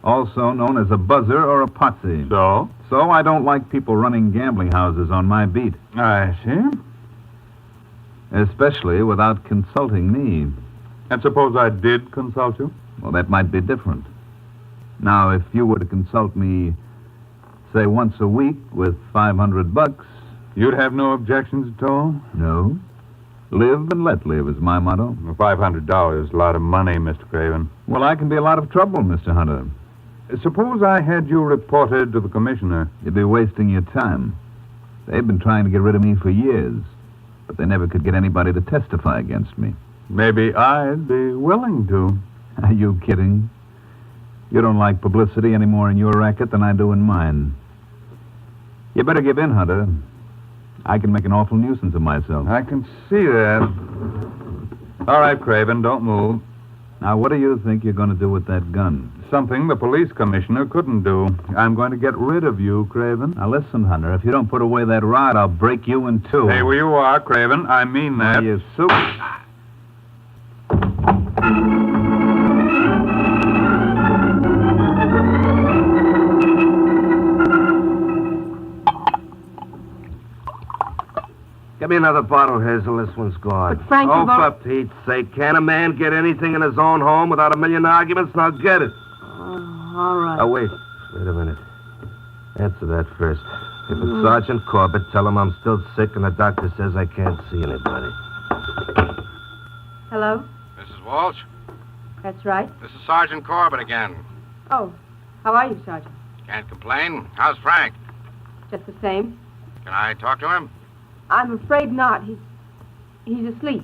Also known as a buzzer or a potsy. So? So I don't like people running gambling houses on my beat. I see. Especially without consulting me. And suppose I did consult you? Well, that might be different. Now, if you were to consult me, say, once a week with $500... You'd have no objections at all? No. Live and let live is my motto. Well, $500 is a lot of money, Mr. Craven. Well, I can be a lot of trouble, Mr. Hunter. Suppose I had you reported to the commissioner. You'd be wasting your time. They've been trying to get rid of me for years, but they never could get anybody to testify against me. Maybe I'd be willing to. Are you kidding? You don't like publicity any more in your racket than I do in mine. You better give in, Hunter. I can make an awful nuisance of myself. I can see that. All right, Craven, don't move. Now, what do you think you're going to do with that gun? Something the police commissioner couldn't do. I'm going to get rid of you, Craven. Now, listen, Hunter, if you don't put away that rod, I'll break you in two. Hey, where you are, Craven. I mean that. Are you super... Give me another bottle, Hazel. This one's gone. But Frank, oh, for Pete's sake. Can't a man get anything in his own home without a million arguments? Now get it. All right. Oh, wait. Wait a minute. Answer that first. If it's Sergeant Corbett, tell him I'm still sick and the doctor says I can't see anybody. Hello? Mrs. Walsh? That's right. This is Sergeant Corbett again. Oh, how are you, Sergeant? Can't complain. How's Frank? Just the same. Can I talk to him? I'm afraid not. He's asleep.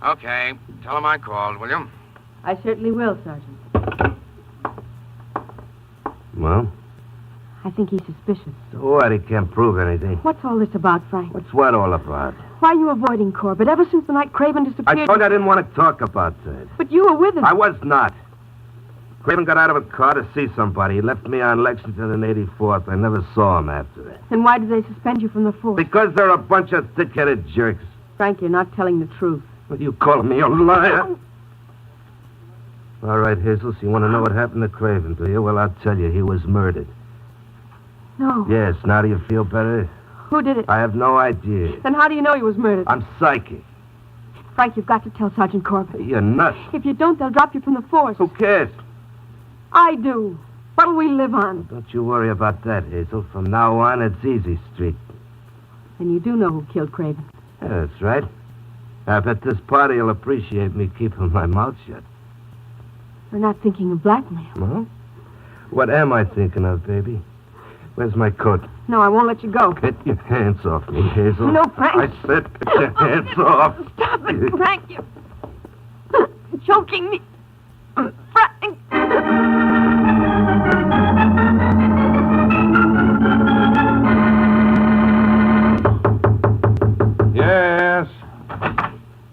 Okay. Tell him I called, will you? I certainly will, Sergeant. Well? I think he's suspicious. So what? He can't prove anything. What's all this about, Frank? What's what all about? Why are you avoiding Corbett? Ever since the night Craven disappeared... I told you I didn't want to talk about that. But you were with him. I was not. Craven got out of a car to see somebody. He left me on Lexington and 84th. I never saw him after that. Then why did they suspend you from the force? Because they're a bunch of thick-headed jerks. Frank, you're not telling the truth. What are you calling me a liar? All right, Hazel, so you want to know what happened to Craven, do you? Well, I'll tell you. He was murdered. No. Yes, now do you feel better? Who did it? I have no idea. Then how do you know he was murdered? I'm psychic. Frank, you've got to tell Sergeant Corbett. You're nuts. If you don't, they'll drop you from the force. Who cares? I do. What'll we live on? Don't you worry about that, Hazel. From now on, it's easy street. And you do know who killed Craven. Yeah, that's right. I bet this party will appreciate me keeping my mouth shut. We're not thinking of blackmail. Well, what am I thinking of, baby? Where's my coat? No, I won't let you go. Get your hands off me, Hazel. No, Frank. I said get your hands off. Stop it, Frank. You're choking me. Frank. Yes.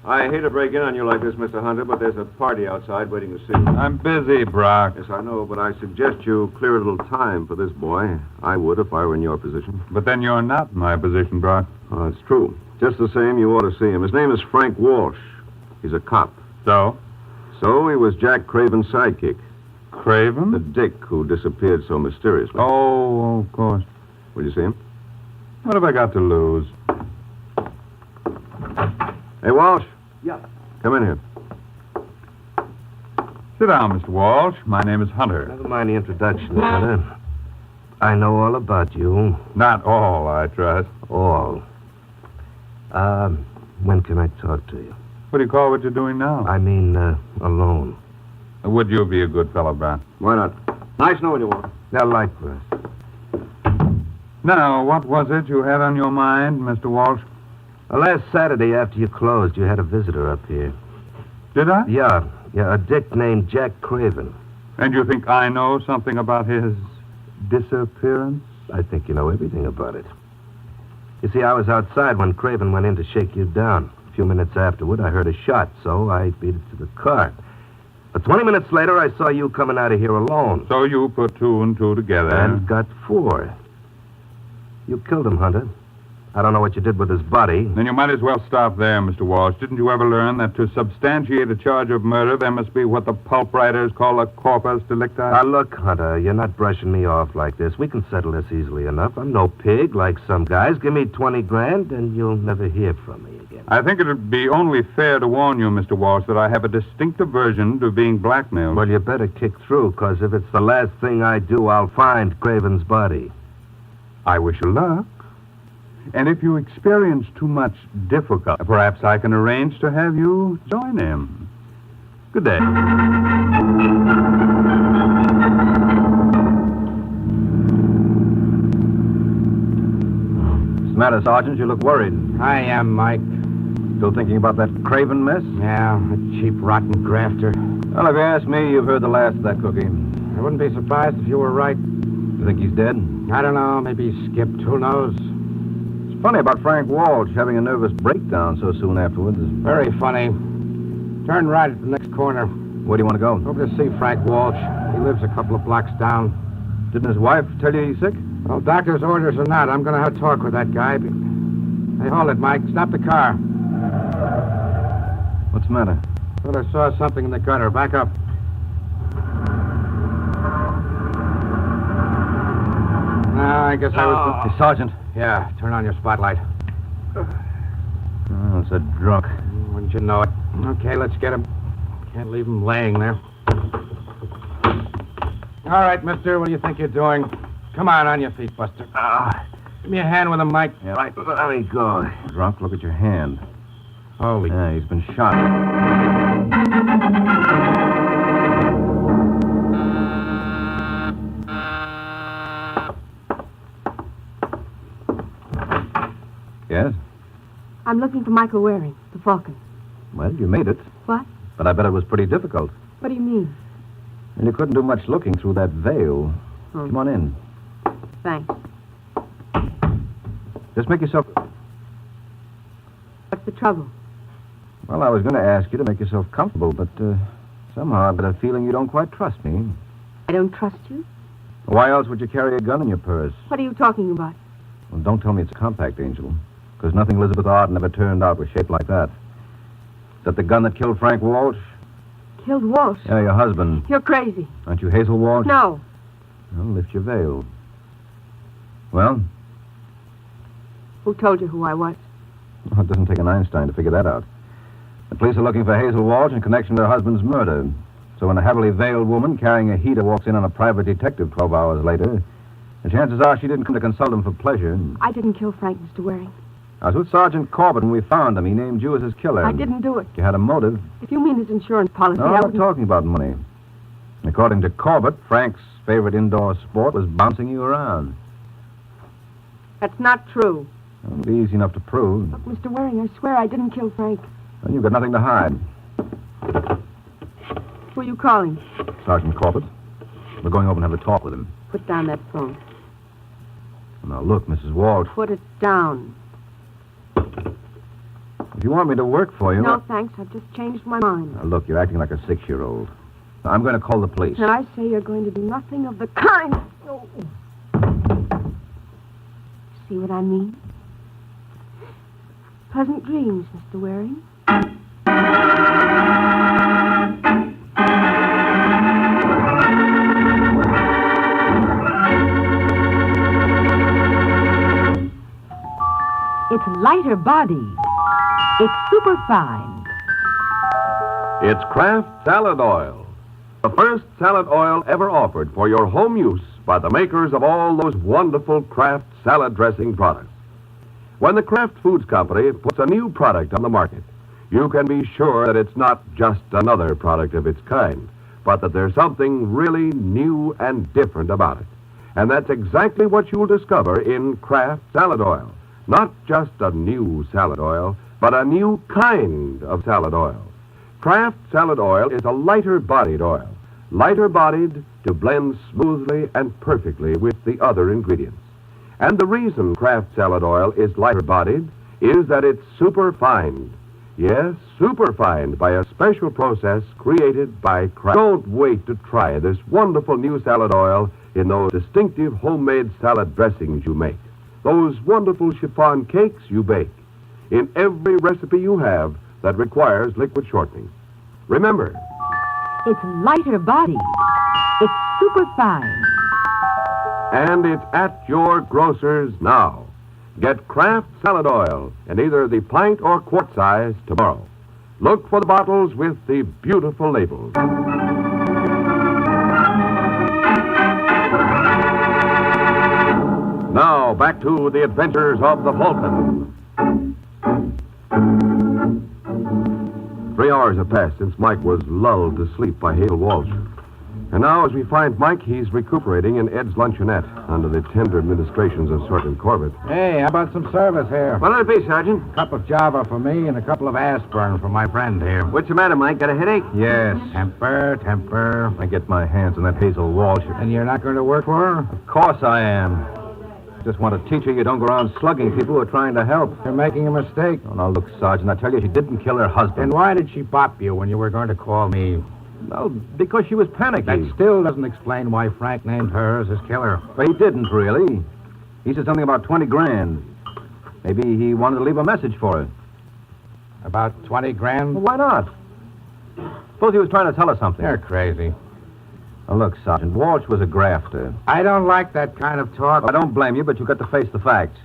I hate to break in on you like this, Mr. Hunter, but there's a party outside waiting to see you. I'm busy, Brock. Yes, I know, but I suggest you clear a little time for this boy. I would if I were in your position. But then you're not in my position, Brock. Oh, it's true. Just the same, you ought to see him. His name is Frank Walsh. He's a cop. So? So he was Jack Craven's sidekick. Craven? The dick who disappeared so mysteriously. Oh, of course. Will you see him? What have I got to lose? Hey, Walsh. Yeah. Come in here. Sit down, Mr. Walsh. My name is Hunter. Never mind the introduction, Hunter. I know all about you. Not all, I trust. All. When can I talk to you? What do you call what you're doing now? I mean, alone. Would you be a good fellow, Brown? Why not? Nice knowing you, Walsh. Yeah, likewise. Now, what was it you had on your mind, Mr. Walsh? Last Saturday after you closed, you had a visitor up here. Did I? Yeah, a dick named Jack Craven. And you think I know something about his disappearance? I think you know everything about it. You see, I was outside when Craven went in to shake you down. A few minutes afterward, I heard a shot, so I beat it to the car. But 20 minutes later, I saw you coming out of here alone. So you put two and two together. And got 4. You killed him, Hunter. I don't know what you did with his body. Then you might as well stop there, Mr. Walsh. Didn't you ever learn that to substantiate a charge of murder, there must be what the pulp writers call a corpus delicti? Now, look, Hunter, you're not brushing me off like this. We can settle this easily enough. I'm no pig like some guys. Give me 20 grand, and you'll never hear from me again. I think it would be only fair to warn you, Mr. Walsh, that I have a distinct aversion to being blackmailed. Well, you better kick through, because if it's the last thing I do, I'll find Craven's body. I wish you luck. And if you experience too much difficulty, perhaps I can arrange to have you join him. Good day. What's the matter, Sergeant? You look worried. I am, Mike. Still thinking about that Craven mess? Yeah, a cheap, rotten grafter. Well, if you ask me, you've heard the last of that cookie. I wouldn't be surprised if you were right. You think he's dead? I don't know. Maybe he skipped. Who knows? It's funny about Frank Walsh having a nervous breakdown so soon afterwards. Very funny. Turn right at the next corner. Where do you want to go? Over to see Frank Walsh. He lives a couple of blocks down. Didn't his wife tell you he's sick? Well, doctor's orders or not, I'm going to have a talk with that guy. Hey, hold it, Mike. Stop the car. What's the matter? Thought I saw something in the gutter. Back up. No, I guess I was... Hey, Sergeant. Yeah, turn on your spotlight. Oh, it's a drunk. Wouldn't you know it? Okay, let's get him. Can't leave him laying there. All right, mister, what do you think you're doing? Come on your feet, Buster. Give me a hand with him, Mike. Yeah, right. Let me go. Drunk, look at your hand. Holy... Yeah, he's been shot. Yes? I'm looking for Michael Waring, the Falcon. Well, you made it. What? But I bet it was pretty difficult. What do you mean? And you couldn't do much looking through that veil. Come on in. Thanks. Just make yourself... What's the trouble? Well, I was going to ask you to make yourself comfortable, but somehow I've got a feeling you don't quite trust me. I don't trust you? Why else would you carry a gun in your purse? What are you talking about? Well, don't tell me it's a compact, Angel, because nothing Elizabeth Arden ever turned out was shaped like that. Is that the gun that killed Frank Walsh? Killed Walsh? Yeah, your husband. You're crazy. Aren't you Hazel Walsh? No. Well, lift your veil. Well? Who told you who I was? Well, it doesn't take an Einstein to figure that out. The police are looking for Hazel Walsh in connection with her husband's murder. So when a heavily veiled woman carrying a heater walks in on a private detective 12 hours later, the chances are she didn't come to consult him for pleasure. I didn't kill Frank, Mr. Waring. I was with Sergeant Corbett when we found him. He named you as his killer. I didn't do it. You had a motive. If you mean his insurance policy, No, I'm not talking about money. According to Corbett, Frank's favorite indoor sport was bouncing you around. That's not true. Well, it'll be easy enough to prove. Look, Mr. Waring, I swear I didn't kill Frank. Well, you've got nothing to hide. Who are you calling? Sergeant Corbett. We're going over and have a talk with him. Put down that phone. Now, look, Mrs. Walsh. Put it down. If you want me to work for you... No, thanks. I've just changed my mind. Now, look, you're acting like a 6-year-old. Now, I'm going to call the police. And I say you're going to do nothing of the kind. Oh. See what I mean? Pleasant dreams, Mr. Waring. It's lighter body. It's super fine. It's Kraft Salad Oil. The first salad oil ever offered for your home use by the makers of all those wonderful Kraft salad dressing products. When the Kraft Foods Company puts a new product on the market, you can be sure that it's not just another product of its kind, but that there's something really new and different about it. And that's exactly what you'll discover in Kraft salad oil. Not just a new salad oil, but a new kind of salad oil. Kraft salad oil is a lighter-bodied oil, lighter-bodied to blend smoothly and perfectly with the other ingredients. And the reason Kraft salad oil is lighter-bodied is that it's superfined. Yes, superfined by a special process created by Kraft. Don't wait to try this wonderful new salad oil in those distinctive homemade salad dressings you make, those wonderful chiffon cakes you bake, in every recipe you have that requires liquid shortening. Remember, It's lighter body. It's super fine. and it's at your grocer's now. Get Kraft salad oil in either the pint or quart size tomorrow. Look for the bottles with the beautiful labels. Now, back to the adventures of the Falcon. 3 hours have passed since Mike was lulled to sleep by Hale Walsh. And now, as we find Mike, he's recuperating in Ed's luncheonette under the tender administrations of Sergeant Corbett. Hey, how about some service here? What'll it be, Sergeant? A cup of Java for me and a couple of aspirin for my friend here. What's the matter, Mike? Got a headache? Yes. Temper. I get my hands on that Hazel Walsh. And you're not going to work for her? Of course I am. Just want to teach her you don't go around slugging people who are trying to help. You're making a mistake. Oh, now, look, Sergeant, I tell you, she didn't kill her husband. Then why did she bop you when you were going to call me? Well, because she was panicky. That still doesn't explain why Frank named her as his killer. But he didn't, really. He said something about 20 grand. Maybe he wanted to leave a message for her. About 20 grand? Well, why not? Suppose he was trying to tell her something. You're crazy. Now, look, Sergeant, Walsh was a grafter. I don't like that kind of talk. I don't blame you, but you've got to face the facts.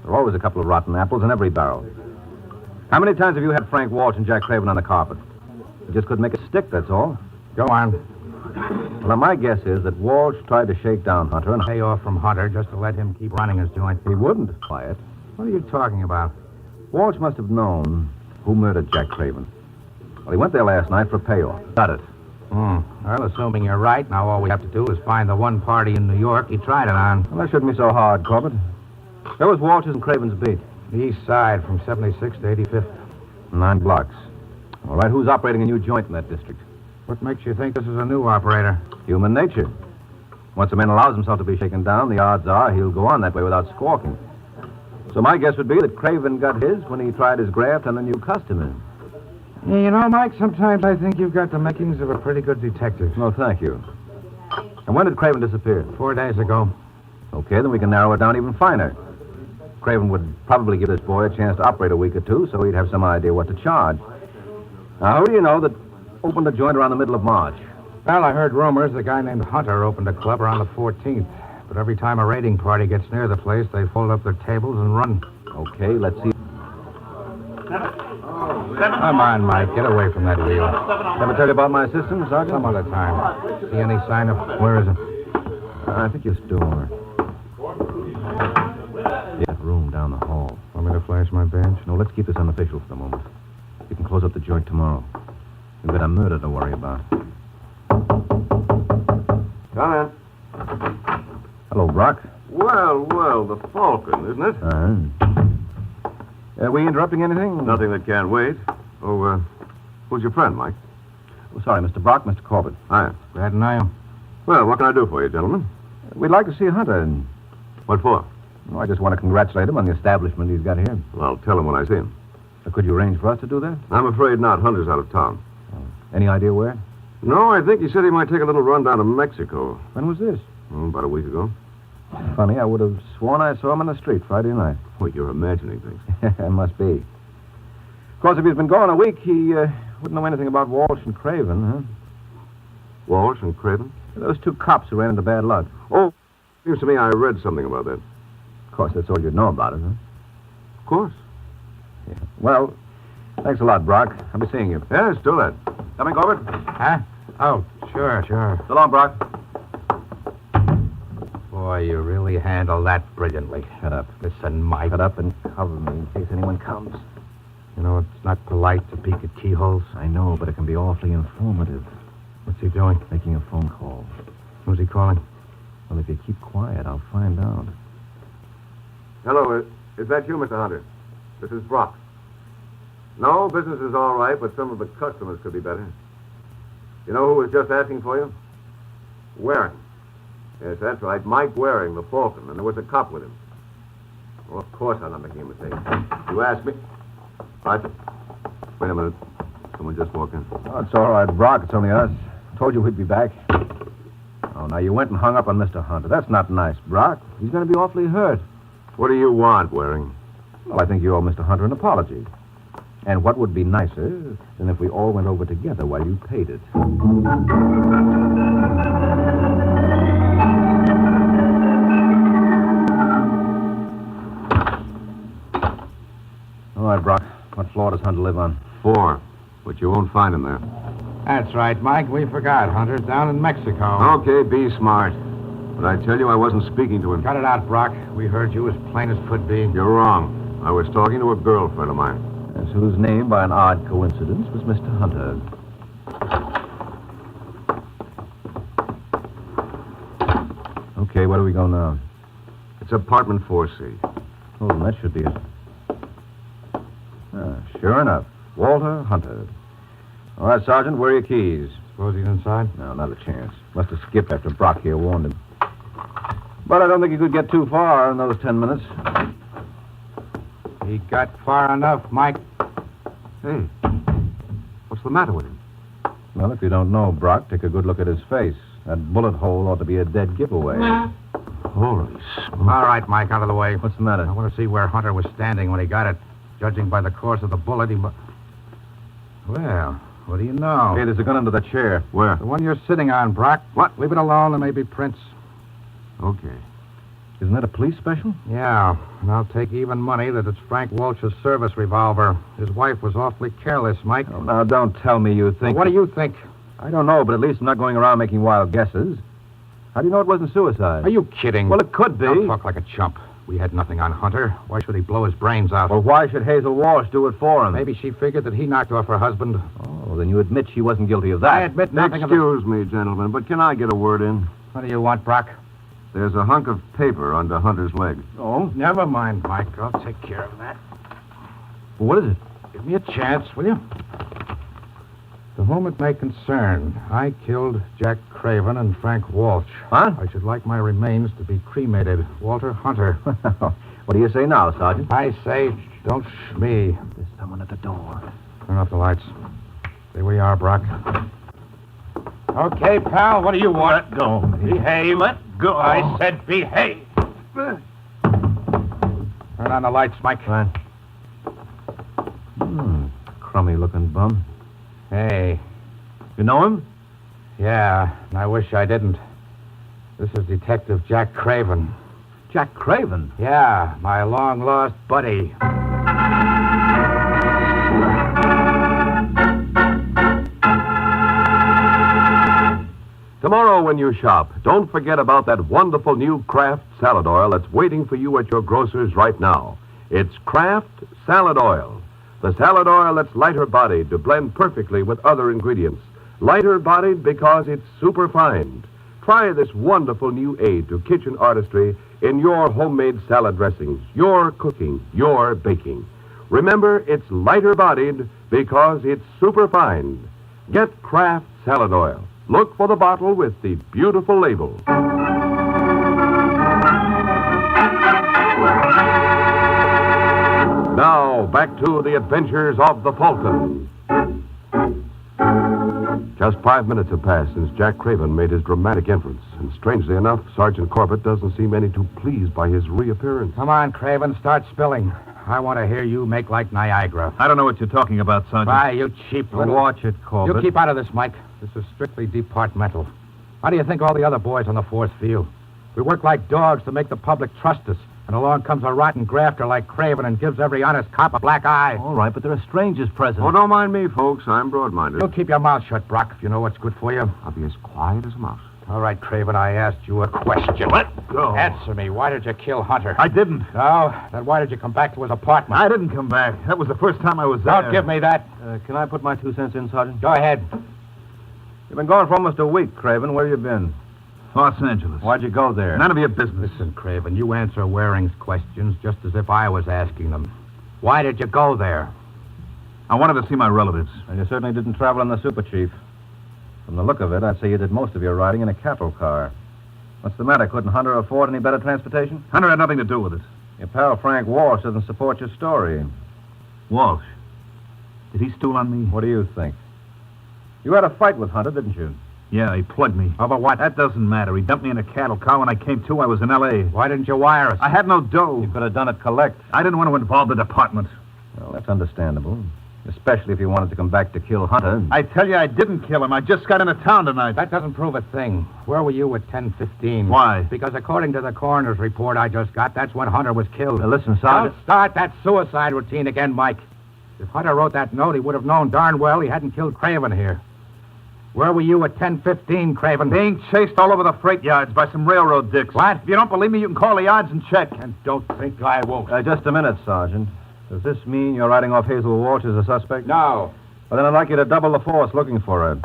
There are always a couple of rotten apples in every barrel. How many times have you had Frank Walsh and Jack Craven on the carpet? You just couldn't make it stick, that's all. Go on. Well, now, my guess is that Walsh tried to shake down Hunter and Pay off from Hunter just to let him keep running his joint. he wouldn't. Quiet. What are you talking about? Walsh must have known who murdered Jack Craven. Well, he went there last night for a payoff. Got it. Well, assuming you're right, now all we have to do is find the one party in New York he tried it on. Well, that shouldn't be so hard, Corbett. Where was Walsh's and Craven's beat? The east side from 76th to 85th. 9 blocks. All right, who's operating a new joint in that district? What makes you think this is a new operator? Human nature. Once a man allows himself to be shaken down, the odds are he'll go on that way without squawking. So my guess would be that Craven got his when he tried his graft on the new customer. Yeah, you know, Mike, sometimes I think you've got the makings of a pretty good detective. No, thank you. And when did Craven disappear? 4 days ago. Okay, then we can narrow it down even finer. Craven would probably give this boy a chance to operate a week or two, so he'd have some idea what to charge. Now, who do you know that opened a joint around the middle of March? Well, I heard rumors the guy named Hunter opened a club around the 14th. But every time a raiding party gets near the place, they fold up their tables and run. Okay, let's see. Come on, Mike. Get away from that wheel. Ever tell you about my system, Sergeant? Some other time. See any sign of... Where is it? I think your store. Yeah, room down the hall. Want me to flash my badge? No, let's keep this unofficial for the moment. You can close up the joint tomorrow. You've got a murder to worry about. Come in. Hello, Brock. Well, the Falcon, isn't it? Are we interrupting anything? Nothing that can't wait. Oh, who's your friend, Mike? Oh, sorry, Mr. Brock, Mr. Corbett. Hi. Glad to know you. Well, what can I do for you, gentlemen? We'd like to see Hunter. What for? Oh, I just want to congratulate him on the establishment he's got here. Well, I'll tell him when I see him. Could you arrange for us to do that? I'm afraid not. Hunter's out of town. Any idea where? No, I think he said he might take a little run down to Mexico. When was this? About a week ago. Funny, I would have sworn I saw him on the street Friday night. Well, you're imagining things. Must be. Of course, if he's been gone a week, he wouldn't know anything about Walsh and Craven, huh? Walsh and Craven? Those 2 cops who ran into bad luck. Oh, seems to me I read something about that. Of course, that's all you'd know about it, huh? Of course. Yeah. Well, thanks a lot, Brock. I'll be seeing you. Yes, do that. Coming, Corbett? Huh? Oh, sure. So long, Brock. Boy, you really handle that brilliantly. Shut up. Listen, Mike. Shut up and cover me in case anyone comes. You know, it's not polite to peek at keyholes. I know, but it can be awfully informative. What's he doing? Making a phone call. Who's he calling? Well, if you keep quiet, I'll find out. Hello, is that you, Mr. Hunter? This is Brock. No, business is all right, but some of the customers could be better. You know who was just asking for you? Waring. Yes, that's right, Mike Waring, the Falcon, and there was a cop with him. Well, of course I'm not making a mistake. You asked me. What? Wait a minute. Someone just walked in. Oh, it's all right, Brock. It's only us. Told you we'd be back. Oh, now you went and hung up on Mr. Hunter. That's not nice, Brock. He's going to be awfully hurt. What do you want, Waring? Well, I think you owe Mr. Hunter an apology. And what would be nicer than if we all went over together while you paid it? All right, Brock. What floor does Hunter live on? 4. But you won't find him there. That's right, Mike. We forgot. Hunter's down in Mexico. Okay, be smart. But I tell you, I wasn't speaking to him. Cut it out, Brock. We heard you as plain as could be. You're wrong. I was talking to a girlfriend of mine. Yes, whose name, by an odd coincidence, was Mr. Hunter. Okay, where do we go now? It's apartment 4C. Oh, that should be it. Sure enough. Walter Hunter. All right, Sergeant, where are your keys? Suppose he's inside? No, not a chance. Must have skipped after Brock here warned him. But I don't think he could get too far in those 10 minutes. He got far enough, Mike. Hey, what's the matter with him? Well, if you don't know Brock, take a good look at his face. That bullet hole ought to be a dead giveaway. Holy smoke. All right, Mike, out of the way. What's the matter? I want to see where Hunter was standing when he got it. Judging by the course of the bullet, he must... Well, what do you know? Hey, there's a gun under the chair. Where? The one you're sitting on, Brock. What? Leave it alone. There may be prints. Okay. Isn't that a police special? Yeah, and I'll take even money that it's Frank Walsh's service revolver. His wife was awfully careless, Mike. Oh, now, don't tell me you think... Well, what do you think? I don't know, but at least I'm not going around making wild guesses. How do you know it wasn't suicide? Are you kidding? Well, it could be. Don't talk like a chump. We had nothing on Hunter. Why should he blow his brains out? Well, why should Hazel Walsh do it for him? Maybe she figured that he knocked off her husband. Oh, then you admit she wasn't guilty of that. I admit nothing Excuse me, gentlemen, but can I get a word in? What do you want, Brock? There's a hunk of paper under Hunter's leg. Oh? Never mind, Mike. I'll take care of that. Well, what is it? Give me a chance, will you? To whom it may concern, I killed Jack Craven and Frank Walsh. Huh? I should like my remains to be cremated. Walter Hunter. What do you say now, Sergeant? I say, don't shmee. There's someone at the door. Turn off the lights. Stay where you are, Brock. Okay, pal, what do you want? Let go. Behave. Let go. I said behave. Turn on the lights, Mike. Fine. Crummy-looking bum. Hey. You know him? Yeah, and I wish I didn't. This is Detective Jack Craven. Jack Craven? Yeah, my long-lost buddy. Tomorrow when you shop, don't forget about that wonderful new Kraft salad oil that's waiting for you at your grocer's right now. It's Kraft Salad Oil. The salad oil that's lighter-bodied to blend perfectly with other ingredients. Lighter-bodied because it's super-fine. Try this wonderful new aid to kitchen artistry in your homemade salad dressings, your cooking, your baking. Remember, it's lighter-bodied because it's super-fine. Get Kraft Salad Oil. Look for the bottle with the beautiful label. Now, back to the adventures of the Falcon. Just 5 minutes have passed since Jack Craven made his dramatic entrance. And strangely enough, Sergeant Corbett doesn't seem any too pleased by his reappearance. Come on, Craven, start spilling. I want to hear you make like Niagara. I don't know what you're talking about, Sergeant. Why, you cheap little... Watch it, Corbett. You keep out of this, Mike. This is strictly departmental. How do you think all the other boys on the force feel? We work like dogs to make the public trust us. And along comes a rotten grafter like Craven and gives every honest cop a black eye. All right, but there are strangers present. Oh, don't mind me, folks. I'm broad-minded. You keep your mouth shut, Brock, if you know what's good for you. I'll be as quiet as a mouse. All right, Craven, I asked you a question. Let go. Answer me. Why did you kill Hunter? I didn't. No? Then why did you come back to his apartment? I didn't come back. That was the first time I was there. Don't give me that. Can I put my 2 cents in, Sergeant? Go ahead. You've been gone for almost a week, Craven. Where have you been? Los Angeles. Why'd you go there? None of your business. Listen, Craven, you answer Waring's questions just as if I was asking them. Why did you go there? I wanted to see my relatives. And you certainly didn't travel in the Super Chief. From the look of it, I'd say you did most of your riding in a cattle car. What's the matter? Couldn't Hunter afford any better transportation? Hunter had nothing to do with it. Your pal Frank Walsh doesn't support your story. Walsh? Did he stool on me? What do you think? You had a fight with Hunter, didn't you? Yeah, he plugged me. Over what? That doesn't matter. He dumped me in a cattle car. When I came to, I was in L.A. Why didn't you wire us? I had no dough. You could have done it collect. I didn't want to involve the department. Well, that's understandable. Especially if you wanted to come back to kill Hunter. I tell you, I didn't kill him. I just got into town tonight. That doesn't prove a thing. Where were you at 10:15? Why? Because according to the coroner's report I just got, that's when Hunter was killed. Now, listen, Sergeant. Don't start that suicide routine again, Mike. If Hunter wrote that note, he would have known darn well he hadn't killed Craven here. Where were you at 10:15, Craven? Being chased all over the freight yards by some railroad dicks. What? If you don't believe me, you can call the yards and check. And don't think I won't. Just a minute, Sergeant. Does this mean you're writing off Hazel Walsh as a suspect? No. Well, then I'd like you to double the force looking for her.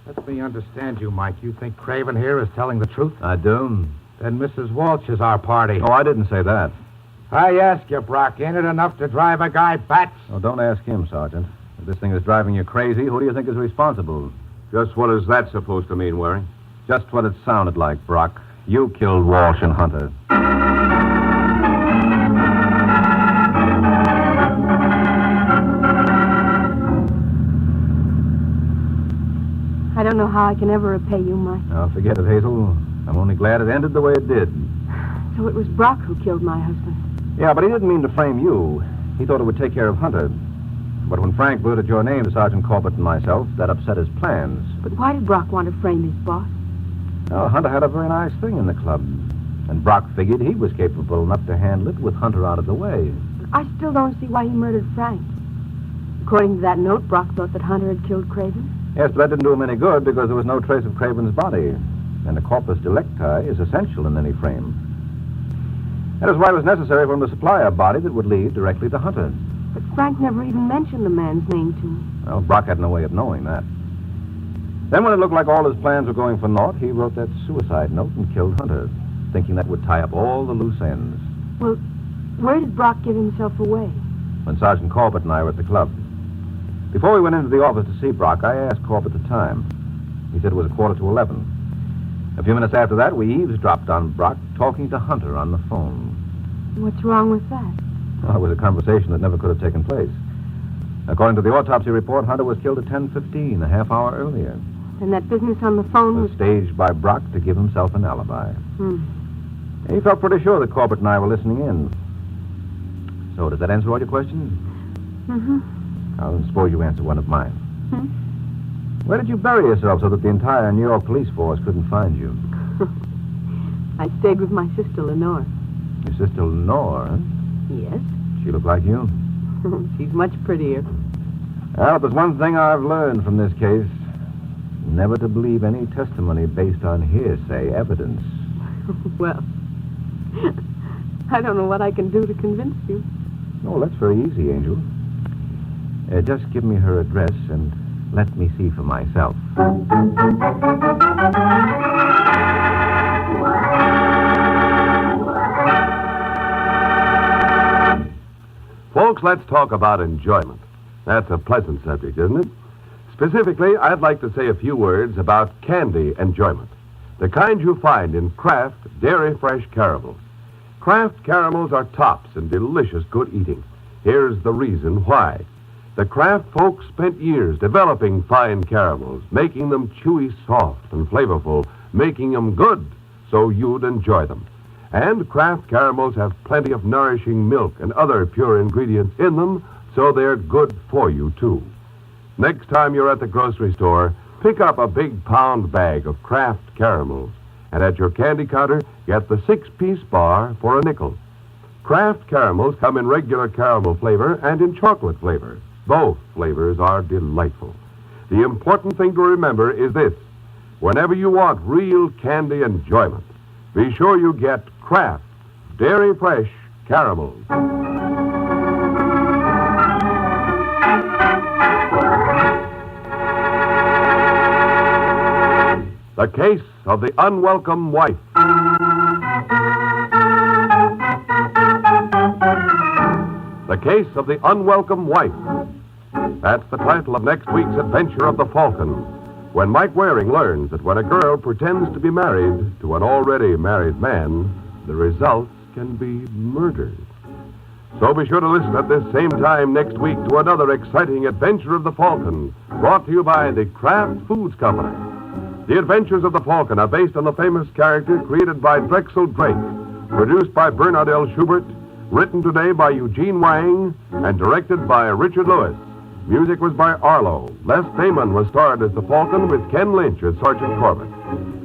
Let me understand you, Mike. You think Craven here is telling the truth? I do. Then Mrs. Walsh is our party. Oh, I didn't say that. I ask you, Brock, ain't it enough to drive a guy bats? Oh, don't ask him, Sergeant. If this thing is driving you crazy, who do you think is responsible? Just what is that supposed to mean, Waring? Just what it sounded like, Brock. You killed Walsh and Hunter. I don't know how I can ever repay you, Mike. Oh, forget it, Hazel. I'm only glad it ended the way it did. So it was Brock who killed my husband. Yeah, but he didn't mean to frame you. He thought it would take care of Hunter. But when Frank blurted your name to Sergeant Corbett and myself, that upset his plans. But why did Brock want to frame his boss? Oh, Hunter had a very nice thing in the club. And Brock figured he was capable enough to handle it with Hunter out of the way. But I still don't see why he murdered Frank. According to that note, Brock thought that Hunter had killed Craven. Yes, but that didn't do him any good because there was no trace of Craven's body. And a corpus delicti is essential in any frame. That is why it was necessary for him to supply a body that would lead directly to Hunter. But Frank never even mentioned the man's name to me. Well, Brock had no way of knowing that. Then when it looked like all his plans were going for naught, he wrote that suicide note and killed Hunter, thinking that would tie up all the loose ends. Well, where did Brock give himself away? When Sergeant Corbett and I were at the club. Before we went into the office to see Brock, I asked Corbett the time. He said it was 11:15. A few minutes after that, we eavesdropped on Brock talking to Hunter on the phone. What's wrong with that? Well, it was a conversation that never could have taken place. According to the autopsy report, Hunter was killed at 10:15, a half hour earlier. And that business on the phone was staged by Brock to give himself an alibi. He felt pretty sure that Corbett and I were listening in. So, does that answer all your questions? Mm-hmm. I'll suppose you answer one of mine. Where did you bury yourself so that the entire New York police force couldn't find you? I stayed with my sister, Lenore. Your sister Lenore, huh? Yes. She looked like you? She's much prettier. Well, if there's one thing I've learned from this case, never to believe any testimony based on hearsay evidence. Well, I don't know what I can do to convince you. Oh, that's very easy, Angel. Just give me her address and let me see for myself. Folks, let's talk about enjoyment. That's a pleasant subject, isn't it? Specifically, I'd like to say a few words about candy enjoyment. The kind you find in Kraft Dairy Fresh caramels. Kraft caramels are tops and delicious good eating. Here's the reason why. The Kraft folks spent years developing fine caramels, making them chewy soft and flavorful, making them good so you'd enjoy them. And Kraft caramels have plenty of nourishing milk and other pure ingredients in them, so they're good for you, too. Next time you're at the grocery store, pick up a big pound bag of Kraft caramels And at your candy counter, get the 6-piece bar for a nickel. Kraft caramels come in regular caramel flavor and in chocolate flavor. Both flavors are delightful. The important thing to remember is this. Whenever you want real candy enjoyment, be sure you get Kraft Dairy Fresh caramels. The Case of the Unwelcome Wife. The Case of the Unwelcome Wife. That's the title of next week's adventure of the Falcon, when Mike Waring learns that when a girl pretends to be married to an already married man, the results can be murder. So be sure to listen at this same time next week to another exciting adventure of the Falcon, brought to you by the Kraft Foods Company. The Adventures of the Falcon are based on the famous character created by Drexel Drake, produced by Bernard L. Schubert, written today by Eugene Wang, and directed by Richard Lewis. Music was by Arlo. Les Damon was starred as the Falcon with Ken Lynch as Sergeant Corbett.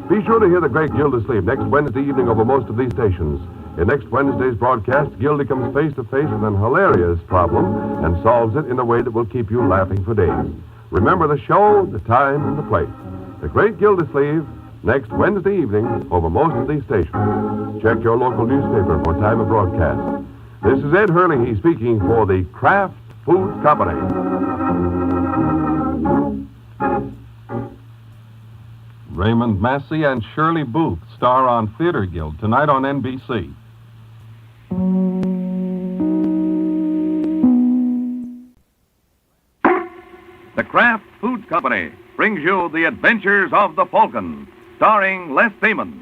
Be sure to hear the great Gildersleeve next Wednesday evening over most of these stations. In next Wednesday's broadcast, Gildy comes face to face with an hilarious problem and solves it in a way that will keep you laughing for days. Remember the show, the time, and the place. The Great Gildersleeve, next Wednesday evening over most of these stations. Check your local newspaper for time of broadcast. This is Ed Hurley speaking for the Kraft Foods Company. Raymond Massey and Shirley Booth star on Theater Guild tonight on NBC. The Kraft Foods Company brings you The Adventures of the Falcon, starring Les Damon.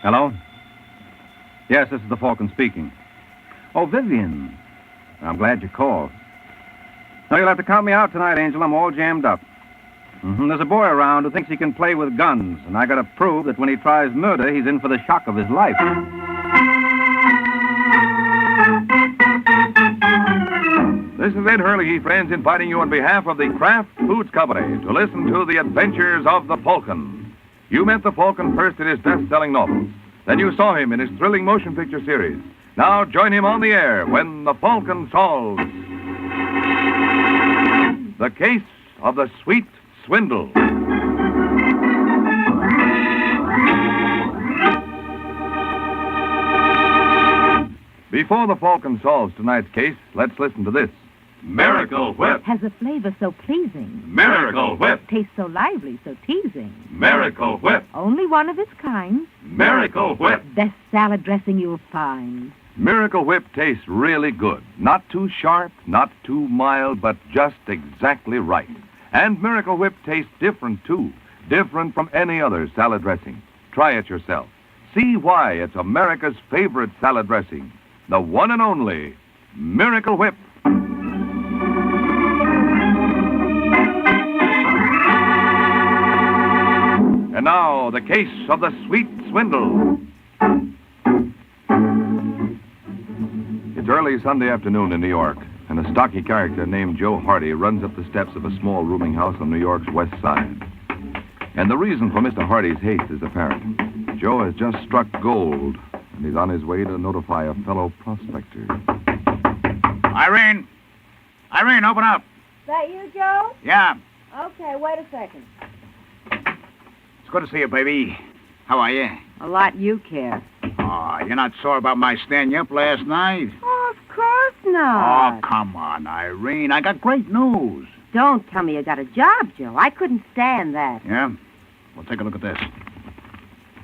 Hello? Yes, this is the Falcon speaking. Oh, Vivian. I'm glad you called. No, you'll have to count me out tonight, Angel. I'm all jammed up. There's a boy around who thinks he can play with guns, and I gotta prove that when he tries murder, he's in for the shock of his life. This is Ed Hurley, friends, inviting you on behalf of the Kraft Foods Company to listen to The Adventures of the Falcon. You met the Falcon first in his best-selling novels. Then you saw him in his thrilling motion picture series. Now join him on the air when the Falcon solves the case of the sweet Swindle. Before the Falcon solves tonight's case, let's listen to this. Miracle Whip. Has a flavor so pleasing. Miracle Whip. Tastes so lively, so teasing. Miracle Whip. Only one of its kind. Miracle Whip. Best salad dressing you'll find. Miracle Whip tastes really good. Not too sharp, not too mild, but just exactly right. And Miracle Whip tastes different, too. Different from any other salad dressing. Try it yourself. See why it's America's favorite salad dressing. The one and only Miracle Whip. And now, the case of the sweet Swindle. It's early Sunday afternoon in New York, and a stocky character named Joe Hardy runs up the steps of a small rooming house on New York's west side. And the reason for Mr. Hardy's haste is apparent. Joe has just struck gold, and he's on his way to notify a fellow prospector. Irene! Irene, open up. That you, Joe? Yeah. Okay, wait a second. It's good to see you, baby. How are you? A lot you care. Oh, you're not sore about my standing you up last night? Oh, of course not. Oh, come on, Irene. I got great news. Don't tell me you got a job, Joe. I couldn't stand that. Yeah? Well, take a look at this.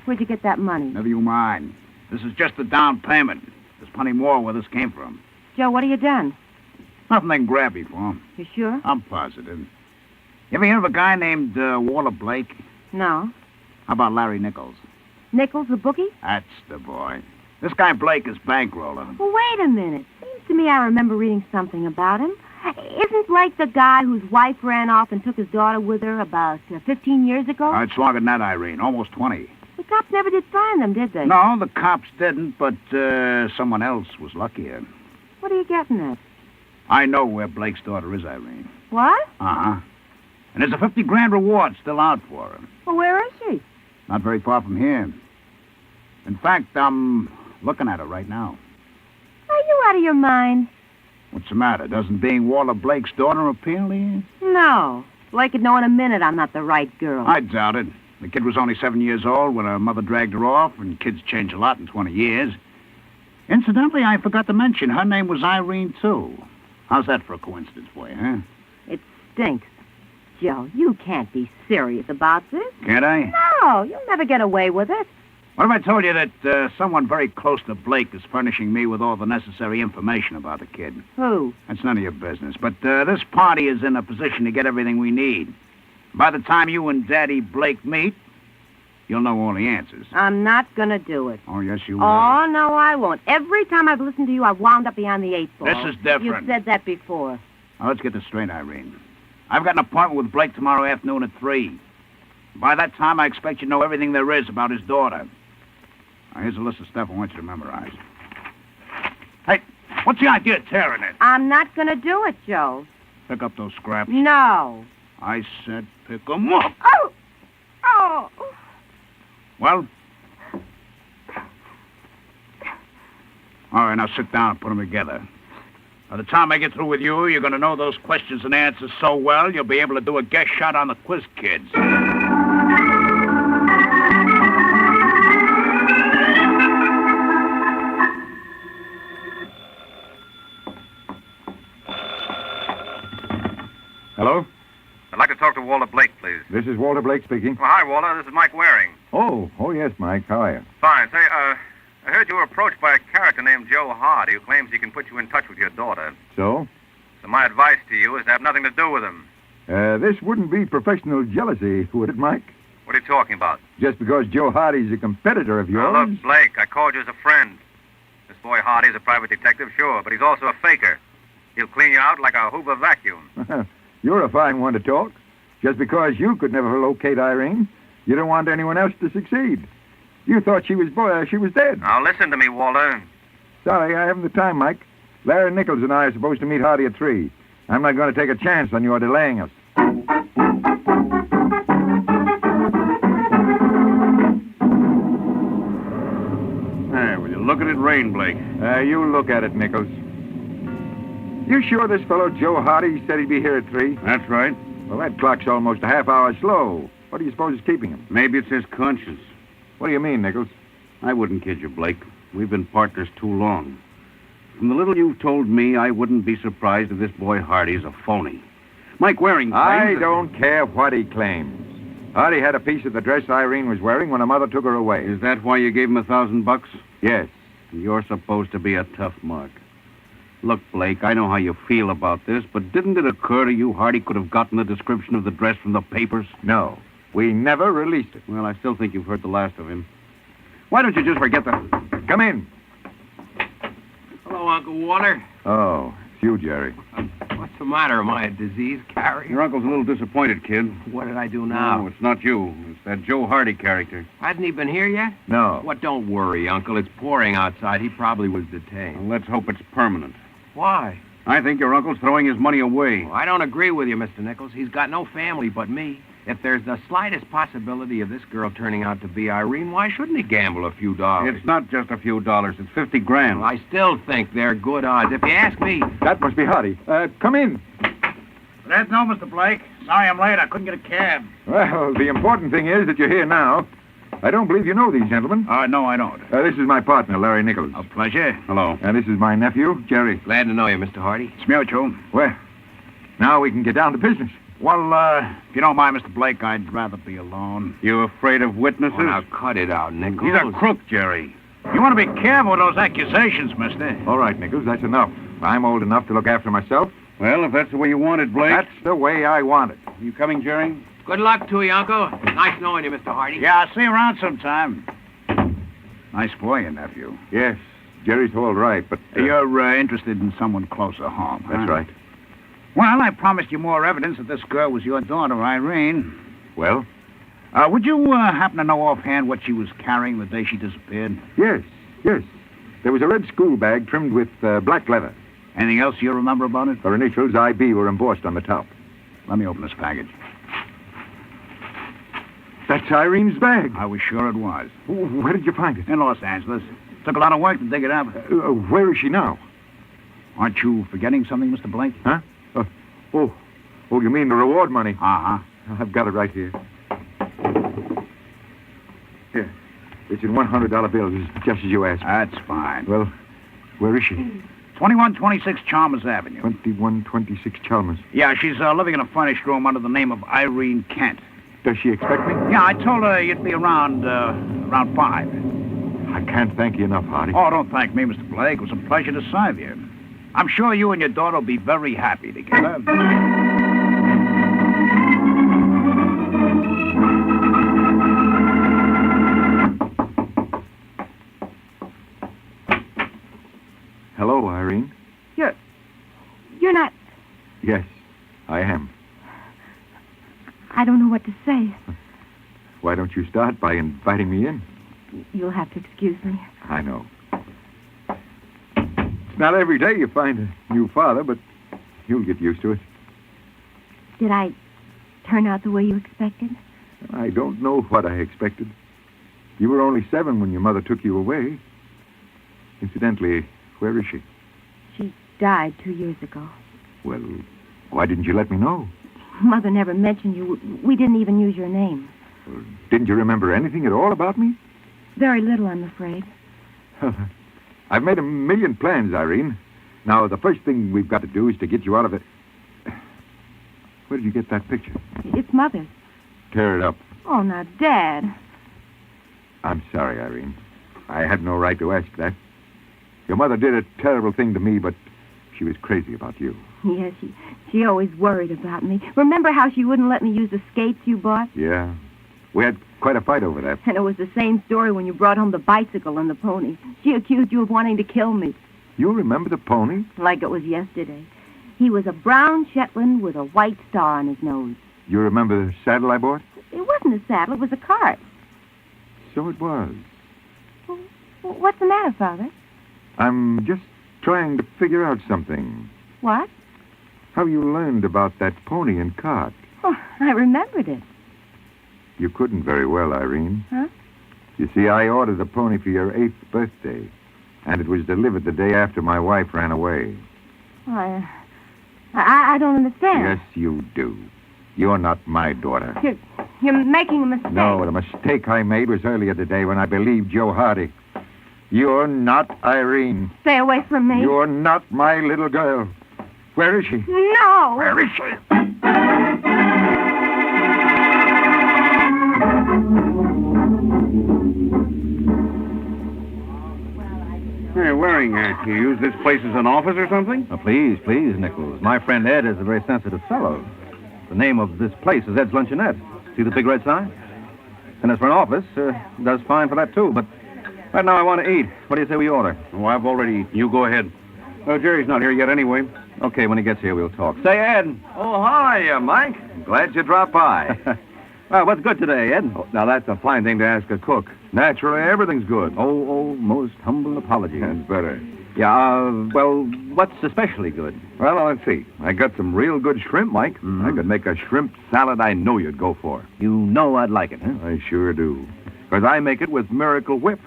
Where'd you get that money? Never you mind. This is just the down payment. There's plenty more where this came from. Joe, what have you done? Nothing they can grab me for. You sure? I'm positive. You ever hear of a guy named Walter Blake? No. How about Larry Nichols? Nichols, the bookie? That's the boy. This guy Blake is bankroller. Well, wait a minute. Seems to me I remember reading something about him. Isn't Blake the guy whose wife ran off and took his daughter with her about 15 years ago? It's longer than that, Irene. Almost 20. The cops never did find them, did they? No, the cops didn't, but someone else was luckier. What are you getting at? I know where Blake's daughter is, Irene. What? Uh-huh. And there's a 50 grand reward still out for her. Well, where is she? Not very far from here. In fact, I'm looking at her right now. Are you out of your mind? What's the matter? Doesn't being Walter Blake's daughter appeal to you? No. Blake would know in a minute I'm not the right girl. I doubt it. The kid was only 7 years old when her mother dragged her off, and kids change a lot in 20 years. Incidentally, I forgot to mention, her name was Irene, too. How's that for a coincidence for you, huh? It stinks. Joe, you can't be serious about this. Can't I? No, you'll never get away with it. What if I told you that someone very close to Blake is furnishing me with all the necessary information about the kid? Who? That's none of your business. But this party is in a position to get everything we need. By the time you and Daddy Blake meet, you'll know all the answers. I'm not going to do it. Oh, yes, you will. Oh, no, I won't. Every time I've listened to you, I've wound up beyond the 8 ball. This is different. You've said that before. Now, let's get this straight, Irene. I've got an appointment with Blake tomorrow afternoon at 3. By that time, I expect you to know everything there is about his daughter. Now, here's a list of stuff I want you to memorize. Hey, what's the idea of tearing it? I'm not going to do it, Joe. Pick up those scraps. No. I said pick them up. Oh! Oh! Well? All right, now sit down and put them together. By the time I get through with you, you're going to know those questions and answers so well, you'll be able to do a guess shot on the quiz kids. Hello? I'd like to talk to Walter Blake, please. This is Walter Blake speaking. Well, hi, Walter. This is Mike Waring. Oh, yes, Mike. How are you? Fine. Say, I heard you were approached by a character named Joe Hardy who claims he can put you in touch with your daughter. So? So my advice to you is to have nothing to do with him. This wouldn't be professional jealousy, would it, Mike? What are you talking about? Just because Joe Hardy's a competitor of yours? Now, look, Blake, I called you as a friend. This boy Hardy's a private detective, sure, but he's also a faker. He'll clean you out like a Hoover vacuum. You're a fine one to talk. Just because you could never locate Irene, you don't want anyone else to succeed. You thought she was dead. Now, listen to me, Walter. Sorry, I haven't the time, Mike. Larry Nichols and I are supposed to meet Hardy at 3. I'm not going to take a chance on your delaying us. Hey, will you look at it rain, Blake? You look at it, Nichols. You sure this fellow Joe Hardy said he'd be here at 3? That's right. Well, that clock's almost a half hour slow. What do you suppose is keeping him? Maybe it's his conscience. What do you mean, Nichols? I wouldn't kid you, Blake. We've been partners too long. From the little you've told me, I wouldn't be surprised if this boy Hardy's a phony. Mike Waring claims I don't care what he claims. Hardy had a piece of the dress Irene was wearing when her mother took her away. Is that why you gave him $1,000? Yes. You're supposed to be a tough mark. Look, Blake, I know how you feel about this, but didn't it occur to you Hardy could have gotten the description of the dress from the papers? No. We never released it. Well, I still think you've heard the last of him. Why don't you just forget the... Come in. Hello, Uncle Walter. Oh, it's you, Jerry. What's the matter? Am I a disease carrier? Your uncle's a little disappointed, kid. What did I do now? No, it's not you. It's that Joe Hardy character. Hasn't he been here yet? No. What, don't worry, Uncle. It's pouring outside. He probably was detained. Well, let's hope it's permanent. Why? I think your uncle's throwing his money away. Well, I don't agree with you, Mr. Nichols. He's got no family but me. If there's the slightest possibility of this girl turning out to be Irene, why shouldn't he gamble a few dollars? It's not just a few dollars. It's 50 grand. Well, I still think they're good odds. If you ask me... That must be Hardy. Come in. That's no, Mr. Blake. Sorry I'm late. I couldn't get a cab. Well, the important thing is that you're here now. I don't believe you know these gentlemen. No, I don't. This is my partner, Larry Nichols. A pleasure. Hello. And this is my nephew, Jerry. Glad to know you, Mr. Hardy. It's mutual. Well, now we can get down to business. Well, if you don't mind, Mr. Blake, I'd rather be alone. You afraid of witnesses? Oh, now cut it out, Nichols. He's a crook, Jerry. You want to be careful with those accusations, mister. All right, Nichols, that's enough. I'm old enough to look after myself. Well, if that's the way you want it, Blake. That's the way I want it. You coming, Jerry? Good luck to you, Uncle. Nice knowing you, Mr. Hardy. Yeah, I'll see you around sometime. Nice boy, your nephew. Yes, Jerry's all right, but... You're interested in someone closer home, That's right. Well, I promised you more evidence that this girl was your daughter, Irene. Well? Would you happen to know offhand what she was carrying the day she disappeared? Yes. There was a red school bag trimmed with black leather. Anything else you remember about it? Her initials, IB, were embossed on the top. Let me open this package. That's Irene's bag. I was sure it was. Where did you find it? In Los Angeles. Took a lot of work to dig it up. Where is she now? Aren't you forgetting something, Mr. Blake? Huh? Oh, you mean the reward money? Uh-huh. I've got it right here. Here. It's in $100 bills, just as you asked. That's fine. Well, where is she? 2126 Chalmers Avenue. 2126 Chalmers. Yeah, she's living in a furnished room under the name of Irene Kent. Does she expect me? Yeah, I told her you'd be around 5. I can't thank you enough, Hardy. Oh, don't thank me, Mr. Blake. It was a pleasure to serve you. I'm sure you and your daughter will be very happy together. Hello, Irene. You're not... Yes, I am. I don't know what to say. Why don't you start by inviting me in? You'll have to excuse me. I know. It's not every day you find a new father, but you'll get used to it. Did I turn out the way you expected? I don't know what I expected. You were only 7 when your mother took you away. Incidentally, where is she? She died 2 years ago. Well, why didn't you let me know? Mother never mentioned you. We didn't even use your name. Didn't you remember anything at all about me? Very little, I'm afraid. I've made a million plans, Irene. Now, the first thing we've got to do is to get you out of it. Where did you get that picture? It's Mother's. Tear it up. Oh, now, Dad. I'm sorry, Irene. I had no right to ask that. Your mother did a terrible thing to me, but she was crazy about you. Yes, she always worried about me. Remember how she wouldn't let me use the skates you bought? Yeah. We had quite a fight over that. And it was the same story when you brought home the bicycle and the pony. She accused you of wanting to kill me. You remember the pony? Like it was yesterday. He was a brown Shetland with a white star on his nose. You remember the saddle I bought? It wasn't a saddle, it was a cart. So it was. What's the matter, Father? I'm just trying to figure out something. What? How you learned about that pony and cart. Oh, I remembered it. You couldn't very well, Irene. Huh? You see, I ordered the pony for your 8th birthday, and it was delivered the day after my wife ran away. I don't understand. Yes, you do. You're not my daughter. You're making a mistake. No, the mistake I made was earlier today when I believed Joe Hardy. You're not Irene. Stay away from me. You're not my little girl. Where is she? No. Where is she? Hey, Waring, you use this place as an office or something? Oh, please, Nichols. My friend Ed is a very sensitive fellow. The name of this place is Ed's Luncheonette. See the big red sign? And as for an office, does fine for that, too. But right now I want to eat. What do you say we order? Oh, I've already eaten. You go ahead. Jerry's not here yet anyway. Okay, when he gets here, we'll talk. Say, Ed. Oh, hi, Mike. Glad you dropped by. Well, what's good today, Ed? Oh, now, that's a fine thing to ask a cook. Naturally, everything's good. Oh, most humble apology. That's better. Yeah, well, what's especially good? Well, let's see. I got some real good shrimp, Mike. Mm-hmm. I could make a shrimp salad I know you'd go for. You know I'd like it, huh? I sure do. Because I make it with Miracle Whip.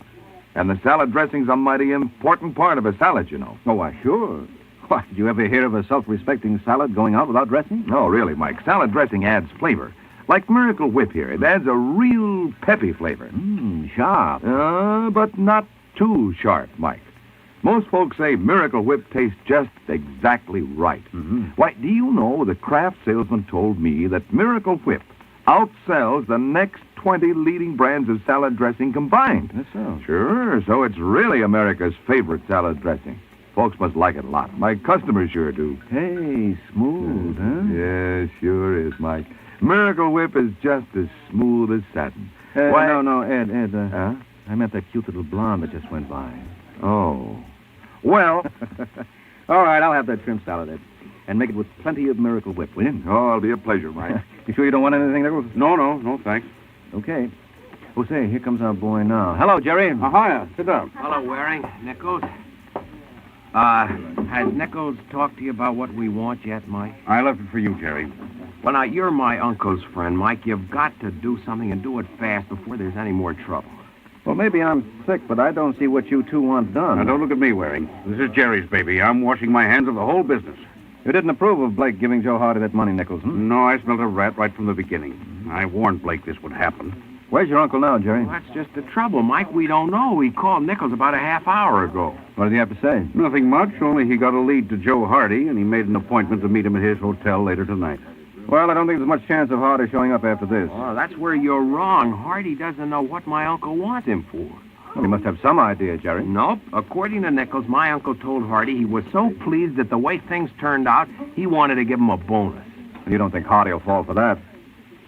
And the salad dressing's a mighty important part of a salad, you know. Oh, why, sure. Why, did you ever hear of a self-respecting salad going out without dressing? No, really, Mike. Salad dressing adds flavor. Like Miracle Whip here. It adds a real peppy flavor. Sharp. But not too sharp, Mike. Most folks say Miracle Whip tastes just exactly right. Mm-hmm. Why, do you know the Kraft salesman told me that Miracle Whip outsells the next 20 leading brands of salad dressing combined? That's so. Sure, so it's really America's favorite salad dressing. Folks must like it a lot. My customers sure do. Hey, smooth, huh? Yeah, sure is, Mike. Miracle Whip is just as smooth as satin. Why? No, Ed, I meant that cute little blonde that just went by. Oh. Well. All right, I'll have that shrimp salad, Ed. And make it with plenty of Miracle Whip, will you? Oh, it'll be a pleasure, Mike. You sure you don't want anything, Nichols? No, thanks. Okay. Oh, say, here comes our boy now. Hello, Jerry. Hiya. Sit down. Hello, Waring. Nichols. Has Nichols talked to you about what we want yet, Mike? I left it for you, Jerry. Well, now, you're my uncle's friend, Mike. You've got to do something and do it fast before there's any more trouble. Well, maybe I'm sick, but I don't see what you two want done. Now, don't look at me, Waring. This is Jerry's baby. I'm washing my hands of the whole business. You didn't approve of Blake giving Joe Hardy that money, Nichols, No, I smelled a rat right from the beginning. I warned Blake this would happen. Where's your uncle now, Jerry? Well, that's just the trouble, Mike. We don't know. He called Nichols about a half hour ago. What did he have to say? Nothing much, only he got a lead to Joe Hardy, and he made an appointment to meet him at his hotel later tonight. Well, I don't think there's much chance of Hardy showing up after this. Oh, that's where you're wrong. Hardy doesn't know what my uncle wants him for. Well, he must have some idea, Jerry. Nope. According to Nichols, my uncle told Hardy he was so pleased at the way things turned out, he wanted to give him a bonus. You don't think Hardy will fall for that?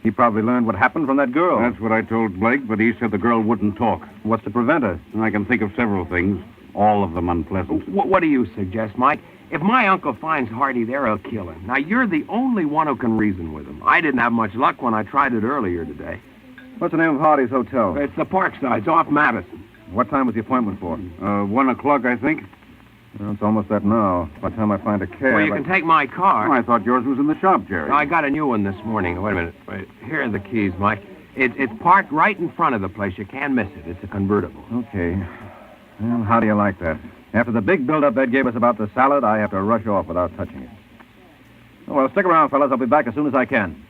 He probably learned what happened from that girl. That's what I told Blake, but he said the girl wouldn't talk. What's to prevent her? I can think of several things, all of them unpleasant. What do you suggest, Mike? If my uncle finds Hardy there, he'll kill him. Now, you're the only one who can reason with him. I didn't have much luck when I tried it earlier today. What's the name of Hardy's hotel? It's the Parkside. It's off Madison. What time was the appointment for? 1 o'clock, I think. Well, it's almost that now. By the time I find a cab... Well, you can take my car. Oh, I thought yours was in the shop, Jerry. No, I got a new one this morning. Wait a minute. Wait. Here are the keys, Mike. It's parked right in front of the place. You can't miss it. It's a convertible. Okay. Well, how do you like that? After the big build-up Ed gave us about the salad, I have to rush off without touching it. Oh, well, stick around, fellas. I'll be back as soon as I can.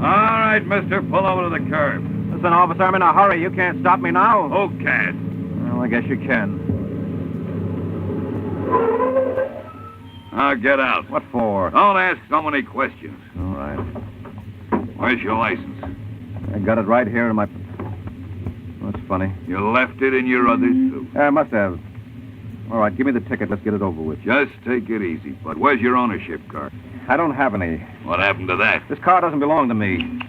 All right, mister, pull over to the curb. Listen, officer, I'm in a hurry. You can't stop me now. Who can't? Well, I guess you can. Now, get out. What for? Don't ask so many questions. All right. Where's your license? I got it right here in my... That's funny. You left it in your other suit. I must have. All right, give me the ticket. Let's get it over with. Just take it easy. But where's your ownership card? I don't have any. What happened to that? This car doesn't belong to me.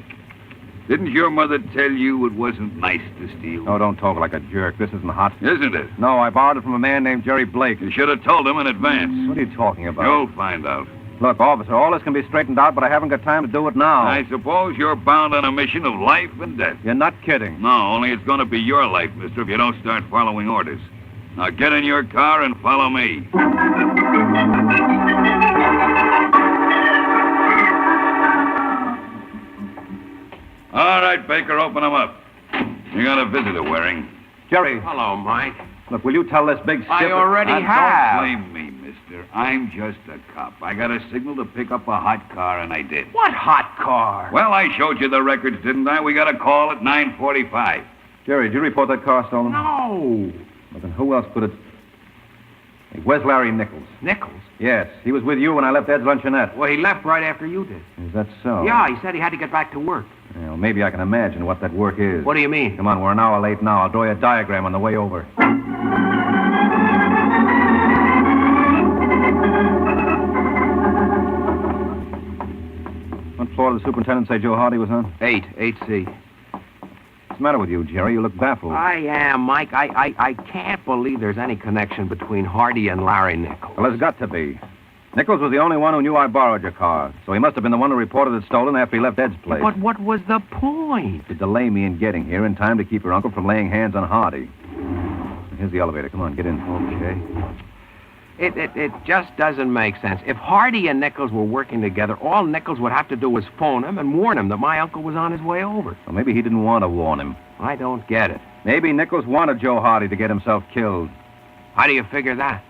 Didn't your mother tell you it wasn't nice to steal? Oh, don't talk like a jerk. This isn't hot. Isn't it? No, I borrowed it from a man named Jerry Blake. You should have told him in advance. What are you talking about? You'll find out. Look, officer, all this can be straightened out, but I haven't got time to do it now. I suppose you're bound on a mission of life and death. You're not kidding. No, only it's going to be your life, mister, if you don't start following orders. Now get in your car and follow me. All right, Baker, open them up. You got a visitor, Waring. Jerry. Hello, Mike. Look, will you tell this big I skipper... already Now, have. Don't blame me, mister. I'm just a cop. I got a signal to pick up a hot car, and I did. What hot car? Well, I showed you the records, didn't I? We got a call at 9:45. Jerry, did you report that car stolen? No. Well, then who else could it... Hey, where's Larry Nichols? Nichols? Yes, he was with you when I left Ed's luncheonette. Well, he left right after you did. Is that so? Yeah, he said he had to get back to work. Well, maybe I can imagine what that work is. What do you mean? Come on, we're an hour late now. I'll draw you a diagram on the way over. What floor did the superintendent say Joe Hardy was on? 8C. What's the matter with you, Jerry? You look baffled. I am, Mike. I can't believe there's any connection between Hardy and Larry Nichols. Well, there's got to be. Nichols was the only one who knew I borrowed your car, so he must have been the one who reported it stolen after he left Ed's place. But what was the point? To delay me in getting here in time to keep your uncle from laying hands on Hardy. Here's the elevator. Come on, get in. Okay. It just doesn't make sense. If Hardy and Nichols were working together, all Nichols would have to do was phone him and warn him that my uncle was on his way over. Well, maybe he didn't want to warn him. I don't get it. Maybe Nichols wanted Joe Hardy to get himself killed. How do you figure that?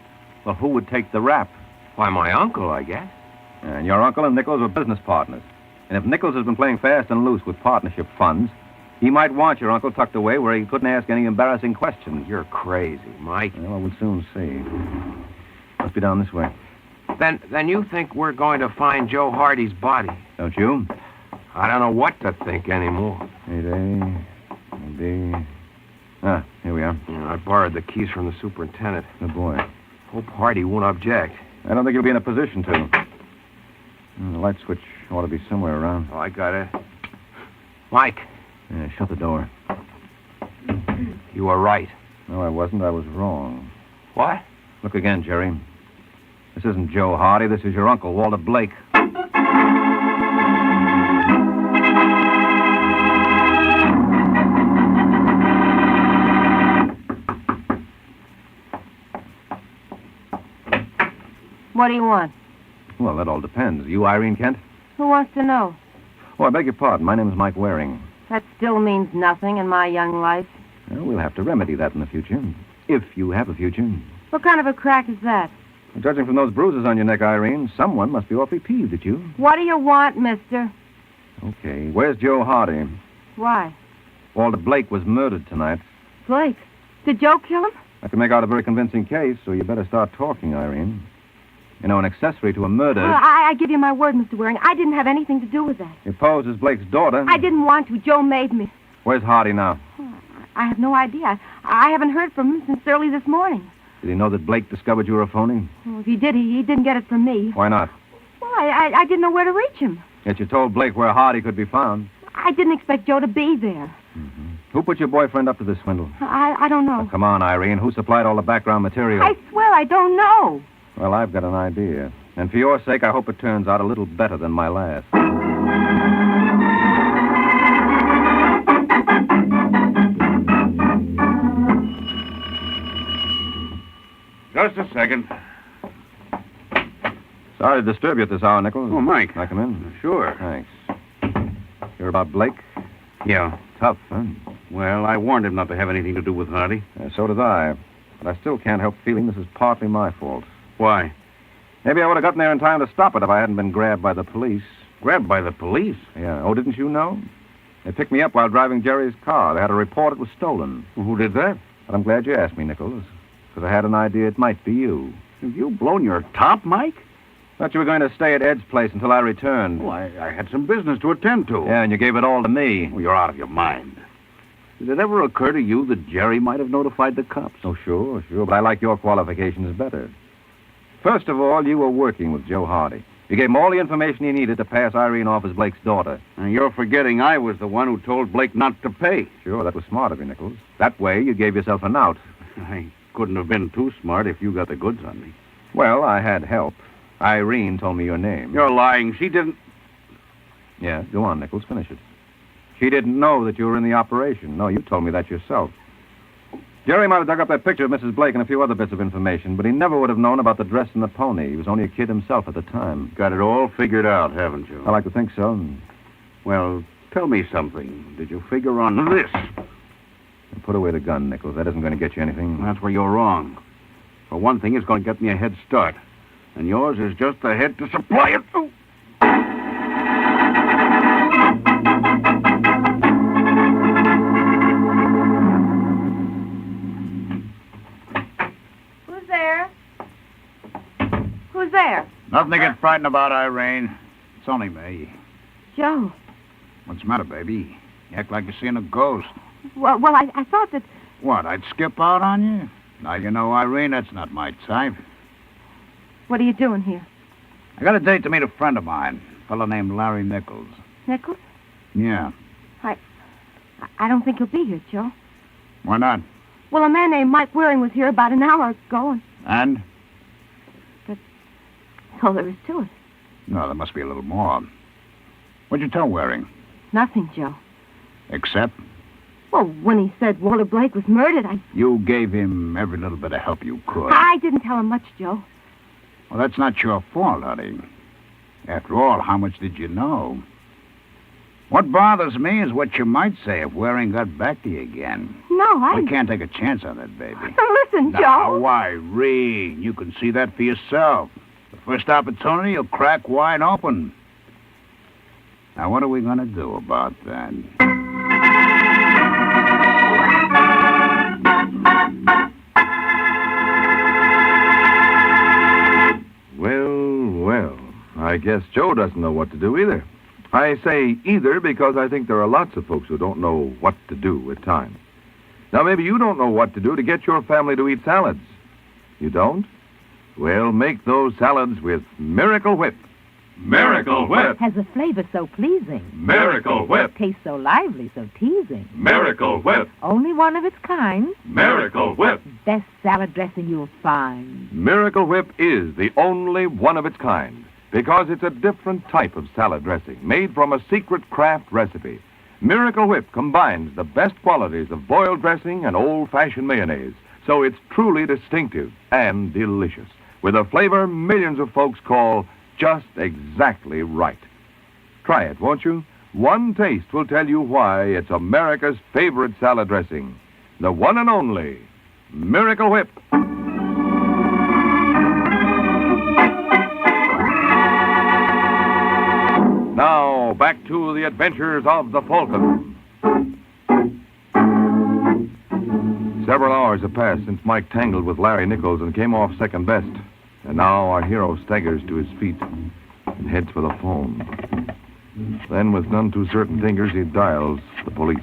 Well, who would take the rap? Why, my uncle, I guess. And your uncle and Nichols were business partners. And if Nichols has been playing fast and loose with partnership funds, he might want your uncle tucked away where he couldn't ask any embarrassing questions. You're crazy, Mike. Well, we'll soon see. Must be down this way. Then you think we're going to find Joe Hardy's body? Don't you? I don't know what to think anymore. 8A, 8B. Ah, here we are. I borrowed the keys from the superintendent. Good boy. Hope Hardy won't object. I don't think he'll be in a position to. The light switch ought to be somewhere around. Oh, I got it. Mike. Yeah, shut the door. You were right. No, I wasn't. I was wrong. What? Look again, Jerry. This isn't Joe Hardy. This is your uncle, Walter Blake. What do you want? Well, that all depends. You Irene Kent? Who wants to know? Oh, I beg your pardon. My name is Mike Waring. That still means nothing in my young life. Well, we'll have to remedy that in the future. If you have a future. What kind of a crack is that? Judging from those bruises on your neck, Irene, someone must be awfully peeved at you. What do you want, mister? Okay. Where's Joe Hardy? Why? Walter Blake was murdered tonight. Blake? Did Joe kill him? I can make out a very convincing case, so you better start talking, Irene. You know, an accessory to a murder. Well, I give you my word, Mr. Waring. I didn't have anything to do with that. You posed as Blake's daughter. I didn't want to. Joe made me. Where's Hardy now? I have no idea. I haven't heard from him since early this morning. Did he know that Blake discovered you were a phony? Well, if he did, he didn't get it from me. Why not? Well, I didn't know where to reach him. Yet you told Blake where Hardy could be found. I didn't expect Joe to be there. Mm-hmm. Who put your boyfriend up to this swindle? I don't know. Oh, come on, Irene. Who supplied all the background material? I swear I don't know. Well, I've got an idea. And for your sake, I hope it turns out a little better than my last. Just a second. Sorry to disturb you at this hour, Nichols. Oh, Mike. Can I come in? Sure. Thanks. Hear about Blake? Yeah. Tough, huh? Well, I warned him not to have anything to do with Hardy. So did I. But I still can't help feeling this is partly my fault. Why? Maybe I would have gotten there in time to stop it if I hadn't been grabbed by the police. Grabbed by the police? Yeah. Oh, didn't you know? They picked me up while driving Jerry's car. They had a report it was stolen. Well, who did that? But I'm glad you asked me, Nichols. Because I had an idea it might be you. Have you blown your top, Mike? Thought you were going to stay at Ed's place until I returned. Well, I had some business to attend to. Yeah, and you gave it all to me. Well, you're out of your mind. Did it ever occur to you that Jerry might have notified the cops? Oh, sure. But I like your qualifications better. First of all, you were working with Joe Hardy. You gave him all the information he needed to pass Irene off as Blake's daughter. And you're forgetting I was the one who told Blake not to pay. Sure, that was smart of you, Nichols. That way, you gave yourself an out. I couldn't have been too smart if you got the goods on me. Well, I had help. Irene told me your name. You're lying. She didn't... Yeah, go on, Nichols. Finish it. She didn't know that you were in the operation. No, you told me that yourself. Jerry might have dug up that picture of Mrs. Blake and a few other bits of information, but he never would have known about the dress and the pony. He was only a kid himself at the time. Got it all figured out, haven't you? I like to think so. Well, tell me something. Did you figure on this? Put away the gun, Nichols. That isn't going to get you anything. That's where you're wrong. For one thing, it's going to get me a head start. And yours is just the head to supply it. Oh. Who's there? Who's there? Nothing to get frightened about, Irene. It's only me. Joe. What's the matter, baby? You act like you're seeing a ghost. Well, I thought that... What, I'd skip out on you? Now, you know, Irene, that's not my type. What are you doing here? I got a date to meet a friend of mine, a fellow named Larry Nichols. Nichols? Yeah. I don't think he'll be here, Joe. Why not? Well, a man named Mike Waring was here about an hour ago, And? That's all there is to it. No, there must be a little more. What'd you tell Waring? Nothing, Joe. Except? Well, when he said Walter Blake was murdered, You gave him every little bit of help you could. I didn't tell him much, Joe. Well, that's not your fault, honey. After all, how much did you know? What bothers me is what you might say if Waring got back to you again. No, We can't take a chance on that, baby. Listen, Joe. Now, Irene, you can see that for yourself. The first opportunity, you'll crack wide open. Now, what are we going to do about that? Well, I guess Joe doesn't know what to do either. I say either because I think there are lots of folks who don't know what to do at times. Now, maybe you don't know what to do to get your family to eat salads. You don't? Well, make those salads with Miracle Whip. Miracle Whip. Has a flavor so pleasing. Miracle Whip. Tastes so lively, so teasing. Miracle Whip. Only one of its kind. Miracle Whip. best salad dressing you'll find. Miracle Whip is the only one of its kind because it's a different type of salad dressing made from a secret Kraft recipe. Miracle Whip combines the best qualities of boiled dressing and old-fashioned mayonnaise, so it's truly distinctive and delicious, with a flavor millions of folks call just exactly right. Try it, won't you? One taste will tell you why it's America's favorite salad dressing. The one and only Miracle Whip. Now, back to the adventures of the Falcon. Several hours have passed since Mike tangled with Larry Nichols and came off second best. And now our hero staggers to his feet and heads for the phone. Then, with none too certain fingers, he dials the police.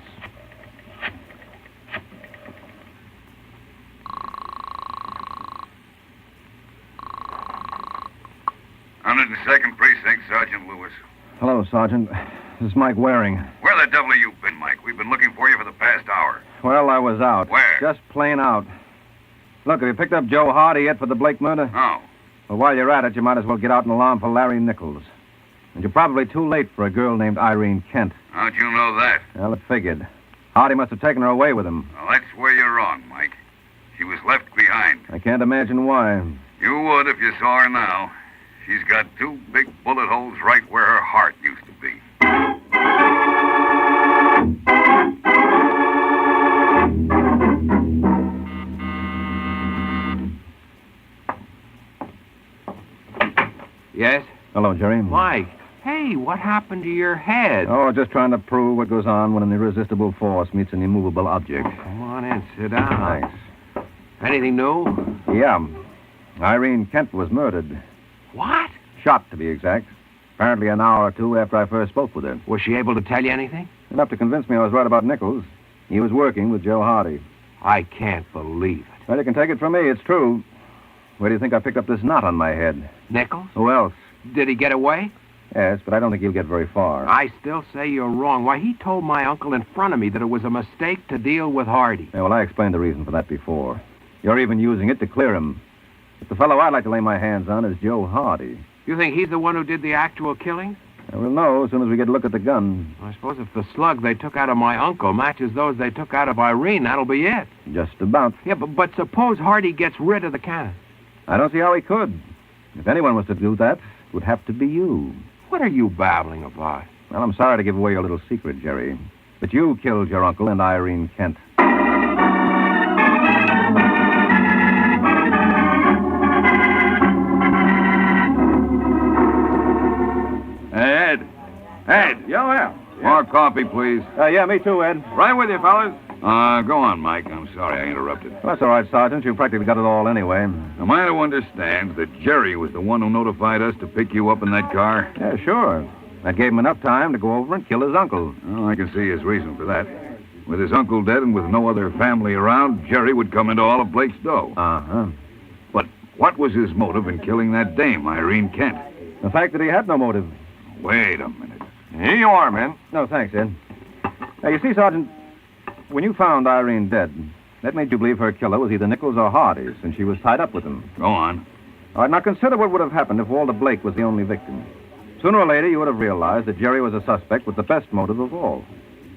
Hundred and Second Precinct, Sergeant Lewis. Hello, Sergeant. This is Mike Waring. Where the devil have you been, Mike? We've been looking for you for the past hour. Well, I was out. Where? Just plain out. Look, have you picked up Joe Hardy yet for the Blake murder? No. Well, while you're at it, you might as well get out an alarm for Larry Nichols. And you're probably too late for a girl named Irene Kent. How'd you know that? Well, it figured. Hardy must have taken her away with him. Well, that's where you're wrong, Mike. She was left behind. I can't imagine why. You would if you saw her now. She's got 2 big bullet holes right where her heart used to be. Yes? Hello, Jerry. Mike, hey, what happened to your head? Oh, just trying to prove what goes on when an irresistible force meets an immovable object. Come on in, sit down. Thanks. Anything new? Yeah. Irene Kent was murdered. What? Shot, to be exact. Apparently an hour or two after I first spoke with her. Was she able to tell you anything? Enough to convince me I was right about Nichols. He was working with Joe Hardy. I can't believe it. Well, you can take it from me. It's true. Where do you think I picked up this knot on my head? Nichols? Who else? Did he get away? Yes, but I don't think he'll get very far. I still say you're wrong. Why, he told my uncle in front of me that it was a mistake to deal with Hardy. Yeah, well, I explained the reason for that before. You're even using it to clear him. But the fellow I'd like to lay my hands on is Joe Hardy. You think he's the one who did the actual killing? We'll know as soon as we get a look at the gun. I suppose if the slug they took out of my uncle matches those they took out of Irene, that'll be it. Just about. Yeah, but suppose Hardy gets rid of the cannon. I don't see how he could. If anyone was to do that, it would have to be you. What are you babbling about? Well, I'm sorry to give away your little secret, Jerry. But you killed your uncle and Irene Kent. Ed. Ed. Yeah. More coffee, please. Yeah, me too, Ed. Right with you, fellas. Go on, Mike. I'm sorry I interrupted. Well, that's all right, Sergeant. You practically got it all anyway. Am I to understand that Jerry was the one who notified us to pick you up in that car? Yeah, sure. That gave him enough time to go over and kill his uncle. Oh, I can see his reason for that. With his uncle dead and with no other family around, Jerry would come into all of Blake's dough. Uh-huh. But what was his motive in killing that dame, Irene Kent? The fact that he had no motive. Wait a minute. Here you are, man. No, thanks, Ed. Now, you see, Sergeant, when you found Irene dead, that made you believe her killer was either Nichols or Hardy, since she was tied up with him. Go on. All right, now consider what would have happened if Walter Blake was the only victim. Sooner or later, you would have realized that Jerry was a suspect with the best motive of all.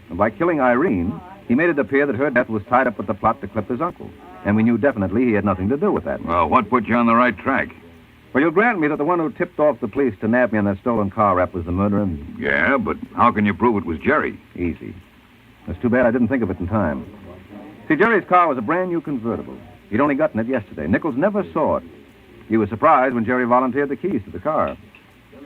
And by killing Irene, he made it appear that her death was tied up with the plot to clip his uncle. And we knew definitely he had nothing to do with that. Well, what put you on the right track? Well, you'll grant me that the one who tipped off the police to nab me on that stolen car wrap was the murderer? Yeah, but how can you prove it was Jerry? Easy. It's too bad I didn't think of it in time. See, Jerry's car was a brand new convertible. He'd only gotten it yesterday. Nichols never saw it. He was surprised when Jerry volunteered the keys to the car.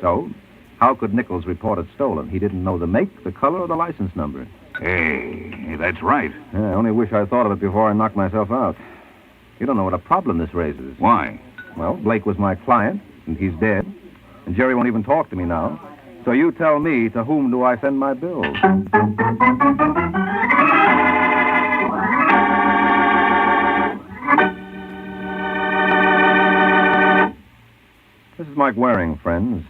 So, how could Nichols report it stolen? He didn't know the make, the color, or the license number. Hey, that's right. Yeah, I only wish I thought of it before I knocked myself out. You don't know what a problem this raises. Why? Well, Blake was my client, and he's dead. And Jerry won't even talk to me now. So you tell me, to whom do I send my bills? This is Mike Waring, friends.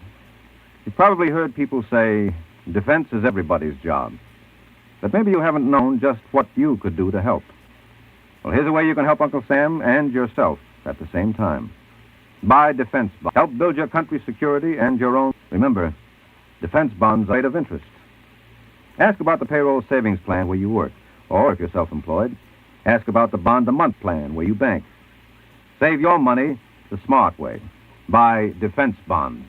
You've probably heard people say, defense is everybody's job. But maybe you haven't known just what you could do to help. Well, here's a way you can help Uncle Sam and yourself at the same time. Buy defense bonds. Help build your country's security and your own. Remember, defense bonds are rate of interest. Ask about the payroll savings plan where you work. Or, if you're self-employed, ask about the bond-a-month plan where you bank. Save your money the smart way. Buy defense bonds.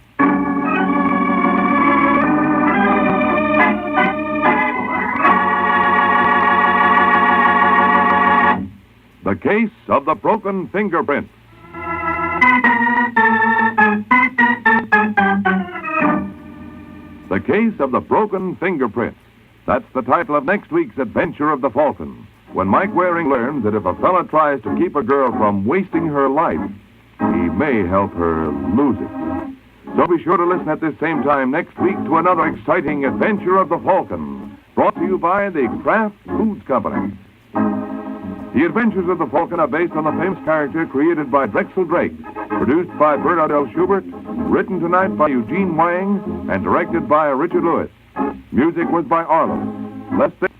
The Case of the Broken Fingerprint. The Case of the Broken Fingerprint. That's the title of next week's adventure of the Falcon, when Mike Waring learns that if a fella tries to keep a girl from wasting her life, he may help her lose it. So be sure to listen at this same time next week to another exciting adventure of the Falcon, brought to you by the Kraft Foods Company. The Adventures of the Falcon are based on the famous character created by Drexel Drake, produced by Bernard L. Schubert, written tonight by Eugene Wang, and directed by Richard Lewis. Music was by Arlo. Let's think.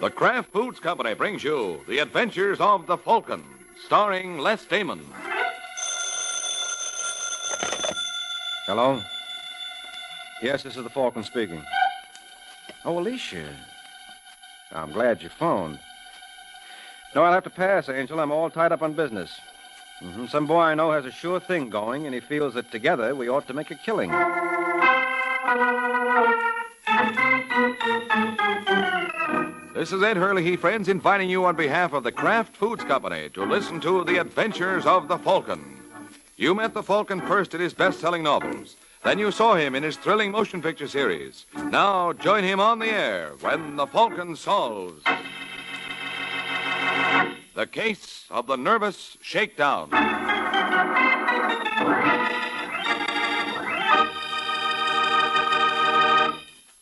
The Kraft Foods Company brings you The Adventures of the Falcon, starring Les Damon. Hello? Yes, this is the Falcon speaking. Oh, Alicia. I'm glad you phoned. No, I'll have to pass, Angel. I'm all tied up on business. Some boy I know has a sure thing going, and he feels that together we ought to make a killing. This is Ed Hurley, friends, inviting you on behalf of the Kraft Foods Company to listen to The Adventures of the Falcon. You met the Falcon first in his best-selling novels. Then you saw him in his thrilling motion picture series. Now join him on the air when the Falcon solves the case of the nervous Shakedown.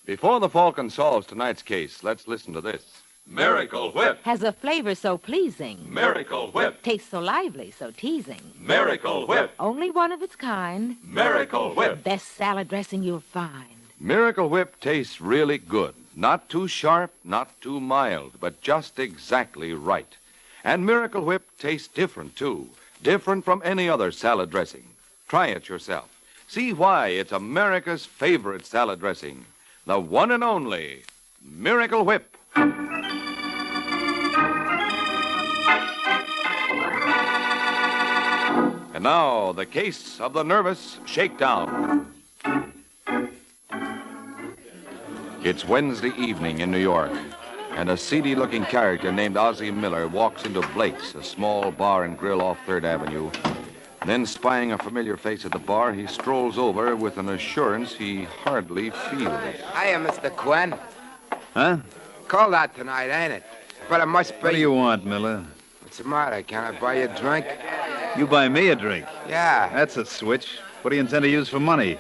Before the Falcon solves tonight's case, let's listen to this. Miracle Whip. Has a flavor so pleasing. Miracle Whip. Tastes so lively, so teasing. Miracle Whip. Only one of its kind. Miracle Whip. Best salad dressing you'll find. Miracle Whip tastes really good. Not too sharp, not too mild, but just exactly right. And Miracle Whip tastes different, too. Different from any other salad dressing. Try it yourself. See why it's America's favorite salad dressing. The one and only Miracle Whip. And now, the case of the nervous Shakedown. It's Wednesday evening in New York, and a seedy-looking character named Ozzie Miller walks into Blake's, a small bar and grill off 3rd Avenue. Then, spying a familiar face at the bar, he strolls over with an assurance he hardly feels. Hiya, Mr. Quinn. Huh? Cold out tonight, ain't it? But it must be... What do you want, Miller? What's the matter? Can I buy you a drink? You buy me a drink? Yeah. That's a switch. What do you intend to use for money?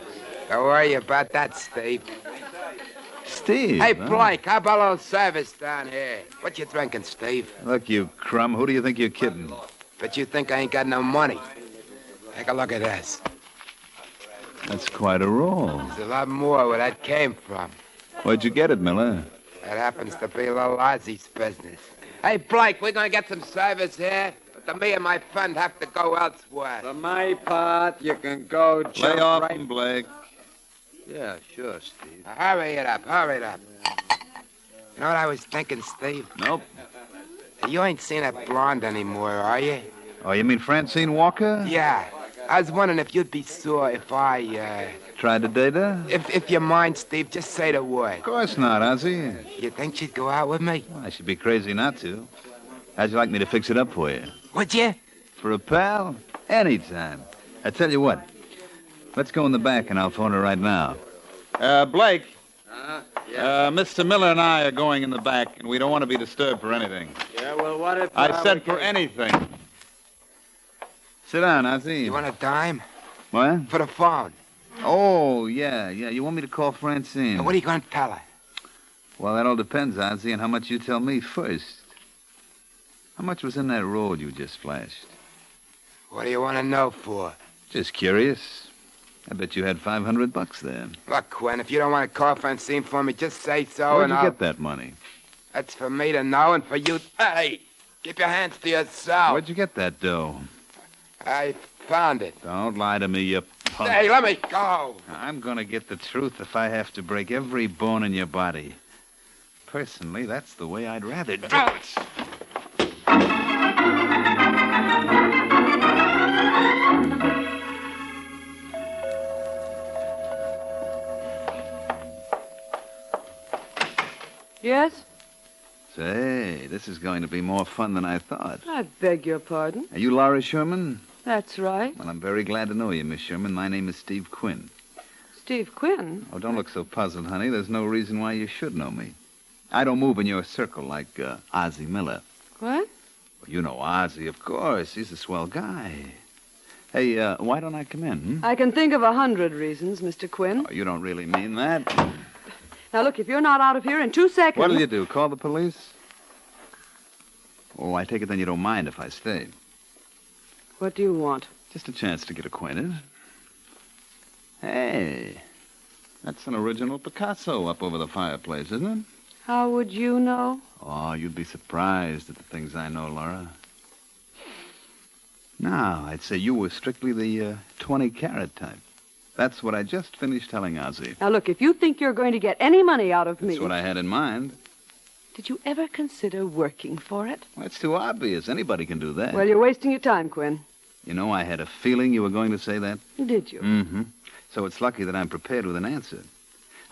Don't worry about that, Steve. Steve? Hey, huh? Blake, how about a little service down here? What you drinking, Steve? Look, you crumb, who do you think you're kidding? But you think I ain't got no money. Take a look at this. That's quite a roll. There's a lot more where that came from. Where'd you get it, Miller? That happens to be a little Ozzie's business. Hey, Blake, we're going to get some service here, but me and my friend have to go elsewhere. For my part, you can go jump Lay off right... him, Blake. Yeah, sure, Steve. Hurry it up, hurry it up. You know what I was thinking, Steve? Nope. You ain't seen that blonde anymore, are you? Oh, you mean Francine Walker? Yeah. I was wondering if you'd be sore if I, Tried to date her? If you mind, Steve, just say the word. Of course not, Ozzie. You think she'd go out with me? Well, I should be crazy not to. How'd you like me to fix it up for you? Would you? For a pal? Anytime. I tell you what. Let's go in the back, and I'll phone her right now. Blake. Yeah. Mr. Miller and I are going in the back, and we don't want to be disturbed for anything. Yeah, well, what if... I said for anything. Sit down, Ozzie. You want a dime? What? For the phone. Oh, yeah. You want me to call Francine? And what are you going to tell her? Well, that all depends, Ozzie, on how much you tell me first. How much was in that roll you just flashed? What do you want to know for? Just curious. I bet you had $500 there. Look, Quinn, if you don't want a conference scene for me, just say so. Where'd and you get that money? That's for me to know and for you... Hey, keep your hands to yourself. Where'd you get that dough? I found it. Don't lie to me, you punk. Hey, let me go. I'm going to get the truth if I have to break every bone in your body. Personally, that's the way I'd rather do it. Yes? Say, this is going to be more fun than I thought. I beg your pardon. Are you Laura Sherman? That's right. Well, I'm very glad to know you, Miss Sherman. My name is Steve Quinn. Steve Quinn? Oh, don't look so puzzled, honey. There's no reason why you should know me. I don't move in your circle like Ozzie Miller. What? Well, you know Ozzie, of course. He's a swell guy. Hey, why don't I come in? I can think of 100 reasons, Mr. Quinn. Oh, you don't really mean that. Now, look, if you're not out of here in 2 seconds... What'll you do, call the police? Oh, I take it then you don't mind if I stay. What do you want? Just a chance to get acquainted. Hey, that's an original Picasso up over the fireplace, isn't it? How would you know? Oh, you'd be surprised at the things I know, Laura. Now, I'd say you were strictly the 20-carat type. That's what I just finished telling Ozzie. Now, look, if you think you're going to get any money out of me... That's what I had in mind. Did you ever consider working for it? Well, it's too obvious. Anybody can do that. Well, you're wasting your time, Quinn. You know, I had a feeling you were going to say that. Did you? Mm-hmm. So it's lucky that I'm prepared with an answer.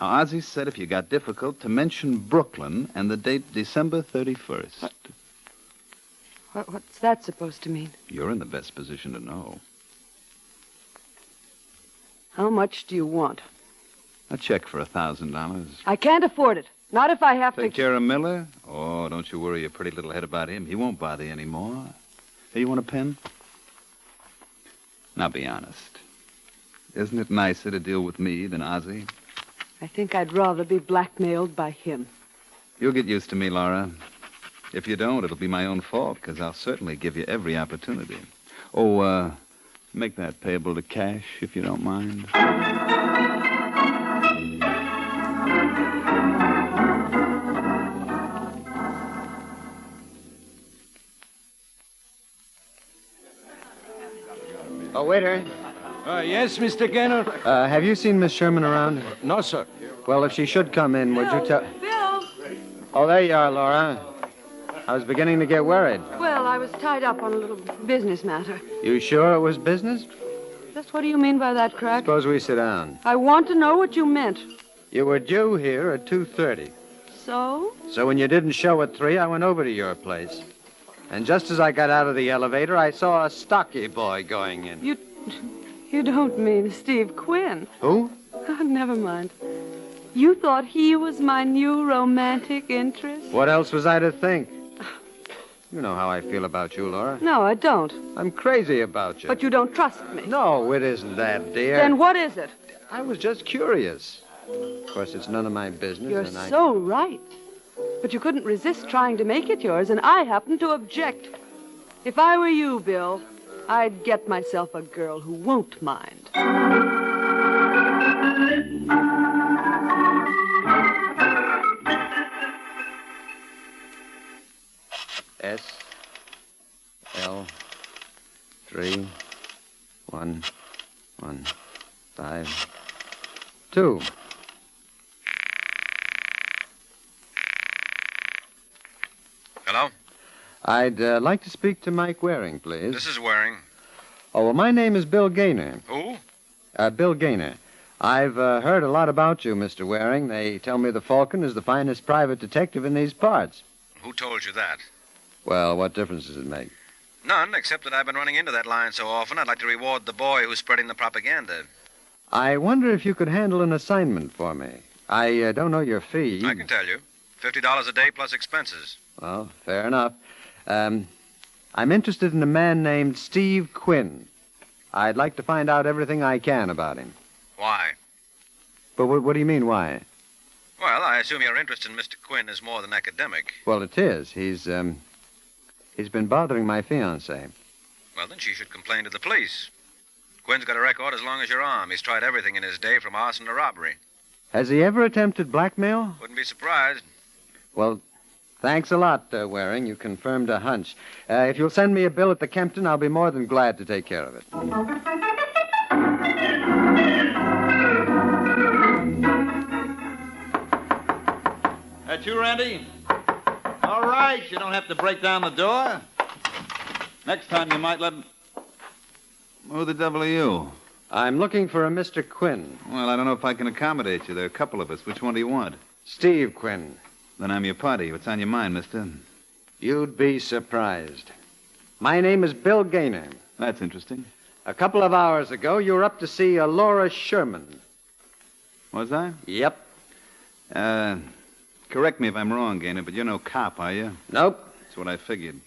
Now, Ozzie said if you got difficult, to mention Brooklyn and the date December 31st. What's that supposed to mean? You're in the best position to know. How much do you want? A check for $1,000. I can't afford it. Not if I have Take to... care of Miller? Oh, don't you worry your pretty little head about him. He won't bother you anymore. Hey, you want a pen? Now, be honest. Isn't it nicer to deal with me than Ozzie? I think I'd rather be blackmailed by him. You'll get used to me, Laura. If you don't, it'll be my own fault, because I'll certainly give you every opportunity. Oh, make that payable to cash, if you don't mind. Oh, waiter. Yes, Mr. Gaynor? Have you seen Miss Sherman around? No, sir. Well, if she should come in, would you tell... Bill! Oh, there you are, Laura. I was beginning to get worried. Well, I was tied up on a little business matter. You sure it was business? Just what do you mean by that, Crack? Suppose we sit down. I want to know what you meant. You were due here at 2:30. So? So when you didn't show at 3, I went over to your place. And just as I got out of the elevator, I saw a stocky boy going in. You don't mean Steve Quinn. Who? Oh, never mind. You thought he was my new romantic interest? What else was I to think? You know how I feel about you, Laura. No, I don't. I'm crazy about you. But you don't trust me. No, it isn't that, dear. Then what is it? I was just curious. Of course, it's none of my business. You're so right. But you couldn't resist trying to make it yours, and I happen to object. If I were you, Bill, I'd get myself a girl who won't mind. S L 3 1 1 5 2. Hello? I'd like to speak to Mike Waring, please. This is Waring. Oh, well, my name is Bill Gaynor. Who? Bill Gaynor. I've heard a lot about you, Mr. Waring. They tell me the Falcon is the finest private detective in these parts. Who told you that? Well, what difference does it make? None, except that I've been running into that line so often, I'd like to reward the boy who's spreading the propaganda. I wonder if you could handle an assignment for me. I don't know your fee. I can tell you. $50 a day plus expenses. Well, fair enough. I'm interested in a man named Steve Quinn. I'd like to find out everything I can about him. Why? But what do you mean, why? Well, I assume your interest in Mr. Quinn is more than academic. Well, it is. He's been bothering my fiancée. Well, then she should complain to the police. Quinn's got a record as long as your arm. He's tried everything in his day from arson to robbery. Has he ever attempted blackmail? Wouldn't be surprised. Well, thanks a lot, Waring. You confirmed a hunch. If you'll send me a bill at the Kempton, I'll be more than glad to take care of it. That you, Randy? All right, you don't have to break down the door. Next time you might let... Who the devil are you? I'm looking for a Mr. Quinn. Well, I don't know if I can accommodate you. There are a couple of us. Which one do you want? Steve Quinn. Then I'm your party. What's on your mind, mister? You'd be surprised. My name is Bill Gaynor. That's interesting. A couple of hours ago, you were up to see a Laura Sherman. Was I? Yep. Correct me if I'm wrong, Gaynor, but you're no cop, are you? Nope. That's what I figured.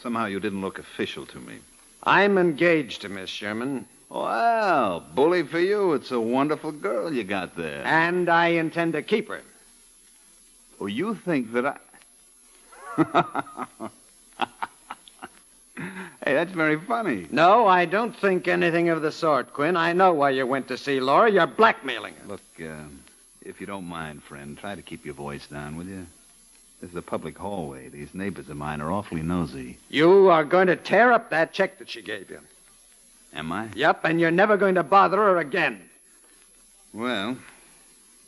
Somehow you didn't look official to me. I'm engaged to Miss Sherman. Wow, bully for you. It's a wonderful girl you got there. And I intend to keep her. Oh, you think that Hey, that's very funny. No, I don't think anything of the sort, Quinn. I know why you went to see Laura. You're blackmailing her. Look, if you don't mind, friend, try to keep your voice down, will you? This is a public hallway. These neighbors of mine are awfully nosy. You are going to tear up that check that she gave you. Am I? Yep, and you're never going to bother her again. Well,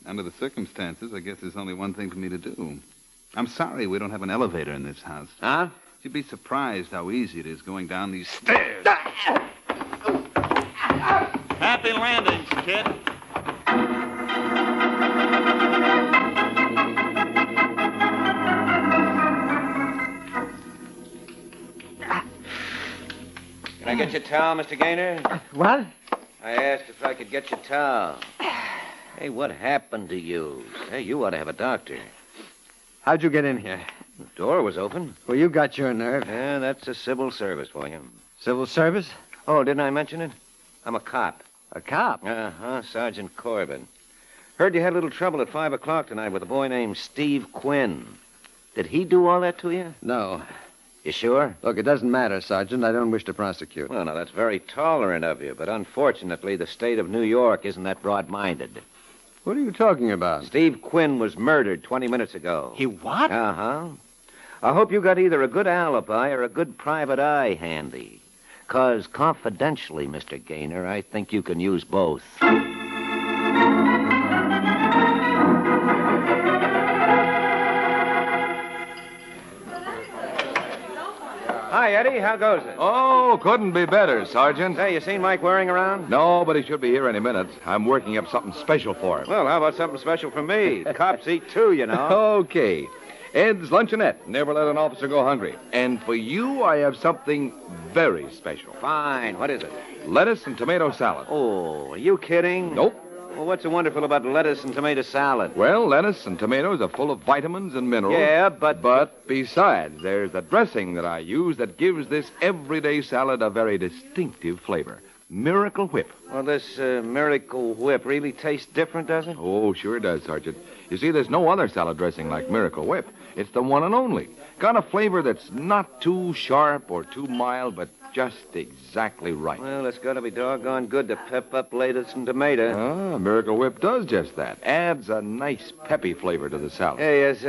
under the circumstances, I guess there's only one thing for me to do. I'm sorry we don't have an elevator in this house. Huh? You'd be surprised how easy it is going down these stairs. Happy landings, kid. Can I get your towel, Mr. Gaynor? What? I asked if I could get your towel. Hey, what happened to you? Hey, you ought to have a doctor. How'd you get in here? The door was open. Well, you got your nerve. Yeah, that's a civil service for you. Civil service? Oh, didn't I mention it? I'm a cop. A cop? Uh-huh, Sergeant Corbin. Heard you had a little trouble at 5 o'clock tonight with a boy named Steve Quinn. Did he do all that to you? No. You sure? Look, it doesn't matter, Sergeant. I don't wish to prosecute. Well, now, that's very tolerant of you, but unfortunately, the state of New York isn't that broad-minded. What are you talking about? Steve Quinn was murdered 20 minutes ago. He what? Uh-huh. I hope you got either a good alibi or a good private eye handy. 'Cause confidentially, Mr. Gaynor, I think you can use both. Hi, Eddie. How goes it? Oh, couldn't be better, Sergeant. Say, you seen Mike Waring around? No, but he should be here any minute. I'm working up something special for him. Well, how about something special for me? Cops eat too, you know. Okay. Ed's Luncheonette. Never let an officer go hungry. And for you, I have something very special. Fine. What is it? Lettuce and tomato salad. Oh, are you kidding? Nope. Well, what's so wonderful about lettuce and tomato salad? Well, lettuce and tomatoes are full of vitamins and minerals. Yeah, but... But besides, there's a dressing that I use that gives this everyday salad a very distinctive flavor. Miracle Whip. Well, this Miracle Whip really tastes different, does it? Oh, sure does, Sergeant. You see, there's no other salad dressing like Miracle Whip. It's the one and only. Got a flavor that's not too sharp or too mild, but just exactly right. Well, it's got to be doggone good to pep up lettuce and tomato. Miracle Whip does just that. Adds a nice peppy flavor to the salad. Hey, has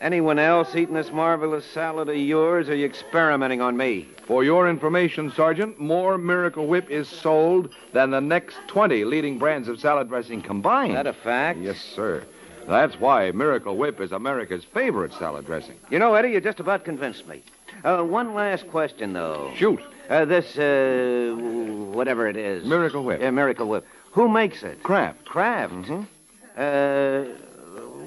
anyone else eaten this marvelous salad of yours, or are you experimenting on me? For your information, Sergeant, more Miracle Whip is sold than the next 20 leading brands of salad dressing combined. Is that a fact? Yes, sir. That's why Miracle Whip is America's favorite salad dressing. You know, Eddie, you just about convinced me. One last question, though. Shoot. Whatever it is. Miracle Whip. Yeah, Miracle Whip. Who makes it? Kraft. Kraft? Mm-hmm.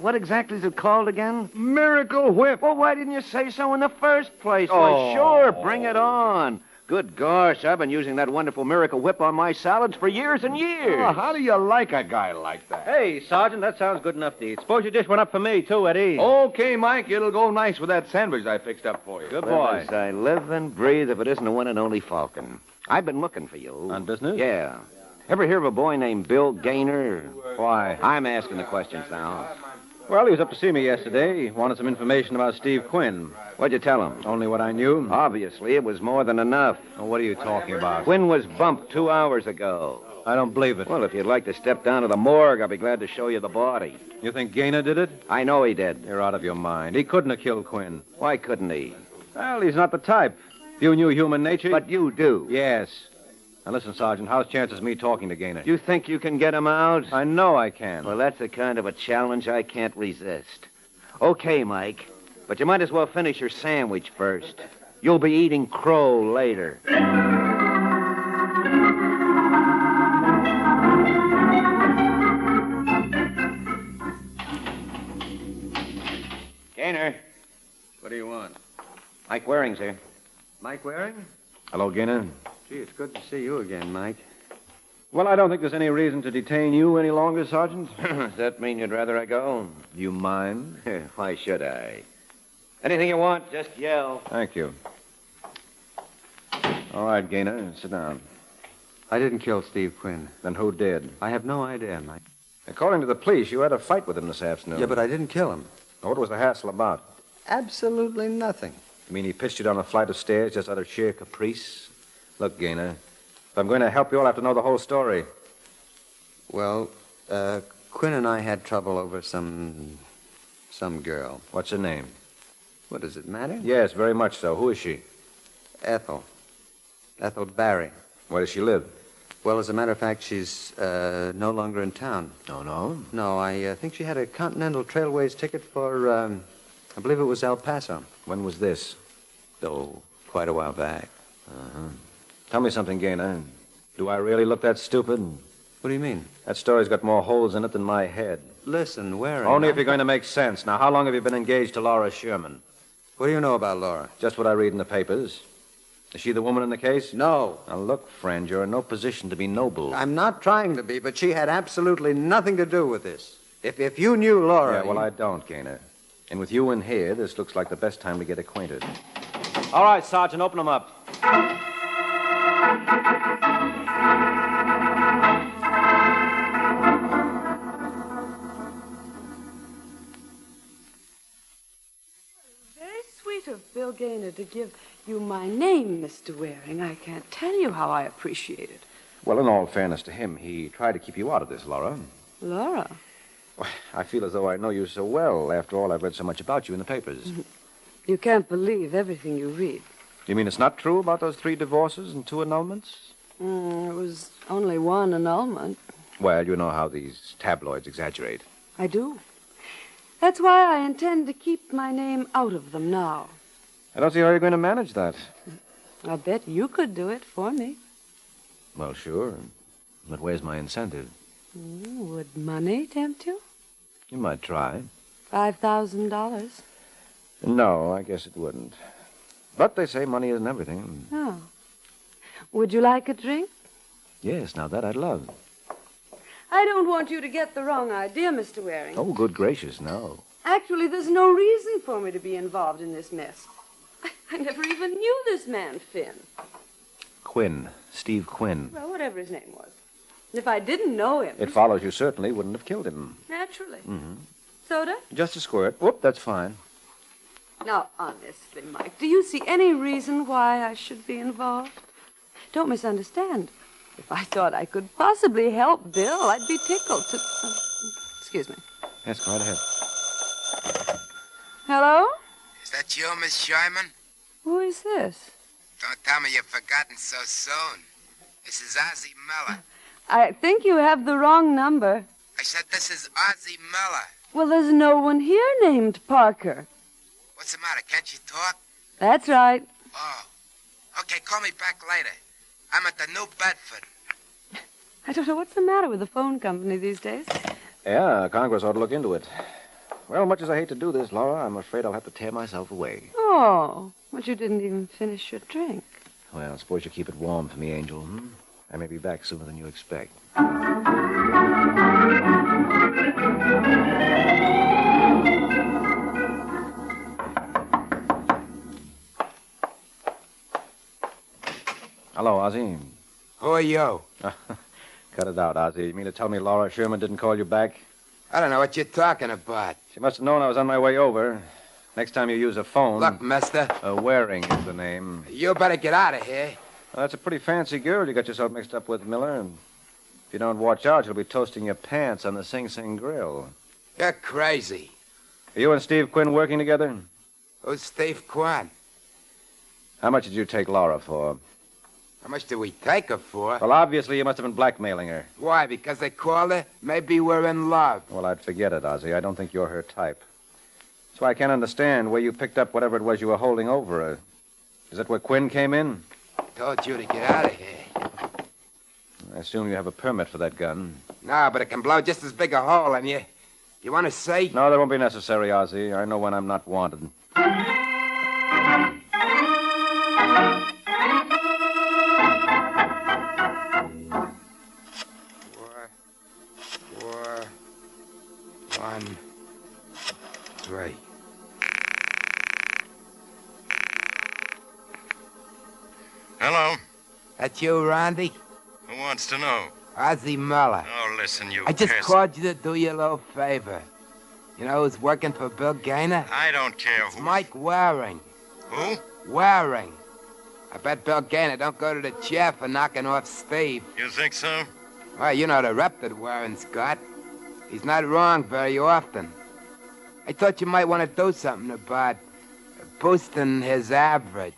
What exactly is it called again? Miracle Whip. Well, why didn't you say so in the first place? Oh. Why, sure, bring it on. Good gosh, I've been using that wonderful Miracle Whip on my salads for years and years. Oh, how do you like a guy like that? Hey, Sergeant, that sounds good enough to eat. Suppose you dish one up for me, too, Eddie. Okay, Mike, it'll go nice with that sandwich I fixed up for you. Good boy. As I live and breathe, if it isn't the one and only Falcon. I've been looking for you. On business? Yeah. Ever hear of a boy named Bill Gaynor? Why? I'm asking the questions now. Well, he was up to see me yesterday. He wanted some information about Steve Quinn. What'd you tell him? Only what I knew. Obviously, it was more than enough. Well, what are you talking about? Quinn was bumped 2 hours ago. I don't believe it. Well, if you'd like to step down to the morgue, I'll be glad to show you the body. You think Gaynor did it? I know he did. You're out of your mind. He couldn't have killed Quinn. Why couldn't he? Well, he's not the type. If you knew human nature... But you do. Yes. Now, listen, Sergeant, how's chances of me talking to Gaynor? You think you can get him out? I know I can. Well, that's the kind of a challenge I can't resist. Okay, Mike, but you might as well finish your sandwich first. You'll be eating crow later. Gaynor. What do you want? Mike Waring's here. Mike Waring? Hello, Gaynor. Gee, it's good to see you again, Mike. Well, I don't think there's any reason to detain you any longer, Sergeant. Does that mean you'd rather I go? You mind? Why should I? Anything you want, just yell. Thank you. All right, Gaynor, sit down. I didn't kill Steve Quinn. Then who did? I have no idea, Mike. According to the police, you had a fight with him this afternoon. Yeah, but I didn't kill him. What was the hassle about? Absolutely nothing. You mean he pitched you down a flight of stairs just out of sheer caprice? Look, Gaynor, if I'm going to help you, I'll have to know the whole story. Well, Quinn and I had trouble over some girl. What's her name? What, does it matter? Yes, very much so. Who is she? Ethel. Ethel Barry. Where does she live? Well, as a matter of fact, she's no longer in town. Oh, no? No, I think she had a Continental Trailways ticket for, I believe it was El Paso. When was this? Oh, quite a while back. Uh-huh. Tell me something, Gaynor. Do I really look that stupid? What do you mean? That story's got more holes in it than my head. Listen, Waring... Only if you're going to make sense. Now, how long have you been engaged to Laura Sherman? What do you know about Laura? Just what I read in the papers. Is she the woman in the case? No. Now, look, friend, you're in no position to be noble. I'm not trying to be, but she had absolutely nothing to do with this. If you knew Laura... Yeah, well, I don't, Gaynor. And with you in here, this looks like the best time to get acquainted. All right, Sergeant, open them up. Of Bill Gaynor to give you my name, Mr. Waring. I can't tell you how I appreciate it. Well, in all fairness to him, he tried to keep you out of this, Laura. Laura? Well, I feel as though I know you so well. After all, I've read so much about you in the papers. You can't believe everything you read. You mean it's not true about those 3 divorces and 2 annulments? It was only 1 annulment. Well, you know how these tabloids exaggerate. I do. That's why I intend to keep my name out of them now. I don't see how you're going to manage that. I bet you could do it for me. Well, sure. But where's my incentive? Would money tempt you? You might try. $5,000. No, I guess it wouldn't. But they say money isn't everything. Oh. Would you like a drink? Yes, now that I'd love. I don't want you to get the wrong idea, Mr. Waring. Oh, good gracious, no. Actually, there's no reason for me to be involved in this mess. I never even knew this man, Finn. Quinn. Steve Quinn. Well, whatever his name was. If I didn't know him... It follows you certainly wouldn't have killed him. Naturally. Mm-hmm. Soda? Just a squirt. Whoop, that's fine. Now, honestly, Mike, do you see any reason why I should be involved? Don't misunderstand. If I thought I could possibly help Bill, I'd be tickled to... excuse me. Yes, go right ahead. Hello? Is that you, Miss Sherman? Who is this? Don't tell me you've forgotten so soon. This is Ozzie Miller. I think you have the wrong number. I said this is Ozzie Miller. Well, there's no one here named Parker. What's the matter? Can't you talk? That's right. Oh. Okay, call me back later. I'm at the New Bedford. I don't know what's the matter with the phone company these days. Yeah, Congress ought to look into it. Well, much as I hate to do this, Laura, I'm afraid I'll have to tear myself away. Oh, but you didn't even finish your drink. Well, suppose you keep it warm for me, Angel. I may be back sooner than you expect. Hello, Ozzie. Who are you? Cut it out, Ozzie. You mean to tell me Laura Sherman didn't call you back? I don't know what you're talking about. She must have known I was on my way over. Next time you use a phone... Look, mister. Waring is the name. You better get out of here. Well, that's a pretty fancy girl you got yourself mixed up with, Miller. And if you don't watch out, you'll be toasting your pants on the Sing Sing grill. You're crazy. Are you and Steve Quinn working together? Who's Steve Quinn? How much did you take Laura for? How much did we take her for? Well, obviously you must have been blackmailing her. Why? Because they called her? Maybe we're in love. Well, I'd forget it, Ozzy. I don't think you're her type. That's why I can't understand where you picked up whatever it was you were holding over her. Is that where Quinn came in? Told you to get out of here. I assume you have a permit for that gun. No, but it can blow just as big a hole in you. You want to say? No, that won't be necessary, Ozzy. I know when I'm not wanted. Four, 1, 3. Hello. That you, Randy? Who wants to know? Ozzy Muller. Oh, listen, you I just pest. called you to do you a little favor. You know who's working for Bill Gaynor? I don't care It's who. Mike Waring. Who? Waring. I bet Bill Gaynor don't go to the chair for knocking off Steve. You think so? Well, you know the rep that Waring's got. He's not wrong very often. I thought you might want to do something about boosting his average.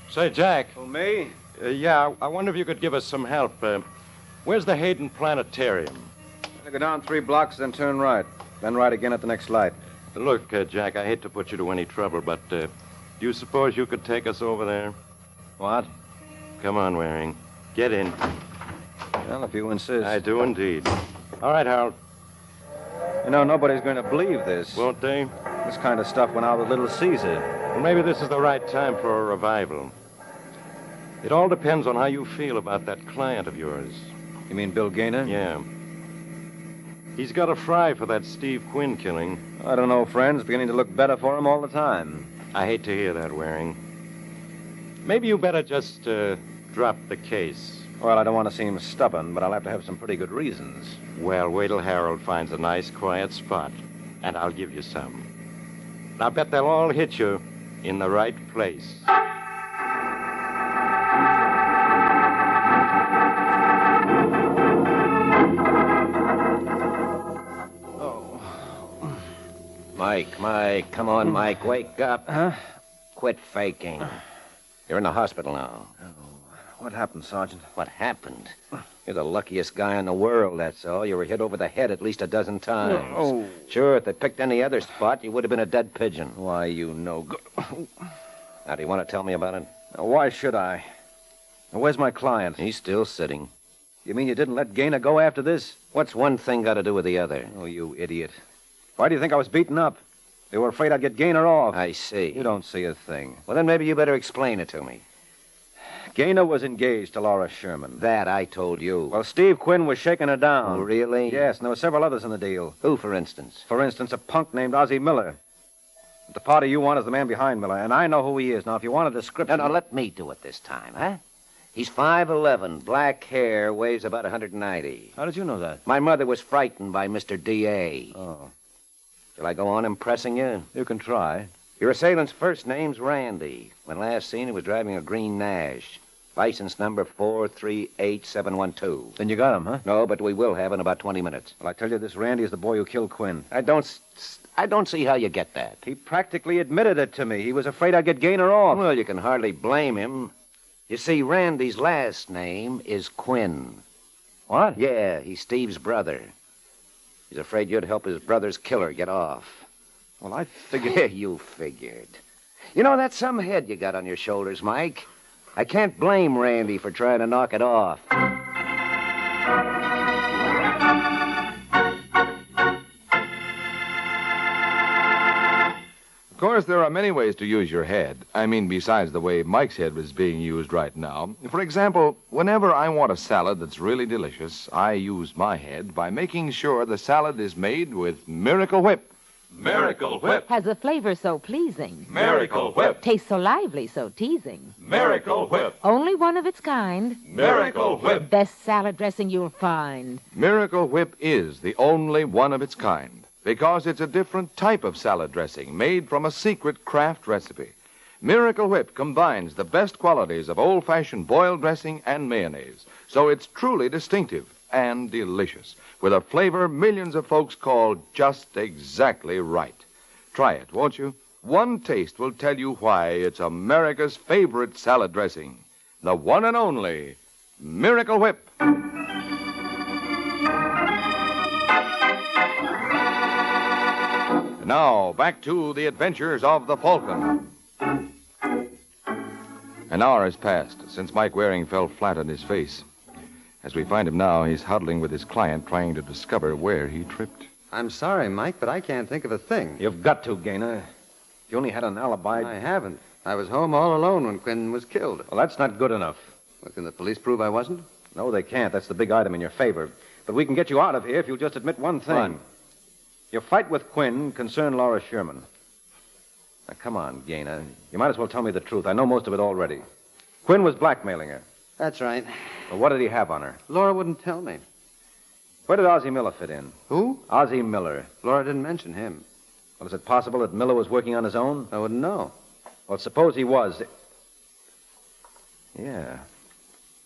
Say, Jack. Oh, me? Yeah, I wonder if you could give us some help. Where's the Hayden Planetarium? Go down 3 blocks, then turn right. Then right again at the next light. Look, Jack, I hate to put you to any trouble, but do you suppose you could take us over there? What? Come on, Waring. Get in. Well, if you insist. I do indeed. All right, Harold. You know, nobody's going to believe this. Won't they? This kind of stuff went out with Little Caesar. Well, maybe this is the right time for a revival. It all depends on how you feel about that client of yours. You mean Bill Gaynor? Yeah. He's got a fry for that Steve Quinn killing. I don't know, friends. Beginning to look better for him all the time. I hate to hear that, Waring. Maybe you better just drop the case. Well, I don't want to seem stubborn, but I'll have to have some pretty good reasons. Well, wait till Harold finds a nice, quiet spot, and I'll give you some. And I'll bet they'll all hit you in the right place. Mike, come on, Mike, wake up. Huh? Quit faking. You're in the hospital now. What happened, Sergeant? What happened? You're the luckiest guy in the world, that's all. You were hit over the head at least a dozen times. Oh. Sure, if they picked any other spot, you would have been a dead pigeon. Why, you no good. Now, do you want to tell me about it? Now, why should I? Now, where's my client? He's still sitting. You mean you didn't let Gaynor go after this? What's one thing got to do with the other? Oh, you idiot. Why do you think I was beaten up? They were afraid I'd get Gaynor off. I see. You don't see a thing. Well, then maybe you better explain it to me. Gaynor was engaged to Laura Sherman. That I told you. Well, Steve Quinn was shaking her down. Oh, really? Yes, and there were several others in the deal. Who, for instance? For instance, a punk named Ozzy Miller. The party you want is the man behind Miller, and I know who he is. Now, if you want a description... No, let me do it this time, huh? He's 5'11", black hair, weighs about 190. How did you know that? My mother was frightened by Mr. D.A. Oh. Shall I go on impressing you? You can try. Your assailant's first name's Randy. When last seen, he was driving a green Nash. License number 438712. Then you got him, huh? No, but we will have in about 20 minutes. Well, I tell you, this Randy is the boy who killed Quinn. I don't see how you get that. He practically admitted it to me. He was afraid I'd get Gaynor off. Well, you can hardly blame him. You see, Randy's last name is Quinn. What? Yeah, he's Steve's brother. He's afraid you'd help his brother's killer get off. Well, I figured... Yeah, you figured. You know, that's some head you got on your shoulders, Mike. I can't blame Randy for trying to knock it off. Of course, there are many ways to use your head. I mean, besides the way Mike's head was being used right now. For example, whenever I want a salad that's really delicious, I use my head by making sure the salad is made with Miracle Whip. Miracle Whip. Has a flavor so pleasing. Miracle Whip. Tastes so lively, so teasing. Miracle Whip. Only one of its kind. Miracle Whip. Best salad dressing you'll find. Miracle Whip is the only one of its kind because it's a different type of salad dressing made from a secret Kraft recipe. Miracle Whip combines the best qualities of old-fashioned boiled dressing and mayonnaise, so it's truly distinctive and delicious, with a flavor millions of folks call just exactly right. Try it, won't you? One taste will tell you why it's America's favorite salad dressing. The one and only Miracle Whip. Now, back to the adventures of the Falcon. An hour has passed since Mike Waring fell flat on his face. As we find him now, he's huddling with his client, trying to discover where he tripped. I'm sorry, Mike, but I can't think of a thing. You've got to, Gaynor. If you only had an alibi... I haven't. I was home all alone when Quinn was killed. Well, that's not good enough. Well, can the police prove I wasn't? No, they can't. That's the big item in your favor. But we can get you out of here if you'll just admit one thing. What? Your fight with Quinn concerned Laura Sherman. Now, come on, Gaynor. You might as well tell me the truth. I know most of it already. Quinn was blackmailing her. That's right. Well, what did he have on her? Laura wouldn't tell me. Where did Ozzie Miller fit in? Who? Ozzie Miller. Laura didn't mention him. Well, is it possible that Miller was working on his own? I wouldn't know. Well, suppose he was. Yeah.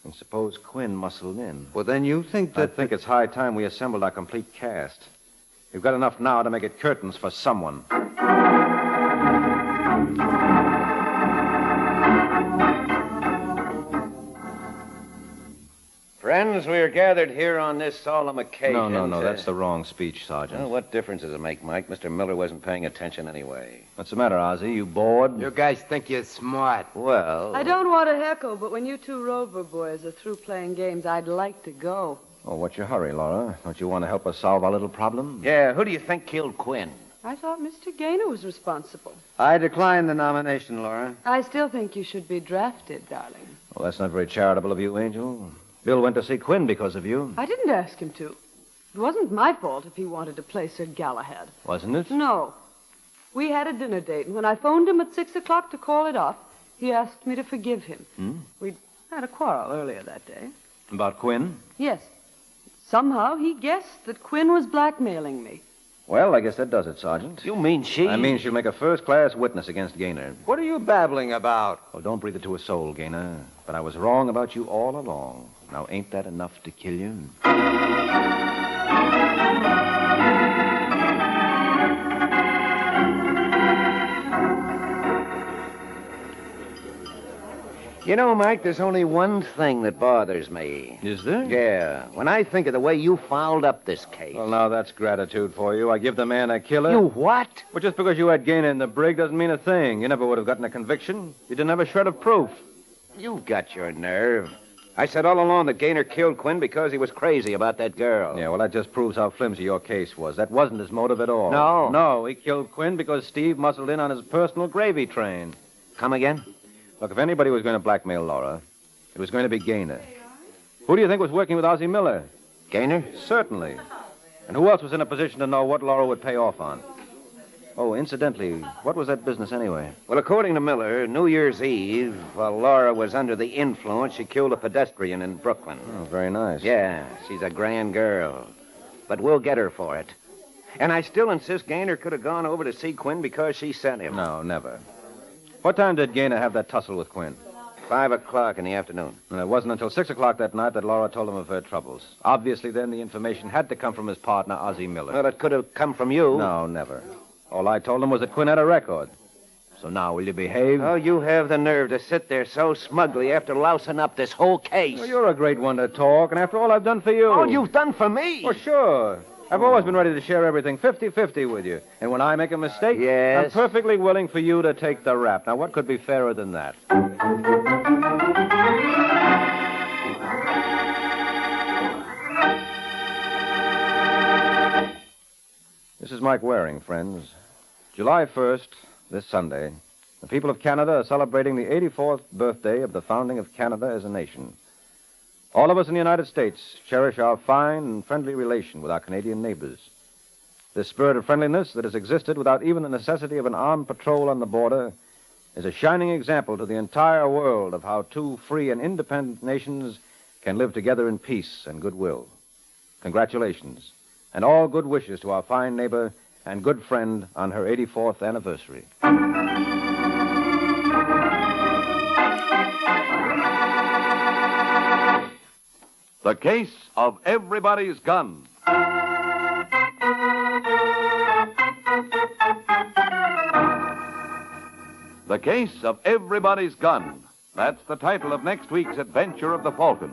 And suppose Quinn muscled in. Well, then you think that... I think it's high time we assembled our complete cast. We've got enough now to make it curtains for someone. Friends, we are gathered here on this solemn occasion. No. That's the wrong speech, Sergeant. Well, what difference does it make, Mike? Mr. Miller wasn't paying attention anyway. What's the matter, Ozzie? You bored? You guys think you're smart. Well... I don't want to heckle, but when you two Rover boys are through playing games, I'd like to go. Oh, what's your hurry, Laura? Don't you want to help us solve our little problem? Yeah, who do you think killed Quinn? I thought Mr. Gaynor was responsible. I decline the nomination, Laura. I still think you should be drafted, darling. Well, that's not very charitable of you, Angel. Bill went to see Quinn because of you. I didn't ask him to. It wasn't my fault if he wanted to play Sir Galahad. Wasn't it? No. We had a dinner date, and when I phoned him at 6 o'clock to call it off, he asked me to forgive him. We'd had a quarrel earlier that day. About Quinn? Yes. Somehow he guessed that Quinn was blackmailing me. Well, I guess that does it, Sergeant. You mean she... I mean she'll make a first-class witness against Gaynor. What are you babbling about? Oh, don't breathe it to a soul, Gaynor. But I was wrong about you all along. Now, ain't that enough to kill you? You know, Mike, there's only one thing that bothers me. Is there? Yeah. When I think of the way you fouled up this case. Well, now that's gratitude for you. I give the man a killer. You what? Well, just because you had Gaynor in the brig doesn't mean a thing. You never would have gotten a conviction. You didn't have a shred of proof. You've got your nerve. I said all along that Gaynor killed Quinn because he was crazy about that girl. Yeah, well, that just proves how flimsy your case was. That wasn't his motive at all. No. No, he killed Quinn because Steve muscled in on his personal gravy train. Come again? Look, if anybody was going to blackmail Laura, it was going to be Gaynor. Who do you think was working with Ozzie Miller? Gaynor? Certainly. And who else was in a position to know what Laura would pay off on? Oh, incidentally, what was that business anyway? Well, according to Miller, New Year's Eve, while Laura was under the influence, she killed a pedestrian in Brooklyn. Oh, very nice. Yeah, she's a grand girl. But we'll get her for it. And I still insist Gaynor could have gone over to see Quinn because she sent him. No, never. What time did Gaynor have that tussle with Quinn? 5 o'clock in the afternoon. And it wasn't until 6 o'clock that night that Laura told him of her troubles. Obviously, then, the information had to come from his partner, Ozzie Miller. Well, it could have come from you. No, never. All I told him was that Quinn had a record. So now, will you behave? Oh, you have the nerve to sit there so smugly after lousing up this whole case. Well, you're a great one to talk, and after all I've done for you... All you've done for me? Well, sure. I've always been ready to share everything 50-50 with you. And when I make a mistake, yes, I'm perfectly willing for you to take the rap. Now, what could be fairer than that? This is Mike Waring, friends. July 1st, this Sunday, the people of Canada are celebrating the 84th birthday of the founding of Canada as a nation. All of us in the United States cherish our fine and friendly relation with our Canadian neighbors. This spirit of friendliness that has existed without even the necessity of an armed patrol on the border is a shining example to the entire world of how two free and independent nations can live together in peace and goodwill. Congratulations, and all good wishes to our fine neighbor and good friend on her 84th anniversary. The Case of Everybody's Gun. The Case of Everybody's Gun. That's the title of next week's adventure of the Falcon,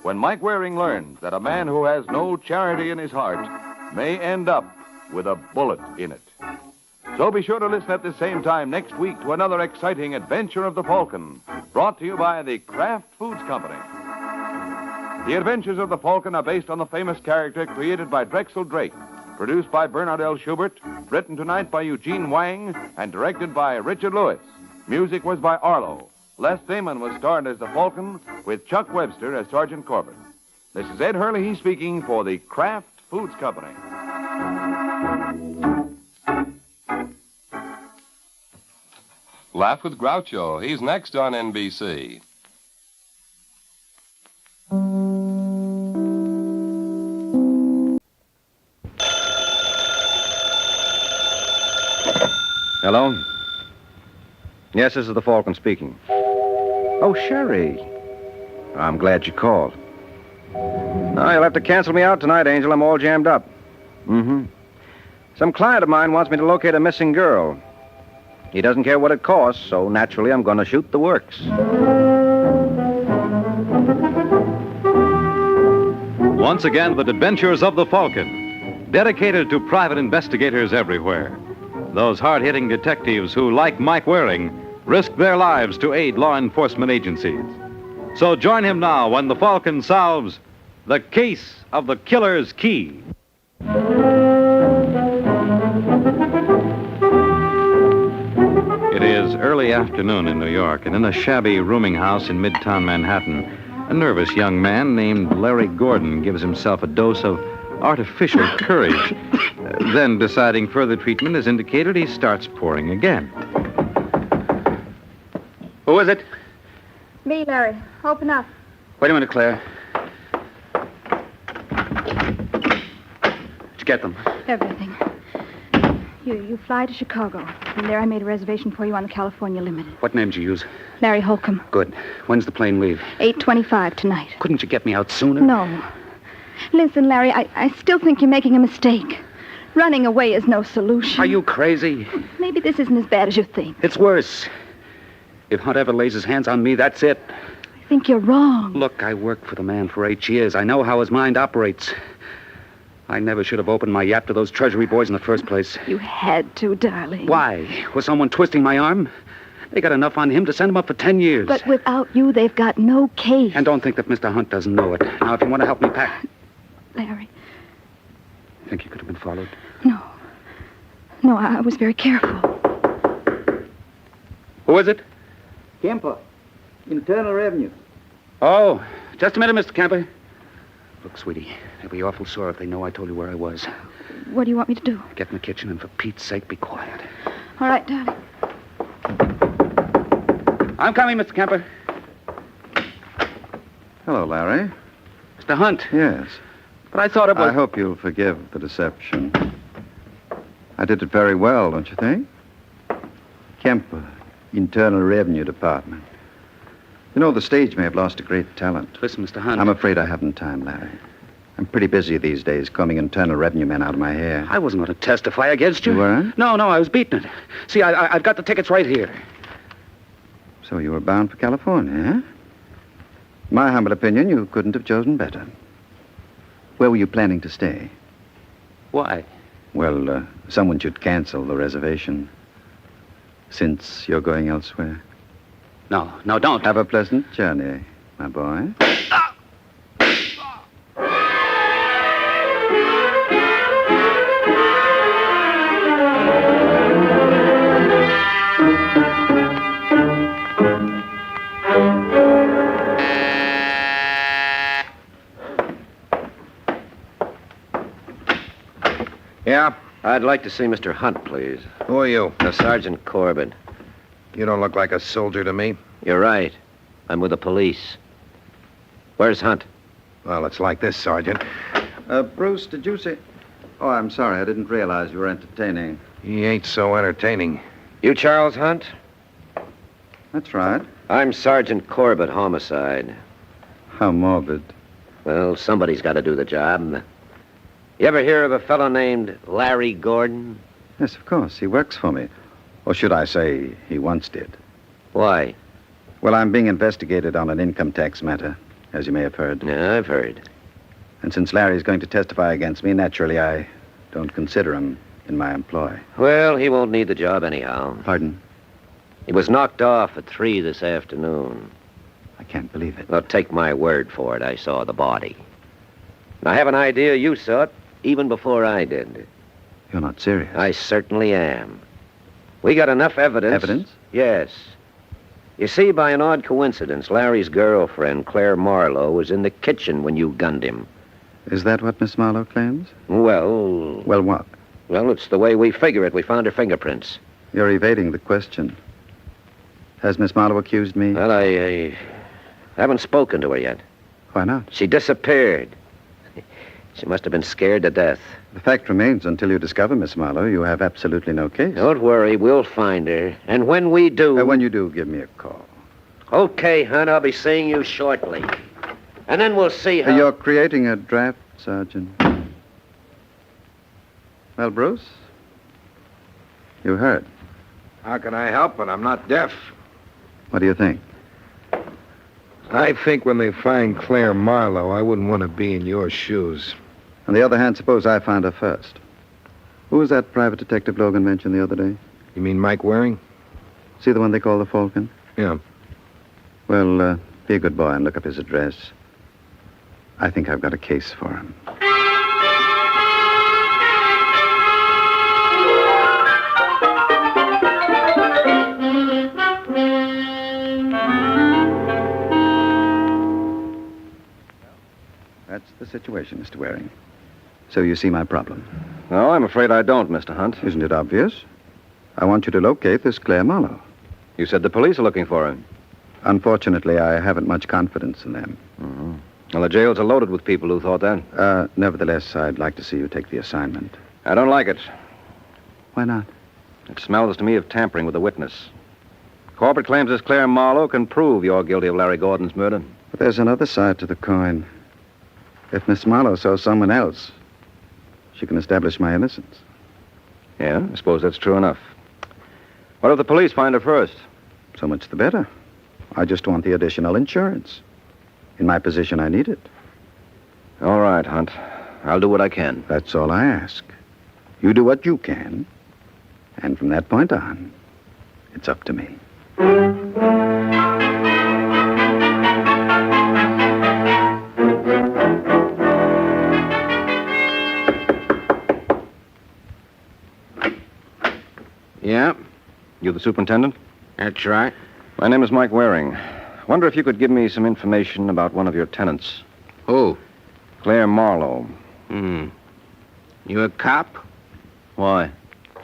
when Mike Waring learns that a man who has no charity in his heart may end up with a bullet in it. So be sure to listen at the same time next week to another exciting adventure of the Falcon, brought to you by the Kraft Foods Company. The Adventures of the Falcon are based on the famous character created by Drexel Drake, produced by Bernard L. Schubert, written tonight by Eugene Wang, and directed by Richard Lewis. Music was by Arlo. Les Damon was starred as the Falcon, with Chuck Webster as Sergeant Corbett. This is Ed Hurley speaking for the Kraft Foods Company. Laugh with Groucho. He's next on NBC. Hello? Yes, this is the Falcon speaking. Oh, Sherry. I'm glad you called. No, you'll have to cancel me out tonight, Angel. I'm all jammed up. Mm-hmm. Some client of mine wants me to locate a missing girl. He doesn't care what it costs, so naturally I'm going to shoot the works. Once again, the Adventures of the Falcon, dedicated to private investigators everywhere. Those hard-hitting detectives who, like Mike Waring, risk their lives to aid law enforcement agencies. So join him now when the Falcon solves the case of the killer's key. It is early afternoon in New York, and in a shabby rooming house in Midtown Manhattan, a nervous young man named Larry Gordon gives himself a dose of artificial courage. Then, deciding further treatment is indicated, he starts pouring again. Who is it? Me, Larry. Open up. Wait a minute, Claire. Did you get them? Everything. You fly to Chicago. And there I made a reservation for you on the California Limited. What name did you use? Larry Holcomb. Good. When's the plane leave? 8:25 tonight. Couldn't you get me out sooner? No. Listen, Larry, I still think you're making a mistake. Running away is no solution. Are you crazy? Maybe this isn't as bad as you think. It's worse. If Hunt ever lays his hands on me, that's it. I think you're wrong. Look, I worked for the man for 8 years. I know how his mind operates. I never should have opened my yap to those Treasury boys in the first place. You had to, darling. Why? Was someone twisting my arm? They got enough on him to send him up for 10 years. But without you, they've got no case. And don't think that Mr. Hunt doesn't know it. Now, if you want to help me pack... Larry. Think you could have been followed? No. No, I was very careful. Who is it? Kemper. Internal Revenue. Oh, just a minute, Mr. Kemper. Look, sweetie, they'll be awful sore if they know I told you where I was. What do you want me to do? Get in the kitchen and, for Pete's sake, be quiet. All right, darling. I'm coming, Mr. Kemper. Hello, Larry. Mr. Hunt. Yes. But I thought it was... I hope you'll forgive the deception. I did it very well, don't you think? Kemper, Internal Revenue Department. You know, the stage may have lost a great talent. Listen, Mr. Hunt. I'm afraid I haven't time, Larry. I'm pretty busy these days combing Internal Revenue men out of my hair. I wasn't going to testify against you. You weren't? No, I was beating it. See, I've got the tickets right here. So you were bound for California, eh? My humble opinion, you couldn't have chosen better. Where were you planning to stay? Why? Well, someone should cancel the reservation. Since you're going elsewhere. No, don't. Have a pleasant journey, my boy. Yeah? I'd like to see Mr. Hunt, please. Who are you? Sergeant Corbett. You don't look like a soldier to me. You're right. I'm with the police. Where's Hunt? Well, it's like this, Sergeant. Bruce, did you say... Oh, I'm sorry. I didn't realize you were entertaining. He ain't so entertaining. You Charles Hunt? That's right. I'm Sergeant Corbett, homicide. How morbid. Well, somebody's got to do the job. You ever hear of a fellow named Larry Gordon? Yes, of course. He works for me. Or should I say, he once did. Why? Well, I'm being investigated on an income tax matter, as you may have heard. Yeah, I've heard. And since Larry's going to testify against me, naturally, I don't consider him in my employ. Well, he won't need the job anyhow. Pardon? He was knocked off at 3 this afternoon. I can't believe it. Well, take my word for it. I saw the body. And I have an idea you saw it even before I did. You're not serious. I certainly am. We got enough evidence. Evidence? Yes. You see, by an odd coincidence, Larry's girlfriend, Claire Marlowe, was in the kitchen when you gunned him. Is that what Miss Marlowe claims? Well... Well, what? Well, it's the way we figure it. We found her fingerprints. You're evading the question. Has Miss Marlowe accused me? Well, I haven't spoken to her yet. Why not? She disappeared. She must have been scared to death. The fact remains, until you discover Miss Marlowe, you have absolutely no case. Don't worry, we'll find her. And when we do... when you do, give me a call. Okay, Hunt, I'll be seeing you shortly. And then we'll see how... You're creating a draft, Sergeant. Well, Bruce? You heard. How can I help it? I'm not deaf. What do you think? I think when they find Claire Marlowe, I wouldn't want to be in your shoes. On the other hand, suppose I found her first. Who was that private detective Logan mentioned the other day? You mean Mike Waring? See the one they call the Falcon? Yeah. Well, be a good boy and look up his address. I think I've got a case for him. That's the situation, Mr. Waring. So you see my problem. No, I'm afraid I don't, Mr. Hunt. Isn't it obvious? I want you to locate this Claire Marlowe. You said the police are looking for her. Unfortunately, I haven't much confidence in them. Mm-hmm. Well, the jails are loaded with people who thought that. Nevertheless, I'd like to see you take the assignment. I don't like it. Why not? It smells to me of tampering with a witness. Corbett claims this Claire Marlowe can prove you're guilty of Larry Gordon's murder. But there's another side to the coin. If Miss Marlowe saw someone else, she can establish my innocence. Yeah, I suppose that's true enough. What if the police find her first? So much the better. I just want the additional insurance. In my position, I need it. All right, Hunt. I'll do what I can. That's all I ask. You do what you can. And from that point on, it's up to me. Yeah? You the superintendent? That's right. My name is Mike Waring. Wonder if you could give me some information about one of your tenants. Who? Claire Marlowe. You a cop? Why?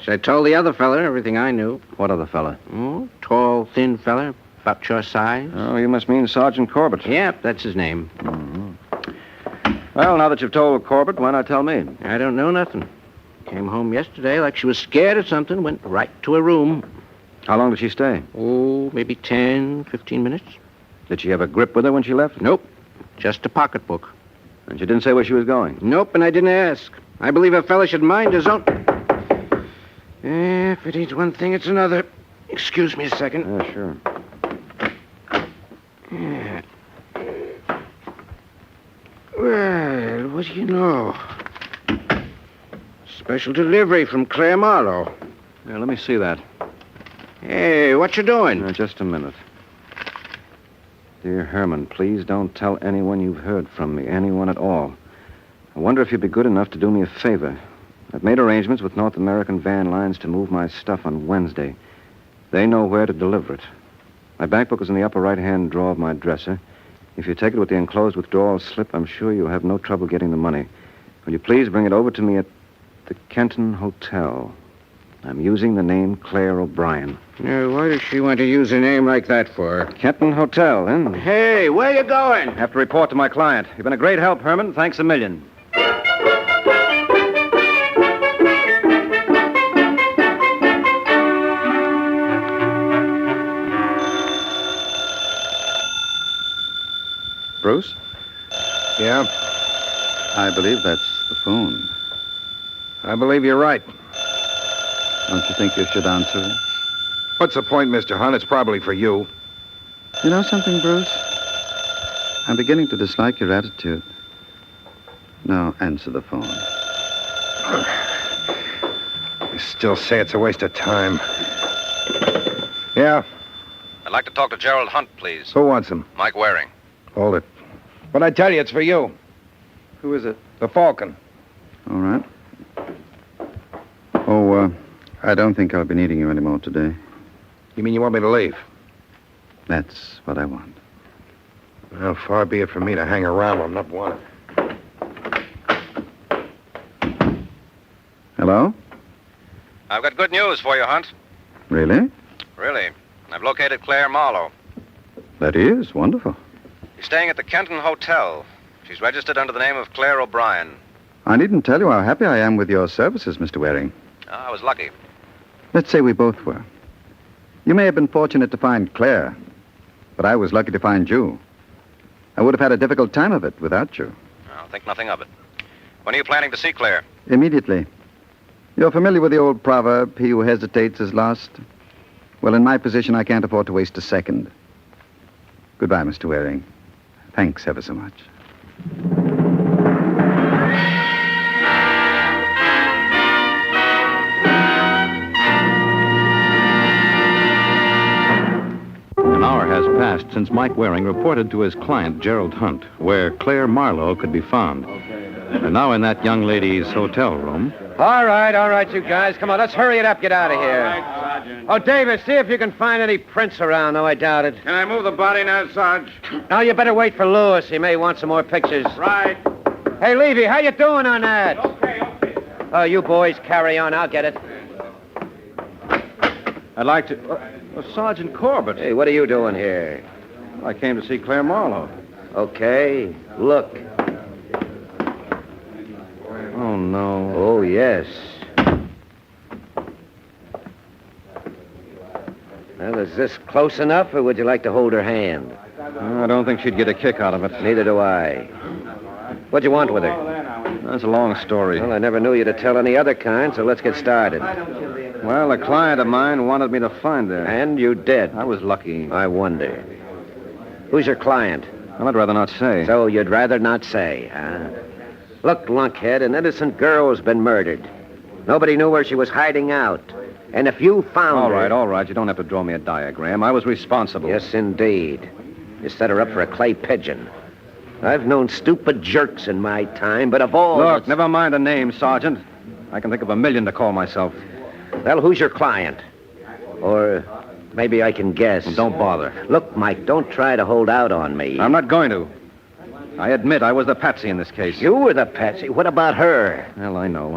So I told the other fella everything I knew. What other fella? Oh, tall, thin fella, about your size. Oh, you must mean Sergeant Corbett. Yep, that's his name. Well, now that you've told Corbett, why not tell me? I don't know nothing. Came home yesterday like she was scared of something, went right to her room. How long did she stay? Oh, maybe 10, 15 minutes. Did she have a grip with her when she left? Nope, just a pocketbook. And she didn't say where she was going? Nope, and I didn't ask. I believe a fella should mind his own... If it ain't one thing, it's another. Excuse me a second. Yeah, sure. Yeah. Well, what do you know? Special delivery from Claire Marlowe. Yeah, let me see that. Hey, what you doing? Just a minute. Dear Herman, please don't tell anyone you've heard from me, anyone at all. I wonder if you'd be good enough to do me a favor. I've made arrangements with North American Van Lines to move my stuff on Wednesday. They know where to deliver it. My bank book is in the upper right-hand drawer of my dresser. If you take it with the enclosed withdrawal slip, I'm sure you'll have no trouble getting the money. Will you please bring it over to me at... the Kenton Hotel. I'm using the name Claire O'Brien. Now, why does she want to use a name like that for? Kenton Hotel, huh? Hey, where you going? Have to report to my client. You've been a great help, Herman. Thanks a million. Bruce? Yeah? I believe that's the phone. I believe you're right. Don't you think you should answer it? What's the point, Mr. Hunt? It's probably for you. You know something, Bruce? I'm beginning to dislike your attitude. Now, answer the phone. You still say it's a waste of time. Yeah? I'd like to talk to Gerald Hunt, please. Who wants him? Mike Waring. Hold it. But I tell you, it's for you. Who is it? The Falcon. All right. Oh, I don't think I'll be needing you anymore today. You mean you want me to leave? That's what I want. Well, far be it from me to hang around. I'm not wanted. Hello? I've got good news for you, Hunt. Really? Really. I've located Claire Marlowe. That is wonderful. She's staying at the Kenton Hotel. She's registered under the name of Claire O'Brien. I needn't tell you how happy I am with your services, Mr. Waring. I was lucky. Let's say we both were. You may have been fortunate to find Claire, but I was lucky to find you. I would have had a difficult time of it without you. I'll think nothing of it. When are you planning to see Claire? Immediately. You're familiar with the old proverb, he who hesitates is lost? Well, in my position, I can't afford to waste a second. Goodbye, Mr. Waring. Thanks ever so much. An hour has passed since Mike Waring reported to his client, Gerald Hunt, where Claire Marlowe could be found. And now in that young lady's hotel room. All right, you guys. Come on, let's hurry it up. Get out of here. Oh, Davis, see if you can find any prints around. No, I doubt it. Can I move the body now, Sarge? Now, you better wait for Lewis. He may want some more pictures. Right. Hey, Levy, how you doing on that? Okay. Oh, you boys carry on. I'll get it. I'd like to... Sergeant Corbett. Hey, what are you doing here? I came to see Claire Marlowe. Okay, look. Oh, no. Oh, yes. Well, is this close enough, or would you like to hold her hand? I don't think she'd get a kick out of it. Neither do I. What'd you want with her? That's a long story. Well, I never knew you to tell any other kind, so let's get started. Well, a client of mine wanted me to find her. And you did. I was lucky. I wonder. Who's your client? Well, I'd rather not say. So you'd rather not say, huh? Look, lunkhead, an innocent girl's been murdered. Nobody knew where she was hiding out. And if you found her... All right. You don't have to draw me a diagram. I was responsible. Yes, indeed. You set her up for a clay pigeon. I've known stupid jerks in my time, but of all... Look, never mind the name, Sergeant. I can think of 1,000,000 to call myself. Well, who's your client? Or maybe I can guess. Well, don't bother. Look, Mike, don't try to hold out on me. I'm not going to. I admit I was the patsy in this case. You were the patsy? What about her? Well, I know.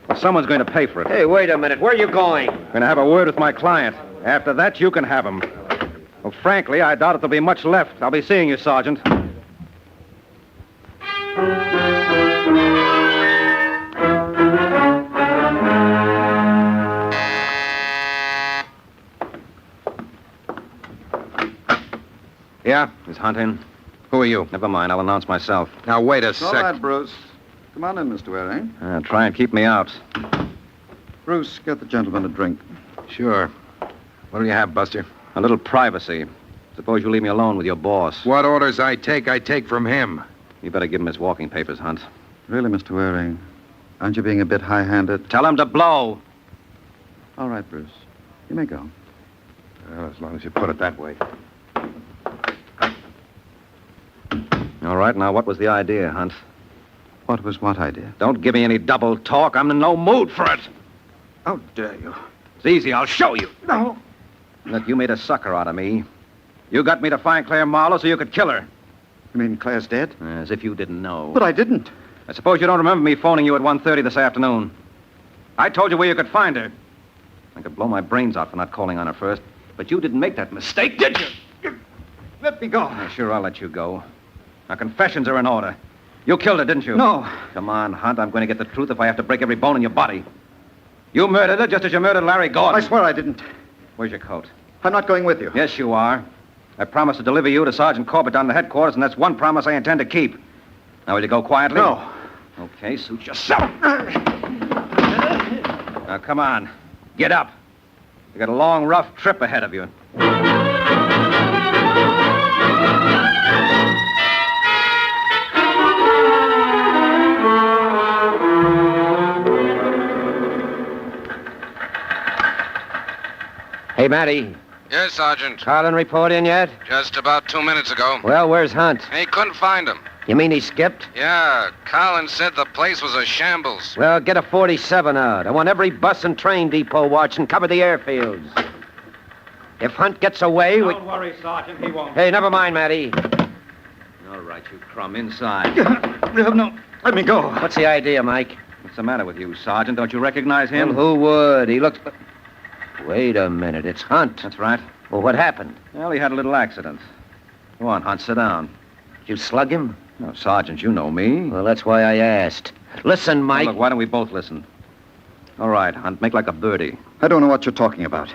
Well, someone's going to pay for it. Hey, wait a minute. Where are you going? Going to have a word with my client. After that, you can have him. Well, frankly, I doubt if there'll be much left. I'll be seeing you, Sergeant. Yeah, is Hunt in? Who are you? Never mind, I'll announce myself. Now, wait a sec. All right, Bruce. Come on in, Mr. Waring. Try and keep me out. Bruce, get the gentleman a drink. Sure. What do you have, Buster? A little privacy. Suppose you leave me alone with your boss. What orders I take from him. You better give him his walking papers, Hunt. Really, Mr. Waring? Aren't you being a bit high-handed? Tell him to blow. All right, Bruce. You may go. Well, as long as you put it that way. All right, now what was the idea, Hunt? What was what idea? Don't give me any double talk. I'm in no mood for it. How dare you? It's easy. I'll show you. No. Look, you made a sucker out of me. You got me to find Claire Marlowe so you could kill her. You mean Claire's dead? As if you didn't know. But I didn't. I suppose you don't remember me phoning you at 1:30 this afternoon. I told you where you could find her. I could blow my brains out for not calling on her first. But you didn't make that mistake, did you? Let me go. Yeah, sure, I'll let you go. Now, confessions are in order. You killed her, didn't you? No. Come on, Hunt. I'm going to get the truth if I have to break every bone in your body. You murdered her just as you murdered Larry Gordon. I swear I didn't. Where's your coat? I'm not going with you. Yes, you are. I promised to deliver you to Sergeant Corbett down to headquarters, and that's one promise I intend to keep. Now, will you go quietly? No. Okay, suit yourself. Now, come on. Get up. You got a long, rough trip ahead of you. Hey, Matty. Yes, Sergeant. Carlin report in yet? Just about 2 minutes ago. Well, where's Hunt? He couldn't find him. You mean he skipped? Yeah, Collins said the place was a shambles. Well, get a 47 out. I want every bus and train depot watch and cover the airfields. If Hunt gets away, Don't worry, Sergeant. He won't. Hey, never mind, Matty. All right, you crumb. Inside. No, let me go. What's the idea, Mike? What's the matter with you, Sergeant? Don't you recognize him? Well, who would? He looks... Wait a minute. It's Hunt. That's right. Well, what happened? Well, he had a little accident. Go on, Hunt. Sit down. Did you slug him? No, Sergeant, you know me. Well, that's why I asked. Listen, Mike. Well, look, why don't we both listen? All right, Hunt, make like a birdie. I don't know what you're talking about.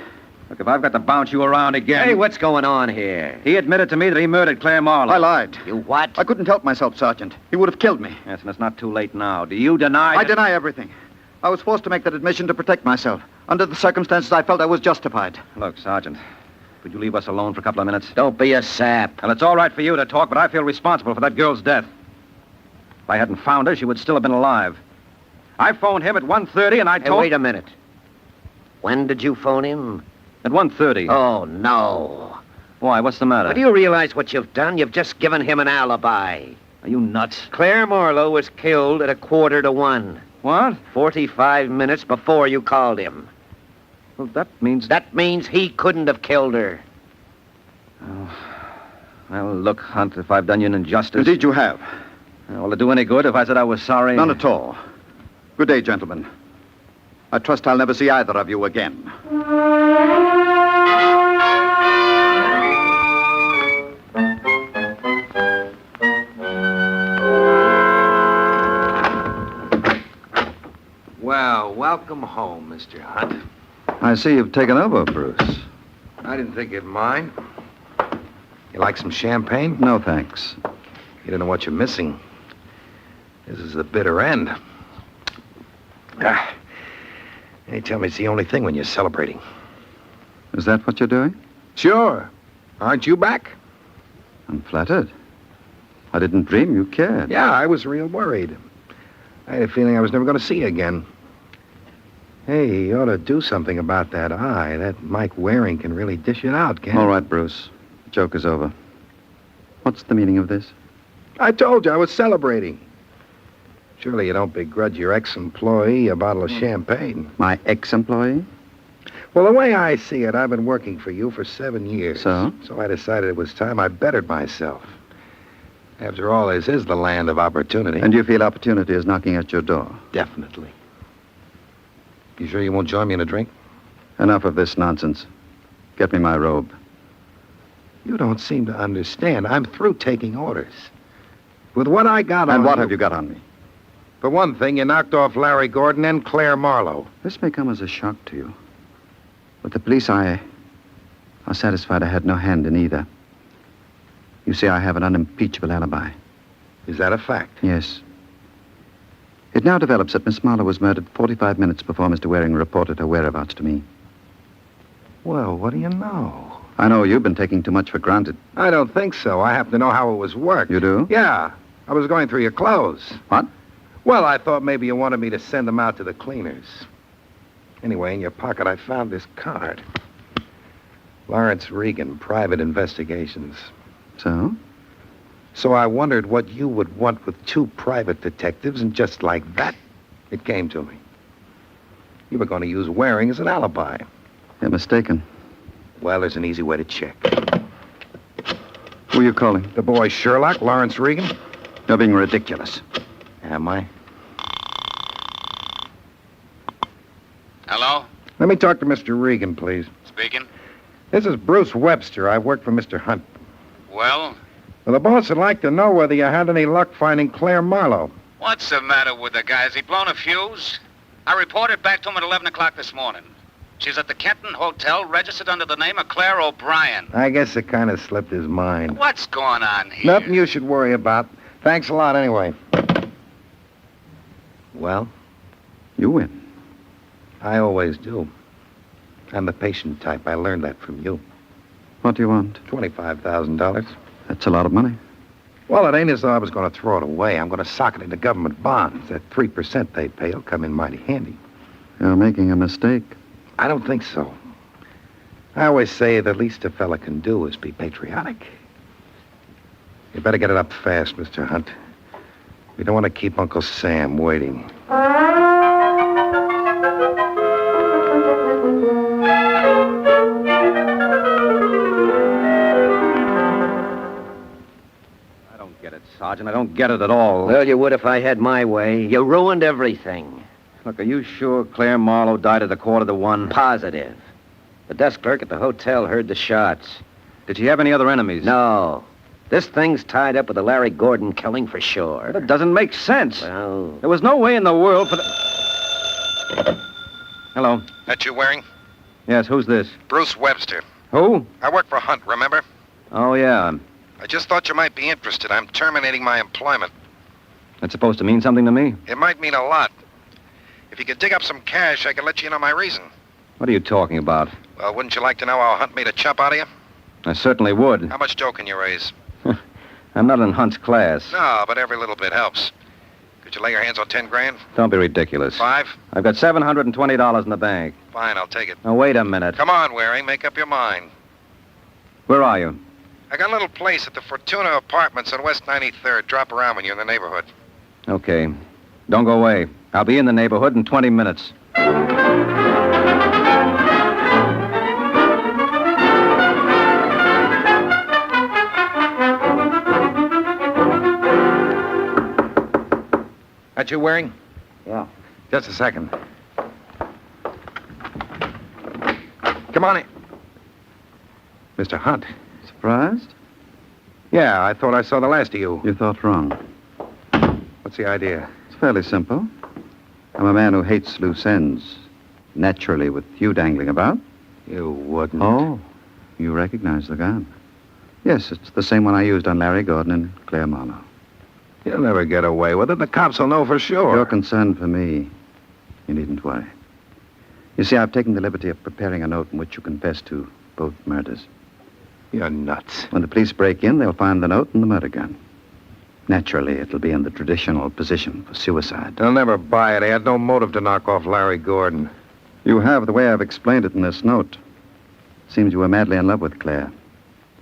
Look, if I've got to bounce you around again... Hey, what's going on here? He admitted to me that he murdered Claire Marlowe. I lied. You what? I couldn't help myself, Sergeant. He would have killed me. Yes, and it's not too late now. Do you deny I deny everything. I was forced to make that admission to protect myself. Under the circumstances, I felt I was justified. Look, Sergeant, could you leave us alone for a couple of minutes? Don't be a sap. Well, it's all right for you to talk, but I feel responsible for that girl's death. If I hadn't found her, she would still have been alive. I phoned him at 1:30, and I Hey, told... wait a minute. When did you phone him? At 1:30. Oh, no. Why, what's the matter? But do you realize what you've done? You've just given him an alibi. Are you nuts? Claire Marlowe was killed at 1:45. What? 45 minutes before you called him. Well, that means... That means he couldn't have killed her. Oh. Well, look, Hunt, if I've done you an injustice... Indeed you have. Will it do any good if I said I was sorry? None at all. Good day, gentlemen. I trust I'll never see either of you again. Well, welcome home, Mr. Hunt. I see you've taken over, Bruce. I didn't think you'd mind. You like some champagne? No, thanks. You don't know what you're missing. This is the bitter end. They tell me it's the only thing when you're celebrating. Is that what you're doing? Sure. Aren't you back? I'm flattered. I didn't dream you cared. Yeah, I was real worried. I had a feeling I was never going to see you again. Hey, you ought to do something about that eye. That Mike Waring can really dish it out, can't he? All right, Bruce. The joke is over. What's the meaning of this? I told you I was celebrating. Surely you don't begrudge your ex-employee a bottle of champagne. My ex-employee? Well, the way I see it, I've been working for you for 7 years. So? So I decided it was time I bettered myself. After all, this is the land of opportunity. And you feel opportunity is knocking at your door? Definitely. You sure you won't join me in a drink? Enough of this nonsense. Get me my robe. You don't seem to understand. I'm through taking orders. With what I got on And what you... have you got on me? For one thing, you knocked off Larry Gordon and Claire Marlowe. This may come as a shock to you. But the police are satisfied I had no hand in either. You see, I have an unimpeachable alibi. Is that a fact? Yes. It now develops that Miss Marlowe was murdered 45 minutes before Mr. Waring reported her whereabouts to me. Well, what do you know? I know you've been taking too much for granted. I don't think so. I happen to know how it was worked. You do? Yeah. I was going through your clothes. What? Well, I thought maybe you wanted me to send them out to the cleaners. Anyway, in your pocket, I found this card. Lawrence Regan, Private Investigations. So? So I wondered what you would want with 2 private detectives, and just like that, it came to me. You were going to use Waring as an alibi. You're mistaken. Well, there's an easy way to check. Who are you calling? The boy Sherlock, Lawrence Regan. You're being ridiculous. Am I? Hello? Let me talk to Mr. Regan, please. Speaking. This is Bruce Webster. I work for Mr. Hunt. Well, Well, the boss would like to know whether you had any luck finding Claire Marlowe. what's the matter with the guy? Has he blown a fuse? I reported back to him at 11 o'clock this morning. She's at the Kenton Hotel, registered under the name of Claire O'Brien. I guess it kind of slipped his mind. What's going on here? Nothing you should worry about. Thanks a lot anyway. Well? You win. I always do. I'm the patient type. I learned that from you. What do you want? $25,000. That's a lot of money. Well, it ain't as though I was going to throw it away. I'm going to sock it into government bonds. That 3% they pay will come in mighty handy. You're making a mistake. I don't think so. I always say the least a fella can do is be patriotic. You better get it up fast, Mr. Hunt. We don't want to keep Uncle Sam waiting. Sergeant, I don't get it at all. Well, you would if I had my way. You ruined everything. Look, are you sure Claire Marlowe died at 1:45? Positive. The desk clerk at the hotel heard the shots. Did she have any other enemies? No. This thing's tied up with the Larry Gordon killing for sure. That doesn't make sense. Well... There was no way in the world for the... Hello. That you wearing? Yes, who's this? Bruce Webster. Who? I work for Hunt, remember? Oh, yeah. I just thought you might be interested. I'm terminating my employment. That's supposed to mean something to me? It might mean a lot. If you could dig up some cash, I could let you know my reason. What are you talking about? Well, wouldn't you like to know how Hunt made a chump out of you? I certainly would. How much dough can you raise? I'm not in Hunt's class. No, but every little bit helps. Could you lay your hands on 10 grand? Don't be ridiculous. 5? I've got $720 in the bank. Fine, I'll take it. Now, wait a minute. Come on, Waring, make up your mind. Where are you? I got a little place at the Fortuna Apartments on West 93rd. Drop around when you're in the neighborhood. Okay. Don't go away. I'll be in the neighborhood in 20 minutes. That you wearing? Yeah. Just a second. Come on in. Mr. Hunt. Surprised? Yeah, I thought I saw the last of you. You thought wrong. What's the idea? It's fairly simple. I'm a man who hates loose ends. Naturally, with you dangling about. You wouldn't. Oh, you recognize the gun. Yes, it's the same one I used on Larry Gordon and Claire Marlowe. You'll never get away with it. The cops will know for sure. You're concerned for me. You needn't worry. You see, I've taken the liberty of preparing a note in which you confess to both murders. You're nuts. When the police break in, they'll find the note and the murder gun. Naturally, it'll be in the traditional position for suicide. They'll never buy it. They had no motive to knock off Larry Gordon. You have, the way I've explained it in this note. Seems you were madly in love with Claire.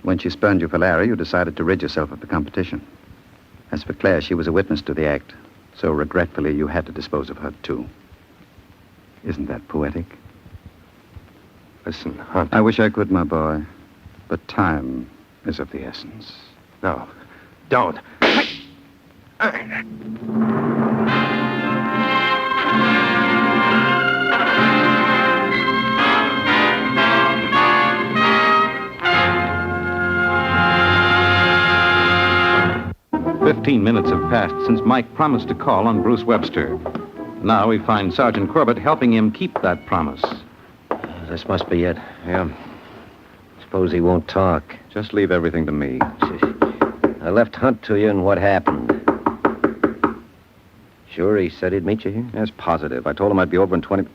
When she spurned you for Larry, you decided to rid yourself of the competition. As for Claire, she was a witness to the act. So regretfully, you had to dispose of her, too. Isn't that poetic? Listen, Hunt. I wish I could, my boy. But time is of the essence. No, don't. 15 minutes have passed since Mike promised to call on Bruce Webster. Now we find Sergeant Corbett helping him keep that promise. This must be it. Yeah. Suppose he won't talk. Just leave everything to me. I left Hunt to you, and what happened? Sure he said he'd meet you here? Yes, positive. I told him I'd be over in 20...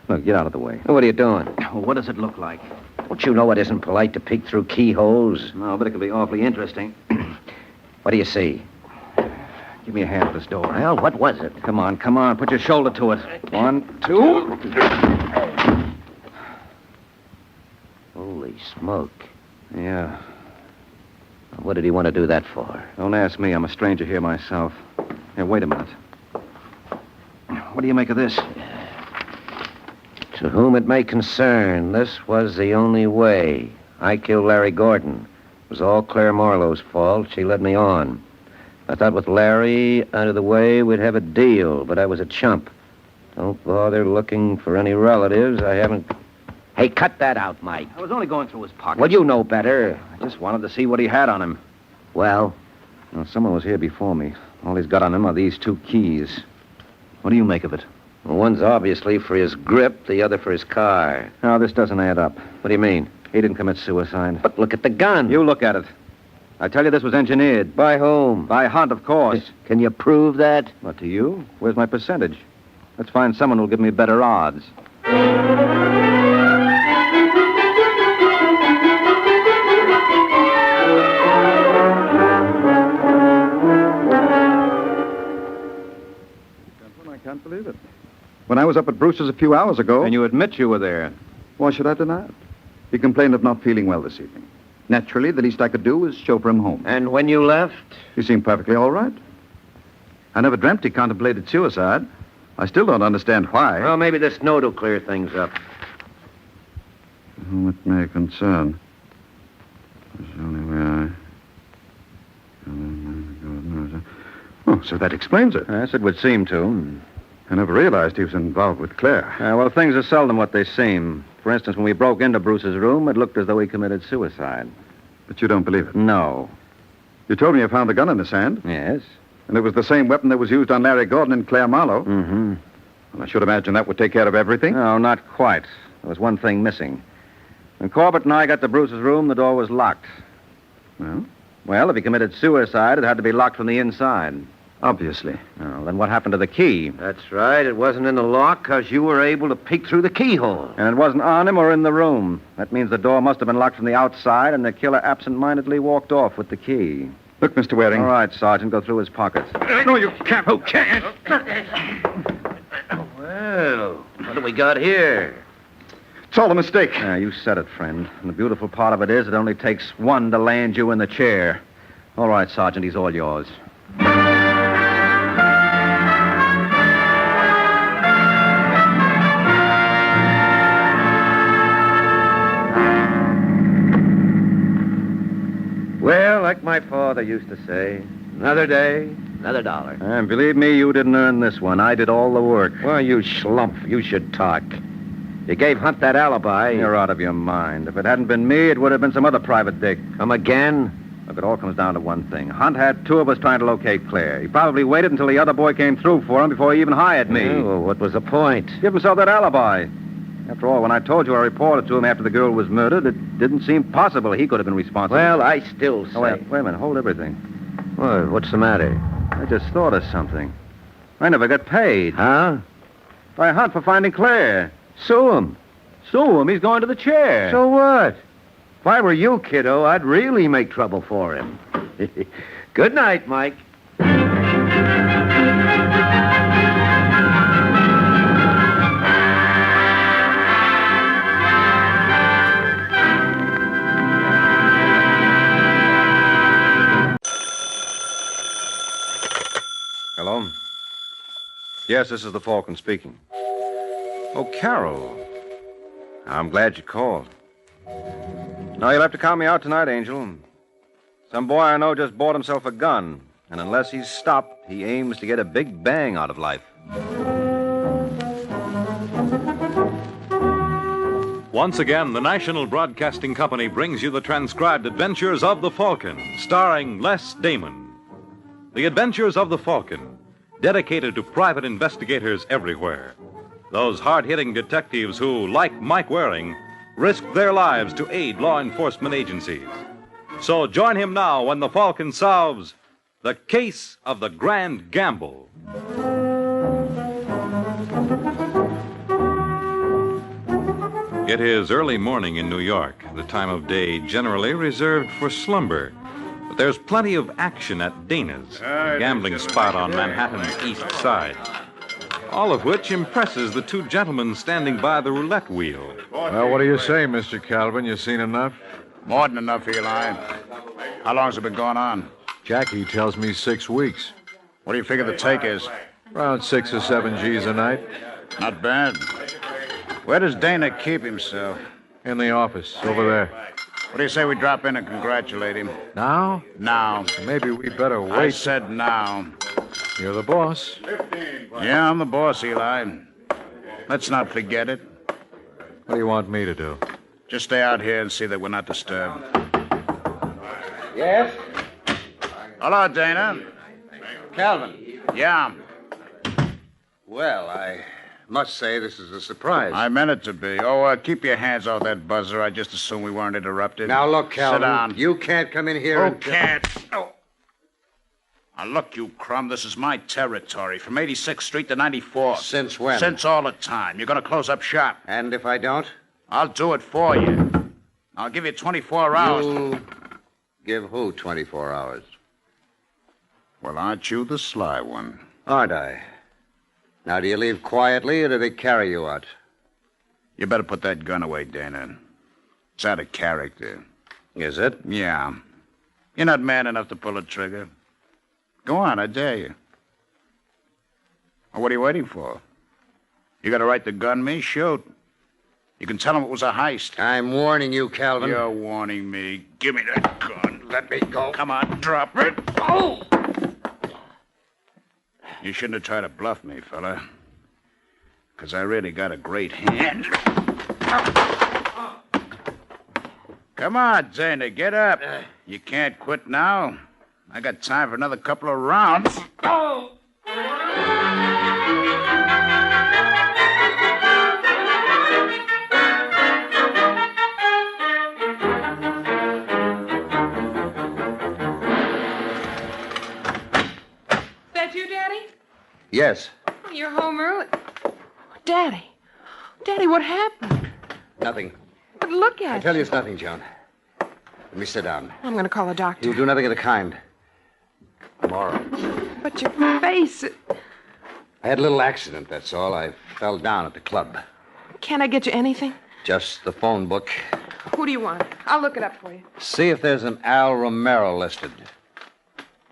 Look, get out of the way. What are you doing? Well, what does it look like? Don't you know it isn't polite to peek through keyholes? No, but it could be awfully interesting. What do you see? Give me a hand with this door. Well, what was it? Come on. Put your shoulder to it. 1, 2... Holy smoke. Yeah. What did he want to do that for? Don't ask me. I'm a stranger here myself. Here, wait a minute. What do you make of this? To whom it may concern, this was the only way. I killed Larry Gordon. It was all Claire Marlowe's fault. She led me on. I thought with Larry out of the way, we'd have a deal, but I was a chump. Don't bother looking for any relatives. I haven't... Hey, cut that out, Mike. I was only going through his pockets. Well, you know better. I just wanted to see what he had on him. Well? Well, someone was here before me. All he's got on him are these 2 keys. What do you make of it? Well, one's obviously for his grip, the other for his car. No, this doesn't add up. What do you mean? He didn't commit suicide. But look at the gun. You look at it. I tell you this was engineered. By whom? By Hunt, of course. Can you prove that? What, to you? Where's my percentage? Let's find someone who'll give me better odds. I can't believe it. When I was up at Brewster's a few hours ago... And you admit you were there. Why should I deny it? He complained of not feeling well this evening. Naturally, the least I could do was chauffeur him home. And when you left? He seemed perfectly all right. I never dreamt he contemplated suicide. I still don't understand why. Well, maybe this note will clear things up. Whom it may concern. There's only where Oh, so that explains it. Yes, it would seem to. I never realized he was involved with Claire. Well, things are seldom what they seem. For instance, when we broke into Bruce's room, it looked as though he committed suicide. But you don't believe it? No. You told me you found the gun in his hand. Yes. And it was the same weapon that was used on Larry Gordon and Claire Marlowe. Mm-hmm. Well, I should imagine that would take care of everything. No, not quite. There was one thing missing. When Corbett and I got to Bruce's room, the door was locked. Well? Well, if he committed suicide, it had to be locked from the inside. Obviously. Well, then what happened to the key? That's right. It wasn't in the lock because you were able to peek through the keyhole. And it wasn't on him or in the room. That means the door must have been locked from the outside, and the killer absent-mindedly walked off with the key. Look, Mr. Waring. All right, Sergeant, go through his pockets. No, you can't. Who can't? Well, what do we got here? It's all a mistake. Yeah, you said it, friend. And the beautiful part of it is it only takes one to land you in the chair. All right, Sergeant, he's all yours. Well, like my father used to say, another day, another dollar. And believe me, you didn't earn this one. I did all the work. Well, you schlump. You should talk. You gave Hunt that alibi. You're out of your mind. If it hadn't been me, it would have been some other private dick. Come again? Look, it all comes down to one thing. Hunt had 2 of us trying to locate Claire. He probably waited until the other boy came through for him before he even hired me. Well, what was the point? Give himself that alibi. After all, when I told you I reported to him after the girl was murdered, it didn't seem possible he could have been responsible. Well, I still say... Oh, wait a minute. Hold everything. What? What's the matter? I just thought of something. I never got paid. Huh? By Hunt for finding Claire. Sue him. Sue him? He's going to the chair. So what? If I were you, kiddo, I'd really make trouble for him. Good night, Mike. Hello? Yes, this is the Falcon speaking. Oh, Carol. I'm glad you called. No, you'll have to count me out tonight, Angel. Some boy I know just bought himself a gun, and unless he's stopped, he aims to get a big bang out of life. Once again, the National Broadcasting Company brings you the transcribed adventures of the Falcon, starring Les Damon. The Adventures of the Falcon, dedicated to private investigators everywhere. Those hard-hitting detectives who, like Mike Waring, risked their lives to aid law enforcement agencies. So join him now when the Falcon solves the case of the Grand Gamble. It is early morning in New York, the time of day generally reserved for slumber. But there's plenty of action at Dana's, a gambling spot on Manhattan's East Side. All of which impresses the 2 gentlemen standing by the roulette wheel. Well, what do you say, Mr. Calvin? You seen enough? More than enough, Eli. How long's it been going on? Jackie tells me 6 weeks. What do you figure the take is? Around 6 or 7 G's a night. Not bad. Where does Dana keep himself? In the office, over there. What do you say we drop in and congratulate him? Now? Now. Maybe we better wait. I said now. You're the boss. Yeah, I'm the boss, Eli. Let's not forget it. What do you want me to do? Just stay out here and see that we're not disturbed. Yes? Hello, Dana. Calvin. Yeah. Well, I must say this is a surprise. I meant it to be. Oh, keep your hands off that buzzer. I just assumed we weren't interrupted. Now, look, Calvin. Sit down. You can't come in here Who can't? Oh. Now, look, you crumb. This is my territory. From 86th Street to 94th. Since when? Since all the time. You're going to close up shop. And if I don't? I'll do it for you. I'll give you 24 hours. You give who 24 hours? Well, aren't you the sly one? Aren't I? Now, do you leave quietly or do they carry you out? You better put that gun away, Dana. It's out of character. Is it? Yeah. You're not man enough to pull a trigger. Go on, I dare you. Well, what are you waiting for? You got a right to gun me? Shoot. You can tell him it was a heist. I'm warning you, Calvin. You're warning me. Give me that gun. Let me go. Come on, drop it. Oh! You shouldn't have tried to bluff me, fella. Because I really got a great hand. Come on, Dana, get up. You can't quit now. I got time for another couple of rounds. Oh! That you, Daddy? Yes. You're home early. Daddy. Daddy, what happened? Nothing. But look at I tell you it's nothing, Joan. Let me sit down. I'm going to call a doctor. You'll do nothing of the kind. Tomorrow. But your face... I had a little accident, that's all. I fell down at the club. Can't I get you anything? Just the phone book. Who do you want? I'll look it up for you. See if there's an Al Romero listed.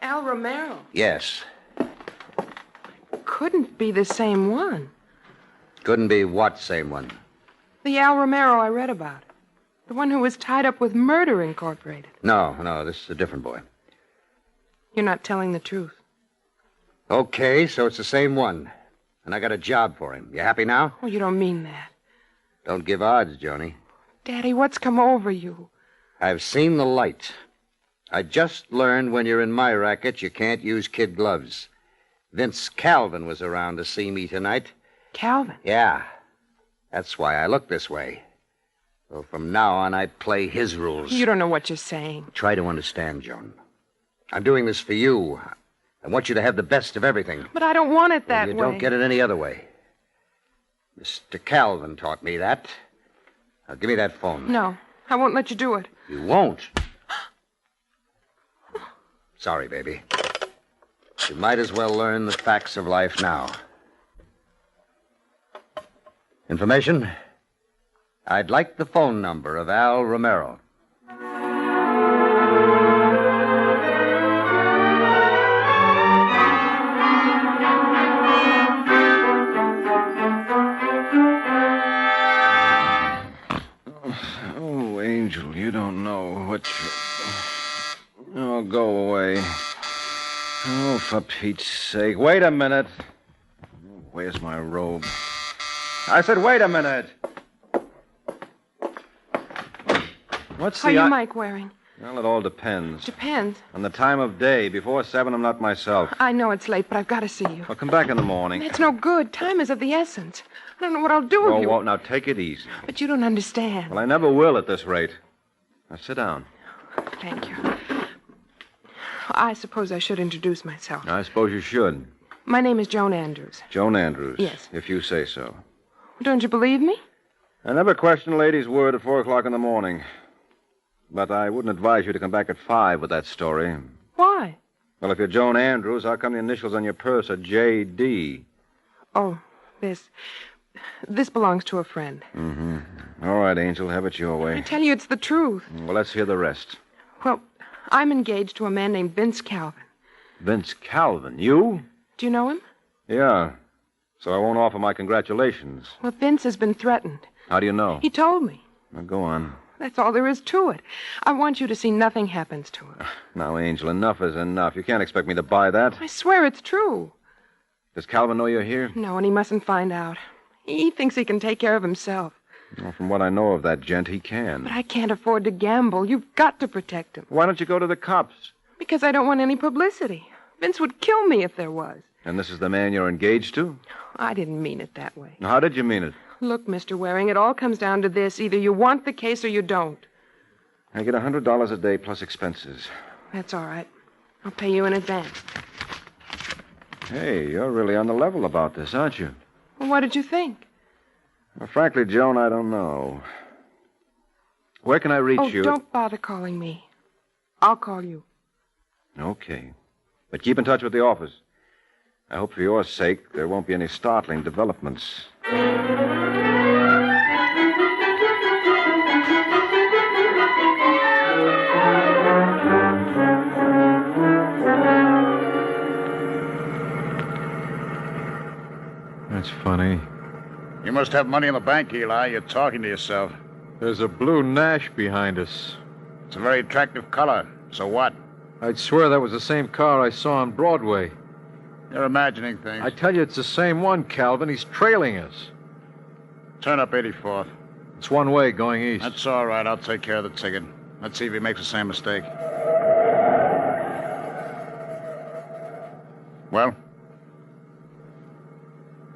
Al Romero. Yes. Couldn't be the same one. Couldn't be what same one? The Al Romero I read about. The one who was tied up with Murder Incorporated. No, this is a different boy. You're not telling the truth. Okay, so it's the same one. And I got a job for him. You happy now? Oh, you don't mean that. Don't give odds, Joni. Daddy, what's come over you? I've seen the light. I just learned when you're in my racket, you can't use kid gloves. Vince Calvin was around to see me tonight. Calvin? Yeah. That's why I look this way. So from now on, I play his rules. You don't know what you're saying. Try to understand, Joan. I'm doing this for you. I want you to have the best of everything. But I don't want it that way. You don't get it any other way. Mr. Calvin taught me that. Now, give me that phone. No, I won't let you do it. You won't? Sorry, baby. You might as well learn the facts of life now. Information? I'd like the phone number of Al Romero. Oh, Angel, you don't know what you... Oh, go away. Oh, for Pete's sake. Wait a minute. Where's my robe? I said, wait a minute. What's How the... are you, Mike, wearing? Well, it all depends. Depends. On the time of day. Before 7, I'm not myself. I know it's late, but I've got to see you. Well, come back in the morning. That's no good. Time is of the essence. I don't know what I'll do Oh, if you... well, now take it easy. But you don't understand. Well, I never will at this rate. Now, sit down. Thank you. I suppose I should introduce myself. I suppose you should. My name is Joan Andrews. Joan Andrews. Yes. If you say so. Don't you believe me? I never question a lady's word at 4 o'clock in the morning. But I wouldn't advise you to come back at 5 with that story. Why? Well, if you're Joan Andrews, how come the initials on your purse are J.D.? Oh, this belongs to a friend. Mm-hmm. All right, Angel, have it your way. I tell you, it's the truth. Well, let's hear the rest. Well, I'm engaged to a man named Vince Calvin. Vince Calvin? You? Do you know him? Yeah. So I won't offer my congratulations. Well, Vince has been threatened. How do you know? He told me. Now, go on. That's all there is to it. I want you to see nothing happens to her. Now, Angel, enough is enough. You can't expect me to buy that. I swear it's true. Does Calvin know you're here? No, and he mustn't find out. He thinks he can take care of himself. Well, from what I know of that gent, he can. But I can't afford to gamble. You've got to protect him. Why don't you go to the cops? Because I don't want any publicity. Vince would kill me if there was. And this is the man you're engaged to? I didn't mean it that way. How did you mean it? Look, Mr. Waring, it all comes down to this. Either you want the case or you don't. I get $100 a day plus expenses. That's all right. I'll pay you in advance. Hey, you're really on the level about this, aren't you? Well, what did you think? Well, frankly, Joan, I don't know. Where can I reach you? Oh, don't bother calling me. I'll call you. Okay. But keep in touch with the office. I hope for your sake there won't be any startling developments. That's funny. You must have money in the bank, Eli. You're talking to yourself. There's a blue Nash behind us. It's a very attractive color. So what? I'd swear that was the same car I saw on Broadway. You're imagining things. I tell you, it's the same one, Calvin. He's trailing us. Turn up 84th. It's one way going east. That's all right. I'll take care of the ticket. Let's see if he makes the same mistake. Well?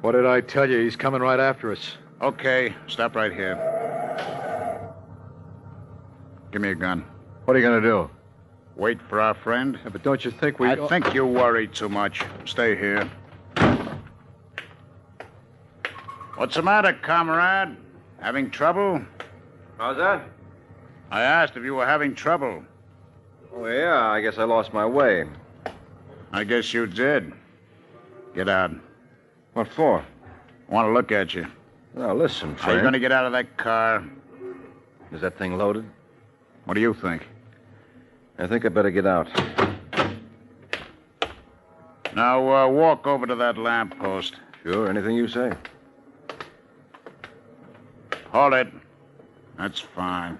What did I tell you? He's coming right after us. Okay, stop right here. Give me a gun. What are you going to do? Wait for our friend? Yeah, but don't you think we... I think you worry too much. Stay here. What's the matter, comrade? Having trouble? How's that? I asked if you were having trouble. Oh, yeah, I guess I lost my way. I guess you did. Get out. What for? I want to look at you. Now, listen, Are friend. you going to get out of that car? Is that thing loaded? What do you think? I think I better get out. Now, walk over to that lamppost. Sure, anything you say. Hold it. That's fine.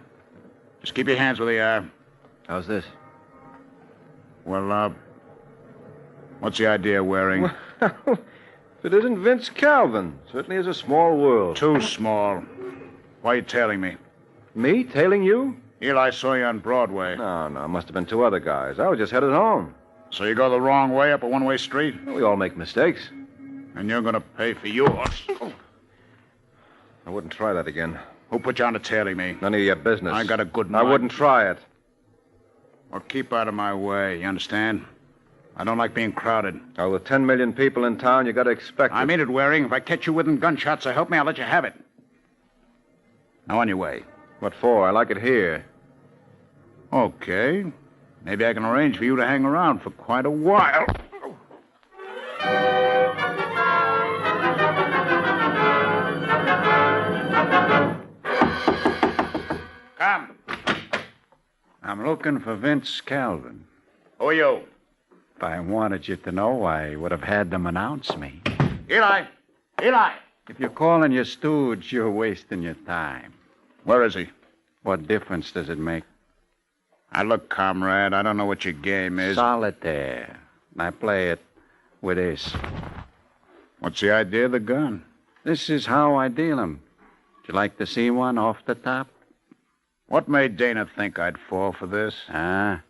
Just keep your hands where they are. How's this? Well, what's the idea, Waring? If it isn't Vince Calvin, certainly is a small world. Too small. Why are you tailing me? Me? Tailing you? Eli saw you on Broadway. No, must have been two other guys. I was just headed home. So you go the wrong way up a one-way street? We all make mistakes. And you're going to pay for yours. I wouldn't try that again. Who put you on to tailing me? None of your business. I got a good mind. I wouldn't try it. Well, keep out of my way, you understand? I don't like being crowded. Oh, with 10 million people in town, you got to expect it. I mean it, Waring. If I catch you within gunshots, so help me, I'll let you have it. Now, on your way. What for? I like it here. Okay. Maybe I can arrange for you to hang around for quite a while. Come. I'm looking for Vince Calvin. Who are you? If I wanted you to know, I would have had them announce me. Eli! Eli! If you're calling your stooge, you're wasting your time. Where is he? What difference does it make? Now, look, comrade, I don't know what your game is. Solitaire. I play it with this. What's the idea of the gun? This is how I deal 'em. Would you like to see one off the top? What made Dana think I'd fall for this? Ah?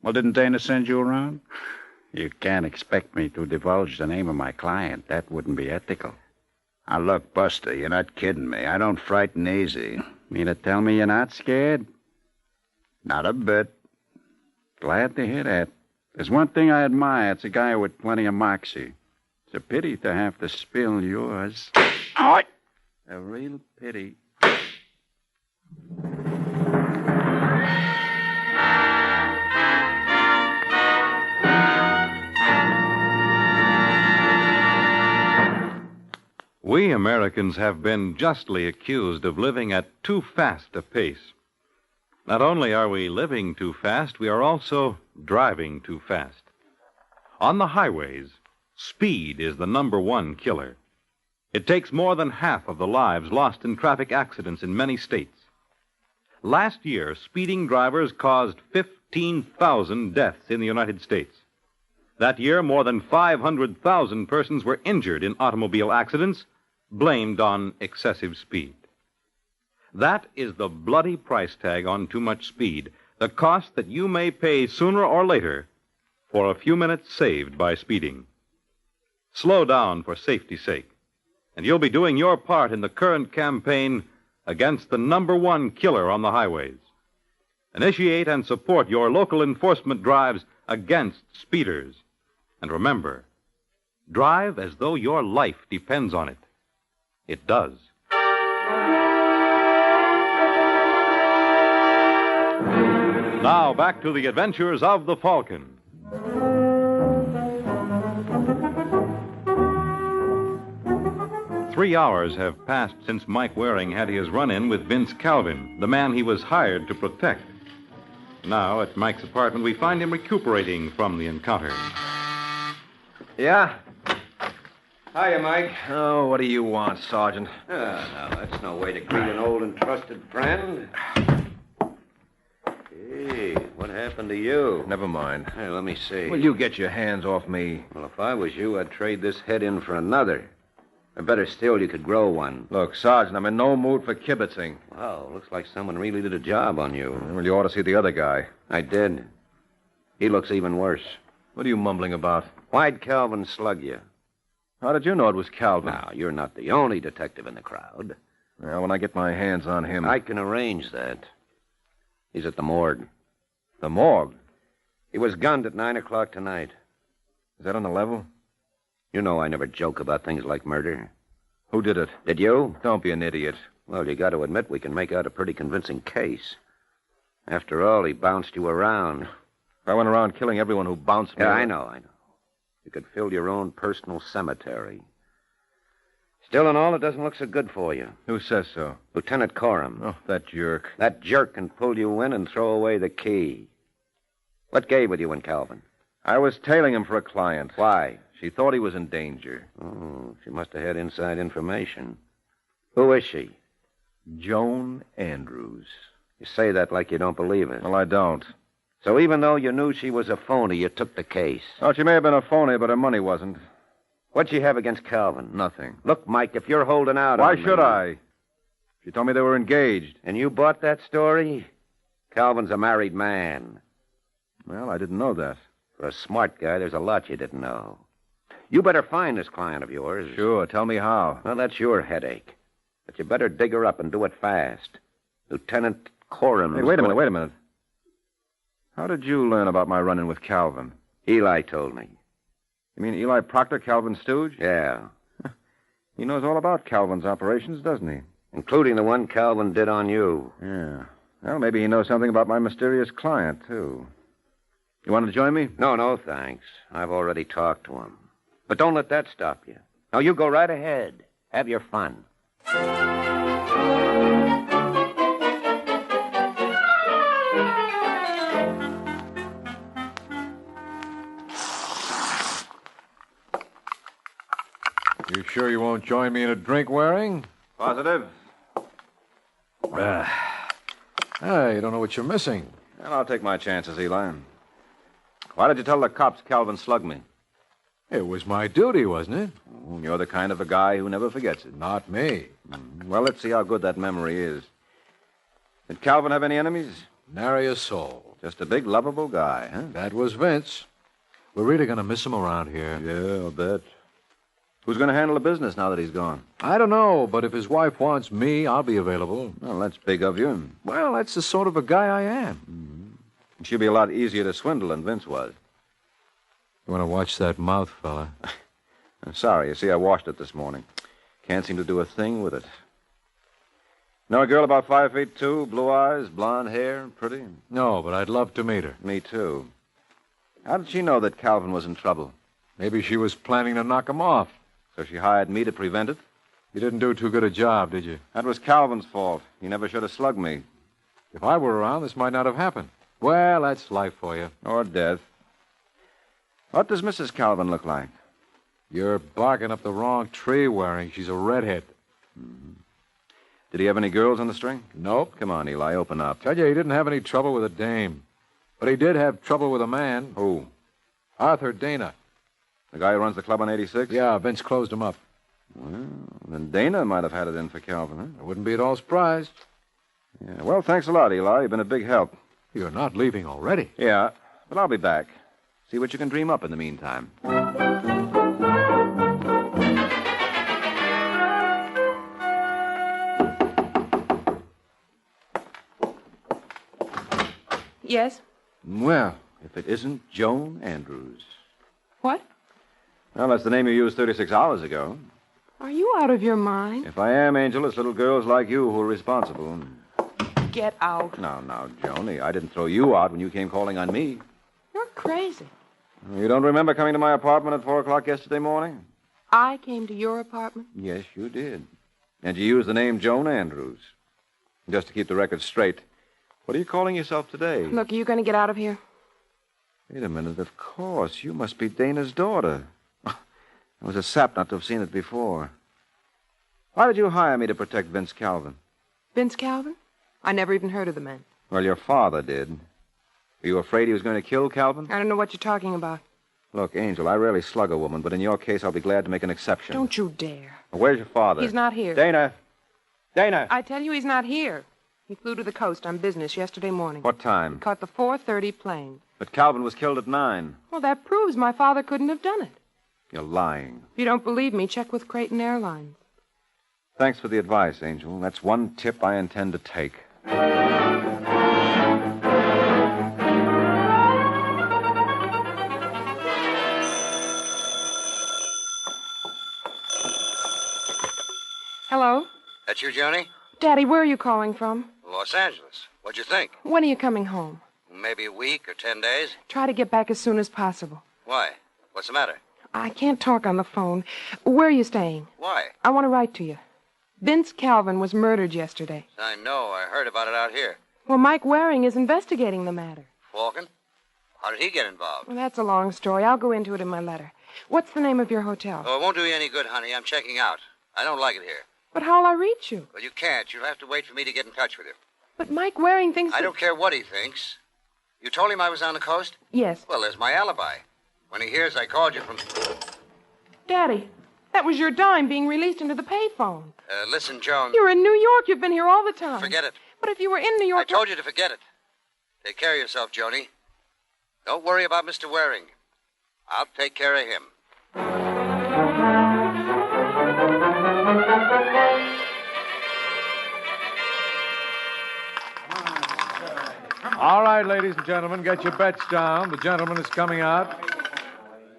Well, didn't Dana send you around? You can't expect me to divulge the name of my client. That wouldn't be ethical. Now, look, Buster, you're not kidding me. I don't frighten easy. Mean to tell me you're not scared? Not a bit. Glad to hear that. There's one thing I admire. It's a guy with plenty of moxie. It's a pity to have to spill yours. Oh, A real pity. We Americans have been justly accused of living at too fast a pace. Not only are we living too fast, we are also driving too fast. On the highways, speed is the #1 killer. It takes more than half of the lives lost in traffic accidents in many states. Last year, speeding drivers caused 15,000 deaths in the United States. That year, more than 500,000 persons were injured in automobile accidents blamed on excessive speed. That is the bloody price tag on too much speed, the cost that you may pay sooner or later for a few minutes saved by speeding. Slow down for safety's sake, and you'll be doing your part in the current campaign against the #1 killer on the highways. Initiate and support your local enforcement drives against speeders. And remember, drive as though your life depends on it. It does. Now back to the adventures of the Falcon. Three hours have passed since Mike Waring had his run-in with Vince Calvin, the man he was hired to protect. Now, at Mike's apartment, we find him recuperating from the encounter. Yeah? Hiya, Mike. Oh, what do you want, Sergeant? Now, that's no way to greet an old and trusted friend. Hey, what happened to you? Never mind. Hey, let me see. Will you get your hands off me? Well, if I was you, I'd trade this head in for another. Or better still, you could grow one. Look, Sergeant, I'm in no mood for kibitzing. Wow, looks like someone really did a job on you. Well, you ought to see the other guy. I did. He looks even worse. What are you mumbling about? Why'd Calvin slug you? How did you know it was Calvin? Now, you're not the only detective in the crowd. Well, when I get my hands on him... I can arrange that. He's at the morgue. The morgue? He was gunned at 9 o'clock tonight. Is that on the level? You know I never joke about things like murder. Who did it? Did you? Don't be an idiot. Well, you got to admit we can make out a pretty convincing case. After all, he bounced you around. If I went around killing everyone who bounced me... Yeah, I know. You could fill your own personal cemetery. Still in all, it doesn't look so good for you. Who says so? Lieutenant Coram. Oh, that jerk. That jerk can pull you in and throw away the key. What gave with you and Calvin? I was tailing him for a client. Why? She thought he was in danger. Oh, she must have had inside information. Who is she? Joan Andrews. You say that like you don't believe it. Well, I don't. So even though you knew she was a phony, you took the case. Oh, she may have been a phony, but her money wasn't. What'd she have against Calvin? Nothing. Look, Mike, if you're holding out Why on me... should I? She told me they were engaged. And you bought that story? Calvin's a married man. Well, I didn't know that. For a smart guy, there's a lot you didn't know. You better find this client of yours. Sure, tell me how. Well, that's your headache. But you better dig her up and do it fast. Lieutenant Coram... Hey, wait a minute. How did you learn about my run-in with Calvin? Eli told me. You mean Eli Proctor, Calvin's stooge? Yeah. He knows all about Calvin's operations, doesn't he? Including the one Calvin did on you. Yeah. Well, maybe he knows something about my mysterious client, too. You want to join me? No, thanks. I've already talked to him. But don't let that stop you. Now, you go right ahead. Have your fun. You sure you won't join me in a drink, Waring? Positive. Hey, you don't know what you're missing. Well, I'll take my chances, Eli. Why did you tell the cops Calvin slugged me? It was my duty, wasn't it? You're the kind of a guy who never forgets it. Not me. Well, let's see how good that memory is. Did Calvin have any enemies? Nary a soul. Just a big, lovable guy, huh? That was Vince. We're really going to miss him around here. Yeah, I'll bet. Who's going to handle the business now that he's gone? I don't know, but if his wife wants me, I'll be available. Well, that's big of you. Well, that's the sort of a guy I am. She'll be a lot easier to swindle than Vince was. You want to watch that mouth, fella? I'm sorry. You see, I washed it this morning. Can't seem to do a thing with it. Know a girl about 5'2", blue eyes, blonde hair, pretty? No, but I'd love to meet her. Me, too. How did she know that Calvin was in trouble? Maybe she was planning to knock him off. So she hired me to prevent it? You didn't do too good a job, did you? That was Calvin's fault. He never should have slugged me. If I were around, this might not have happened. Well, that's life for you. Or death. What does Mrs. Calvin look like? You're barking up the wrong tree, Waring. She's a redhead. Did he have any girls on the string? Nope. Come on, Eli, open up. Tell you, he didn't have any trouble with a dame. But he did have trouble with a man. Who? Arthur Dana. The guy who runs the club on 86? Yeah, Vince closed him up. Well, then Dana might have had it in for Calvin, huh? I wouldn't be at all surprised. Yeah, well, thanks a lot, Eli. You've been a big help. You're not leaving already. Yeah, but I'll be back. See what you can dream up in the meantime. Yes? Well, if it isn't Joan Andrews. What? Well, that's the name you used 36 hours ago. Are you out of your mind? If I am, Angel, it's little girls like you who are responsible. Get out. Now, Joni, I didn't throw you out when you came calling on me. You're crazy. You don't remember coming to my apartment at 4 o'clock yesterday morning? I came to your apartment? Yes, you did. And you used the name Joan Andrews. Just to keep the record straight, what are you calling yourself today? Look, are you going to get out of here? Wait a minute, of course. You must be Dana's daughter. I was a sap not to have seen it before. Why did you hire me to protect Vince Calvin? Vince Calvin? I never even heard of the man. Well, your father did. Were you afraid he was going to kill Calvin? I don't know what you're talking about. Look, Angel, I rarely slug a woman, but in your case, I'll be glad to make an exception. Don't you dare. Where's your father? He's not here. Dana! Dana! I tell you, he's not here. He flew to the coast on business yesterday morning. What time? Caught the 4:30 plane. But Calvin was killed at 9. Well, that proves my father couldn't have done it. You're lying. If you don't believe me, check with Creighton Airlines. Thanks for the advice, Angel. That's one tip I intend to take. Hello? That's you, Johnny? Daddy, where are you calling from? Los Angeles. What'd you think? When are you coming home? Maybe a week or 10 days? Try to get back as soon as possible. Why? What's the matter? I can't talk on the phone. Where are you staying? Why? I want to write to you. Vince Calvin was murdered yesterday. I know. I heard about it out here. Well, Mike Waring is investigating the matter. Falcon? How did he get involved? Well, that's a long story. I'll go into it in my letter. What's the name of your hotel? Oh, it won't do you any good, honey. I'm checking out. I don't like it here. But how'll I reach you? Well, you can't. You'll have to wait for me to get in touch with you. But Mike Waring thinks I don't care what he thinks. You told him I was on the coast? Yes. Well, there's my alibi. When he hears I called you from... Daddy, that was your dime being released into the payphone. Listen, Joan. You're in New York. You've been here all the time. Forget it. But if you were in New York... I told you to forget it. Take care of yourself, Joni. Don't worry about Mr. Waring. I'll take care of him. All right, ladies and gentlemen, get your bets down. The gentleman is coming out.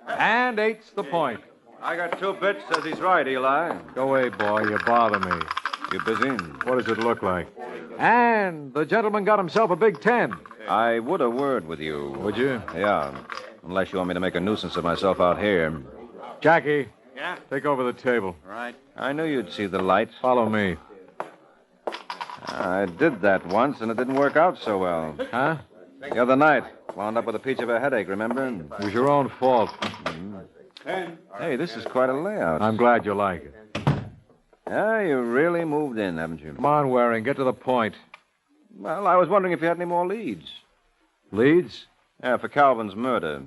And 8's the point. I got 2 bits, says he's right, Eli. Go away, boy. You bother me. You busy? What does it look like? And the gentleman got himself a big 10. I would a word with you. Would you? Yeah. Unless you want me to make a nuisance of myself out here. Jackie. Yeah? Take over the table. Right. I knew you'd see the light. Follow me. I did that once, and it didn't work out so well. Huh? The other night. Wound up with a peach of a headache, remember? It was your own fault. Hey, this is quite a layout. I'm glad you like it. Yeah, you really moved in, haven't you? Come on, Waring. Get to the point. Well, I was wondering if you had any more leads. Leads? Yeah, for Calvin's murder.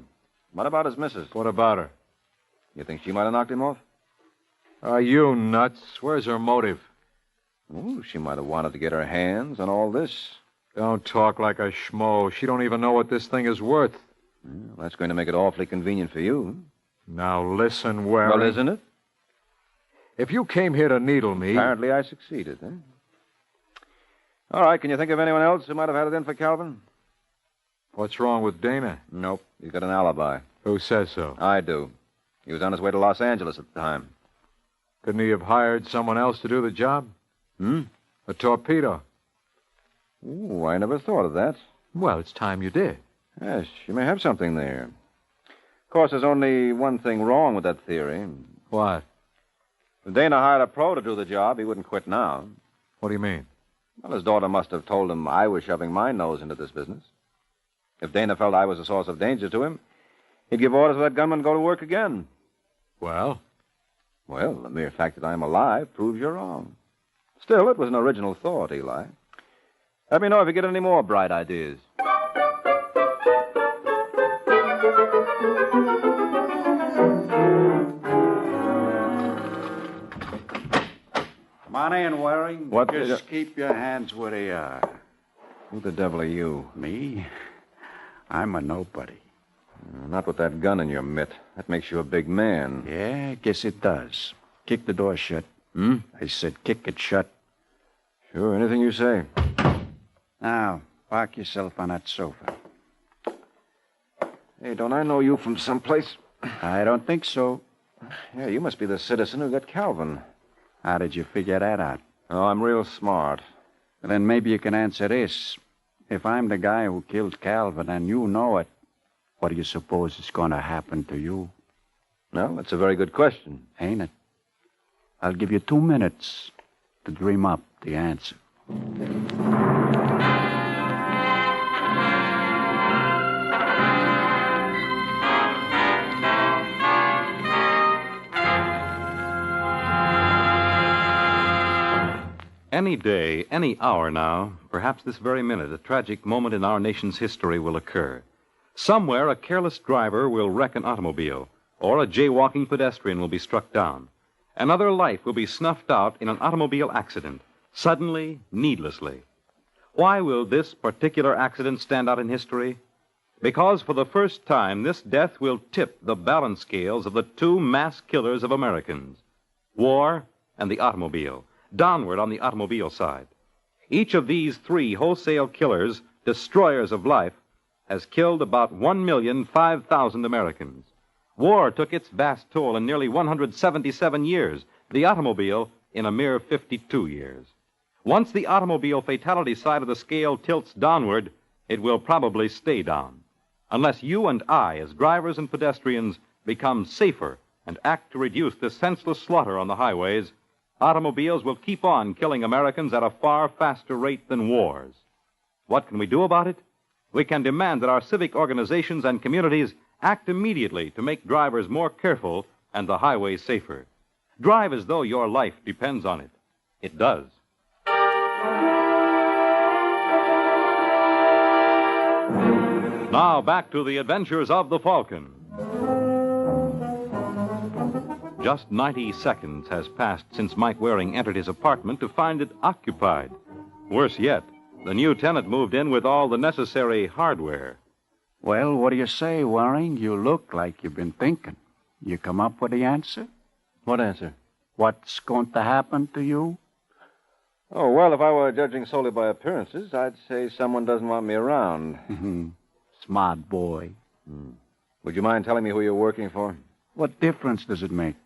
What about his missus? What about her? You think she might have knocked him off? Are you nuts? Where's her motive? Ooh, she might have wanted to get her hands on all this. Don't talk like a schmo. She don't even know what this thing is worth. Well, that's going to make it awfully convenient for you. Now listen, Waring. Well, isn't it? If you came here to needle me... Apparently I succeeded, eh? All right, can you think of anyone else who might have had it in for Calvin? What's wrong with Dana? Nope, he's got an alibi. Who says so? I do. He was on his way to Los Angeles at the time. Couldn't he have hired someone else to do the job? A torpedo. Ooh, I never thought of that. Well, it's time you did. Yes, you may have something there. Of course, there's only one thing wrong with that theory. What? If Dana hired a pro to do the job, he wouldn't quit now. What do you mean? Well, his daughter must have told him I was shoving my nose into this business. If Dana felt I was a source of danger to him, he'd give orders for that gunman to go to work again. Well? Well, the mere fact that I'm alive proves you're wrong. Still, it was an original thought, Eli. Let me know if you get any more bright ideas. Come on in, Waring. What Just keep your hands where they are. Who the devil are you? Me? I'm a nobody. Not with that gun in your mitt. That makes you a big man. Yeah, I guess it does. Kick the door shut. Hmm? I said kick it shut. Sure, anything you say. Now, park yourself on that sofa. Hey, don't I know you from someplace? I don't think so. Yeah, you must be the citizen who got Calvin. How did you figure that out? Oh, I'm real smart. Well, then maybe you can answer this. If I'm the guy who killed Calvin and you know it, what do you suppose is going to happen to you? No, that's a very good question. Ain't it? I'll give you 2 minutes to dream up the answer. Any day, any hour now, perhaps this very minute, a tragic moment in our nation's history will occur. Somewhere, a careless driver will wreck an automobile, or a jaywalking pedestrian will be struck down. Another life will be snuffed out in an automobile accident, suddenly, needlessly. Why will this particular accident stand out in history? Because for the first time, this death will tip the balance scales of the two mass killers of Americans, war and the automobile, downward on the automobile side. Each of these three wholesale killers, destroyers of life, has killed about 1,005,000 Americans. War took its vast toll in nearly 177 years, the automobile in a mere 52 years. Once the automobile fatality side of the scale tilts downward, it will probably stay down. Unless you and I, as drivers and pedestrians, become safer and act to reduce this senseless slaughter on the highways, automobiles will keep on killing Americans at a far faster rate than wars. What can we do about it? We can demand that our civic organizations and communities act immediately to make drivers more careful and the highways safer. Drive as though your life depends on it. It does. Now back to the adventures of the Falcon. Just 90 seconds has passed since Mike Waring entered his apartment to find it occupied. Worse yet, the new tenant moved in with all the necessary hardware. Well, what do you say, Waring? You look like you've been thinking. You come up with the answer? What answer? What's going to happen to you? Oh, well, if I were judging solely by appearances, I'd say someone doesn't want me around. Smart boy. Would you mind telling me who you're working for? What difference does it make?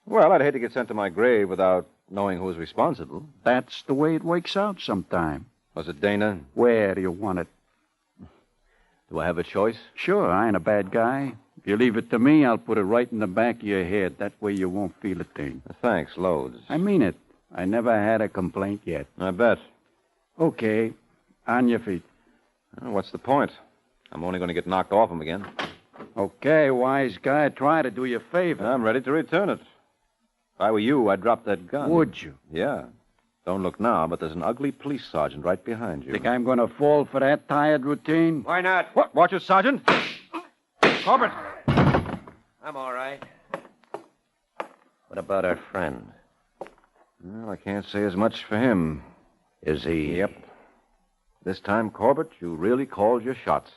Well, I'd hate to get sent to my grave without knowing who's responsible. That's the way it works out sometime. Was it Dana? Where do you want it? Do I have a choice? Sure, I ain't a bad guy. If you leave it to me, I'll put it right in the back of your head. That way you won't feel a thing. Thanks, loads. I mean it. I never had a complaint yet. I bet. Okay. On your feet. What's the point? I'm only going to get knocked off him again. Okay, wise guy. Try to do you a favor. I'm ready to return it. If I were you, I'd drop that gun. Would you? Yeah. Don't look now, but there's an ugly police sergeant right behind you. Think I'm going to fall for that tired routine? Why not? What? Watch it, Sergeant. Corbett. I'm all right. What about our friend? Well, I can't say as much for him. Is he? Yep. This time, Corbett, you really called your shots.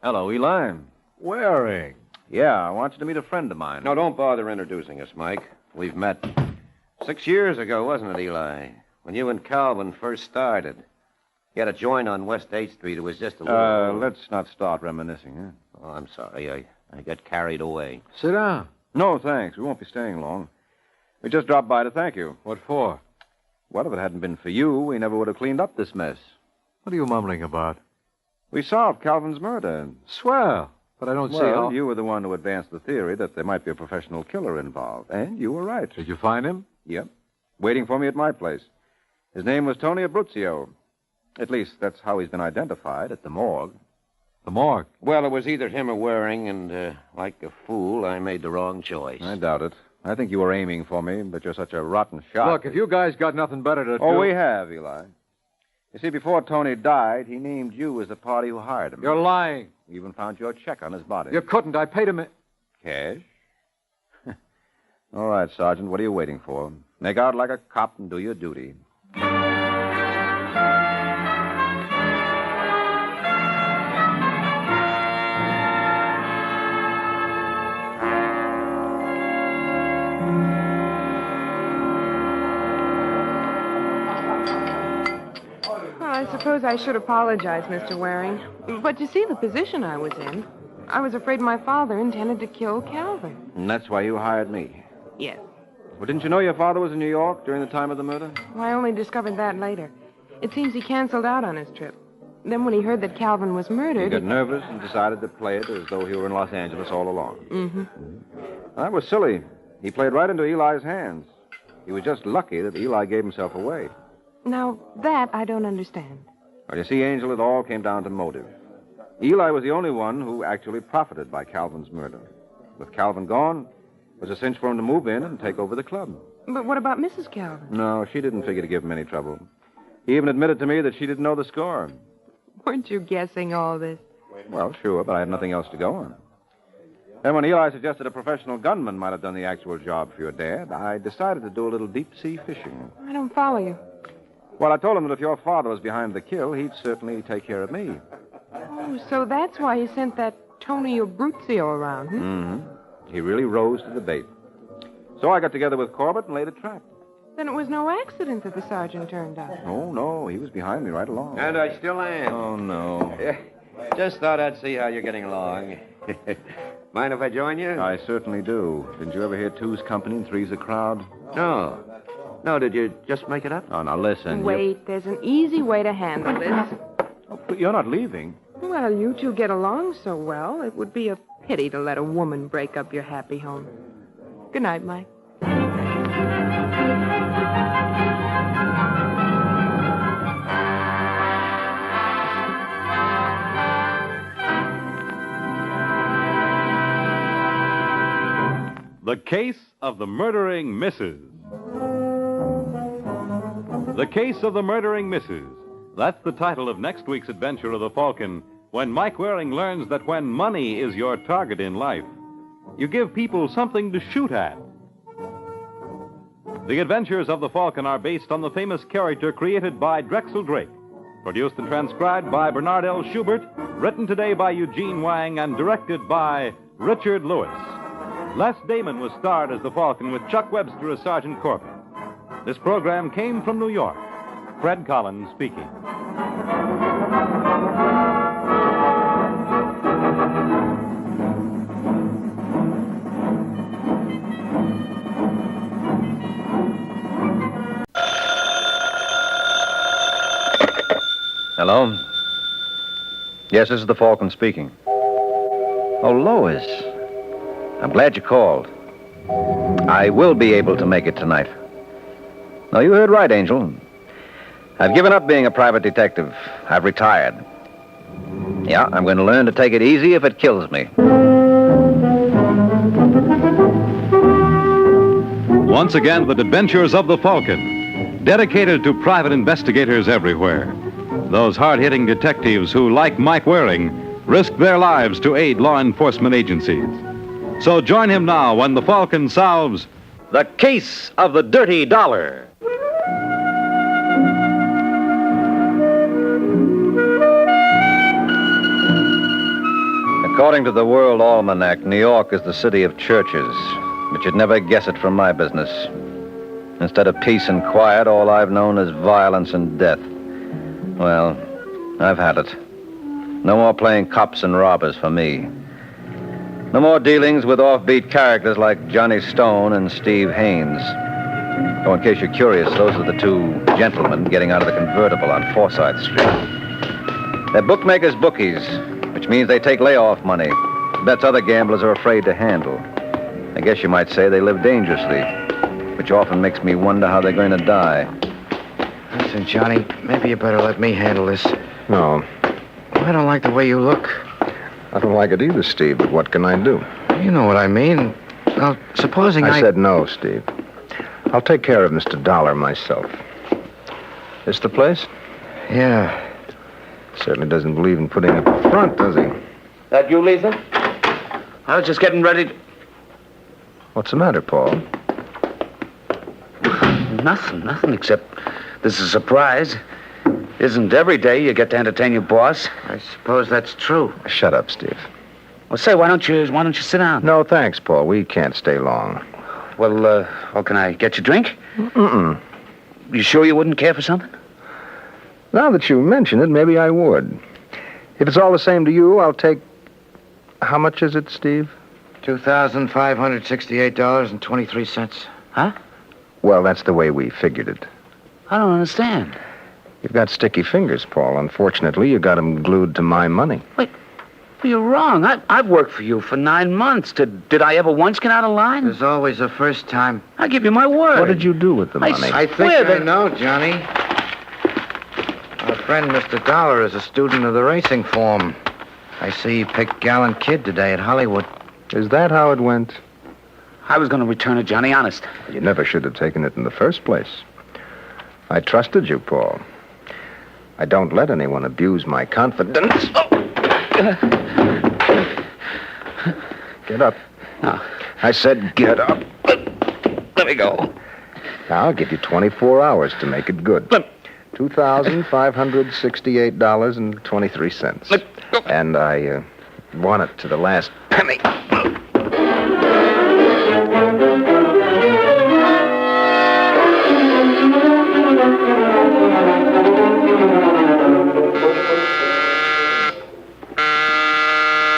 Hello, Eli. Waring. Yeah, I want you to meet a friend of mine. No, don't bother introducing us, Mike. We've met 6 years ago, wasn't it, Eli? When you and Calvin first started. You had a joint on West 8th Street. It was just a little... Let's not start reminiscing, huh? Oh, I'm sorry. I got carried away. Sit down. No, thanks. We won't be staying long. We just dropped by to thank you. What for? Well, if it hadn't been for you, we never would have cleaned up this mess. What are you mumbling about? We solved Calvin's murder. Swell. But I don't see how... Well, you were the one who advanced the theory that there might be a professional killer involved. And you were right. Did you find him? Yep. Waiting for me at my place. His name was Tony Abruzio. At least, that's how he's been identified at the morgue. The morgue? Well, it was either him or Waring, and like a fool, I made the wrong choice. I doubt it. I think you were aiming for me, but you're such a rotten shot. Look, if you guys got nothing better to do... Oh, we have, Eli. You see, before Tony died, he named you as the party who hired him. You're lying. We even found your check on his body. You couldn't. I paid him... Cash? All right, Sergeant, what are you waiting for? Make out like a cop and do your duty. I suppose I should apologize, Mr. Waring. But you see the position I was in. I was afraid my father intended to kill Calvin. And that's why you hired me. Yes. Well, didn't you know your father was in New York during the time of the murder? Well, I only discovered that later. It seems he canceled out on his trip. Then when he heard that Calvin was murdered... He got nervous and decided to play it as though he were in Los Angeles all along. Mm-hmm. That was silly. He played right into Eli's hands. He was just lucky that Eli gave himself away. Now, that I don't understand. Well, you see, Angel, it all came down to motive. Eli was the only one who actually profited by Calvin's murder. With Calvin gone, it was a cinch for him to move in and take over the club. But what about Mrs. Calvin? No, she didn't figure to give him any trouble. He even admitted to me that she didn't know the score. Weren't you guessing all this? Well, sure, but I had nothing else to go on. Then when Eli suggested a professional gunman might have done the actual job for your dad, I decided to do a little deep-sea fishing. I don't follow you. Well, I told him that if your father was behind the kill, he'd certainly take care of me. Oh, so that's why he sent that Tony Abruzio around, hmm? Mm-hmm. He really rose to the bait. So I got together with Corbett and laid a trap. Then it was no accident that the sergeant turned up. Oh, no, he was behind me right along. And I still am. Oh, no. Just thought I'd see how you're getting along. Mind if I join you? I certainly do. Didn't you ever hear two's company and three's a crowd? No. No, did you just make it up? Oh, now listen. Wait, there's an easy way to handle this. Oh, but you're not leaving. Well, you two get along so well, it would be a pity to let a woman break up your happy home. Good night, Mike. The Case of the Murdering Mrs. The Case of the Murdering Mrs. That's the title of next week's adventure of the Falcon, when Mike Waring learns that when money is your target in life, you give people something to shoot at. The adventures of the Falcon are based on the famous character created by Drexel Drake, produced and transcribed by Bernard L. Schubert, written today by Eugene Wang, and directed by Richard Lewis. Les Damon was starred as the Falcon with Chuck Webster as Sergeant Corbett. This program came from New York. Fred Collins speaking. Hello? Yes, this is the Falcon speaking. Oh, Lois. I'm glad you called. I will be able to make it tonight. No, you heard right, Angel. I've given up being a private detective. I've retired. Yeah, I'm going to learn to take it easy if it kills me. Once again, the adventures of the Falcon, dedicated to private investigators everywhere. Those hard-hitting detectives who, like Mike Waring, risk their lives to aid law enforcement agencies. So join him now when the Falcon solves The Case of the Dirty Dollar. According to the World Almanac, New York is the city of churches, but you'd never guess it from my business. Instead of peace and quiet, all I've known is violence and death. Well, I've had it. No more playing cops and robbers for me. No more dealings with offbeat characters like Johnny Stone and Steve Haynes. Oh, in case you're curious, those are the two gentlemen getting out of the convertible on Forsyth Street. They're bookmakers' bookies, which means they take layoff money. Bets other gamblers are afraid to handle. I guess you might say they live dangerously, which often makes me wonder how they're going to die. Listen, Johnny, maybe you better let me handle this. No. I don't like the way you look. I don't like it either, Steve, but what can I do? You know what I mean. Well, supposing I said no, Steve. I'll take care of Mr. Dollar myself. This the place? Yeah. Certainly doesn't believe in putting up a front, does he? That you, Lisa? I was just getting ready to... What's the matter, Paul? Nothing, except this is a surprise. Isn't every day you get to entertain your boss? I suppose that's true. Shut up, Steve. Well, say, why don't you sit down? No, thanks, Paul. We can't stay long. Well, can I get you a drink? Mm-mm. You sure you wouldn't care for something? Now that you mention it, maybe I would. If it's all the same to you, I'll take... How much is it, Steve? $2,568.23. Huh? Well, that's the way we figured it. I don't understand. You've got sticky fingers, Paul. Unfortunately, you got them glued to my money. Wait, you're wrong. I've worked for you for 9 months. Did I ever once get out of line? There's always a first time. I give you my word. What did you do with the money? I think I know, Johnny. Our friend Mr. Dollar is a student of the racing form. I see he picked Gallant Kid today at Hollywood. Is that how it went? I was going to return it, Johnny, honest. You never should have taken it in the first place. I trusted you, Paul. I don't let anyone abuse my confidence. Get up. No. I said get up. Let me go. Now, I'll give you 24 hours to make it good. $2,568.23. And I want it to the last penny.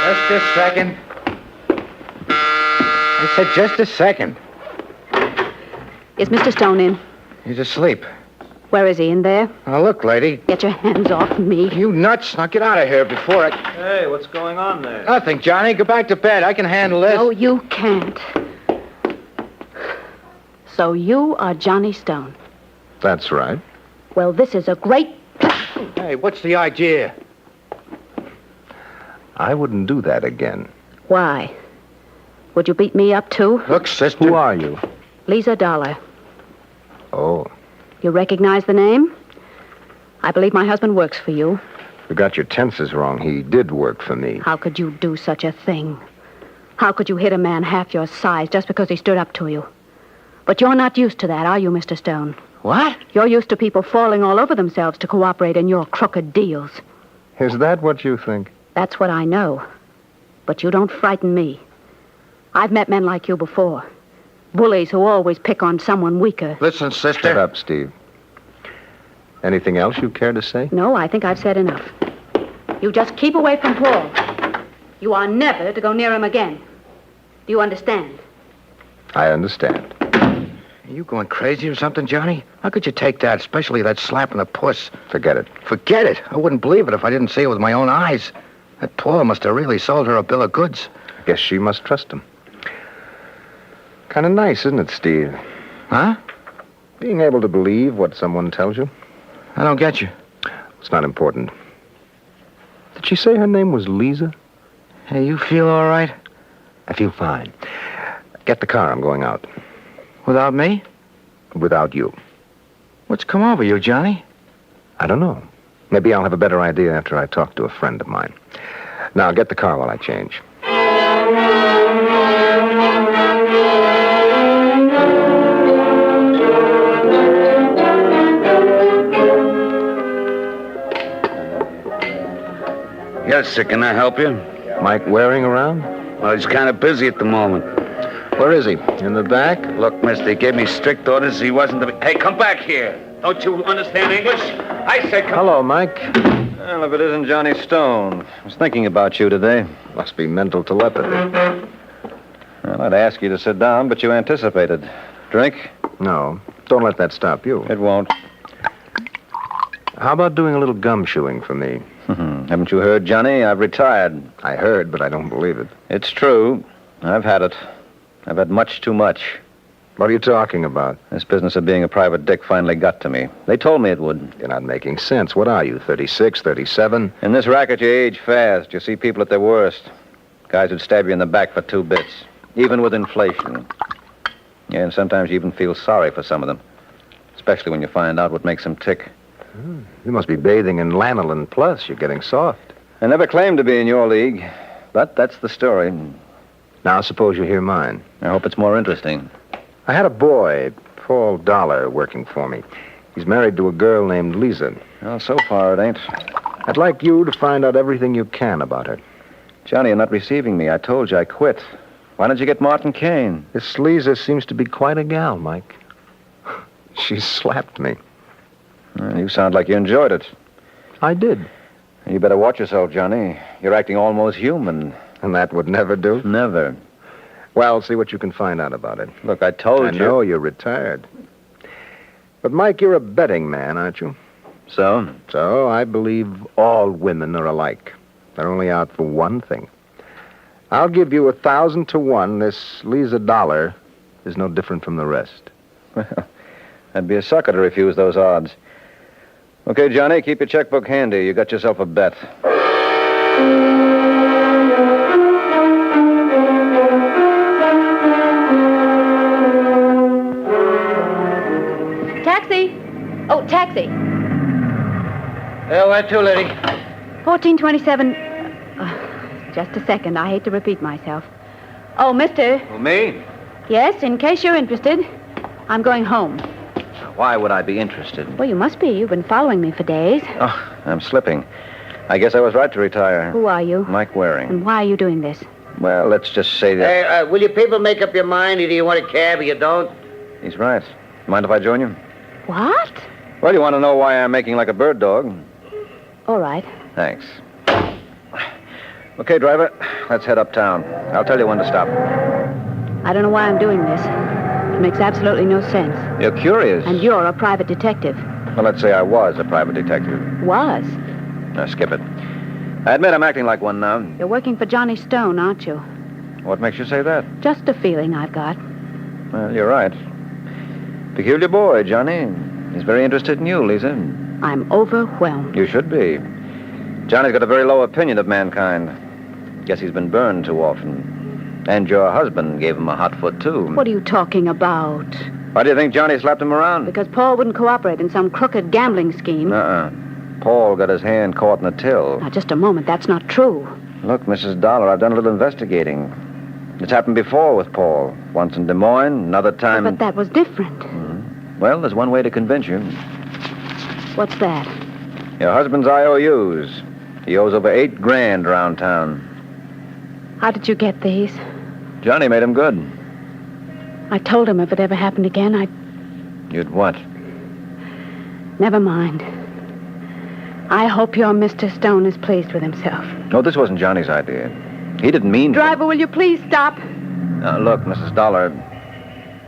Just a second. I said just a second. Is Mr. Stone in? He's asleep. Where is he? In there? Now, look, lady. Get your hands off me. You nuts. Now, get out of here before I... Hey, what's going on there? Nothing, Johnny. Go back to bed. I can handle this. No, you can't. So you are Johnny Stone. That's right. Well, this is a great... Hey, what's the idea? I wouldn't do that again. Why? Would you beat me up, too? Look, sister... Who are you? Lisa Dollar. Oh. You recognize the name? I believe my husband works for you. You got your tenses wrong. He did work for me. How could you do such a thing? How could you hit a man half your size just because he stood up to you? But you're not used to that, are you, Mr. Stone? What? You're used to people falling all over themselves to cooperate in your crooked deals. Is that what you think? That's what I know. But you don't frighten me. I've met men like you before. Bullies who always pick on someone weaker. Listen, sister. Shut up, Steve. Anything else you care to say? No, I think I've said enough. You just keep away from Paul. You are never to go near him again. Do you understand? I understand. Are you going crazy or something, Johnny? How could you take that, especially that slap in the puss? Forget it. Forget it? I wouldn't believe it if I didn't see it with my own eyes. That Paul must have really sold her a bill of goods. Guess she must trust him. Kind of nice, isn't it, Steve? Huh? Being able to believe what someone tells you. I don't get you. It's not important. Did she say her name was Lisa? Hey, you feel all right? I feel fine. Get the car. I'm going out. Without me? Without you. What's come over you, Johnny? I don't know. Maybe I'll have a better idea after I talk to a friend of mine. Now, get the car while I change. Yes, sir. Can I help you? Mike Waring around? Well, he's kind of busy at the moment. Where is he? In the back? Look, mister, he gave me strict orders he wasn't to be... Hey, come back here. Don't you understand English? I said come... Hello, Mike. Well, if it isn't Johnny Stone. I was thinking about you today. Must be mental telepathy. Well, I'd ask you to sit down, but you anticipated. Drink? No. Don't let that stop you. It won't. How about doing a little gumshoeing for me? Haven't you heard, Johnny? I've retired. I heard, but I don't believe it. It's true. I've had it. I've had much too much. What are you talking about? This business of being a private dick finally got to me. They told me it would. You're not making sense. What are you, 36, 37? In this racket, you age fast. You see people at their worst. Guys who'd stab you in the back for 2 bits, even with inflation. Yeah, and sometimes you even feel sorry for some of them, especially when you find out what makes them tick. You must be bathing in lanolin plus. You're getting soft. I never claimed to be in your league, but that's the story. Now, suppose you hear mine. I hope it's more interesting. I had a boy, Paul Dollar, working for me. He's married to a girl named Lisa. Well, so far it ain't. I'd like you to find out everything you can about her. Johnny, you're not receiving me. I told you I quit. Why don't you get Martin Kane? This Lisa seems to be quite a gal, Mike. She slapped me. Well, you sound like you enjoyed it. I did. You better watch yourself, Johnny. You're acting almost human. And that would never do? Never. Well, see what you can find out about it. Look, I told you. I know you're retired. But, Mike, you're a betting man, aren't you? So? So, I believe all women are alike. They're only out for one thing. I'll give you 1,000 to 1. This Lisa Dollar is no different from the rest. Well, I'd be a sucker to refuse those odds. Okay, Johnny, keep your checkbook handy. You got yourself a bet. Taxi! Oh, taxi. Where to, lady? 1427. Just a second. I hate to repeat myself. Oh, mister. Well, me? Yes, in case you're interested. I'm going home. Why would I be interested? Well, you must be. You've been following me for days. Oh, I'm slipping. I guess I was right to retire. Who are you? Mike Waring. And why are you doing this? Well, let's just say that... Hey, will you people make up your mind? Either you want a cab or you don't? He's right. Mind if I join you? What? Well, you want to know why I'm making like a bird dog? All right. Thanks. Okay, driver, let's head uptown. I'll tell you when to stop. I don't know why I'm doing this. It makes absolutely no sense. You're curious. And you're a private detective. Well, let's say I was a private detective. Was? Now, skip it. I admit I'm acting like one now. You're working for Johnny Stone, aren't you? What makes you say that? Just a feeling I've got. Well, you're right. Peculiar boy, Johnny. He's very interested in you, Lisa. I'm overwhelmed. You should be. Johnny's got a very low opinion of mankind. Guess he's been burned too often. And your husband gave him a hot foot, too. What are you talking about? Why do you think Johnny slapped him around? Because Paul wouldn't cooperate in some crooked gambling scheme. Paul got his hand caught in a till. Now, just a moment. That's not true. Look, Mrs. Dollar, I've done a little investigating. It's happened before with Paul. Once in Des Moines, another time... But that was different. Well, there's one way to convince you. What's that? Your husband's IOUs. He owes over $8,000 around town. How did you get these? Johnny made him good. I told him if it ever happened again, You'd what? Never mind. I hope your Mr. Stone is pleased with himself. No, this wasn't Johnny's idea. He didn't mean... Driver, will you please stop? Look, Mrs. Dollar...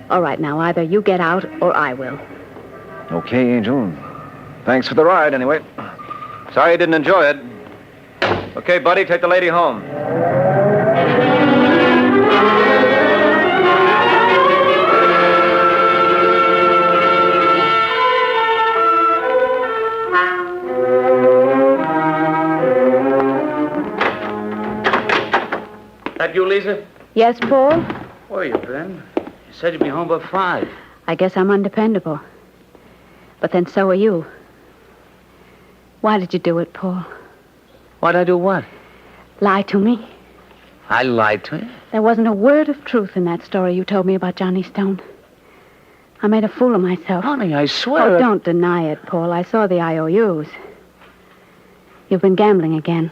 All right, now, either you get out or I will. Okay, Angel. Thanks for the ride, anyway. Sorry you didn't enjoy it. Okay, buddy, take the lady home. That you, Lisa? Yes, Paul? Where you been? You said you'd be home by 5. I guess I'm undependable. But then so are you. Why did you do it, Paul? Why'd I do what? Lie to me. I lied to you? There wasn't a word of truth in that story you told me about Johnny Stone. I made a fool of myself. Honey, I swear... Oh, don't deny it, Paul. I saw the IOUs. You've been gambling again.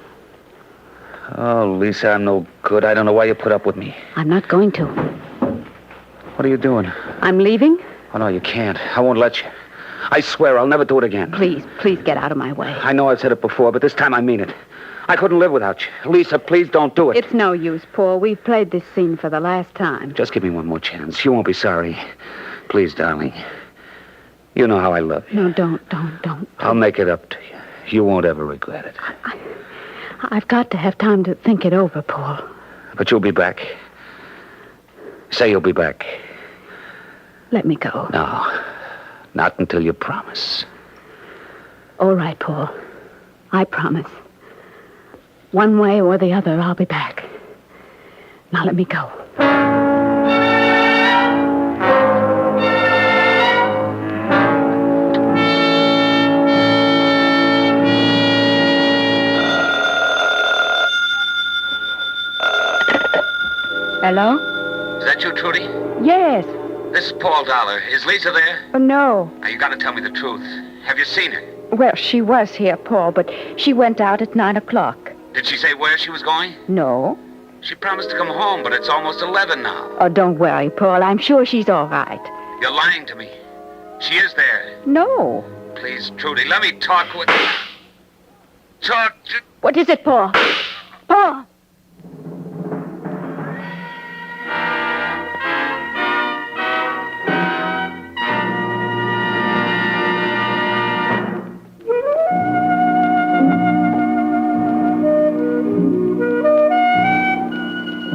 Oh, Lisa, I'm no good. I don't know why you put up with me. I'm not going to. What are you doing? I'm leaving? Oh, no, you can't. I won't let you. I swear I'll never do it again. Please get out of my way. I know I've said it before, but this time I mean it. I couldn't live without you. Lisa, please don't do it. It's no use, Paul. We've played this scene for the last time. Just give me one more chance. You won't be sorry. Please, darling. You know how I love you. No, don't. I'll make it up to you. You won't ever regret it. I've got to have time to think it over, Paul. But you'll be back. Say you'll be back. Let me go. No, not until you promise. All right, Paul. I promise. One way or the other, I'll be back. Now let me go. Hello? Is that you, Trudy? Yes. This is Paul Dollar. Is Lisa there? Oh, no. Now, you gotta tell me the truth. Have you seen her? Well, she was here, Paul, but she went out at 9 o'clock. Did she say where she was going? No. She promised to come home, but it's almost 11 now. Oh, don't worry, Paul. I'm sure she's all right. You're lying to me. She is there. No. Please, Trudy, let me talk with... Talk to... What is it, Paul? Paul!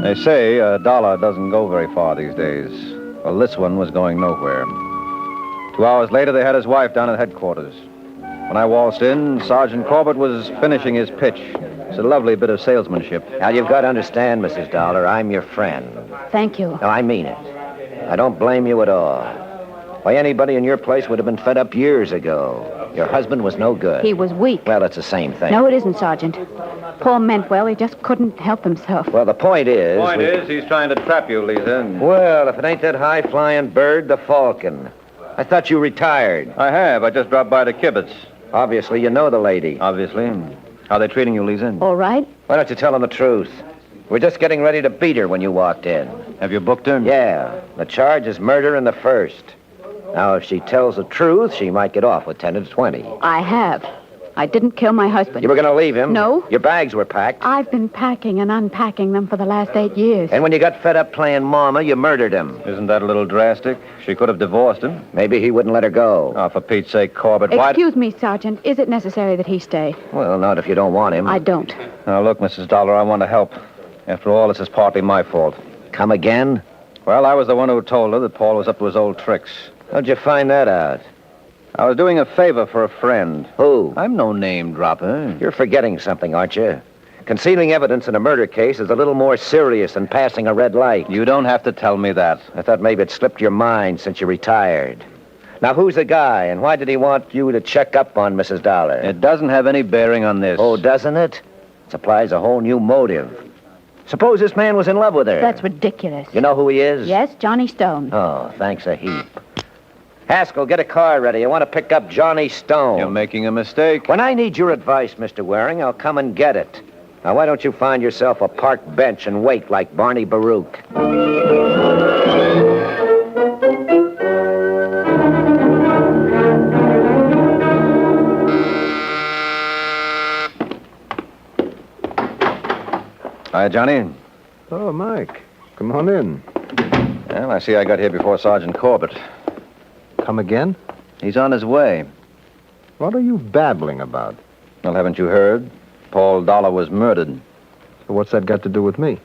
They say a dollar doesn't go very far these days. Well, this one was going nowhere. 2 hours later, they had his wife down at headquarters. When I waltzed in, Sergeant Corbett was finishing his pitch. It's a lovely bit of salesmanship. Now, you've got to understand, Mrs. Dollar, I'm your friend. Thank you. No, I mean it. I don't blame you at all. Why, anybody in your place would have been fed up years ago. Your husband was no good. He was weak. Well, it's the same thing. No, it isn't, Sergeant. Paul meant well. He just couldn't help himself. Well, the point is... He's trying to trap you, Lisa. Well, if it ain't that high-flying bird, the Falcon. I thought you retired. I have. I just dropped by the kibitz. Obviously, you know the lady. Obviously. How are they treating you, Lisa? All right. Why don't you tell them the truth? We're just getting ready to beat her when you walked in. Have you booked her? Yeah. The charge is murder in the first. Now, if she tells the truth, she might get off with 10 to 20. I have. I didn't kill my husband. You were going to leave him? No. Your bags were packed. I've been packing and unpacking them for the last 8 years. And when you got fed up playing mama, you murdered him. Isn't that a little drastic? She could have divorced him. Maybe he wouldn't let her go. Oh, for Pete's sake, Corbett, why... Excuse me, Sergeant. Is it necessary that he stay? Well, not if you don't want him. I don't. Now, look, Mrs. Dollar, I want to help. After all, this is partly my fault. Come again? Well, I was the one who told her that Paul was up to his old tricks. How'd you find that out? I was doing a favor for a friend. Who? I'm no name dropper. You're forgetting something, aren't you? Concealing evidence in a murder case is a little more serious than passing a red light. You don't have to tell me that. I thought maybe it slipped your mind since you retired. Now, who's the guy, and why did he want you to check up on Mrs. Dollar? It doesn't have any bearing on this. Oh, doesn't it? It supplies a whole new motive. Suppose this man was in love with her. That's ridiculous. You know who he is? Yes, Johnny Stone. Oh, thanks a heap. Haskell, get a car ready. I want to pick up Johnny Stone. You're making a mistake. When I need your advice, Mr. Waring, I'll come and get it. Now, why don't you find yourself a park bench and wait like Barney Baruch? Hi, Johnny. Oh, Mike. Come on in. Well, I see I got here before Sergeant Corbett. Come again? He's on his way. What are you babbling about? Well, haven't you heard? Paul Dollar was murdered. So what's that got to do with me?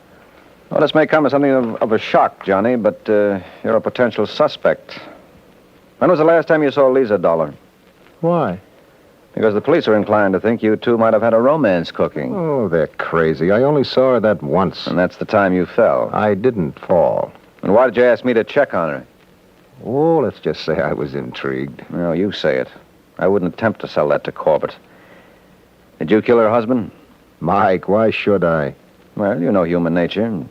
Well, this may come as something of a shock, Johnny, but you're a potential suspect. When was the last time you saw Lisa Dollar? Why? Because the police are inclined to think you two might have had a romance cooking. Oh, they're crazy. I only saw her that once. And that's the time you fell. I didn't fall. And why did you ask me to check on her? Oh, let's just say I was intrigued. No, you say it. I wouldn't attempt to sell that to Corbett. Did you kill her husband? Mike, why should I? Well, you know human nature.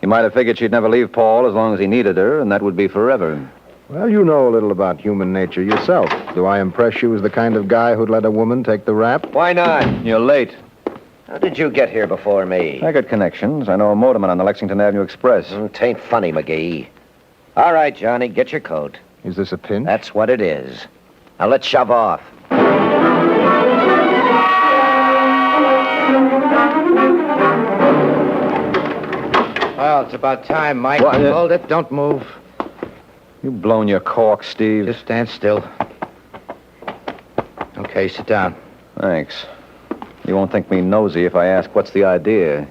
You might have figured she'd never leave Paul as long as he needed her, and that would be forever. Well, you know a little about human nature yourself. Do I impress you as the kind of guy who'd let a woman take the rap? Why not? You're late. How did you get here before me? I got connections. I know a motorman on the Lexington Avenue Express. Tain't funny, McGee. All right, Johnny, get your coat. Is this a pinch? That's what it is. Now let's shove off. Well, it's about time, Mike. What? Hold it. Don't move. You've blown your cork, Steve. Just stand still. Okay, sit down. Thanks. You won't think me nosy if I ask what's the idea.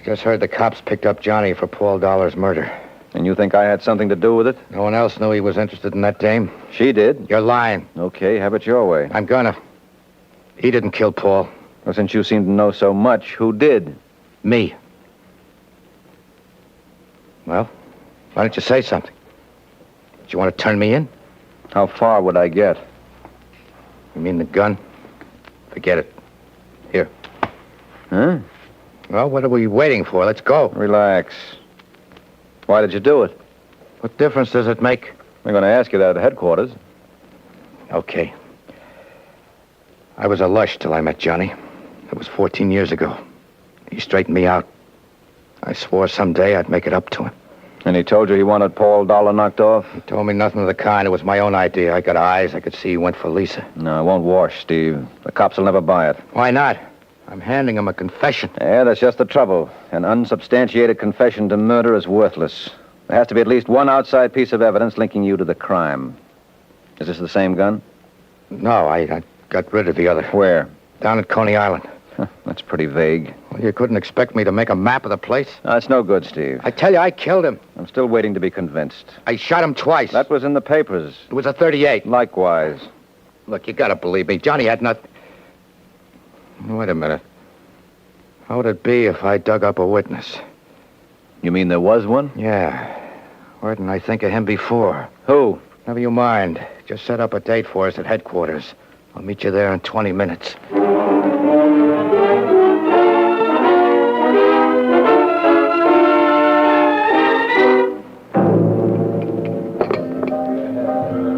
I just heard the cops picked up Johnny for Paul Dollar's murder. And you think I had something to do with it? No one else knew he was interested in that dame. She did. You're lying. Okay, have it your way. I'm gonna. He didn't kill Paul. Well, since you seem to know so much, who did? Me. Well, why don't you say something? Do you want to turn me in? How far would I get? You mean the gun? Forget it. Here. Huh? Well, what are we waiting for? Let's go. Relax. Why did you do it? What difference does it make? I'm going to ask you that at headquarters. Okay. I was a lush till I met Johnny. It was 14 years ago. He straightened me out. I swore someday I'd make it up to him. And he told you he wanted Paul Dollar knocked off? He told me nothing of the kind. It was my own idea. I got eyes. I could see he went for Lisa. No, it won't wash, Steve. The cops will never buy it. Why not? I'm handing him a confession. Yeah, that's just the trouble. An unsubstantiated confession to murder is worthless. There has to be at least one outside piece of evidence linking you to the crime. Is this the same gun? No, I got rid of the other. Where? Down at Coney Island. That's pretty vague. Well, you couldn't expect me to make a map of the place. No, it's no good, Steve. I tell you, I killed him. I'm still waiting to be convinced. I shot him twice. That was in the papers. It was a .38. Likewise. Look, you gotta believe me. Johnny had nothing. Wait a minute. How would it be if I dug up a witness? You mean there was one? Yeah. Why didn't I think of him before? Who? Never you mind. Just set up a date for us at headquarters. I'll meet you there in 20 minutes.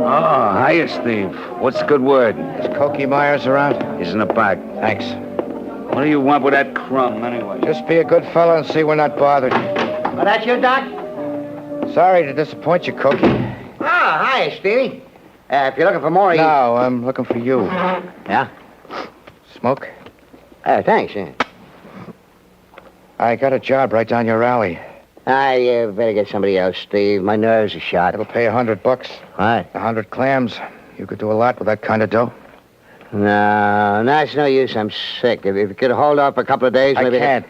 Oh, hiya, Steve. What's the good word? Is Cokie Myers around? He's in the back. Thanks. What do you want with that crumb, anyway? Just be a good fellow and see we're not bothered. Oh, that's you, Doc? Sorry to disappoint you, Cokie. Oh, hiya, Stevie. If you're looking for more... No, I'm looking for you. Yeah? Smoke? Thanks, yeah. I got a job right down your alley. I better get somebody else, Steve. My nerves are shot. It'll pay $100. What? 100 clams. You could do a lot with that kind of dough. No, it's no use. I'm sick. If you could hold off a couple of days, maybe... I can't.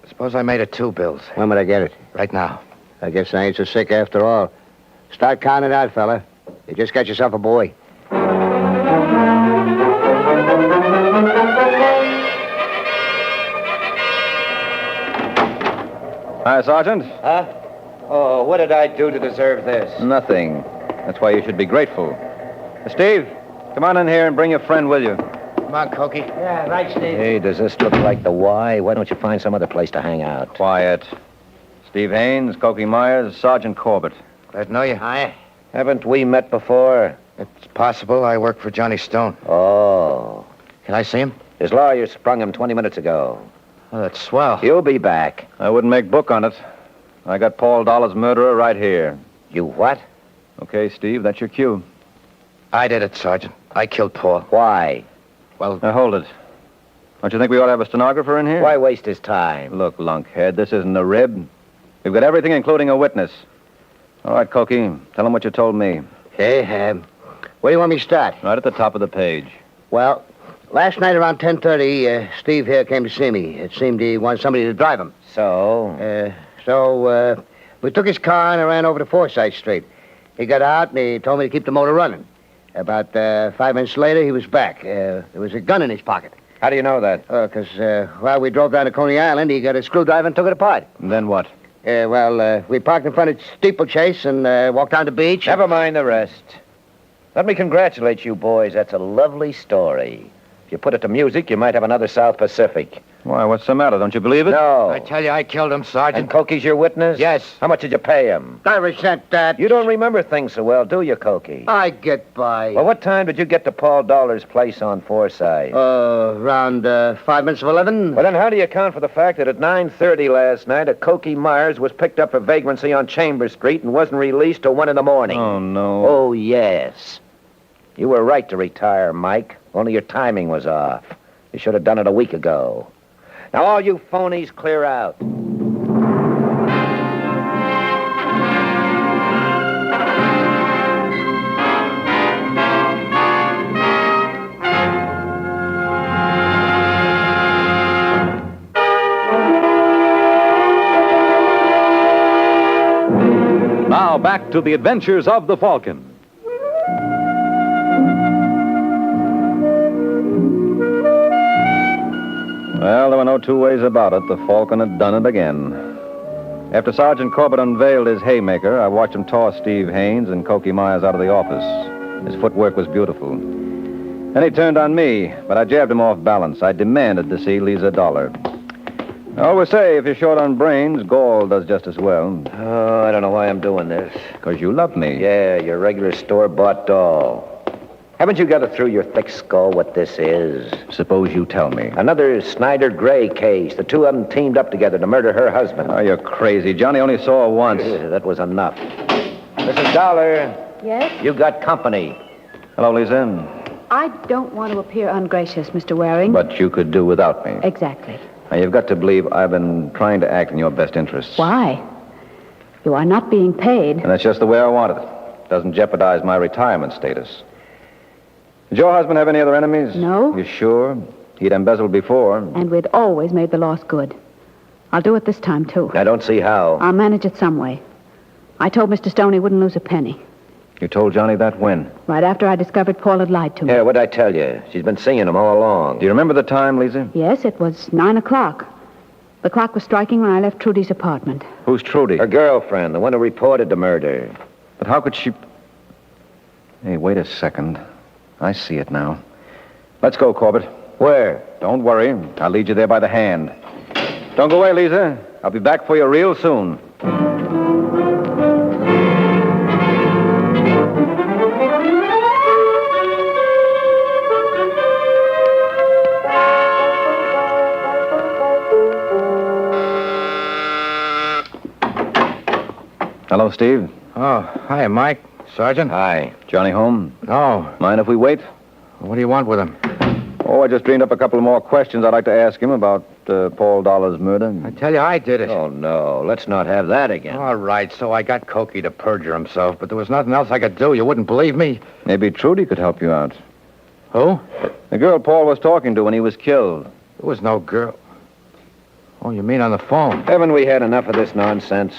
Suppose I made it 2 bills. When would I get it? Right now. I guess I ain't so sick after all. Start counting out, fella. You just got yourself a boy. Hi, Sergeant. Huh? Oh, what did I do to deserve this? Nothing. That's why you should be grateful. Steve, come on in here and bring your friend with you. Come on, Cokie. Yeah, right, Steve. Hey, does this look like the Y? Why don't you find some other place to hang out? Quiet. Steve Haynes, Cokie Myers, Sergeant Corbett. Glad to know you. Hi. Haven't we met before? It's possible. I work for Johnny Stone. Oh. Can I see him? His lawyer sprung him 20 minutes ago. Oh, that's swell. He'll be back. I wouldn't make book on it. I got Paul Dollar's murderer right here. You what? Okay, Steve, that's your cue. I did it, Sergeant. I killed Paul. Why? Well... Now, hold it. Don't you think we ought to have a stenographer in here? Why waste his time? Look, lunkhead, this isn't a rib. We've got everything, including a witness. All right, Cokie, tell him what you told me. Okay, where do you want me to start? Right at the top of the page. Well, last night around 10:30, Steve here came to see me. It seemed he wanted somebody to drive him. So? So we took his car and I ran over to Forsyth Street. He got out and he told me to keep the motor running. About 5 minutes later, he was back. There was a gun in his pocket. How do you know that? Because while we drove down to Coney Island, he got a screwdriver and took it apart. And then what? We parked in front of Steeplechase and walked down the beach. Never mind the rest. Let me congratulate you boys. That's a lovely story. If you put it to music, you might have another South Pacific. Why, what's the matter? Don't you believe it? No. I tell you, I killed him, Sergeant. And Cokie's your witness? Yes. How much did you pay him? I resent that. You don't remember things so well, do you, Cokie? I get by. Well, what time did you get to Paul Dollar's place on Forsyth? Around 5 minutes of 11. Well, then how do you account for the fact that at 9:30 last night, a Cokie Myers was picked up for vagrancy on Chambers Street and wasn't released till 1 in the morning? Oh, no. Oh, yes. You were right to retire, Mike. Only your timing was off. You should have done it a week ago. Now, all you phonies, clear out. Now back to the adventures of the Falcon. Well, there were no two ways about it. The Falcon had done it again. After Sergeant Corbett unveiled his haymaker, I watched him toss Steve Haynes and Cokie Myers out of the office. His footwork was beautiful. Then he turned on me, but I jabbed him off balance. I demanded to see Lisa Dollar. I always say, if you're short on brains, gall does just as well. Oh, I don't know why I'm doing this. Because you love me. Yeah, your regular store-bought doll. Haven't you got it through your thick skull what this is? Suppose you tell me. Another Snyder Gray case. The two of them teamed up together to murder her husband. Oh, you're crazy. Johnny only saw her once. That was enough. Mrs. Dollar. Yes? You got company. Hello, Lisa. I don't want to appear ungracious, Mr. Waring. But you could do without me. Exactly. Now, you've got to believe I've been trying to act in your best interests. Why? You are not being paid. And that's just the way I wanted it. Doesn't jeopardize my retirement status. Did your husband have any other enemies? No. You sure? He'd embezzled before. And we'd always made the loss good. I'll do it this time, too. I don't see how. I'll manage it some way. I told Mr. Stone he wouldn't lose a penny. You told Johnny that when? Right after I discovered Paul had lied to me. Yeah, what'd I tell you? She's been seeing him all along. Do you remember the time, Lisa? Yes, it was 9 o'clock. The clock was striking when I left Trudy's apartment. Who's Trudy? Her girlfriend, the one who reported the murder. But how could she... Hey, wait a second. I see it now. Let's go, Corbett. Where? Don't worry. I'll lead you there by the hand. Don't go away, Lisa. I'll be back for you real soon. Hello, Steve. Oh, hi, Mike. Sergeant? Hi. Johnny home? No. Mind if we wait? What do you want with him? Oh, I just dreamed up a couple more questions I'd like to ask him about Paul Dollar's murder. I tell you, I did it. Oh, no. Let's not have that again. All right, so I got Cokie to perjure himself, but there was nothing else I could do. You wouldn't believe me. Maybe Trudy could help you out. Who? The girl Paul was talking to when he was killed. There was no girl. Oh, you mean on the phone? Haven't we had enough of this nonsense?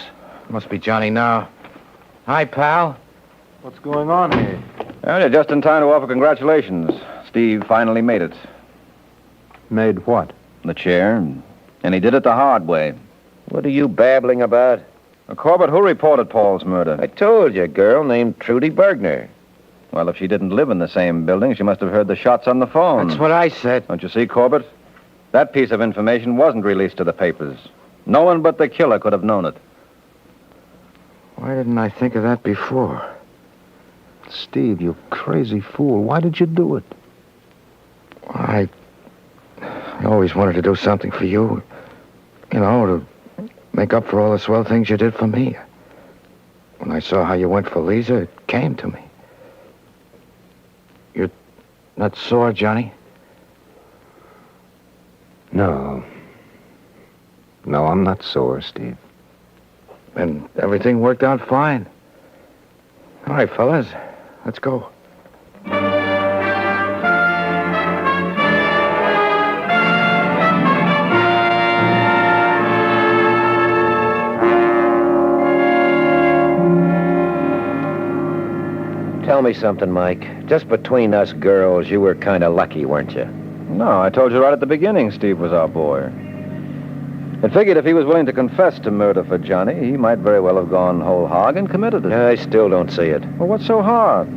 Must be Johnny now. Hi, pal. What's going on here? Well, you're just in time to offer congratulations. Steve finally made it. Made what? The chair. And he did it the hard way. What are you babbling about? Corbett, who reported Paul's murder? I told you, a girl named Trudy Bergner. Well, if she didn't live in the same building, she must have heard the shots on the phone. That's what I said. Don't you see, Corbett? That piece of information wasn't released to the papers. No one but the killer could have known it. Why didn't I think of that before? Steve, you crazy fool. Why did you do it? I always wanted to do something for you. You know, to make up for all the swell things you did for me. When I saw how you went for Lisa, it came to me. You're not sore, Johnny? No. No, I'm not sore, Steve. And everything worked out fine. All right, fellas, let's go. Tell me something, Mike. Just between us girls, you were kind of lucky, weren't you? No, I told you right at the beginning Steve was our boy. It figured if he was willing to confess to murder for Johnny, he might very well have gone whole hog and committed it. I still don't see it. Well, what's so hard?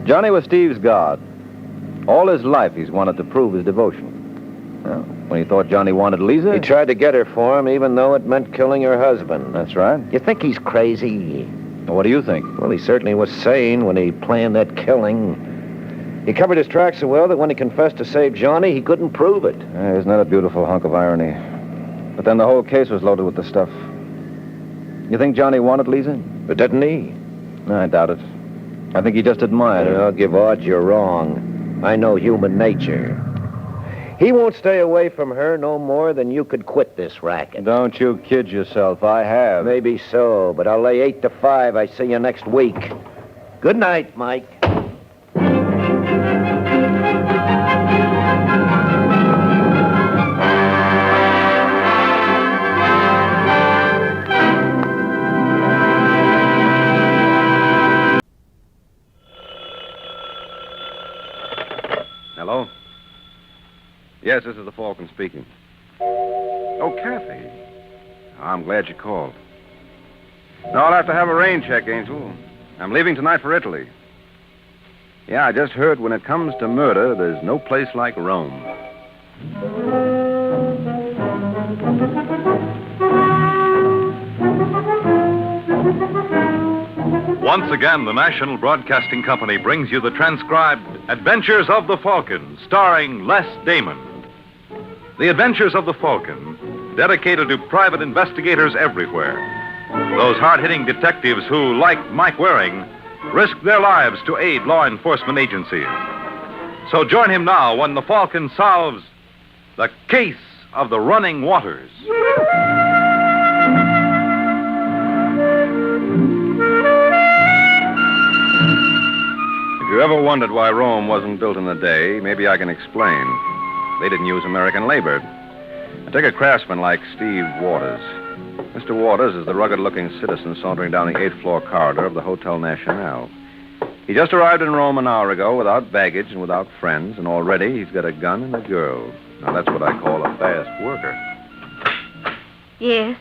Johnny was Steve's god. All his life he's wanted to prove his devotion. Well, when he thought Johnny wanted Lisa... He tried to get her for him, even though it meant killing her husband. That's right. You think he's crazy? Well, what do you think? Well, he certainly was sane when he planned that killing. He covered his tracks so well that when he confessed to save Johnny, he couldn't prove it. Isn't that a beautiful hunk of irony? But then the whole case was loaded with the stuff. You think Johnny wanted Lisa? But didn't he? I doubt it. I think he just admired her. I'll give odds you're wrong. I know human nature. He won't stay away from her no more than you could quit this racket. Don't you kid yourself. I have. Maybe so, but I'll lay 8-5. I see you next week. Good night, Mike. Yes, this is the Falcon speaking. Oh, Kathy. I'm glad you called. No, I'll have to have a rain check, Angel. I'm leaving tonight for Italy. Yeah, I just heard when it comes to murder, there's no place like Rome. Once again, the National Broadcasting Company brings you the transcribed Adventures of the Falcon, starring Les Damon. The Adventures of the Falcon, dedicated to private investigators everywhere. Those hard-hitting detectives who, like Mike Waring, risk their lives to aid law enforcement agencies. So join him now when the Falcon solves the case of the running waters. If you ever wondered why Rome wasn't built in a day, maybe I can explain. They didn't use American labor. Now, take a craftsman like Steve Waters. Mr. Waters is the rugged-looking citizen sauntering down the 8th floor corridor of the Hotel Nationale. He just arrived in Rome an hour ago without baggage and without friends, and already he's got a gun and a girl. Now, that's what I call a fast worker. Yes,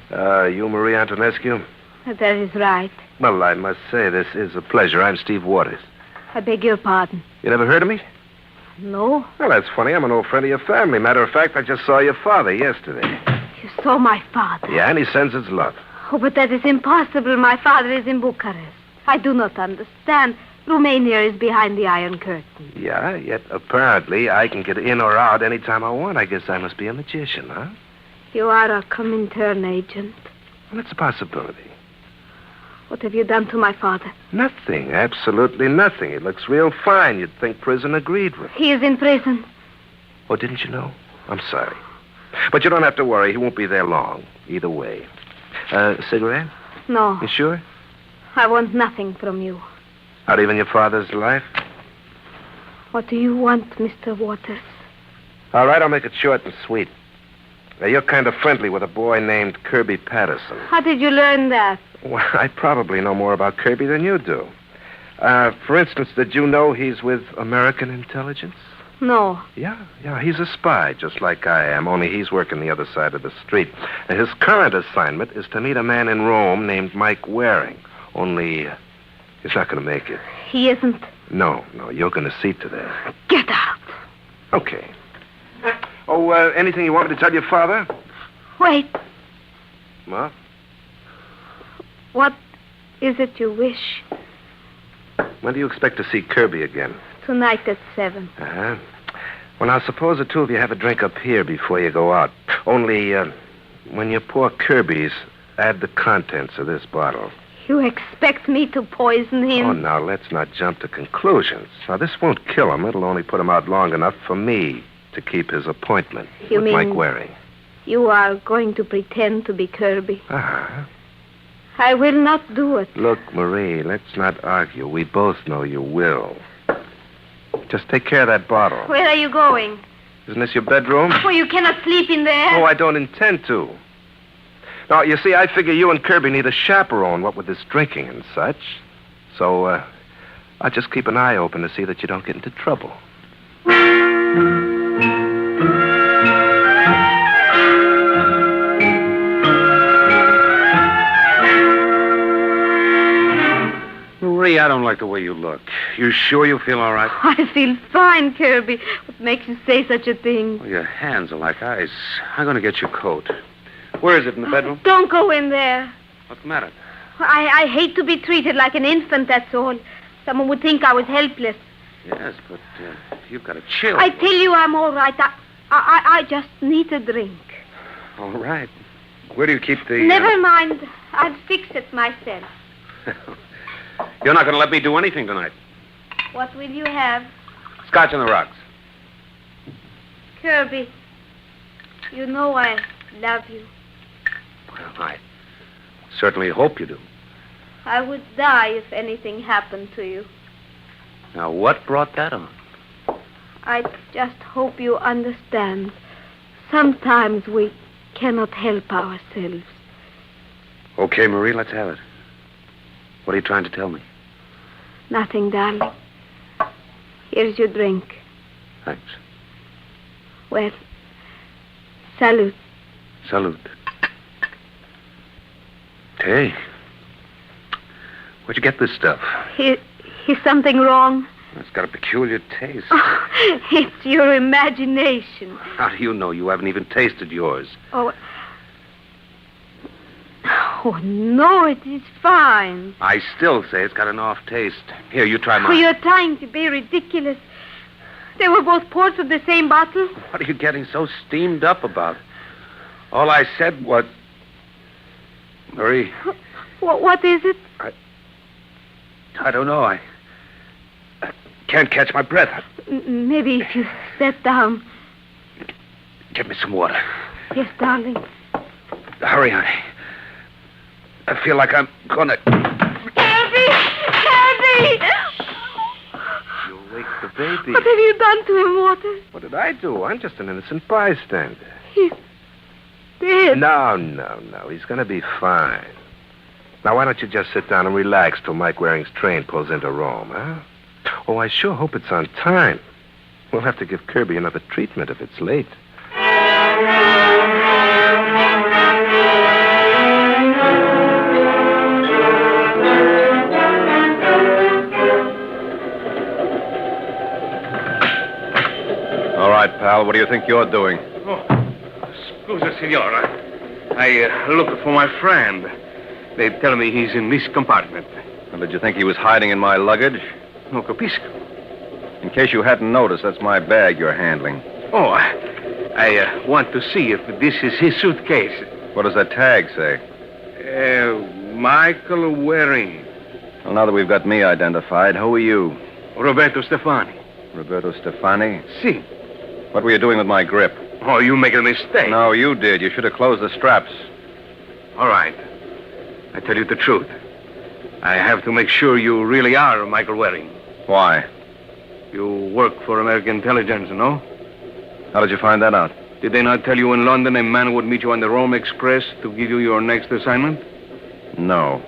You Marie Antonescu? that is right. Well, I must say, this is a pleasure. I'm Steve Waters. I beg your pardon. You never heard of me? No? Well, that's funny. I'm an old friend of your family. Matter of fact, I just saw your father yesterday. You saw my father. Yeah, and he sends his love. Oh, but that is impossible. My father is in Bucharest. I do not understand. Romania is behind the Iron Curtain. Yeah, yet apparently I can get in or out any time I want. I guess I must be a magician, huh? You are a Comintern agent. Well, it's a possibility. What have you done to my father? Nothing. Absolutely nothing. He looks real fine. You'd think prison agreed with him. He is in prison. Oh, didn't you know? I'm sorry. But you don't have to worry. He won't be there long. Either way. Cigarette? No. You sure? I want nothing from you. Not even your father's life? What do you want, Mr. Waters? All right, I'll make it short and sweet. Now, you're kind of friendly with a boy named Kirby Patterson. How did you learn that? Well, I probably know more about Kirby than you do. For instance, did you know he's with American intelligence? No. Yeah, he's a spy, just like I am, only he's working the other side of the street. And his current assignment is to meet a man in Rome named Mike Waring. Only, he's not going to make it. He isn't. No, you're going to see to that. Get out. Okay. Oh, anything you want me to tell your father? Wait. What? What is it you wish? When do you expect to see Kirby again? Tonight at 7. Uh-huh. Well, now, suppose the two of you have a drink up here before you go out. Only, when you pour Kirby's, add the contents of this bottle. You expect me to poison him? Oh, now, let's not jump to conclusions. Now, this won't kill him. It'll only put him out long enough for me to keep his appointment You with mean Mike Waring. You are going to pretend to be Kirby? Uh-huh. I will not do it. Look, Marie, let's not argue. We both know you will. Just take care of that bottle. Where are you going? Isn't this your bedroom? Oh, you cannot sleep in there. Oh, I don't intend to. Now, you see, I figure you and Kirby need a chaperone, what with this drinking and such. So, I'll just keep an eye open to see that you don't get into trouble. Marie, I don't like the way you look. You sure you feel all right? I feel fine, Kirby. What makes you say such a thing? Well, your hands are like ice. I'm going to get your coat. Where is it, in the bedroom? Don't go in there. What's the matter? I hate to be treated like an infant, that's all. Someone would think I was helpless. Yes, but you've got a chill. I tell you I'm all right. I just need a drink. All right. Where do you keep the... Never mind. I'll fix it myself. You're not going to let me do anything tonight. What will you have? Scotch on the rocks. Kirby, you know I love you. Well, I certainly hope you do. I would die if anything happened to you. Now, what brought that on? I just hope you understand. Sometimes we cannot help ourselves. Okay, Marie, let's have it. What are you trying to tell me? Nothing, darling. Here's your drink. Thanks. Well, Salute. Salute. Hey, where'd you get this stuff? Is something wrong? It's got a peculiar taste. Oh, it's your imagination. How do you know? You haven't even tasted yours. Oh, no, it is fine. I still say it's got an off taste. Here, you try Oh, mine. you're trying to be ridiculous. They were both pours of the same bottle. What are you getting so steamed up about? All I said was... Marie, What is it? I don't know. I can't catch my breath. Maybe if you sat down. Get me some water. Yes, darling. Hurry, honey. I feel like I'm gonna... Harvey! Harvey! You'll wake the baby. What have you done to him, Waters? What did I do? I'm just an innocent bystander. He's dead. No. He's gonna be fine. Now, why don't you just sit down and relax till Mike Waring's train pulls into Rome, huh? Oh, I sure hope it's on time. We'll have to give Kirby another treatment if it's late. All right, pal, what do you think you're doing? Scusa, signora. I looked for my friend. They tell me he's in this compartment. Well, did you think he was hiding in my luggage? No capisco. In case you hadn't noticed, that's my bag you're handling. Oh, I want to see if this is his suitcase. What does that tag say? Michael Waring. Well, now that we've got me identified, who are you? Roberto Stefani. Roberto Stefani? Si. What were you doing with my grip? Oh, you make a mistake. No, you did. You should have closed the straps. All right. I tell you the truth. I have to make sure you really are Michael Waring. Why? You work for American intelligence, no? How did you find that out? Did they not tell you in London a man would meet you on the Rome Express to give you your next assignment? No.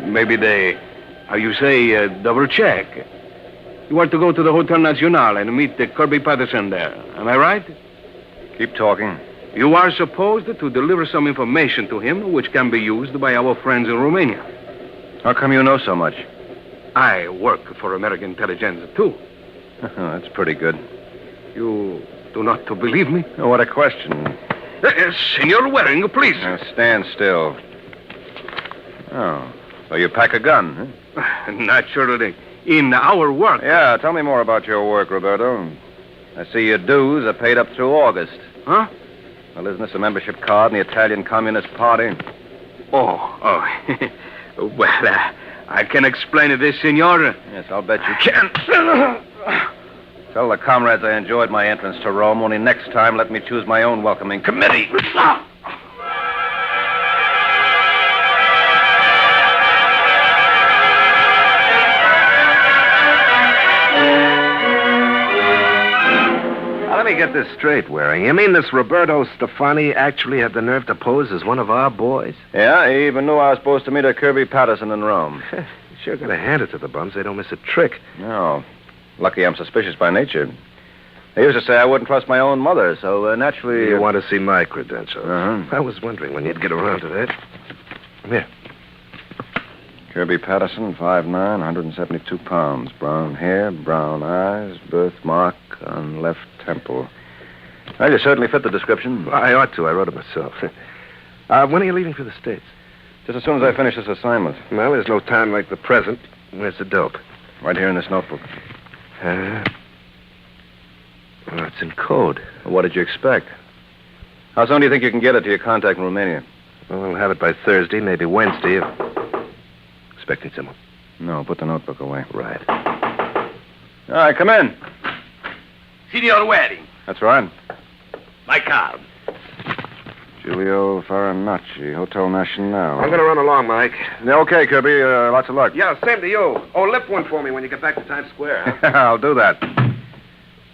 Maybe they, how you say, double check. You are to go to the Hotel Nacional and meet Kirby Patterson there. Am I right? Keep talking. You are supposed to deliver some information to him which can be used by our friends in Romania. How come you know so much? I work for American intelligence, too. That's pretty good. You do not believe me? Oh, what a question. Senor Waring, please. Now, stand still. Oh, so you pack a gun, huh? Naturally. In our work. Yeah, tell me more about your work, Roberto. I see your dues are paid up through August. Huh? Well, isn't this a membership card in the Italian Communist Party? Oh. Well, I can explain this, senor. Yes, I'll bet you can. Tell the comrades I enjoyed my entrance to Rome, only next time let me choose my own welcoming committee. Now, let me get this straight, Waring. You mean this Roberto Stefani actually had the nerve to pose as one of our boys? Yeah, he even knew I was supposed to meet a Kirby Patterson in Rome. Sure gotta hand it to the bums. They don't miss a trick. No. Lucky I'm suspicious by nature. They used to say I wouldn't trust my own mother, so naturally... You want to see my credentials? Uh-huh. I was wondering when you'd get around to that. Come here. Kirby Patterson, 5'9", 172 pounds. Brown hair, brown eyes, birthmark on left temple. Well, you certainly fit the description. Well, I ought to. I wrote it myself. When are you leaving for the States? Just as soon as I finish this assignment. Well, there's no time like the present. Where's the dope? Right here in this notebook. Well, it's in code. Well, what did you expect? How soon do you think you can get it to your contact in Romania? Well, we'll have it by Thursday, maybe Wednesday. Expecting someone? No, put the notebook away. Right. All right, come in. Senor Waring. That's right. My card. Giulio Farinacci, Hotel Nacional. I'm going to run along, Mike. Yeah, okay, Kirby. Lots of luck. Yeah, same to you. Oh, lift one for me when you get back to Times Square. Huh? I'll do that.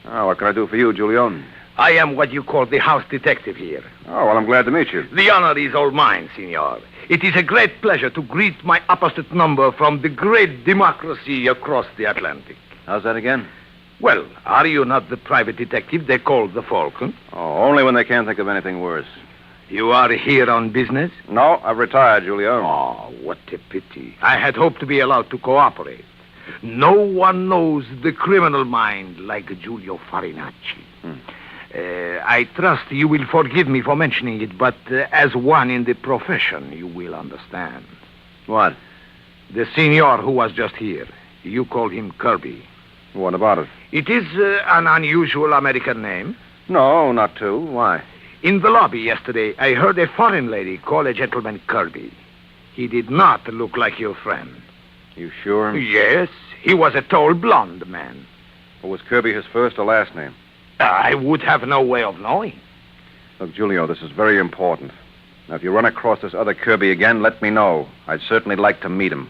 Oh, what can I do for you, Giulio? I am what you call the house detective here. Oh, well, I'm glad to meet you. The honor is all mine, senor. It is a great pleasure to greet my opposite number from the great democracy across the Atlantic. How's that again? Well, are you not the private detective they called the Falcon? Oh, only when they can't think of anything worse. You are here on business? No, I've retired, Julio. Oh, what a pity. I had hoped to be allowed to cooperate. No one knows the criminal mind like Giulio Farinacci. I trust you will forgive me for mentioning it, but as one in the profession, you will understand. What? The senor who was just here, you called him Kirby. What about it? It is an unusual American name. No, not too. Why? In the lobby yesterday, I heard a foreign lady call a gentleman Kirby. He did not look like your friend. You sure? Yes, he was a tall, blonde man. Or was Kirby his first or last name? I would have no way of knowing. Look, Julio, this is very important. Now, if you run across this other Kirby again, let me know. I'd certainly like to meet him.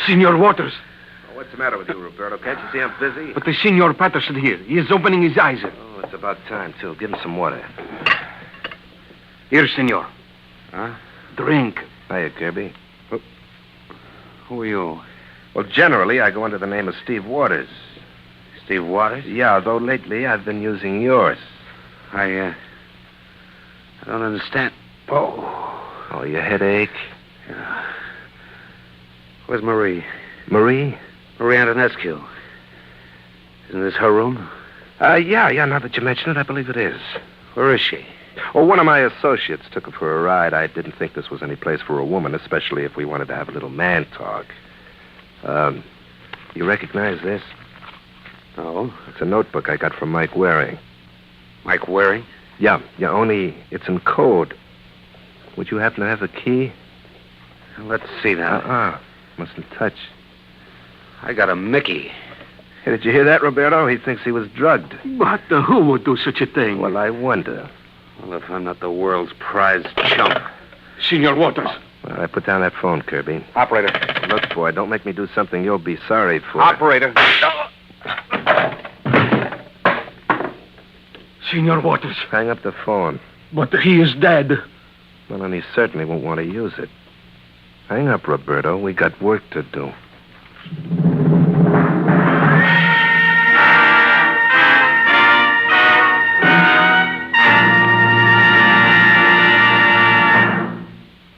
Senor Waters. What's the matter with you, Roberto? Can't you see I'm busy? But the Senor Patterson here. He is opening his eyes. Oh, it's about time, too. Give him some water. Here, Senor. Huh? Drink. Hiya, Kirby. Who are you? Well, generally, I go under the name of Steve Waters. Steve Waters? Yeah, although lately I've been using yours. I don't understand. Oh, your headache? Yeah. Where's Marie? Marie? Marie Antonescu. Isn't this her room? Yeah, now that you mention it, I believe it is. Where is she? Well, one of my associates took her for a ride. I didn't think this was any place for a woman, especially if we wanted to have a little man talk. You recognize this? No. It's a notebook I got from Mike Waring. Mike Waring? Yeah, only it's in code. Would you happen to have a key? Let's see that. Mustn't touch. I got a Mickey. Hey, did you hear that, Roberto? He thinks he was drugged. But who would do such a thing? Well, I wonder. Well, if I'm not the world's prize chump. Senor Waters. Well, I put down that phone, Kirby. Operator. Look, boy, don't make me do something you'll be sorry for. Operator. Senor Waters. Hang up the phone. But he is dead. Well, and he certainly won't want to use it. Hang up, Roberto. We got work to do.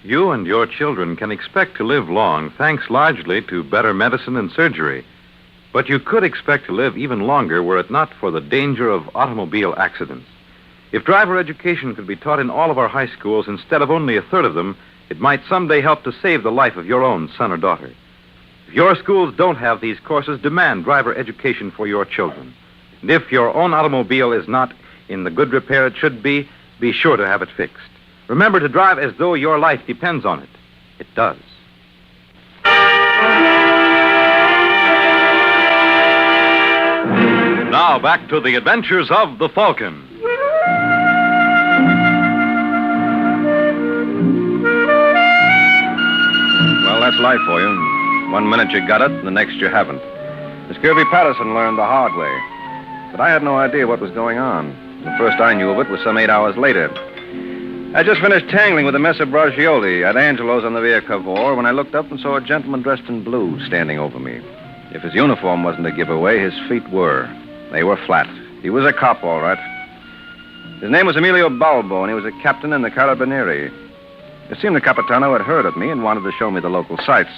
You and your children can expect to live long, thanks largely to better medicine and surgery. But you could expect to live even longer were it not for the danger of automobile accidents. If driver education could be taught in all of our high schools instead of only a third of them, it might someday help to save the life of your own son or daughter. If your schools don't have these courses, demand driver education for your children. And if your own automobile is not in the good repair it should be sure to have it fixed. Remember to drive as though your life depends on it. It does. Now back to the adventures of the Falcon. Well, that's life for you. 1 minute you got it, and the next you haven't. Miss Kirby Patterson learned the hard way. But I had no idea what was going on. The first I knew of it was some 8 hours later. I just finished tangling with the Messer Bragioli at Angelo's on the Via Cavour when I looked up and saw a gentleman dressed in blue standing over me. If his uniform wasn't a giveaway, his feet were. They were flat. He was a cop, all right. His name was Emilio Balbo, and he was a captain in the Carabinieri. It seemed the Capitano had heard of me and wanted to show me the local sights.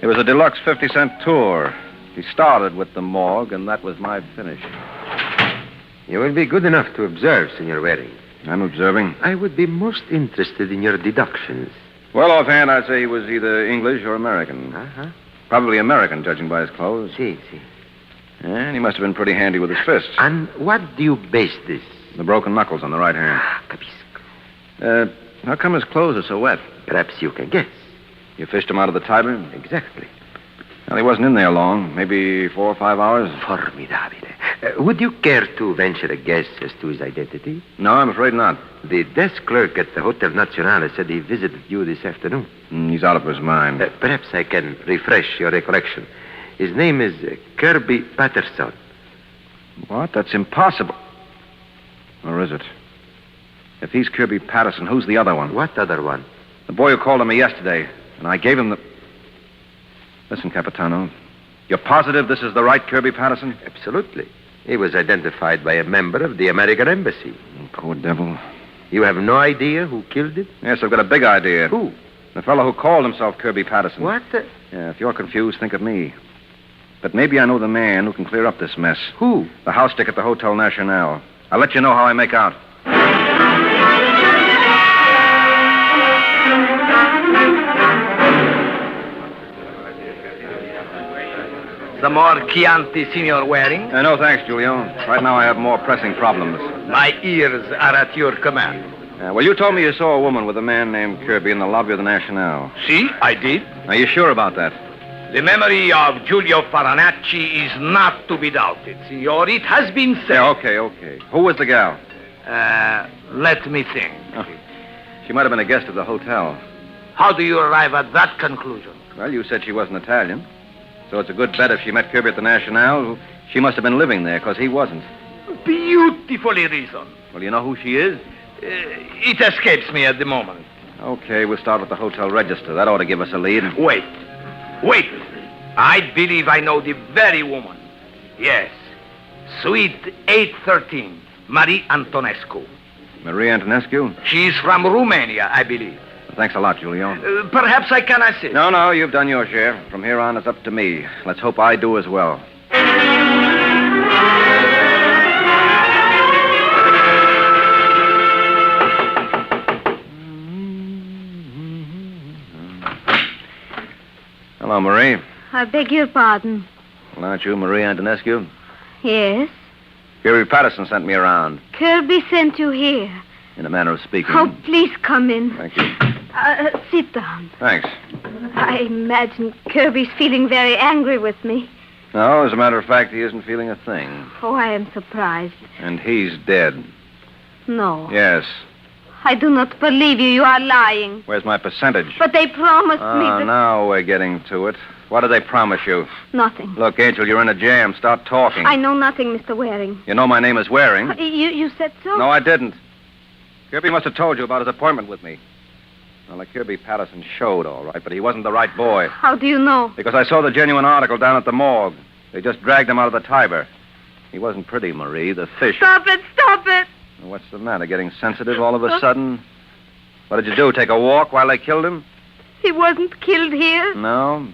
It was a deluxe 50-cent tour. He started with the morgue, and that was my finish. You will be good enough to observe, Senor Waring. I'm observing. I would be most interested in your deductions. Well, offhand, I'd say he was either English or American. Uh-huh. Probably American, judging by his clothes. Si. And he must have been pretty handy with his fists. And what do you base this? The broken knuckles on the right hand. Capisco. How come his clothes are so wet? Perhaps you can guess. You fished him out of the Tiber? Exactly. Well, he wasn't in there long. Maybe 4 or 5 hours. Formidabile. Would you care to venture a guess as to his identity? No, I'm afraid not. The desk clerk at the Hotel Nazionale said he visited you this afternoon. He's out of his mind. Perhaps I can refresh your recollection. His name is Kirby Patterson. What? That's impossible. Or is it? If he's Kirby Patterson, who's the other one? What other one? The boy who called on me yesterday, and I gave him the... Listen, Capitano, you're positive this is the right Kirby Patterson? Absolutely. He was identified by a member of the American Embassy. Poor devil. You have no idea who killed it? Yes, I've got a big idea. Who? The fellow who called himself Kirby Patterson. What? Yeah, if you're confused, think of me. But maybe I know the man who can clear up this mess. Who? The house stick at the Hotel National. I'll let you know how I make out. Some more Chianti, Signor Waring? No, thanks, Giulio. Right now I have more pressing problems. My ears are at your command. Well, you told me you saw a woman with a man named Kirby in the lobby of the National. See, I did. Are you sure about that? The memory of Giulio Farinacci is not to be doubted, Signor. It has been said. Yeah, okay. Who was the gal? Let me think. Oh, she might have been a guest of the hotel. How do you arrive at that conclusion? Well, you said she wasn't Italian. So it's a good bet if she met Kirby at the National, she must have been living there, because he wasn't. Beautifully reasoned. Well, you know who she is? It escapes me at the moment. Okay, we'll start with the hotel register. That ought to give us a lead. Wait. I believe I know the very woman. Yes. Suite 813, Marie Antonescu. Marie Antonescu? She's from Romania, I believe. Thanks a lot, Giulio. Perhaps I can assist. No, you've done your share. From here on, it's up to me. Let's hope I do as well. Hello, Marie. I beg your pardon. Well, aren't you Marie Antonescu? Yes? Kirby Patterson sent me around. Kirby sent you here. In a manner of speaking. Oh, please come in. Thank you. Sit down. Thanks. I imagine Kirby's feeling very angry with me. No, as a matter of fact, he isn't feeling a thing. Oh, I am surprised. And he's dead. No. Yes. I do not believe you. You are lying. Where's my percentage? But they promised me that... now we're getting to it. What did they promise you? Nothing. Look, Angel, you're in a jam. Start talking. I know nothing, Mr. Waring. You know my name is Waring. You said so? No, I didn't. Kirby must have told you about his appointment with me. Well, the Kirby Patterson showed, all right, but he wasn't the right boy. How do you know? Because I saw the genuine article down at the morgue. They just dragged him out of the Tiber. He wasn't pretty, Marie. The fish... Stop it! What's the matter? Getting sensitive all of a sudden? What did you do, take a walk while they killed him? He wasn't killed here. No?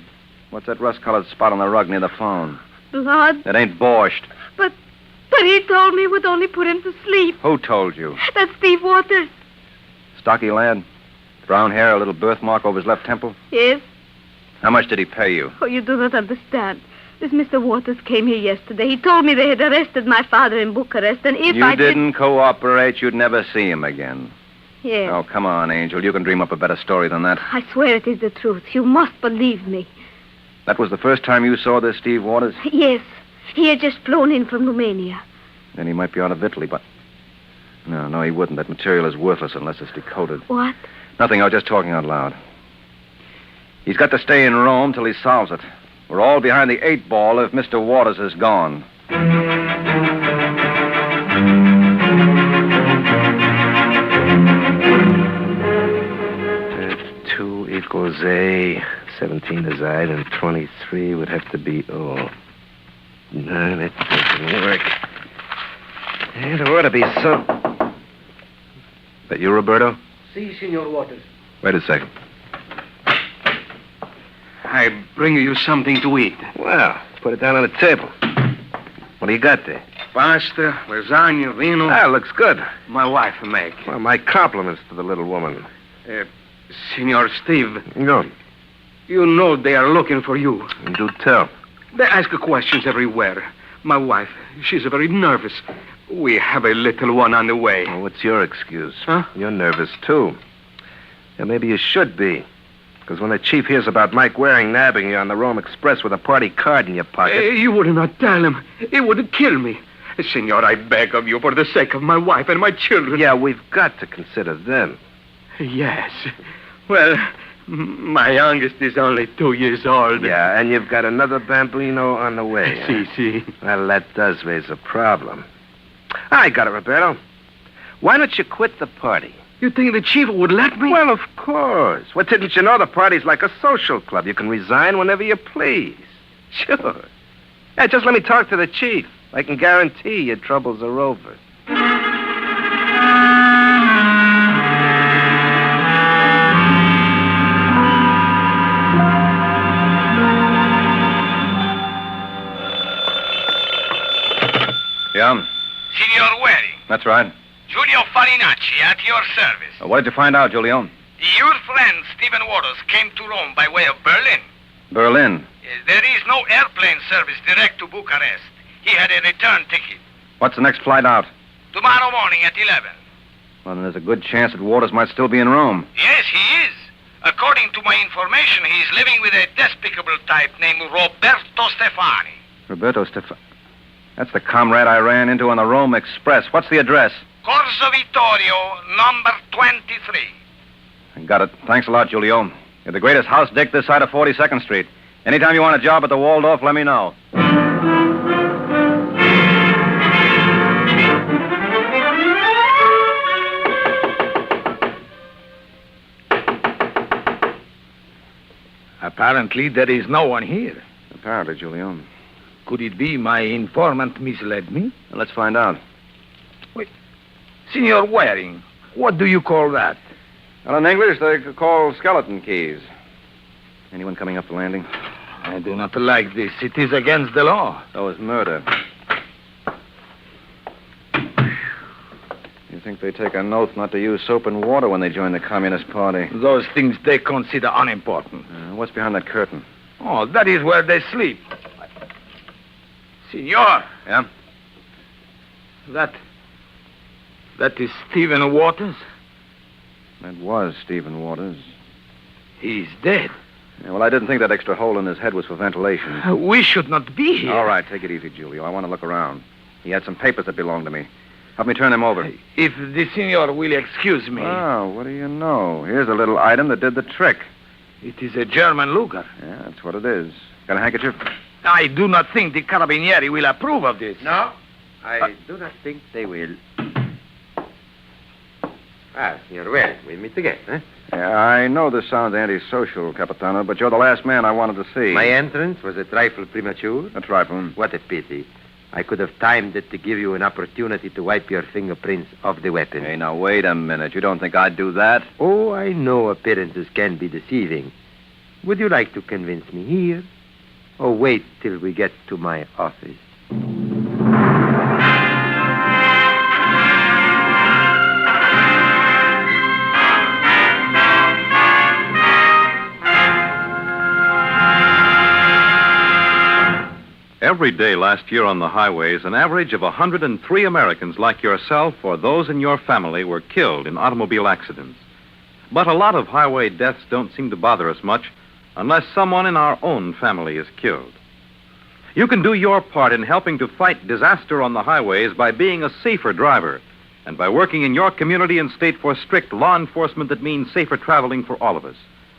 What's that rust-colored spot on the rug near the phone? Blood. It ain't borscht. But he told me it would only put him to sleep. Who told you? That's Steve Waters. Stocky lad? Brown hair, a little birthmark over his left temple? Yes. How much did he pay you? Oh, you do not understand. This Mr. Waters came here yesterday. He told me they had arrested my father in Bucharest, and if You didn't cooperate, you'd never see him again. Yes. Oh, come on, Angel. You can dream up a better story than that. I swear it is the truth. You must believe me. That was the first time you saw this Steve Waters? Yes. He had just flown in from Romania. Then he might be out of Italy, but... No, he wouldn't. That material is worthless unless it's decoded. What? Nothing. I was just talking out loud. He's got to stay in Rome till he solves it. We're all behind the 8 ball if Mr. Waters is gone. 2 equals A. 17 is I, and 23 would have to be O. No, that doesn't work. There ought to be some... That you, Roberto? Si, Signor Waters. Wait a second. I bring you something to eat. Well, put it down on the table. What do you got there? Pasta, lasagna, vino. Ah, looks good. My wife make. Well, my compliments to the little woman. Signor Steve. Go. You know they are looking for you. Do tell. They ask questions everywhere. My wife, she's very nervous. We have a little one on the way. Well, what's your excuse? Huh? You're nervous, too. And maybe you should be. Because when the chief hears about Mike Waring nabbing you on the Rome Express with a party card in your pocket... You would not tell him. He would kill me. Senor, I beg of you for the sake of my wife and my children. Yeah, we've got to consider them. Yes. Well, my youngest is only 2 years old. Yeah, and you've got another bambino on the way. Si. Well, that does raise a problem. I got it, Roberto. Why don't you quit the party? You think the chief would let me? Well, of course. What didn't you know? The party's like a social club. You can resign whenever you please. Sure. Yeah, just let me talk to the chief. I can guarantee your troubles are over. Yeah, Signor Waring, that's right. Giulio Farinacci at your service. What did you find out, Giulio? Your friend, Stephen Waters, came to Rome by way of Berlin. Berlin. There is no airplane service direct to Bucharest. He had a return ticket. What's the next flight out? Tomorrow morning at 11. Well, then there's a good chance that Waters might still be in Rome. Yes, he is. According to my information, he is living with a despicable type named Roberto Stefani. Roberto Stefani. That's the comrade I ran into on the Rome Express. What's the address? Corso Vittorio, number 23. I got it. Thanks a lot, Giulio. You're the greatest house dick this side of 42nd Street. Anytime you want a job at the Waldorf, let me know. Apparently, there is no one here. Apparently, Giulio. Could it be my informant misled me? Well, let's find out. Wait. Signor Waring, what do you call that? Well, in English, they call skeleton keys. Anyone coming up the landing? I do not like this. It is against the law. So is murder. You think they take an oath not to use soap and water when they join the Communist Party? Those things they consider unimportant. What's behind that curtain? Oh, that is where they sleep. Signor. Yeah? That is Stephen Waters? That was Stephen Waters. He's dead. Yeah, well, I didn't think that extra hole in his head was for ventilation. We should not be here. All right, take it easy, Giulio. I want to look around. He had some papers that belonged to me. Help me turn them over. If the signor will excuse me. Oh, what do you know? Here's a little item that did the trick. It is a German Luger. Yeah, that's what it is. Got a handkerchief? I do not think the Carabinieri will approve of this. No, I do not think they will. Signor Waring, we meet again, eh? Yeah, I know this sounds antisocial, Capitano, but you're the last man I wanted to see. My entrance was a trifle premature. A trifle? What a pity. I could have timed it to give you an opportunity to wipe your fingerprints off the weapon. Hey, now, wait a minute. You don't think I'd do that? Oh, I know appearances can be deceiving. Would you like to convince me here? Or wait till we get to my office? Every day last year on the highways, an average of 103 Americans like yourself or those in your family were killed in automobile accidents. But a lot of highway deaths don't seem to bother us much unless someone in our own family is killed. You can do your part in helping to fight disaster on the highways by being a safer driver and by working in your community and state for strict law enforcement that means safer traveling for all of us.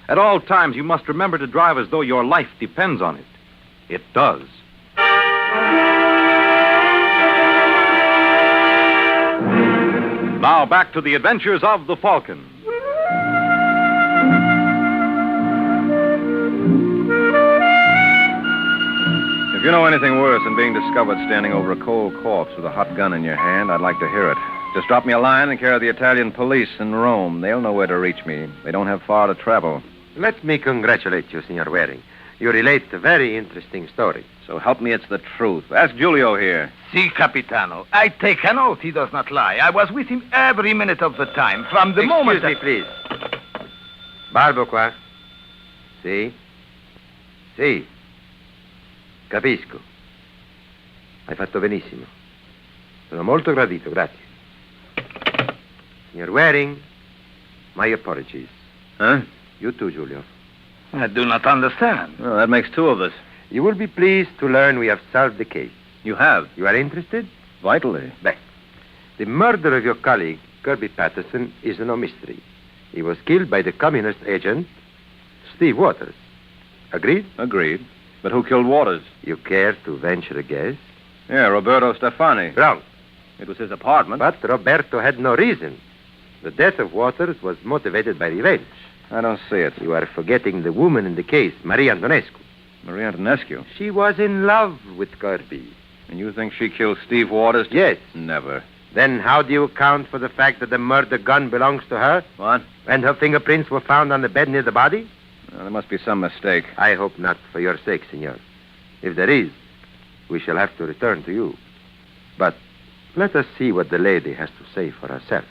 At all times, you must remember to drive as though your life depends on it. It does. Now back to the adventures of the Falcon. If you know anything worse than being discovered standing over a cold corpse with a hot gun in your hand, I'd like to hear it. Just drop me a line in care of the Italian police in Rome. They'll know where to reach me. They don't have far to travel. Let me congratulate you, Signor Waring. You relate a very interesting story. So help me, it's the truth. Ask Giulio here. Si, Capitano. I take an oath he does not lie. I was with him every minute of the time, from the moment... Excuse me, please. Barbo qua. Si? Si. Capisco. Hai fatto benissimo. Sono molto gradito, grazie. Signor Waring, my apologies. Huh? You too, Giulio. I do not understand. Well, that makes two of us. You will be pleased to learn we have solved the case. You have? You are interested? Vitally. Beh, the murder of your colleague, Kirby Patterson, is no mystery. He was killed by the communist agent, Steve Waters. Agreed? Agreed. But who killed Waters? You care to venture a guess? Yeah, Roberto Stefani. Wrong. It was his apartment. But Roberto had no reason. The death of Waters was motivated by revenge. I don't see it. You are forgetting the woman in the case, Marie Antonescu. Marie Antonescu? She was in love with Kirby. And you think she killed Steve Waters? Yes. Never. Then how do you account for the fact that the murder gun belongs to her? What? And her fingerprints were found on the bed near the body? There must be some mistake. I hope not, for your sake, senor. If there is, we shall have to return to you. But let us see what the lady has to say for herself.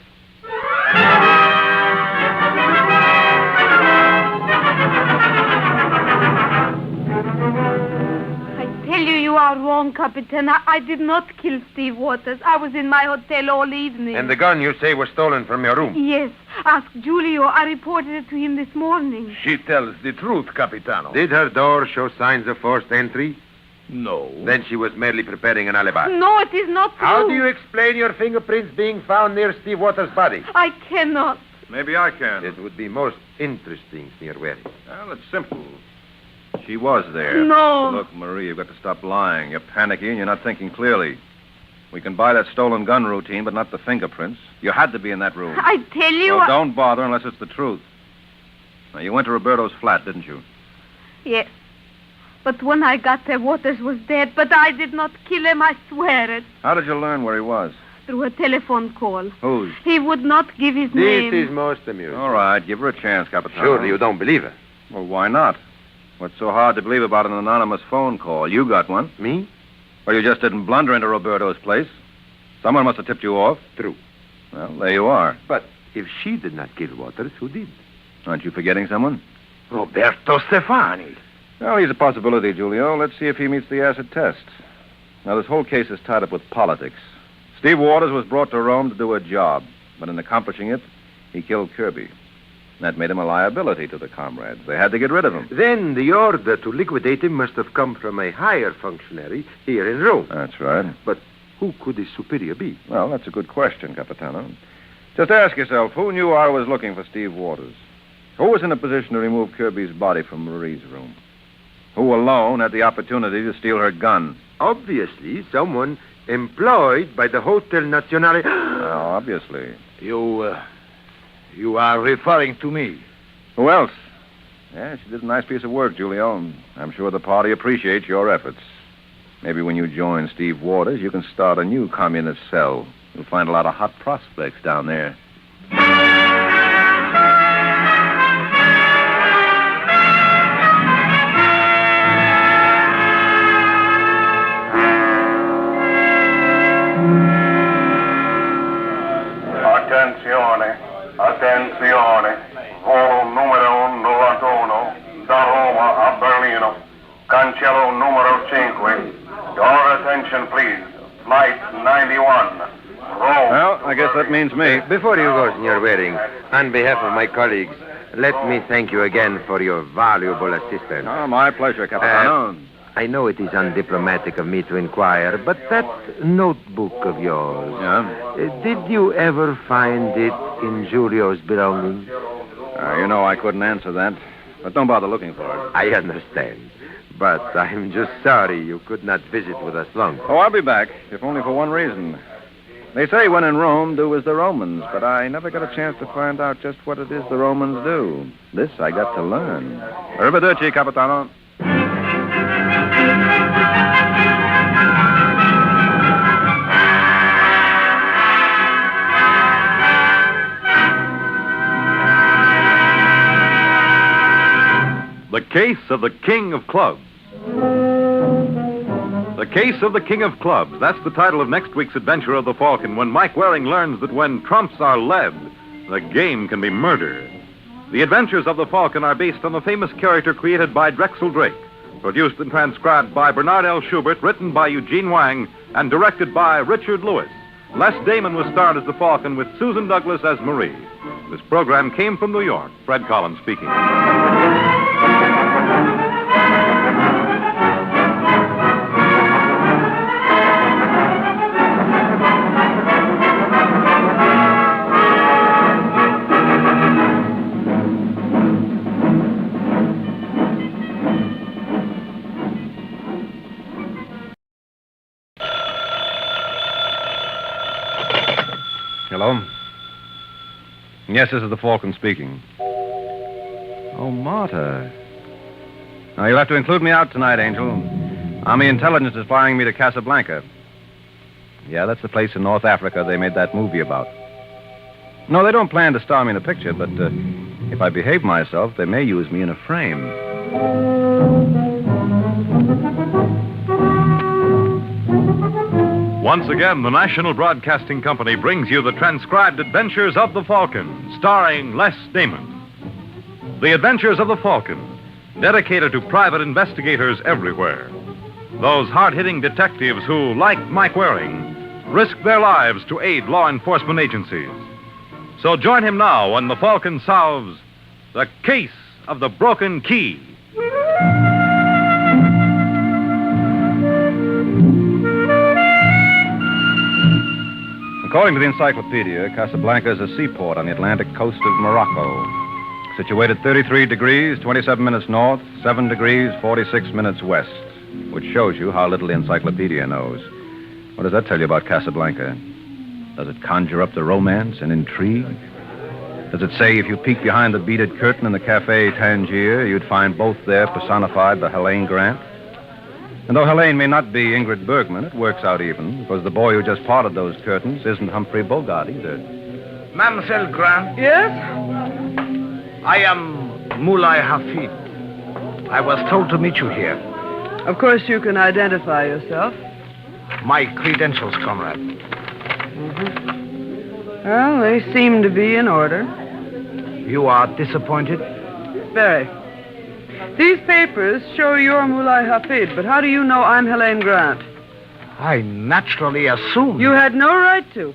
I tell you, you are wrong, Capitan. I did not kill Steve Waters. I was in my hotel all evening. And the gun you say was stolen from your room? Yes. Ask Giulio. I reported it to him this morning. She tells the truth, Capitano. Did her door show signs of forced entry? No. Then she was merely preparing an alibi. No, it is not true. How do you explain your fingerprints being found near Steve Waters' body? I cannot. Maybe I can. It would be most interesting, Senor Waring. Well, it's simple. She was there. No. Look, Marie, you've got to stop lying. You're panicky and you're not thinking clearly. We can buy that stolen gun routine, but not the fingerprints. You had to be in that room. I tell you... Well, don't bother unless it's the truth. Now, you went to Roberto's flat, didn't you? Yes. But when I got there, Waters was dead, but I did not kill him, I swear it. How did you learn where he was? Through a telephone call. Whose? He would not give his name. This is most amusing. All right, give her a chance, Capitano. Surely you don't believe her. Well, why not? What's so hard to believe about an anonymous phone call? You got one. Me? Or you just didn't blunder into Roberto's place. Someone must have tipped you off. True. Well, there you are. But if she did not kill Waters, who did? Aren't you forgetting someone? Roberto Stefani. Well, he's a possibility, Giulio. Let's see if he meets the acid test. Now, this whole case is tied up with politics. Steve Waters was brought to Rome to do a job, but in accomplishing it, he killed Kirby. That made him a liability to the comrades. They had to get rid of him. Then the order to liquidate him must have come from a higher functionary here in Rome. That's right. But who could his superior be? Well, that's a good question, Capitano. Just ask yourself, who knew I was looking for Steve Waters? Who was in a position to remove Kirby's body from Marie's room? Who alone had the opportunity to steal her gun? Obviously, someone employed by the Hotel Nacional. Well, obviously. You are referring to me. Who else? Yeah, she did a nice piece of work, Giulio. I'm sure the party appreciates your efforts. Maybe when you join Steve Waters, you can start a new communist cell. You'll find a lot of hot prospects down there. Attenzione, volo numero 91 da Roma a Berlino, cancello numero 5. Your attention, please. Flight 91, Rome. Well, I guess that means me. Before you go, Senor Waring, on behalf of my colleagues, let me thank you again for your valuable assistance. Oh, my pleasure, Capitano. I know it is undiplomatic of me to inquire, but that notebook of yours... Yeah? Did you ever find it in Giulio's belongings? You know I couldn't answer that. But don't bother looking for it. I understand. But I'm just sorry you could not visit with us longer. Oh, I'll be back, if only for one reason. They say when in Rome, do as the Romans, but I never got a chance to find out just what it is the Romans do. This I got to learn. Arrivederci, Capitano. The Case of the King of Clubs. The Case of the King of Clubs. That's the title of next week's adventure of the Falcon, when Mike Waring learns that when trumps are led, the game can be murder. The adventures of the Falcon are based on the famous character created by Drexel Drake, produced and transcribed by Bernard L. Schubert, written by Eugene Wang, and directed by Richard Lewis. Les Damon was starred as the Falcon with Susan Douglas as Marie. This program came from New York. Fred Collins speaking. Hello? Yes, this is the Falcon speaking. Oh, Marta. Now, you'll have to include me out tonight, Angel. Army intelligence is flying me to Casablanca. Yeah, that's the place in North Africa they made that movie about. No, they don't plan to star me in a picture, but if I behave myself, they may use me in a frame. Once again, the National Broadcasting Company brings you the transcribed adventures of the Falcon, starring Les Damon. The Adventures of the Falcon, dedicated to private investigators everywhere. Those hard-hitting detectives who, like Mike Waring, risk their lives to aid law enforcement agencies. So join him now when the Falcon solves the case of the Broken Key. According to the encyclopedia, Casablanca is a seaport on the Atlantic coast of Morocco. Situated 33 degrees, 27 minutes north, 7 degrees, 46 minutes west, which shows you how little the encyclopedia knows. What does that tell you about Casablanca? Does it conjure up the romance and intrigue? Does it say if you peek behind the beaded curtain in the Café Tangier, you'd find both there personified by Helene Grant? And though Helene may not be Ingrid Bergman, it works out even, because the boy who just parted those curtains isn't Humphrey Bogart either. Mademoiselle Grant? Yes? I am Mulai Hafid. I was told to meet you here. Of course you can identify yourself. My credentials, comrade. Well, they seem to be in order. You are disappointed? Very. These papers show you're Mulai Hafid, but how do you know I'm Helene Grant? I naturally assumed. You had no right to.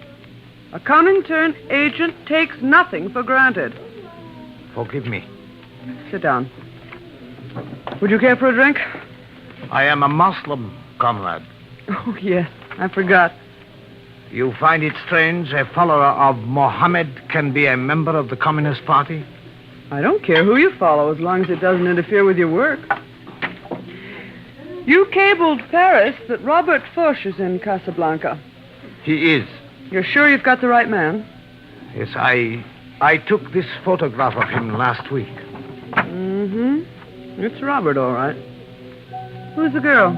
A Comintern agent takes nothing for granted. Forgive me. Sit down. Would you care for a drink? I am a Muslim, comrade. Oh, yes. I forgot. You find it strange a follower of Mohammed can be a member of the Communist Party? I don't care who you follow as long as it doesn't interfere with your work. You cabled Paris that Robert Foch is in Casablanca. He is. You're sure you've got the right man? Yes, I took this photograph of him last week. Mm-hmm. It's Robert, all right. Who's the girl?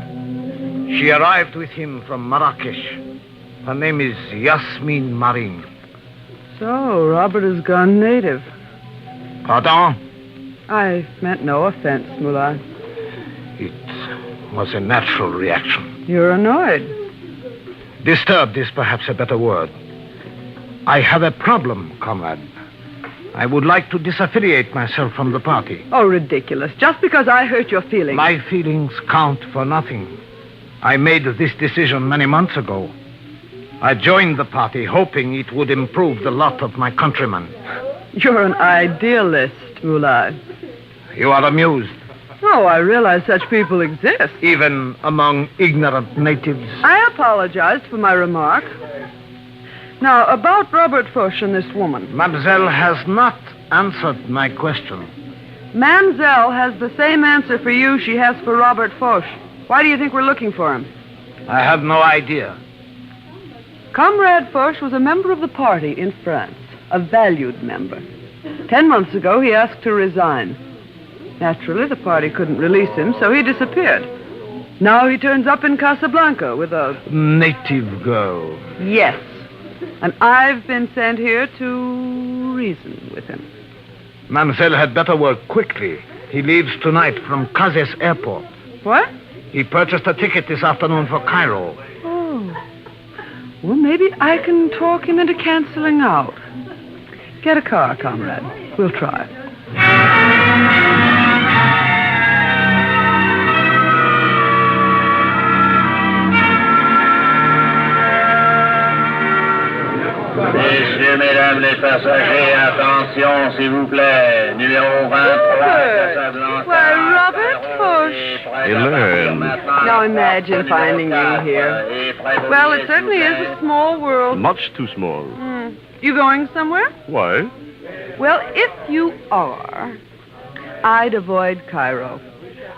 She arrived with him from Marrakesh. Her name is Yasmin Marin. So, Robert has gone native. Pardon? I meant no offense, Mulai. It was a natural reaction. You're annoyed. Disturbed is perhaps a better word. I have a problem, comrade. I would like to disaffiliate myself from the party. Oh, ridiculous. Just because I hurt your feelings. My feelings count for nothing. I made this decision many months ago. I joined the party hoping it would improve the lot of my countrymen. You're an idealist, Mulai. You are amused. Oh, I realize such people exist. Even among ignorant natives. I apologized for my remark. Now, about Robert Foch and this woman. Mademoiselle has not answered my question. Mademoiselle has the same answer for you she has for Robert Foch. Why do you think we're looking for him? I have no idea. Comrade Foch was a member of the party in France, a valued member. 10 months ago, he asked to resign. Naturally, the party couldn't release him, so he disappeared. Now he turns up in Casablanca with a... native girl. Yes. And I've been sent here to reason with him. Mademoiselle had better work quickly. He leaves tonight from Kazes Airport. What? He purchased a ticket this afternoon for Cairo. Oh. Well, maybe I can talk him into canceling out. Get a car, comrade. We'll try. Messieurs, mesdames les passagers, attention, s'il vous plaît. Numéro 23, Casablanca. Why, Robert Foch. Helene. Now imagine finding you here. Well, it certainly is a small world. Much too small. You going somewhere? Why? Well, if you are, I'd avoid Cairo.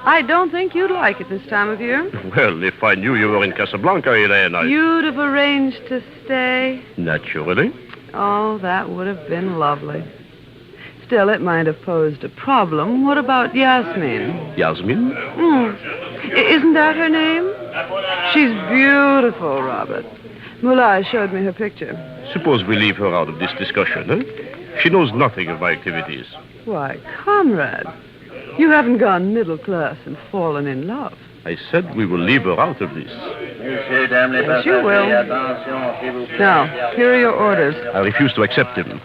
I don't think you'd like it this time of year. Well, if I knew you were in Casablanca, Helene, You'd have arranged to stay. Naturally. Oh, that would have been lovely. Still, it might have posed a problem. What about Yasmin? Yasmin? Isn't that her name? She's beautiful, Robert. Mullah showed me her picture. Suppose we leave her out of this discussion, eh? She knows nothing of my activities. Why, comrade, you haven't gone middle class and fallen in love. I said we will leave her out of this. Yes, you will. Now, here are your orders. I refuse to accept them.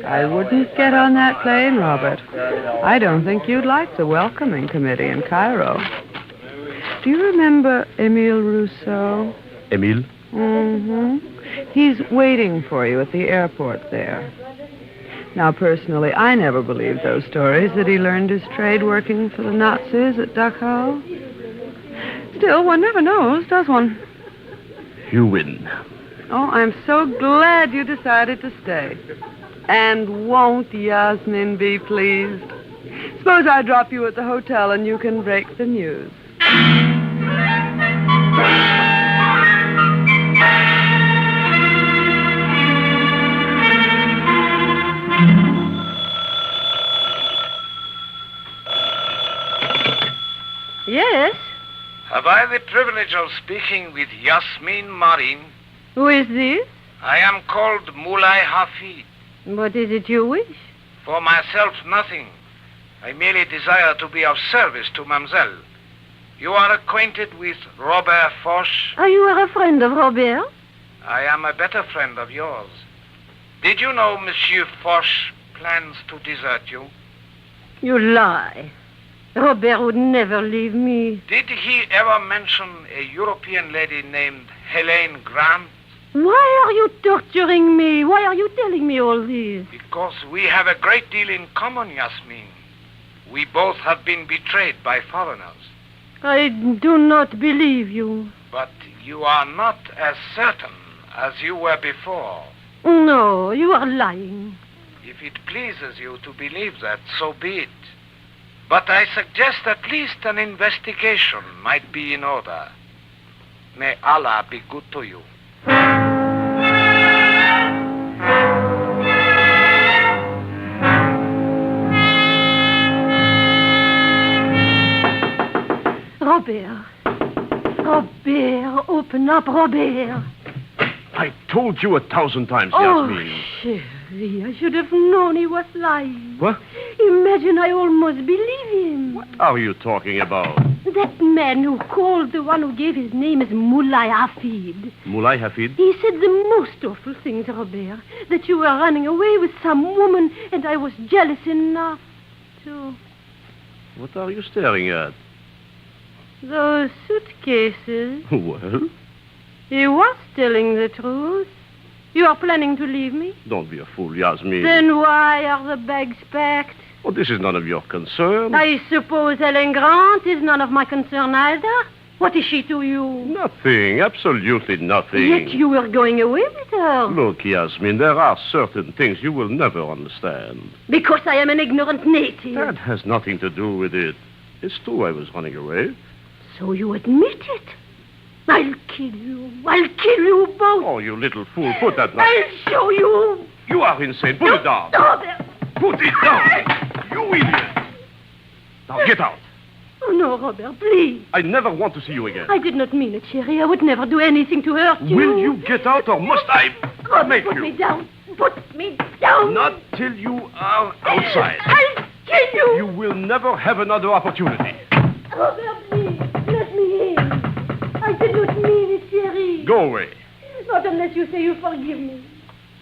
I wouldn't get on that plane, Robert. I don't think you'd like the welcoming committee in Cairo. Do you remember Emile Rousseau? Emile? Mm-hmm. He's waiting for you at the airport there. Now, personally, I never believed those stories that he learned his trade working for the Nazis at Dachau. Still, one never knows, does one? You win. Oh, I'm so glad you decided to stay. And won't Yasmin be pleased? Suppose I drop you at the hotel and you can break the news. Yes? Have I the privilege of speaking with Yasmin Marin? Who is this? I am called Mulai Hafid. What is it you wish? For myself, nothing. I merely desire to be of service to Mademoiselle. You are acquainted with Robert Foch? Oh, you are a friend of Robert? I am a better friend of yours. Did you know Monsieur Foch plans to desert you? You lie. Robert would never leave me. Did he ever mention a European lady named Helene Grant? Why are you torturing me? Why are you telling me all this? Because we have a great deal in common, Yasmin. We both have been betrayed by foreigners. I do not believe you. But you are not as certain as you were before. No, you are lying. If it pleases you to believe that, so be it. But I suggest at least an investigation might be in order. May Allah be good to you. Robert. Robert, open up, Robert. I told you 1,000 times, Oh, Yasmin. Chérie, I should have known he was lying. What? Imagine I almost believe him. What are you talking about? That man who called the one who gave his name as Mulai Hafid. Mulai Hafid? He said the most awful things, Robert. That you were running away with some woman, and I was jealous enough to... What are you staring at? Those suitcases. Well, He was telling the truth. You are planning to leave me? don't be a fool, Yasmin. Then why are the bags packed? Oh, this is none of your concern. I suppose Helen Grant is none of my concern either. What is she to you? Nothing, absolutely nothing. Yet you were going away with her. Look, Yasmin, there are certain things you will never understand. Because I am an ignorant native. That has nothing to do with it. It's true I was running away. So you admit it? I'll kill you. I'll kill you both. Oh, you little fool, put that down. I'll show you. You are insane. Put it down. Robert. Put it down. You idiot. Now get out. Oh, no, Robert, please. I never want to see you again. I did not mean it, Sherry. I would never do anything to hurt you. Will you get out or must I Robert, make put you? me down. Put me down. Not till you are outside. I'll kill you. You will never have another opportunity. Robert, please, let me in. I did not mean it, Sherry. Go away. Not unless you say you forgive me.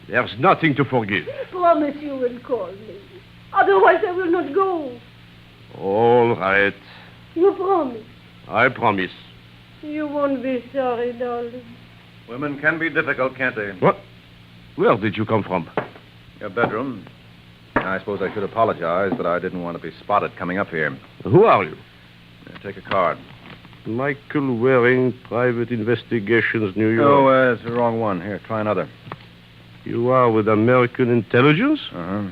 There's nothing to forgive. Promise you will call me. Otherwise, I will not go. All right. You promise. I promise. You won't be sorry, darling. Women can be difficult, can't they? What? Where did you come from? Your bedroom. I suppose I should apologize, but I didn't want to be spotted coming up here. Who are you? Take a card. Michael Waring, Private Investigations, New York. Oh, it's the wrong one. Here, try another. You are with American Intelligence? Uh-huh.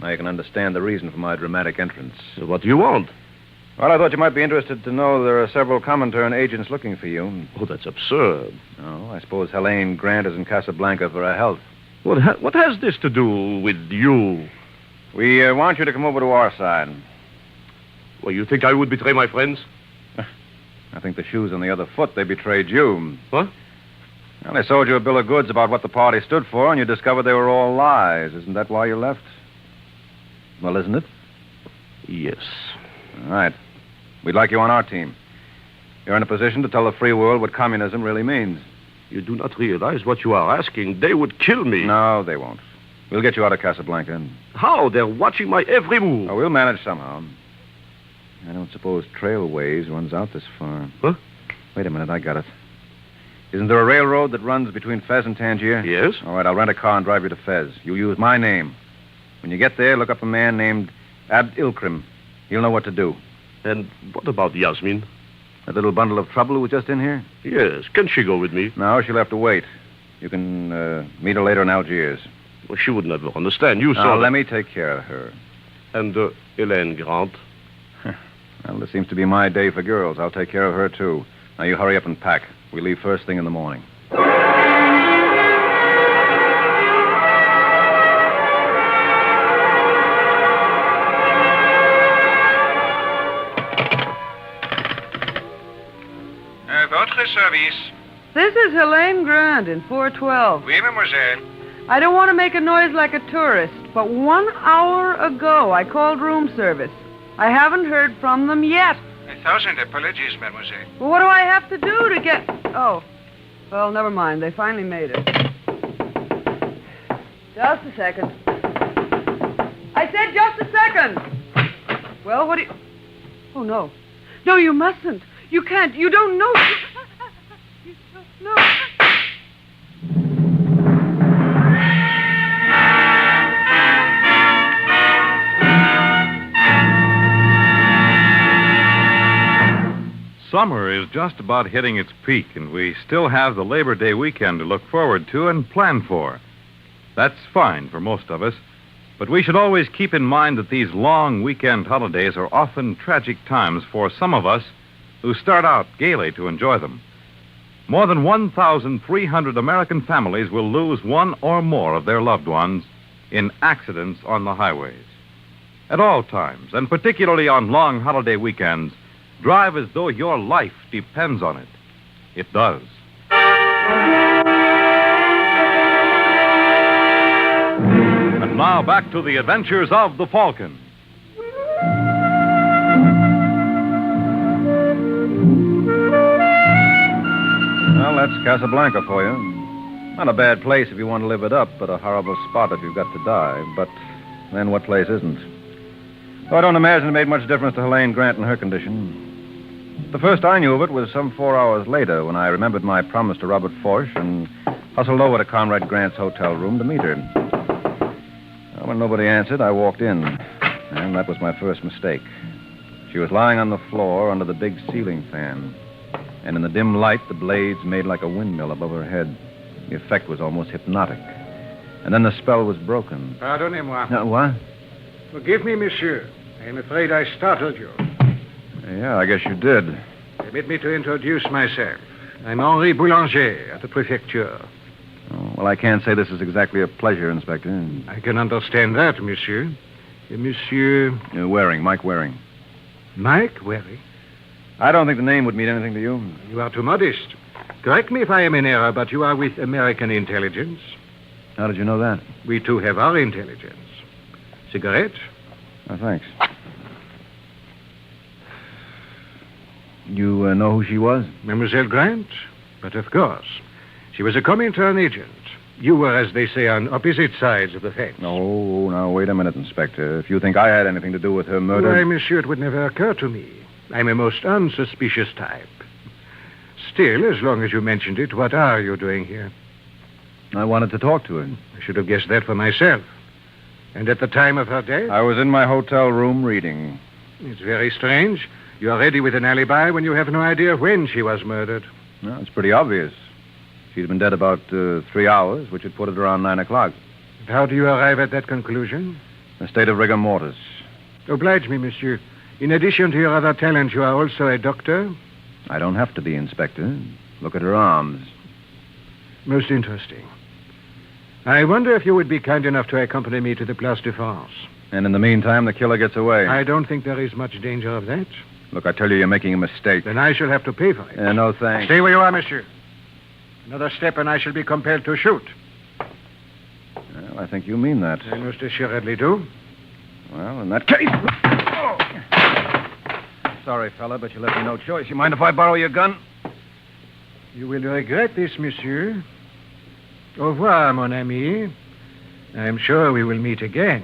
Now you can understand the reason for my dramatic entrance. What do you want? Well, I thought you might be interested to know there are several Comintern agents looking for you. Oh, that's absurd. Oh, I suppose Helene Grant is in Casablanca for her health. What has this to do with you? We want you to come over to our side. Well, you think I would betray my friends? I think the shoe's on the other foot. They betrayed you. What? Well, they sold you a bill of goods about what the party stood for, and you discovered they were all lies. Isn't that why you left? Well, isn't it? Yes. All right. We'd like you on our team. You're in a position to tell the free world what communism really means. You do not realize what you are asking. They would kill me. No, they won't. We'll get you out of Casablanca. How? They're watching my every move. Oh, we'll manage somehow. I don't suppose Trailways runs out this far. Huh? Wait a minute, I got it. Isn't there a railroad that runs between Fez and Tangier? Yes. All right, I'll rent a car and drive you to Fez. You use my name. When you get there, look up a man named Abd Ilkrim. He'll know what to do. And what about Yasmin? That little bundle of trouble who was just in here? Yes. Can she go with me? No, she'll have to wait. You can meet her later in Algiers. Well, she would never understand. You saw... Now, let me take care of her. And Helene Grant? Well, this seems to be my day for girls. I'll take care of her, too. Now, you hurry up and pack. We leave first thing in the morning. Votre service. This is Helene Grant in 412. Oui, mademoiselle. I don't want to make a noise like a tourist, but 1 hour ago I called room service. I haven't heard from them yet. 1,000 apologies, mademoiselle. Well, what do I have to do to get... Oh. Well, never mind. They finally made it. Just a second. I said just a second. Well, what do you... Oh, no. No, you mustn't. You can't. You don't know. You don't know. Summer is just about hitting its peak, and we still have the Labor Day weekend to look forward to and plan for. That's fine for most of us, but we should always keep in mind that these long weekend holidays are often tragic times for some of us who start out gaily to enjoy them. More than 1,300 American families will lose one or more of their loved ones in accidents on the highways. At all times, and particularly on long holiday weekends, drive as though your life depends on it. It does. And now back to the adventures of the Falcon. Well, that's Casablanca for you. Not a bad place if you want to live it up, but a horrible spot if you've got to die. But then what place isn't? Well, I don't imagine it made much difference to Helene Grant and her condition. The first I knew of it was some 4 hours later when I remembered my promise to Robert Forsh and hustled over to Conrad Grant's hotel room to meet her. Well, when nobody answered, I walked in, and that was my first mistake. She was lying on the floor under the big ceiling fan, and in the dim light, the blades made like a windmill above her head. The effect was almost hypnotic. And then the spell was broken. Pardonnez-moi. What? Forgive me, monsieur. I am afraid I startled you. Yeah, I guess you did. Permit me to introduce myself. I'm Henri Boulanger at the prefecture. Oh, well, I can't say this is exactly a pleasure, Inspector. I can understand that, monsieur. Monsieur... Waring, Mike Waring. Mike Waring? I don't think the name would mean anything to you. You are too modest. Correct me if I am in error, but you are with American intelligence. How did you know that? We too have our intelligence. Cigarette? Oh, thanks. You know who she was? Mademoiselle Grant? But of course. She was a Comintern agent. You were, as they say, on opposite sides of the fence. Oh, now, wait a minute, Inspector. If you think I had anything to do with her murder... Why, monsieur, it would never occur to me. I'm a most unsuspicious type. Still, as long as you mentioned it, what are you doing here? I wanted to talk to her. I should have guessed that for myself. And at the time of her death? I was in my hotel room reading. It's very strange. You are ready with an alibi when you have no idea when she was murdered. No, it's pretty obvious. She'd been dead about 3 hours, which would put it around 9 o'clock. How do you arrive at that conclusion? A state of rigor mortis. Oblige me, monsieur. In addition to your other talent, you are also a doctor? I don't have to be, Inspector. Look at her arms. Most interesting. I wonder if you would be kind enough to accompany me to the Place de France. And in the meantime, the killer gets away. I don't think there is much danger of that. Look, I tell you, you're making a mistake. Then I shall have to pay for it. No, thanks. Stay where you are, monsieur. Another step and I shall be compelled to shoot. Well, I think you mean that. I most assuredly do. Well, in that case... Sorry, fella, but you left me no choice. You mind if I borrow your gun? You will regret this, monsieur. Au revoir, mon ami. I'm sure we will meet again.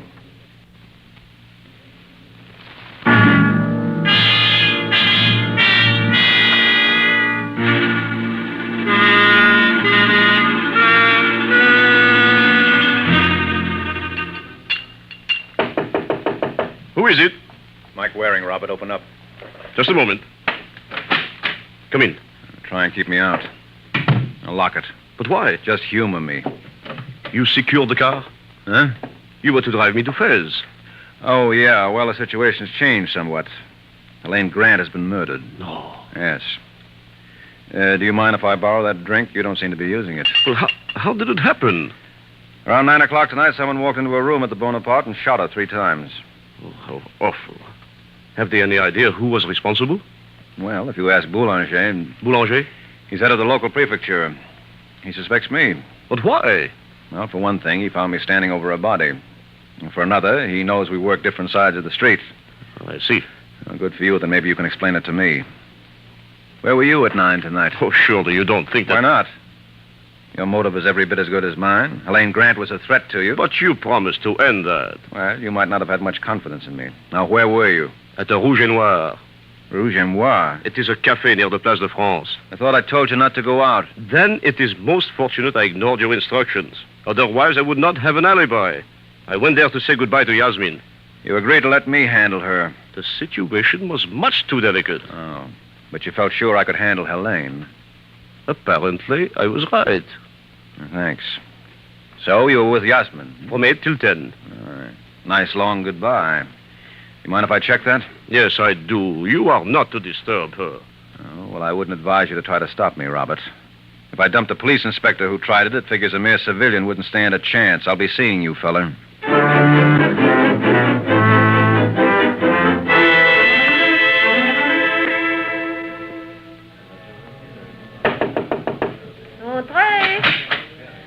Who is it? Mike Waring, Robert. Open up. Just a moment. Come in. Try and keep me out. I'll lock it. But why? Just humor me. You secured the car? Huh? You were to drive me to Fez. Oh, yeah. Well, the situation's changed somewhat. Helene Grant has been murdered. No. Yes. Do you mind if I borrow that drink? You don't seem to be using it. Well, how did it happen? Around 9 o'clock tonight, someone walked into a room at the Bonaparte and shot her 3 times. Oh, how awful. Have they any idea who was responsible? Well, if you ask Boulanger... Boulanger? He's head of the local prefecture. He suspects me. But why? Well, for one thing, he found me standing over a body. And for another, he knows we work different sides of the street. Oh, I see. Well, good for you, then maybe you can explain it to me. Where were you at 9 tonight? Oh, surely you don't think that... Why not? Your motive is every bit as good as mine. Helene Grant was a threat to you. But you promised to end that. Well, you might not have had much confidence in me. Now, where were you? At the Rouge et Noir. Rouge et Noir? It is a cafe near the Place de France. I thought I told you not to go out. Then it is most fortunate I ignored your instructions. Otherwise, I would not have an alibi. I went there to say goodbye to Yasmin. You agreed to let me handle her. The situation was much too delicate. Oh, but you felt sure I could handle Helene. Apparently, I was right. Thanks. So, you were with Yasmin? From 8 till 10. All right. Nice long goodbye. You mind if I check that? Yes, I do. You are not to disturb her. Oh, well, I wouldn't advise you to try to stop me, Robert. If I dumped a police inspector who tried it figures a mere civilian wouldn't stand a chance. I'll be seeing you, fella.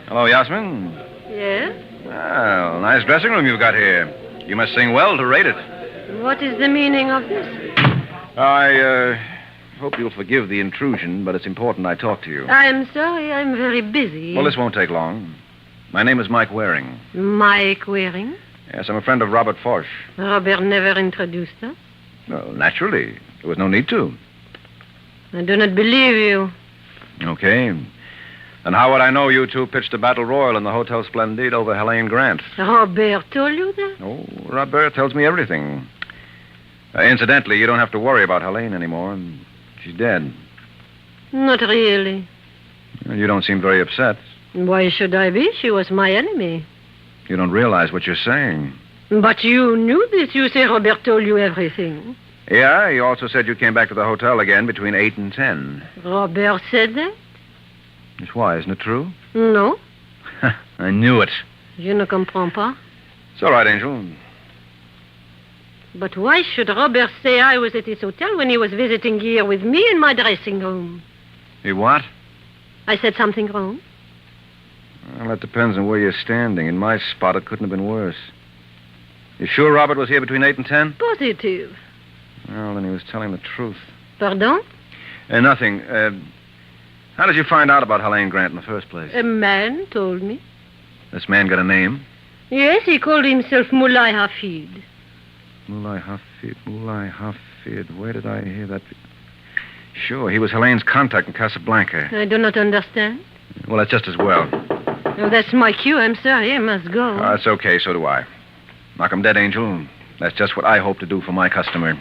Hello, Yasmin. Yes? Well, nice dressing room you've got here. You must sing well to rate it. What is the meaning of this? I hope you'll forgive the intrusion, but it's important I talk to you. I'm sorry, I'm very busy. Well, this won't take long. My name is Mike Waring. Mike Waring? Yes, I'm a friend of Robert Foch. Robert never introduced us. Well, naturally. There was no need to. I do not believe you. Okay. And how would I know you two pitched a battle royal in the Hotel Splendide over Helene Grant? Robert told you that? Oh, Robert tells me everything. Incidentally, you don't have to worry about Helene anymore. She's dead. Not really. You don't seem very upset. Why should I be? She was my enemy. You don't realize what you're saying. But you knew this. You say Robert told you everything. Yeah, he also said you came back to the hotel again between 8 and 10. Robert said that? Yes, why? Isn't it true? No. I knew it. Je ne comprends pas. It's all right, Angel. But why should Robert say I was at his hotel when he was visiting here with me in my dressing room? He what? I said something wrong. Well, that depends on where you're standing. In my spot, it couldn't have been worse. You sure Robert was here between 8 and 10? Positive. Well, then he was telling the truth. Pardon? Nothing. How did you find out about Helene Grant in the first place? A man told me. This man got a name? Yes, he called himself Moulay Hafid. Moulay Hafid, Moulay Hafid. Where did I hear that? Sure, he was Helene's contact in Casablanca. I do not understand. Well, that's just as well. Oh, that's my cue. I'm sorry. I must go. That's okay. So do I. Knock 'em dead, Angel. That's just what I hope to do for my customer.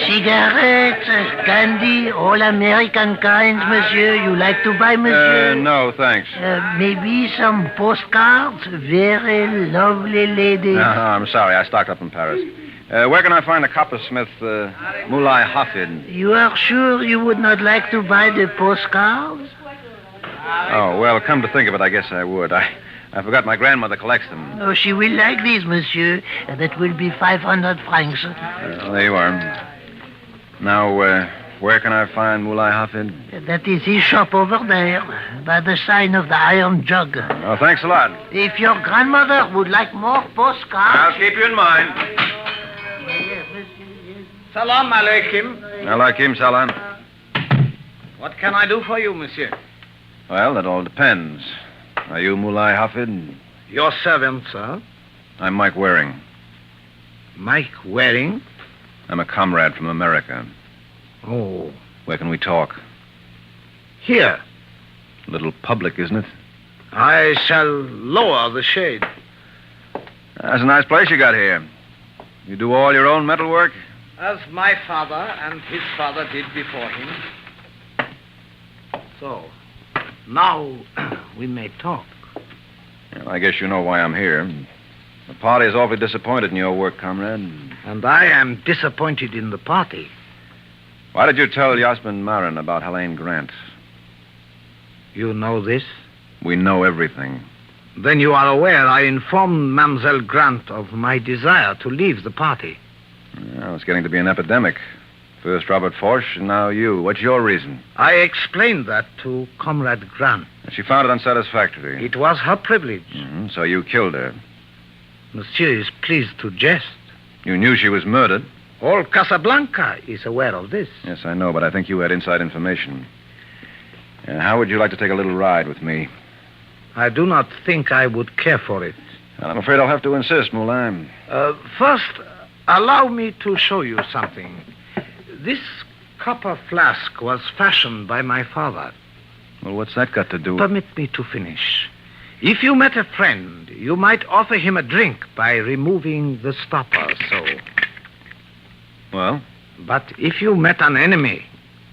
Cigarette, cigarettes, candy, all American kinds, monsieur. You like to buy, monsieur? No, thanks. Maybe some postcards? Very lovely lady. No, I'm sorry. I stocked up in Paris. Where can I find the coppersmith, Mulai Hafid? You are sure you would not like to buy the postcards? Oh, well, come to think of it, I guess I would. I forgot my grandmother collects them. Oh, she will like these, monsieur. That will be 500 francs. There you are. Now, where can I find Mulai Hafid? That is his shop over there, by the sign of the Iron Jug. Oh, thanks a lot. If your grandmother would like more postcards... I'll keep you in mind. Salam alaikum. Alaikum salam. What can I do for you, monsieur? Well, that all depends. Are you Mulai Hafid? Your servant, sir. I'm Mike Waring. Mike Waring? I'm a comrade from America. Oh. Where can we talk? Here. A little public, isn't it? I shall lower the shade. That's a nice place you got here. You do all your own metal work? As my father and his father did before him. So, now we may talk. Well, I guess you know why I'm here. The party is awfully disappointed in your work, comrade. And I am disappointed in the party. Why did you tell Yasmin Marin about Helene Grant? You know this? We know everything. Then you are aware I informed Mademoiselle Grant of my desire to leave the party. Well, it's getting to be an epidemic. First Robert Forsch, and now you. What's your reason? I explained that to Comrade Grant. She found it unsatisfactory. It was her privilege. So you killed her. Monsieur is pleased to jest. You knew she was murdered. All Casablanca is aware of this. Yes, I know, but I think you had inside information. How would you like to take a little ride with me? I do not think I would care for it. Well, I'm afraid I'll have to insist, Moulin. First, allow me to show you something. This copper flask was fashioned by my father. Well, what's that got to do with... Permit me to finish. If you met a friend, you might offer him a drink by removing the stopper, so. Well? But if you met an enemy,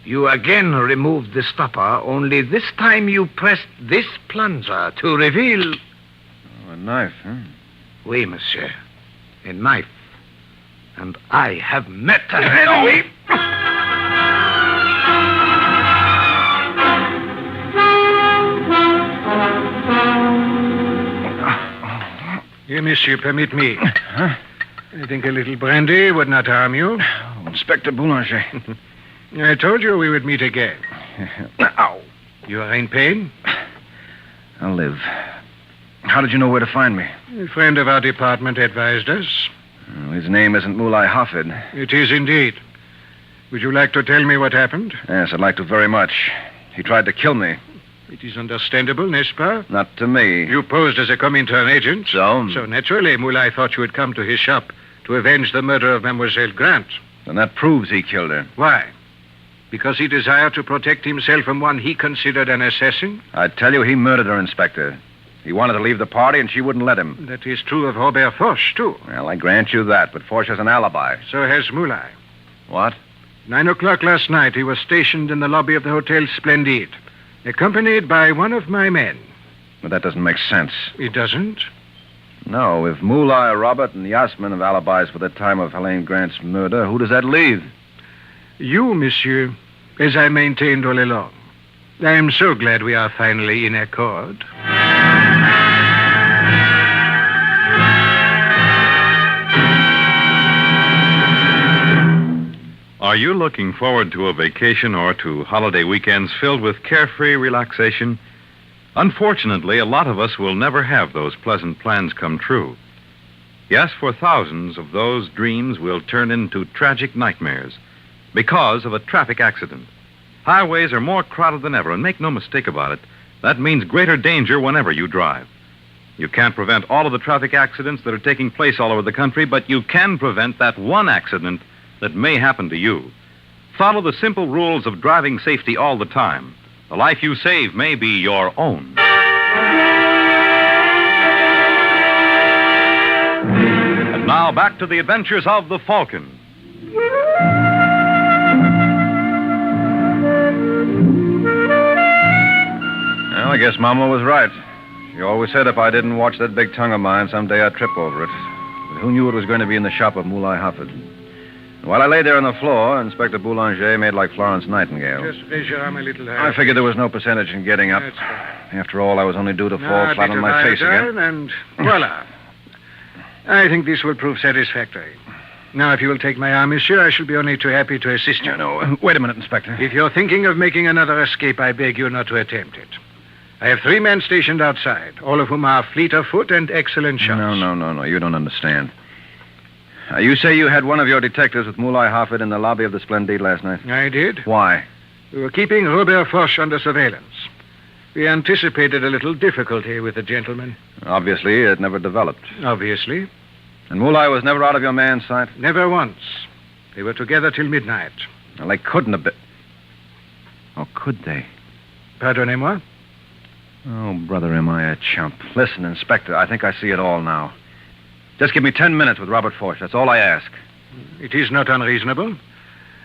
you again removed the stopper, only this time you pressed this plunger to reveal... Oh, a knife, huh? Oui, monsieur. A knife. And I have met an enemy... Here, monsieur, permit me. Huh? I think a little brandy would not harm you. Oh, Inspector Boulanger. I told you we would meet again. Ow. You are in pain? I'll live. How did you know where to find me? A friend of our department advised us. Oh, his name isn't Mulai Hafid. It is indeed. Would you like to tell me what happened? Yes, I'd like to very much. He tried to kill me. It is understandable, n'est-ce pas? Not to me. You posed as a Comintern agent. So? So naturally, Mulai thought you had come to his shop to avenge the murder of Mademoiselle Grant. Then that proves he killed her. Why? Because he desired to protect himself from one he considered an assassin? I tell you, he murdered her, Inspector. He wanted to leave the party, and she wouldn't let him. That is true of Robert Forsch, too. Well, I grant you that, but Forsch has an alibi. So has Mulai. What? 9 o'clock last night, he was stationed in the lobby of the Hotel Splendide, accompanied by one of my men. But that doesn't make sense. It doesn't? No, if Mulai, Robert, and Yasmin have alibis for the time of Helene Grant's murder, who does that leave? You, monsieur, as I maintained all along. I am so glad we are finally in accord. Are you looking forward to a vacation or to holiday weekends filled with carefree relaxation? Unfortunately, a lot of us will never have those pleasant plans come true. Yes, for thousands of those dreams will turn into tragic nightmares because of a traffic accident. Highways are more crowded than ever, and make no mistake about it, that means greater danger whenever you drive. You can't prevent all of the traffic accidents that are taking place all over the country, but you can prevent that one accident that may happen to you. Follow the simple rules of driving safety all the time. The life you save may be your own. And now back to the adventures of the Falcon. Well, I guess Mama was right. She always said if I didn't watch that big tongue of mine, someday I'd trip over it. But who knew it was going to be in the shop of Mulai Hafid? While I lay there on the floor, Inspector Boulanger made like Florence Nightingale. Just raise your arm a little higher. I figured there was no percentage in getting up. That's fine. After all, I was only due to fall Now, flat on my face again. And voila. I think this will prove satisfactory. Now, if you will take my arm, monsieur, I shall be only too happy to assist you. No, wait a minute, Inspector. If you're thinking of making another escape, I beg you not to attempt it. I have 3 men stationed outside, all of whom are fleet of foot and excellent shots. No. You don't understand. You say you had one of your detectives with Mulai Hafid in the lobby of the Splendide last night? I did. Why? We were keeping Robert Foch under surveillance. We anticipated a little difficulty with the gentleman. Obviously, it never developed. Obviously. And Mulai was never out of your man's sight? Never once. They were together till midnight. Well, they couldn't have been. Oh, could they? Pardonnez-moi? Oh, brother, am I a chump. Listen, Inspector, I think I see it all now. Just give me 10 minutes with Robert Foch. That's all I ask. It is not unreasonable.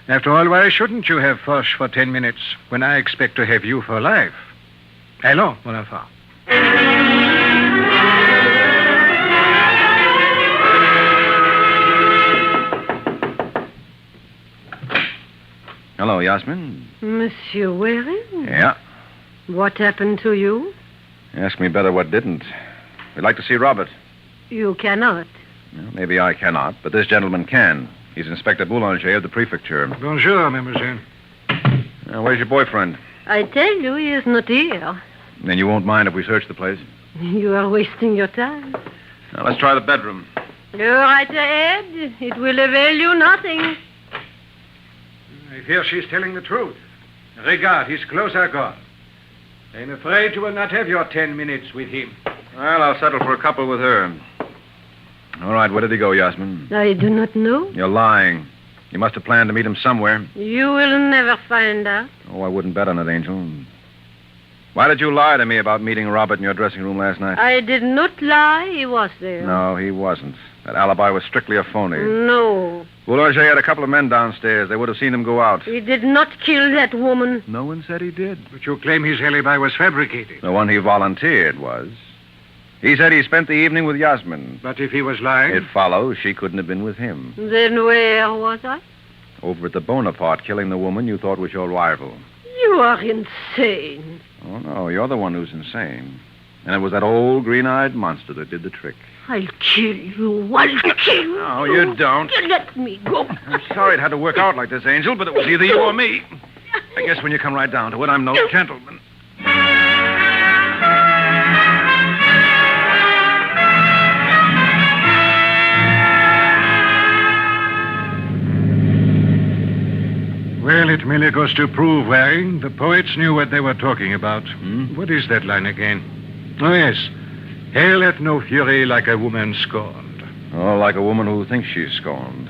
After all, why shouldn't you have Foch for 10 minutes when I expect to have you for life? Allons, mon enfant. Hello, Yasmin. Monsieur Waring? Yeah. What happened to you? Ask me better what didn't. We'd like to see Robert. You cannot. Well, maybe I cannot, but this gentleman can. He's Inspector Boulanger of the prefecture. Bonjour, mademoiselle. Where's your boyfriend? I tell you, he is not here. Then you won't mind if we search the place? You are wasting your time. Now, let's try the bedroom. You're right ahead. It will avail you nothing. I fear she's telling the truth. Regard, his clothes are gone. I'm afraid you will not have your 10 minutes with him. Well, I'll settle for a couple with her. All right, where did he go, Yasmin? I do not know. You're lying. You must have planned to meet him somewhere. You will never find out. Oh, I wouldn't bet on it, Angel. Why did you lie to me about meeting Robert in your dressing room last night? I did not lie. He was there. No, he wasn't. That alibi was strictly a phony. No. Boulanger had a couple of men downstairs. They would have seen him go out. He did not kill that woman. No one said he did. But you claim his alibi was fabricated. The one he volunteered was. He said he spent the evening with Yasmin. But if he was lying? It follows she couldn't have been with him. Then where was I? Over at the Bonaparte, killing the woman you thought was your rival. You are insane. Oh, no, you're the one who's insane. And it was that old green-eyed monster that did the trick. I'll kill you. I'll kill you. No, you don't. Let me go. I'm sorry it had to work out like this, Angel, but it was either you or me. I guess when you come right down to it, I'm no gentleman. Well, it merely goes to prove, Waring, the poets knew what they were talking about. What is that line again? Oh, yes. Hell hath no fury like a woman scorned. Oh, like a woman who thinks she's scorned.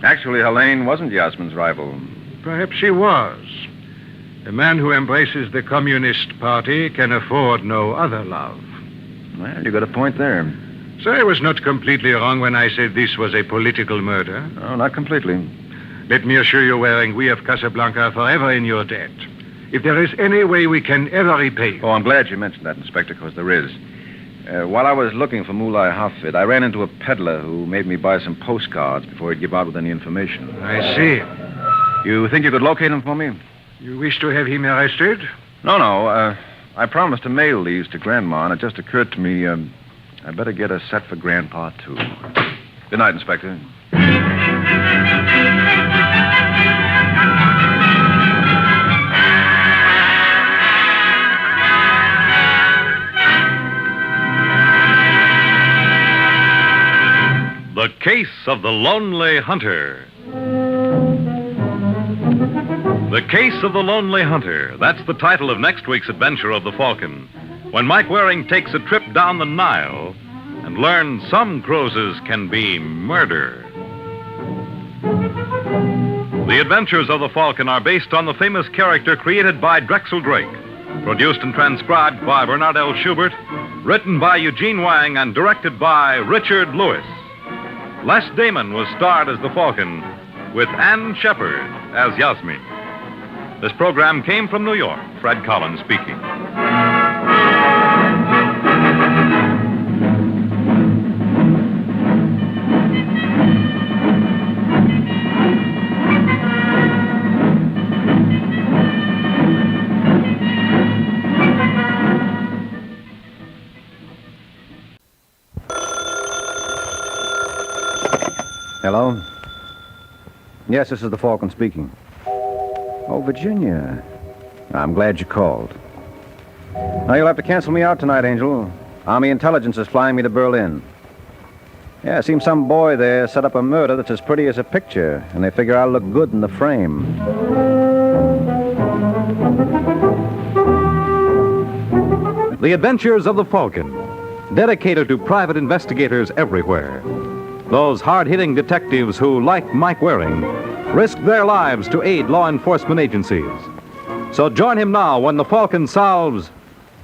Actually, Helene wasn't Yasmin's rival. Perhaps she was. A man who embraces the Communist Party can afford no other love. Well, you got a point there. So I was not completely wrong when I said this was a political murder. No, not completely. Let me assure you, Waring, we of Casablanca are forever in your debt. If there is any way we can ever repay you. Oh, I'm glad you mentioned that, Inspector, because there is. While I was looking for Mulai Hafid, I ran into a peddler who made me buy some postcards before he'd give out with any information. I see. You think you could locate him for me? You wish to have him arrested? No. I promised to mail these to Grandma, and it just occurred to me I better get a set for Grandpa, too. Good night, Inspector. The Case of the Lonely Hunter. The Case of the Lonely Hunter. That's the title of next week's adventure of the Falcon, when Mike Waring takes a trip down the Nile and learns some cruises can be murder. The adventures of the Falcon are based on the famous character created by Drexel Drake, produced and transcribed by Bernard L. Schubert, written by Eugene Wang, and directed by Richard Lewis. Les Damon was starred as the Falcon, with Ann Shepard as Yasmin. This program came from New York. Fred Collins speaking. Hello? Yes, this is the Falcon speaking. Oh, Virginia. I'm glad you called. Now, you'll have to cancel me out tonight, Angel. Army intelligence is flying me to Berlin. Yeah, it seems some boy there set up a murder that's as pretty as a picture, and they figure I'll look good in the frame. The Adventures of the Falcon, dedicated to private investigators everywhere. Those hard-hitting detectives who, like Mike Waring, risk their lives to aid law enforcement agencies. So join him now when the Falcon solves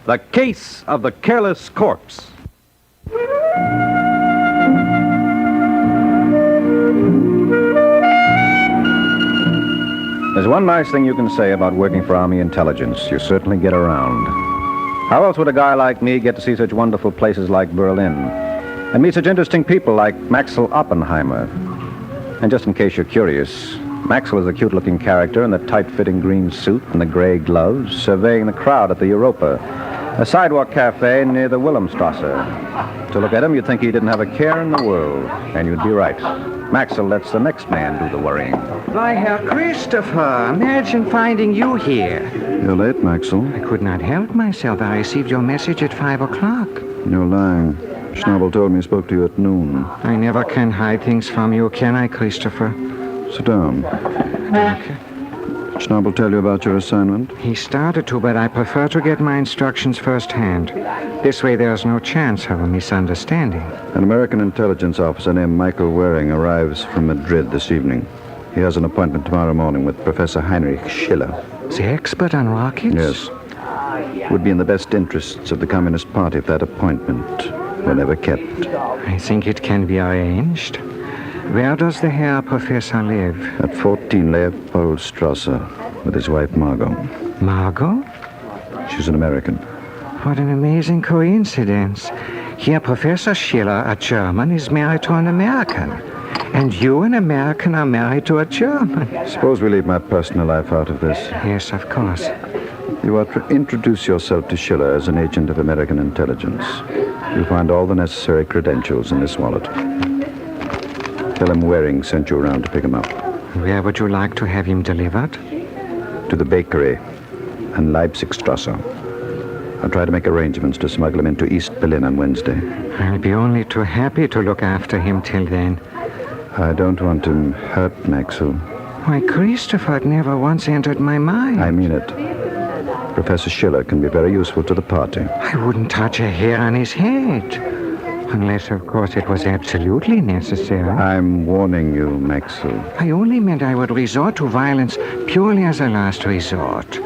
the case of the Careless corpse. There's one nice thing you can say about working for Army intelligence. You certainly get around. How else would a guy like me get to see such wonderful places like Berlin and meet such interesting people like Maxwell Oppenheimer? And just in case you're curious, Maxwell is a cute-looking character in the tight-fitting green suit and the gray gloves, surveying the crowd at the Europa, a sidewalk cafe near the Wilhelmstrasse. To look at him, you'd think he didn't have a care in the world, and you'd be right. Maxwell lets the next man do the worrying. Why, Herr Christopher, imagine finding you here. You're late, Maxwell. I could not help myself. I received your message at 5 o'clock. You're lying. Schnabel told me he spoke to you at noon. I never can hide things from you, can I, Christopher? Sit down. Okay. Schnabel tell you about your assignment? He started to, but I prefer to get my instructions firsthand. This way there's no chance of a misunderstanding. An American intelligence officer named Michael Waring arrives from Madrid this evening. He has an appointment tomorrow morning with Professor Heinrich Schiller. The expert on rockets? Yes. It would be in the best interests of the Communist Party if that appointment were never kept. I think it can be arranged. Where does the Herr Professor live? At 14 Leopoldstrasse with his wife Margot. Margot? She's an American. What an amazing coincidence. Here, Professor Schiller, a German, is married to an American. And you, an American, are married to a German. Suppose we leave my personal life out of this. Yes, of course. You are to introduce yourself to Schiller as an agent of American intelligence. You'll find all the necessary credentials in this wallet. Tell him Waring sent you around to pick him up. Where would you like to have him delivered? To the bakery on Leipzigstrasse. I'll try to make arrangements to smuggle him into East Berlin on Wednesday. I'll be only too happy to look after him till then. I don't want him hurt, Maxwell. Why, Christopher, it never once entered my mind. I mean it. Professor Schiller can be very useful to the party. I wouldn't touch a hair on his head. Unless, of course, it was absolutely necessary. I'm warning you, Maxwell. I only meant I would resort to violence purely as a last resort.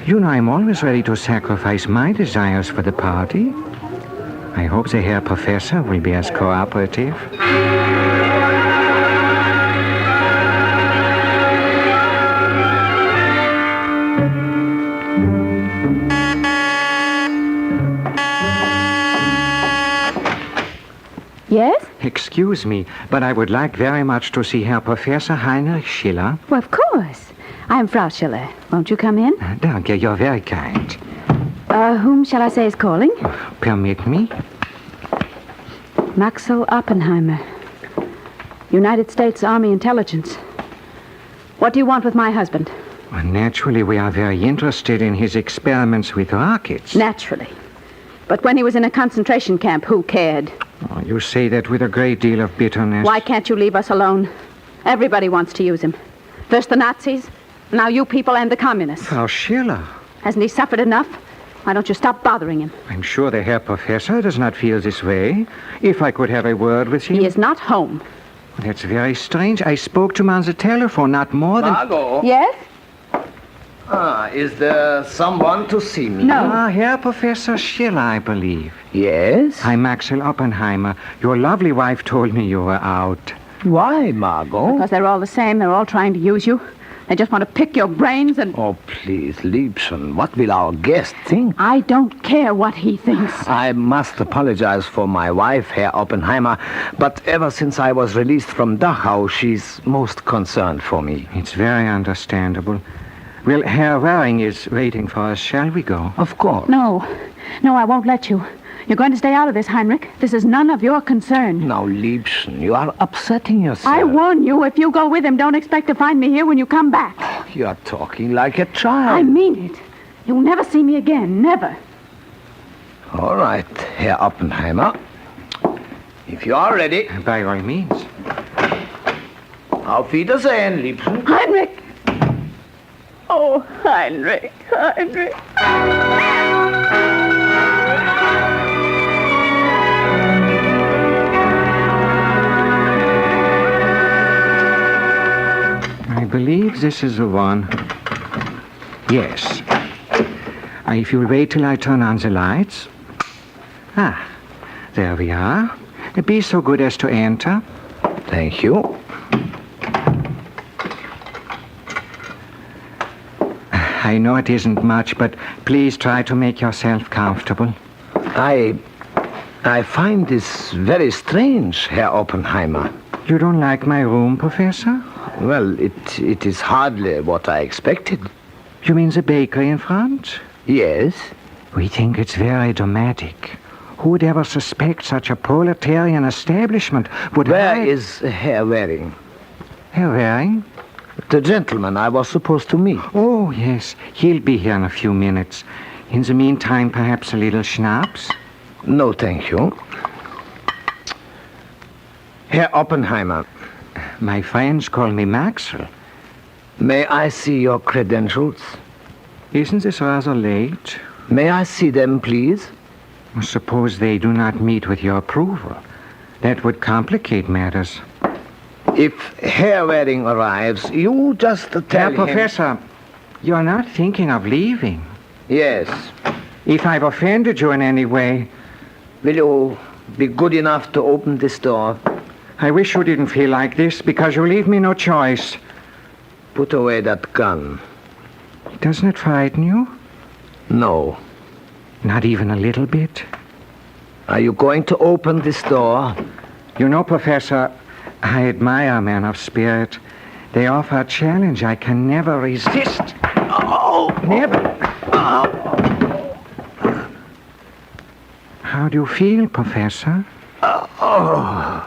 You know I'm always ready to sacrifice my desires for the party. I hope the Herr Professor will be as cooperative. Yes? Excuse me, but I would like very much to see Herr Professor Heinrich Schiller. Well, of course. I'm Frau Schiller. Won't you come in? Danke, you're very kind. Whom shall I say is calling? Permit me? Maxwell Oppenheimer. United States Army Intelligence. What do you want with my husband? Well, naturally, we are very interested in his experiments with rockets. Naturally. But when he was in a concentration camp, who cared? Oh, you say that with a great deal of bitterness. Why can't you leave us alone? Everybody wants to use him. First the Nazis, now you people and the communists. Frau Schiller. Hasn't he suffered enough? Why don't you stop bothering him? I'm sure the Herr Professor does not feel this way. If I could have a word with him. He is not home. That's very strange. I spoke to him on the telephone not more than... Margot? Yes? Is there someone to see me? No. Herr Professor Schiller, I believe. Yes? I'm Maxwell Oppenheimer. Your lovely wife told me you were out. Why, Margot? Because they're all the same. They're all trying to use you. They just want to pick your brains and... Oh, please, Liebchen, what will our guest think? I don't care what he thinks. I must apologize for my wife, Herr Oppenheimer, but ever since I was released from Dachau, she's most concerned for me. It's very understandable. Well, Herr Waring is waiting for us. Shall we go? Of course. No, I won't let you. You're going to stay out of this, Heinrich. This is none of your concern. Now, Liebchen, you are upsetting yourself. I warn you, if you go with him, don't expect to find me here when you come back. You are talking like a child. I mean it. You'll never see me again. Never. All right, Herr Oppenheimer. If you are ready. By all means. Auf Wiedersehen, Liebchen. Heinrich! Oh, Heinrich, Heinrich. I believe this is the one. Yes. If you'll wait till I turn on the lights. Ah, there we are. Be so good as to enter. Thank you. I know it isn't much, but please try to make yourself comfortable. I find this very strange, Herr Oppenheimer. You don't like my room, Professor? Well, it is hardly what I expected. You mean the bakery in front? Yes. We think it's very dramatic. Who would ever suspect such a proletarian establishment would Where is Herr Waring? Herr Waring? The gentleman I was supposed to meet. Oh, yes. He'll be here in a few minutes. In the meantime, perhaps a little schnapps? No, thank you. Herr Oppenheimer. My friends call me Maxwell. May I see your credentials? Isn't this rather late? May I see them, please? Suppose they do not meet with your approval. That would complicate matters. If Herr Waring arrives, you just tell him... Professor, you're not thinking of leaving. Yes. If I've offended you in any way... Will you be good enough to open this door? I wish you didn't feel like this, because you leave me no choice. Put away that gun. Doesn't it frighten you? No. Not even a little bit? Are you going to open this door? You know, Professor, I admire men of spirit. They offer a challenge I can never resist. Oh! Never. Oh. How do you feel, Professor? Oh.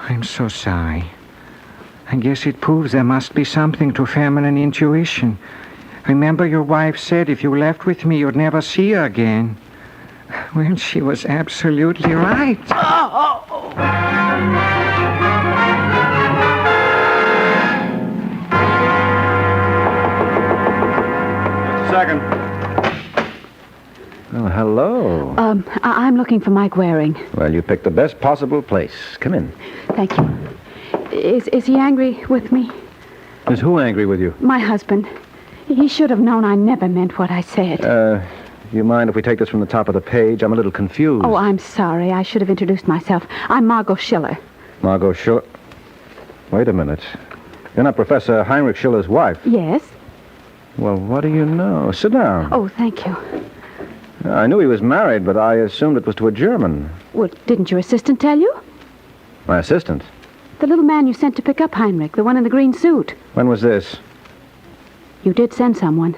I'm so sorry. I guess it proves there must be something to feminine intuition. Remember your wife said if you left with me, you'd never see her again. Well, she was absolutely right. Just a second. Oh, hello. I'm looking for Mike Waring. Well, you picked the best possible place. Come in. Thank you. Is he angry with me? Is who angry with you? My husband. He should have known I never meant what I said. You mind if we take this from the top of the page? I'm a little confused. Oh, I'm sorry. I should have introduced myself. I'm Margot Schiller. Margot Schiller? Wait a minute. You're not Professor Heinrich Schiller's wife? Yes. Well, what do you know? Sit down. Oh, thank you. I knew he was married, but I assumed it was to a German. Well, didn't your assistant tell you? My assistant? The little man you sent to pick up Heinrich, the one in the green suit. When was this? You did send someone.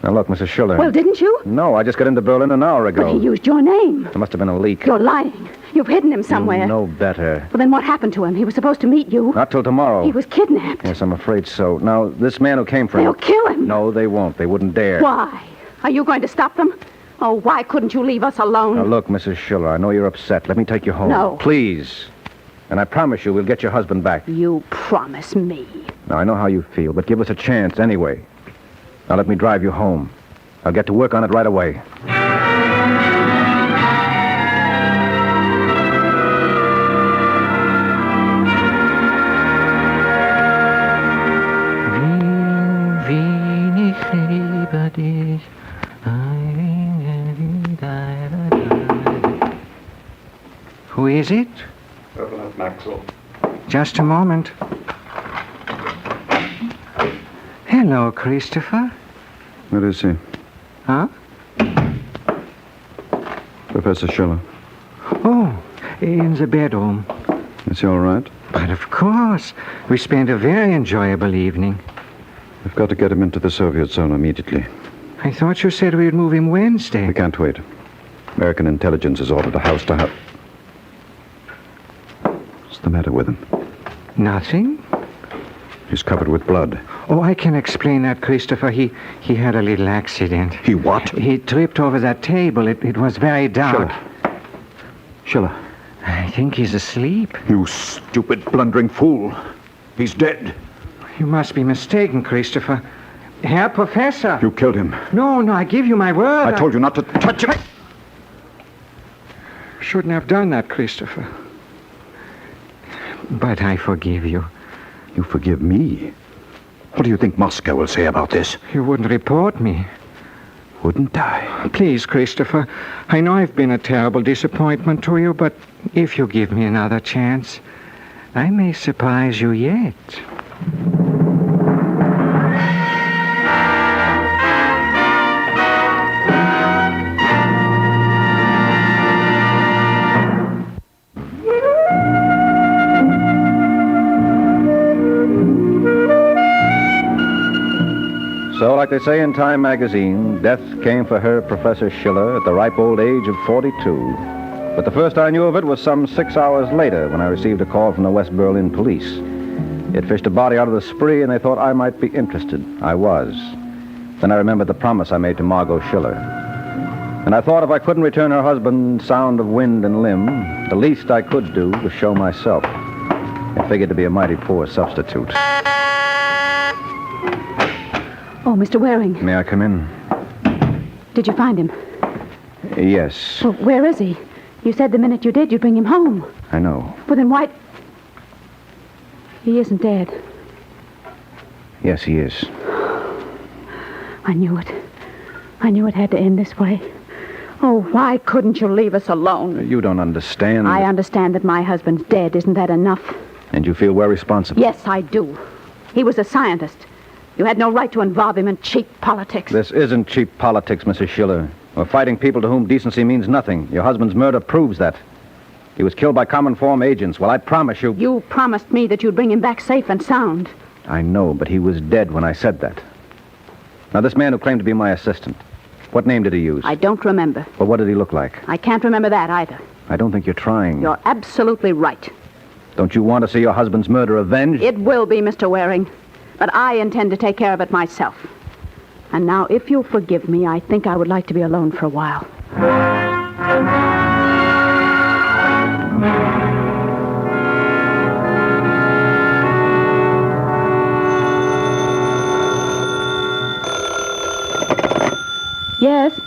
Now, look, Mrs. Schiller. Well, didn't you? No, I just got into Berlin an hour ago. But he used your name. There must have been a leak. You're lying. You've hidden him somewhere. You know better. Well, then what happened to him? He was supposed to meet you. Not till tomorrow. He was kidnapped. Yes, I'm afraid so. Now, this man who came for him... They'll kill him. No, they won't. They wouldn't dare. Why? Are you going to stop them? Oh, why couldn't you leave us alone? Now, look, Mrs. Schiller, I know you're upset. Let me take you home. No. Please. And I promise you we'll get your husband back. You promise me. Now, I know how you feel, but give us a chance anyway. Now, let me drive you home. I'll get to work on it right away. Who is it? Maxwell. Just a moment. Hello, Christopher. Where is he? Huh? Professor Schiller. Oh, in the bedroom. Is he all right? But of course. We spent a very enjoyable evening. We've got to get him into the Soviet zone immediately. I thought you said we'd move him Wednesday. We can't wait. American intelligence has ordered a house to house. What's the matter with him? Nothing. He's covered with blood. Oh, I can explain that, Christopher. He had a little accident. He what? He tripped over that table. It was very dark. Schiller. I think he's asleep. You stupid, blundering fool. He's dead. You must be mistaken, Christopher. Herr Professor. You killed him. No, I give you my word. I told you not to touch him. Shouldn't have done that, Christopher. But I forgive you. You forgive me? What do you think Moscow will say about this? You wouldn't report me. Wouldn't I? Please, Christopher. I know I've been a terrible disappointment to you, but if you give me another chance, I may surprise you yet. So, like they say in Time magazine, death came for her, Professor Schiller, at the ripe old age of 42. But the first I knew of it was some 6 hours later when I received a call from the West Berlin police. They had fished a body out of the spree, and they thought I might be interested. I was. Then I remembered the promise I made to Margot Schiller. And I thought if I couldn't return her husband sound of wind and limb, the least I could do was show myself. It figured to be a mighty poor substitute. Oh, Mr. Waring. May I come in? Did you find him? Yes, Well, where is he? You said the minute you did, you'd bring him home. I know. Well, then why... He isn't dead. Yes, he is. I knew it. I knew it had to end this way. Oh, why couldn't you leave us alone? You don't understand. I understand that my husband's dead. Isn't that enough? And you feel we're responsible. Yes, I do. He was a scientist. You had no right to involve him in cheap politics. This isn't cheap politics, Mrs. Schiller. We're fighting people to whom decency means nothing. Your husband's murder proves that. He was killed by common form agents. Well, I promise you... You promised me that you'd bring him back safe and sound. I know, but he was dead when I said that. Now, this man who claimed to be my assistant, what name did he use? I don't remember. Well, what did he look like? I can't remember that either. I don't think you're trying. You're absolutely right. Don't you want to see your husband's murder avenged? It will be, Mr. Waring. But I intend to take care of it myself. And now, if you'll forgive me, I think I would like to be alone for a while. Yes?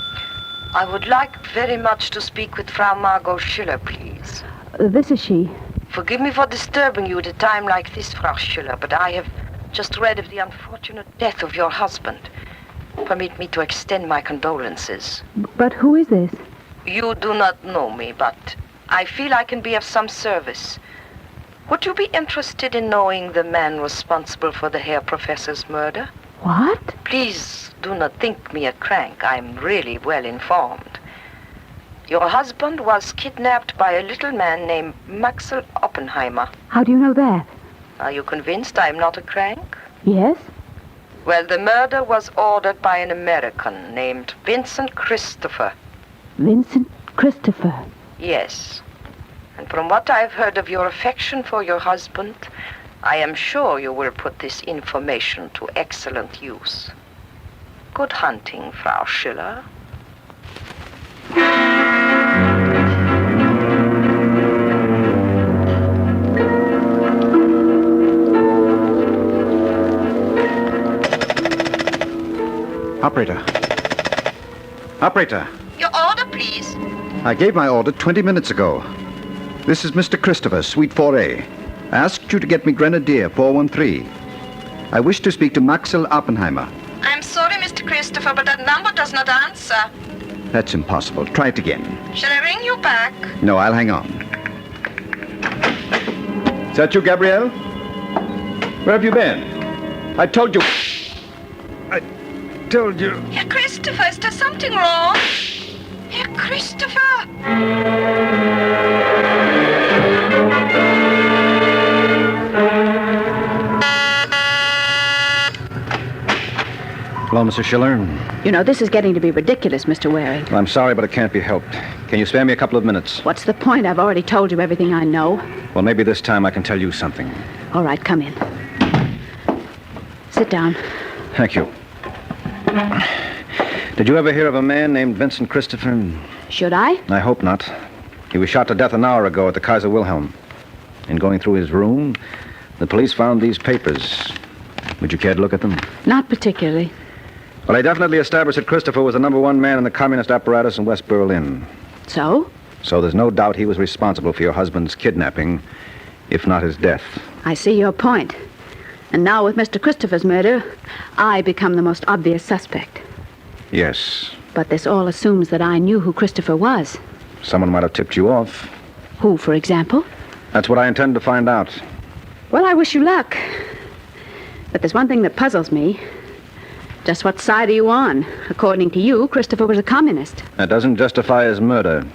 I would like very much to speak with Frau Margot Schiller, please. This is she. Forgive me for disturbing you at a time like this, Frau Schiller, but I have just read of the unfortunate death of your husband. Permit me to extend my condolences. But who is this? You do not know me, but I feel I can be of some service. Would you be interested in knowing the man responsible for the Herr Professor's murder? What? Please do not think me a crank. I'm really well informed. Your husband was kidnapped by a little man named Maxwell Oppenheimer. How do you know that? Are you convinced I'm not a crank? Yes? Well, the murder was ordered by an American named Vincent Christopher. Vincent Christopher? Yes. And from what I've heard of your affection for your husband, I am sure you will put this information to excellent use. Good hunting, Frau Schiller. Operator. Operator. Your order, please. I gave my order 20 minutes ago. This is Mr. Christopher, Suite 4A. I asked you to get me Grenadier 413. I wish to speak to Maxwell Oppenheimer. I'm sorry, Mr. Christopher, but that number does not answer. That's impossible. Try it again. Shall I ring you back? No, I'll hang on. Is that you, Gabrielle? Where have you been? I told you. Told you. Herr Christopher, is there something wrong? Herr Christopher! Hello, Mr. Schiller. You know, this is getting to be ridiculous, Mr. Waring. Well, I'm sorry, but it can't be helped. Can you spare me a couple of minutes? What's the point? I've already told you everything I know. Well, maybe this time I can tell you something. All right, come in. Sit down. Thank you. Did you ever hear of a man named Vincent Christopher? Should I? I hope not. He was shot to death an hour ago at the Kaiser Wilhelm. In going through his room, the police found these papers. Would you care to look at them? Not particularly. Well, they definitely established that Christopher was the #1 man in the communist apparatus in West Berlin. So? So there's no doubt he was responsible for your husband's kidnapping, if not his death. I see your point. And now with Mr. Christopher's murder, I become the most obvious suspect. Yes. But this all assumes that I knew who Christopher was. Someone might have tipped you off. Who, for example? That's what I intend to find out. Well, I wish you luck. But there's one thing that puzzles me. Just what side are you on? According to you, Christopher was a communist. That doesn't justify his murder.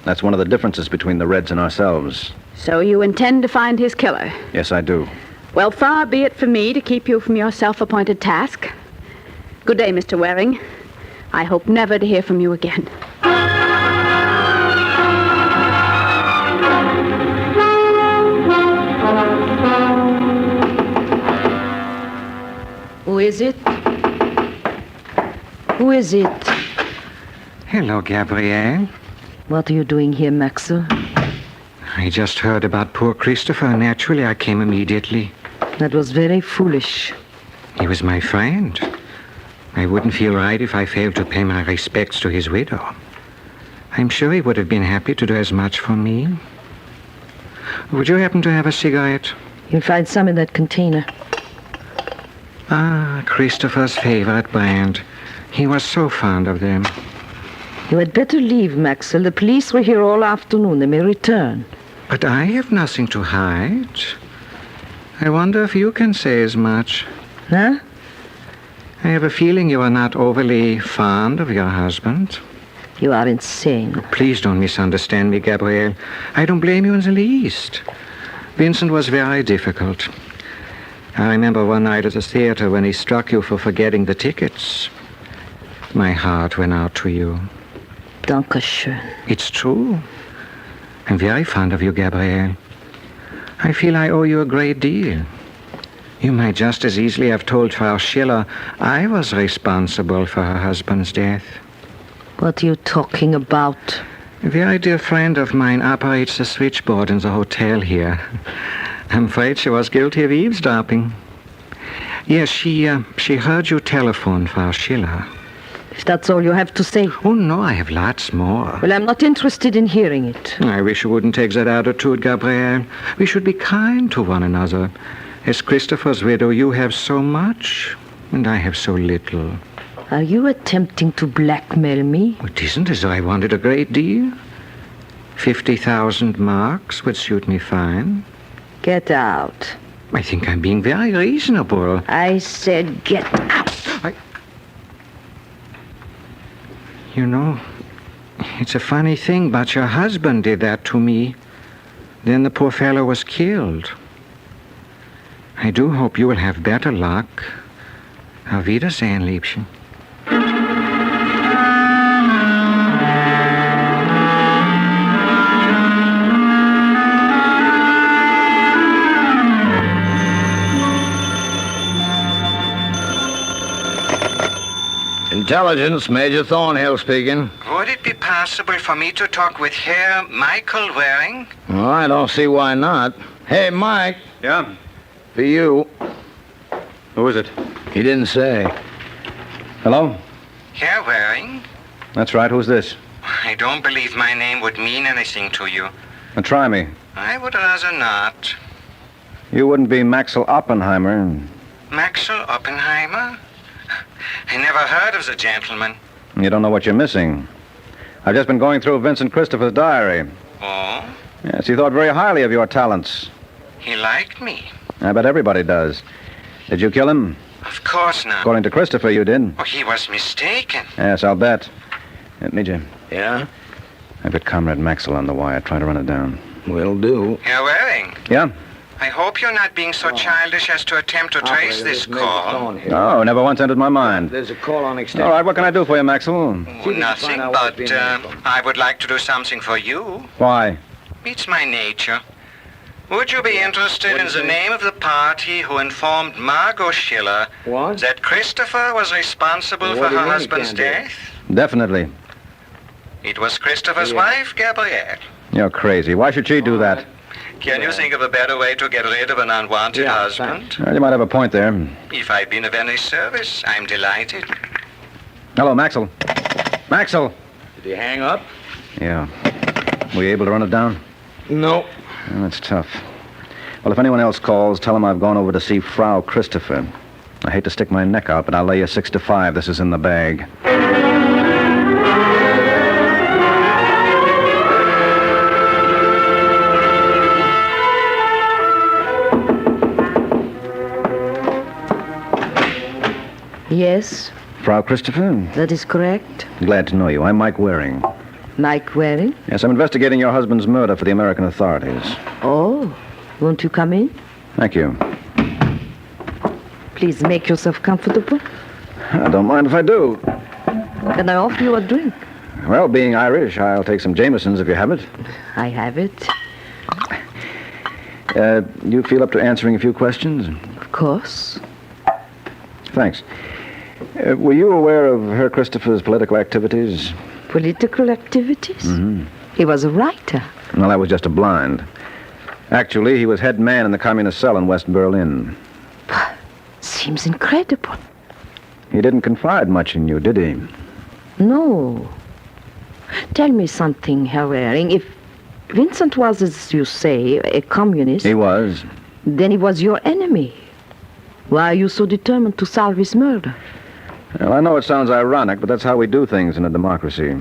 That's one of the differences between the Reds and ourselves. So you intend to find his killer? Yes, I do. Well, far be it from me to keep you from your self-appointed task. Good day, Mr. Waring. I hope never to hear from you again. Who is it? Who is it? Hello, Gabrielle. What are you doing here, Maxwell? I just heard about poor Christopher. Naturally, I came immediately. That was very foolish. He was my friend. I wouldn't feel right if I failed to pay my respects to his widow. I'm sure he would have been happy to do as much for me. Would you happen to have a cigarette? You'll find some in that container. Ah, Christopher's favorite brand. He was so fond of them. You had better leave, Maxwell. The police were here all afternoon. They may return. But I have nothing to hide. I wonder if you can say as much. Huh? I have a feeling you are not overly fond of your husband. You are insane. Please don't misunderstand me, Gabrielle. I don't blame you in the least. Vincent was very difficult. I remember one night at the theater when he struck you for forgetting the tickets. My heart went out to you. Dankeschön. It's true. I'm very fond of you, Gabrielle. I feel I owe you a great deal. You might just as easily have told Frau Schiller I was responsible for her husband's death. What are you talking about? A very dear friend of mine operates the switchboard in the hotel here. I'm afraid she was guilty of eavesdropping. Yes, she heard you telephone Frau Schiller. If that's all you have to say. Oh, no, I have lots more. Well, I'm not interested in hearing it. I wish you wouldn't take that attitude, Gabrielle. We should be kind to one another. As Christopher's widow, you have so much, and I have so little. Are you attempting to blackmail me? It isn't as though I wanted a great deal. 50,000 marks would suit me fine. Get out. I think I'm being very reasonable. I said get out. You know, it's a funny thing, but your husband did that to me. Then the poor fellow was killed. I do hope you will have better luck. Auf Wiedersehen, Liebchen. Intelligence, Major Thornhill speaking. Would it be possible for me to talk with Herr Michael Waring? Well, I don't see why not. Hey, Mike. Yeah? For you. Who is it? He didn't say. Hello? Herr Waring? That's right. Who's this? I don't believe my name would mean anything to you. Now, try me. I would rather not. You wouldn't be Maxwell Oppenheimer. Maxwell Oppenheimer? I never heard of the gentleman. You don't know what you're missing. I've just been going through Vincent Christopher's diary. Oh? Yes, he thought very highly of your talents. He liked me. I bet everybody does. Did you kill him? Of course not. According to Christopher, you did. Oh, he was mistaken. Yes, I'll bet. Major. Yeah? I've got Comrade Maxwell on the wire. Try to run it down. Will do. Herr Waring? Yeah? I hope you're not being so childish as to attempt to trace this call. No, never once entered my mind. There's a call on extension. All right, what can I do for you, Maxwell? Nothing, but I would like to do something for you. Why? It's my nature. Would you be interested in the name of the party who informed Margot Schiller that Christopher was responsible for her husband's death? Definitely. It was Christopher's wife, Gabrielle. You're crazy. Why should she do that? Can you think of a better way to get rid of an unwanted husband? Well, you might have a point there. If I've been of any service, I'm delighted. Hello, Maxwell. Maxwell! Did he hang up? Yeah. Were you able to run it down? No. Well, that's tough. Well, if anyone else calls, tell them I've gone over to see Frau Christopher. I hate to stick my neck out, but I'll lay you 6 to 5. This is in the bag. Yes, Frau Christopher? that is correct. Glad to know you. I'm Mike Waring. Mike Waring? Yes, I'm investigating your husband's murder for the American authorities. Oh, won't you come in? Thank you. Please make yourself comfortable. I don't mind if I do. Can I offer you a drink? Well, being Irish, I'll take some Jameson's if you have it. I have it. You feel up to answering a few questions? Of course. Thanks. Were you aware of Herr Christopher's political activities? Political activities? Mm-hmm. He was a writer. Well, that was just a blind. Actually, he was head man in the communist cell in West Berlin. Seems incredible. He didn't confide much in you, did he? No. Tell me something, Herr Waring. If Vincent was, as you say, a communist... He was. Then he was your enemy. Why are you so determined to solve his murder? Well, I know it sounds ironic, but that's how we do things in a democracy.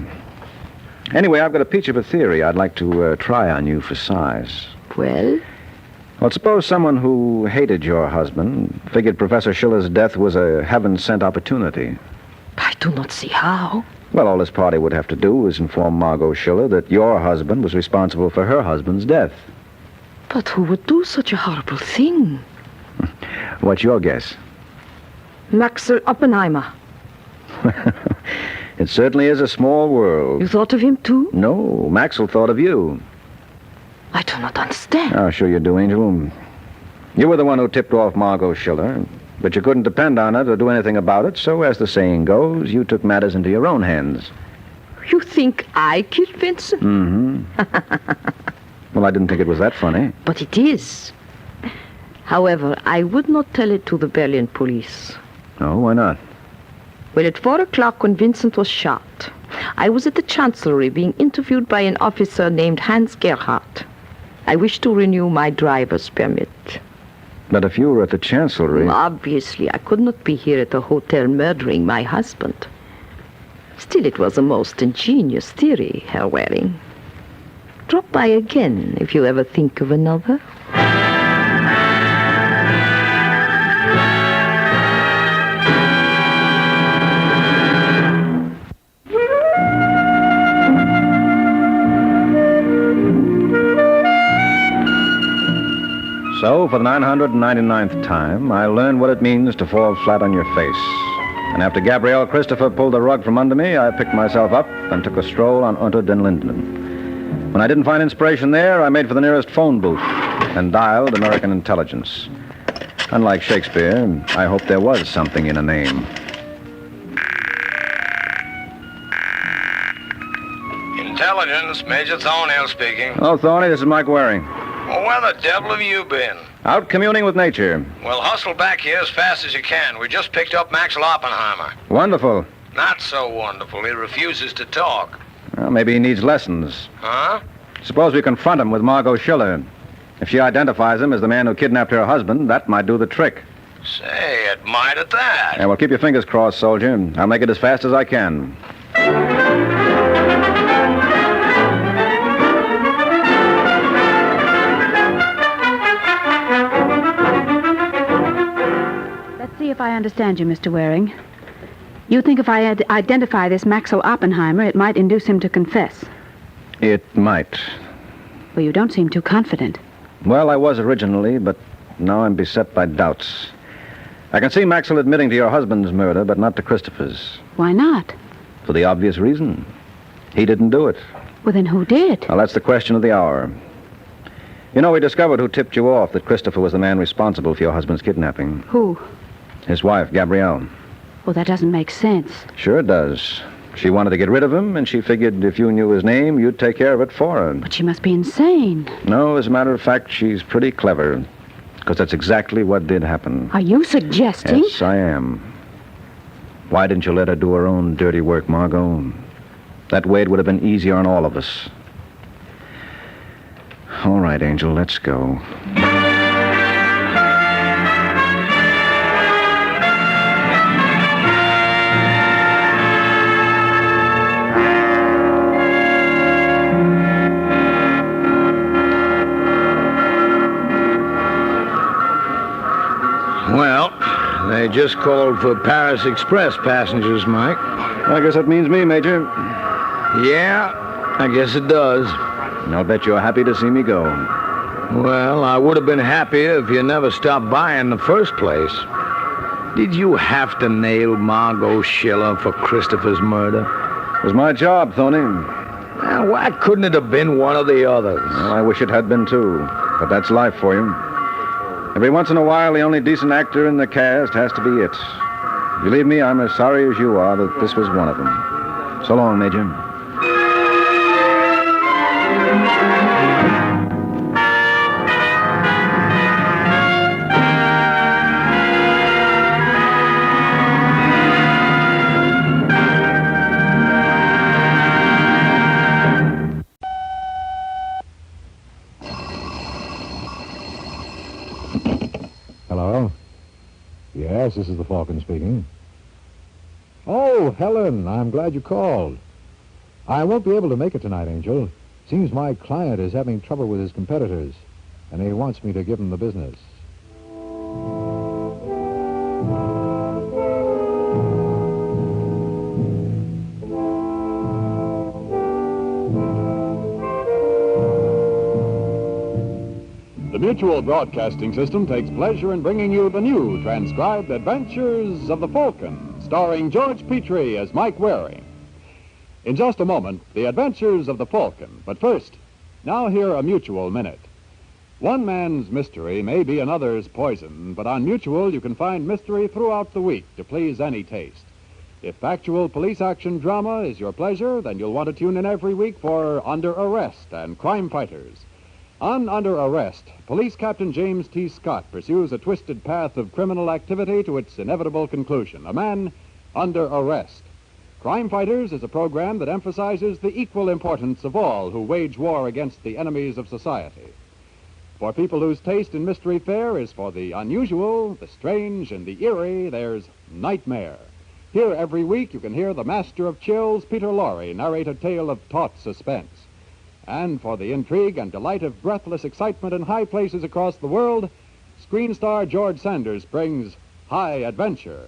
Anyway, I've got a peach of a theory I'd like to try on you for size. Well? Well, suppose someone who hated your husband figured Professor Schiller's death was a heaven-sent opportunity. I do not see how. Well, all this party would have to do is inform Margot Schiller that your husband was responsible for her husband's death. But who would do such a horrible thing? What's your guess? Maxwell Oppenheimer. It certainly is a small world. You thought of him, too? No, Maxwell thought of you. I do not understand. Oh, sure you do, Angel. You were the one who tipped off Margot Schiller, but you couldn't depend on her to do anything about it, so as the saying goes, you took matters into your own hands. You think I killed Vincent? Mm-hmm. Well, I didn't think it was that funny. But it is. However, I would not tell it to the Berlin police. Oh, why not? Well, at 4 o'clock when Vincent was shot, I was at the Chancellery being interviewed by an officer named Hans Gerhardt. I wish to renew my driver's permit. But if you were at the Chancellery... Well, obviously, I could not be here at the hotel murdering my husband. Still, it was a most ingenious theory, Herr Waring. Drop by again if you ever think of another. So, for the 999th time, I learned what it means to fall flat on your face. And after Gabrielle Christopher pulled the rug from under me, I picked myself up and took a stroll on Unter den Linden. When I didn't find inspiration there, I made for the nearest phone booth and dialed American intelligence. Unlike Shakespeare, I hoped there was something in a name. Intelligence, Major Thornhill speaking. Hello, Thorny. This is Mike Waring. Well, where the devil have you been? Out communing with nature. Well, hustle back here as fast as you can. We just picked up Maxwell Oppenheimer. Wonderful. Not so wonderful. He refuses to talk. Well, maybe he needs lessons. Huh? Suppose we confront him with Margot Schiller. If she identifies him as the man who kidnapped her husband, that might do the trick. Say, it might at that. Yeah, well, keep your fingers crossed, soldier. I'll make it as fast as I can. See if I understand you, Mr. Waring. You think if I identify this Maxwell Oppenheimer, it might induce him to confess? It might. Well, you don't seem too confident. Well, I was originally, but now I'm beset by doubts. I can see Maxwell admitting to your husband's murder, but not to Christopher's. Why not? For the obvious reason. He didn't do it. Well, then who did? Well, that's the question of the hour. You know, we discovered who tipped you off that Christopher was the man responsible for your husband's kidnapping. Who? His wife, Gabrielle. Well, that doesn't make sense. Sure it does. She wanted to get rid of him, and she figured if you knew his name, you'd take care of it for her. But she must be insane. No, as a matter of fact, she's pretty clever. Because that's exactly what did happen. Are you suggesting? Yes, I am. Why didn't you let her do her own dirty work, Margot? That way it would have been easier on all of us. All right, Angel, let's go. Well, they just called for Paris Express passengers, Mike. I guess that means me, Major. Yeah, I guess it does. And I'll bet you're happy to see me go. Well, I would have been happier if you never stopped by in the first place. Did you have to nail Margot Schiller for Christopher's murder? It was my job, Tony. Now, why couldn't it have been one of the others? Well, I wish it had been, too. But that's life for you. Every once in a while, the only decent actor in the cast has to be it. Believe me, I'm as sorry as you are that this was one of them. So long, Major. Hello? Yes, this is the Falcon speaking. Oh, Helen, I'm glad you called. I won't be able to make it tonight, Angel. Seems my client is having trouble with his competitors, and he wants me to give him the business. The Mutual Broadcasting System takes pleasure in bringing you the new transcribed Adventures of the Falcon, starring George Petrie as Mike Waring. In just a moment, the Adventures of the Falcon. But first, now hear a Mutual Minute. One man's mystery may be another's poison, but on Mutual you can find mystery throughout the week to please any taste. If factual police action drama is your pleasure, then you'll want to tune in every week for Under Arrest and Crime Fighters. On Under Arrest, Police Captain James T. Scott pursues a twisted path of criminal activity to its inevitable conclusion. A man under arrest. Crime Fighters is a program that emphasizes the equal importance of all who wage war against the enemies of society. For people whose taste in mystery fare is for the unusual, the strange, and the eerie, there's Nightmare. Here every week you can hear the master of chills, Peter Lorre, narrate a tale of taut suspense. And for the intrigue and delight of breathless excitement in high places across the world, screen star George Sanders brings High Adventure.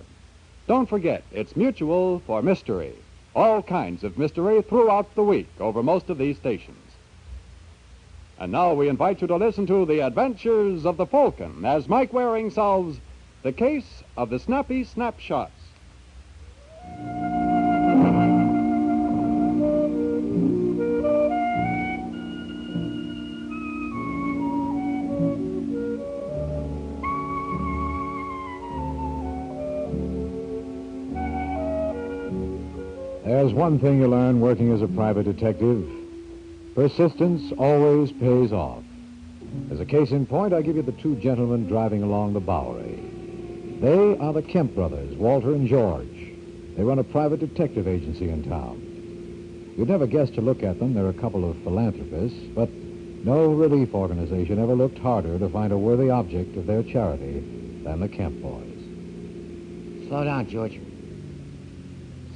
Don't forget, it's Mutual for mystery. All kinds of mystery throughout the week over most of these stations. And now we invite you to listen to The Adventures of the Falcon as Mike Waring solves the case of the Snappy Snapshots. There's one thing you learn working as a private detective. Persistence always pays off. As a case in point, I give you the two gentlemen driving along the Bowery. They are the Kemp brothers, Walter and George. They run a private detective agency in town. You'd never guess to look at them. They're a couple of philanthropists, but no relief organization ever looked harder to find a worthy object of their charity than the Kemp boys. Slow down, George.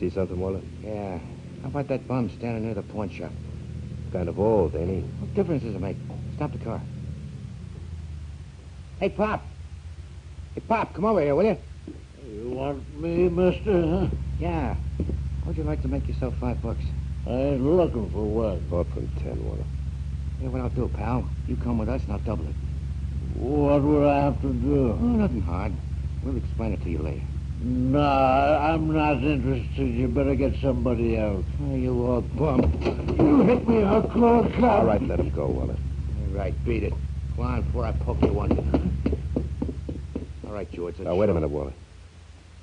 See something, Walter? Yeah. How about that bum standing near the pawn shop? Kind of old, ain't he? What difference does it make? Stop the car. Hey, Pop. Hey, Pop, come over here, will you? You want me, mister, huh? Yeah. How'd you like to make yourself $5? I ain't looking for work. Up from 10, Walter. Here's what I'll do, pal. You come with us and I'll double it. What would I have to do? Oh, nothing hard. We'll explain it to you later. Nah, I'm not interested. You better get somebody else. Oh, you old bum. You hit me, I'll call a cop. All right, let him go, Wallace. All right, beat it. Go on before I poke you under. All right, George. Now, wait a minute, Wallace.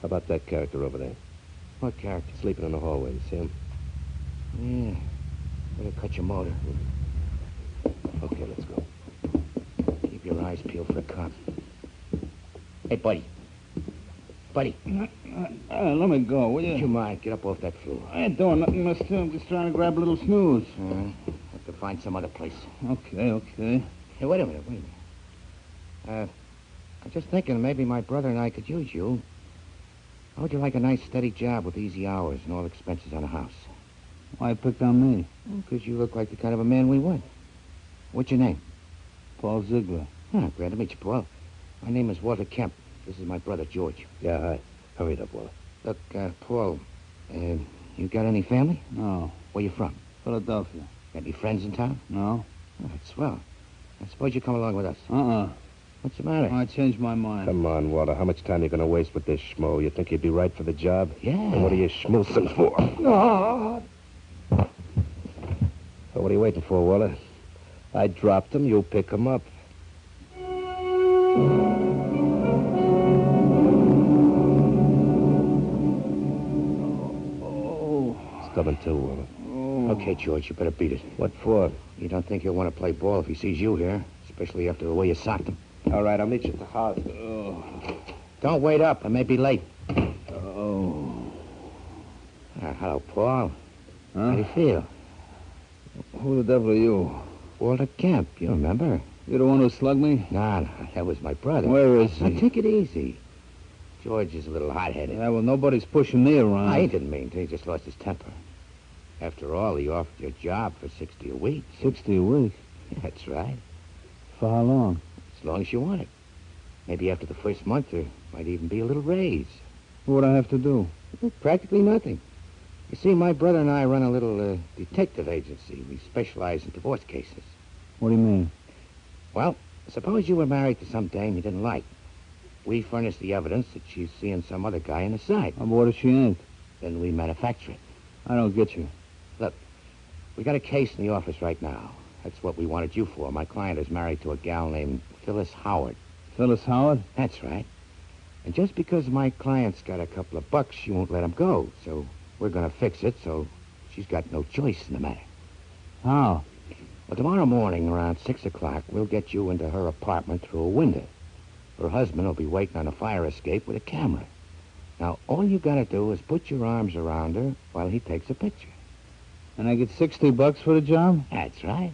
How about that character over there? What character? Sleeping in the hallway. You see him? Yeah. Better cut your motor. Okay, let's go. Keep your eyes peeled for a cop. Hey, buddy. Buddy. Let me go, will you? Would you mind? Get up off that floor. I ain't doing nothing, mister. I'm just trying to grab a little snooze. Have to find some other place. Okay. Hey, wait a minute. I'm just thinking maybe my brother and I could use you. How would you like a nice, steady job with easy hours and all expenses on a house? Why picked on me? Because you look like the kind of a man we want. What's your name? Paul Ziegler. Glad to meet you, Paul. My name is Walter Kemp. This is my brother, George. Yeah, hi. Hurry it up, Wallace. Look, Paul, you got any family? No. Where you from? Philadelphia. Got any friends in town? No. Oh, that's swell. I suppose you come along with us. What's the matter? I changed my mind. Come on, Walter. How much time are you going to waste with this schmo? You think you'd be right for the job? Yeah. And what are you schmoozing for? Oh. Well, what are you waiting for, Walter? I dropped him. You pick him up. Stubborn too, Walter. Okay, George, you better beat it. What for? You don't think he'll want to play ball if he sees you here, especially after the way you socked him. All right, I'll meet you at the house. Don't wait up. I may be late. Hello, Paul. How do you feel? Who the devil are you? Walter Kemp, you remember? You the one who slugged me? No, that was my brother. Where is he? Now, take it easy. George is a little hot-headed. Yeah, well, nobody's pushing me around. I didn't mean to. He just lost his temper. After all, he offered you a job for $60 a week. 60 a week? Yeah, that's right. For how long? As long as you want it. Maybe after the first month, there might even be a little raise. What would I have to do? Practically nothing. You see, my brother and I run a little detective agency. We specialize in divorce cases. What do you mean? Well, suppose you were married to some dame you didn't like. We furnish the evidence that she's seeing some other guy on the side. But what if she ain't? Then we manufacture it. I don't get you. Look, we got a case in the office right now. That's what we wanted you for. My client is married to a gal named Phyllis Howard. Phyllis Howard? That's right. And just because my client's got a couple of bucks, she won't let him go. So we're going to fix it so she's got no choice in the matter. How? Well, tomorrow morning around 6 o'clock, we'll get you into her apartment through a window. Her husband will be waiting on a fire escape with a camera. Now, all you got to do is put your arms around her while he takes a picture. And I get $60 for the job? That's right.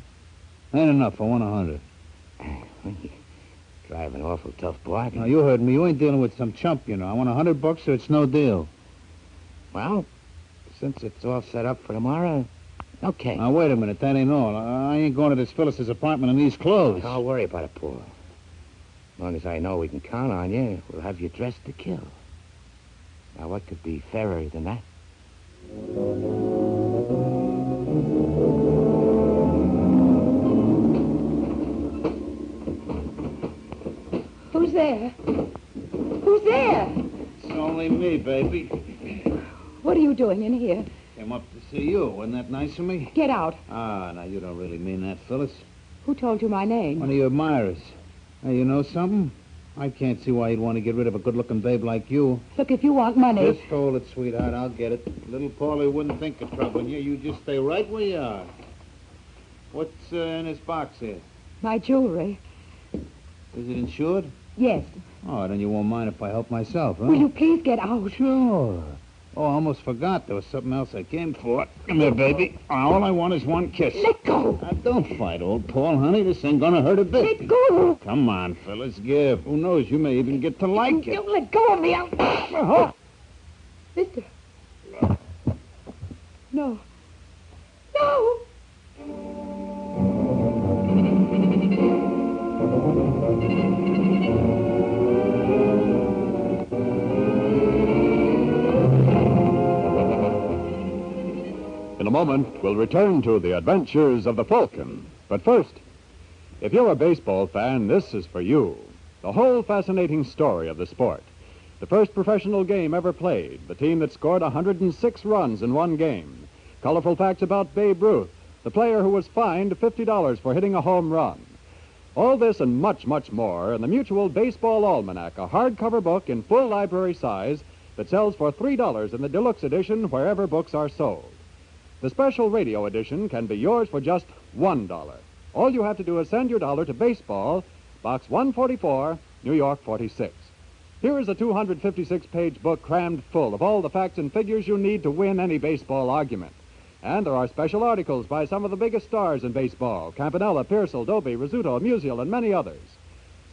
Ain't enough. I want 100. Drive an awful tough bargain. Now, you heard me. You ain't dealing with some chump, you know. I want $100 or it's no deal. Well, since it's all set up for tomorrow, okay. Now, wait a minute. That ain't all. I ain't going to this Phyllis's apartment in these clothes. Don't worry about it, Paul. As long as I know we can count on you, we'll have you dressed to kill. Now, what could be fairer than that? Who's there? Who's there? It's only me, baby. What are you doing in here? Came up to see you. Wasn't that nice of me? Get out. Ah, now you don't really mean that, Phyllis. Who told you my name? One of your admirers. Hey, you know something? I can't see why you'd want to get rid of a good-looking babe like you. Look, if you want money... Just hold it, sweetheart. I'll get it. Little Paulie wouldn't think of troubling you. You just stay right where you are. What's in this box here? My jewelry. Is it insured? Yes. Oh, then you won't mind if I help myself, huh? Will you please get out? Sure. Oh, I almost forgot. There was something else I came for. Come here, baby. All I want is one kiss. Let go. Now, don't fight, old Paul, honey. This ain't gonna hurt a bit. Let go. Come on, Phyllis. Give. Who knows? You may even get to like it. Don't let go of me. I'll... Mister. No. No. In a moment, we'll return to the adventures of the Falcon. But first, if you're a baseball fan, this is for you. The whole fascinating story of the sport. The first professional game ever played, the team that scored 106 runs in one game. Colorful facts about Babe Ruth, the player who was fined $50 for hitting a home run. All this and much, much more in the Mutual Baseball Almanac, a hardcover book in full library size that sells for $3 in the deluxe edition wherever books are sold. The special radio edition can be yours for just $1. All you have to do is send your dollar to Baseball, Box 144, New York 46. Here is a 256-page book crammed full of all the facts and figures you need to win any baseball argument. And there are special articles by some of the biggest stars in baseball, Campanella, Pearsall, Dobie, Rizzuto, Musial, and many others.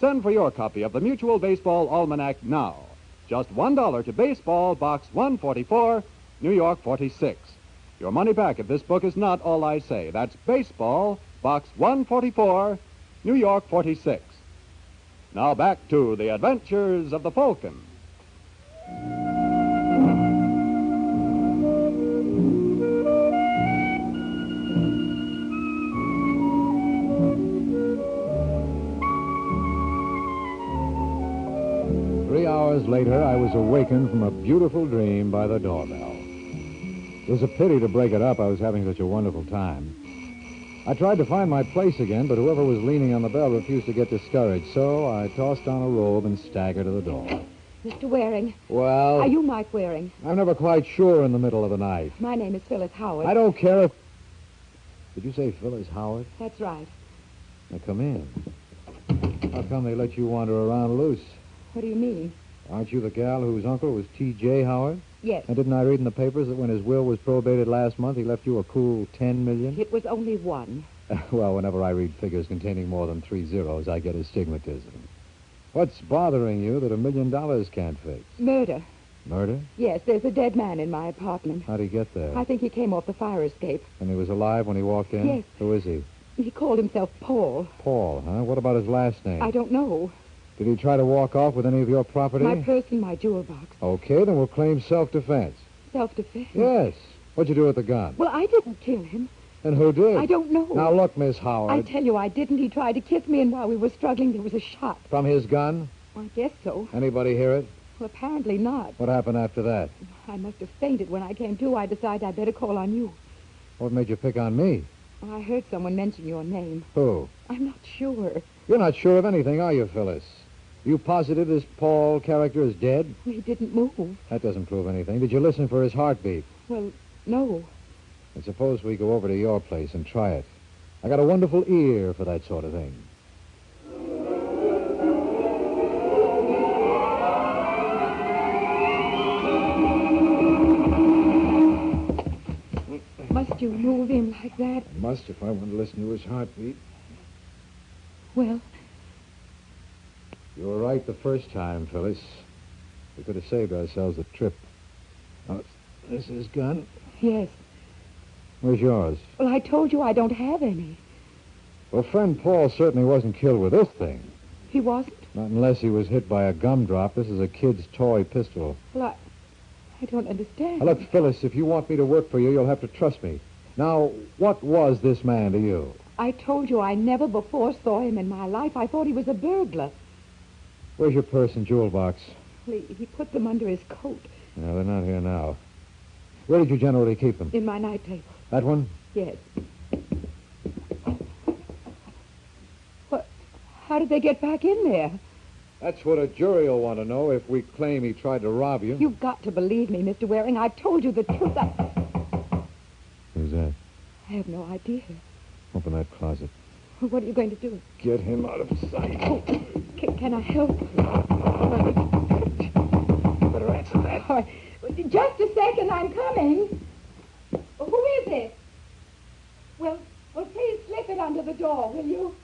Send for your copy of the Mutual Baseball Almanac now. Just $1 to Baseball, Box 144, New York 46. Your money back if this book is not all I say. That's Baseball, Box 144, New York 46. Now back to the adventures of the Falcon. 3 hours later, I was awakened from a beautiful dream by the doorbell. It was a pity to break it up. I was having such a wonderful time. I tried to find my place again, but whoever was leaning on the bell refused to get discouraged, so I tossed on a robe and staggered to the door. Mr. Waring. Well... Are you Mike Waring? I'm never quite sure in the middle of the night. My name is Phyllis Howard. I don't care if... Did you say Phyllis Howard? That's right. Now, come in. How come they let you wander around loose? What do you mean? Aren't you the gal whose uncle was T.J. Howard? Yes. And didn't I read in the papers that when his will was probated last month, he left you a cool $10 million? It was only one. Well, whenever I read figures containing more than 3 zeros, I get astigmatism. What's bothering you that $1 million can't fix? Murder. Murder? Yes, there's a dead man in my apartment. How'd he get there? I think he came off the fire escape. And he was alive when he walked in? Yes. Who is he? He called himself Paul. Paul, huh? What about his last name? I don't know. Did he try to walk off with any of your property? My purse and my jewel box. Okay, then we'll claim self-defense. Self-defense? Yes. What'd you do with the gun? Well, I didn't kill him. Then who did? I don't know. Now, look, Miss Howard. I tell you, I didn't. He tried to kiss me, and while we were struggling, there was a shot. From his gun? I guess so. Anybody hear it? Well, apparently not. What happened after that? I must have fainted. When I came to, I decided I'd better call on you. What made you pick on me? Well, I heard someone mention your name. Who? I'm not sure. You're not sure of anything, are you, Phyllis? You positive this Paul character is dead? He didn't move. That doesn't prove anything. Did you listen for his heartbeat? Well, no. And suppose we go over to your place and try it. I got a wonderful ear for that sort of thing. Must you move him like that? I must if I want to listen to his heartbeat. Well? You were right the first time, Phyllis. We could have saved ourselves a trip. Now, this is gun? Yes. Where's yours? Well, I told you I don't have any. Well, friend Paul certainly wasn't killed with this thing. He wasn't? Not unless he was hit by a gumdrop. This is a kid's toy pistol. Well, I don't understand. Now, look, Phyllis, if you want me to work for you, you'll have to trust me. Now, what was this man to you? I told you I never before saw him in my life. I thought he was a burglar. Where's your purse and jewel box? Well, he put them under his coat. No, they're not here now. Where did you generally keep them? In my night table. That one? Yes. What? How did they get back in there? That's what a jury will want to know if we claim he tried to rob you. You've got to believe me, Mr. Waring. I've told you the truth. Who's that? I have no idea. Open that closet. What are you going to do? Get him out of sight. Oh, can I help? Better answer that. All right. Just a second, I'm coming. Who is it? Well, please slip it under the door, will you?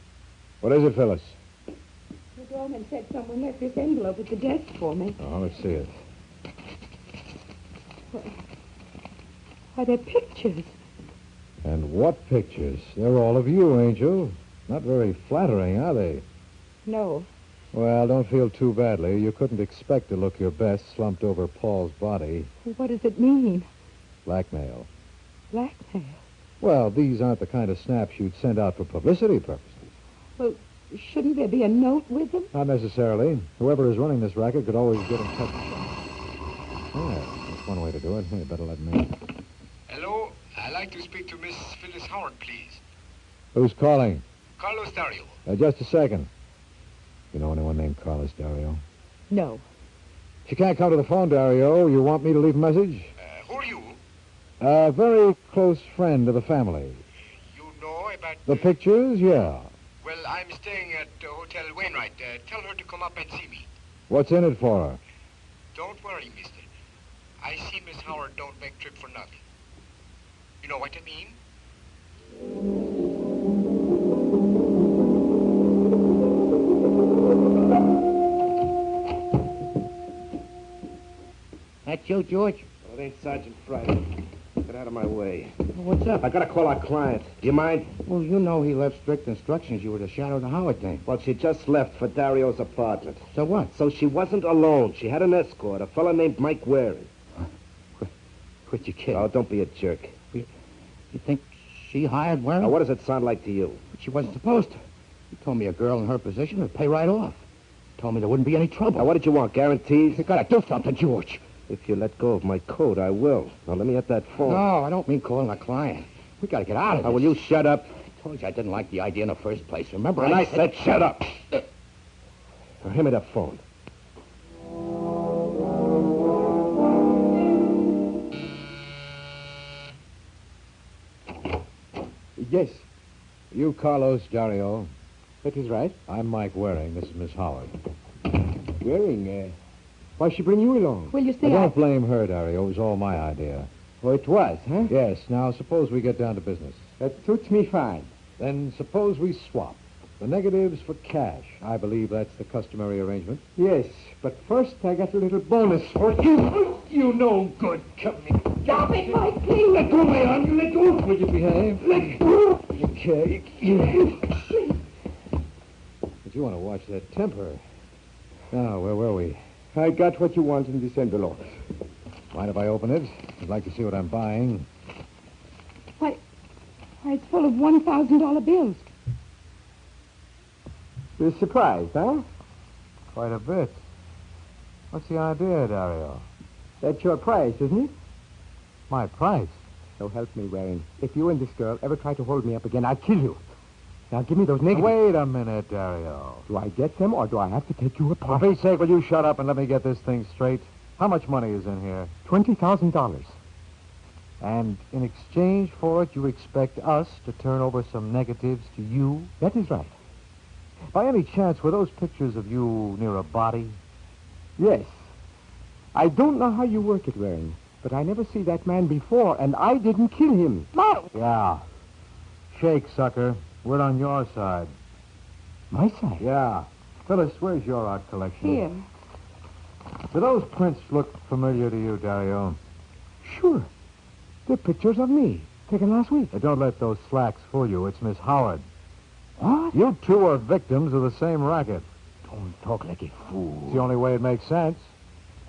What is it, Phyllis? The doorman said someone left this envelope at the desk for me. Oh, let's see it. Are there pictures? And what pictures? They're all of you, Angel. Not very flattering, are they? No. Well, don't feel too badly. You couldn't expect to look your best slumped over Paul's body. What does it mean? Blackmail. Blackmail? Well, these aren't the kind of snaps you'd send out for publicity purposes. Well, shouldn't there be a note with them? Not necessarily. Whoever is running this racket could always get in touch. Yeah, that's one way to do it. Hey, better let me in. Hello, I'd like to speak to Miss Phyllis Howard, please. Who's calling? Carlos Dario. Just a second. You know anyone named Carlos Dario? No. She can't come to the phone, Dario. You want me to leave a message? Who are you? A very close friend of the family. You know about... The pictures? Yeah. Well, I'm staying at Hotel Wainwright. Tell her to come up and see me. What's in it for her? Don't worry, mister. I see Miss Howard don't make trip for nothing. You know what I mean? That you, George? Well, it ain't Sergeant Friday. Get out of my way. What's up? I gotta call our client. Do you mind? Well, you know he left strict instructions you were to shadow the Howard thing. Well, she just left for Dario's apartment. So what? So she wasn't alone. She had an escort, a fella named Mike Waring. Quit your kidding. Oh, don't be a jerk. You think she hired Waring? Now, what does it sound like to you? But she wasn't supposed to. You told me a girl in her position would pay right off. Told me there wouldn't be any trouble. Now, what did you want? Guarantees? You gotta do something, George. If you let go of my coat, I will. Now, let me at that phone. No, I don't mean calling a client. We gotta get out of Now, this. will you shut up? I told you I didn't like the idea in the first place. Remember? And I said shut up. Now, hand me that phone. Yes. You Carlos Dario. That is right. I'm Mike Waring. This is Miss Howard. Waring, why she bring you along? Will you Now, say don't blame her, Dario. It was all my idea. Oh, it was, huh? Yes. Now, suppose we get down to business. That suits me fine. Then suppose we swap. The negatives for cash. I believe that's the customary arrangement. Yes, but first I got a little bonus for you. You no good. Come here. Stop it, Mike, please. Let go, my arm. You let go. Will you behave? Let go. Okay. But you want to watch that temper. Now, where were we? I got what you want in this envelope. Mind if I open it? I'd like to see what I'm buying. Why, it's full of $1,000 bills. You're surprised, huh? Quite a bit. What's the idea, Dario? That's your price, isn't it? My price? So help me, Waring. If you and this girl ever try to hold me up again, I'll kill you. Now, give me those negatives. Wait a minute, Dario. Do I get them, or do I have to take you For apart? Pete's sake, will you shut up and let me get this thing straight? How much money is in here? $20,000. And in exchange for it, you expect us to turn over some negatives to you? That is right. By any chance, were those pictures of you near a body? Yes. I don't know how you work it, Waring, but I never see that man before, and I didn't kill him. Yeah. Shake, sucker. We're on your side. My side? Yeah. Phyllis, where's your art collection? Here. Do those prints look familiar to you, Dario? Sure. They're pictures of me, taken last week. Don't let those slacks fool you. It's Miss Howard. What? You two are victims of the same racket. Don't talk like a fool. It's the only way it makes sense.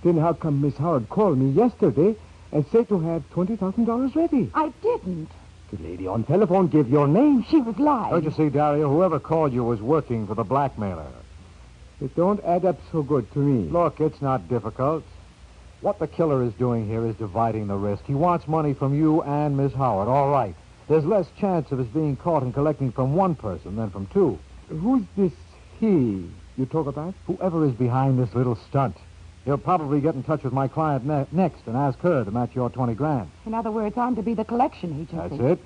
Then how come Miss Howard called me yesterday and said to have $20,000 ready? I didn't. The lady on telephone gave your name. She was lying. Don't you see, Dario? Whoever called you was working for the blackmailer. It don't add up so good to me. Look, it's not difficult. What the killer is doing here is dividing the risk. He wants money from you and Miss Howard. All right. There's less chance of his being caught and collecting from one person than from two. Who's this he you talk about? Whoever is behind this little stunt. He'll probably get in touch with my client next and ask her to match your 20 grand. In other words, I'm to be the collection agency. That's it.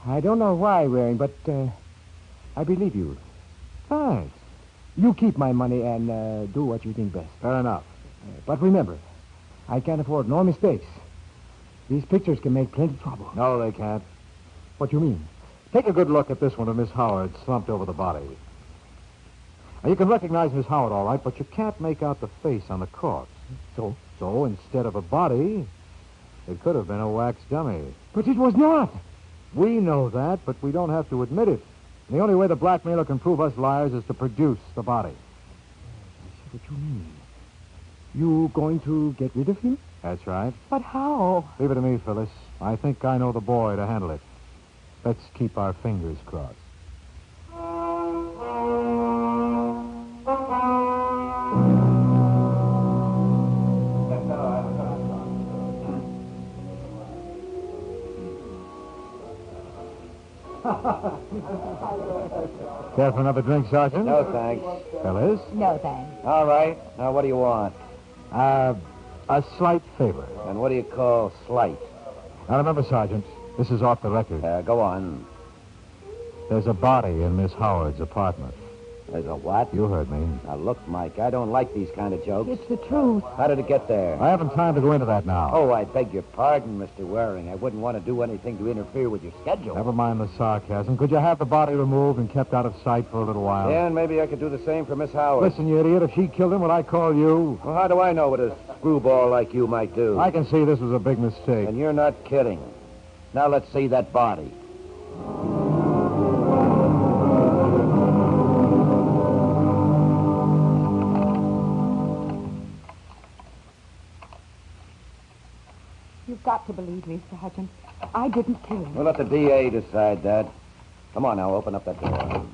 I don't know why, Waring, but I believe you. Thanks. You keep my money and do what you think best. Fair enough. But remember, I can't afford no mistakes. These pictures can make plenty trouble. No, they can't. What do you mean? Take a good look at this one of Miss Howard slumped over the body. Now, you can recognize Miss Howard, all right, but you can't make out the face on the corpse. So? So, instead of a body, it could have been a wax dummy. But it was not. We know that, but we don't have to admit it. And the only way the blackmailer can prove us liars is to produce the body. I see what you mean. You going to get rid of him? That's right. But how? Leave it to me, Phyllis. I think I know the boy to handle it. Let's keep our fingers crossed. Care for another drink, Sergeant? No, thanks. Fellas? No, thanks. All right. Now, what do you want? A slight favor. And what do you call slight? Now, remember, Sergeant, this is off the record. Go on. There's a body in Miss Howard's apartment. There's a what? You heard me. Now, look, Mike, I don't like these kind of jokes. It's the truth. How did it get there? I haven't time to go into that now. Oh, I beg your pardon, Mr. Waring. I wouldn't want to do anything to interfere with your schedule. Never mind the sarcasm. Could you have the body removed and kept out of sight for a little while? Yeah, and maybe I could do the same for Miss Howard. Listen, you idiot, if she killed him, would I call you? Well, how do I know what a screwball like you might do? I can see this was a big mistake. And you're not kidding. Now let's see that body. You've got to believe me, Sergeant. I didn't kill him. We'll let the DA decide that. Come on now, open up that door.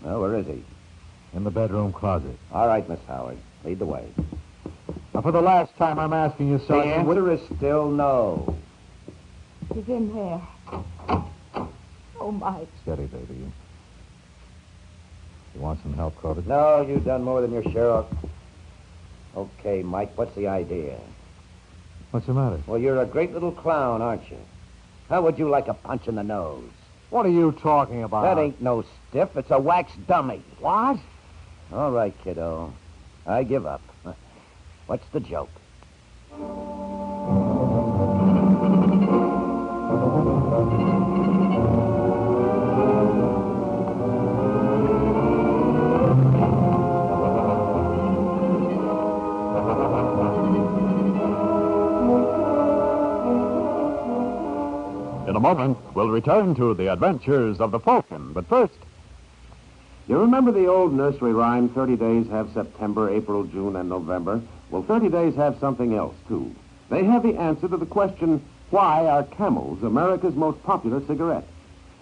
Well, where is he? In the bedroom closet. All right, Miss Howard. Lead the way. Now, for the last time, I'm asking you, The Sergeant. answer is still no. He's in there. Oh, Mike. Steady, baby. You want some help, Corbett? No, you've done more than your share of. Okay, Mike, what's the idea? What's the matter? Well, you're a great little clown, aren't you? How would you like a punch in the nose? What are you talking about? That ain't no stiff. It's a wax dummy. What? All right, kiddo. I give up. What's the joke? In a moment, we'll return to the adventures of the Falcon. But first, you remember the old nursery rhyme, 30 days have September, April, June, and November? Well, 30 days have something else, too. They have the answer to the question, why are Camels America's most popular cigarette?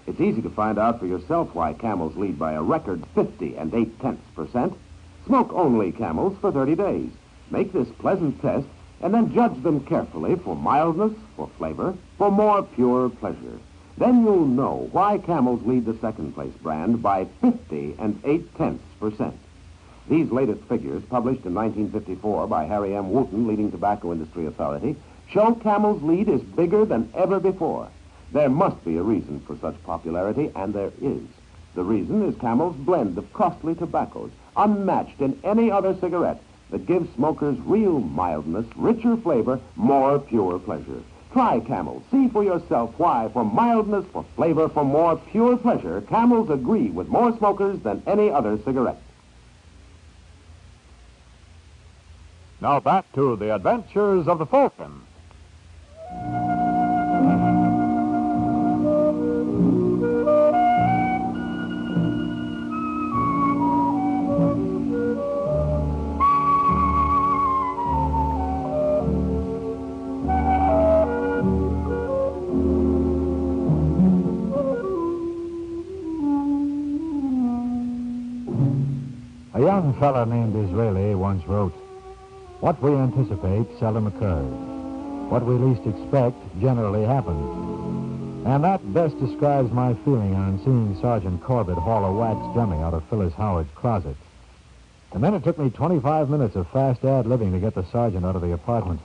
It's easy to find out for yourself why Camels lead by a record 50 8/10%. Smoke only Camels for 30 days. Make this pleasant test and then judge them carefully for mildness, for flavor, for more pure pleasure. Then you'll know why Camels lead the second-place brand by 50 8/10%. These latest figures, published in 1954 by Harry M. Wooten, leading tobacco industry authority, show Camel's lead is bigger than ever before. There must be a reason for such popularity, and there is. The reason is Camel's blend of costly tobaccos, unmatched in any other cigarette, that gives smokers real mildness, richer flavor, more pure pleasure. Try Camel. See for yourself why, for mildness, for flavor, for more pure pleasure, Camels agree with more smokers than any other cigarette. now back to the adventures of the Falcon. A young fella named Disraeli once wrote, "What we anticipate seldom occurs. What we least expect generally happens." And that best describes my feeling on seeing Sergeant Corbett haul a wax dummy out of Phyllis Howard's closet. And then it took me 25 minutes of fast ad-libbing to get the sergeant out of the apartment.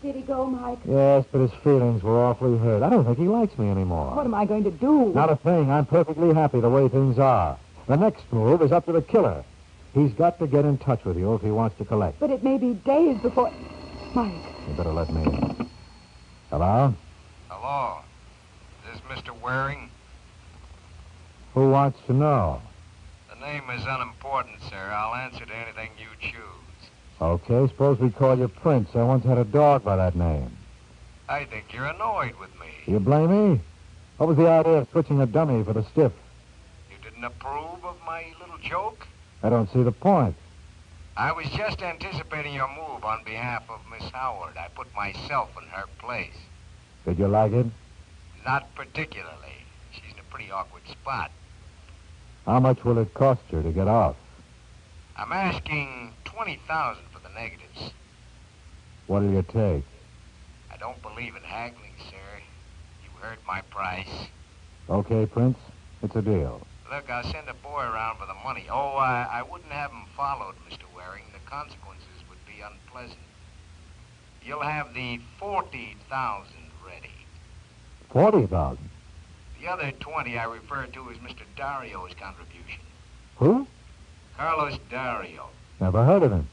Did he go, Mike? Yes, but his feelings were awfully hurt. I don't think he likes me anymore. What am I going to do? Not a thing. I'm perfectly happy the way things are. The next move is up to the killer. He's got to get in touch with you if he wants to collect. But it may be days before... Mike. You better let me in. Hello? Hello. Is this Mr. Waring? Who wants to know? The name is unimportant, sir. I'll answer to anything you choose. Okay, suppose we call you Prince. I once had a dog by that name. I think you're annoyed with me. You blame me? What was the idea of switching a dummy for the stiff? You didn't approve of my little joke? I don't see the point. I was just anticipating your move on behalf of Miss Howard. I put myself in her place. Did you like it? Not particularly. She's in a pretty awkward spot. How much will it cost you to get off? I'm asking $20,000 for the negatives. What'll you take? I don't believe in haggling, sir. You heard my price. Okay, Prince. It's a deal. Look, I'll send a boy around for the money. Oh, I wouldn't have him followed, Mr. Waring. The consequences would be unpleasant. You'll have the $40,000 ready. 40,000. The other 20 I refer to as Mr. Dario's contribution. Who? Carlos Dario. Never heard of him.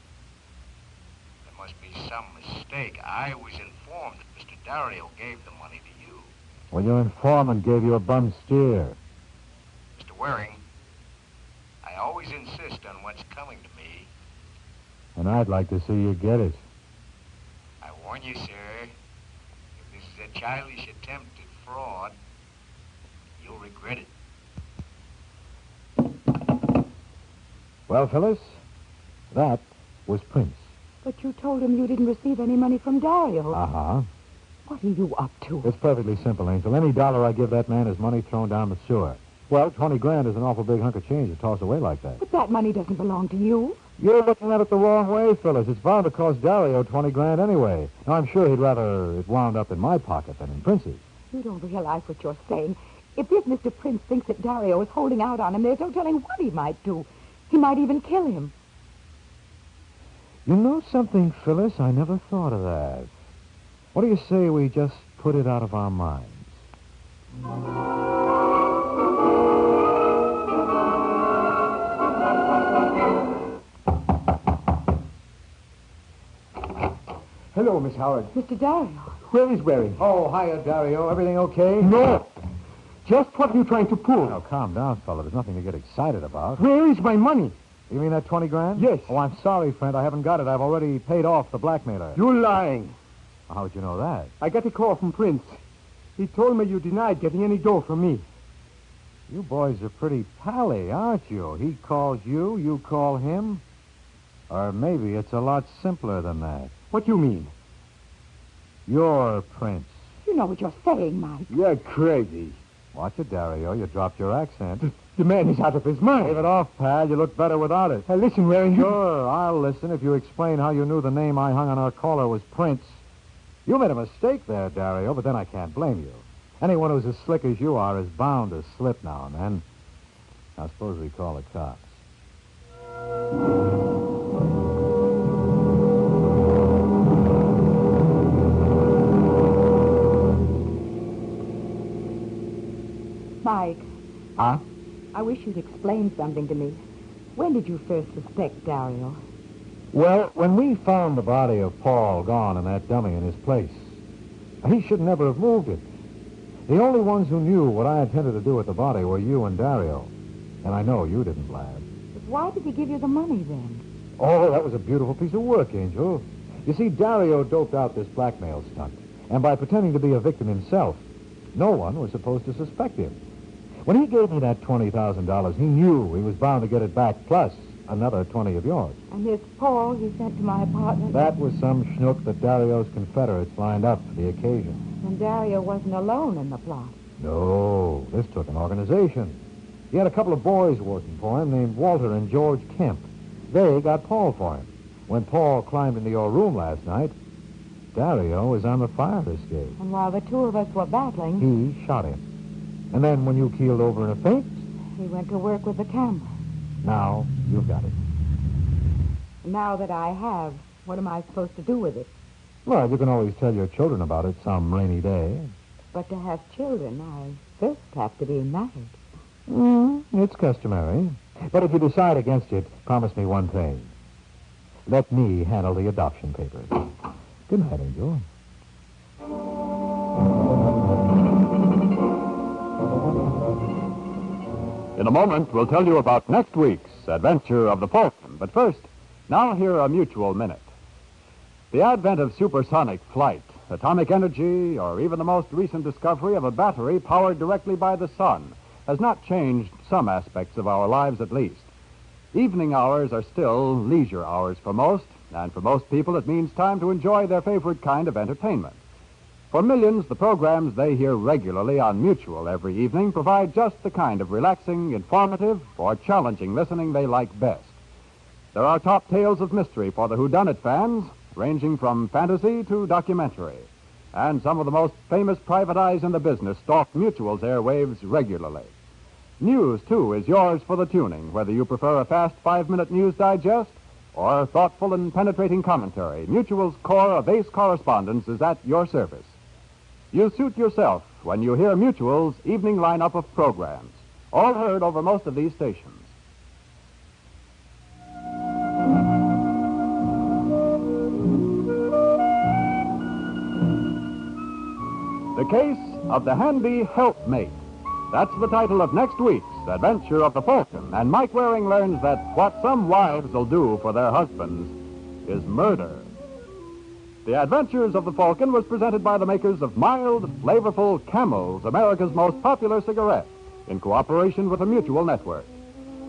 There must be some mistake. I was informed that Mr. Dario gave the money to you. Well, your informant gave you a bum steer. Mr. Waring, I always insist on what's coming to me. And I'd like to see you get it. I warn you, sir, if this is a childish attempt at fraud, you'll regret it. Well, Phyllis, that was Prince. But you told him you didn't receive any money from Dario. Uh-huh. What are you up to? It's perfectly simple, Angel. Any dollar I give that man is money thrown down the sewer. Well, 20 grand is an awful big hunk of change to toss away like that. But that money doesn't belong to you. You're looking at it the wrong way, Phyllis. It's bound to cost Dario 20 grand anyway. Now, I'm sure he'd rather it wound up in my pocket than in Prince's. You don't realize what you're saying. If this Mr. Prince thinks that Dario is holding out on him, there's no telling what he might do. He might even kill him. You know something, Phyllis? I never thought of that. What do you say we just put it out of our minds? Hello, Miss Howard. Mr. Dario. Where is Waring? Oh, hiya, Dario. Everything okay? No. Just what are you trying to pull? Now, calm down, fella. There's nothing to get excited about. Where is my money? You mean that 20 grand? Yes. Oh, I'm sorry, friend. I haven't got it. I've already paid off the blackmailer. You're lying. How'd you know that? I got a call from Prince. He told me you denied getting any dough from me. You boys are pretty pally, aren't you? He calls you, you call him. Or maybe it's a lot simpler than that. What do you mean? You're Prince. You know what you're saying, Mike. You're crazy. Watch it, Dario. You dropped your accent. The man is out of his mind. Leave it off, pal. You look better without it. Listen, Waring. Sure, I'll listen if you explain how you knew the name I hung on our caller was Prince. You made a mistake there, Dario, but then I can't blame you. Anyone who's as slick as you are is bound to slip now and then. Now, suppose we call the cops. Mike. Huh? I wish you'd explain something to me. When did you first suspect Dario? Well, when we found the body of Paul gone and that dummy in his place, he should never have moved it. The only ones who knew what I intended to do with the body were you and Dario. And I know you didn't laugh. But why did he give you the money then? Oh, that was a beautiful piece of work, Angel. You see, Dario doped out this blackmail stunt. And by pretending to be a victim himself, no one was supposed to suspect him. When he gave me that $20,000, he knew he was bound to get it back, plus another 20 of yours. And this Paul he sent to my apartment? That was some schnook that Dario's Confederates lined up for the occasion. And Dario wasn't alone in the plot. No, this took an organization. He had a couple of boys working for him named Walter and George Kemp. They got Paul for him. When Paul climbed into your room last night, Dario was on the fire escape. And while the two of us were battling... He shot him. And then when you keeled over in a faint... He went to work with the camera. Now, you've got it. Now that I have, what am I supposed to do with it? Well, you can always tell your children about it some rainy day. But to have children, I first have to be married. It's customary. But if you decide against it, promise me one thing. Let me handle the adoption papers. Good night, Angel. In a moment, we'll tell you about next week's adventure of the Falcon. But first, now hear a mutual minute. The advent of supersonic flight, atomic energy, or even the most recent discovery of a battery powered directly by the sun has not changed some aspects of our lives at least. Evening hours are still leisure hours for most, and for most people it means time to enjoy their favorite kind of entertainment. For millions, the programs they hear regularly on Mutual every evening provide just the kind of relaxing, informative, or challenging listening they like best. There are top tales of mystery for the whodunit fans, ranging from fantasy to documentary. And some of the most famous private eyes in the business stalk Mutual's airwaves regularly. News, too, is yours for the tuning, whether you prefer a fast 5-minute news digest or thoughtful and penetrating commentary. Mutual's corps of ace correspondents is at your service. You suit yourself when you hear Mutual's evening lineup of programs, all heard over most of these stations. The Case of the Handy Helpmate. That's the title of next week's Adventure of the Falcon, and Mike Waring learns that what some wives will do for their husbands is murder. The Adventures of the Falcon was presented by the makers of mild, flavorful Camels, America's most popular cigarette, in cooperation with the Mutual Network.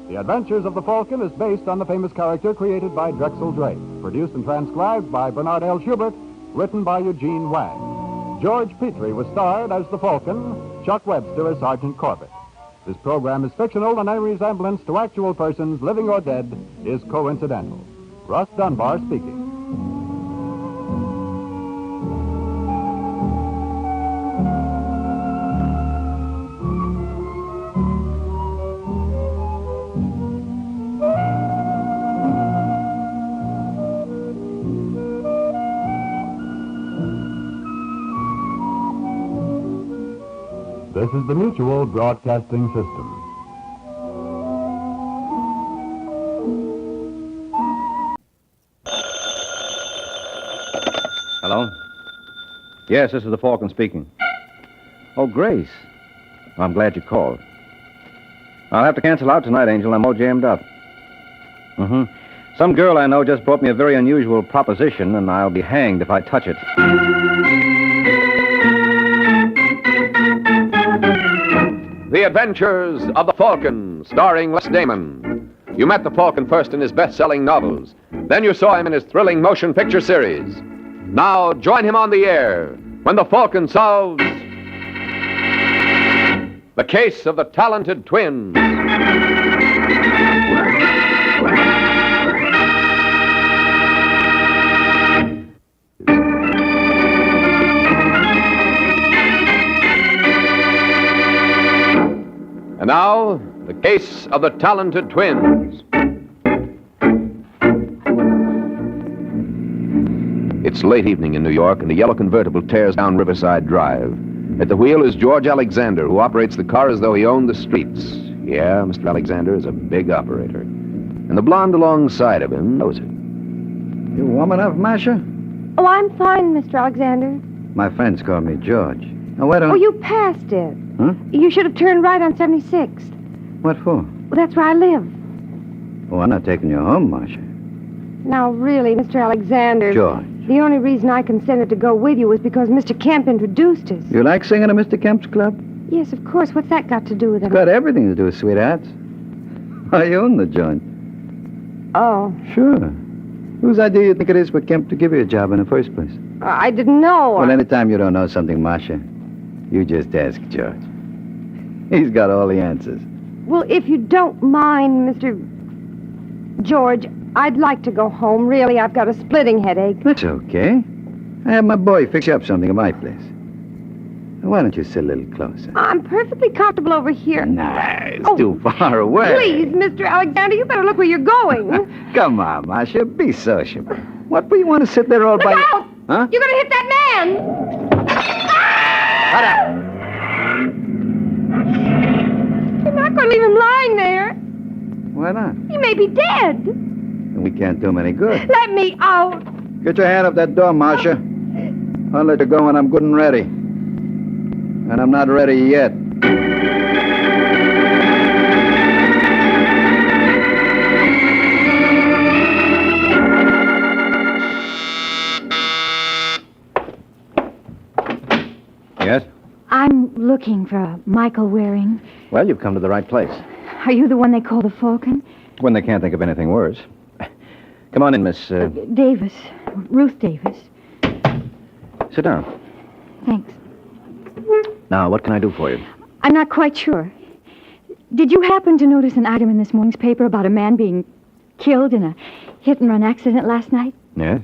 The Adventures of the Falcon is based on the famous character created by Drexel Drake, produced and transcribed by Bernard L. Schubert, written by Eugene Wang. George Petrie was starred as the Falcon, Chuck Webster as Sergeant Corbett. This program is fictional, and any resemblance to actual persons, living or dead, is coincidental. Russ Dunbar speaking. This is the Mutual Broadcasting System. Hello? Yes, this is the Falcon speaking. Oh, Grace. Well, I'm glad you called. I'll have to cancel out tonight, Angel. I'm all jammed up. Some girl I know just brought me a very unusual proposition, and I'll be hanged if I touch it. The Adventures of the Falcon, starring Les Damon. You met the Falcon first in his best-selling novels. Then you saw him in his thrilling motion picture series. Now join him on the air when the Falcon solves the case of the talented twins. And now, the case of the talented twins. It's late evening in New York, and a yellow convertible tears down Riverside Drive. At the wheel is George Alexander, who operates the car as though he owned the streets. Yeah, Mr. Alexander is a big operator. And the blonde alongside of him knows it. You warm enough, Masha? Oh, I'm fine, Mr. Alexander. My friends call me George. Now, why don't... Oh, you passed it. Huh? You should have turned right on 76th. What for? Well, that's where I live. Oh, I'm not taking you home, Masha. Now, really, Mr. Alexander... George. The only reason I consented to go with you was because Mr. Kemp introduced us. You like singing at Mr. Kemp's club? Yes, of course. What's that got to do with it? It's got everything to do with sweethearts. I own the joint. Oh. Sure. Whose idea do you think it is for Kemp to give you a job in the first place? I didn't know. Well, anytime you don't know something, Masha, you just ask George. He's got all the answers. Well, if you don't mind, Mr. George, I'd like to go home. Really, I've got a splitting headache. That's okay. I have my boy fix you up something at my place. Why don't you sit a little closer? I'm perfectly comfortable over here. Nah, it's too far away. Please, Mr. Alexander, you better look where you're going. Come on, Masha, be sociable. What do you want to sit there all Look by... out! Huh? You're going to hit that man! Shut up! You're not going to leave him lying there. Why not? He may be dead. We can't do him any good. Let me out. Get your hand up that door, Masha. I'll let you go when I'm good and ready. And I'm not ready yet. Yes? I'm looking for Michael Waring. Well, you've come to the right place. Are you the one they call the Falcon? When they can't think of anything worse. Come on in, Miss... Davis. Ruth Davis. Sit down. Thanks. Now, what can I do for you? I'm not quite sure. Did you happen to notice an item in this morning's paper about a man being killed in a hit-and-run accident last night? Yes?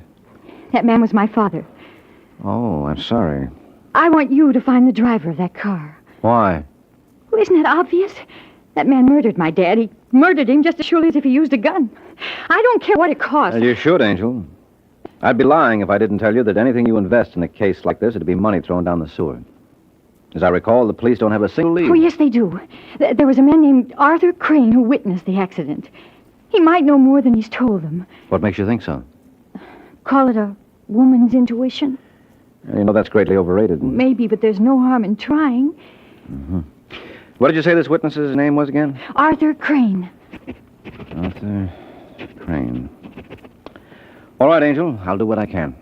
That man was my father. Oh, I'm sorry. I want you to find the driver of that car. Why? Well, isn't that obvious? That man murdered my dad. He murdered him just as surely as if he used a gun. I don't care what it costs. Well, you should, Angel. I'd be lying if I didn't tell you that anything you invest in a case like this would be money thrown down the sewer. As I recall, the police don't have a single lead. Oh, yes, they do. There was a man named Arthur Crane who witnessed the accident. He might know more than he's told them. What makes you think so? Call it a woman's intuition? You know, that's greatly overrated. Maybe, but there's no harm in trying. Mm-hmm. What did you say this witness's name was again? Arthur Crane. Arthur Crane. All right, Angel. I'll do what I can.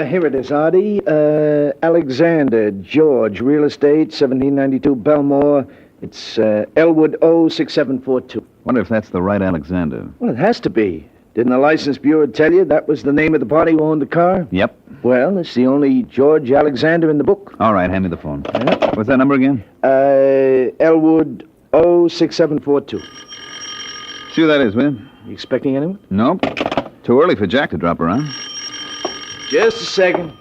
Here it is, Artie. Alexander George, real estate, 1792 Belmore. It's Elwood 06742. Wonder if that's the right Alexander. Well, it has to be. Didn't the license bureau tell you that was the name of the party who owned the car? Yep. Well, it's the only George Alexander in the book. All right, hand me the phone. What's that number again? Elwood 06742. See who that is, will you? You expecting anyone? Nope. Too early for Jack to drop around. Just a second.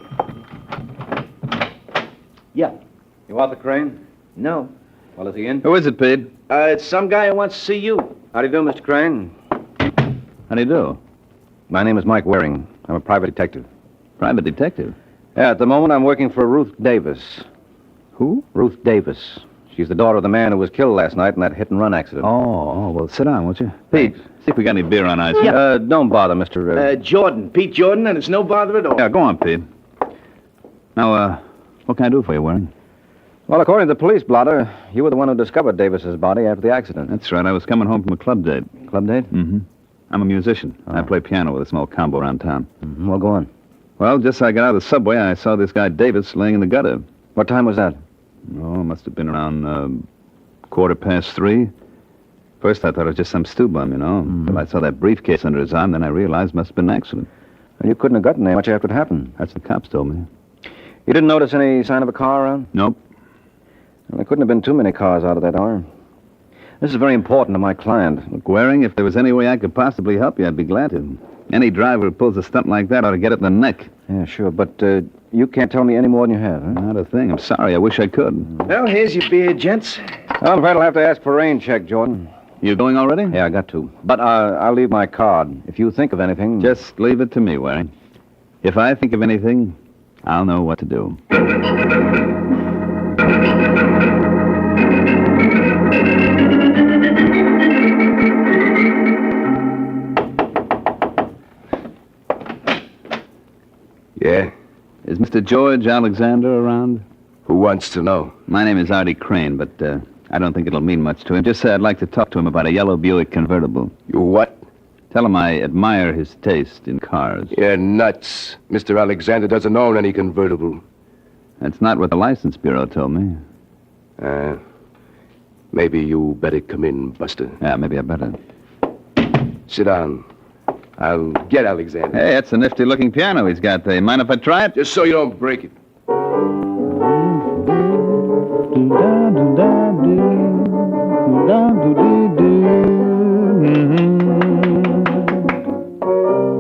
Yeah. You want the Crane? No. Well, is he in? Who is it, Pete? It's some guy who wants to see you. How do you do, Mr. Crane? How do you do? My name is Mike Waring. I'm a private detective. Private detective? Yeah, at the moment I'm working for Ruth Davis. Who? Ruth Davis. She's the daughter of the man who was killed last night in that hit-and-run accident. Oh, well, sit down, won't you? Pete, see if we got any beer on ice. Yeah. Don't bother, Mr. Jordan. Pete Jordan, and it's no bother at all. Yeah, go on, Pete. Now, what can I do for you, Waring? Well, according to the police blotter, you were the one who discovered Davis's body after the accident. That's right. I was coming home from a club date. Club date? Mm-hmm. I'm a musician. I play piano with a small combo around town. Mm-hmm. Well, go on. Well, just as I got out of the subway, I saw this guy Davis laying in the gutter. What time was that? Oh, it must have been around 3:15. First, I thought it was just some stew bum, you know. But I saw that briefcase under his arm, then I realized it must have been an accident. Well, you couldn't have gotten there much after it happened. That's what the cops told me. You didn't notice any sign of a car around? Nope. Well, there couldn't have been too many cars out of that hour. This is very important to my client. Look, Waring, if there was any way I could possibly help you, I'd be glad to. Any driver who pulls a stunt like that ought to get it in the neck. Yeah, sure, but you can't tell me any more than you have, huh? Not a thing. I'm sorry. I wish I could. Well, here's your beer, gents. Well, I'm afraid I'll have to ask for a rain check, Jordan. You going already? Yeah, I got to. But I'll leave my card. If you think of anything... Just leave it to me, Waring. If I think of anything, I'll know what to do. Yeah? Is Mr. George Alexander around? Who wants to know? My name is Artie Crane, but I don't think it'll mean much to him. Just say I'd like to talk to him about a yellow Buick convertible. You what? Tell him I admire his taste in cars. You're nuts. Mr. Alexander doesn't own any convertible. That's not what the license bureau told me. Maybe you better come in, Buster. Yeah, maybe I better. Sit down. I'll get Alexander. Hey, that's a nifty-looking piano he's got there. Mind if I try it? Just so you don't break it.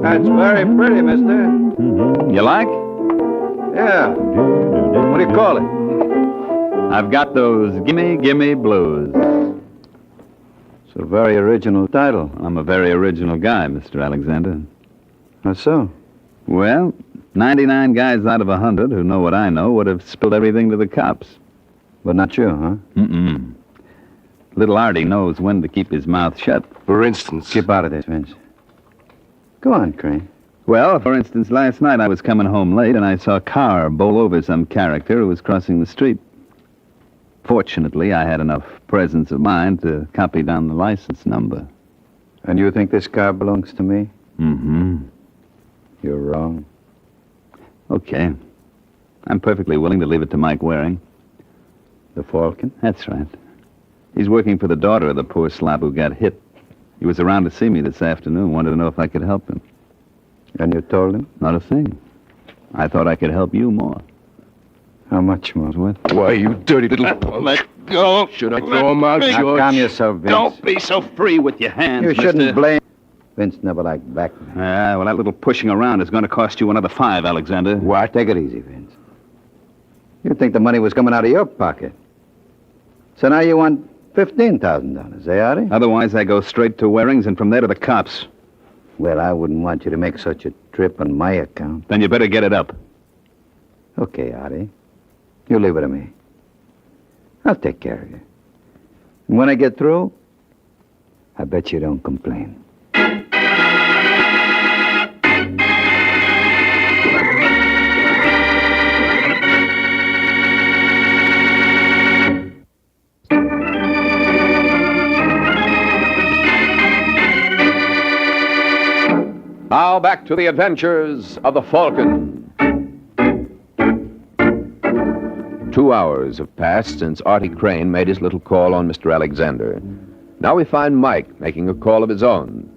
That's very pretty, mister. You like? Yeah. What do you call it? I've got those gimme blues. It's a very original title. I'm a very original guy, Mr. Alexander. How so? Well, 99 guys out of 100 who know what I know would have spilled everything to the cops. But not you, huh? Mm-mm. Little Artie knows when to keep his mouth shut. For instance? Keep out of this, Vince. Go on, Crane. Well, for instance, last night I was coming home late and I saw a car bowl over some character who was crossing the street. Fortunately, I had enough presence of mind to copy down the license number. And you think this car belongs to me? Mm-hmm. You're wrong. Okay. I'm perfectly willing to leave it to Mike Waring. The Falcon? That's right. He's working for the daughter of the poor slob who got hit. He was around to see me this afternoon, wanted to know if I could help him. And you told him? Not a thing. I thought I could help you more. How much more? What? Why, you dirty little... Let go. Should I throw him out, Now, George? calm yourself, Vince. Don't be so free with your hands, You shouldn't mister. blame... Vince never liked blackmail. Well, that little pushing around is going to cost you another $5, Alexander. What? Take it easy, Vince. You think the money was coming out of your pocket. So now you want $15,000, eh, Artie? Otherwise, I go straight to Waring's and from there to the cops. Well, I wouldn't want you to make such a trip on my account. Then you better get it up. Okay, Artie. You leave it to me. I'll take care of you. And when I get through, I bet you don't complain. Now back to the adventures of the Falcon. 2 hours have passed since Artie Crane made his little call on Mr. Alexander. Now we find Mike making a call of his own.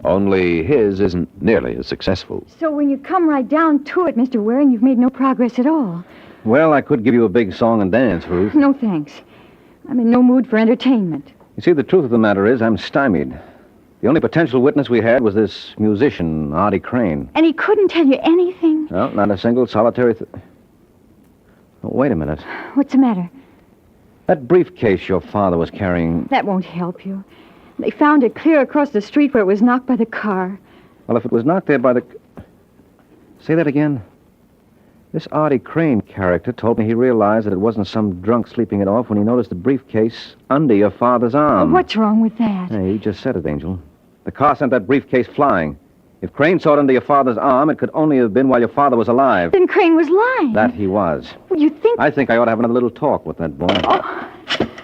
Only his isn't nearly as successful. So when you come right down to it, Mr. Waring, you've made no progress at all. Well, I could give you a big song and dance, Ruth. No thanks. I'm in no mood for entertainment. You see, the truth of the matter is I'm stymied. The only potential witness we had was this musician, Artie Crane. And he couldn't tell you anything? No, not a single solitary... Oh, wait a minute. What's the matter? That briefcase your father was carrying... That won't help you. They found it clear across the street where it was knocked by the car. Well, if it was knocked there by the... Say that again. This Artie Crane character told me he realized that it wasn't some drunk sleeping it off when he noticed the briefcase under your father's arm. What's wrong with that? Hey, you just said it, Angel. The car sent that briefcase flying. If Crane saw it under your father's arm, it could only have been while your father was alive. Then Crane was lying. That he was. Well, you think... I think I ought to have another little talk with that boy. Oh.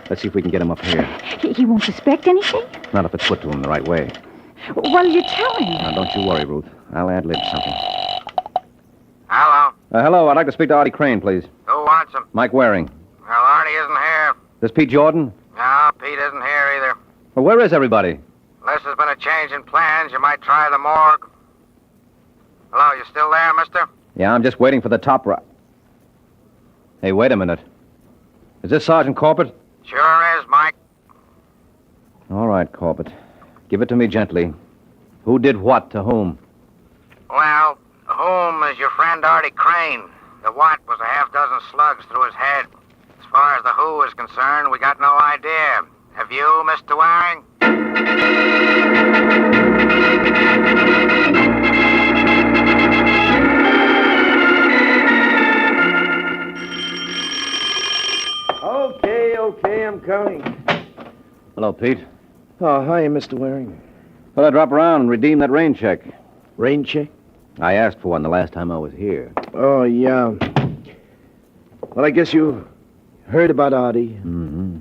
Let's see if we can get him up here. He won't suspect anything? Not if it's put to him the right way. What'll you tell him? Now, don't you worry, Ruth. I'll ad-lib something. Hello? Hello, I'd like to speak to Artie Crane, please. Who wants him? Mike Waring. Well, Artie isn't here. This Pete Jordan? No, Pete isn't here either. Well, where is everybody? Unless there's been a change in plans, you might try the morgue. Hello, you still there, mister? Yeah, I'm just waiting for the top right. Hey, wait a minute. Is this Sergeant Corbett? Sure is, Mike. All right, Corbett. Give it to me gently. Who did what to whom? Well, whom is your friend Artie Crane. The what was a half-dozen slugs through his head. As far as the who is concerned, we got no idea. Have you, Mr. Waring? Okay, I'm coming. Hello, Pete. Oh, hi, Mr. Waring. Well, I drop around and redeem that rain check. Rain check? I asked for one the last time I was here. Oh, yeah. Well, I guess you heard about Artie. Mm-hmm.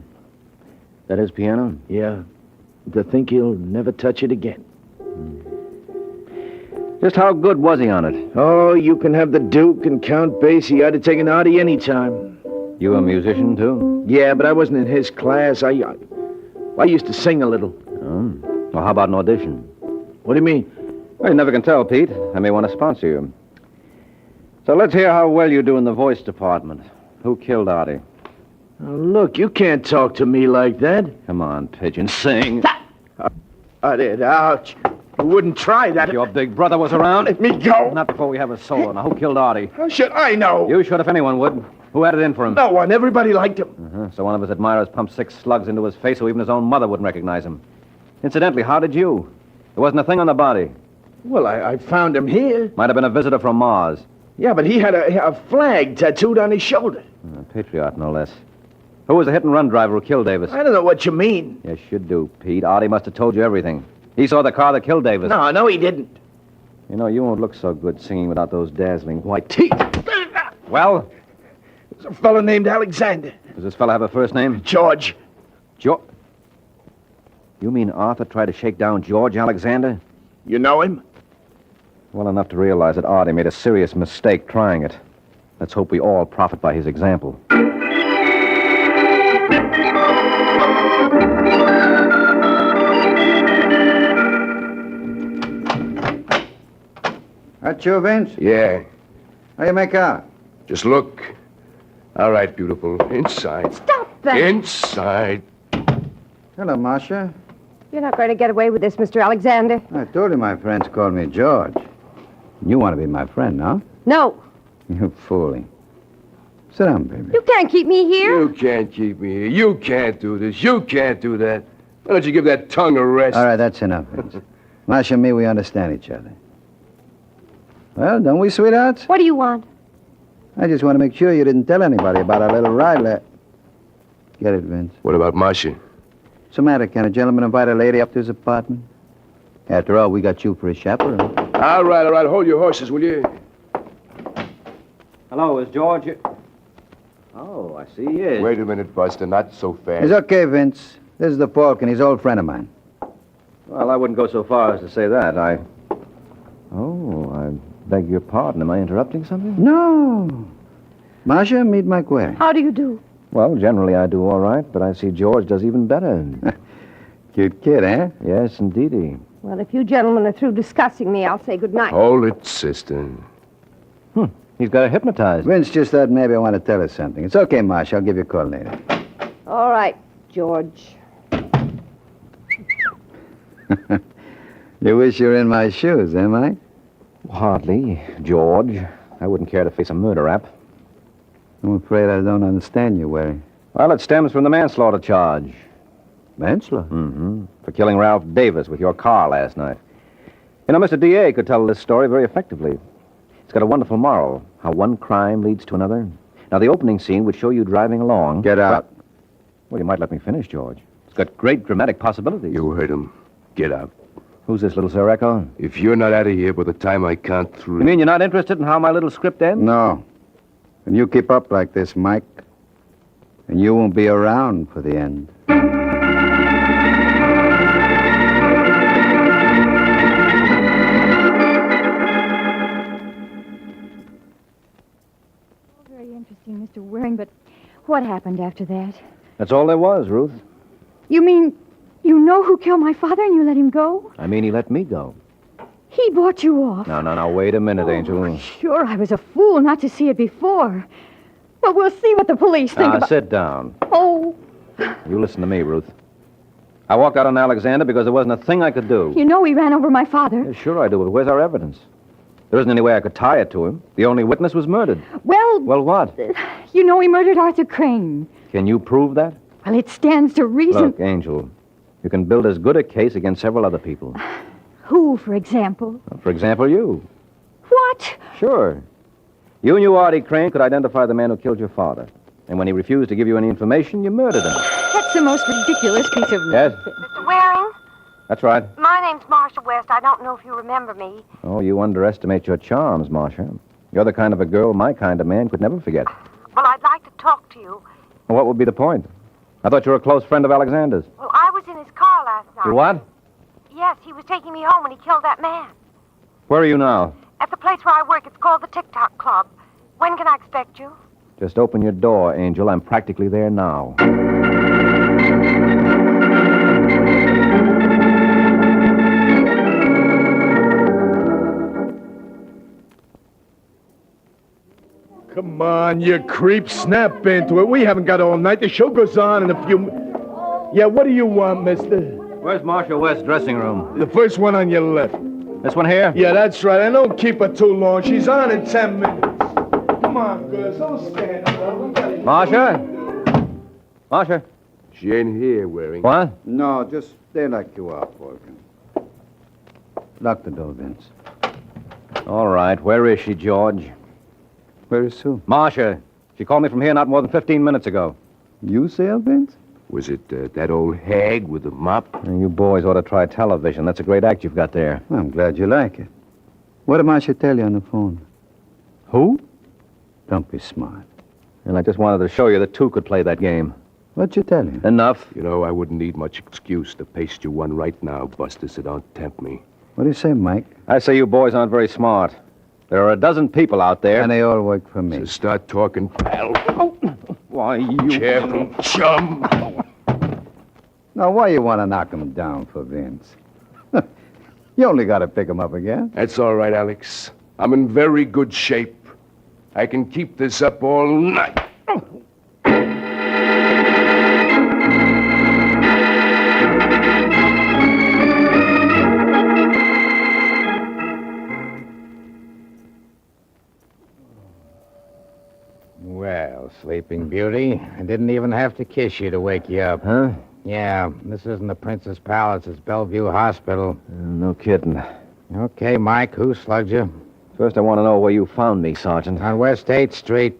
That his piano? Yeah. To think he'll never touch it again. Just how good was he on it? Oh, you can have the Duke and Count Basie. I'd have taken Artie any time. You a musician, too? Yeah, but I wasn't in his class. I used to sing a little. Oh. Well, how about an audition? What do you mean? Well, you never can tell, Pete. I may want to sponsor you. So let's hear how well you do in the voice department. Who killed Artie? Oh, look, you can't talk to me like that. Come on, Pigeon, sing. I did. Ouch. You wouldn't try that. If your big brother was around. Let me go. Not before we have a solo. Now, who killed Artie? How should I know? You should if anyone would. Who had it in for him? No one. Everybody liked him. Uh-huh. So one of his admirers pumped 6 slugs into his face so even his own mother wouldn't recognize him. Incidentally, how did you? There wasn't a thing on the body. Well, I found him here. Might have been a visitor from Mars. Yeah, but he had a flag tattooed on his shoulder. A patriot, no less. Who was the hit-and-run driver who killed Davis? I don't know what you mean. Yes, you do, Pete. Artie must have told you everything. He saw the car that killed Davis. No, he didn't. You know, you won't look so good singing without those dazzling white teeth. Well? There's a fellow named Alexander. Does this fellow have a first name? George. George? You mean Arthur tried to shake down George Alexander? You know him? Well enough to realize that Artie made a serious mistake trying it. Let's hope we all profit by his example. That you, Vince? Yeah. How you make out? Just look. All right, beautiful. Inside. Stop that. Inside. Hello, Marcia. You're not going to get away with this, Mr. Alexander. I told you my friends called me George. You want to be my friend, no? No. You're fooling. Sit down, baby. You can't keep me here. You can't keep me here. You can't do this. You can't do that. Why don't you give that tongue a rest? All right, that's enough, Vince. Marcia and me, we understand each other. Well, don't we, sweethearts? What do you want? I just want to make sure you didn't tell anybody about our little ride. Get it, Vince? What about Marcia? What's the matter? Can a gentleman invite a lady up to his apartment? After all, we got you for a chaperone. All right. Hold your horses, will you? Hello, is George here? Oh, I see he is. Wait a minute, Buster. Not so fast. It's okay, Vince. This is the Falcon. He's an old friend of mine. Well, I wouldn't go so far as to say that. I beg your pardon. Am I interrupting something? No. Marcia, meet Mike Waring. How do you do? Well, generally I do all right, but I see George does even better. Cute kid, eh? Yes, indeedy. Well, if you gentlemen are through discussing me, I'll say good night. Hold it, sister. He's got her hypnotized. Vince just thought maybe I want to tell her something. It's okay, Marcia. I'll give you a call later. All right, George. You wish you were in my shoes, eh, Mike? Hardly, George. I wouldn't care to face a murder rap. I'm afraid I don't understand you, Waring. Well, it stems from the manslaughter charge. Manslaughter? Mm-hmm. For killing Ralph Davis with your car last night. You know, Mr. D.A. could tell this story very effectively. It's got a wonderful moral, how one crime leads to another. Now, the opening scene would show you driving along. Get out. Well, you might let me finish, George. It's got great dramatic possibilities. You heard him. Get out. Who's this little Sir Echo? If you're not out of here by the time I count three... You mean you're not interested in how my little script ends? No. And you keep up like this, Mike, and you won't be around for the end. Very interesting, Mr. Waring, but what happened after that? That's all there was, Ruth. You mean you know who killed my father and you let him go? I mean, he let me go. He bought you off. Now, wait a minute, Angel. Sure, I was a fool not to see it before. But we'll see what the police think about... Sit down. Oh. You listen to me, Ruth. I walked out on Alexander because there wasn't a thing I could do. You know he ran over my father. Yeah, sure I do, but where's our evidence? There isn't any way I could tie it to him. The only witness was murdered. Well... Well, what? You know he murdered Arthur Crane. Can you prove that? Well, it stands to reason... Look, Angel, you can build as good a case against several other people. Who, for example? For example, you. What? Sure. You knew Artie Crane could identify the man who killed your father. And when he refused to give you any information, you murdered him. That's the most ridiculous piece of... Yes? Mr. Waring? That's right. My name's Marcia West. I don't know if you remember me. Oh, you underestimate your charms, Marcia. You're the kind of a girl my kind of man could never forget. Well, I'd like to talk to you. Well, what would be the point? I thought you were a close friend of Alexander's. Well, I was in his car last night. You what? Yes, he was taking me home when he killed that man. Where are you now? At the place where I work. It's called the TCOT Club. When can I expect you? Just open your door, Angel. I'm practically there now. Come on, you creep. Snap into it. We haven't got all night. The show goes on in a few... Yeah, what do you want, mister? Where's Marcia West's dressing room? The first one on your left. This one here? Yeah, that's right. I don't keep her too long. She's on in 10 minutes. Come on, girls. Don't stand up. Marcia? Marcia? She ain't here, Waring. What? No, just stay like you are, Falcon. Lock the door, Vince. All right. Where is she, George? Where is who? Marcia. She called me from here not more than 15 minutes ago. You say, Vince? Was it that old hag with the mop? You boys ought to try television. That's a great act you've got there. I'm glad you like it. What did Marcia tell you on the phone? Who? Don't be smart. And I just wanted to show you that two could play that game. What'd you tell you? Enough. You know, I wouldn't need much excuse to paste you one right now, Buster, so don't tempt me. What do you say, Mike? I say you boys aren't very smart. There are a dozen people out there. And they all work for me. So start talking, pal. Why, you... Careful, chum. Now, why you want to knock him down for Vince? You only got to pick him up again. That's all right, Alex. I'm in very good shape. I can keep this up all night. Well, Sleeping Beauty, I didn't even have to kiss you to wake you up. Huh? Yeah, this isn't the Princess Palace. It's Bellevue Hospital. No kidding. Okay, Mike, who slugged you? First, I want to know where you found me, Sergeant. On West 8th Street.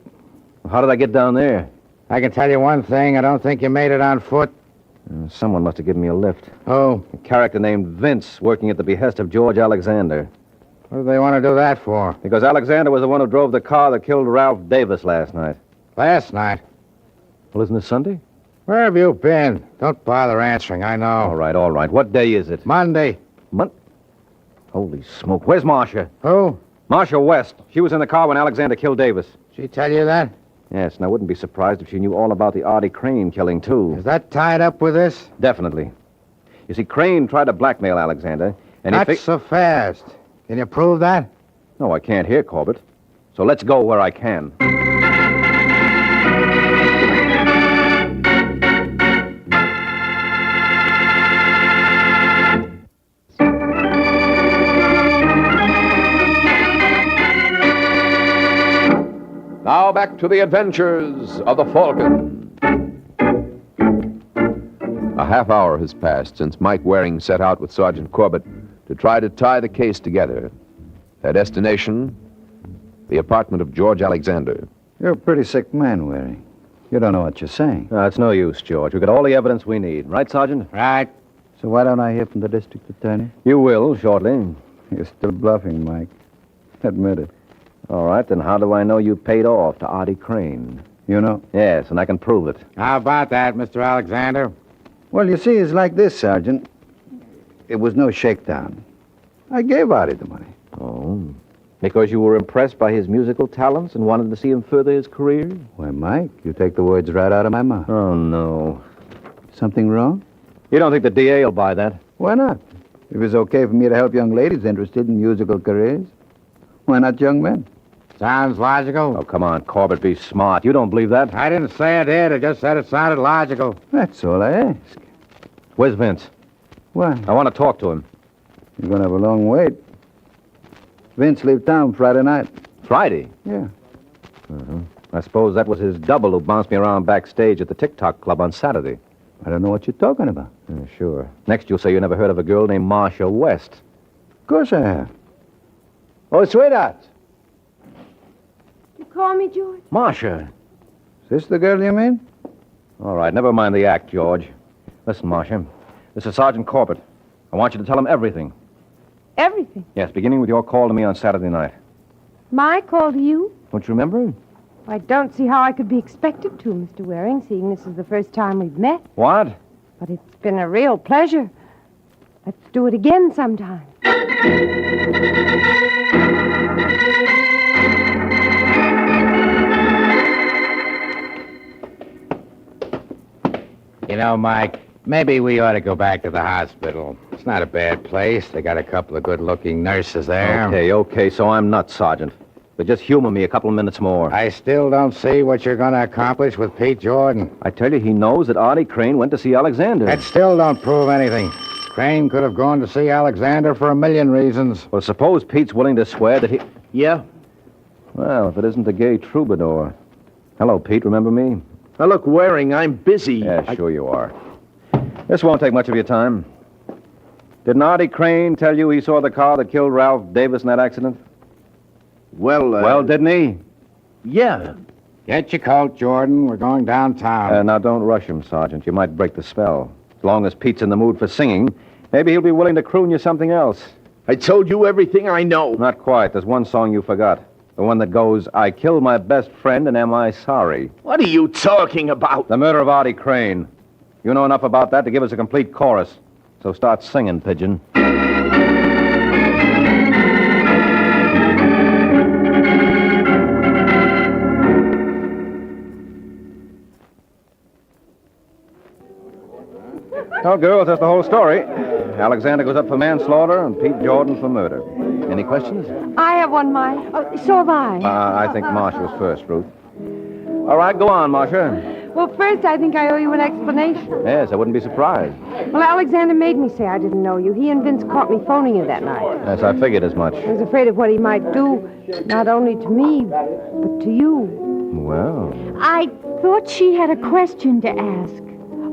How did I get down there? I can tell you one thing. I don't think you made it on foot. Someone must have given me a lift. Oh? A character named Vince, working at the behest of George Alexander. What do they want to do that for? Because Alexander was the one who drove the car that killed Ralph Davis last night. Last night? Well, isn't it Sunday? Where have you been? Don't bother answering, I know. All right. What day is it? Monday. Holy smoke. Where's Marcia? Who? Marcia West. She was in the car when Alexander killed Davis. She tell you that? Yes, and I wouldn't be surprised if she knew all about the Artie Crane killing, too. Is that tied up with this? Definitely. You see, Crane tried to blackmail Alexander, and Not so fast. Can you prove that? No, I can't hear, Corbett. So let's go where I can. Now back to the adventures of the Falcon. A half hour has passed since Mike Waring set out with Sergeant Corbett to try to tie the case together. Their destination, the apartment of George Alexander. You're a pretty sick man, Waring. You don't know what you're saying. No, it's no use, George. We've got all the evidence we need. Right, Sergeant? Right. So why don't I hear from the district attorney? You will, shortly. You're still bluffing, Mike. Admit it. All right, then how do I know you paid off to Artie Crane? You know? Yes, and I can prove it. How about that, Mr. Alexander? Well, you see, it's like this, Sergeant. It was no shakedown. I gave Artie the money. Oh, because you were impressed by his musical talents and wanted to see him further his career? Why, Mike, you take the words right out of my mouth. Oh, no. Something wrong? You don't think the DA will buy that? Why not? If it's okay for me to help young ladies interested in musical careers, why not young men? Sounds logical. Oh, come on, Corbett, be smart. You don't believe that? I didn't say I did. I just said it sounded logical. That's all I ask. Where's Vince? Why? I want to talk to him. You're going to have a long wait. Vince leave town Friday night. Friday? Yeah. I suppose that was his double who bounced me around backstage at the TikTok Club on Saturday. I don't know what you're talking about. Sure. Next you'll say you never heard of a girl named Marcia West. Of course I have. Oh, sweetheart. You call me, George? Marcia. Is this the girl you mean? All right, never mind the act, George. Listen, Marcia. This is Sergeant Corbett. I want you to tell him everything. Everything? Yes, beginning with your call to me on Saturday night. My call to you? Don't you remember? I don't see how I could be expected to, Mr. Waring, seeing this is the first time we've met. What? But it's been a real pleasure. Let's do it again sometime. You know, Mike, maybe we ought to go back to the hospital. It's not a bad place. They got a couple of good-looking nurses there. Okay, so I'm nuts, Sergeant. But just humor me a couple of minutes more. I still don't see what you're going to accomplish with Pete Jordan. I tell you, he knows that Artie Crane went to see Alexander. That still don't prove anything. Crane could have gone to see Alexander for a million reasons. Well, suppose Pete's willing to swear that he... Yeah? Well, if it isn't the gay troubadour. Hello, Pete, remember me? Now, look, Waring, I'm busy. Yeah, sure you are. This won't take much of your time. Didn't Artie Crane tell you he saw the car that killed Ralph Davis in that accident? Well, didn't he? Yeah. Get your coat, Jordan. We're going downtown. Now, don't rush him, Sergeant. You might break the spell. As long as Pete's in the mood for singing, maybe he'll be willing to croon you something else. I told you everything I know. Not quite. There's one song you forgot. The one that goes, I killed my best friend and am I sorry? What are you talking about? The murder of Artie Crane. You know enough about that to give us a complete chorus. So start singing, Pigeon. Well, girls, that's the whole story. Alexander goes up for manslaughter and Pete Jordan for murder. Any questions? I have one, Mike. Oh, so have I. I think Marcia was first, Ruth. All right, go on, Marcia. Well, first, I think I owe you an explanation. Yes, I wouldn't be surprised. Well, Alexander made me say I didn't know you. He and Vince caught me phoning you that night. Yes, I figured as much. I was afraid of what he might do, not only to me, but to you. Well. I thought she had a question to ask.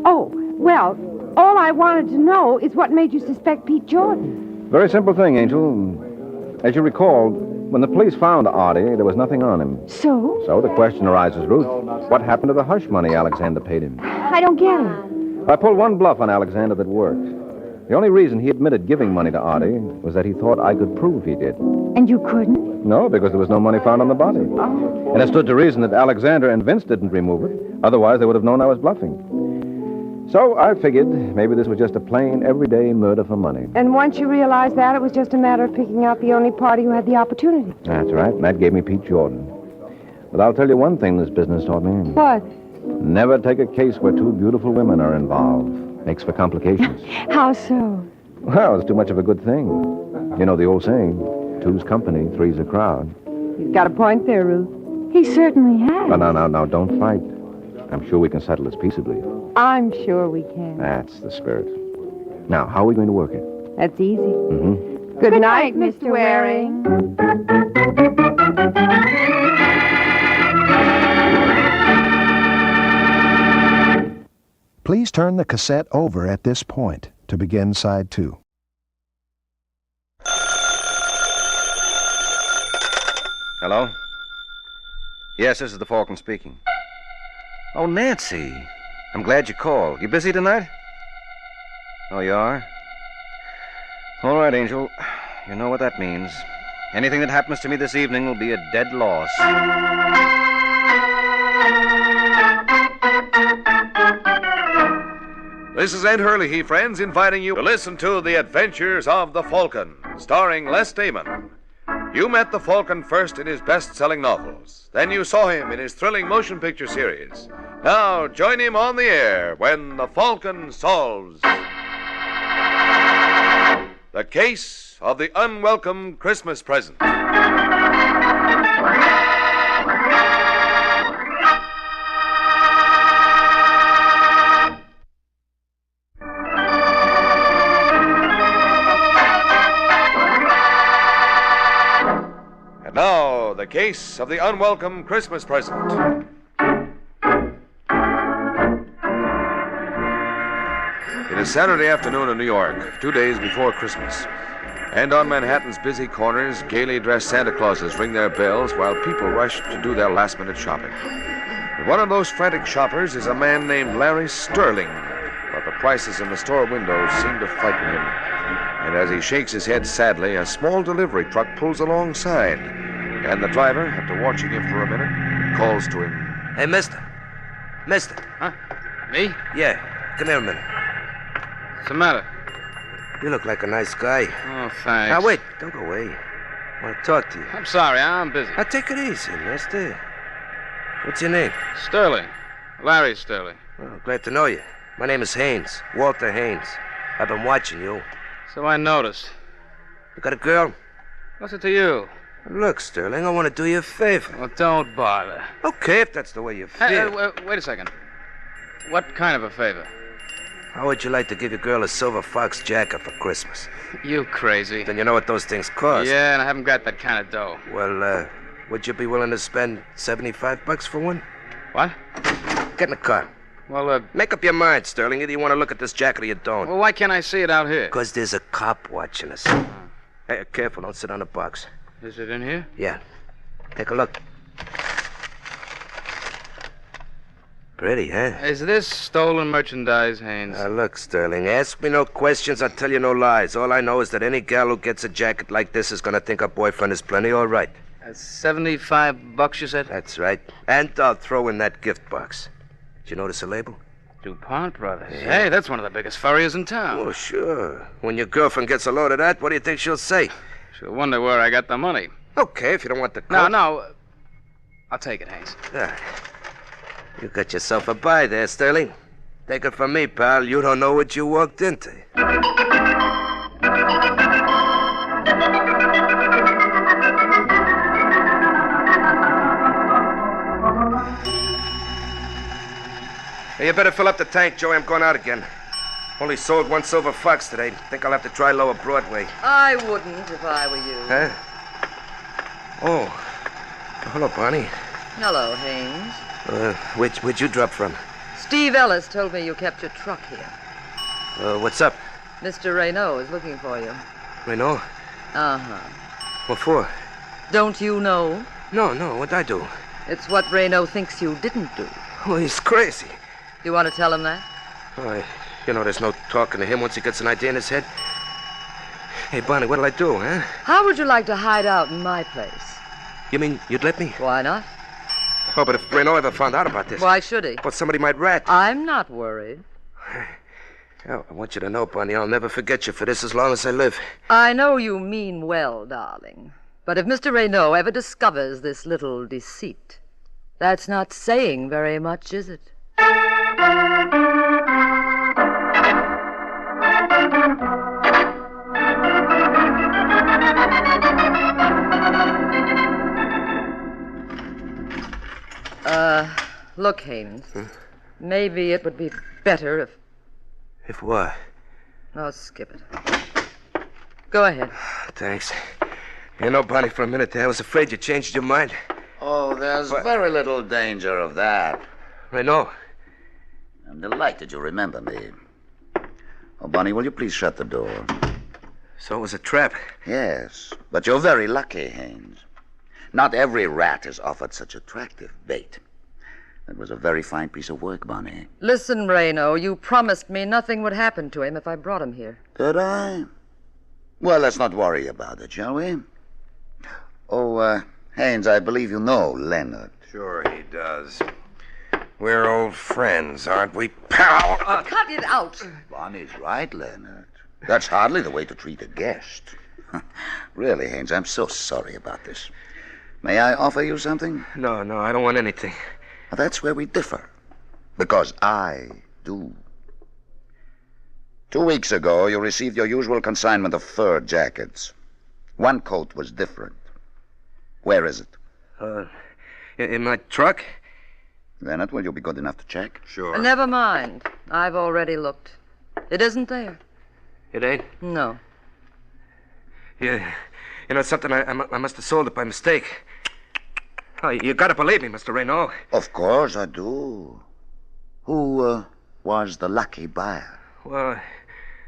Oh, well, all I wanted to know is what made you suspect Pete Jordan. Very simple thing, Angel. As you recall, when the police found Artie, there was nothing on him. So? So the question arises, Ruth, what happened to the hush money Alexander paid him? I don't get it. I pulled one bluff on Alexander that worked. The only reason he admitted giving money to Artie was that he thought I could prove he did. And you couldn't? No, because there was no money found on the body. Oh. And it stood to reason that Alexander and Vince didn't remove it. Otherwise, they would have known I was bluffing. So I figured maybe this was just a plain, everyday murder for money. And once you realized that, it was just a matter of picking out the only party who had the opportunity. That's right. And that gave me Pete Jordan. But I'll tell you one thing this business taught me. What? Never take a case where two beautiful women are involved. Makes for complications. How so? Well, it's too much of a good thing. You know the old saying, two's company, three's a crowd. He's got a point there, Ruth. He certainly has. No, don't fight. I'm sure we can settle this peaceably. I'm sure we can. That's the spirit. Now, how are we going to work it? That's easy. Mm-hmm. Good night, Mr. Waring. Please turn the cassette over at this point to begin side 2. Hello? Yes, this is the Falcon speaking. Oh, Nancy. I'm glad you called. You busy tonight? Oh, you are? All right, Angel. You know what that means. Anything that happens to me this evening will be a dead loss. This is Ed Hurley, friends, inviting you to listen to The Adventures of the Falcon, starring Les Damon. You met the Falcon first in his best-selling novels. Then you saw him in his thrilling motion picture series. Now join him on the air when the Falcon solves the case of the unwelcome Christmas present. And now, the case of the unwelcome Christmas present. It is Saturday afternoon in New York, 2 days before Christmas. And on Manhattan's busy corners, gaily dressed Santa Clauses ring their bells while people rush to do their last-minute shopping. And one of those frantic shoppers is a man named Larry Sterling, but the prices in the store windows seem to frighten him. And as he shakes his head sadly, a small delivery truck pulls alongside. And the driver, after watching him for a minute, calls to him. Hey, mister. Mister. Huh? Me? Yeah. Come here a minute. What's the matter? You look like a nice guy. Oh, thanks. Now, wait. Don't go away. I want to talk to you. I'm sorry. I'm busy. Now, take it easy, mister. What's your name? Sterling. Larry Sterling. Oh, glad to know you. My name is Haynes. Walter Haynes. I've been watching you. So I noticed. You got a girl? What's it to you? Look, Sterling, I want to do you a favor. Well, don't bother. Okay, if that's the way you feel. Hey, wait a second. What kind of a favor? How would you like to give your girl a silver fox jacket for Christmas? You crazy. Then you know what those things cost. Yeah, and I haven't got that kind of dough. Well, would you be willing to spend $75 for one? What? Get in the car. Well, make up your mind, Sterling. Either you want to look at this jacket or you don't. Well, why can't I see it out here? Because there's a cop watching us. Hey, careful. Don't sit on the box. Is it in here? Yeah. Take a look. Pretty, huh? Is this stolen merchandise, Haynes? Now, look, Sterling, ask me no questions, I'll tell you no lies. All I know is that any gal who gets a jacket like this is going to think her boyfriend is plenty all right. $75, you said? That's right. And I'll throw in that gift box. Did you notice the label? DuPont Brothers. Yeah. Hey, that's one of the biggest furriers in town. Oh, sure. When your girlfriend gets a load of that, what do you think she'll say? She'll wonder where I got the money. Okay, if you don't want the coat. No. I'll take it, Haynes. You got yourself a buy there, Sterling. Take it from me, pal. You don't know what you walked into. Hey, you better fill up the tank, Joey. I'm going out again. Only sold one silver fox today. Think I'll have to try Lower Broadway. I wouldn't if I were you. Huh? Oh. Hello, Bonnie. Hello, Haynes. Where'd you drop from? Steve Ellis told me you kept your truck here. What's up? Mr. Raynaud is looking for you. Raynaud? Uh-huh. What for? Don't you know? No, what'd I do? It's what Raynaud thinks you didn't do. Oh, he's crazy. You want to tell him that? Oh, there's no talking to him once he gets an idea in his head. Hey, Bonnie, what'll I do, huh? How would you like to hide out in my place? You mean you'd let me? Why not? Oh, but if Raynaud ever found out about this... Why should he? Well, somebody might rat. I'm not worried. Oh, I want you to know, Bonnie, I'll never forget you for this as long as I live. I know you mean well, darling. But if Mr. Raynaud ever discovers this little deceit, that's not saying very much, is it? Look, Haynes. Maybe it would be better if... If what? Oh, skip it. Go ahead. Thanks. Bonnie, for a minute there, I was afraid you changed your mind. Oh, there's very little danger of that. Raynaud. I'm delighted you remember me. Oh, Bonnie, will you please shut the door? So it was a trap? Yes, but you're very lucky, Haynes. Not every rat is offered such attractive bait. It was a very fine piece of work, Bonnie. Listen, Raynaud, you promised me nothing would happen to him if I brought him here. Did I? Well, let's not worry about it, shall we? Oh, Haynes, I believe you know Leonard. Sure he does. We're old friends, aren't we, pal? Cut it out! Bonnie's right, Leonard. That's hardly the way to treat a guest. Really, Haynes, I'm so sorry about this. May I offer you something? No, I don't want anything. Well, that's where we differ. Because I do. 2 weeks ago, you received your usual consignment of fur jackets. One coat was different. Where is it? In my truck? Leonard, will you be good enough to check? Sure. Never mind. I've already looked. It isn't there. It ain't? No. Yeah. Something I must have sold it by mistake. Oh, you gotta believe me, Mr. Raynaud. Of course I do. Who was the lucky buyer? Well,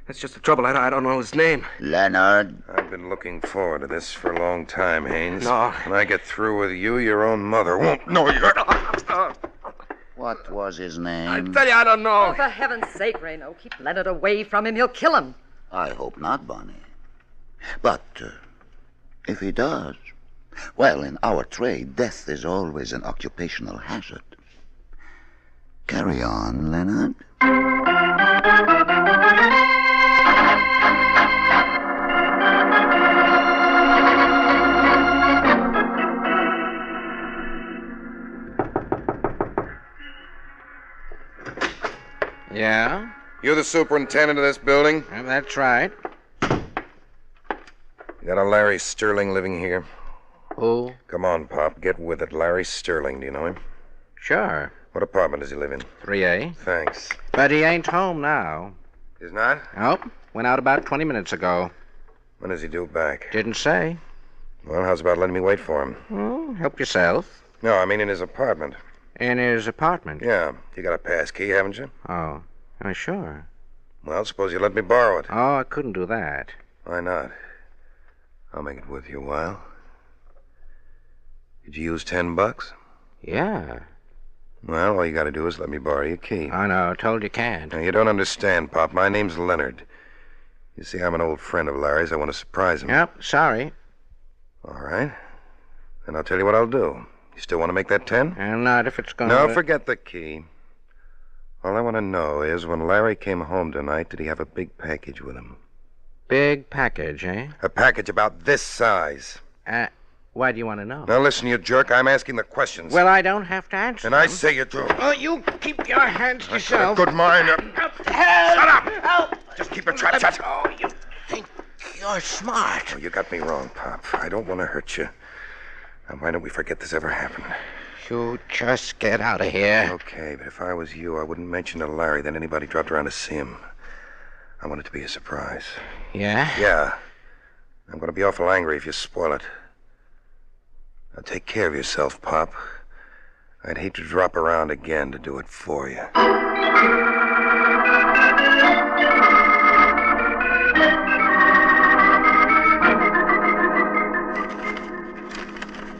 that's just the trouble. I don't know his name. Leonard. I've been looking forward to this for a long time, Haynes. No. When I get through with you, your own mother won't know you. What was his name? I tell you, I don't know. Oh, for heaven's sake, Raynaud, keep Leonard away from him. He'll kill him. I hope not, Bonnie. But if he does, well, in our trade, death is always an occupational hazard. Carry on, Leonard. Yeah? You the superintendent of this building? That's right. You got a Larry Sterling living here? Who? Come on, Pop. Get with it. Larry Sterling. Do you know him? Sure. What apartment does he live in? 3A. Thanks. But he ain't home now. He's not? Nope. Went out about 20 minutes ago. When does he due back? Didn't say. Well, how's about letting me wait for him? Oh, help yourself. No, I mean in his apartment. In his apartment? Yeah. You got a pass key, haven't you? Oh, sure. Well, suppose you let me borrow it. Oh, I couldn't do that. Why not? I'll make it worth your while. Did you use $10? Yeah. Well, all you got to do is let me borrow your key. I know. Told you can't. Now, you don't understand, Pop. My name's Leonard. You see, I'm an old friend of Larry's. I want to surprise him. Yep, sorry. All right. Then I'll tell you what I'll do. You still want to make that 10? Not if it's gonna... No, forget the key. All I want to know is, when Larry came home tonight, did he have a big package with him? Big package, eh? A package about this size. Why do you want to know? Now listen, you jerk. I'm asking the questions. Well, I don't have to answer And I them. say you do. Oh, you keep your hands to I've yourself. got a good mind. Help! Shut up! Help! Just keep your trap shut. Oh, you think you're smart. Oh, you got me wrong, Pop. I don't want to hurt you. Now, why don't we forget this ever happened? You just get out of here. Okay, but if I was you, I wouldn't mention to Larry that anybody dropped around to see him. I want it to be a surprise. Yeah? Yeah. I'm going to be awful angry if you spoil it. Now, take care of yourself, Pop. I'd hate to drop around again to do it for you.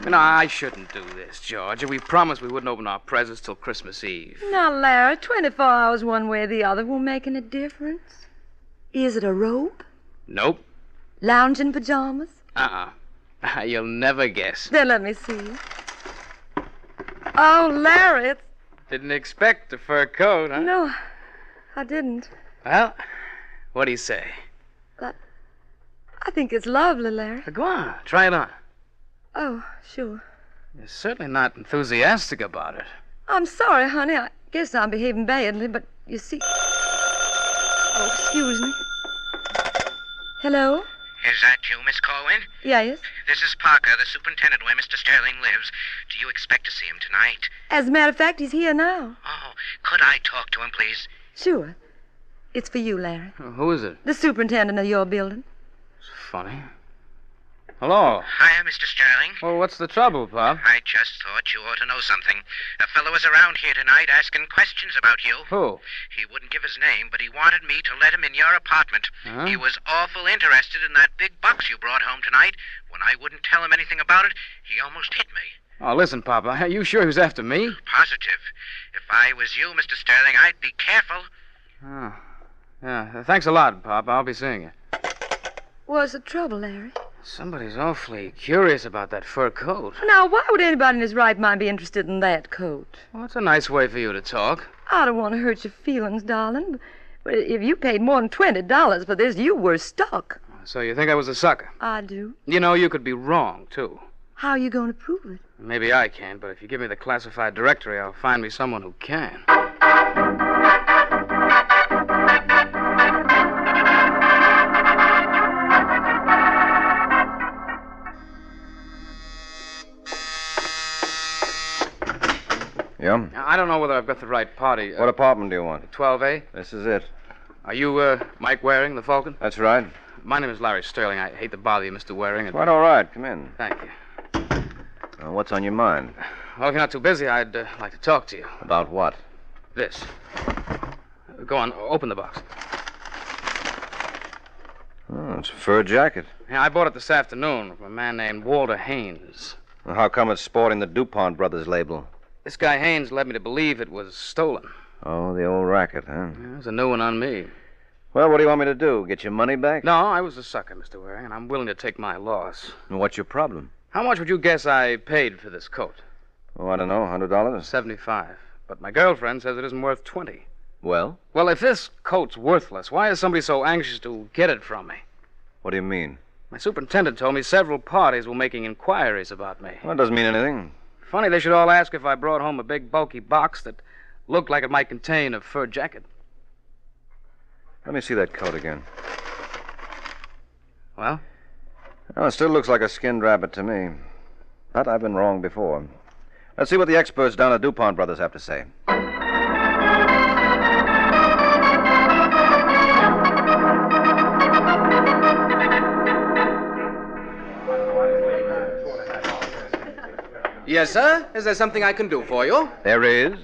No, I shouldn't do this, George. We promised we wouldn't open our presents till Christmas Eve. Now, Larry, 24 hours one way or the other won't make any difference. Is it a robe? Nope. Lounging pajamas? You'll never guess. Then let me see. Oh, Larry, it's... Didn't expect a fur coat, huh? No, I didn't. Well, what do you say? I think it's lovely, Larry. Go on, try it on. Oh, sure. You're certainly not enthusiastic about it. I'm sorry, honey. I guess I'm behaving badly, but you see... Oh, excuse me. Hello? Is that you, Miss Corwin? Yes? This is Parker, the superintendent where Mr. Sterling lives. Do you expect to see him tonight? As a matter of fact, he's here now. Oh, could I talk to him, please? Sure. It's for you, Larry. Who is it? The superintendent of your building. It's funny. Hello. Hiya, Mr. Sterling. Well, what's the trouble, Pop? I just thought you ought to know something. A fellow was around here tonight asking questions about you. Who? He wouldn't give his name, but he wanted me to let him in your apartment. Huh? He was awful interested in that big box you brought home tonight. When I wouldn't tell him anything about it, he almost hit me. Oh, listen, Papa. Are you sure he was after me? Positive. If I was you, Mr. Sterling, I'd be careful. Oh. Yeah, thanks a lot, Pop. I'll be seeing you. What's the trouble, Larry? Somebody's awfully curious about that fur coat. Now, why would anybody in his right mind be interested in that coat? Well, it's a nice way for you to talk. I don't want to hurt your feelings, darling, but if you paid more than $20 for this, you were stuck. So you think I was a sucker? I do. You know, you could be wrong, too. How are you going to prove it? Maybe I can, but if you give me the classified directory, I'll find me someone who can. Yeah? I don't know whether I've got the right party. What apartment do you want? 12A? This is it. Are you, Mike Waring, the Falcon? That's right. My name is Larry Sterling. I hate to bother you, Mr. Waring. Quite all right. Come in. Thank you. What's on your mind? Well, if you're not too busy, I'd like to talk to you. About what? This. Go on, open the box. Oh, it's a fur jacket. Yeah, I bought it this afternoon from a man named Walter Haynes. Well, how come it's sporting the DuPont Brothers label? This guy Haynes led me to believe it was stolen. Oh, the old racket, huh? Yeah, there's a new one on me. Well, what do you want me to do? Get your money back? No, I was a sucker, Mr. Waring, and I'm willing to take my loss. And what's your problem? How much would you guess I paid for this coat? Oh, I don't know, $100? 75. But my girlfriend says it isn't worth 20. Well? Well, if this coat's worthless, why is somebody so anxious to get it from me? What do you mean? My superintendent told me several parties were making inquiries about me. Well, that doesn't mean anything. Funny they should all ask if I brought home a big, bulky box that looked like it might contain a fur jacket. Let me see that coat again. Well? Oh, it still looks like a skinned rabbit to me. But I've been wrong before. Let's see what the experts down at DuPont Brothers have to say. Yes, sir? Is there something I can do for you? There is.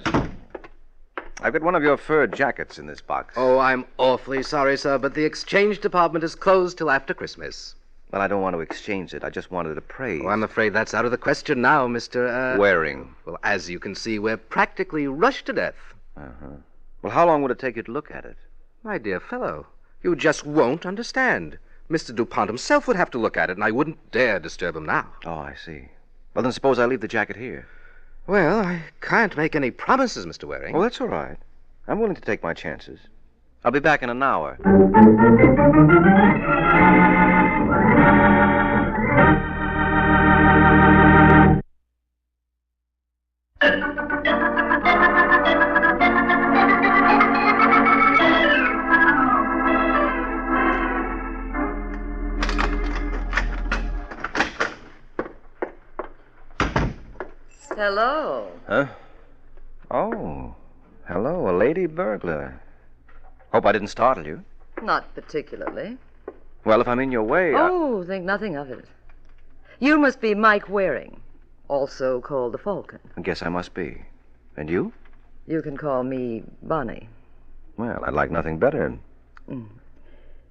I've got one of your fur jackets in this box. Oh, I'm awfully sorry, sir, but the exchange department is closed till after Christmas. Well, I don't want to exchange it. I just wanted it appraised. Oh, I'm afraid that's out of the question now, Mr. Waring. Well, as you can see, we're practically rushed to death. Uh-huh. Well, how long would it take you to look at it? My dear fellow, you just won't understand. Mr. DuPont himself would have to look at it, and I wouldn't dare disturb him now. Oh, I see. Well, then suppose I leave the jacket here. Well, I can't make any promises, Mr. Waring. Oh, that's all right. I'm willing to take my chances. I'll be back in an hour. Hello. Huh? Oh, hello, a lady burglar. Hope I didn't startle you. Not particularly. Well, if I'm in your way, Oh, think nothing of it. You must be Mike Waring, also called the Falcon. I guess I must be. And you? You can call me Bonnie. Well, I'd like nothing better.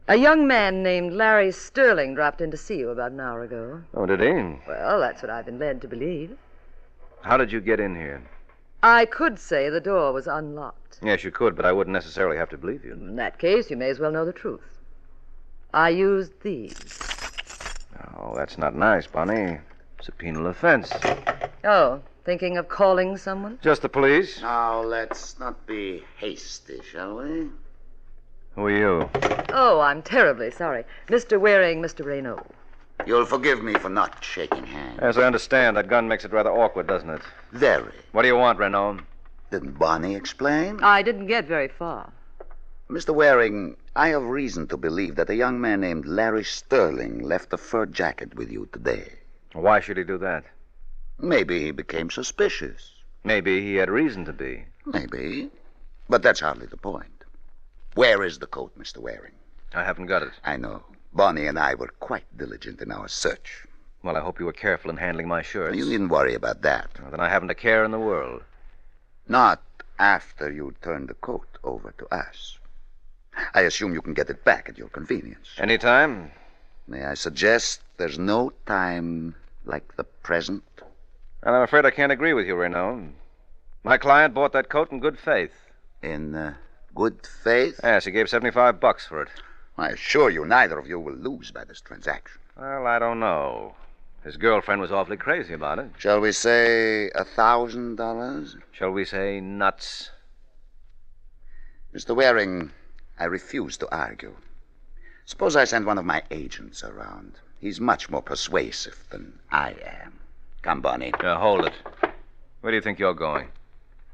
A young man named Larry Sterling dropped in to see you about an hour ago. Oh, did he? Well, that's what I've been led to believe. How did you get in here? I could say the door was unlocked. Yes, you could, but I wouldn't necessarily have to believe you. In that case, you may as well know the truth. I used these. Oh, that's not nice, Bonnie. It's a penal offense. Oh, thinking of calling someone? Just the police? Now, let's not be hasty, shall we? Who are you? Oh, I'm terribly sorry. Mr. Waring, Mr. Raynaud. You'll forgive me for not shaking hands. As I understand, that gun makes it rather awkward, doesn't it? Very. What do you want, Renaud? Didn't Bonnie explain? I didn't get very far. Mr. Waring, I have reason to believe that a young man named Larry Sterling left a fur jacket with you today. Why should he do that? Maybe he became suspicious. Maybe he had reason to be. Maybe. But that's hardly the point. Where is the coat, Mr. Waring? I haven't got it. I know. Bonnie and I were quite diligent in our search. Well, I hope you were careful in handling my shirts. You needn't worry about that. Well, then I haven't a care in the world. Not after you turn the coat over to us. I assume you can get it back at your convenience. Anytime? May I suggest there's no time like the present? And I'm afraid I can't agree with you, Renaud. My client bought that coat in good faith. In good faith? Yes, he gave $75 for it. I assure you neither of you will lose by this transaction. Well, I don't know. His girlfriend was awfully crazy about it. Shall we say $1,000? Shall we say nuts? Mr. Waring, I refuse to argue. Suppose I send one of my agents around. He's much more persuasive than I am. Come, Bonnie. Hold it. Where do you think you're going?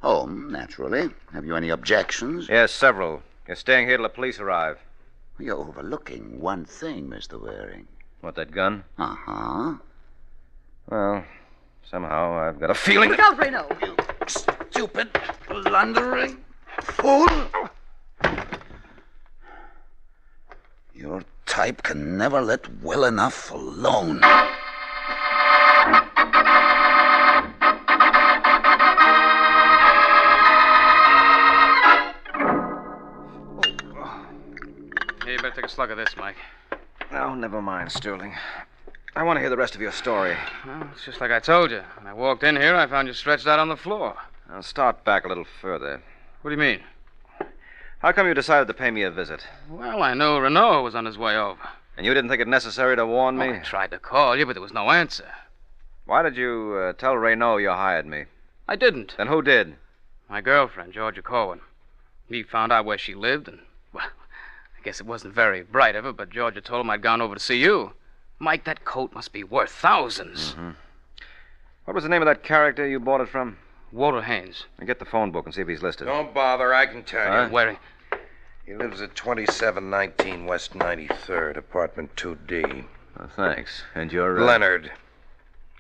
Home, naturally. Have you any objections? Yes, several. You're staying here till the police arrive. You're overlooking one thing, Mr. Waring. What, that gun? Uh-huh. Well, somehow I've got a feeling... Look out, Reno! You stupid, blundering fool! Your type can never let well enough alone. You better take a slug of this, Mike. Oh, never mind, Sterling. I want to hear the rest of your story. Well, it's just like I told you. When I walked in here, I found you stretched out on the floor. I'll start back a little further. What do you mean? How come you decided to pay me a visit? Well, I knew Renaud was on his way over. And you didn't think it necessary to warn me? I tried to call you, but there was no answer. Why did you tell Raynaud you hired me? I didn't. Then who did? My girlfriend, Georgia Cohen. He found out where she lived, and, well, I guess it wasn't very bright of her, but Georgia told him I'd gone over to see you. Mike, that coat must be worth thousands. Mm-hmm. What was the name of that character you bought it from? Walter Haynes. Now get the phone book and see if he's listed. Don't bother, I can tell you. Where? He lives at 2719 West 93rd, apartment 2D. Oh, thanks. And you're... Leonard.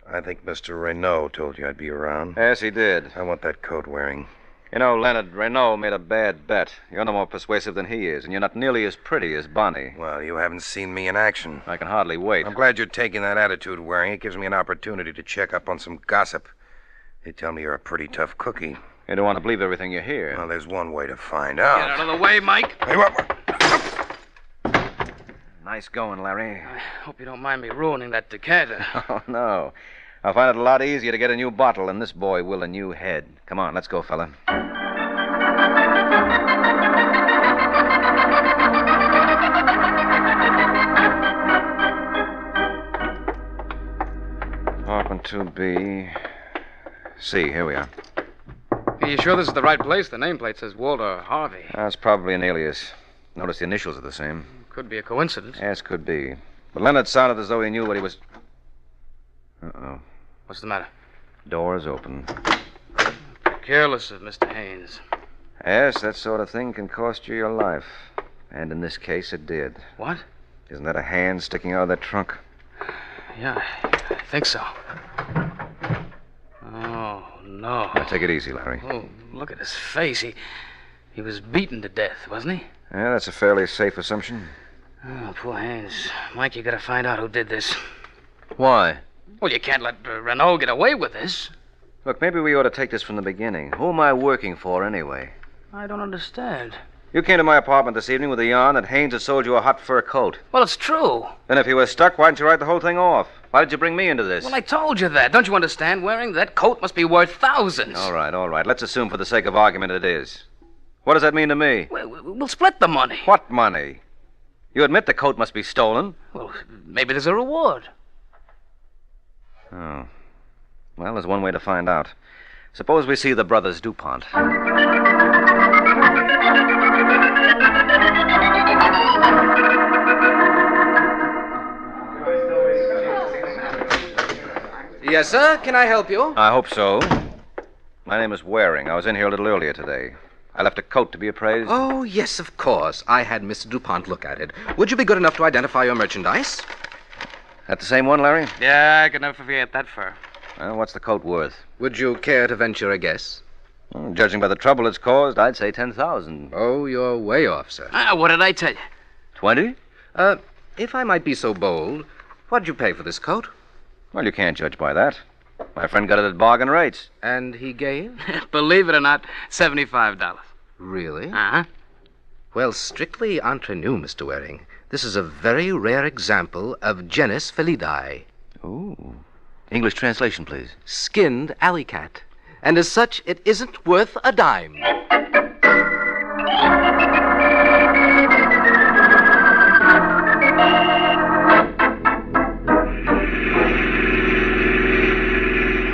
I think Mr. Raynaud told you I'd be around. Yes, he did. I want that coat wearing. You know, Leonard, Raynaud made a bad bet. You're no more persuasive than he is, and you're not nearly as pretty as Bonnie. Well, you haven't seen me in action. I can hardly wait. I'm glad you're taking that attitude, Waring. It gives me an opportunity to check up on some gossip. They tell me you're a pretty tough cookie. You don't want to believe everything you hear. Well, there's one way to find out. Get out of the way, Mike. Hey, what? Nice going, Larry. I hope you don't mind me ruining that decanter. Oh, no. I'll find it a lot easier to get a new bottle than this boy will a new head. Come on, let's go, fella. Apartment 2B. C, here we are. Are you sure this is the right place? The nameplate says Walter Harvey. That's probably an alias. Notice the initials are the same. Could be a coincidence. Yes, could be. But Leonard sounded as though he knew what he was... Uh-oh. What's the matter? Door's open. Careless of Mr. Haynes. Yes, that sort of thing can cost you your life. And in this case, it did. What? Isn't that a hand sticking out of that trunk? Yeah, I think so. Oh, no. Now, take it easy, Larry. Oh, look at his face. He was beaten to death, wasn't he? Yeah, that's a fairly safe assumption. Oh, poor Haynes. Mike, you gotta find out who did this. Why? Well, you can't let Renault get away with this. Look, maybe we ought to take this from the beginning. Who am I working for, anyway? I don't understand. You came to my apartment this evening with the yarn that Haynes had sold you a hot fur coat. Well, it's true. Then if he was stuck, why didn't you write the whole thing off? Why did you bring me into this? Well, I told you that. Don't you understand, Waring? That coat must be worth thousands. All right. Let's assume for the sake of argument it is. What does that mean to me? We'll split the money. What money? You admit the coat must be stolen? Well, maybe there's a reward. Oh. Well, there's one way to find out. Suppose we see the brothers DuPont. Yes, sir. Can I help you? I hope so. My name is Waring. I was in here a little earlier today. I left a coat to be appraised. Oh, yes, of course. I had Mr. DuPont look at it. Would you be good enough to identify your merchandise? That the same one, Larry? Yeah, I could never forget that fur. Well, what's the coat worth? Would you care to venture a guess? Well, judging by the trouble it's caused, I'd say 10,000. Oh, you're way off, sir. What did I tell you? 20? If I might be so bold, what did you pay for this coat? Well, you can't judge by that. My friend got it at bargain rates. And he gave? Believe it or not, $75. Really? Uh-huh. Well, strictly entre nous, Mr. Waring. This is a very rare example of genus felidae. Ooh. English translation, please. Skinned alley cat. And as such, it isn't worth a dime.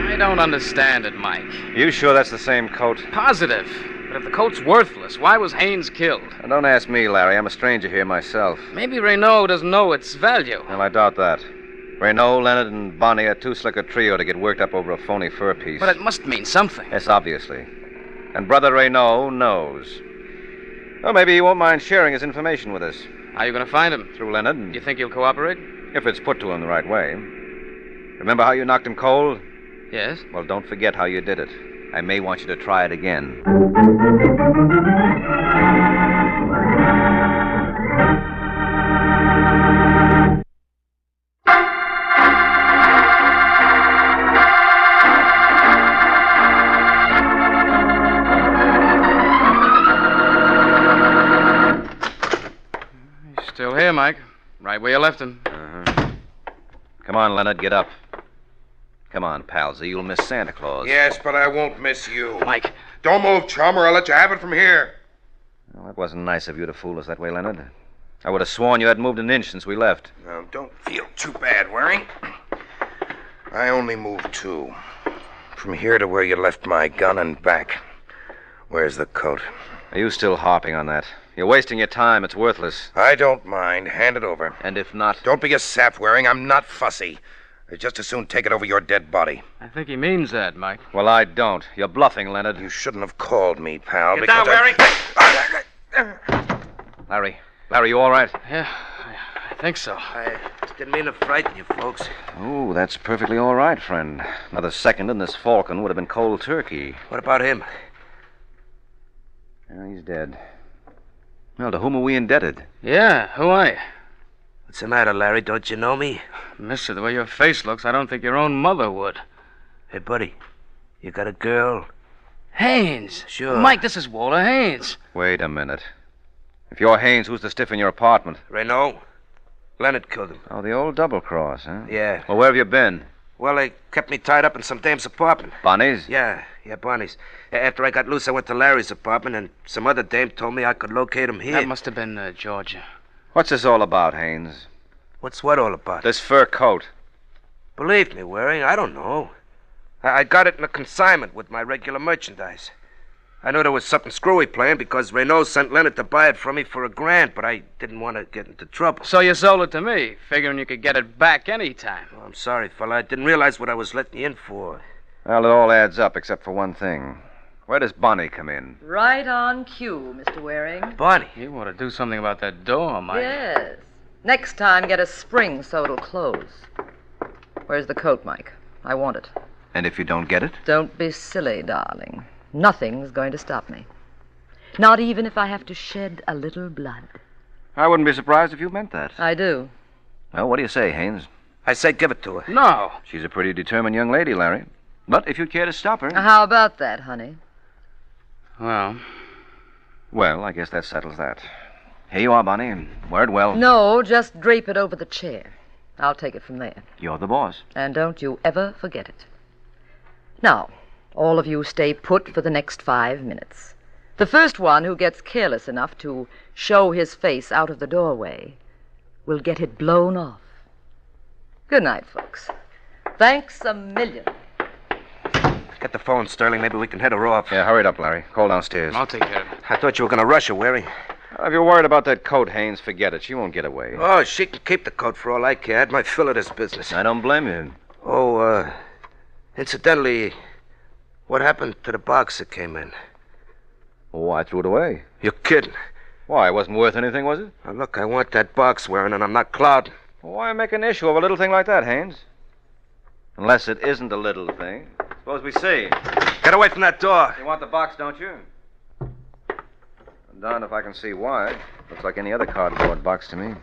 I don't understand it, Mike. You sure that's the same coat? Positive. But if the coat's worthless, why was Haynes killed? Now, don't ask me, Larry. I'm a stranger here myself. Maybe Renault doesn't know its value. Well, I doubt that. Renault, Leonard, and Bonnie are too slick a trio to get worked up over a phony fur piece. But it must mean something. Yes, obviously. And Brother Renault knows. Well, maybe he won't mind sharing his information with us. How are you going to find him? Through Leonard. Do you think he'll cooperate? If it's put to him the right way. Remember how you knocked him cold? Yes. Well, don't forget how you did it. I may want you to try it again. He's still here, Mike. Right where you left him. Uh-huh. Come on, Leonard, get up. Come on, palsy, you'll miss Santa Claus. Yes, but I won't miss you. Mike. Don't move, chum, or I'll let you have it from here. Well, that wasn't nice of you to fool us that way, Leonard. I would have sworn you hadn't moved an inch since we left. Now, don't feel too bad, Waring. I only moved 2. From here to where you left my gun and back. Where's the coat? Are you still harping on that? You're wasting your time. It's worthless. I don't mind. Hand it over. And if not... Don't be a sap, Waring. I'm not fussy. I'd just as soon take it over your dead body. I think he means that, Mike. Well, I don't. You're bluffing, Leonard. You shouldn't have called me, pal. Get down, Waring! Larry, you all right? Yeah, I think so. I didn't mean to frighten you, folks. Oh, that's perfectly all right, friend. Another second and this Falcon would have been cold turkey. What about him? Yeah, he's dead. Well, to whom are we indebted? Yeah, who are you? What's the matter, Larry? Don't you know me? Mister, the way your face looks, I don't think your own mother would. Hey, buddy, you got a girl? Haynes. Sure. Mike, this is Walter Haynes. Wait a minute. If you're Haynes, who's the stiff in your apartment? Renault. Leonard killed him. Oh, the old double cross, huh? Yeah. Well, where have you been? Well, they kept me tied up in some dame's apartment. Bonnie's? Yeah, Bonnie's. After I got loose, I went to Larry's apartment, and some other dame told me I could locate him here. That must have been Georgia. What's this all about, Haynes? What's what all about? This fur coat. Believe me, Waring, I don't know. I got it in a consignment with my regular merchandise. I knew there was something screwy playing because Renault sent Leonard to buy it from me for $1,000, but I didn't want to get into trouble. So you sold it to me, figuring you could get it back any time. Oh, I'm sorry, fella. I didn't realize what I was letting you in for. Well, it all adds up except for one thing. Where does Bonnie come in? Right on cue, Mr. Waring. Bonnie? You want to do something about that door, Mike. Yes. Next time, get a spring so it'll close. Where's the coat, Mike? I want it. And if you don't get it? Don't be silly, darling. Nothing's going to stop me. Not even if I have to shed a little blood. I wouldn't be surprised if you meant that. I do. Well, what do you say, Haynes? I say give it to her. No. She's a pretty determined young lady, Larry. But if you'd care to stop her... How about that, honey? Well, I guess that settles that. Here you are, Bonnie, and word well. No, just drape it over the chair. I'll take it from there. You're the boss. And don't you ever forget it. Now, all of you stay put for the next 5 minutes. The first one who gets careless enough to show his face out of the doorway will get it blown off. Good night, folks. Thanks a million. Get the phone, Sterling. Maybe we can head her off. Yeah, hurry it up, Larry. Call downstairs. I'll take care of it. I thought you were going to rush her, Waring. If you're worried about that coat, Haynes, forget it. She won't get away. Oh, she can keep the coat for all I care. I had my fill of this business. I don't blame you. Oh, incidentally, what happened to the box that came in? Oh, I threw it away. You're kidding. Why, it wasn't worth anything, was it? Now, look, I want that box, Waring, and I'm not clouding. Why make an issue of a little thing like that, Haynes? Unless it isn't a little thing. Suppose we see. Get away from that door. You want the box, don't you? I'm darned if I can see why. Looks like any other cardboard box to me.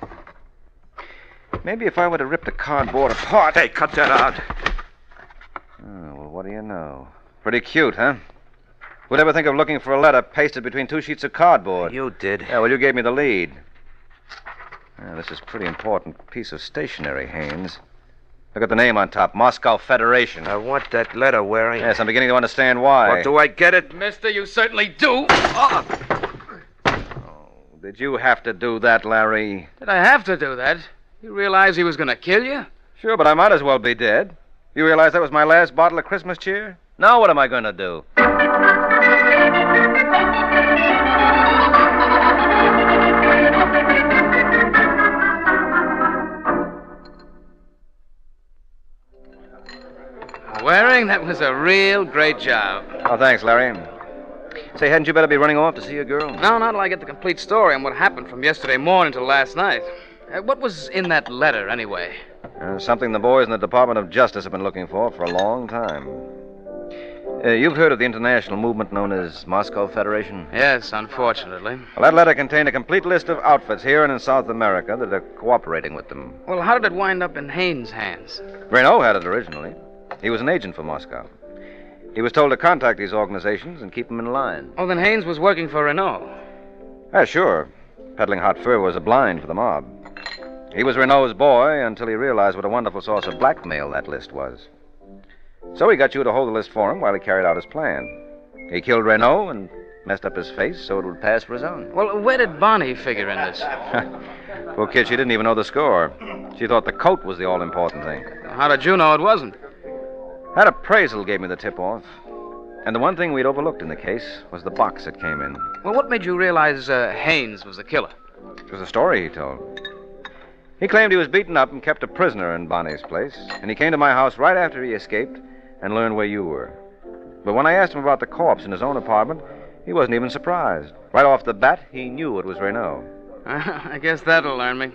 Maybe if I were to rip the cardboard apart... Hey, cut that out. Oh, well, what do you know? Pretty cute, huh? Who'd ever think of looking for a letter pasted between 2 sheets of cardboard? You did. Yeah, well, you gave me the lead. Yeah, this is a pretty important piece of stationery, Haynes. Look at the name on top, Moscow Federation. I want that letter, Waring. Yes, I'm beginning to understand why. What, do I get it? Mister, you certainly do. Did you have to do that, Larry? Did I have to do that? You realize he was going to kill you? Sure, but I might as well be dead. You realize that was my last bottle of Christmas cheer? Now what am I going to do? Waring, that was a real great job. Oh, thanks, Larry. Say, hadn't you better be running off to see your girl? No, not till I get the complete story on what happened from yesterday morning till last night. What was in that letter, anyway? Something the boys in the Department of Justice have been looking for a long time. You've heard of the international movement known as Moscow Federation? Yes, unfortunately. Well, that letter contained a complete list of outfits here and in South America that are cooperating with them. Well, how did it wind up in Haynes' hands? Renault had it originally. He was an agent for Moscow. He was told to contact these organizations and keep them in line. Oh, then Haynes was working for Renault. Yeah, sure. Peddling hot fur was a blind for the mob. He was Renault's boy until he realized what a wonderful source of blackmail that list was. So he got you to hold the list for him while he carried out his plan. He killed Renault and messed up his face so it would pass for his own. Well, where did Bonnie figure in this? Poor kid, she didn't even know the score. She thought the coat was the all-important thing. How did you know it wasn't? That appraisal gave me the tip-off. And the one thing we'd overlooked in the case was the box that came in. Well, what made you realize Haynes was the killer? It was a story he told. He claimed he was beaten up and kept a prisoner in Bonnie's place, and he came to my house right after he escaped and learned where you were. But when I asked him about the corpse in his own apartment, he wasn't even surprised. Right off the bat, he knew it was Renault. I guess that'll learn me.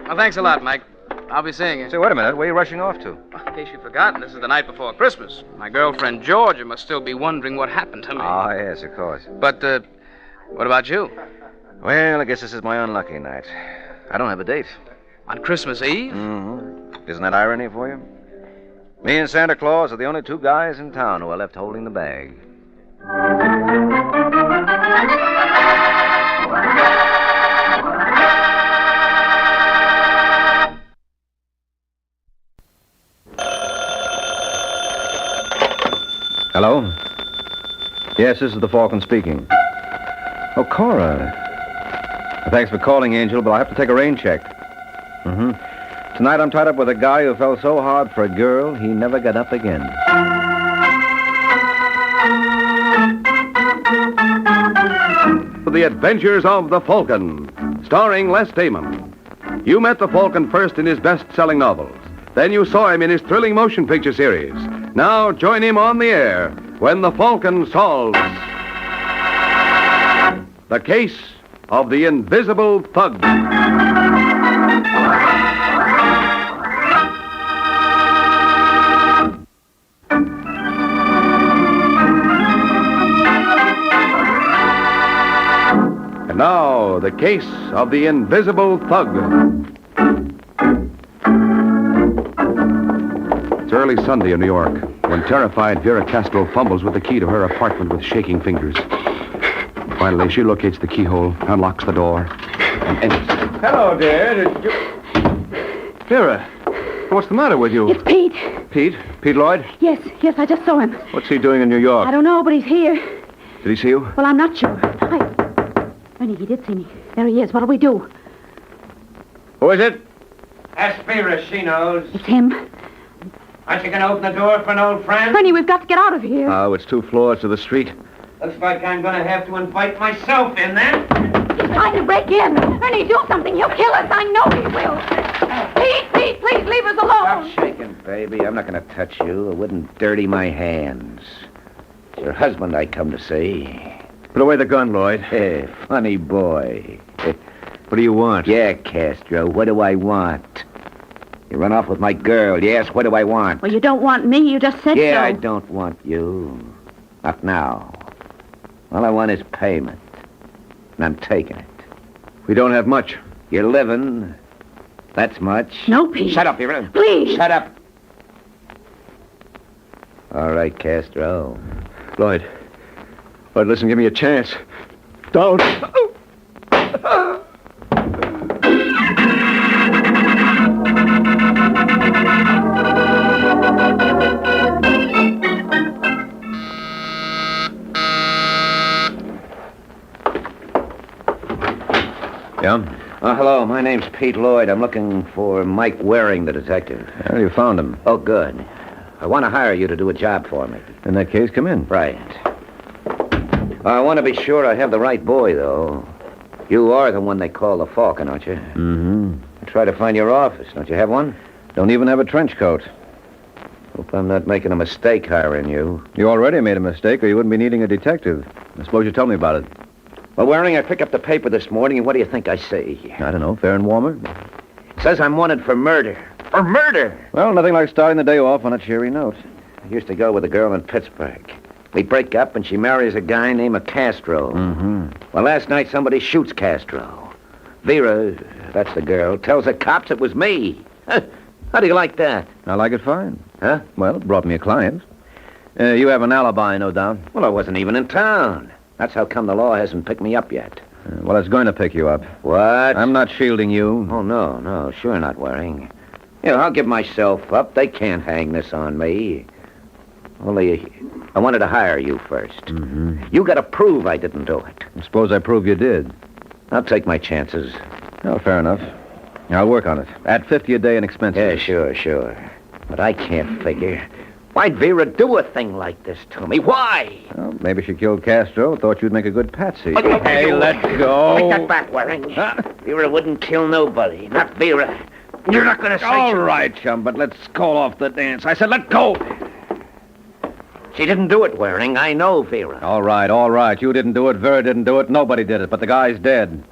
Well, thanks a lot, Mike. I'll be seeing you. Say, wait a minute. Where are you rushing off to? In case you've forgotten, this is the night before Christmas. My girlfriend Georgia must still be wondering what happened to me. Ah, yes, of course. But, what about you? Well, I guess this is my unlucky night. I don't have a date. On Christmas Eve? Mm-hmm. Isn't that irony for you? Me and Santa Claus are the only 2 guys in town who are left holding the bag. Hello? Yes, this is the Falcon speaking. Oh, Cora. Thanks for calling, Angel, but I'll have to take a rain check. Tonight I'm tied up with a guy who fell so hard for a girl, he never got up again. The Adventures of the Falcon, starring Les Damon. You met the Falcon first in his best-selling novels. Then you saw him in his thrilling motion picture series. Now join him on the air when the Falcon solves the case of the Invisible Thug. Now, the case of the invisible thug. It's early Sunday in New York when terrified Vera Castro fumbles with the key to her apartment with shaking fingers. Finally, she locates the keyhole, unlocks the door, and enters. Hello, dear. Vera, what's the matter with you? It's Pete. Pete? Pete Lloyd? Yes, I just saw him. What's he doing in New York? I don't know, but he's here. Did he see you? Well, I'm not sure. Ernie, he did see me. There he is. What'll we do? Who is it? Ask Vera, she knows. It's him. Aren't you going to open the door for an old friend? Ernie, we've got to get out of here. Oh, it's 2 floors to the street. Looks like I'm going to have to invite myself in then. He's trying to break in. Ernie, do something. He'll kill us. I know he will. Pete, please leave us alone. Stop shaking, baby. I'm not going to touch you. I wouldn't dirty my hands. It's your husband I come to see. Put away the gun, Lloyd. Hey, funny boy. What do you want? Yeah, Castro, what do I want? You run off with my girl. Yes, what do I want? Well, you don't want me. You just said so. Yeah, I don't want you. Not now. All I want is payment. And I'm taking it. We don't have much. You're living. That's much. No, Pete. Shut up, Vera. Please. Shut up. All right, Castro. Lloyd, listen, give me a chance. Don't. Yeah? Hello, my name's Pete Lloyd. I'm looking for Mike Waring, the detective. Well, you found him. Oh, good. I want to hire you to do a job for me. In that case, come in. Right. I want to be sure I have the right boy, though. You are the one they call the Falcon, aren't you? Mm-hmm. I try to find your office. Don't you have one? Don't even have a trench coat. Hope I'm not making a mistake hiring you. You already made a mistake, or you wouldn't be needing a detective. I suppose you tell me about it. Well, Waring, I picked up the paper this morning, and what do you think I see? I don't know, fair and warmer? It says I'm wanted for murder. For murder! Well, nothing like starting the day off on a cheery note. I used to go with a girl in Pittsburgh. We break up, and she marries a guy named Castro. Mm-hmm. Well, last night somebody shoots Castro. Vera, that's the girl, tells the cops it was me. How do you like that? I like it fine. Huh? Well, it brought me a client. You have an alibi, no doubt. Well, I wasn't even in town. That's how come the law hasn't picked me up yet. Well, it's going to pick you up. What? I'm not shielding you. Oh, no, sure not, Waring. You know, I'll give myself up. They can't hang this on me. Only, I wanted to hire you first. Mm-hmm. You got to prove I didn't do it. I suppose I prove you did. I'll take my chances. Oh, fair enough. I'll work on it. At $50 a day in expenses. Yeah, sure. But I can't figure. Why'd Vera do a thing like this to me? Why? Well, maybe she killed Castro. Thought you'd make a good patsy. Hey, let go. Take that back, Waring. Vera wouldn't kill nobody. Not Vera. You're not going to say... All right, chum, but let's call off the dance. I said let go. She didn't do it, Waring. I know Vera. All right. You didn't do it. Vera didn't do it. Nobody did it, but the guy's dead.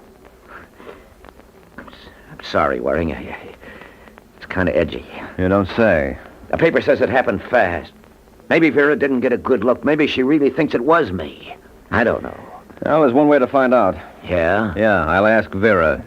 I'm sorry, Waring. It's kind of edgy. You don't say. The paper says it happened fast. Maybe Vera didn't get a good look. Maybe she really thinks it was me. I don't know. Well, there's one way to find out. Yeah? Yeah, I'll ask Vera.